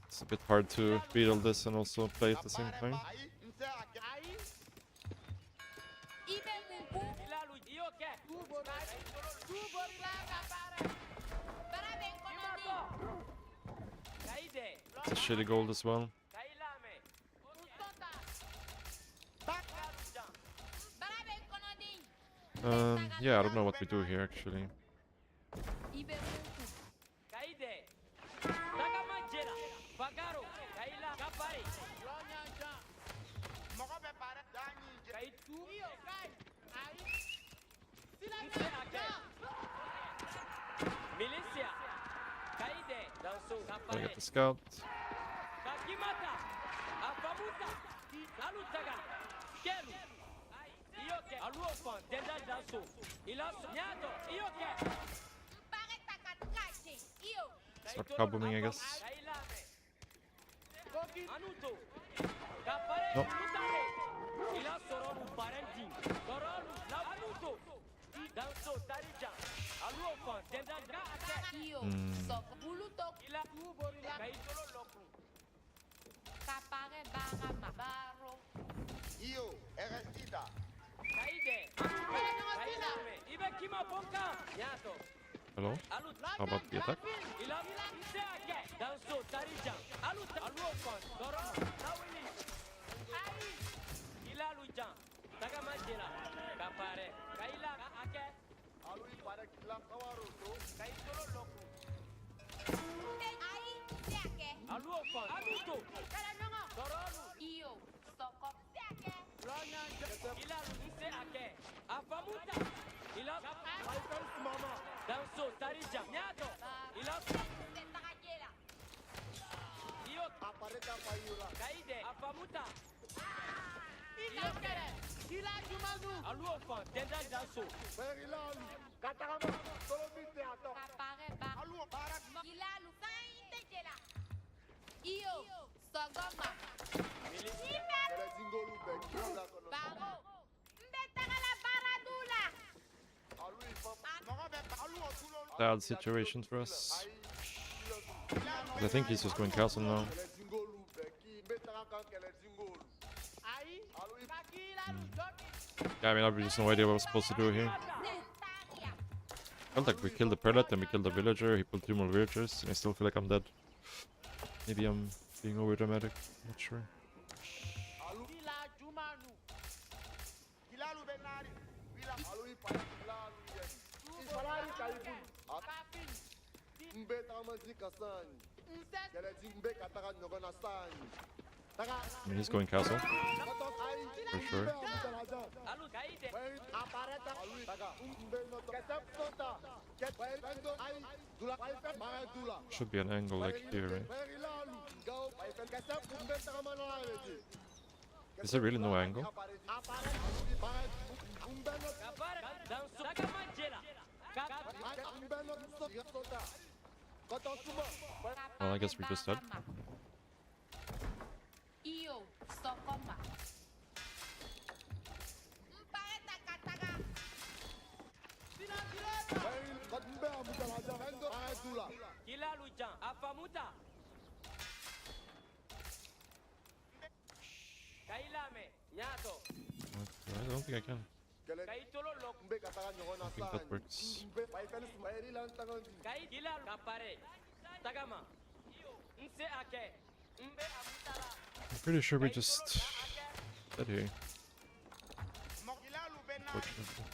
It's a bit hard to read all this and also play at the same time. It's a shitty gold as well. Yeah, I don't know what we do here actually. Gonna get the scout. Start kabooming, I guess. Nope. Hello? How about the attack? Bad situation for us. I think he's just going castle now. Yeah, I mean, I have just no idea what I was supposed to do here. I felt like we killed the prelate and we killed the villager. He pulled 2 more villagers, and I still feel like I'm dead. Maybe I'm being over dramatic. Not sure. I mean, he's going castle. For sure. Should be an angle like here, right? Is there really no angle? Well, I guess we just dead. Nyato. I don't think I can. Kai tolo lok. Mbe kataka nyona I think that sana. works. Mbe baifel sumairi lan tangondi. Kai gila kapare. Tagama. Nse ake. Mbe amutala. I'm pretty sure we just dead here. Mogilalu bena. Fortunately.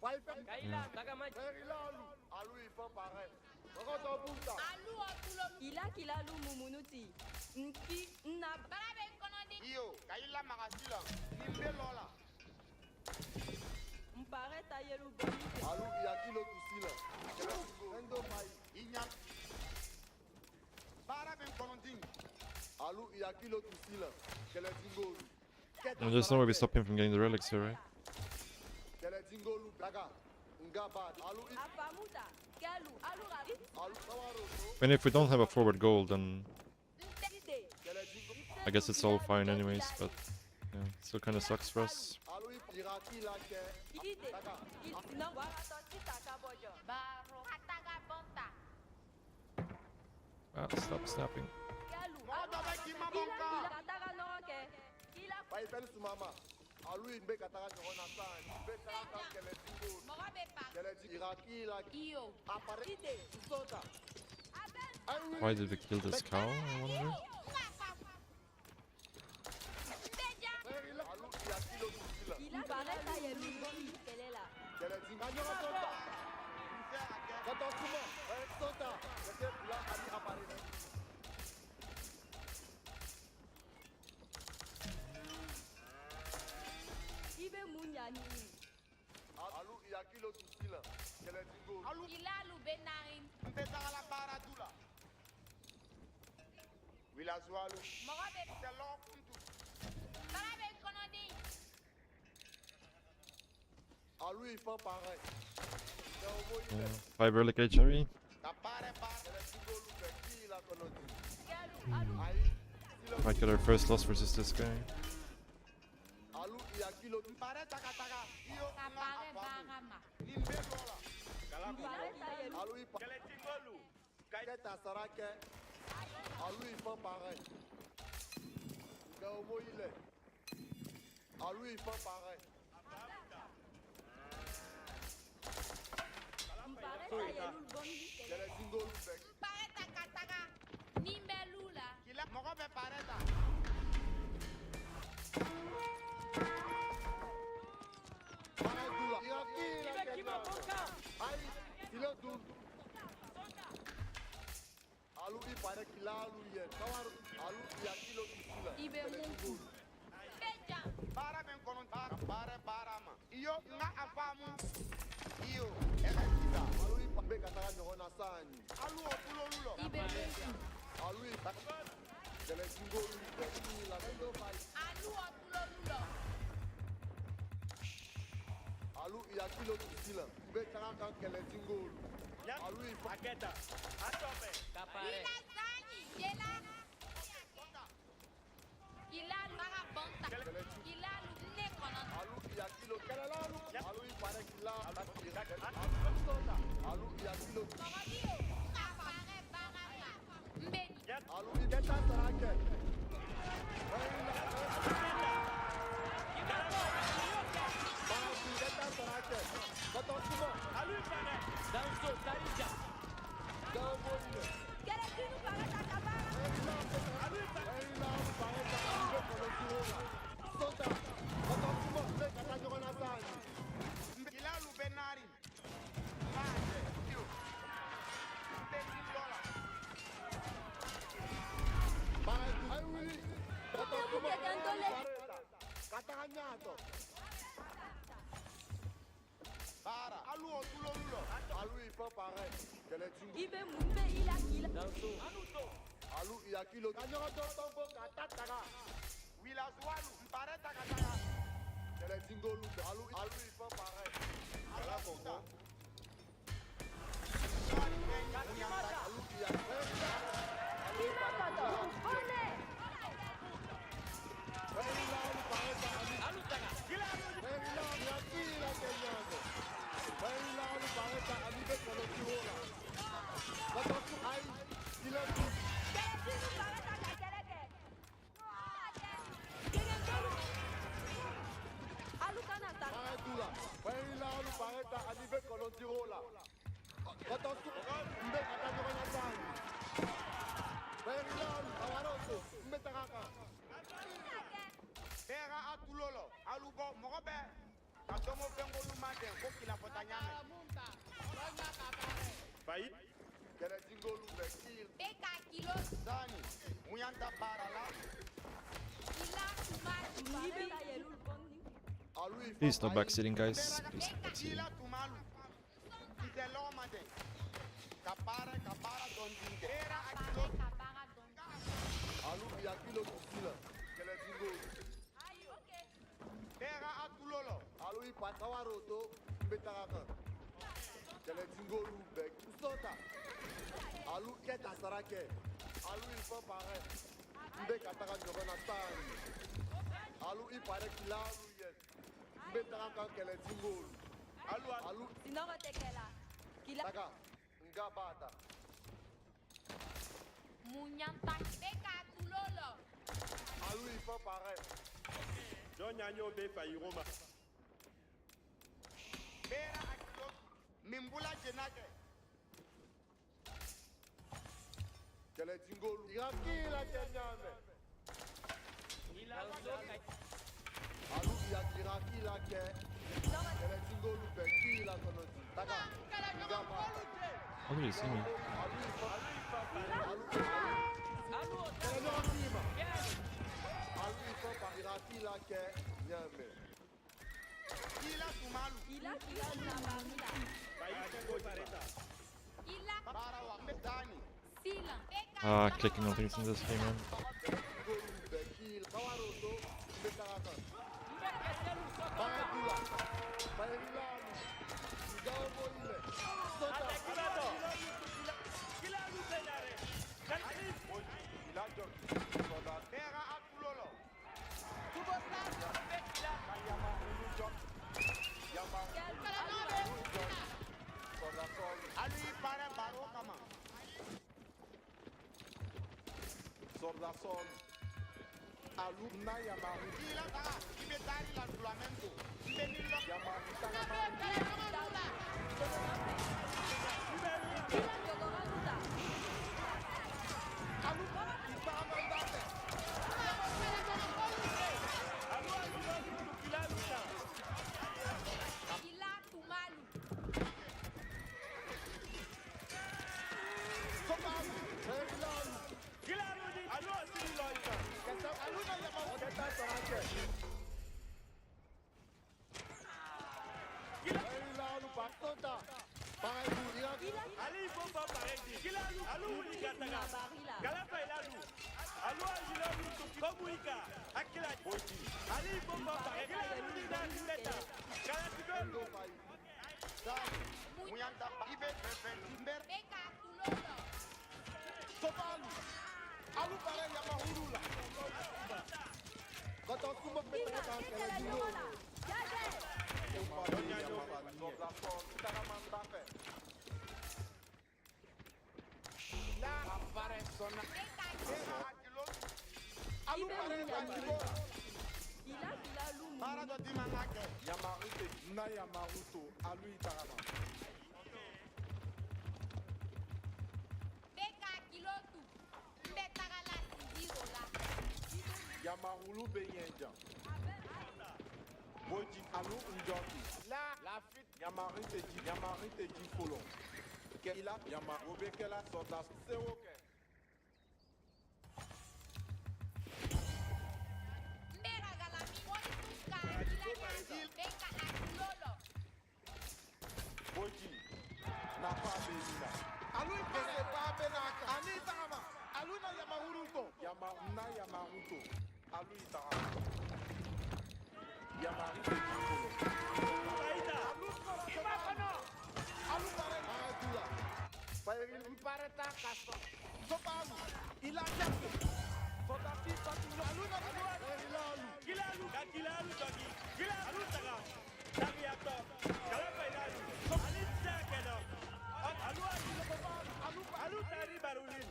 Baifel. Kaila tagama. Berilalu. Alu ifa pareil. Rokoto bunta. Ila kilalu mumunuti. Nki na barabe konondi. Iyo, kaila magasila. Nimbe lola. Mpare tayelu boni. Alu yakilo tusila. Endo mai. Inya. Para ben kononding. Alu yakilo tusila. Keletingolu. And there's no way we stop him from getting the relics here, right? Keletingolu daga. Ngaba. Alu Apamuta. Kalu alu rabi. alu sawaro. And if we don't have a forward goal, then I guess it's all fine anyways, but yeah, it still kind of sucks for us. Alu iraki la ke. Ide. No warato titaka bojo. Baro ataga bonta. Ah, stop snapping. Kalu. Ila ataga no ke. Ila Baifel sumama. Alu imbe kataka nyona sana. Mbe kataka keletingolu. morabe pa. Keleting iraki la ke. Iyo. Apare. Ide. Sota. Why did we kill this cow, I wonder? Alu yakilo tusila. Ila pare tayelu boni kelela. Keletinganya sota. Kata kuma. Sota. Kete pula ali apare. Ibe munyani. Alu yakilo tusila. Keletingolu. Alu Ilalu benarim. mpetaka la bara dula. Wilazualu. Morabe Telo kuntu. barabe konondi. Alu ifa pareil. Telo Yeah. 5 relic HRE. Tapare pa. Keletingolu beki la konoti. Kalu alu. Ai. Might get our first loss versus this guy. Alu yakilo pare taka taka. Iyo Kapare barama. nimbe lola. Pare tayelu. Alu ifa. Keletingolu. Keta sarake. Alu ifa pareil. Gaomo ile. Alu ifa pareil. Pare tayelu boni kelela. Keletingolu beki. Pare takataka. Nimbelula. Kila moko be pareta. Paradula. Ibe kima bonka. Ai, kilo du. Alu i pare kilalu ye. Kawaru alu ya kilo tusila. Ibe mungu. Beja. Para ben konon para ma. Iyo nga afamu. Iyo eka kita. Alu i pambe kataka nyona sani. Alu opulo lulo. Ibe mungu. Alu i pa. Kele singolu beki la ndo bai. Alu otulo. Alu ya kilo tusila. Be kaka kele singolu. Alu i pa. Aketa. Atope. Kapare. Zani. Jela. Ilalu barabonta. Ilalu ne konondi. Alu ya kilo kele lalu. Alu i pare kila. Alu ya kilo. Moradio. Kapare barama. Mbeni. Alu i beta sarake. Beta sarake. Kata kuma. Alu pane. Danzo tarija. Gaomo ile. Kere kinu pare takabara. Ibe mumbe ila kila. Danzo. Alu ya kilo kanyo to tombo katataka. Wila zualu mpare takataka. Kele tingolu alu ifa pare. Ala koko. Alu ya. Kima koto. Ole. Alu taga. Kere kinu pare takakereke. Munyanta Barala. Please, no backseating, guys. Please, no backseating. Ila Tumalu. Itelomade. Kapara Don Dingera Akilo. Alu Yakilo Kusila. Keletingo. Pera Akulolo. Alu Ipatawaroto. Betaraka. Keletingo Lubek. Usota. Alu Keta Sarake. Alu Ilfo Pare. Mbe Kataka Jogona Tani. Alu Ipare Kilaru Yes. Betaraka Keletingo. Alu. Sinova tekela. Taka. Ngabata. Munyanta beka tulolo. Alu Ilfo Pare. Donyanyo be Fairoma. Pera Akilo. Mimbula Jenake. Keletingo. Irakila Kenyame. Alu Yakila Ke. Keletingo Lubekila Konoti. Taka. Ngabata. How can you see me? Ila Tumalu. Ila barila. Ila Para wa Medani. sila. Clicking on things in this game, man. Pera Akulolo. Ali para baro kama. Sordasol. Alumna Yamaru. Ila taka ibetari la Flamengo. Benilo. Yamaru. Ila tumalu. Munyanta ibe pepe timber. Beka tulolo. Sopalu. Alu para Yamahurula. Kota sumok betara kan Keletingo. La aparezona. Alu para Yamahurula. Ila lumu. Para do dimangake. Yamarute. Na Yamaruto. Alu Itarama. Beka kilotu. Mbetara la sinziro la. Yamarulu Beyenja. Boji Alu Njoki. La fit. Yamarute Ji Folon. Kela Yamarobe Kela Sordas. Sewoke. Mbera galami. Moni tuka. Ila nyasi. Beka akulolo. Boji. Nafa Belina. Alu ipese pa benaka. Ani tama. Alu na Yamahuruto. Na Yamaruto. Alu Itarama. Yamarute Ji Folon. Alu para Maradula. Pairil impareta kaso. Sopalu. Ila jabu. Sotati patulo. Alu na Ilalu. Kilalu toki. Kilalu taga. Tagiato. Kalapa ilalu. Alitsa keno. Alu tari barulin.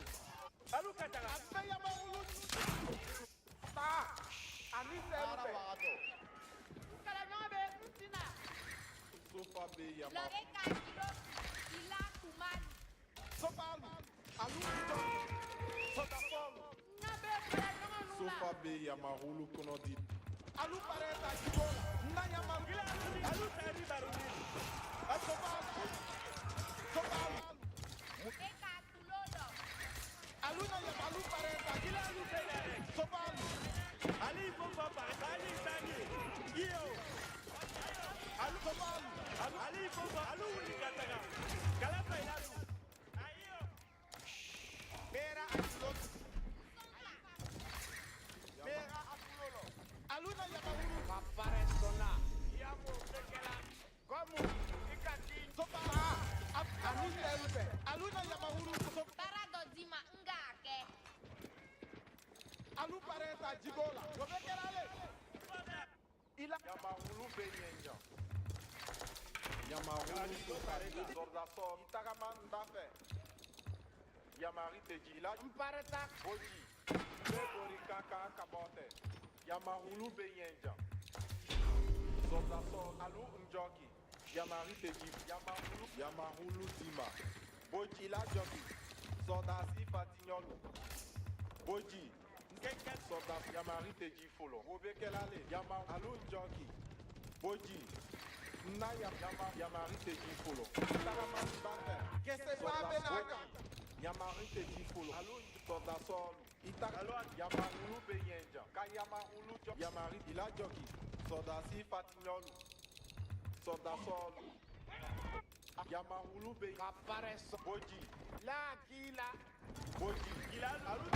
Alu kataga. Ape Yamahulu. Ta. Ani Para serupe. Wagato. Kalanobe. Sina. Sofa Be La Yamaru. beka kilotu. Ila tumalu. Sopalu. Alu Njoki. Sotapolu. Nabe kala nonganula. Sofa Be Yamarulu Konodi. Alu pareta Jibola. Na Yamaru. Alu tari barulin. Sopalu. Sopalu. Beka tulolo. Alu na Yamaru pareta. Kilalu Jibola. Yamahulu Benyenja. Yamahulu Sopareta. Zordaso. Itagaman Dafe. Yamari Tejila. Mpareta. Boji. Beborikaka Kabote. Yamahulu Benyenja. Zordaso. Alu Njoki. Yamari Teji. Yamahulu Dima. Boji La Joki. Zordasi Fatignolo. Boji. Sodas Yamari Teji Folo. Bobekelale. Alu Njoki. Boji. Naya Yamari Teji Folo. Taraman Bande. Kese Babenaka. Yamari Teji Folo. Alu Sodasol. Italo Yamahulu Beyenja. Kayamahulu Yamari Ila Joki. Sodasi Fatignolo. Sodasol. Yamahulu Be Aparece Boji. La Kila. Boji. Kila Alu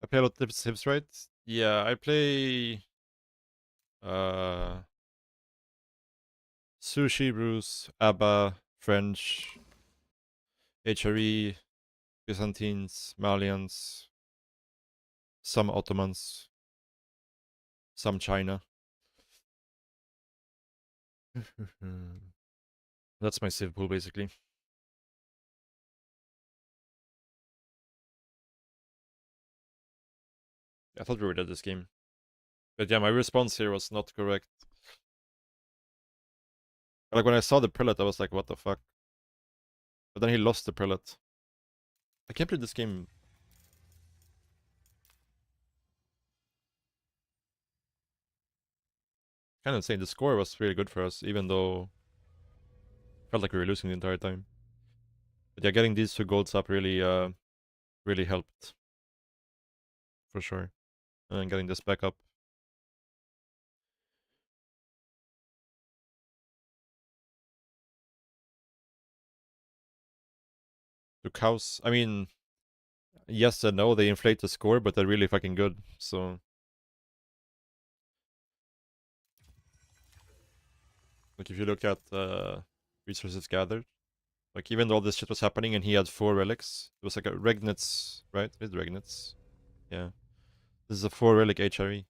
I play a lot of Sims, right? Yeah, I play Sushi, Bruce, ABBA, French, HRE, Byzantines, Malians, some Ottomans, some China. That's my civ pool basically. I thought we were dead this game. But yeah, my response here was not correct. Like when I saw the prelate, I was like, what the fuck? But then he lost the prelate. I can't believe this game. Kind of insane. The score was really good for us, even though felt like we were losing the entire time. But yeah, getting these 2 golds up really, really helped. For sure. And getting this back up. The cows, I mean, yes and no, they inflate the score, but they're really fucking good, so. Like if you look at resources gathered, like even though all this shit was happening and he had 4 relics, it was like a Regnitz, right? It's Regnitz. Yeah. This is a 4 relic HRE.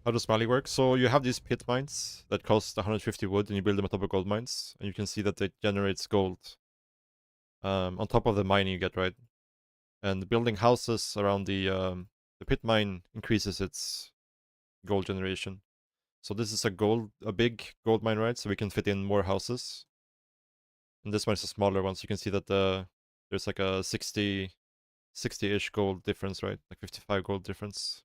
How does Mali work? So you have these pit mines that cost 150 wood and you build them on top of gold mines. And you can see that it generates gold on top of the mining you get, right? And building houses around the pit mine increases its gold generation. So this is a big gold mine, right? So we can fit in more houses. And this one is a smaller one, so you can see that there's like a 60-ish gold difference, right? Like 55 gold difference.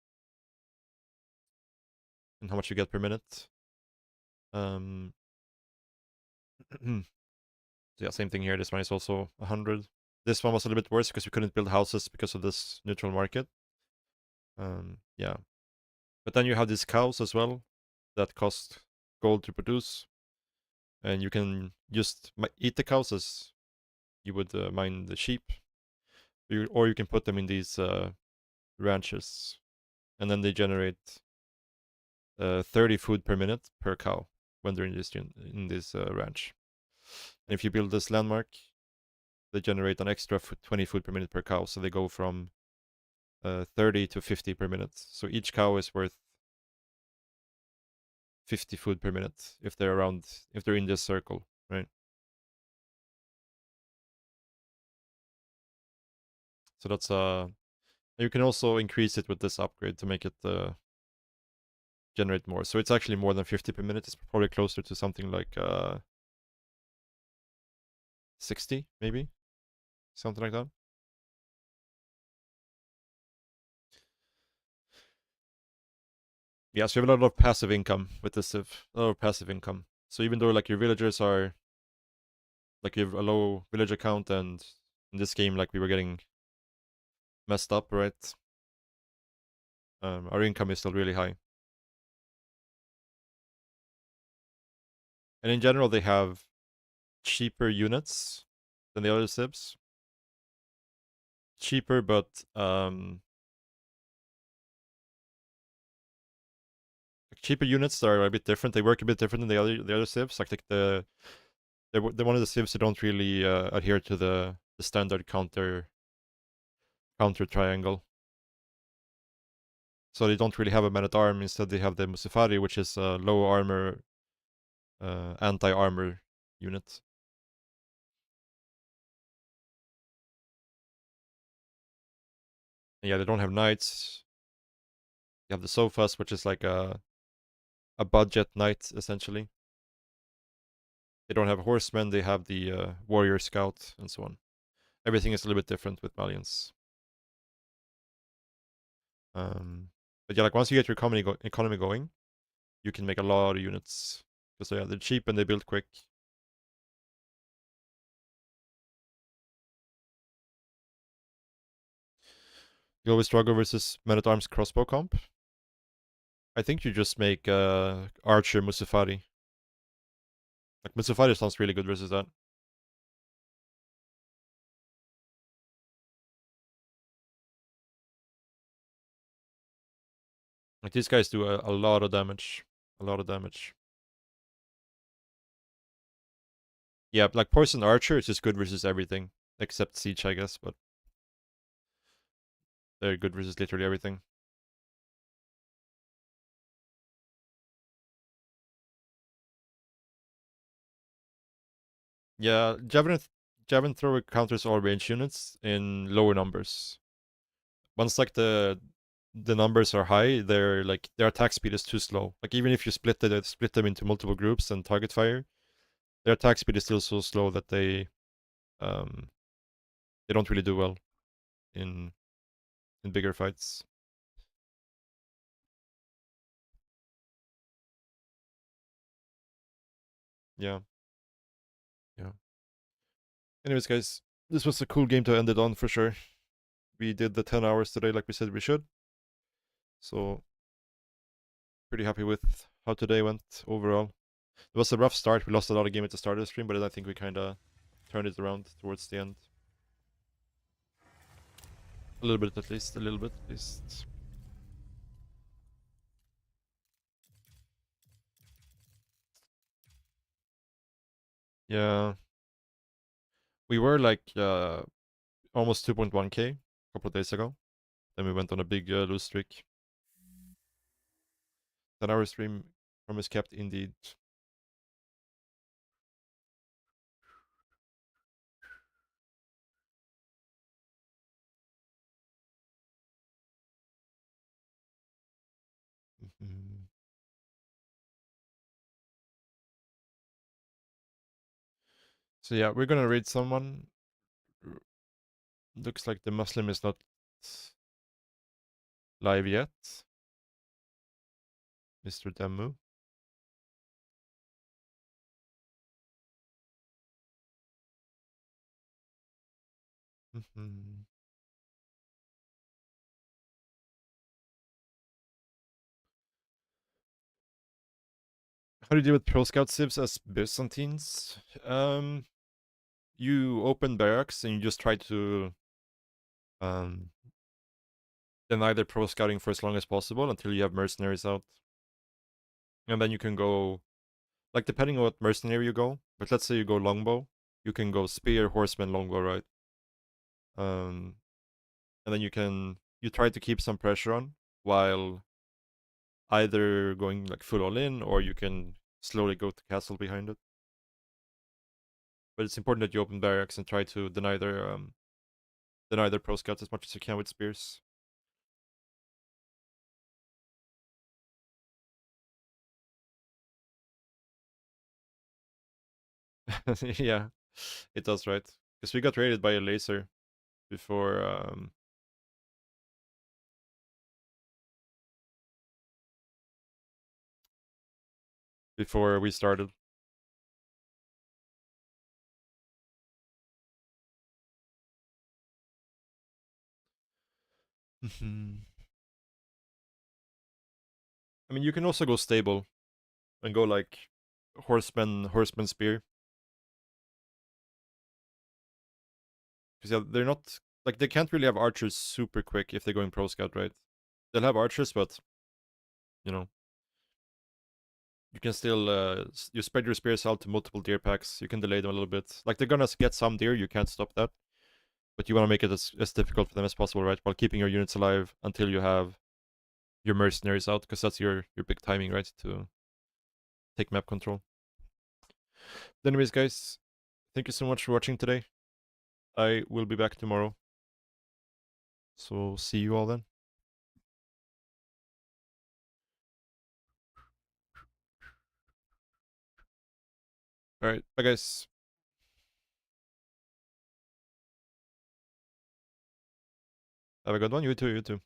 And how much you get per minute. So yeah, same thing here. This one is also 100. This one was a little bit worse because we couldn't build houses because of this neutral market. Yeah. But then you have these cows as well. that cost gold to produce, and you can just eat the cows as you would mine the sheep, or you can put them in these ranches, and then they generate 30 food per minute per cow when they're in this ranch. And if you build this landmark, they generate an extra 20 food per minute per cow, so they go from 30 to 50 per minute. So each cow is worth 50 food per minute if they're in this circle, right? So that's you can also increase it with this upgrade to make it generate more. So it's actually more than 50 per minute. It's probably closer to something like 60, maybe, something like that. Yeah, so you have a lot of passive income with this civ. A lot of passive income. So even though like your villagers are like you have a low villager count, and in this game like we were getting messed up, right? Our income is still really high. And in general, they have cheaper units than the other civs. Cheaper, but cheaper units are a bit different. They work a bit different than the other civs. Like they're one of the civs that don't really adhere to the standard counter triangle. So they don't really have a man at arm. Instead, they have the Musafari, which is a low armor, anti-armor unit. And yeah, they don't have knights. You have the Sofas, which is like a budget knight essentially. They don't have horsemen. They have the warrior scout and so on. Everything is a little bit different with Malians. But yeah, like once you get your economy going, you can make a lot of units because they're cheap and they build quick. You always struggle versus men-at-arms crossbow comp. I think you just make Archer Musafari. Like Musafari sounds really good versus that. Like these guys do a lot of damage. A lot of damage. Yeah, like Poison Archer is just good versus everything. Except Siege, I guess, but they're good versus literally everything. Yeah, Javelin thrower counters all range units in lower numbers. Once like the numbers are high, their attack speed is too slow. Like even if you split them into multiple groups and target fire, their attack speed is still so slow that they don't really do well in bigger fights. Yeah. Yeah. Anyways, guys, this was a cool game to end it on for sure. We did the 10 hours today like we said we should. So pretty happy with how today went overall. It was a rough start. We lost a lot of game at the start of the stream, but I think we kind of turned it around towards the end. A little bit at least. A little bit at least. Yeah. We were like almost 2.1k a couple of days ago. Then we went on a big lose streak. 10-hour stream promise kept indeed. So yeah, we're gonna raid someone. Looks like the Muslim is not live yet. Mr. Demu. How do you deal with pro scout civs as Byzantines? You open barracks and you just try to um, deny their pro scouting for as long as possible until you have mercenaries out. And then you can go, like, depending on what mercenary you go, but let's say you go longbow, you can go spear, horseman, longbow, right? And then you try to keep some pressure on while either going like full all in, or you can slowly go to castle behind it. But it's important that you open barracks and try to deny their pro scouts as much as you can with spears. Yeah, it does, right? Because we got raided by a laser before before we started. I mean, you can also go stable and go like horseman spear. Because yeah, they're not like they can't really have archers super quick if they're going pro scout, right? They'll have archers, but you know, you can still you spread your spears out to multiple deer packs. You can delay them a little bit. Like they're gonna get some deer, you can't stop that, but you want to make it as difficult for them as possible, right? While keeping your units alive until you have your mercenaries out, because that's your big timing, right? To take map control. But anyways, guys, thank you so much for watching today. I will be back tomorrow. So see you all then. Alright, bye guys. Have a good one. You too, you too.